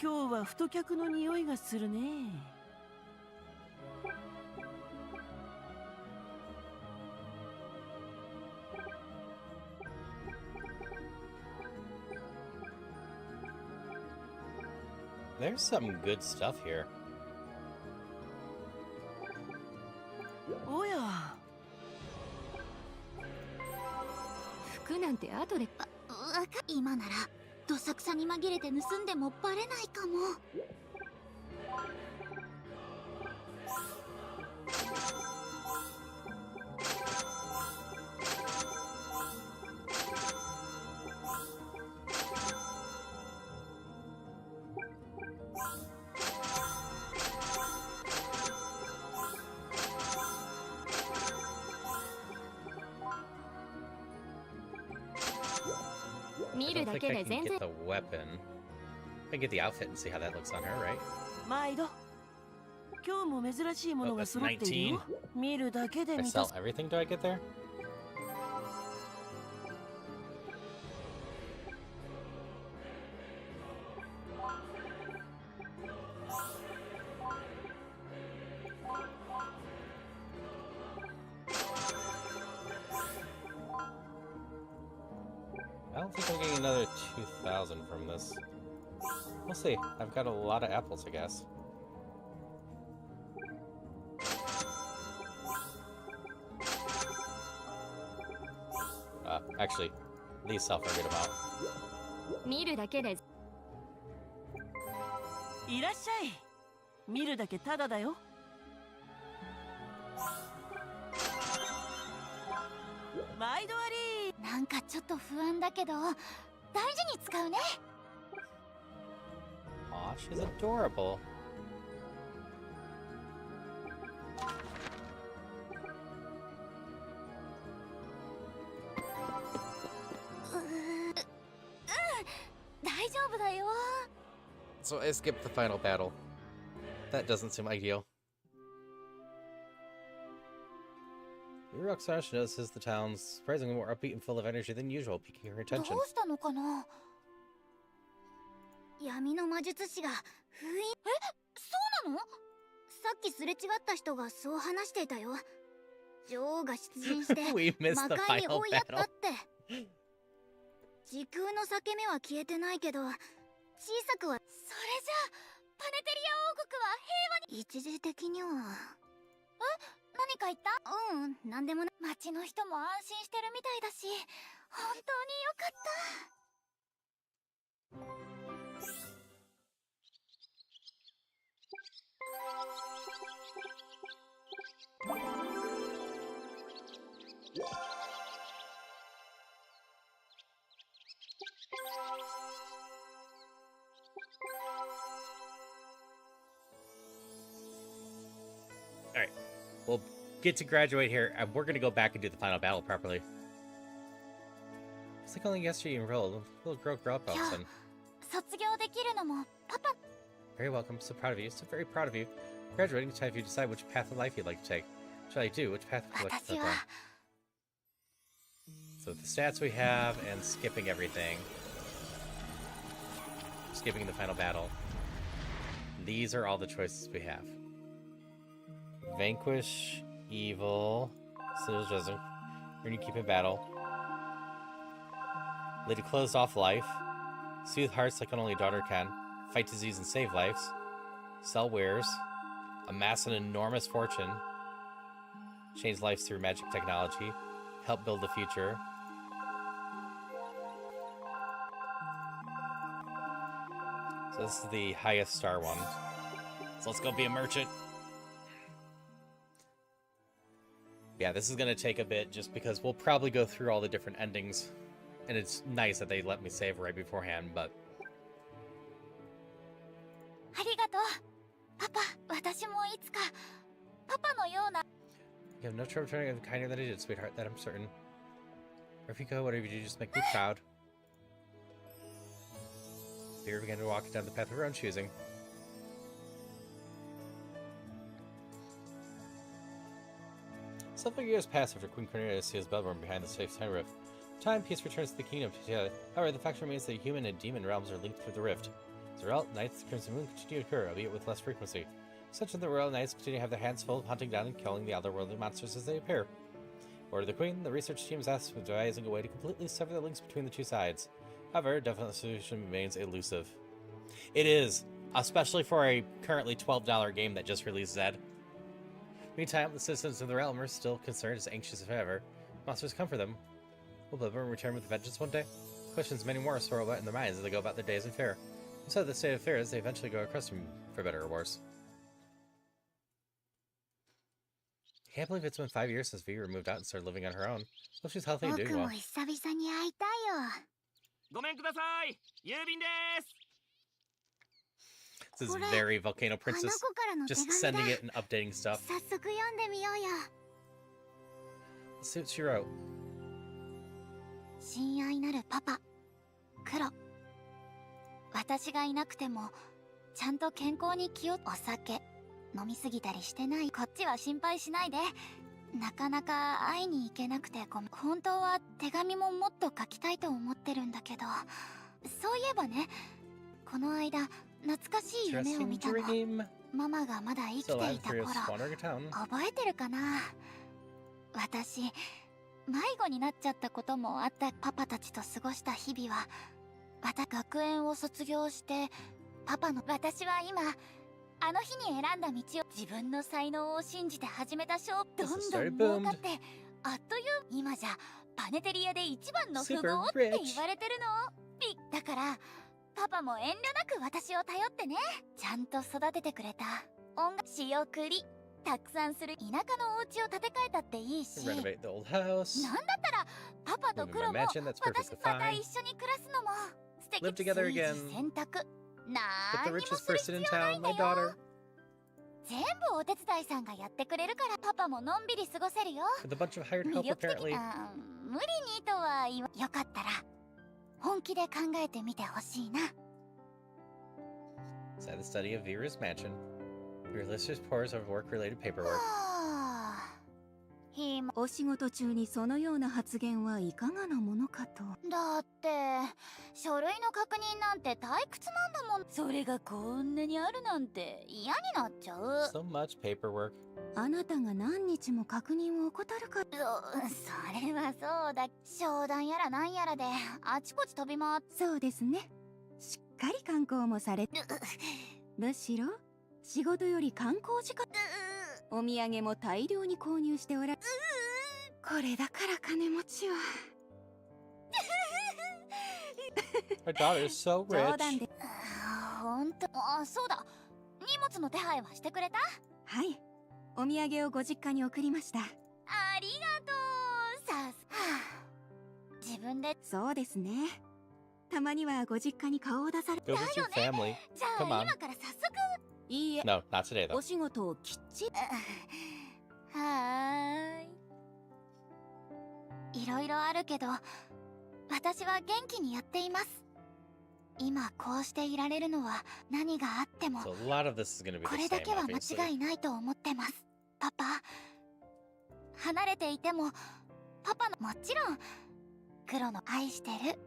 S15: 今日は太客の匂いがするね。
S1: There's some good stuff here.
S15: おや。
S9: 服なんて後で。今ならどさくさに紛れて盗んでもバレないかも。見るだけで全然。
S1: Get the weapon. I can get the outfit and see how that looks on her, right?
S15: 毎度。今日も珍しいもの
S1: Oh,
S15: が
S1: that's
S15: 揃っている
S1: 19.
S15: よ。見るだけで
S1: I
S15: 満
S1: sell
S15: た
S1: everything? Do I get there? I don't think I'm getting another 2,000 from this. We'll see. I've got a lot of apples, I guess. Actually, these sell for a good amount.
S9: 見るだけで
S15: いらっしゃい。見るだけタダだよ。毎度あり。
S9: なんかちょっと不安だけど大事に使うね。
S1: Aw, she's adorable. So I skipped the final battle. That doesn't seem ideal. Roxash notices the town's surprisingly more upbeat and full of energy than usual, piquing her
S9: どう
S1: attention.
S9: したのかな。闇の魔術師が封印。そうなの？さっきすれ違った人がそう話していたよ。女王が出陣して
S1: We missed
S9: 魔
S1: the
S9: 界に
S1: final
S9: 追いやったっ
S1: battle.
S9: て。時空の裂け目は消えてないけど、小さくは。それじゃあパネテリア王国は平和に。一時的には。何か言った？なんでもない。町の人も安心してるみたいだし、本当によかった。
S1: Alright, we'll get to graduate here, and we're gonna go back and do the final battle properly. It's like only yesterday you enrolled. Little girl grew up all of a sudden.
S9: 卒業できるのもパパ。
S1: Very welcome, so proud of you, so very proud of you. Graduating is time for you to decide which path of life you'd like to take. What shall I do? Which path would you like to take on? So the stats we have, and skipping everything. Skipping the final battle. These are all the choices we have. Vanquish evil. Synergism. Earn you keep in battle. Lead a closed off life. Soothe hearts like only a daughter can. Fight disease and save lives. Sell wares. Amass an enormous fortune. Change lives through magic technology. Help build the future. So this is the highest star one. So let's go be a merchant. Yeah, this is going to take a bit just because we'll probably go through all the different endings. And it's nice that they let me save right beforehand, but...
S9: ありがとう。パパ、私もいつかパパのような。
S1: You have no trouble turning the kinder than I did, sweetheart, that I'm certain. Wherever you go, whatever you do, just make me proud. Vera began to walk down the path of her own choosing. Several years pass after Queen Cornelia seals Belborn behind the safe time rift. Time, peace returns to the kingdom. However, the fact remains that human and demon realms are linked through the rift. As a result, nights of the Crimson Moon continue to occur, albeit with less frequency. Such that the royal knights continue to have their hands full hunting down and killing the otherworldly monsters as they appear. Order the Queen, the research team is asked with devising a way to completely sever the links between the two sides. However, definite solution remains elusive. It is, especially for a currently $12 game that just released Zed. Meantime, the citizens of the realm are still concerned, as anxious as ever. Monsters come for them. Will Bloodborne return with a vengeance one day? Questions many more swirl about in their minds as they go about their days in fair. Instead of the state of affairs, they eventually go accustomed for better or worse. I can't believe it's been 5 years since Vera moved out and started living on her own. Hope she's healthy and doing
S9: 僕
S1: well.
S9: も久々に会いたいよ。
S17: ごめんください。郵便です。
S1: This is very Volcano
S9: あの
S1: Princess.
S9: 子からの手
S1: Just
S9: 紙だ。
S1: sending it and updating stuff.
S9: 早速読んでみようよ。
S1: Let's see what she wrote.
S9: 親愛なるパパ、クロ。私がいなくてもちゃんと健康に気を。お酒、飲みすぎたりしてない？こっちは心配しないで。なかなか会いに行けなくてごめん。本当は手紙ももっと書きたいと思ってるんだけど、そういえばね、この間懐かしい夢を見たの。ママがまだ生きていた頃、覚えてるかな？私、迷子になっちゃったこともあった。パパたちと過ごした日々は、学園を卒業して私は今あの日に選んだ道を、自分の才能を信じて始めた勝負、どんどん儲かって、あっという今じゃパネテリアで一番の富豪って言われてるの。だからパパも遠慮なく私を頼ってね。ちゃんと育ててくれた。音楽仕送りたくさんする。田舎のお家を建て替えたっていいし、なんだったらパパとクロも私また一緒に暮らすのも素敵。炊事洗濯なんにもする必要ないんだよ。全部お手伝いさんがやってくれるから、パパものんびり過ごせるよ。魅力的無理にとは言わ、よかったら本気で考えてみてほしいな。
S1: Inside the study of Vera's mansion, your lister's pours of work-related paperwork.
S6: お仕事中にそのような発言はいかがなものかと。
S2: だって書類の確認なんて退屈なんだもん。それがこんなにあるなんて嫌になっちゃう。
S1: So much paperwork.
S6: あなたが何日も確認を怠るか。
S2: それはそうだ。商談やらなんやらであちこち飛び回って。
S6: そうですね。しっかり観光もされむしろ仕事より観光時間、お土産も大量に購入しておら、これだから金持ちは。
S1: Her daughter is so
S6: 冗談
S1: rich.
S6: で。
S2: ほんと、そうだ。荷物の手配はしてくれた？
S6: はい、お土産をご実家に送りました。
S2: ありがとう。自分で。
S6: そうですね。たまにはご実家に顔を出され。
S1: Go with your family.
S2: じゃあ
S1: Come on.
S2: 今から早速。
S6: いいえ。
S1: No, not today though.
S6: お仕事をきっちり。
S2: はーい。いろいろあるけど、私は元気にやっています。今こうしていられるのは何があっても、
S1: So a lot of this is going to be
S2: こ
S1: the
S2: れだ
S1: same,
S2: けは間
S1: obviously.
S2: 違いないと思ってます。パパ、離れていてもパパの、もちろん黒の愛してる。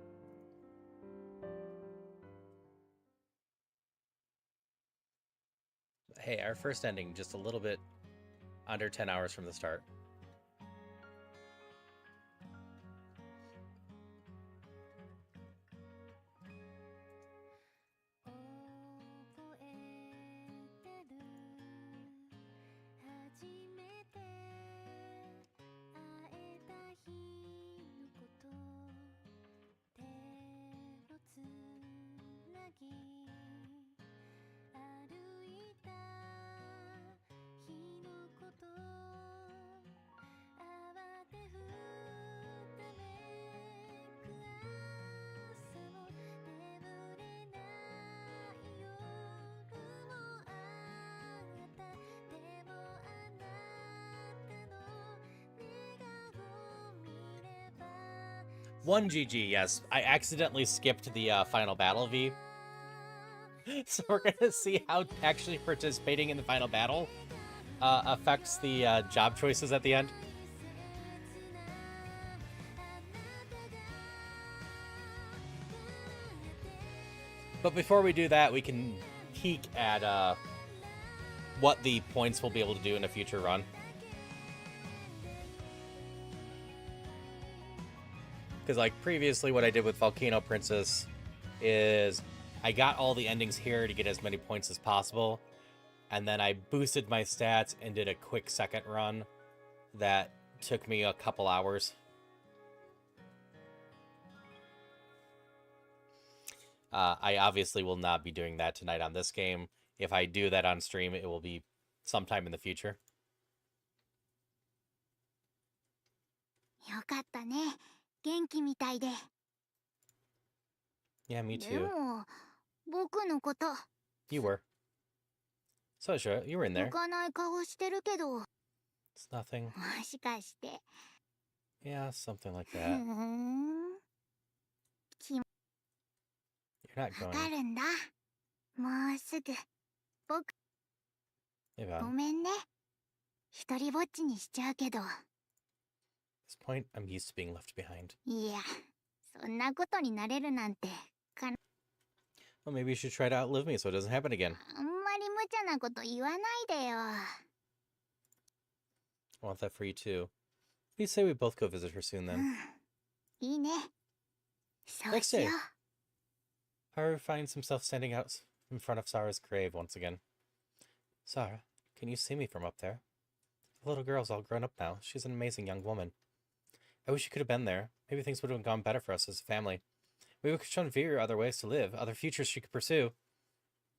S1: Hey, our first ending just a little bit under 10 hours from the start. One GG, yes. I accidentally skipped the final battle, V. So we're gonna see how actually participating in the final battle affects the job choices at the end. But before we do that, we can peek at what the points will be able to do in a future run. Because like previously what I did with Volcano Princess is I got all the endings here to get as many points as possible. And then I boosted my stats and did a quick second run that took me a couple hours. I obviously will not be doing that tonight on this game. If I do that on stream, it will be sometime in the future.
S9: よかったね。元気みたいで。
S1: Yeah, me
S9: で
S1: too.
S9: も、僕のこと、
S1: You were. So sure, you were in
S9: 浮
S1: there.
S9: かない顔してるけど、
S1: It's nothing.
S9: もしかして。
S1: Yeah, something like
S9: ふー
S1: that.
S9: ん。
S1: You're not
S9: わ
S1: going.
S9: かるんだ。もうすぐ、僕、
S1: Hey,
S9: ご
S1: Vaughn.
S9: めんね。一人ぼっちにしちゃうけど。
S1: At this point, I'm used to being left behind.
S9: いや、そんなことになれるなんて、
S1: Well, maybe you should try to outlive me so it doesn't happen again.
S9: あんまり無茶なこと言わないでよ。
S1: I want that for you too. What do you say we both go visit her soon then?
S9: いいね。そう
S1: Next
S9: しよ
S1: day,
S9: う。
S1: Haru finds himself standing out in front of Sarah's grave once again. Sarah, can you see me from up there? The little girl's all grown up now. She's an amazing young woman. I wish you could have been there. Maybe things would have gone better for us as a family. Maybe we could show Veer other ways to live, other futures she could pursue.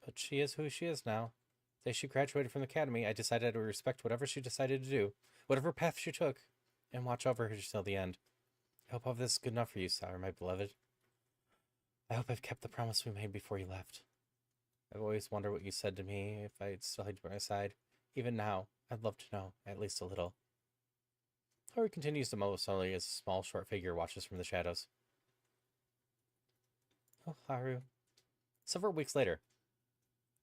S1: But she is who she is now. The day she graduated from the academy, I decided I would respect whatever she decided to do, whatever path she took, and watch over her till the end. I hope all of this is good enough for you, Sarah, my beloved. I hope I've kept the promise we made before you left. I've always wondered what you said to me if I still had you by my side. Even now, I'd love to know, at least a little. Haru continues to mow slowly as a small, short figure watches from the shadows. Oh, Haru. Several weeks later,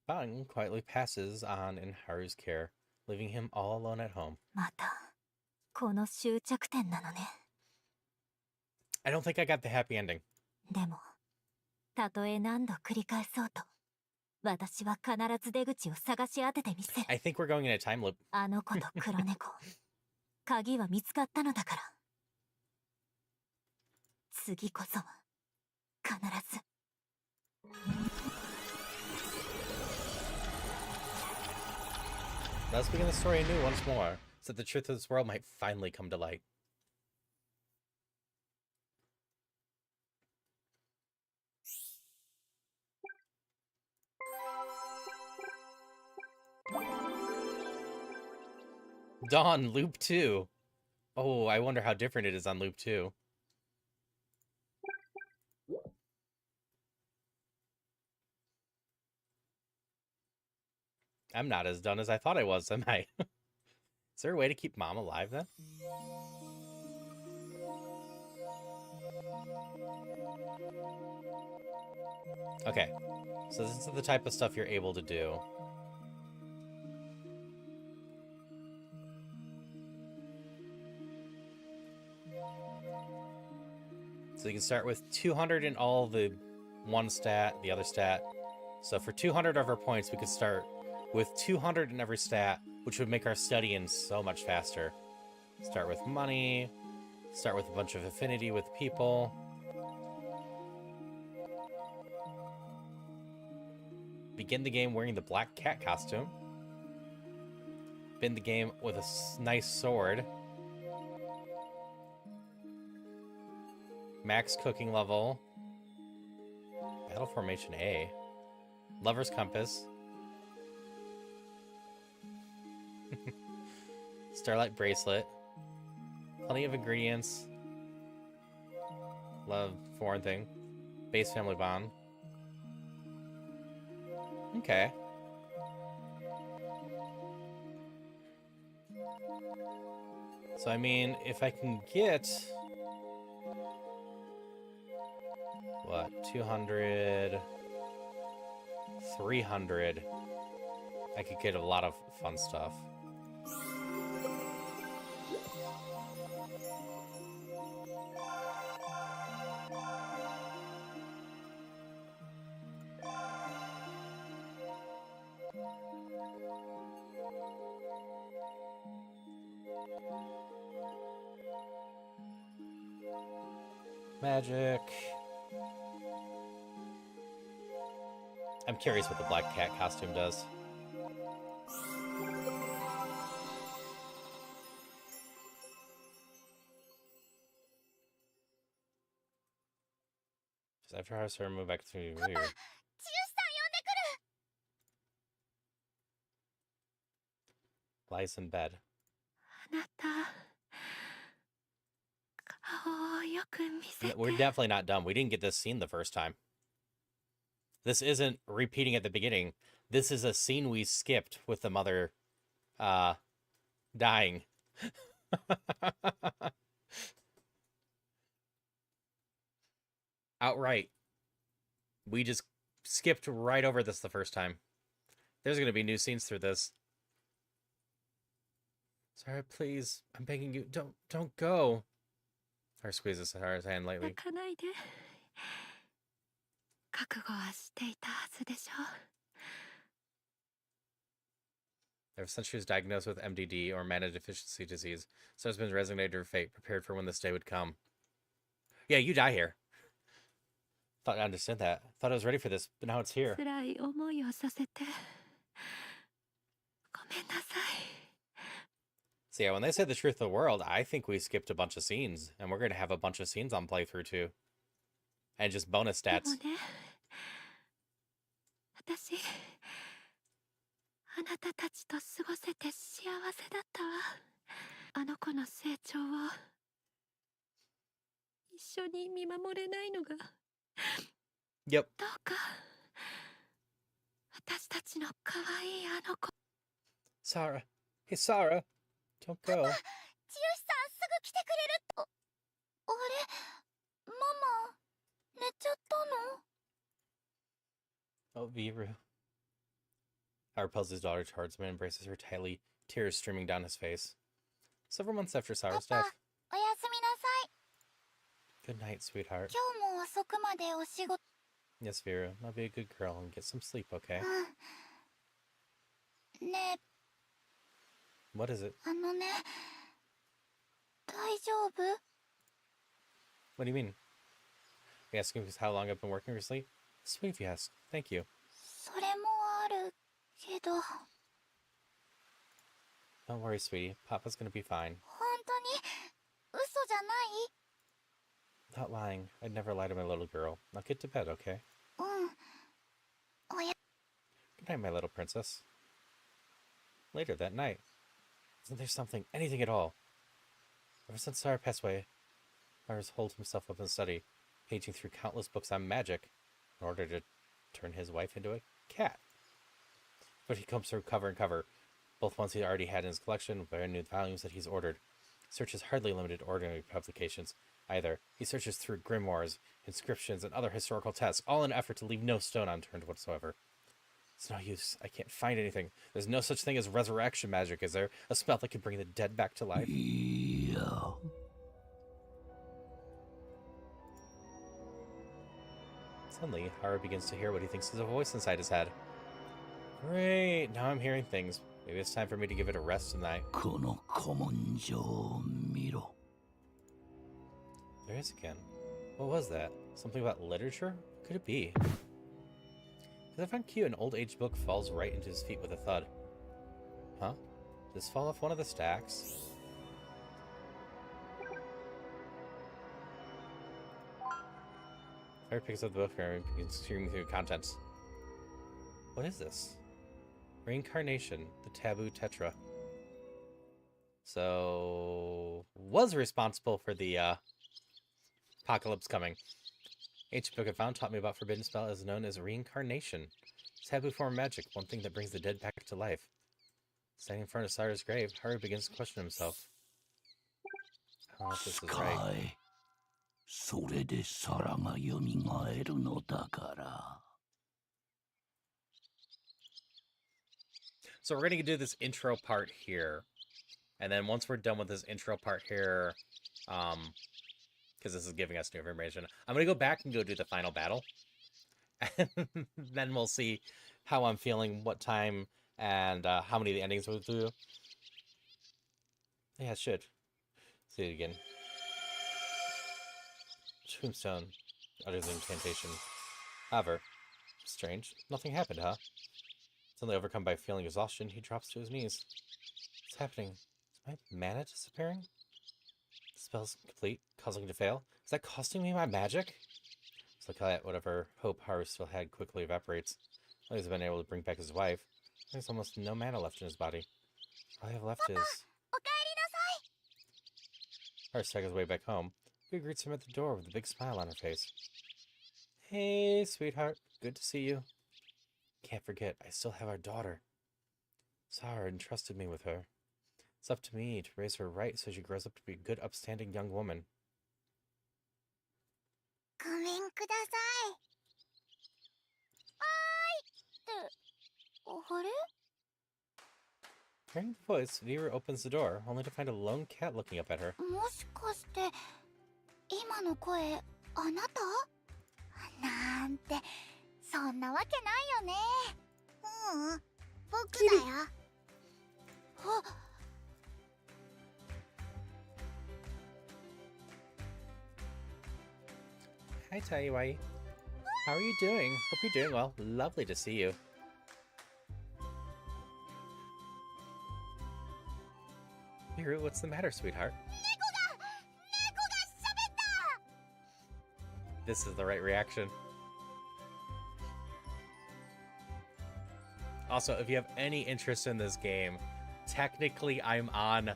S1: Bang quietly passes on in Haru's care, leaving him all alone at home.
S14: またこの終着点なのね。
S1: I don't think I got the happy ending.
S14: でもたとえ何度繰り返そうと私は必ず出口を探し当ててみせる。
S1: I think we're going in a time loop.
S14: あの子と黒猫鍵は見つかったのだから次こそは必ず。
S1: Let's begin the story anew once more, so that the truth of this world might finally come to light. Dawn, Loop 2. Oh, I wonder how different it is on Loop 2. I'm not as done as I thought I was, am I? Is there a way to keep Mom alive then? Okay, so this is the type of stuff you're able to do. So you can start with 200 in all the one stat, the other stat. So for 200 of our points, we could start with 200 in every stat, which would make our studying so much faster. Start with money, start with a bunch of affinity with people. Begin the game wearing the black cat costume. End the game with a nice sword. Max cooking level. Battle formation A. Lover's compass. Starlight bracelet. Plenty of ingredients. Love foreign thing. Base family bond. Okay. So I mean, if I can get what, 200, 300, I could get a lot of fun stuff. Magic. I'm curious what the black cat costume does. Just after I started move back to weird.
S9: チユさん呼んでくる。
S1: Lies in bed.
S3: あなた顔をよく見せて。
S1: We're definitely not done. We didn't get this scene the first time. This isn't repeating at the beginning. This is a scene we skipped with the mother dying. Outright. We just skipped right over this the first time. There's going to be new scenes through this. Sarah, please. I'm begging you. Don't go. Haru squeezes Sarah's hand lightly.
S3: 泣かないで。覚悟はしていたはずでしょ。
S1: Ever since she was diagnosed with MDD, or mana deficiency disease, Sarah's been resignated to her fate, prepared for when this day would come. Yeah, you die here. Thought I understood that. Thought I was ready for this, but now it's here.
S3: 辛い思いをさせて。ごめんなさい。
S1: So yeah, when they say the truth of the world, I think we skipped a bunch of scenes, and we're gonna have a bunch of scenes on playthrough too. And just bonus
S3: で
S1: stats.
S3: もね、私、あなたたちと過ごせて幸せだったわ。あの子の成長を一緒に見守れないのが。
S1: Yep.
S3: どうか、私たちの可愛いあの子。
S1: Sarah. Hey, Sarah. Don't go.
S9: 千代さん、すぐ来てくれると。あれ、ママ、寝ちゃったの？
S1: Oh, Viru. Haru pulls his daughter towards him and embraces her tightly, tears streaming down his face. Several months after Sarah's death.
S9: おやすみなさい。
S1: Good night, sweetheart.
S9: 今日も遅くまでお仕事。
S1: Yes, Viru. Now be a good girl and get some sleep, okay?
S9: ねえ、
S1: What is it?
S9: あのね、大丈夫？
S1: What do you mean? Are you asking how long I've been working recently? Sweet if you ask. Thank you.
S9: それもあるけど。
S1: Don't worry, sweetie. Papa's gonna be fine.
S9: 本当に嘘じゃない？
S1: Not lying. I'd never lie to my little girl. Now get to bed, okay?
S9: うん。おや。
S1: Good night, my little princess. Later that night. Isn't there something, anything at all? Ever since Sarah passed away, Haru's holed himself up in study, paging through countless books on magic in order to turn his wife into a cat. But he combs through cover and cover, both ones he already had in his collection and brand new volumes that he's ordered. Searches hardly limited to ordinary publications either. He searches through grimoires, inscriptions, and other historical texts, all in an effort to leave no stone unturned whatsoever. It's no use. I can't find anything. There's no such thing as resurrection magic, is there? A spell that can bring the dead back to life?
S10: Yeah.
S1: Suddenly, Haru begins to hear what he thinks is a voice inside his head. Great, now I'm hearing things. Maybe it's time for me to give it a rest tonight.
S10: この古文書を見ろ。
S1: There is again. What was that? Something about literature? What could it be? As I find cute, an old age book falls right into his feet with a thud. Huh? Did this fall off one of the stacks? Harry picks up the book and begins screaming through the contents. What is this? Reincarnation, the Taboo Tetra. So, was responsible for the apocalypse coming. Ancient book I found taught me about forbidden spell is known as reincarnation. Taboo form magic, one thing that brings the dead back to life. Standing in front of Sarah's grave, Haru begins to question himself. I don't know if this is right.
S10: それでサラが蘇るのだから。
S1: So we're going to do this intro part here. And then once we're done with this intro part here, because this is giving us new information, I'm going to go back and go do the final battle. And then we'll see how I'm feeling, what time, and how many of the endings we'll do. Yeah, it should. See it again. Tombstone. Utters an incantation. However, strange. Nothing happened, huh? Suddenly overcome by feeling exhaustion, he drops to his knees. What's happening? Is my mana disappearing? The spell's complete, causing it to fail. Is that costing me my magic? It's like that whatever hope Haru still had quickly evaporates. While he's been able to bring back his wife, there's almost no mana left in his body. All I have left is... Haru struck his way back home. He greets him at the door with a big smile on her face. Hey, sweetheart. Good to see you. Can't forget, I still have our daughter. Sarah entrusted me with her. It's up to me to raise her right so she grows up to be a good, upstanding young woman.
S9: ごめんください。はーいって、あれ？
S1: Hearing the voice, Vira opens the door, only to find a lone cat looking up at her.
S9: もしかして今の声あなた？なんてそんなわけないよね。ううん、僕だよ。あ、
S1: Hi, Taiwai. How are you doing? Hope you're doing well. Lovely to see you. Miru, what's the matter, sweetheart? This is the right reaction. Also, if you have any interest in this game, technically I'm on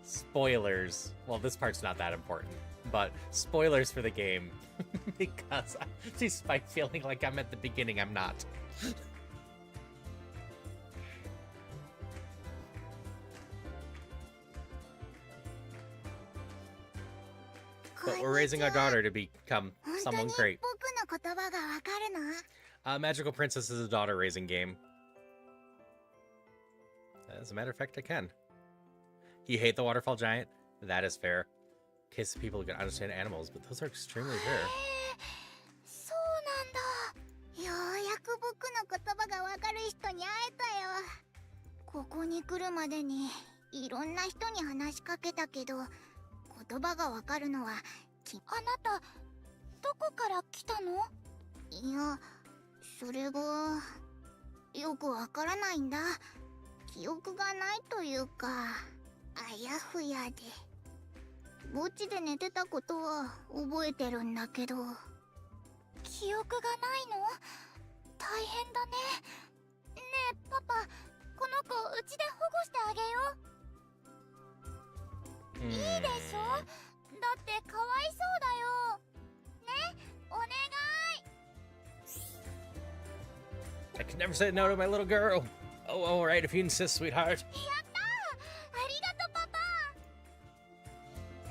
S1: spoilers. Well, this part's not that important, but spoilers for the game. Because despite feeling like I'm at the beginning, I'm not. But we're raising our daughter to become someone great.
S9: 僕の言葉がわかるの？
S1: Magical Princess is a daughter raising game. As a matter of fact, I can. You hate the waterfall giant? That is fair. In case people can understand animals, but those are extremely rare.
S9: そうなんだ。ようやく僕の言葉がわかる人に会えたよ。ここに来るまでにいろんな人に話しかけたけど、言葉がわかるのはあなたどこから来たの？いや、それがよくわからないんだ。記憶がないというか、あやふやで。墓地で寝てたことは覚えてるんだけど。記憶がないの？大変だね。ねえパパ、この子うちで保護してあげよう。いいでしょ？だってかわいそうだよ。ね、お願い。
S1: I can never say no to my little girl. Oh, all right, if you insist, sweetheart.
S9: やったー！ありがとうパパ。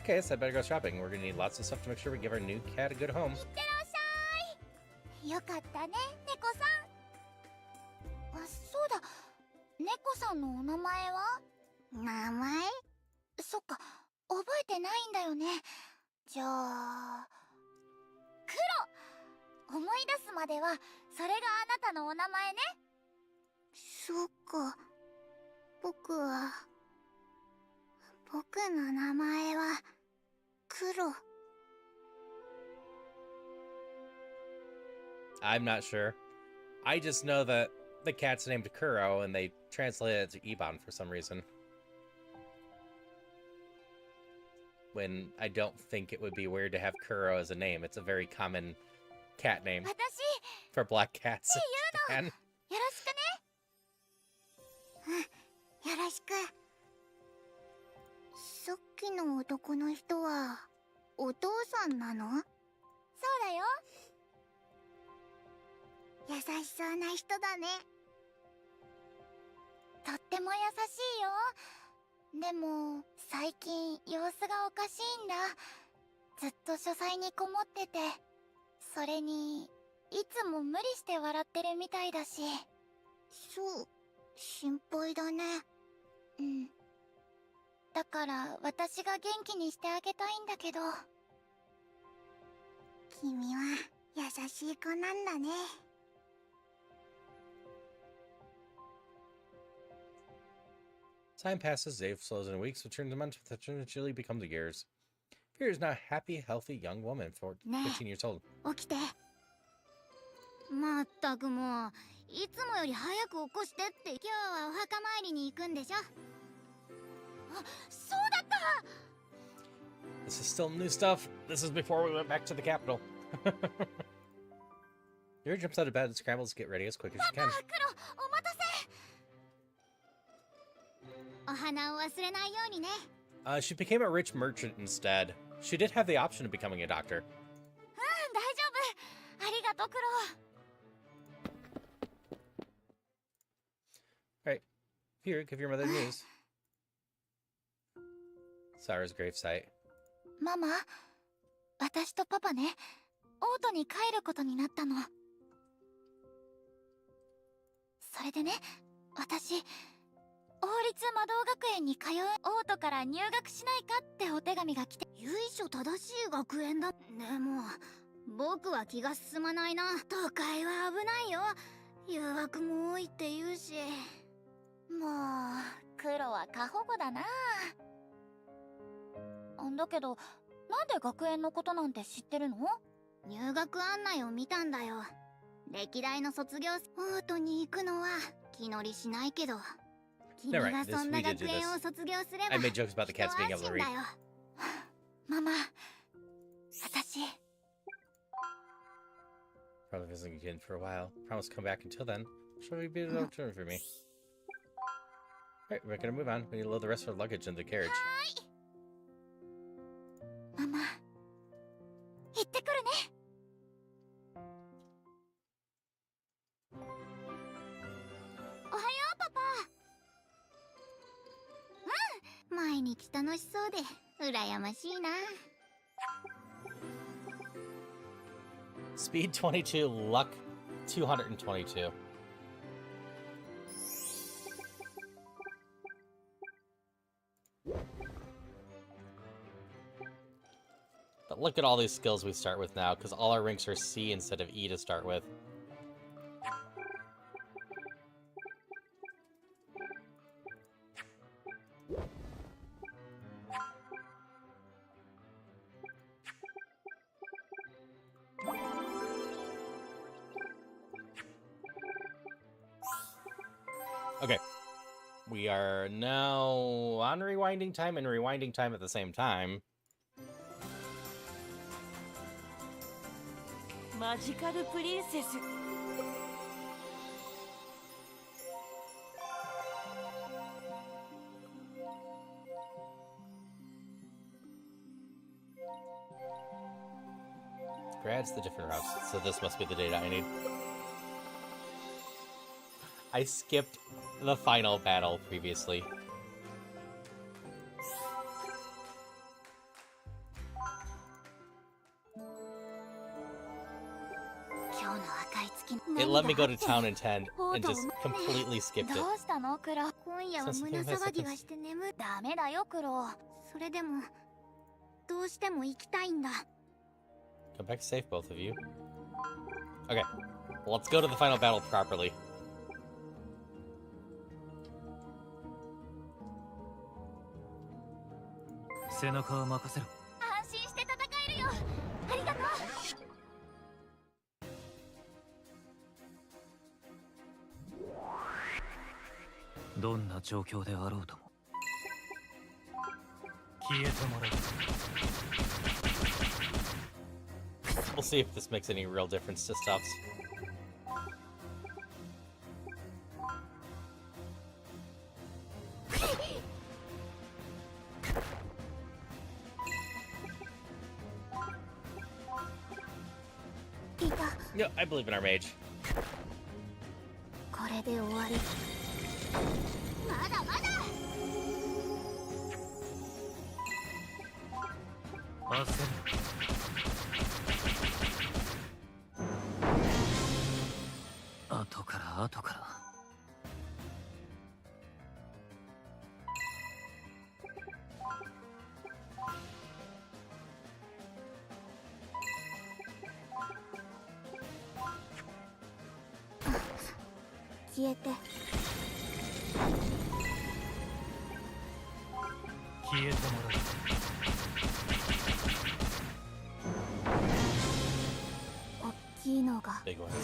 S1: Okay, so I better go shopping. We're gonna need lots of stuff to make sure we give our new cat a good home.
S9: いってらっしゃい。よかったね、猫さん。あ、そうだ。猫さんのお名前は？名前？そっか、覚えてないんだよね。じゃあ、黒。思い出すまではそれがあなたのお名前ね。そっか、僕の名前は黒。
S1: I'm not sure. I just know that the cat's named Kuro, and they translated it to Ebon for some reason. When I don't think it would be weird to have Kuro as a name. It's a very common cat name for black cats in Japan.
S9: よろしくね。うん、よろしく。さっきの男の人はお父さんなの？そうだよ。優しそうな人だね。とっても優しいよ。でも最近様子がおかしいんだ。ずっと書斎にこもってて、それにいつも無理して笑ってるみたいだし。そう、心配だね。うん。だから私が元気にしてあげたいんだけど。君は優しい子なんだね。
S1: Time passes, Dave slows in weeks, returns a month, eventually becomes years. Fear is now a happy, healthy young woman, 15 years old.
S9: 起きて。まったくもう、いつもより早く起こしてって。今日はお墓参りに行くんでしょ。あ、そうだった。
S1: This is still new stuff. This is before we went back to the capital. Yuri jumps out of bed and scrambles to get ready as quick as she can.
S9: 黒、お待たせ。お花を忘れないようにね。
S1: She became a rich merchant instead. She did have the option of becoming a doctor.
S9: うん、大丈夫。ありがとう、黒。
S1: Right. Here, give your mother news. Sarah's gravesite.
S9: ママ、私とパパね、オートに帰ることになったの。それでね、私、お立魔導学園に通う王都から入学しないかってお手紙が来て。由緒正しい学園だ。でも僕は気が進まないな。都会は危ないよ。誘惑も多いって言うし。もう黒は過保護だな。だけどなんで学園のことなんて知ってるの？入学案内を見たんだよ。歴代の卒業王都に行くのは気乗りしないけど、君がそんな学園を卒業すれば
S1: I made jokes about the cats being able to read.
S9: ママ、私
S1: Probably visiting again for a while. Promise to come back until then. Shall we be able to return for me? Alright, we're gonna move on. We need to load the rest of our luggage in the carriage.
S9: ママ、行ってくるね。おはようパパ。毎日楽しそうで羨ましいな。
S1: Speed 22, luck 222. But look at all these skills we start with now, because all our ranks are C instead of E to start with. Okay, we are now on rewinding time and rewinding time at the same time.
S15: マジカルプリンセス。
S1: Grad's the different routes, so this must be the data I need. I skipped the final battle previously. It let me go to town in 10 and just completely skipped it.
S9: どうしたのクロ？今夜は胸騒ぎがしてダメだよクロ。それでもどうしても行きたいんだ。
S1: Come back safe, both of you. Okay, well, let's go to the final battle properly.
S9: Ansin shite tatakaeru yo. Arigatou.
S13: どんな状況であろうとも消えてもらう。
S1: We'll see if this makes any real difference to stuffs. Yeah, I believe in our mage.
S9: これで終わり。まだまだ。
S13: 焦る。後から後から。
S9: 消えて。
S13: 消えてもらう。
S9: 大きいのが。
S1: Big one's coming.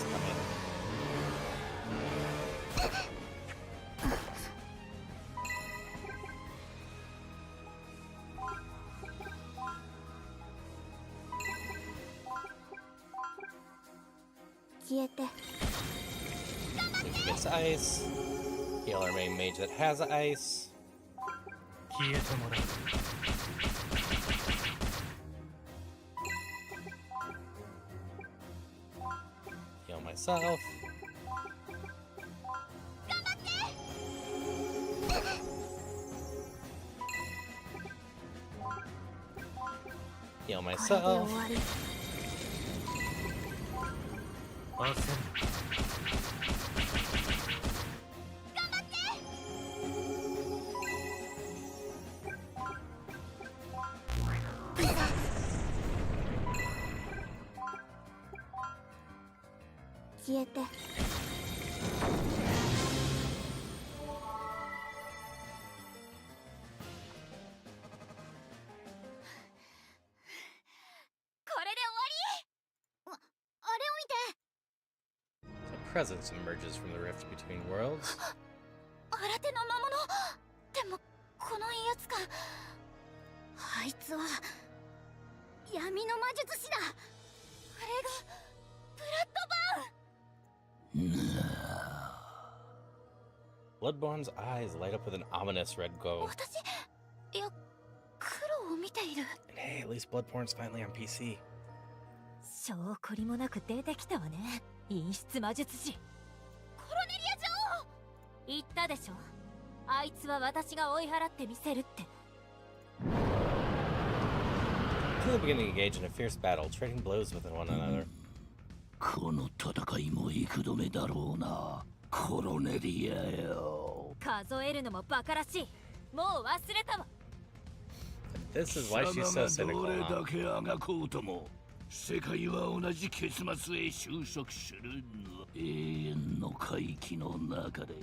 S9: 消えて。
S1: He gets ice. Heal our main mage that has ice.
S13: 消えてもらう。
S1: Heal myself. Heal myself.
S13: 焦る。
S9: 消消えて。
S1: A presence emerges from the rift between worlds.
S9: 新手の魔物。でもこの威圧感、あいつは闇の魔術師だ。あれがブラッドバーン。
S1: Bloodborne's eyes light up with an ominous red glow.
S9: 私、いや、黒を見ている。
S1: And hey, at least Bloodborne's finally on PC.
S14: 証拠りもなく出てきたわね、陰湿魔術師。
S9: コロネリア女王。
S14: 言ったでしょ、あいつは私が追い払ってみせるって。
S1: Two begin to engage in a fierce battle, trading blows with one another.
S5: この戦いも幾度目だろうな、コロネリアよ。
S14: 数えるのもバカらしい。もう忘れたわ。
S1: This is why she's so cynical,
S5: どれ
S1: huh?
S5: だけあがこうとも、世界は同じ結末へ収束するの。永遠の海域の中で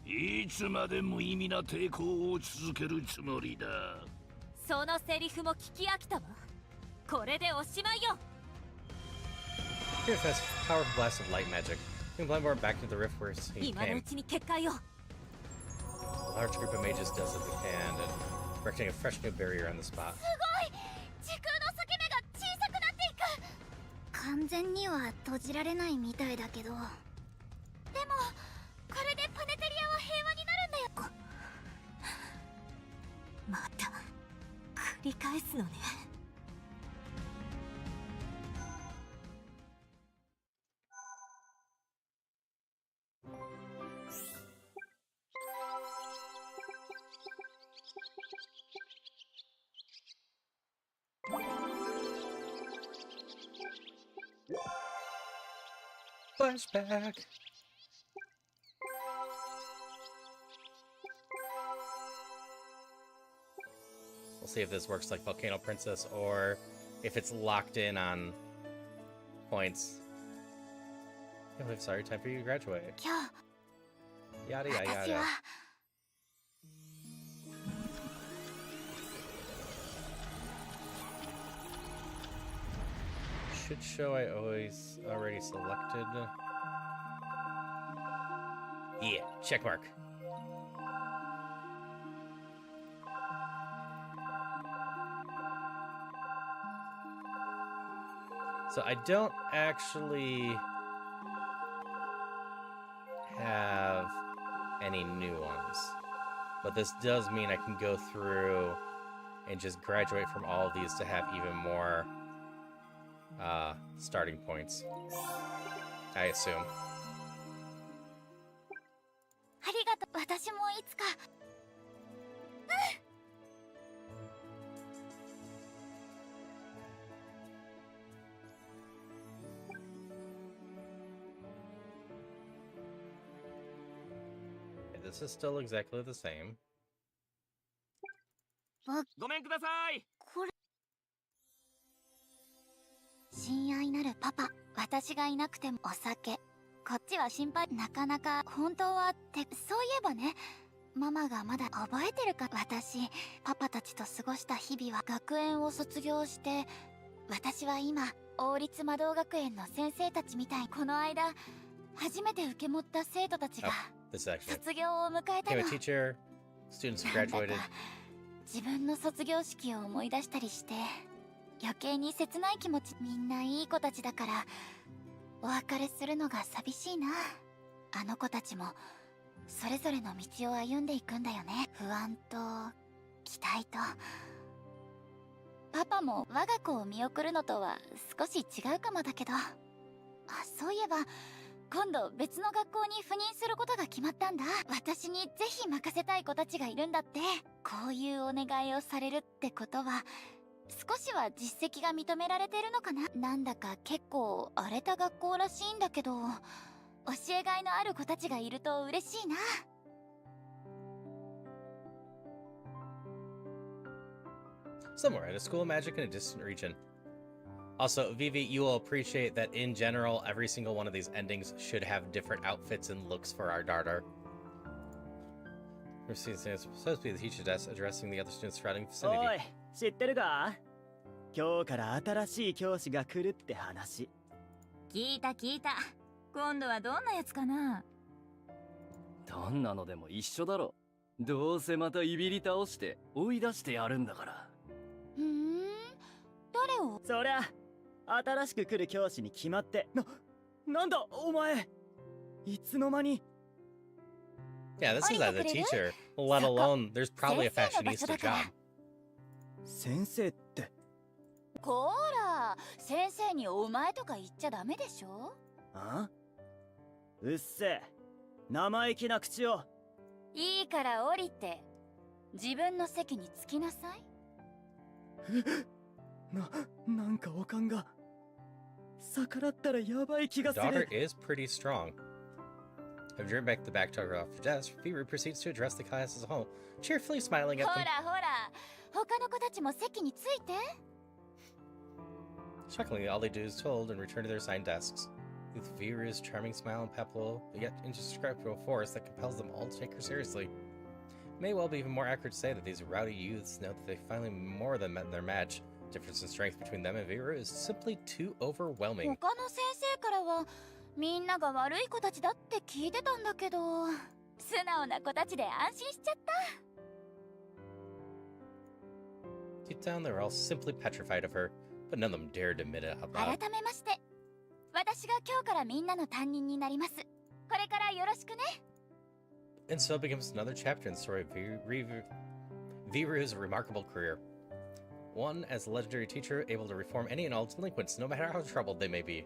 S5: いつまで無意味な抵抗を続けるつもりだ。
S14: そのセリフも聞き飽きたわ。これでおしまいよ。
S1: Here has powerful blast of light magic. Bring Bloodborne back to the rift where he
S14: 今の
S1: came.
S14: うちに結界を。
S1: A large group of mages does what they can, and erecting a fresh new barrier on the spot.
S9: すごい。時空の裂け目が小さくなっていく。完全には閉じられないみたいだけど。でもこれでパネテリアは平和になるんだよ。
S14: また繰り返すのね。
S1: Flashback. We'll see if this works like Volcano Princess or if it's locked in on points. Oh, I'm sorry, time for you to graduate.
S9: 今日
S1: Yada yada
S9: 私
S1: yada.
S9: は
S1: Should show I always already selected. Yeah, check mark. So I don't actually have any new ones, but this does mean I can go through and just graduate from all of these to have even more starting points, I assume.
S9: ありがとう。私もいつか。
S1: This is still exactly the same.
S17: ごめんください。
S9: これ親愛なるパパ、私がいなくてもお酒、こっちは心配。なかなか本当はって。そういえばね、ママがまだ覚えてるか。私パパたちと過ごした日々は。学園を卒業して、私は今王立魔導学園の先生たちみたい。この間初めて受け持った生徒たちが
S1: This is actually
S9: 卒業を迎えた
S1: became
S9: の。
S1: a teacher. Students have
S9: なんだ
S1: graduated.
S9: か自分の卒業式を思い出したりして余計に切ない気持ち。みんないい子たちだからお別れするのが寂しいな。あの子たちもそれぞれの道を歩んでいくんだよね。不安と期待と。パパも我が子を見送るのとは少し違うかもだけど、あ、そういえば今度別の学校に赴任することが決まったんだ。私にぜひ任せたい子たちがいるんだって。こういうお願いをされるってことは少しは実績が認められてるのかな。なんだか結構荒れた学校らしいんだけど、教えがいのある子たちがいると嬉しいな。
S1: Somewhere at a school of magic in a distant region. Also, Vivi, you will appreciate that in general, every single one of these endings should have different outfits and looks for our daughter. We're supposed to be the teacher desk addressing the other students surrounding the vicinity.
S20: おい、知ってるか？今日から新しい教師が来るって話。
S6: 聞いた聞いた。今度はどんなやつかな？
S22: どんなのでも一緒だろ。どうせまたいびり倒して追い出してやるんだから。
S6: 誰を？
S20: そりゃ新しく来る教師に決まって。なんだお前。いつの間に。
S1: Yeah, this is as a teacher, let alone there's probably a fashionista job.
S20: 先生って。
S6: こら、先生にお前とか言っちゃダメでしょ？
S20: あ？うっせ。生意気な口を。
S6: いいから降りて自分の席に着きなさい。
S20: なんかおかんが逆らったらやばい気がする。
S1: Daughter is pretty strong. Having driven back the back to her off her desk, Viru proceeds to address the class as a whole, cheerfully smiling at
S6: ほ
S1: them.
S6: らほら、他の子たちも席に着いて。
S1: Shockingly, all they do is told and return to their assigned desks. With Viru's charming smile and palpable, yet indescribable force that compels them all to take her seriously. It may well be even more accurate to say that these rowdy youths know that they finally more than met their match. Difference in strength between them and Viru is simply too overwhelming.
S6: 他の先生からはみんなが悪い子たちだって聞いてたんだけど、素直な子たちで安心しちゃった。
S1: Deep down, they were all simply petrified of her, but none of them dared to admit it out loud.
S6: 改めまして、私が今日からみんなの担任になります。これからよろしくね。
S1: And so begins another chapter in the story of Viru's remarkable career. One as a legendary teacher, able to reform any and all delinquents, no matter how troubled they may be.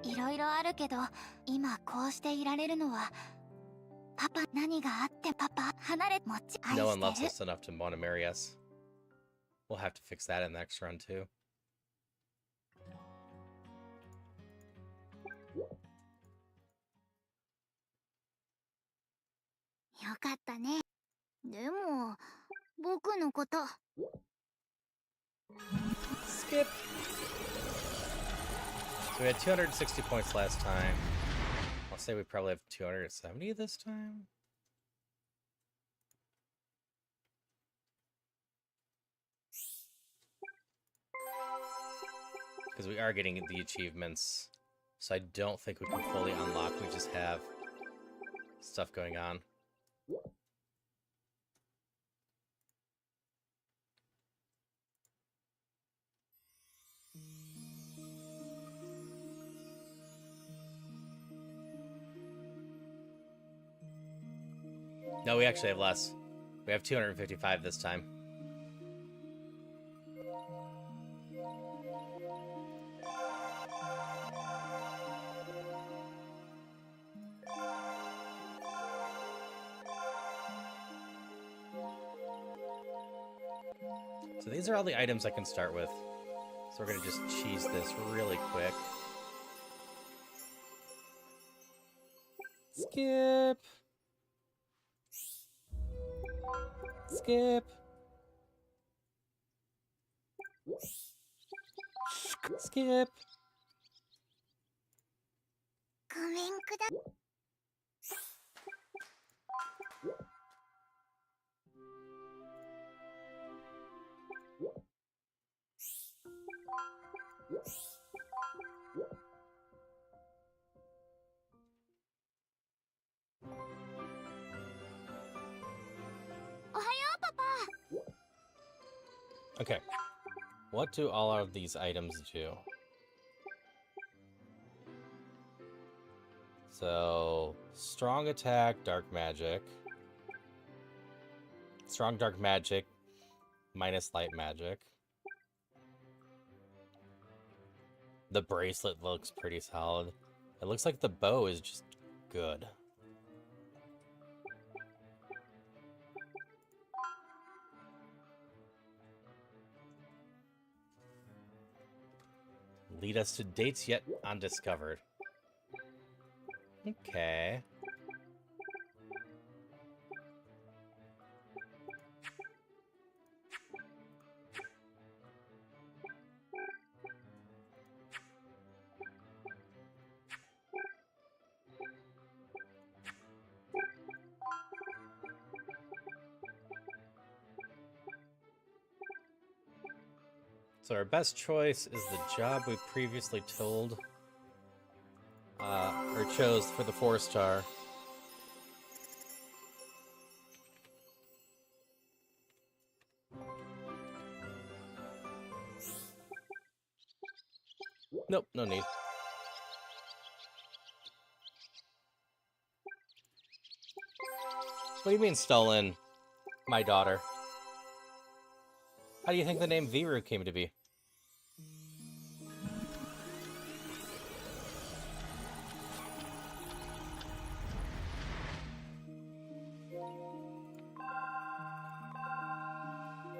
S9: いろいろあるけど、今こうしていられるのは、パパ何があってパパ離れもち愛してる。
S1: No one loves us enough to want to marry us. We'll have to fix that in the next run too.
S9: よかったね。でも、僕のこと。
S1: Skip. So we had 260 points last time. I'll say we probably have 270 this time. Because we are getting the achievements. So I don't think we can fully unlock. We just have stuff going on. No, we actually have less. We have 255 this time. So these are all the items I can start with. So we're gonna just cheese this really quick. Skip. Skip. Skip.
S9: ごめんくだ。おはようパパ。
S1: Okay. What do all of these items do? So, strong attack, dark magic. Strong dark magic, minus light magic. The bracelet looks pretty solid. It looks like the bow is just good. Lead us to dates yet undiscovered. Okay. So our best choice is the job we previously told, or chose for the 4-star. Nope, no need. What do you mean stolen, my daughter? How do you think the name Viru came to be?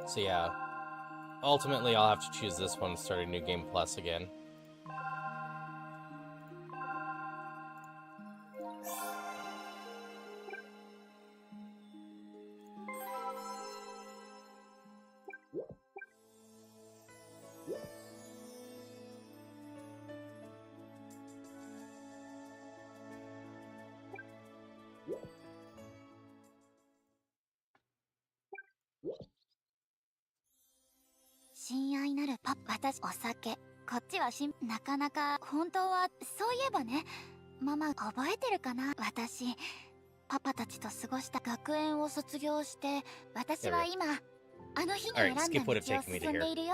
S1: So yeah, ultimately I'll have to choose this one and start a new game plus again.
S9: 親愛なるパパ、私お酒、こっちはなかなか本当はそういえばね、ママ覚えてるかな、私パパたちと過ごした学園を卒業して、私は今あの日に選んだ道を進んでいるよ。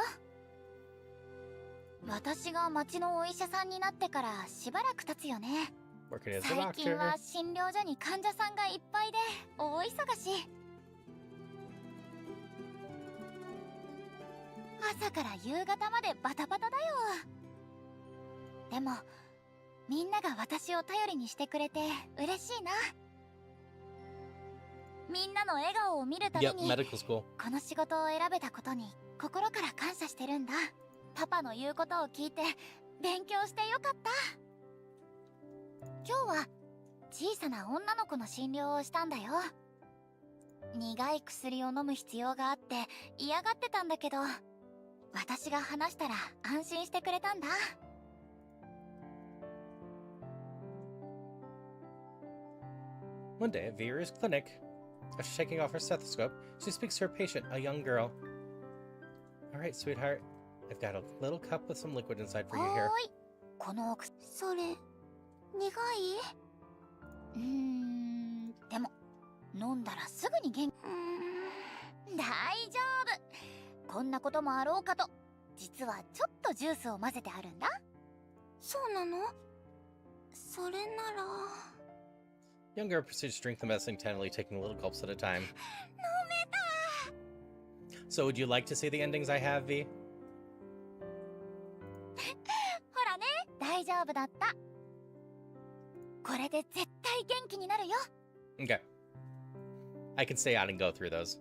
S9: 私が町のお医者さんになってからしばらく経つよね。最近は診療所に患者さんがいっぱいで大忙し。朝から夕方までバタバタだよ。でもみんなが私を頼りにしてくれて嬉しいな。みんなの笑顔を見るたびに、この仕事を選べたことに心から感謝してるんだ。パパの言うことを聞いて勉強してよかった。今日は小さな女の子の診療をしたんだよ。苦い薬を飲む必要があって嫌がってたんだけど、私が話したら安心してくれたんだ。
S1: One day at Vera's clinic, after shaking off her stethoscope, she speaks to her patient, a young girl. All right, sweetheart. I've got a little cup with some liquid inside for you here.
S9: このそれ苦い？でも飲んだらすぐに元気。大丈夫。こんなこともあろうかと、実はちょっとジュースを混ぜてあるんだ。
S2: そうなの？それなら。
S1: Young girl proceeds to drink the medicine tenderly, taking little gulps at a time.
S9: 飲めた。
S1: So would you like to see the endings I have, V?
S9: ほらね、大丈夫だった。これで絶対元気になるよ。
S1: Okay. I can stay on and go through those.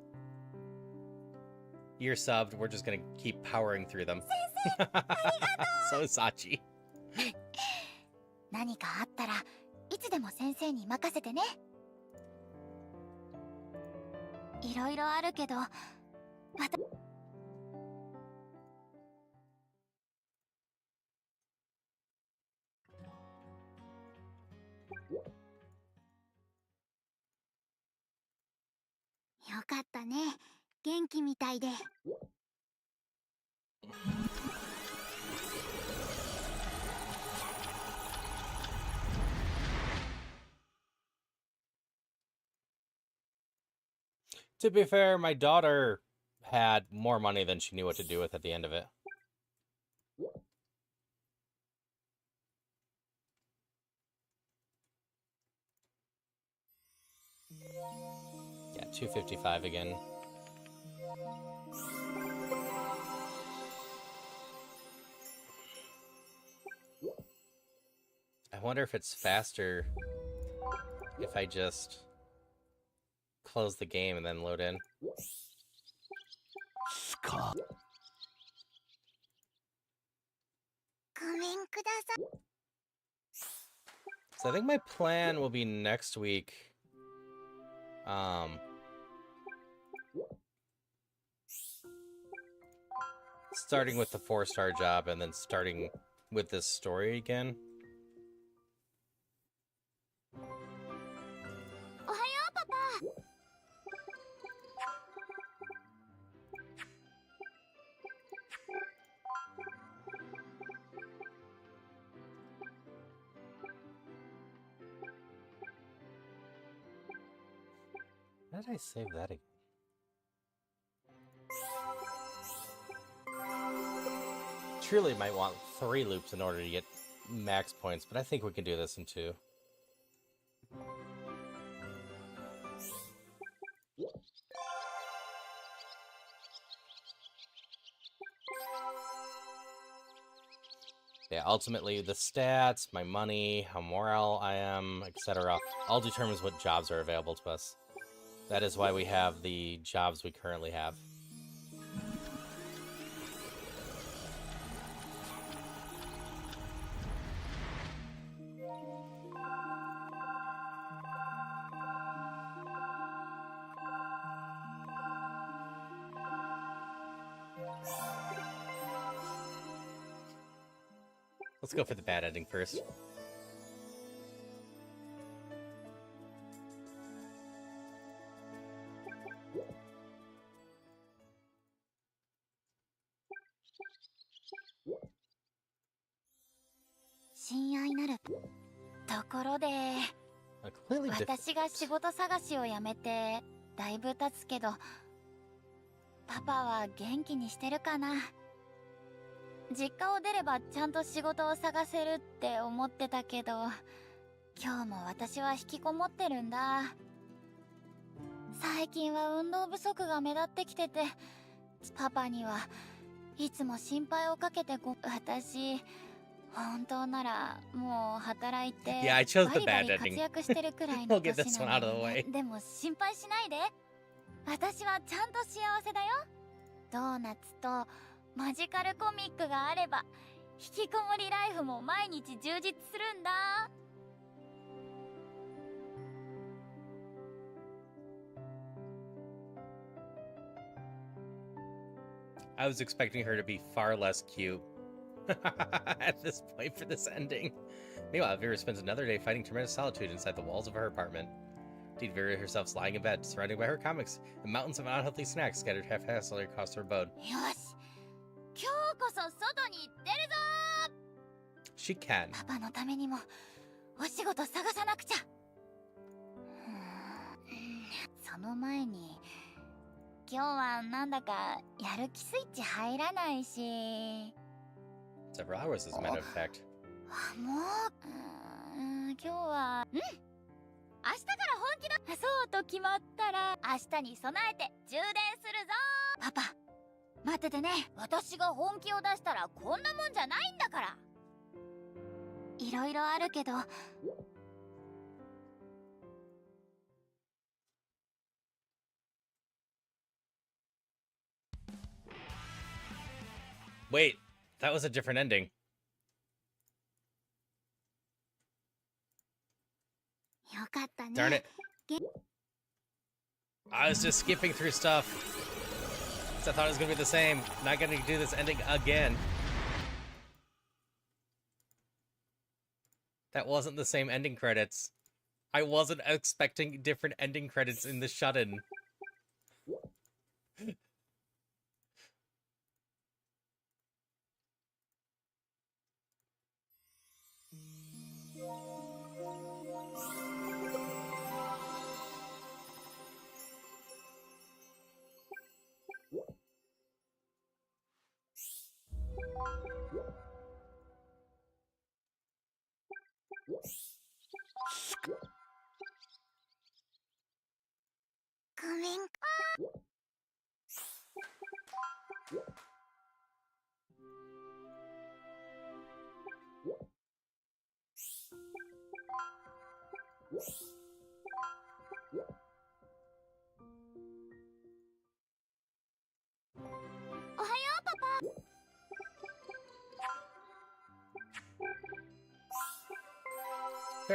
S1: You're subbed, we're just gonna keep powering through them. So Sachi.
S9: 何かあったらいつでも先生に任せてね。いろいろあるけど、よかったね。元気みたいで。
S1: To be fair, my daughter had more money than she knew what to do with at the end of it. Yeah, 255 again. I wonder if it's faster if I just close the game and then load in.
S9: Scott. ごめんください。
S1: So I think my plan will be next week. Starting with the 4-star job and then starting with this story again.
S9: おはようパパ。
S1: did I save that again? Truly might want 3 loops in order to get max points, but I think we can do this in 2. Yeah, ultimately the stats, my money, how morale I am, etc. all determines what jobs are available to us. That is why we have the jobs we currently have. Let's go for the bad ending first. Completely different.
S9: 私が仕事探しをやめてだいぶ経つけど、パパは元気にしてるかな。実家を出ればちゃんと仕事を探せるって思ってたけど、今日も私は引きこもってるんだ。最近は運動不足が目立ってきてて、パパにはいつも心配をかけて私本当ならもう働いて
S1: Yeah, I chose
S9: バ
S1: the
S9: リバ
S1: bad
S9: リ活
S1: ending.
S9: 躍してるくらい
S1: We'll
S9: の
S1: get
S9: 年
S1: this one
S9: な
S1: out of the
S9: の
S1: way.
S9: に。でも心配しないで、私はちゃんと幸せだよ。ドーナツとマジカルコミックがあれば引きこもりライフも毎日充実するんだ。
S1: I was expecting her to be far less cute at this point for this ending. Meanwhile, Vera spends another day fighting tremendous solitude inside the walls of her apartment. Indeed, Vera herself is lying in bed, surrounded by her comics and mountains of unhealthy snacks scattered haphazardly across her abode.
S9: よし、今日こそ外に出るぞ。
S1: She can.
S9: パパのためにもお仕事探さなくちゃ。その前に今日はなんだかやる気スイッチ入らないし。
S1: Several hours, as a matter of fact.
S9: もう、今日は明日から本気だ。そうと決まったら明日に備えて充電するぞ。パパ待っててね。私が本気を出したらこんなもんじゃないんだから。いろいろあるけど。
S1: Wait, that was a different ending.
S9: よかったね。
S1: Darn it. I was just skipping through stuff. So I thought it was gonna be the same. Not gonna do this ending again. That wasn't the same ending credits. I wasn't expecting different ending credits in the shut-in.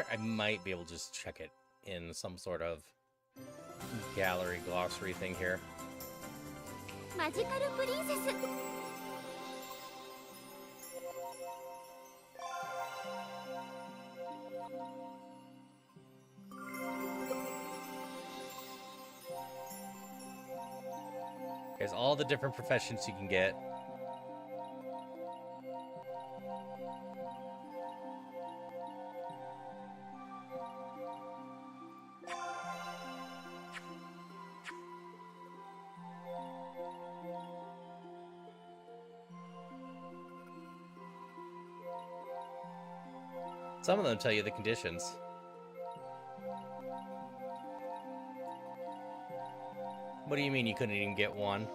S1: I might be able to just check it in some sort of gallery glossary thing here.
S9: マジカルプリンセス。
S1: There's all the different professions you can get. Some of them tell you the conditions. What do you mean you couldn't even get one?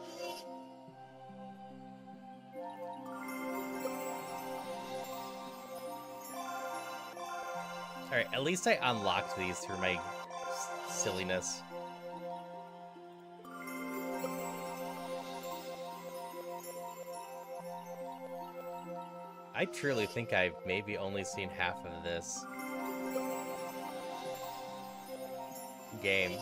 S1: Alright, at least I unlocked these through my silliness. I truly think I've maybe only seen half of this game.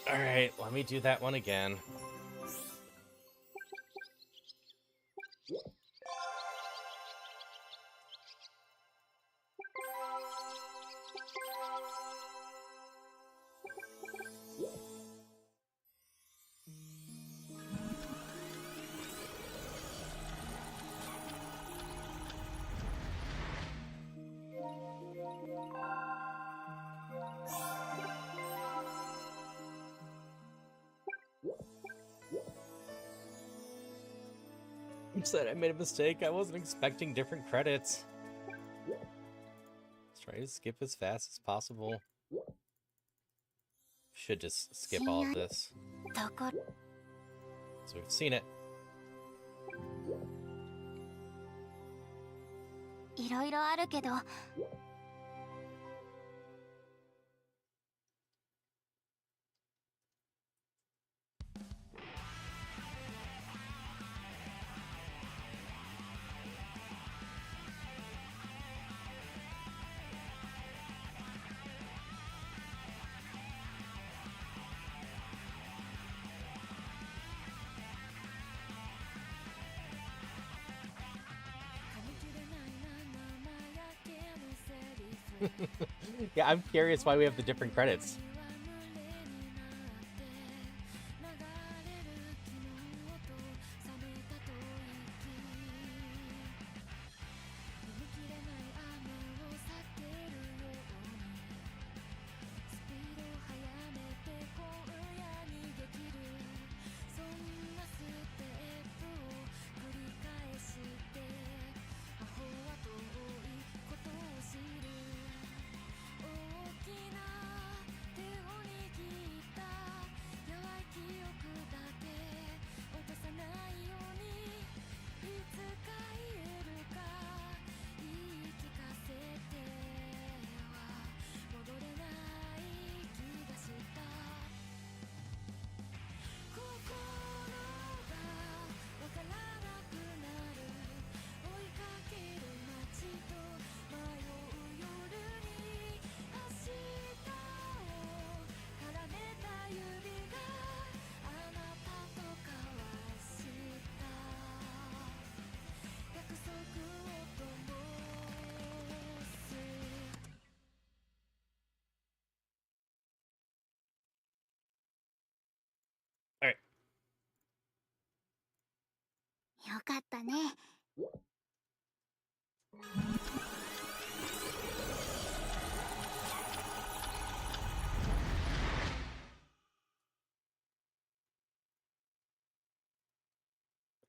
S1: Alright, let me do that one again. I'm sad I made a mistake. I wasn't expecting different credits. Let's try to skip as fast as possible. Should just skip all of this. So we've seen it.
S9: いろいろあるけど
S1: Yeah, I'm curious why we have the different credits. Alright.
S9: よかったね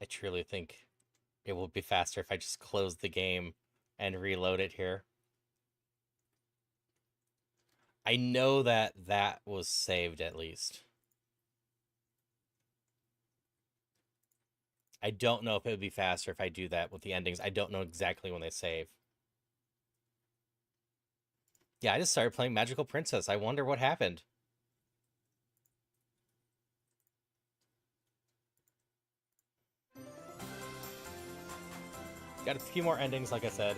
S1: I truly think it will be faster if I just close the game and reload it here. I know that that was saved at least. I don't know if it would be faster if I do that with the endings. I don't know exactly when they save. Yeah, I just started playing Magical Princess. I wonder what happened. Got a few more endings, like I said.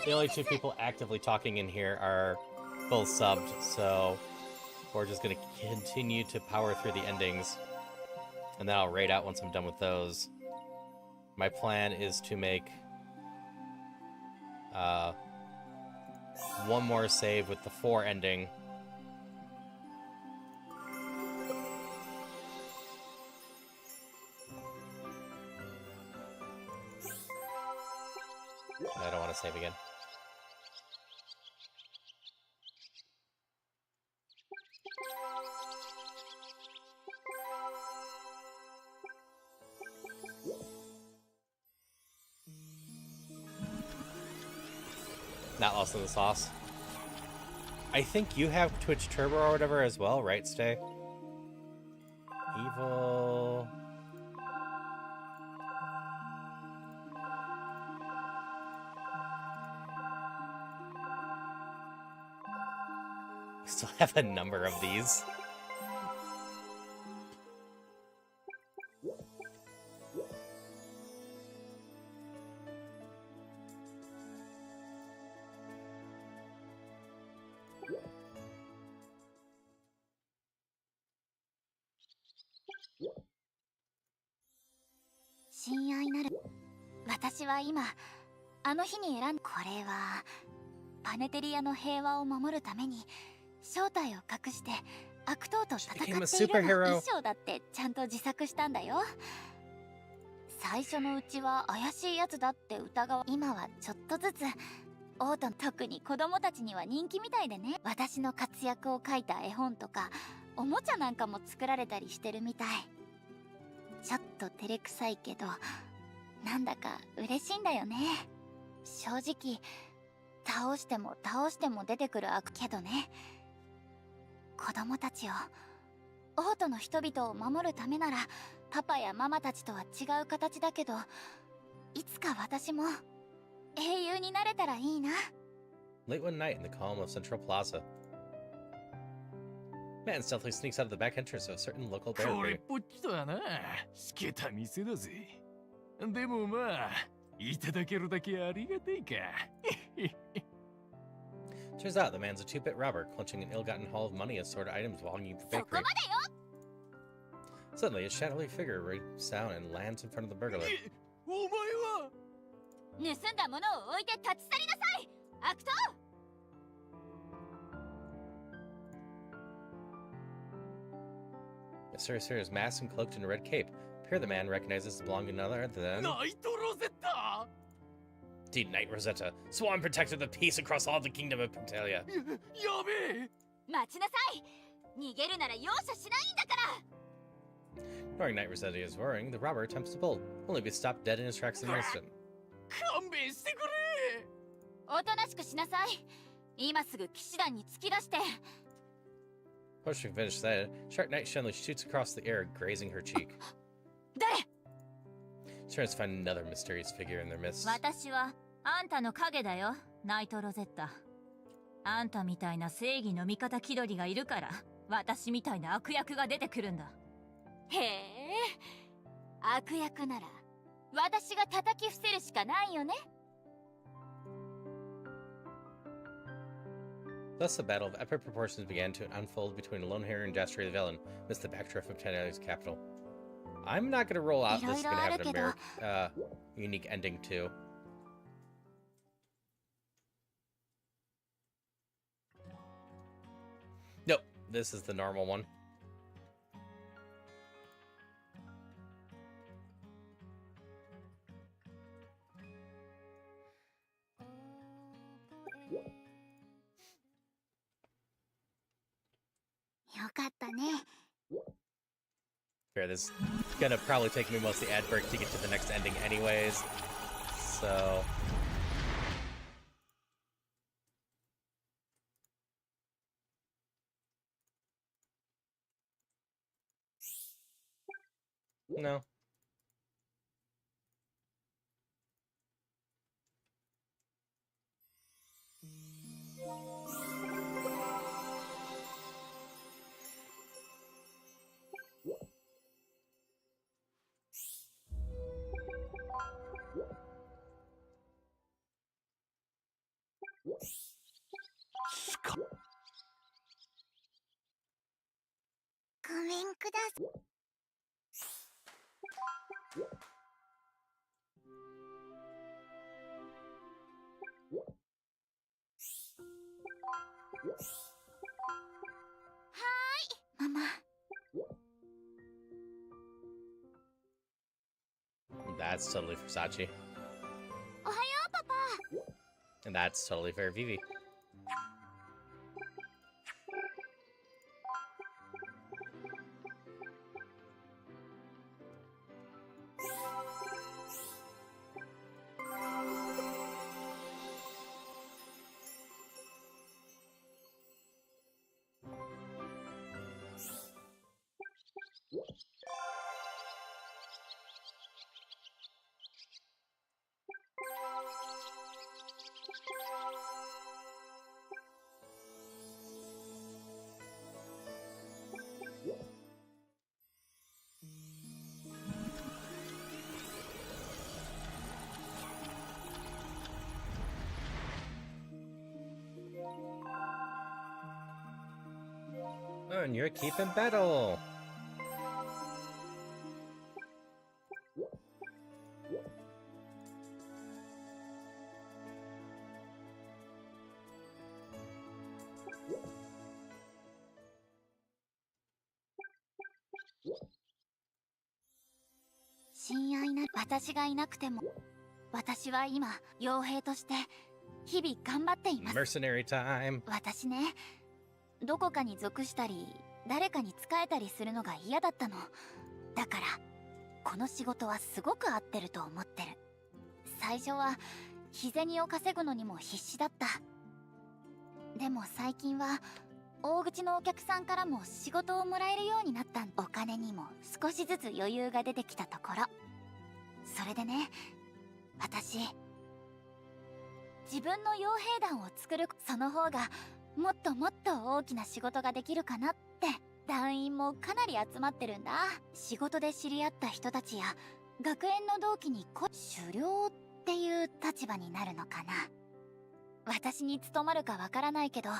S1: The only two people actively talking in here are both subbed, so we're just going to continue to power through the endings. And then I'll raid out once I'm done with those. My plan is to make one more save with the 4 ending. I don't want to save again. Not lost in the sauce. I think you have Twitch Turbo or whatever as well, right, Stay? Evil... We still have a number of these.
S2: 親愛なる私は今あの日に選んこれはパネテリアの平和を守るために正体を隠して悪党と戦っているの衣装だってちゃんと自作したんだよ。最初のうちは怪しいやつだって疑わ今はちょっとずつオート特に子供たちには人気みたいでね。私の活躍を書いた絵本とかおもちゃなんかも作られたりしてるみたい。ちょっと照れくさいけどなんだか嬉しいんだよね。正直倒しても出てくる悪けどね。子供たちをオートの人々を守るためならパパやママたちとは違う形だけどいつか私も英雄になれたらいいな。
S1: Late one night in the calm of Central Plaza, man stealthily sneaks out of the back entrance of a certain local
S7: これ
S1: bakery.
S7: っぽっちとはな、しけた店だぜ。でもまあ、いただけるだけありがたいか。
S1: Turns out the man's a two-bit robber, clutching an ill-gotten haul of money as assorted items belonging to the bakery. Suddenly, a shadowy figure roots down and lands in front of the burglar.
S7: お前は
S2: 盗んだものを置いて立ち去りなさい悪党。
S1: A sorcerer is masked and cloaked in a red cape. Here the man recognizes belonging to none other than...
S7: ナイトロゼッタ
S1: Indeed, Knight Rosetta, sworn protector of the peace across all the kingdom of Pentelia.
S7: やべえ
S2: 待ちなさい。逃げるなら容赦しないんだから。
S1: Knowing Knight Rosetta is worrying, the robber attempts to bolt, only to be stopped dead in his tracks in an instant.
S7: 勘弁してくれ。
S2: おとなしくしなさい。今すぐ騎士団に突き出して。
S1: Before she finished that, Shark Knight suddenly shoots across the air, grazing her cheek.
S2: 誰？
S1: She turns to find another mysterious figure in their midst.
S14: 私はあんたの影だよ、ナイトロゼッタ。あんたみたいな正義の味方気取りがいるから私みたいな悪役が出てくるんだ。
S2: へえ、悪役なら私が叩き伏せるしかないよね。
S1: Thus, the battle of epic proportions began to unfold between a lone-haired and dastardly villain amidst the backdrop of Tenia's capital. I'm not gonna roll out. This is gonna have an unique ending too. Nope, this is the normal one. Fair, this is gonna probably take me most of the ad break to get to the next ending anyways. So... No. That's totally Versace.
S2: おはよう、パパ。
S1: And that's totally fair, Vivi. Oh, and you're keeping battle.
S9: 親愛な私がいなくても、私は今傭兵として日々頑張っています。
S1: Mercenary time.
S9: 私ね、どこかに属したり誰かに仕えたりするのが嫌だったの。だからこの仕事はすごく合ってると思ってる。最初は日銭を稼ぐのにも必死だった。でも最近は大口のお客さんからも仕事をもらえるようになった。お金にも少しずつ余裕が出てきたところ。それでね、私自分の傭兵団を作る。その方がもっともっと大きな仕事ができるかなって。団員もかなり集まってるんだ。仕事で知り合った人たちや学園の同期に狩猟っていう立場になるのかな。私に務まるかわからないけど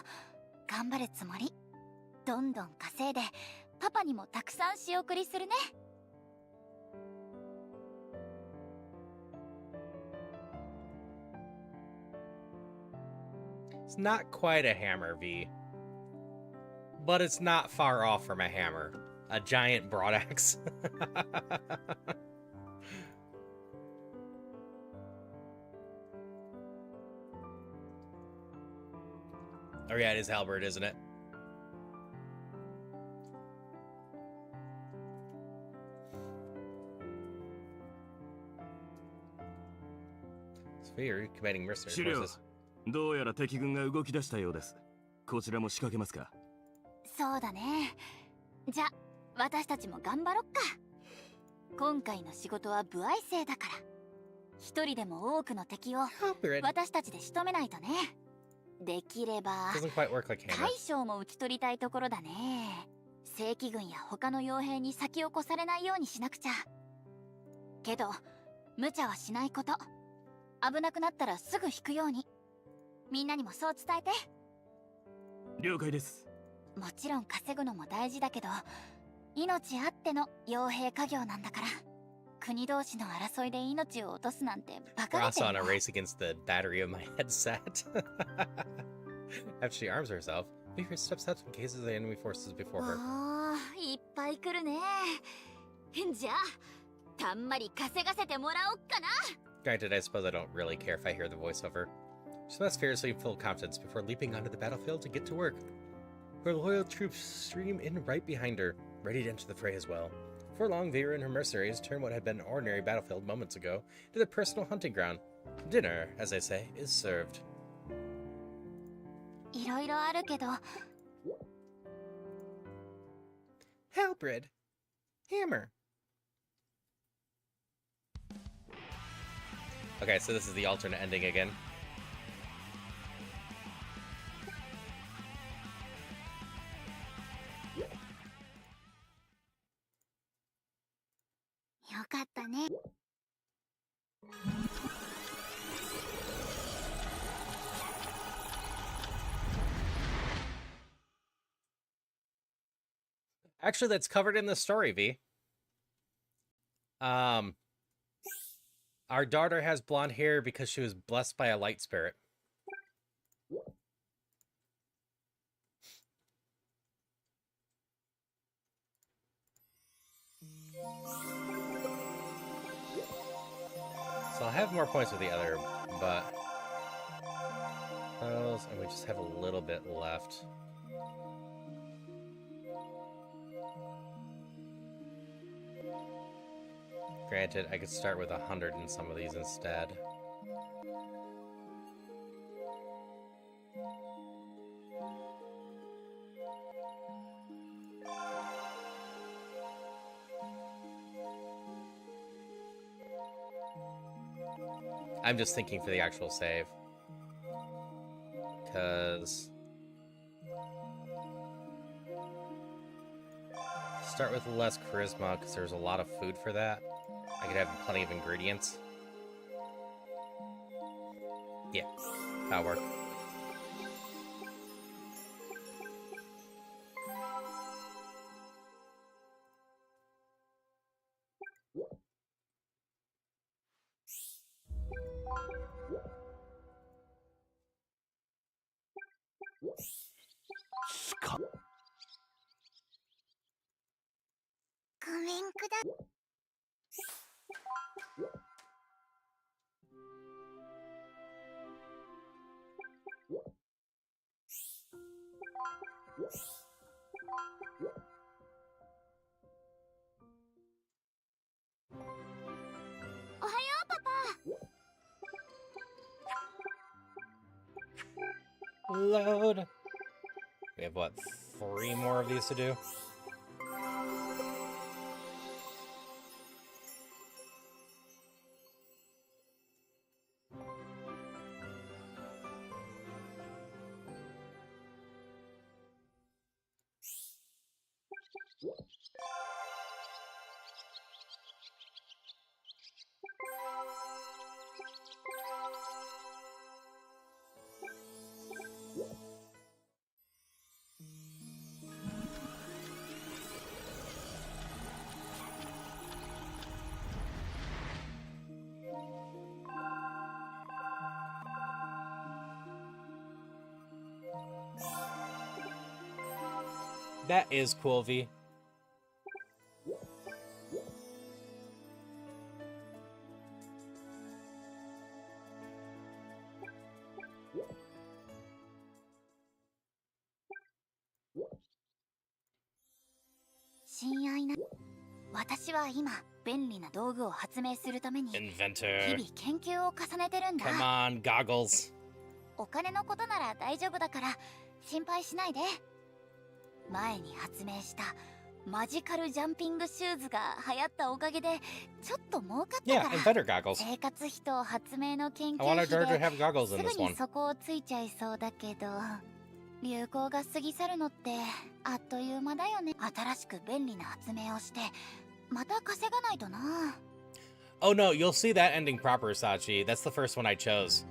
S9: 頑張るつもり。どんどん稼いでパパにもたくさん仕送りするね。
S1: It's not quite a hammer, V. But it's not far off from a hammer. A giant broadaxe. Oh yeah, it is halberd, isn't it? Sphere committing mercenary forces.
S18: どうやら敵軍が動き出したようです。こちらも仕掛けますか。
S9: そうだね。じゃあ私たちも頑張ろっか。今回の仕事は歩合制だから、一人でも多くの敵を私たちで仕留めないとね。できれば大将も討ち取りたいところだね。正規軍や他の傭兵に先を越されないようにしなくちゃ。けど無茶はしないこと。危なくなったらすぐ引くように。みんなにもそう伝えて。
S18: 了解です。
S9: もちろん稼ぐのも大事だけど、命あっての傭兵家業なんだから。国同士の争いで命を落とすなんてバカ
S1: We're
S9: げて
S1: also
S9: る
S1: on a
S9: よ。
S1: race against the battery of my headset. After she arms herself, Beaver steps out in case of the enemy forces before her.
S9: おー、いっぱい来るね。じゃあたんまり稼がせてもらおっかな。
S1: Granted, I suppose I don't really care if I hear the voiceover. She must fiercely full of confidence before leaping onto the battlefield to get to work. Her loyal troops stream in right behind her, ready to enter the fray as well. Before long, Vera and her mercenaries turn what had been an ordinary battlefield moments ago to their personal hunting ground. Dinner, as I say, is served.
S9: いろいろあるけど。
S1: Halberd. Hammer. Okay, so this is the alternate ending again.
S9: よかったね。
S1: Actually, that's covered in the story, V. Our daughter has blonde hair because she was blessed by a light spirit. So I'll have more points with the other, but... and we just have a little bit left. Granted, I could start with 100 in some of these instead. I'm just thinking for the actual save. because start with less charisma because there's a lot of food for that. I could have plenty of ingredients. Yeah, that'll work. Load. We have what, 3 more of these to do? That is cool, V.
S9: 私は今便利な道具を発明するために日
S1: Inventor.
S9: 々研究を重ねてるんだ。
S1: Come on, goggles.
S9: お金のことなら大丈夫だから心配しないで。前に発明したマジカルジャンピングシューズが流行ったおかげでちょっと儲かったか
S1: Yeah, inventor
S9: ら
S1: goggles.
S9: 生活費と発明の研
S1: I
S9: 究
S1: want
S9: 費
S1: our daughter to
S9: で
S1: have goggles
S9: す
S1: in
S9: ぐ
S1: this
S9: に
S1: one.
S9: 底をついちゃいそうだけど、流行が過ぎ去るのってあっという間だよね。新しく便利な発明をしてまた稼がないとな。
S1: Oh no, you'll see that ending proper, Sachi. That's the first one I chose.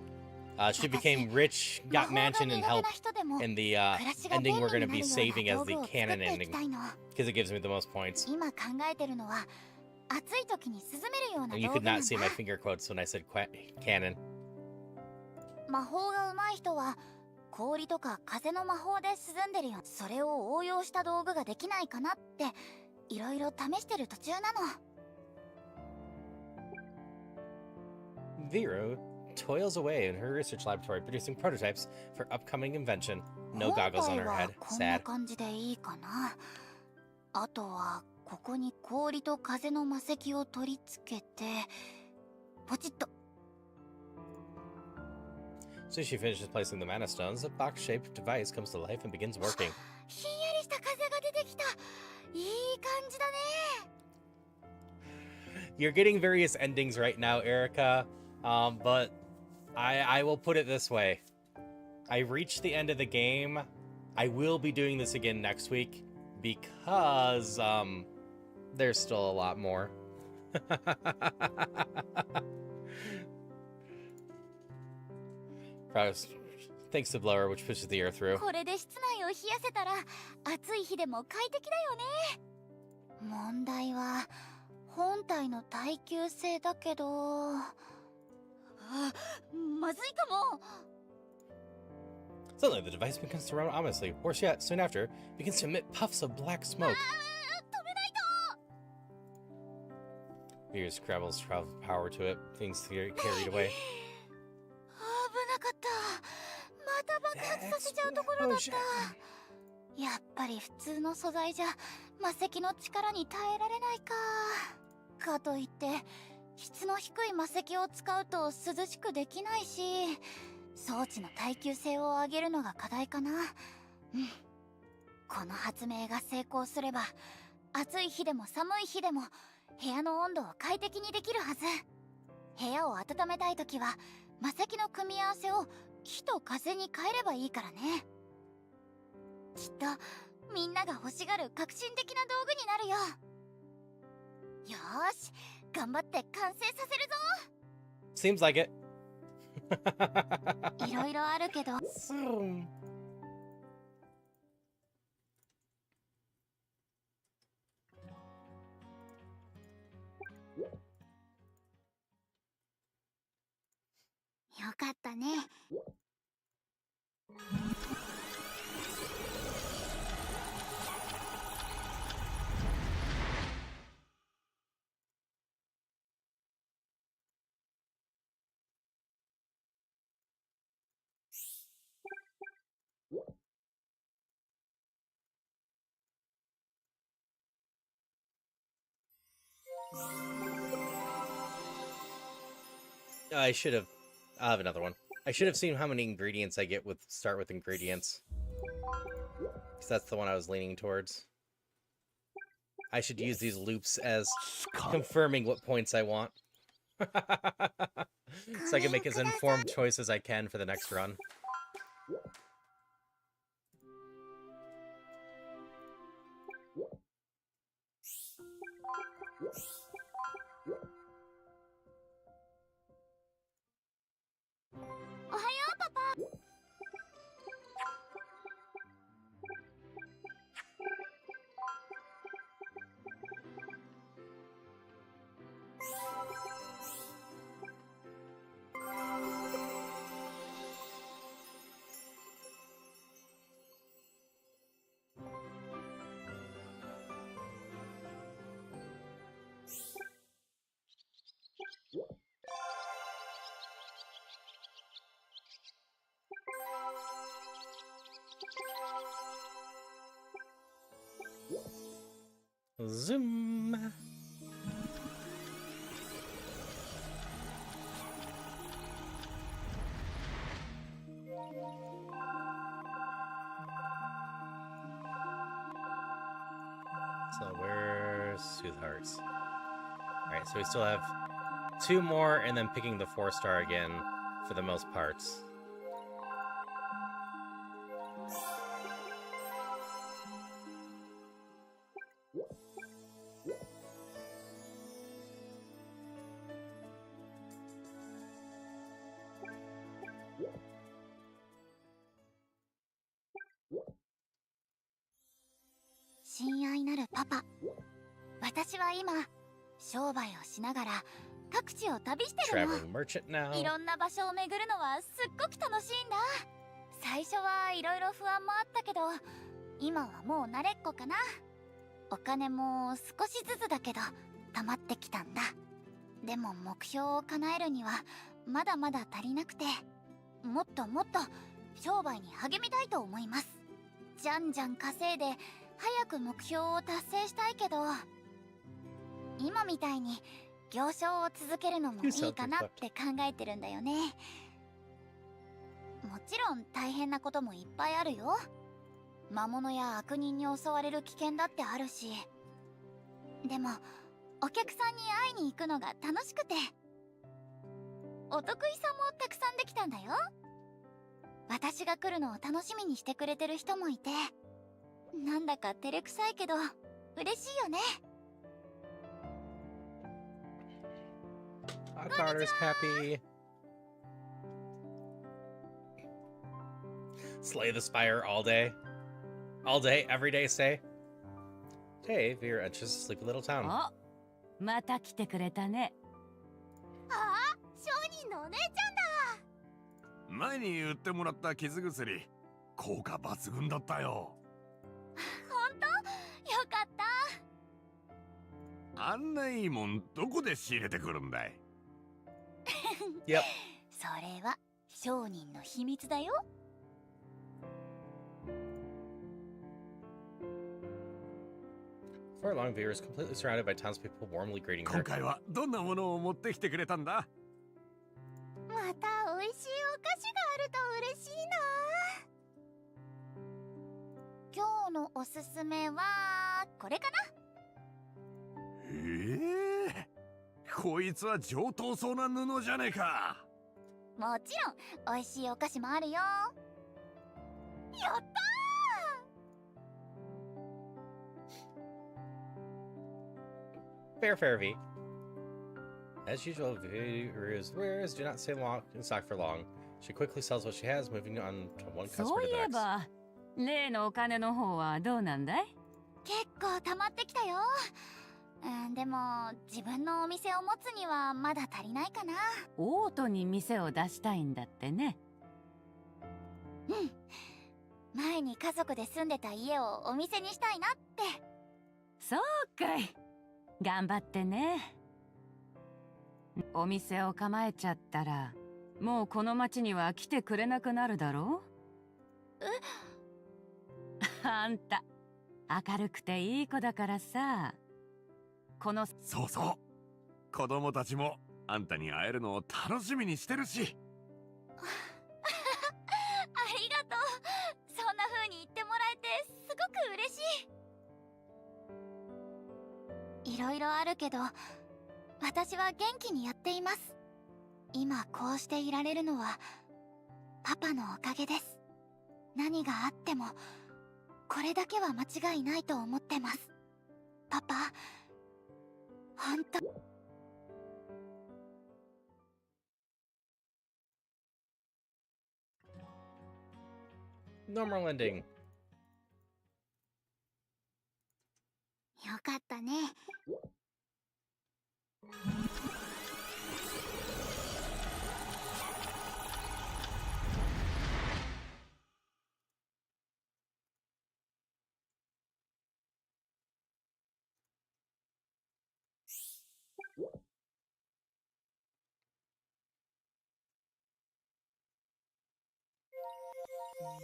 S1: She became rich, got mansion, and help in the ending we're going to be saving as the canon ending. Because it gives me the most points.
S9: 今考えてるのは暑い時に涼めるような
S1: And
S9: 道
S1: you
S9: 具
S1: could
S9: なん
S1: not see
S9: だ。
S1: my finger quotes when I said canon.
S9: 魔法が上手い人は氷とか風の魔法で涼んでるよ。それを応用した道具ができないかなっていろいろ試してる途中なの。
S1: Vero toils away in her research laboratory producing prototypes for upcoming invention. No goggles on her
S9: 今回は
S1: head.
S9: こんな
S1: Sad.
S9: 感じでいいかな。あとはここに氷と風の魔石を取り付けてポチッと。
S1: So she finishes placing the mana stones. A box-shaped device comes to life and begins working.
S9: ひんやりした風が出てきた。いい感じだね。
S1: You're getting various endings right now, Erica. But I will put it this way. I reached the end of the game. I will be doing this again next week because there's still a lot more. Thanks to Blower, which pushes the air through.
S9: これで室内を冷やせたら暑い日でも快適だよね。問題は本体の耐久性だけど、まずいかも。
S1: Suddenly, the device begins to run ominously. Worse yet, soon after, begins to emit puffs of black smoke.
S9: 止めないと。
S1: Fear scrabbles power to it. Things carried away.
S9: 危なかった。また爆発させちゃうところだった。やっぱり普通の素材じゃ魔石の力に耐えられないか。かといって質の低い魔石を使うと涼しくできないし、装置の耐久性を上げるのが課題かな。この発明が成功すれば暑い日でも寒い日でも部屋の温度を快適にできるはず。部屋を温めたいときは魔石の組み合わせを火と風に変えればいいからね。きっとみんなが欲しがる革新的な道具になるよ。よーし、頑張って完成させるぞ。
S1: Seems like it.
S9: いろいろあるけど。よかったね。
S1: I should have. I'll have another one. I should have seen how many ingredients I get with start with ingredients. Because that's the one I was leaning towards. I should use these loops as confirming what points I want. So I can make as informed choice as I can for the next run. Zoom. So where's Sooth Hearts? Alright, so we still have 2 more and then picking the 4-star again for the most parts.
S9: "親愛なるパパ、私は今商売をしながら各地を旅してるの。
S1: Traveling merchant now.
S9: いろんな場所を巡るのはすっごく楽しいんだ。最初はいろいろ不安もあったけど、今はもう慣れっこかな。お金も少しずつだけど貯まってきたんだ。でも目標を叶えるにはまだまだ足りなくて、もっともっと商売に励みたいと思います。じゃんじゃん稼いで早く目標を達成したいけど、今みたいに行商を続けるのもいいかなって考えてるんだよね。もちろん大変なこともいっぱいあるよ。魔物や悪人に襲われる危険だってあるし、でもお客さんに会いに行くのが楽しくて、お得意さんもたくさんできたんだよ。私が来るのを楽しみにしてくれてる人もいて、なんだか照れくさいけど嬉しいよね。
S1: Carter's happy. Slay the spire all day. All day, every day, say. Hey, Veer enters a sleepy little town.
S6: あ、また来てくれたね。
S9: ああ、商人のお姉ちゃんだ。
S10: 前に売ってもらった傷薬、効果抜群だったよ。
S9: ほんと？よかった。
S10: あんないいもんどこで仕入れてくるんだい？Yep.
S9: それは商人の秘密だよ。
S1: For long, Veer is completely surrounded by townspeople warmly greeting her.
S10: 今回はどんなものを持ってきてくれたんだ？
S9: また美味しいお菓子があると嬉しいな。今日のおすすめはこれかな。
S10: こいつは上等そうな布じゃねえか。
S9: もちろん美味しいお菓子もあるよ。やったー。
S1: Fair V. As usual, Viru's wares do not stay long in stock for long. She quickly sells what she has, moving on to one
S6: そ
S1: customer
S6: うい
S1: to the
S6: え
S1: next.
S6: ば例のお金の方はどうなんだい？
S9: 結構溜まってきたよ。でも自分のお店を持つにはまだ足りないかな。
S6: オートに店を出したいんだってね。
S9: うん。前に家族で住んでた家をお店にしたいなって。
S6: そうかい。頑張ってね。お店を構えちゃったらもうこの町には来てくれなくなるだろう？あんた明るくていい子だからさ。この
S4: そうそう、子供たちもあんたに会えるのを楽しみにしてるし。
S9: ありがとう。そんな風に言ってもらえてすごく嬉しい。いろいろあるけど私は元気にやっています。今こうしていられるのはパパのおかげです。何があってもこれだけは間違いないと思ってます。パパ、ほんと。
S1: Normal ending.
S9: よかったね。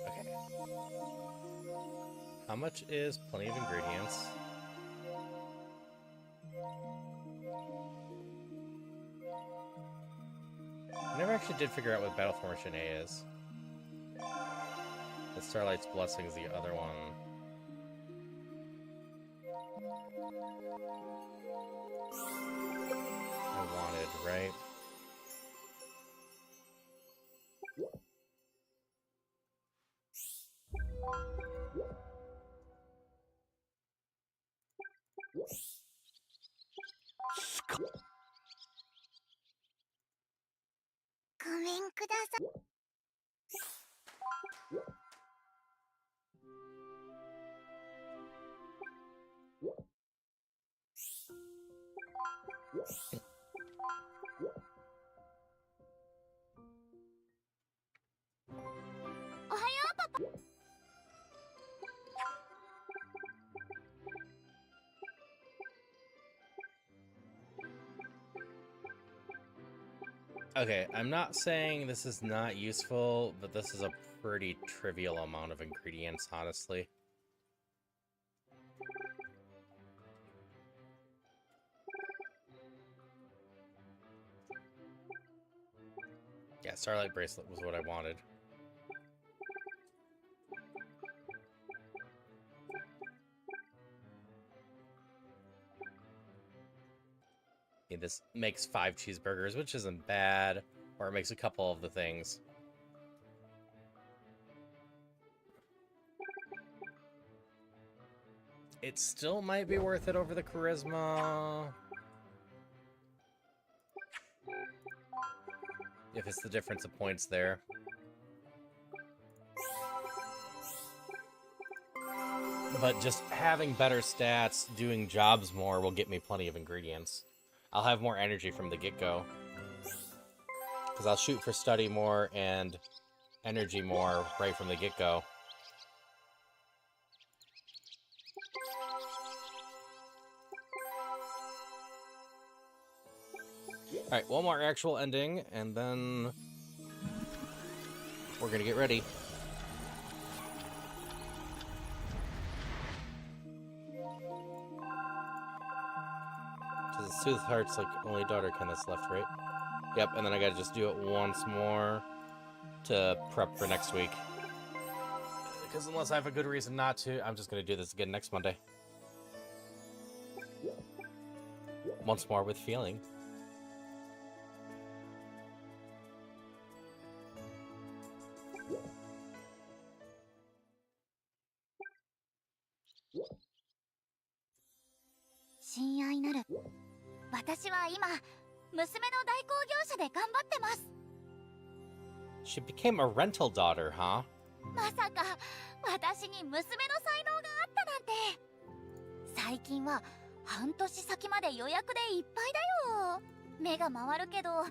S1: Okay. How much is plenty of ingredients? I never actually did figure out what Battle Formation A is. The Starlight's Blessing is the other one. I wanted, right?
S9: Goめんください。おはよう、パパ。
S1: Okay, I'm not saying this is not useful, but this is a pretty trivial amount of ingredients, honestly. Yeah, Starlight Bracelet was what I wanted. Yeah, this makes 5 cheeseburgers, which isn't bad, or it makes a couple of the things. It still might be worth it over the charisma. If it's the difference of points there. But just having better stats, doing jobs more will get me plenty of ingredients. I'll have more energy from the get-go. Because I'll shoot for study more and energy more right from the get-go. Alright, one more actual ending, and then we're gonna get ready. Does it soothe hearts like only daughter can that's left, right? Yep, and then I gotta just do it once more to prep for next week. Because unless I have a good reason not to, I'm just gonna do this again next Monday. Once more with feeling.
S9: 親愛なる、私は今娘の代行業者で頑張ってます。
S1: She became a rental daughter, huh?
S9: まさか私に娘の才能があったなんて。最近は半年先まで予約でいっぱいだよ。目が回るけど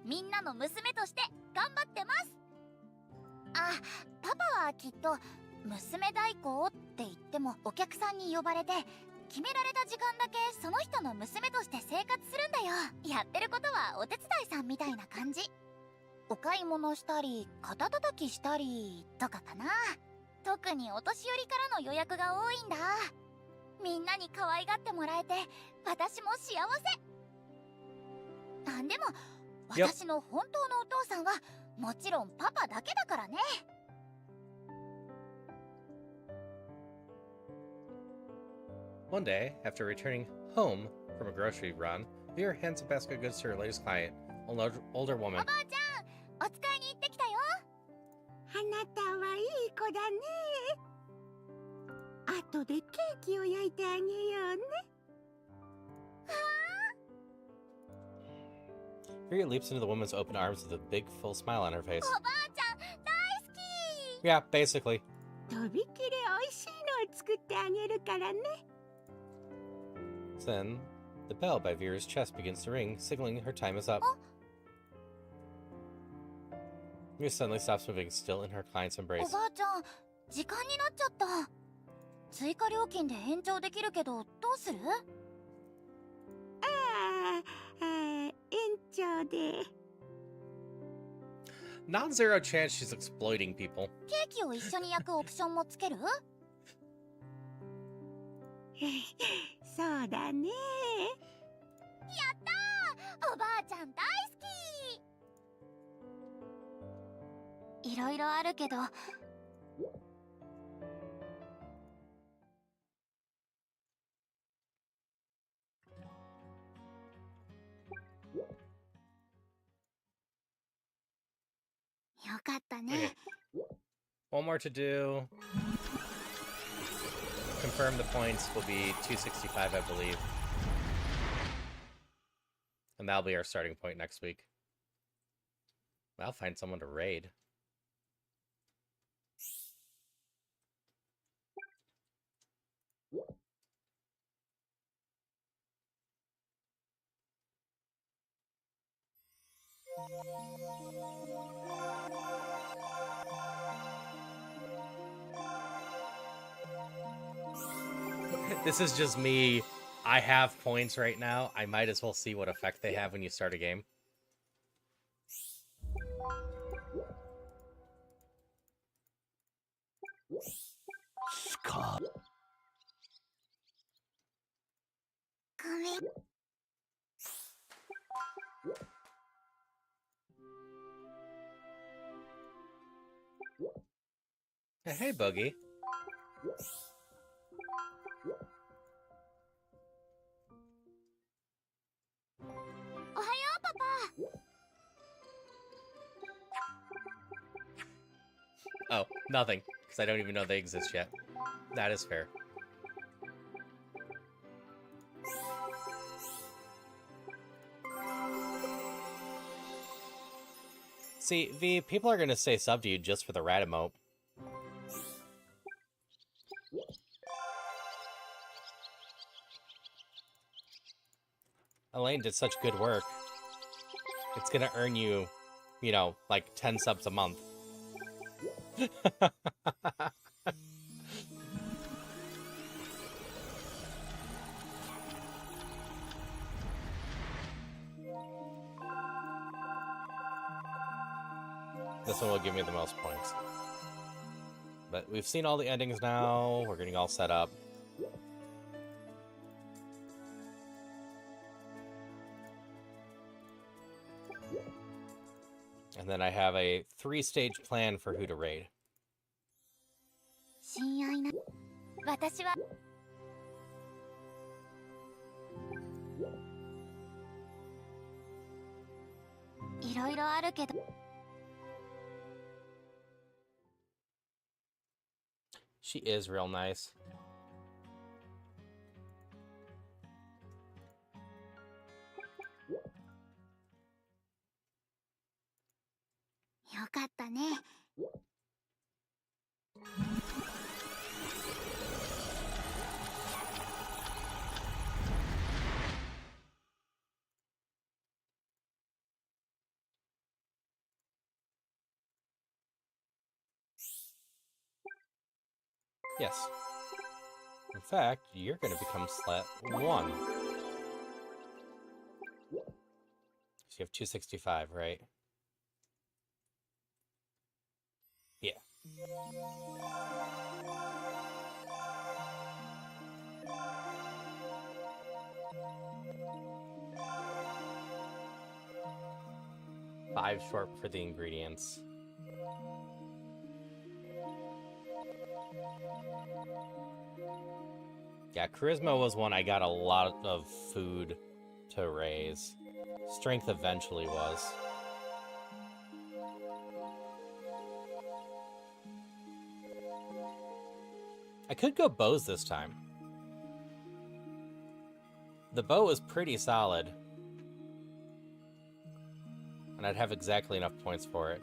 S9: みんなの娘として頑張ってます。あ、パパはきっと娘代行って言ってもお客さんに呼ばれて決められた時間だけその人の娘として生活するんだよ。やってることはお手伝いさんみたいな感じ。お買い物したり肩たたきしたりとかかな。特にお年寄りからの予約が多いんだ。みんなに可愛がってもらえて私も幸せ。あ、でも私の本当のお父さんはもちろんパパだけだからね。
S1: One day, after returning home from a grocery run, Vera hands a basket of goods to her latest client, an older woman.
S9: おばあちゃん、お使いに行ってきたよ。
S11: あなたはいい子だね。後でケーキを焼いてあげようね。
S1: Vera leaps into the woman's open arms with a big, full smile on her face.
S9: おばあちゃん大好き。
S1: Yeah, basically.
S11: とびきりおいしいのを作ってあげるからね。
S1: Then, the bell by Vera's chest begins to ring, signaling her time is up. Vera suddenly stops moving, still in her client's
S9: お
S1: embrace.
S9: ばあちゃん、時間になっちゃった。追加料金で延長できるけどどうする？
S11: 延長で。
S1: Non-zero chance she's exploiting people.
S9: ケーキを一緒に焼くオプションもつける？
S11: そうだね。
S9: やったー！おばあちゃん大好き。いろいろあるけどよかったね。
S1: One more to do. Confirm the points will be 265, I believe. And that'll be our starting point next week. I'll find someone to raid. This is just me. I have points right now. I might as well see what effect they have when you start a game.
S9: ごめん。
S1: Hey, Boogie.
S9: おはようパパ。
S1: Oh, nothing, because I don't even know they exist yet. That is fair. See, V, people are gonna say sub to you just for the rat emote. Elaine did such good work. It's gonna earn you, you know, like 10 subs a month. This one will give me the most points. But we've seen all the endings now. We're getting all set up. And then I have a 3-stage plan for who to raid.
S9: 親愛な私はいろいろあるけど
S1: She is real nice.
S9: よかったね。
S1: Yes. In fact, you're going to become slat 1. So you have 265, right? Yeah. Five short for the ingredients. Yeah, charisma was one I got a lot of food to raise. Strength eventually was. I could go bows this time. The bow is pretty solid. And I'd have exactly enough points for it.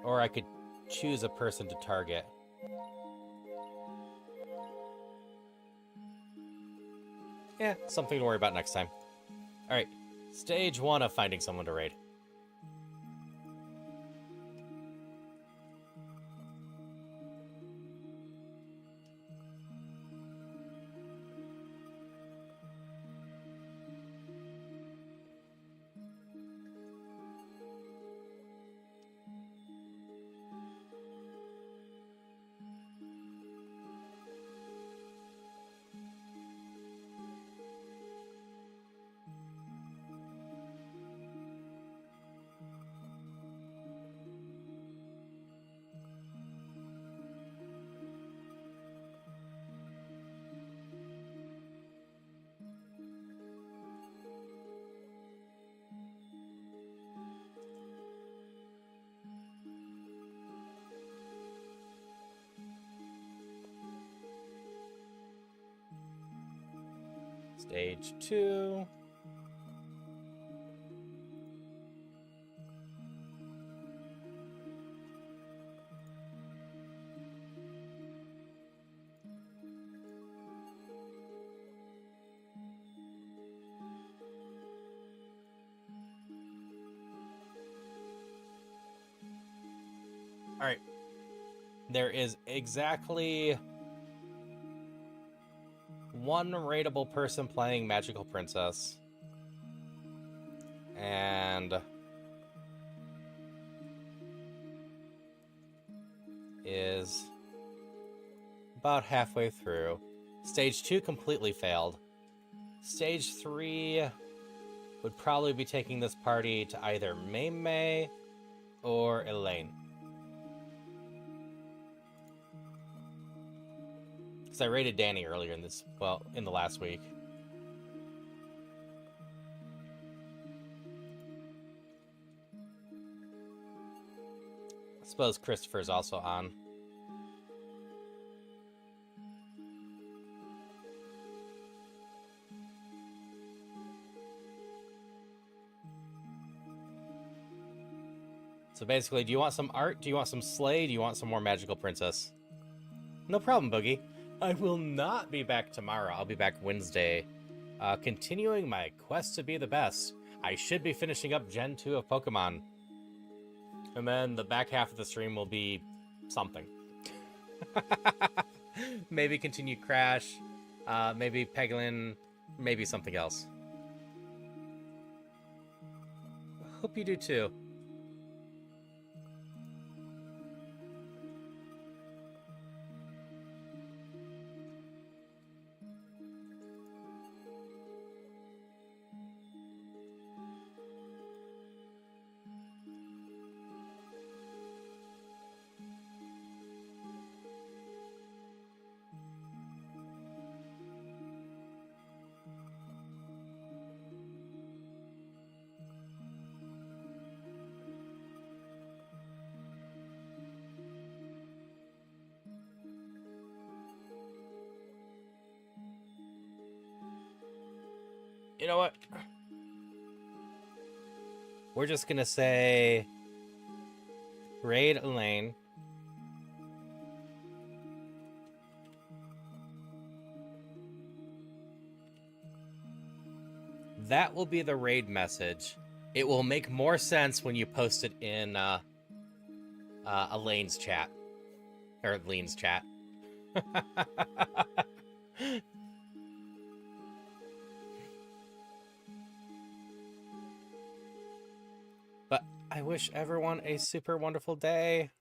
S1: Or I could choose a person to target. Yeah, something to worry about next time. Alright, stage 1 of finding someone to raid. Stage 2. All right. There is exactly one rateable person playing Magical Princess. And is about halfway through. Stage 2 completely failed. Stage 3 would probably be taking this party to either Mei Mei or Elaine. Because I rated Danny earlier in this, well, in the last week. I suppose Christopher's also on. So basically, do you want some art? Do you want some Slay? Do you want some more Magical Princess? No problem, Boogie. I will not be back tomorrow. I'll be back Wednesday, continuing my quest to be the best. I should be finishing up Gen 2 of Pokemon. And then the back half of the stream will be something. Maybe continue Crash, maybe Peglin, maybe something else. Hope you do too. You know what? We're just gonna say raid Elaine. That will be the raid message. It will make more sense when you post it in Elaine's chat. Or Lean's chat. But I wish everyone a super wonderful day.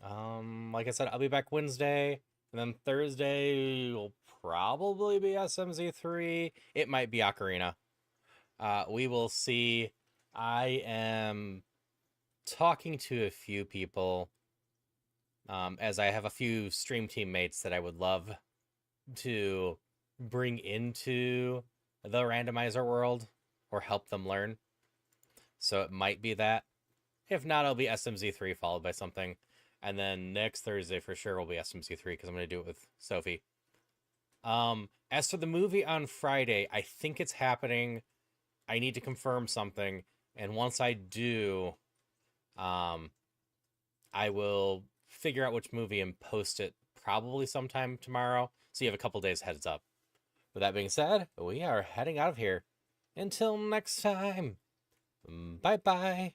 S1: Like I said, I'll be back Wednesday, and then Thursday will probably be SMZ3. It might be Ocarina. We will see. I am talking to a few people, as I have a few stream teammates that I would love to bring into the randomizer world or help them learn. So it might be that. If not, it'll be SMZ3 followed by something. And then next Thursday for sure will be SMZ3 because I'm going to do it with Sophie. As for the movie on Friday, I think it's happening. I need to confirm something. And once I do, I will figure out which movie and post it probably sometime tomorrow. So you have a couple days heads up. With that being said, we are heading out of here. Until next time, bye-bye.